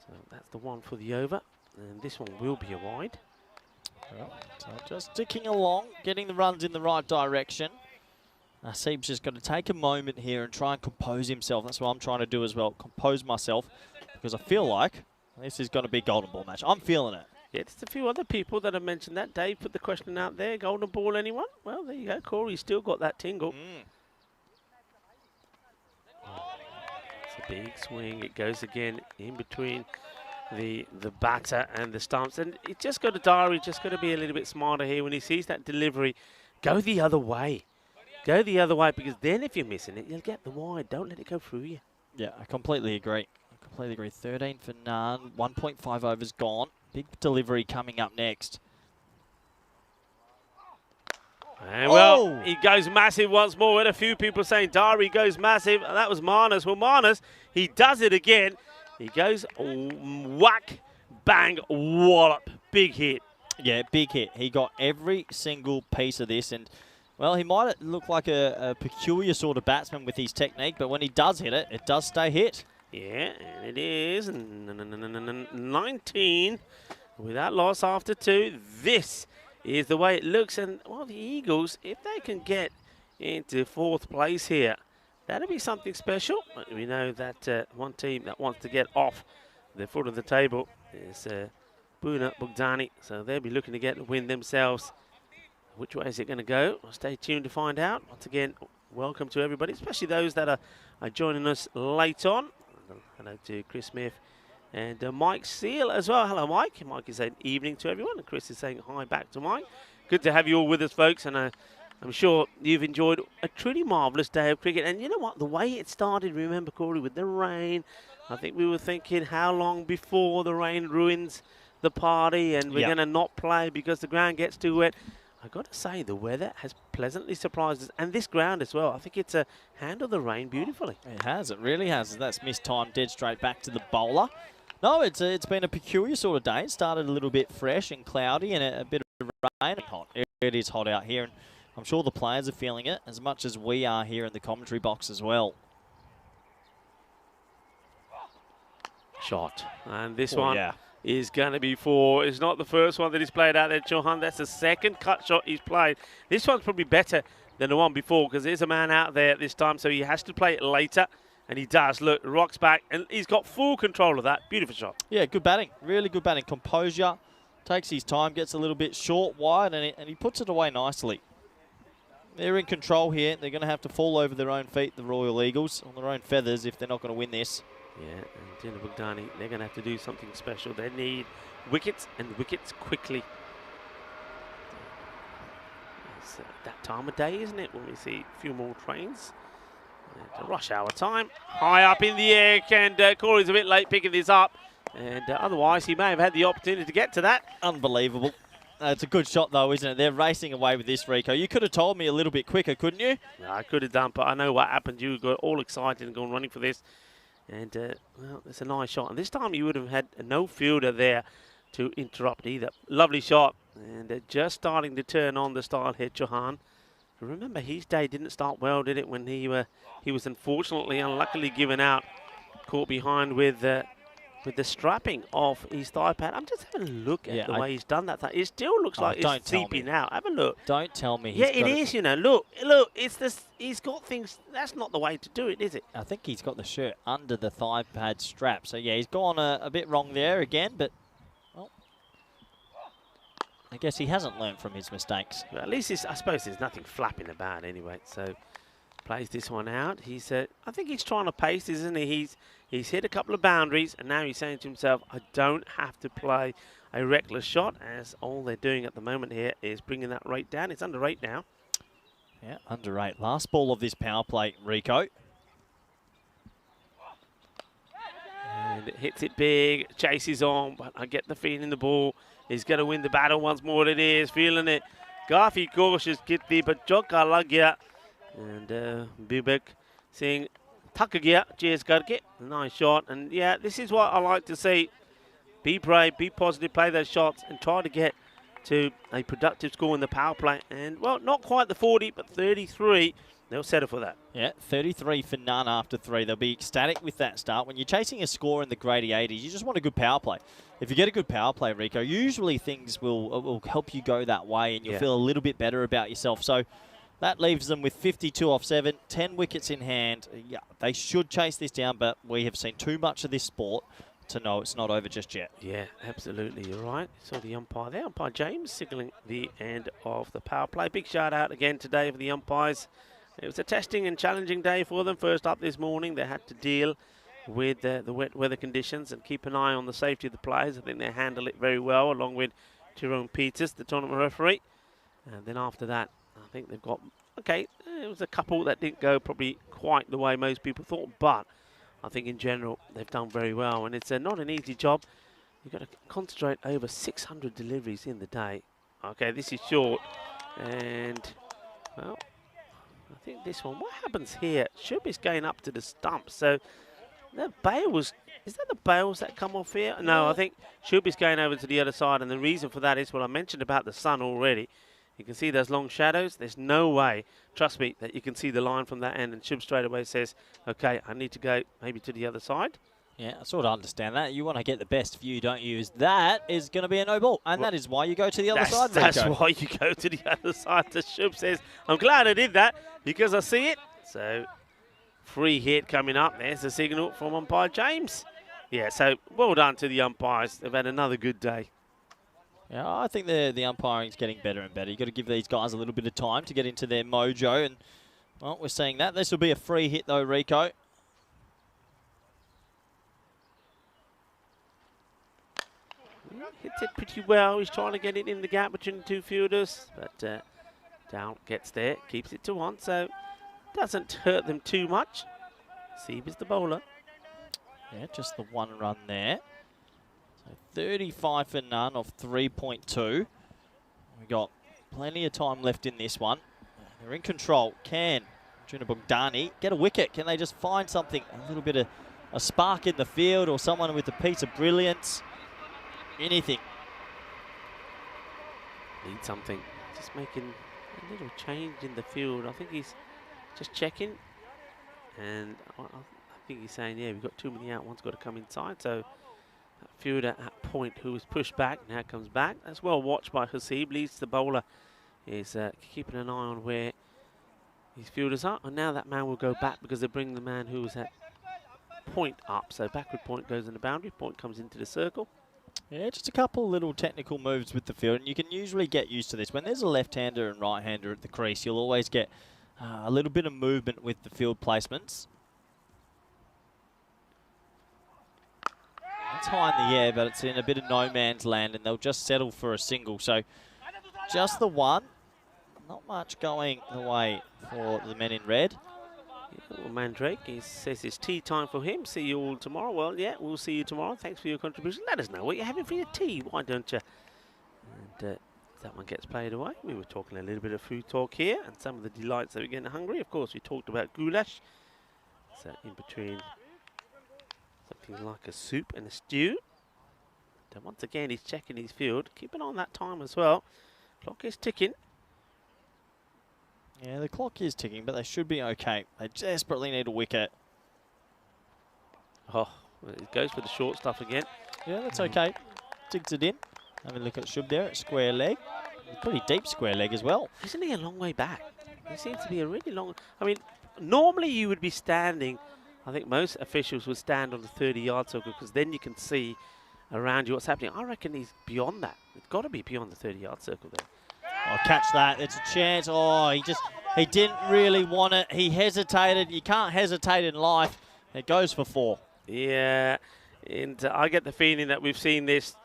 So that's the 1 for the over. And this one will be a wide. So just ticking along, getting the runs in the right direction. Naseeb's just got to take a moment here and try and compose himself. That's what I'm trying to do as well, compose myself, because I feel like this is going to be a golden ball match. I'm feeling it. Yeah, there's a few other people that have mentioned that. Dave put the question out there, golden ball anyone? Well, there you go, Corey's still got that tingle. It's a big swing. It goes again in between the batter and the stumps. And it just got to Dari, just got to be a little bit smarter here when he sees that delivery. Go the other way. Go the other way, because then if you're missing it, you'll get the wide. Don't let it go through you. Yeah, I completely agree. 13 for none. 1.5 overs gone. Big delivery coming up next. And well, he goes massive once more. We had a few people saying Dari goes massive. And that was Marnus. Well, Marnus, he does it again. He goes whack, bang, wallop. Big hit. Yeah, big hit. He got every single piece of this. And, well, he might look like a peculiar sort of batsman with his technique, but when he does hit it, it does stay hit. Yeah, and it is 19 without loss after 2. This is the way it looks. And, well, the Eagles, if they can get into 4th place here, that'll be something special. We know that one team that wants to get off the foot of the table is Buna Bogdani. So they'll be looking to get the win themselves. Which way is it going to go? Well, stay tuned to find out. Once again, welcome to everybody, especially those that are joining us late on. Hello to Chris Smith and Mike Seal as well. Hello, Mike. Mike is saying evening to everyone, and Chris is saying hi back to Mike. Good to have you all with us, folks, and I'm sure you've enjoyed a truly marvellous day of cricket. And you know what? The way it started, remember, Corey, with the rain, I think we were thinking how long before the rain ruins the party and we're going to not play because the ground gets too wet. I've got to say, the weather has pleasantly surprised us, and this ground as well. I think it's handled the rain beautifully. It has, it really has. That's mistimed dead straight back to the bowler. No, it's been a peculiar sort of day. It started a little bit fresh and cloudy and a bit of rain. Hot. It is hot out here, and I'm sure the players are feeling it as much as we are here in the commentary box as well. Shot, and this one is going to be four. It's not the first one that he's played out there, Chauhan. That's the second cut shot he's played. This one's probably better than the one before because there's a man out there this time, so he has to play it later, and he does. Look, rocks back, and he's got full control of that. Beautiful shot. Yeah, good batting. Really good batting. Composure, takes his time, gets a little bit short, wide, and he puts it away nicely. They're in control here. They're going to have to fall over their own feet, the Royal Eagles, on their own feathers if they're not going to win this. Yeah, and Dina Bogdani, they're going to have to do something special. They need wickets, and wickets quickly. It's that time of day, isn't it, when we see a few more trains. And rush hour time. High up in the air, and Corey's a bit late picking this up. And otherwise, he may have had the opportunity to get to that. Unbelievable. It's a good shot, though, isn't it? They're racing away with this, Rico. You could have told me a little bit quicker, couldn't you? No, I could have done, but I know what happened. You got all excited and gone running for this. And, well, it's a nice shot. And this time you would have had no fielder there to interrupt either. Lovely shot. And just starting to turn on the style here, Chauhan. Remember, his day didn't start well, did it, when he was unfortunately, unluckily given out, caught behind with the strapping of his thigh pad. I'm just having a look at the way he's done that. It still looks like it's seeping out. Have a look. Don't tell me. Yeah, it is, you know. Look, it's this. He's got things. That's not the way to do it, is it? I think he's got the shirt under the thigh pad strap. So, yeah, he's gone a bit wrong there again, but, well, I guess he hasn't learned from his mistakes. Well, at least I suppose there's nothing flapping about anyway. So, plays this one out. He's, I think he's trying to pace, isn't he? He's hit a couple of boundaries, and now he's saying to himself, I don't have to play a reckless shot, as all they're doing at the moment here is bringing that rate down. It's under 8 now. Yeah, under 8. Last ball of this power play, Rico. And it hits it big, chases on, but I get the feeling the ball is going to win the battle once more. It is, feeling it. Kafi cautious, Kitty, but Joka Lagya. And Bibek saying, Thak gaya, chase karke. Nice shot. And yeah, this is what I like to see. Be brave, be positive, play those shots, and try to get to a productive score in the power play. And, well, not quite the 40, but 33. They'll settle for that. Yeah, 33 for none after 3. They'll be ecstatic with that start. When you're chasing a score in the grade 80s, you just want a good power play. If you get a good power play, Rico, usually things will help you go that way, and you'll feel a little bit better about yourself. So that leaves them with 52 off 7, 10 wickets in hand. Yeah, they should chase this down, but we have seen too much of this sport to know it's not over just yet. Yeah, absolutely. You're right. Saw the umpire there. Umpire James signalling the end of the power play. Big shout out again today for the umpires. It was a testing and challenging day for them. First up this morning, they had to deal with the wet weather conditions and keep an eye on the safety of the players. I think they handled it very well, along with Tyrone Peters, the tournament referee. And then after that, I think they've got, okay, it was a couple that didn't go probably quite the way most people thought, but I think in general they've done very well. And it's not an easy job. You've got to concentrate over 600 deliveries in the day. Okay, this is short. And, well, I think this one, what happens here? Shubi's going up to the stump. So the bails, is that the bails that come off here? No, I think Shubi's going over to the other side. And the reason for that is what I mentioned about the sun already. You can see those long shadows. There's no way, trust me, that you can see the line from that end. And Shub straight away says, okay, I need to go maybe to the other side. Yeah, I sort of understand that. You want to get the best view, don't you? That is going to be a no ball. And that is why you go to the other side, Rico. That's why you go to the other side. The Shub says, I'm glad I did that because I see it. So, free hit coming up. There's the signal from umpire James. Yeah, so well done to the umpires. They've had another good day. Yeah, I think the umpiring's getting better and better. You've got to give these guys a little bit of time to get into their mojo, and, well, we're seeing that. This will be a free hit, though, Rico. Hits it pretty well. He's trying to get it in the gap between the two fielders, but Down gets there, keeps it to 1, so doesn't hurt them too much. Sieb is the bowler. Yeah, just the 1 run there. So 35 for none off 3.2. We've got plenty of time left in this one. They're in control. Can Juna Bogdani get a wicket? Can they just find something, a little bit of a spark in the field, or someone with a piece of brilliance? Anything. Need something. Just making a little change in the field. I think he's just checking. And I think he's saying, yeah, we've got too many out. One's got to come inside. So that fielder at point who was pushed back now comes back. That's well watched by Hasib. Leads the bowler is keeping an eye on where his fielders are. And now that man will go back because they bring the man who was at point up. So backward point goes in the boundary. Point comes into the circle. Yeah, just a couple little technical moves with the field, and you can usually get used to this. When there's a left-hander and right-hander at the crease, you'll always get a little bit of movement with the field placements. It's high in the air, but it's in a bit of no man's land, and they'll just settle for a single. So just the 1. Not much going the way for the men in red. Well, Mandrake, he says it's tea time for him. See you all tomorrow. Well, yeah, we'll see you tomorrow. Thanks for your contribution. Let us know what you're having for your tea. Why don't you? And that one gets played away. We were talking a little bit of food talk here and some of the delights that we get in Hungary. Of course, we talked about goulash. So in between something like a soup and a stew. And once again, he's checking his field. Keep an eye on that time as well. Clock is ticking. Yeah, the clock is ticking, but they should be okay. They desperately need a wicket. Oh, well, it goes for the short stuff again. Yeah, that's okay. Digs it in. Have a look at Shub there at square leg. Pretty deep square leg as well. Isn't he a long way back? He seems to be a really long... I mean, normally you would be standing... I think most officials would stand on the 30-yard circle because then you can see around you what's happening. I reckon he's beyond that. It's got to be beyond the 30-yard circle there. Oh, catch that. It's a chance. Oh, he didn't really want it. He hesitated. You can't hesitate in life. It goes for 4. Yeah, and I get the feeling that we've seen this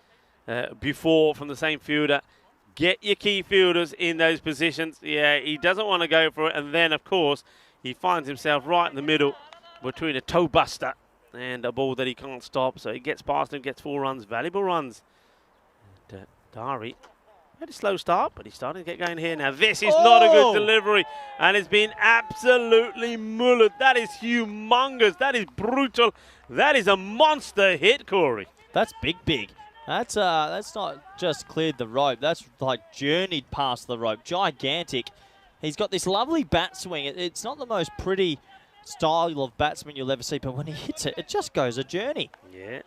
before from the same fielder. Get your key fielders in those positions. Yeah, he doesn't want to go for it. And then, of course, he finds himself right in the middle between a toe buster and a ball that he can't stop. So he gets past him, gets 4 runs, valuable runs. And Dari had a slow start, but he's starting to get going here now. This is not a good delivery, and it's been absolutely mullered. That is humongous. That is brutal. That is a monster hit, Corey. That's big. That's not just cleared the rope. That's like journeyed past the rope. Gigantic. He's got this lovely bat swing. It's not the most pretty style of batsman you'll ever see, but when he hits it, it just goes a journey. Yeah.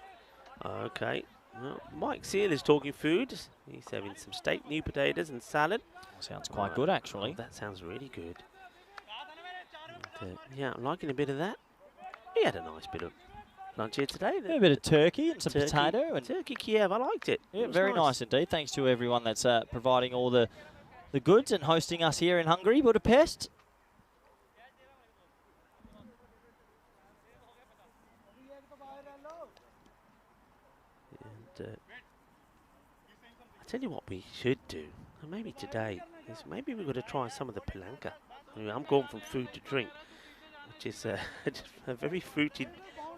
Okay. Well, Mike Seal is talking food. He's having some steak, new potatoes and salad. Sounds quite good, actually. Oh, that sounds really good. And, yeah, I'm liking a bit of that. He had a nice bit of lunch here today. A bit of turkey and some potato. And turkey Kiev, I liked it. Yeah, It was very nice indeed. Thanks to everyone that's providing all the goods and hosting us here in Hungary, Budapest. And I tell you what we should do, and maybe today, is maybe we've got to try some of the palanca. I mean, I'm going from food to drink, which is a very fruity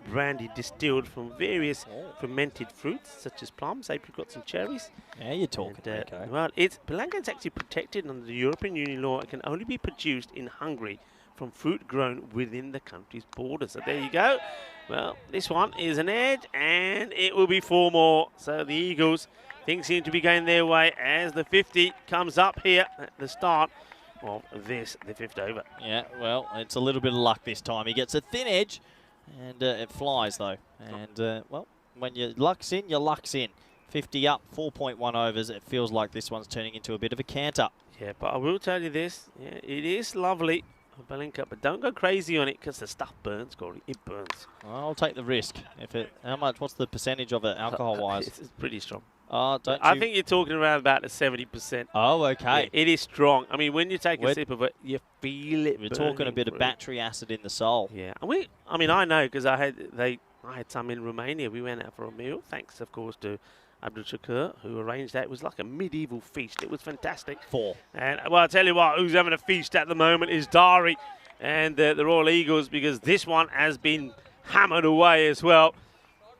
brandy distilled from various fermented fruits, such as plums, apricots and cherries. Yeah, you're talking. And, well, palanca is actually protected under the European Union law. It can only be produced in Hungary from fruit grown within the country's borders. So there you go. Well, this one is an edge, and it will be 4 more. So the Eagles, things seem to be going their way as the 50 comes up here at the start of this, the 5th over. Yeah, well, it's a little bit of luck this time. He gets a thin edge, and it flies, though. And, well, when your luck's in, your luck's in. 50 up, 4.1 overs. It feels like this one's turning into a bit of a canter. Yeah, but I will tell you this. Yeah, it is lovely Balinka, but don't go crazy on it because the stuff burns, Corey. It burns. I'll take the risk. How much? What's the percentage of it, alcohol-wise? It's pretty strong. Oh, I think you're talking around about the 70%. Oh, okay. Yeah, it is strong. I mean, when you take a sip of it, you feel it. We're talking a bit of battery acid in the soul. Yeah, and I mean, I know because I had some in Romania. We went out for a meal, thanks, of course, to Abdul Shakur, who arranged that. It was like a medieval feast. It was fantastic. 4. And, well, I'll tell you what, who's having a feast at the moment is Dari and the Royal Eagles, because this one has been hammered away as well.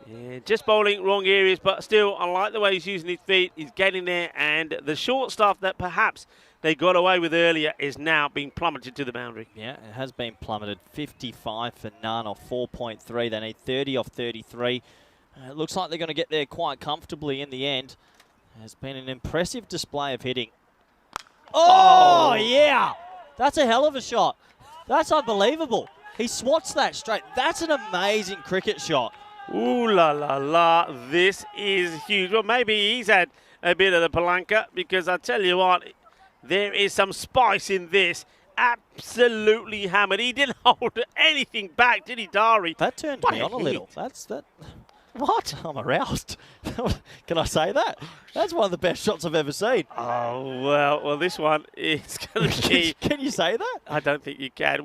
Yeah, just bowling wrong areas, but still, I like the way he's using his feet. He's getting there, and the short stuff that perhaps they got away with earlier is now being plummeted to the boundary. Yeah, it has been plummeted. 55 for none off 4.3. They need 30 off 33. It looks like they're going to get there quite comfortably in the end. It's been an impressive display of hitting. Oh, yeah! That's a hell of a shot. That's unbelievable. He swats that straight. That's an amazing cricket shot. Ooh la la la, this is huge. Well, maybe he's had a bit of the palanca, because I tell you what, there is some spice in this. Absolutely hammered. He didn't hold anything back, did he, Dari? That turned me on a little. That. What? I'm aroused. Can I say that? That's one of the best shots I've ever seen. Oh, well, this one is going to be... Can you say that? I don't think you can.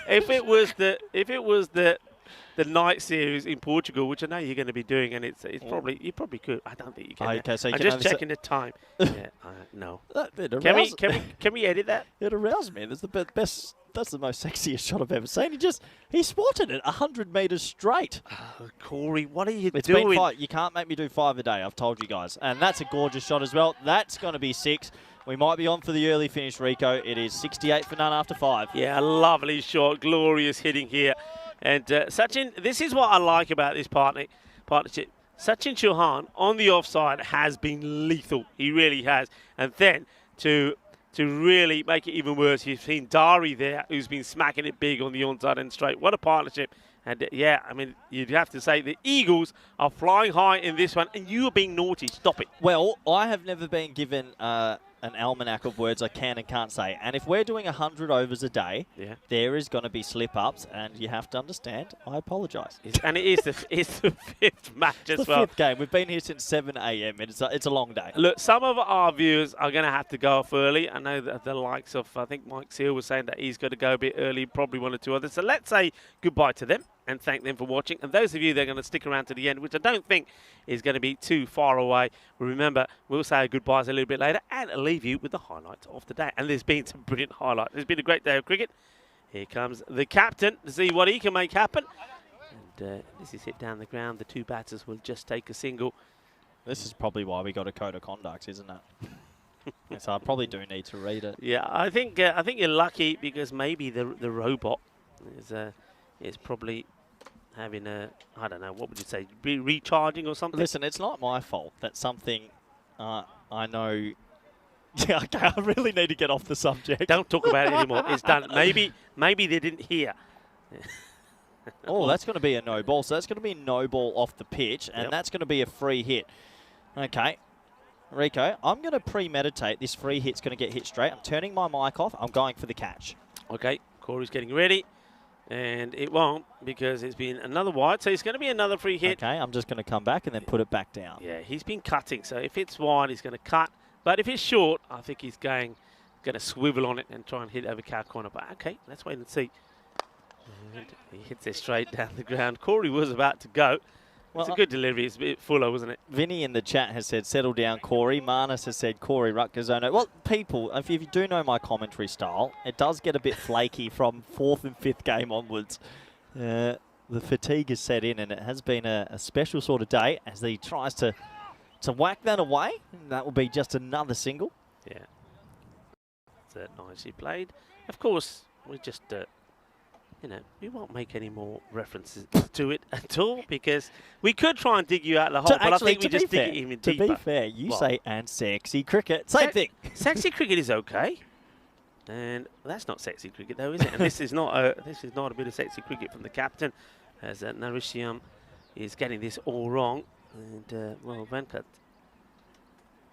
If it was the night series in Portugal, which I know you're going to be doing, and it's probably, you probably could. I don't think you can. Okay, so I'm just checking the time. Yeah, no. Can we edit that? It aroused me. That's the best. That's the most sexiest shot I've ever seen. He swatted it 100 metres straight. Oh, Corey, what are you It's doing? been 5. You can't make me do 5 a day, I've told you guys. And that's a gorgeous shot as well. That's going to be 6. We might be on for the early finish, Rico. It is 68 for none after 5. Yeah, lovely shot. Glorious hitting here. And Sachin, this is what I like about this partnership. Sachin Chauhan on the offside has been lethal. He really has. And then to really make it even worse, you've seen Dari there, who's been smacking it big on the onside and straight. What a partnership. And yeah, I mean, you'd have to say the Eagles are flying high in this one, and you are being naughty. Stop it. Well, I have never been given an almanac of words I can and can't say. And if we're doing 100 overs a day, there is going to be slip-ups, and you have to understand, I apologise. And it's the 5th match as well. The 5th game. We've been here since 7 a.m. It's a long day. Look, some of our viewers are going to have to go off early. I know that the likes of, I think Mike Seal was saying that he's got to go a bit early, probably 1 or 2 others. So let's say goodbye to them and thank them for watching. And those of you that are going to stick around to the end, which I don't think is going to be too far away, remember, we'll say our goodbyes a little bit later and leave you with the highlights of the day. And there's been some brilliant highlights. There's been a great day of cricket. Here comes the captain to see what he can make happen. And this is hit down the ground. The 2 batters will just take a single. This is probably why we got a code of conduct, isn't it? So I probably do need to read it. Yeah, I think you're lucky, because maybe the robot is probably having a, I don't know, what would you say, recharging or something? Listen, it's not my fault that something I know... Yeah, okay, I really need to get off the subject. Don't talk about it anymore. It's done. Maybe they didn't hear. Oh, that's going to be a no ball. So that's going to be a no ball off the pitch, and that's going to be a free hit. Okay. Rico, I'm going to premeditate. This free hit's going to get hit straight. I'm turning my mic off. I'm going for the catch. Okay, Corey's getting ready. And it won't, because it's been another wide. So it's going to be another free hit. Okay, I'm just going to come back and then put it back down. Yeah, he's been cutting. So if it's wide, he's going to cut. But if it's short, I think he's going to swivel on it and try and hit over cow corner. But okay, let's wait and see. And he hits it straight down the ground. Corey was about to go. Well, it's a good delivery. It's a bit fuller, wasn't it? Vinny in the chat has said, settle down, Corey. Manus has said, Corey Rutgers. Well, people, if you do know my commentary style, it does get a bit flaky from 4th and 5th game onwards. The fatigue has set in, and it has been a special sort of day as he tries to whack that away. That will be just another single. Yeah. That's nicely played. Of course, we just... we won't make any more references to it at all, because we could try and dig you out the hole, but actually, I think we just dig it even deeper. To be fair, you say and sexy cricket. Same thing. Sexy cricket is okay. And that's not sexy cricket though, is it? And this is not a bit of sexy cricket from the captain, as Narishyam is getting this all wrong. And well, Venkat.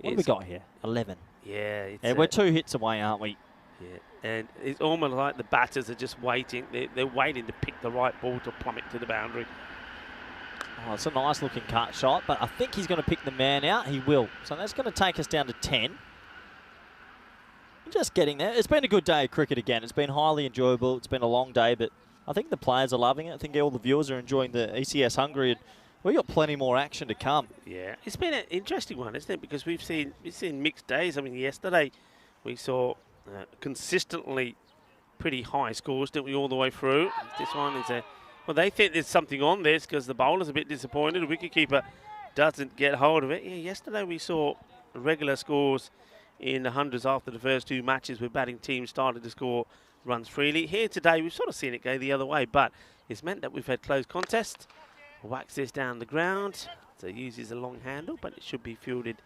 What have we got here? 11. Yeah. We're 2 hits away, aren't we? Yeah, and it's almost like the batters are just waiting. They're waiting to pick the right ball to plummet to the boundary. Oh, it's a nice looking cut shot, but I think he's going to pick the man out. He will. So that's going to take us down to 10. Just getting there. It's been a good day of cricket again. It's been highly enjoyable. It's been a long day, but I think the players are loving it. I think all the viewers are enjoying the ECS Hungary. And we've got plenty more action to come. Yeah, it's been an interesting one, isn't it? Because we've seen mixed days. I mean, yesterday we saw consistently pretty high scores, didn't we, all the way through? This one is a... Well, they think there's something on this because the bowler's a bit disappointed. The wicketkeeper doesn't get hold of it. Yeah, yesterday we saw regular scores in the hundreds after the first two matches with batting teams started to score runs freely. Here today, we've sort of seen it go the other way, but it's meant that we've had close contests. Whacks this down the ground. So uses a long handle, but it should be fielded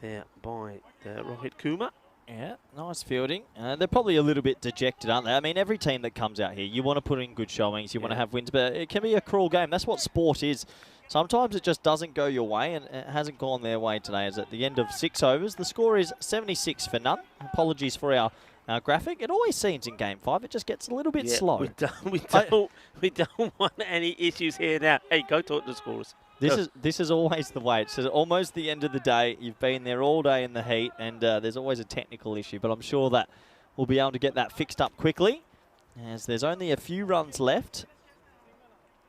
there by Rohit Kumar. Yeah, nice fielding. They're probably a little bit dejected, aren't they? I mean, every team that comes out here, you want to put in good showings, you want to have wins, but it can be a cruel game. That's what sport is. Sometimes it just doesn't go your way, and it hasn't gone their way today. As at the end of 6 overs, the score is 76 for none. Apologies for our graphic. It always seems in Game 5, it just gets a little bit slow. We don't want any issues here now. Hey, go talk to the scorers. This is always the way. It's almost the end of the day. You've been there all day in the heat, and there's always a technical issue. But I'm sure that we'll be able to get that fixed up quickly, as there's only a few runs left.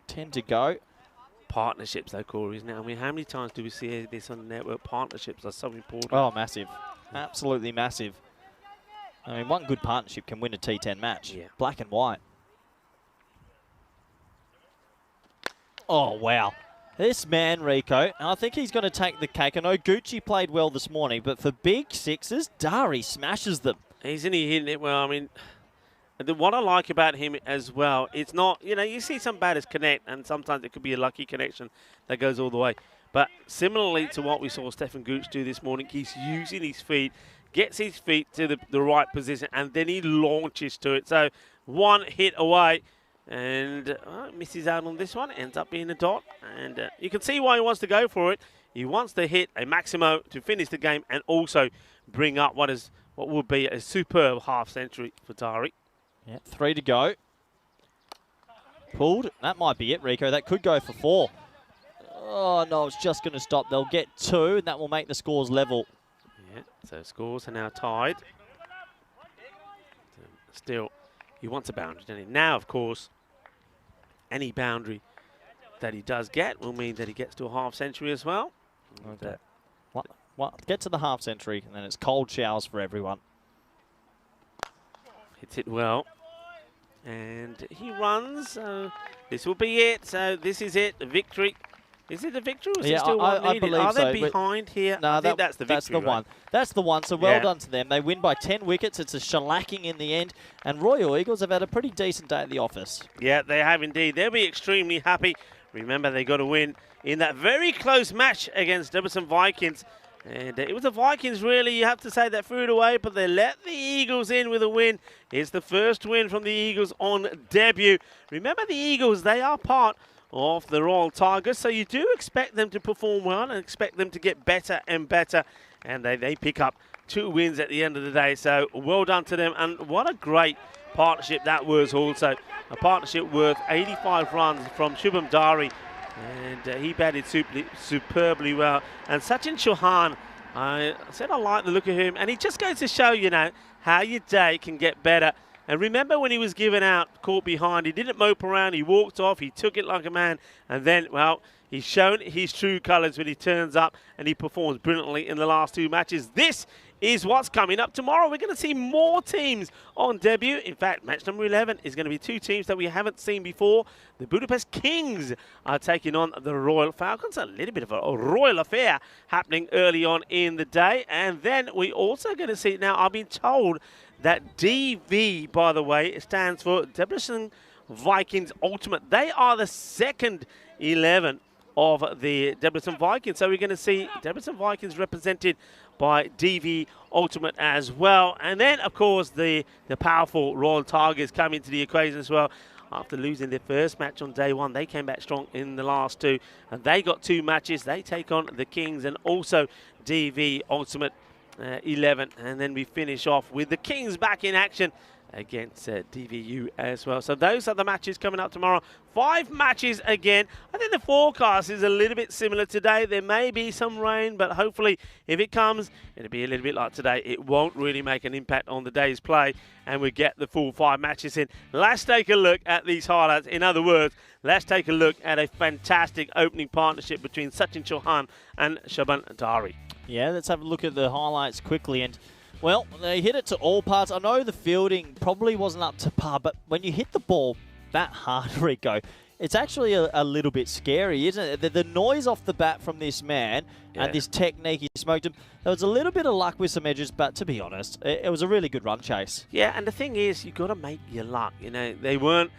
10 to go. Partnerships, though, Corey, isn't it? I mean, how many times do we see this on the network? Partnerships are so important. Oh, massive. Absolutely massive. I mean, one good partnership can win a T10 match. Yeah. Black and white. Oh, wow. This man, Rico, I think he's going to take the cake. I know Gucci played well this morning, but for big sixes, Dari smashes them. Isn't he hitting it well? I mean, what I like about him as well, it's not, you know, you see some batters connect, and sometimes it could be a lucky connection that goes all the way. But similarly to what we saw Stefan Gooch do this morning, he's using his feet, gets his feet to the right position, and then he launches to it. So one hit away. And misses out on this one, ends up being a dot. And you can see why he wants to go for it. He wants to hit a maximo to finish the game and also bring up what would be a superb half century for Dari. Yeah, 3 to go. Pulled. That might be it, Rico. That could go for 4. Oh, no, it's just going to stop. They'll get 2, and that will make the scores level. Yeah, so scores are now tied. Still, he wants a boundary, doesn't he? Now, of course, any boundary that he does get will mean that he gets to a half century as well. Okay. What? Get to the half century, and then it's cold showers for everyone. Hits it well. And he runs. This will be it. So this is it, the victory. Is it the victory or is it still one needed? believe Are so, they behind here? No, I think that's the victory, That's the right? one. That's the one. So well done to them. They win by 10 wickets. It's a shellacking in the end. And Royal Eagles have had a pretty decent day at the office. Yeah, they have indeed. They'll be extremely happy. Remember, they got to win in that very close match against Debrecen Vikings. And it was the Vikings, really, you have to say, that threw it away, but they let the Eagles in with a win. It's the first win from the Eagles on debut. Remember, the Eagles, they are part of the Royal Tigers, so you do expect them to perform well and expect them to get better and better. And they pick up 2 wins at the end of the day, so well done to them. And what a great partnership that was also. A partnership worth 85 runs from Shubham Dari. And he batted superbly well. And Sachin Chauhan, I said I like the look of him. And he just goes to show, you know, how your day can get better. And remember when he was given out, caught behind, he didn't mope around, he walked off, he took it like a man. And then, well, he's shown his true colours when he turns up and he performs brilliantly in the last 2 matches. This is what's coming up tomorrow. We're going to see more teams on debut. In fact, match number 11 is going to be 2 teams that we haven't seen before. The Budapest Kings are taking on the Royal Falcons. A little bit of a royal affair happening early on in the day. And then we're also going to see, now I've been told that DV, by the way, stands for Debrecen Vikings Ultimate. They are the second 11 of the Debrecen Vikings. So we're going to see Debrecen Vikings represented by DV Ultimate as well. And then, of course, the powerful Royal Tigers come into the equation as well. After losing their first match on day 1, they came back strong in the last 2. And they got 2 matches. They take on the Kings and also DV Ultimate. 11. And then we finish off with the Kings back in action against DVU as well. So those are the matches coming up tomorrow. 5 matches again. I think the forecast is a little bit similar today. There may be some rain, but hopefully if it comes, it'll be a little bit like today. It won't really make an impact on the day's play, and we get the full 5 matches in. Let's take a look at these highlights. In other words, let's take a look at a fantastic opening partnership between Sachin Chauhan and Shaban Dari. Yeah, let's have a look at the highlights quickly. And well, they hit it to all parts. I know the fielding probably wasn't up to par, but when you hit the ball that hard, Rico, it's actually a little bit scary, isn't it? The noise off the bat from this man and this technique, he smoked him. There was a little bit of luck with some edges, but to be honest, it was a really good run chase. Yeah, and the thing is, you've got to make your luck. You know, they weren't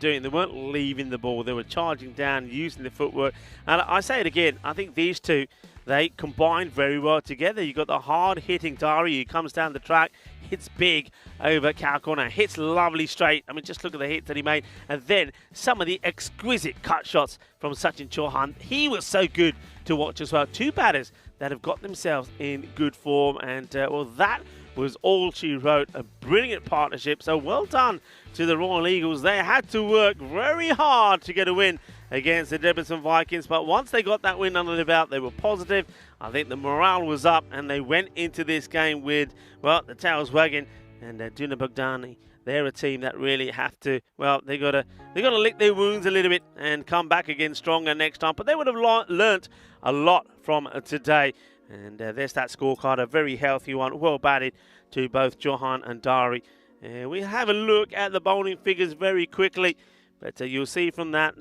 doing, they weren't leaving the ball. They were charging down, using the footwork. And I say it again, I think these two, they combined very well together. You got the hard-hitting Dari who comes down the track, hits big over cow corner, hits lovely straight. I mean, just look at the hits that he made. And then some of the exquisite cut shots from Sachin Chauhan. He was so good to watch as well. 2 batters that have got themselves in good form. And, well, that was all she wrote. A brilliant partnership. So well done to the Royal Eagles. They had to work very hard to get a win against the Debrecen Vikings, but once they got that win under the belt, they were positive. I think the morale was up, and they went into this game with, well, the tails wagging. And Duna Bogdani, they're a team that really have to, well, they got to lick their wounds a little bit and come back again stronger next time. But they would have learnt a lot from today. And there's that scorecard, a very healthy one, well batted to both Chauhan and Dari. We have a look at the bowling figures very quickly. But you'll see from that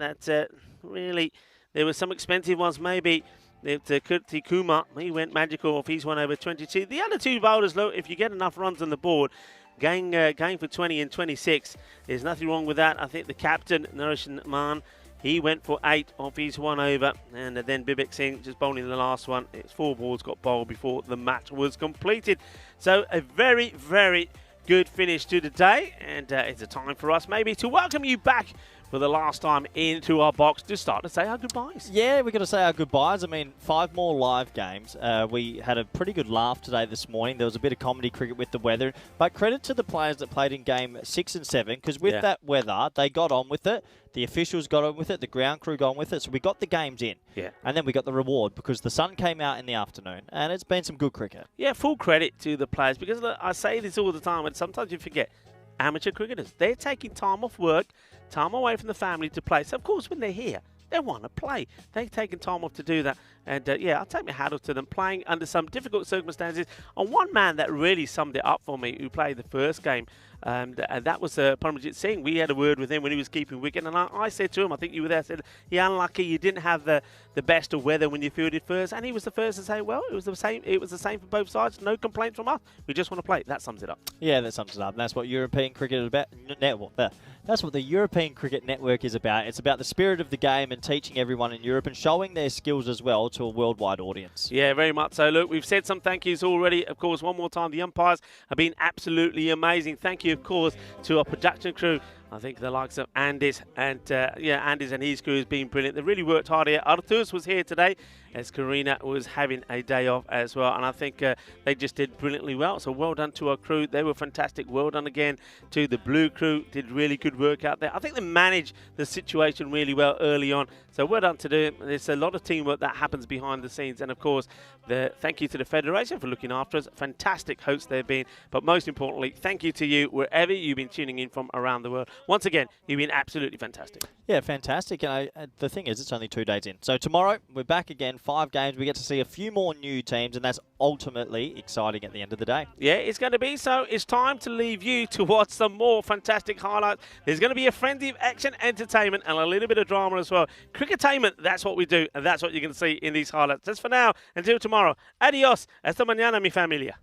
really there were some expensive ones. Maybe Kirti Kumar, he went magical off. He's won over 22. The other 2 bowlers, look, if you get enough runs on the board, going for 20 and 26, there's nothing wrong with that. I think the captain, Naresh Man, he went for 8 off his 1 over. And then Bibek Singh just bowling the last one. It's 4 balls got bowled before the match was completed. So a very, very good finish to the day, and it's a time for us maybe to welcome you back for the last time into our box to start to say our goodbyes. Yeah, we've got to say our goodbyes. I mean, 5 more live games. We had a pretty good laugh today this morning. There was a bit of comedy cricket with the weather, but credit to the players that played in game 6 and 7, because with that weather, they got on with it. The officials got on with it. The ground crew got on with it. So we got the games in. Yeah. And then we got the reward because the sun came out in the afternoon, and it's been some good cricket. Yeah, full credit to the players, because look, I say this all the time, and sometimes you forget, amateur cricketers, they're taking time off work, time away from the family to play. So, of course, when they're here, they want to play. They've taken time off to do that. And, yeah, I'll take my hat off to them, playing under some difficult circumstances. And one man that really summed it up for me, who played the first game, and that was Paramjit Singh. We had a word with him when he was keeping wicket, and I said to him, I think you were there, I said, you're unlucky, you didn't have the best of weather when you fielded first. And he was the first to say, well, it was the same for both sides. No complaints from us. We just want to play. That sums it up. Yeah, that sums it up. And that's what European cricket is about. That's what the European Cricket Network is about. It's about the spirit of the game and teaching everyone in Europe and showing their skills as well to a worldwide audience. Yeah, very much so. Look, we've said some thank yous already. Of course, one more time, the umpires have been absolutely amazing. Thank you, of course, to our production crew. I think the likes of Andis and Andis and his crew has been brilliant. They really worked hard here. Arthurs was here today as Karina was having a day off as well. And I think they just did brilliantly well. So well done to our crew. They were fantastic. Well done again to the blue crew. Did really good work out there. I think they managed the situation really well early on. So well done to them. There's a lot of teamwork that happens behind the scenes. And of course, thank you to the Federation for looking after us. Fantastic hosts they've been. But most importantly, thank you to you wherever you've been tuning in from around the world. Once again, you've been absolutely fantastic. Yeah, fantastic. And the thing is, it's only 2 days in. So tomorrow, we're back again, 5 games. We get to see a few more new teams, and that's ultimately exciting at the end of the day. Yeah, it's going to be. So it's time to leave you to watch some more fantastic highlights. There's going to be a frenzy of action, entertainment, and a little bit of drama as well. Cricketainment, that's what we do, and that's what you're going to see in these highlights. That's for now. Until tomorrow. Adios. Hasta mañana, mi familia.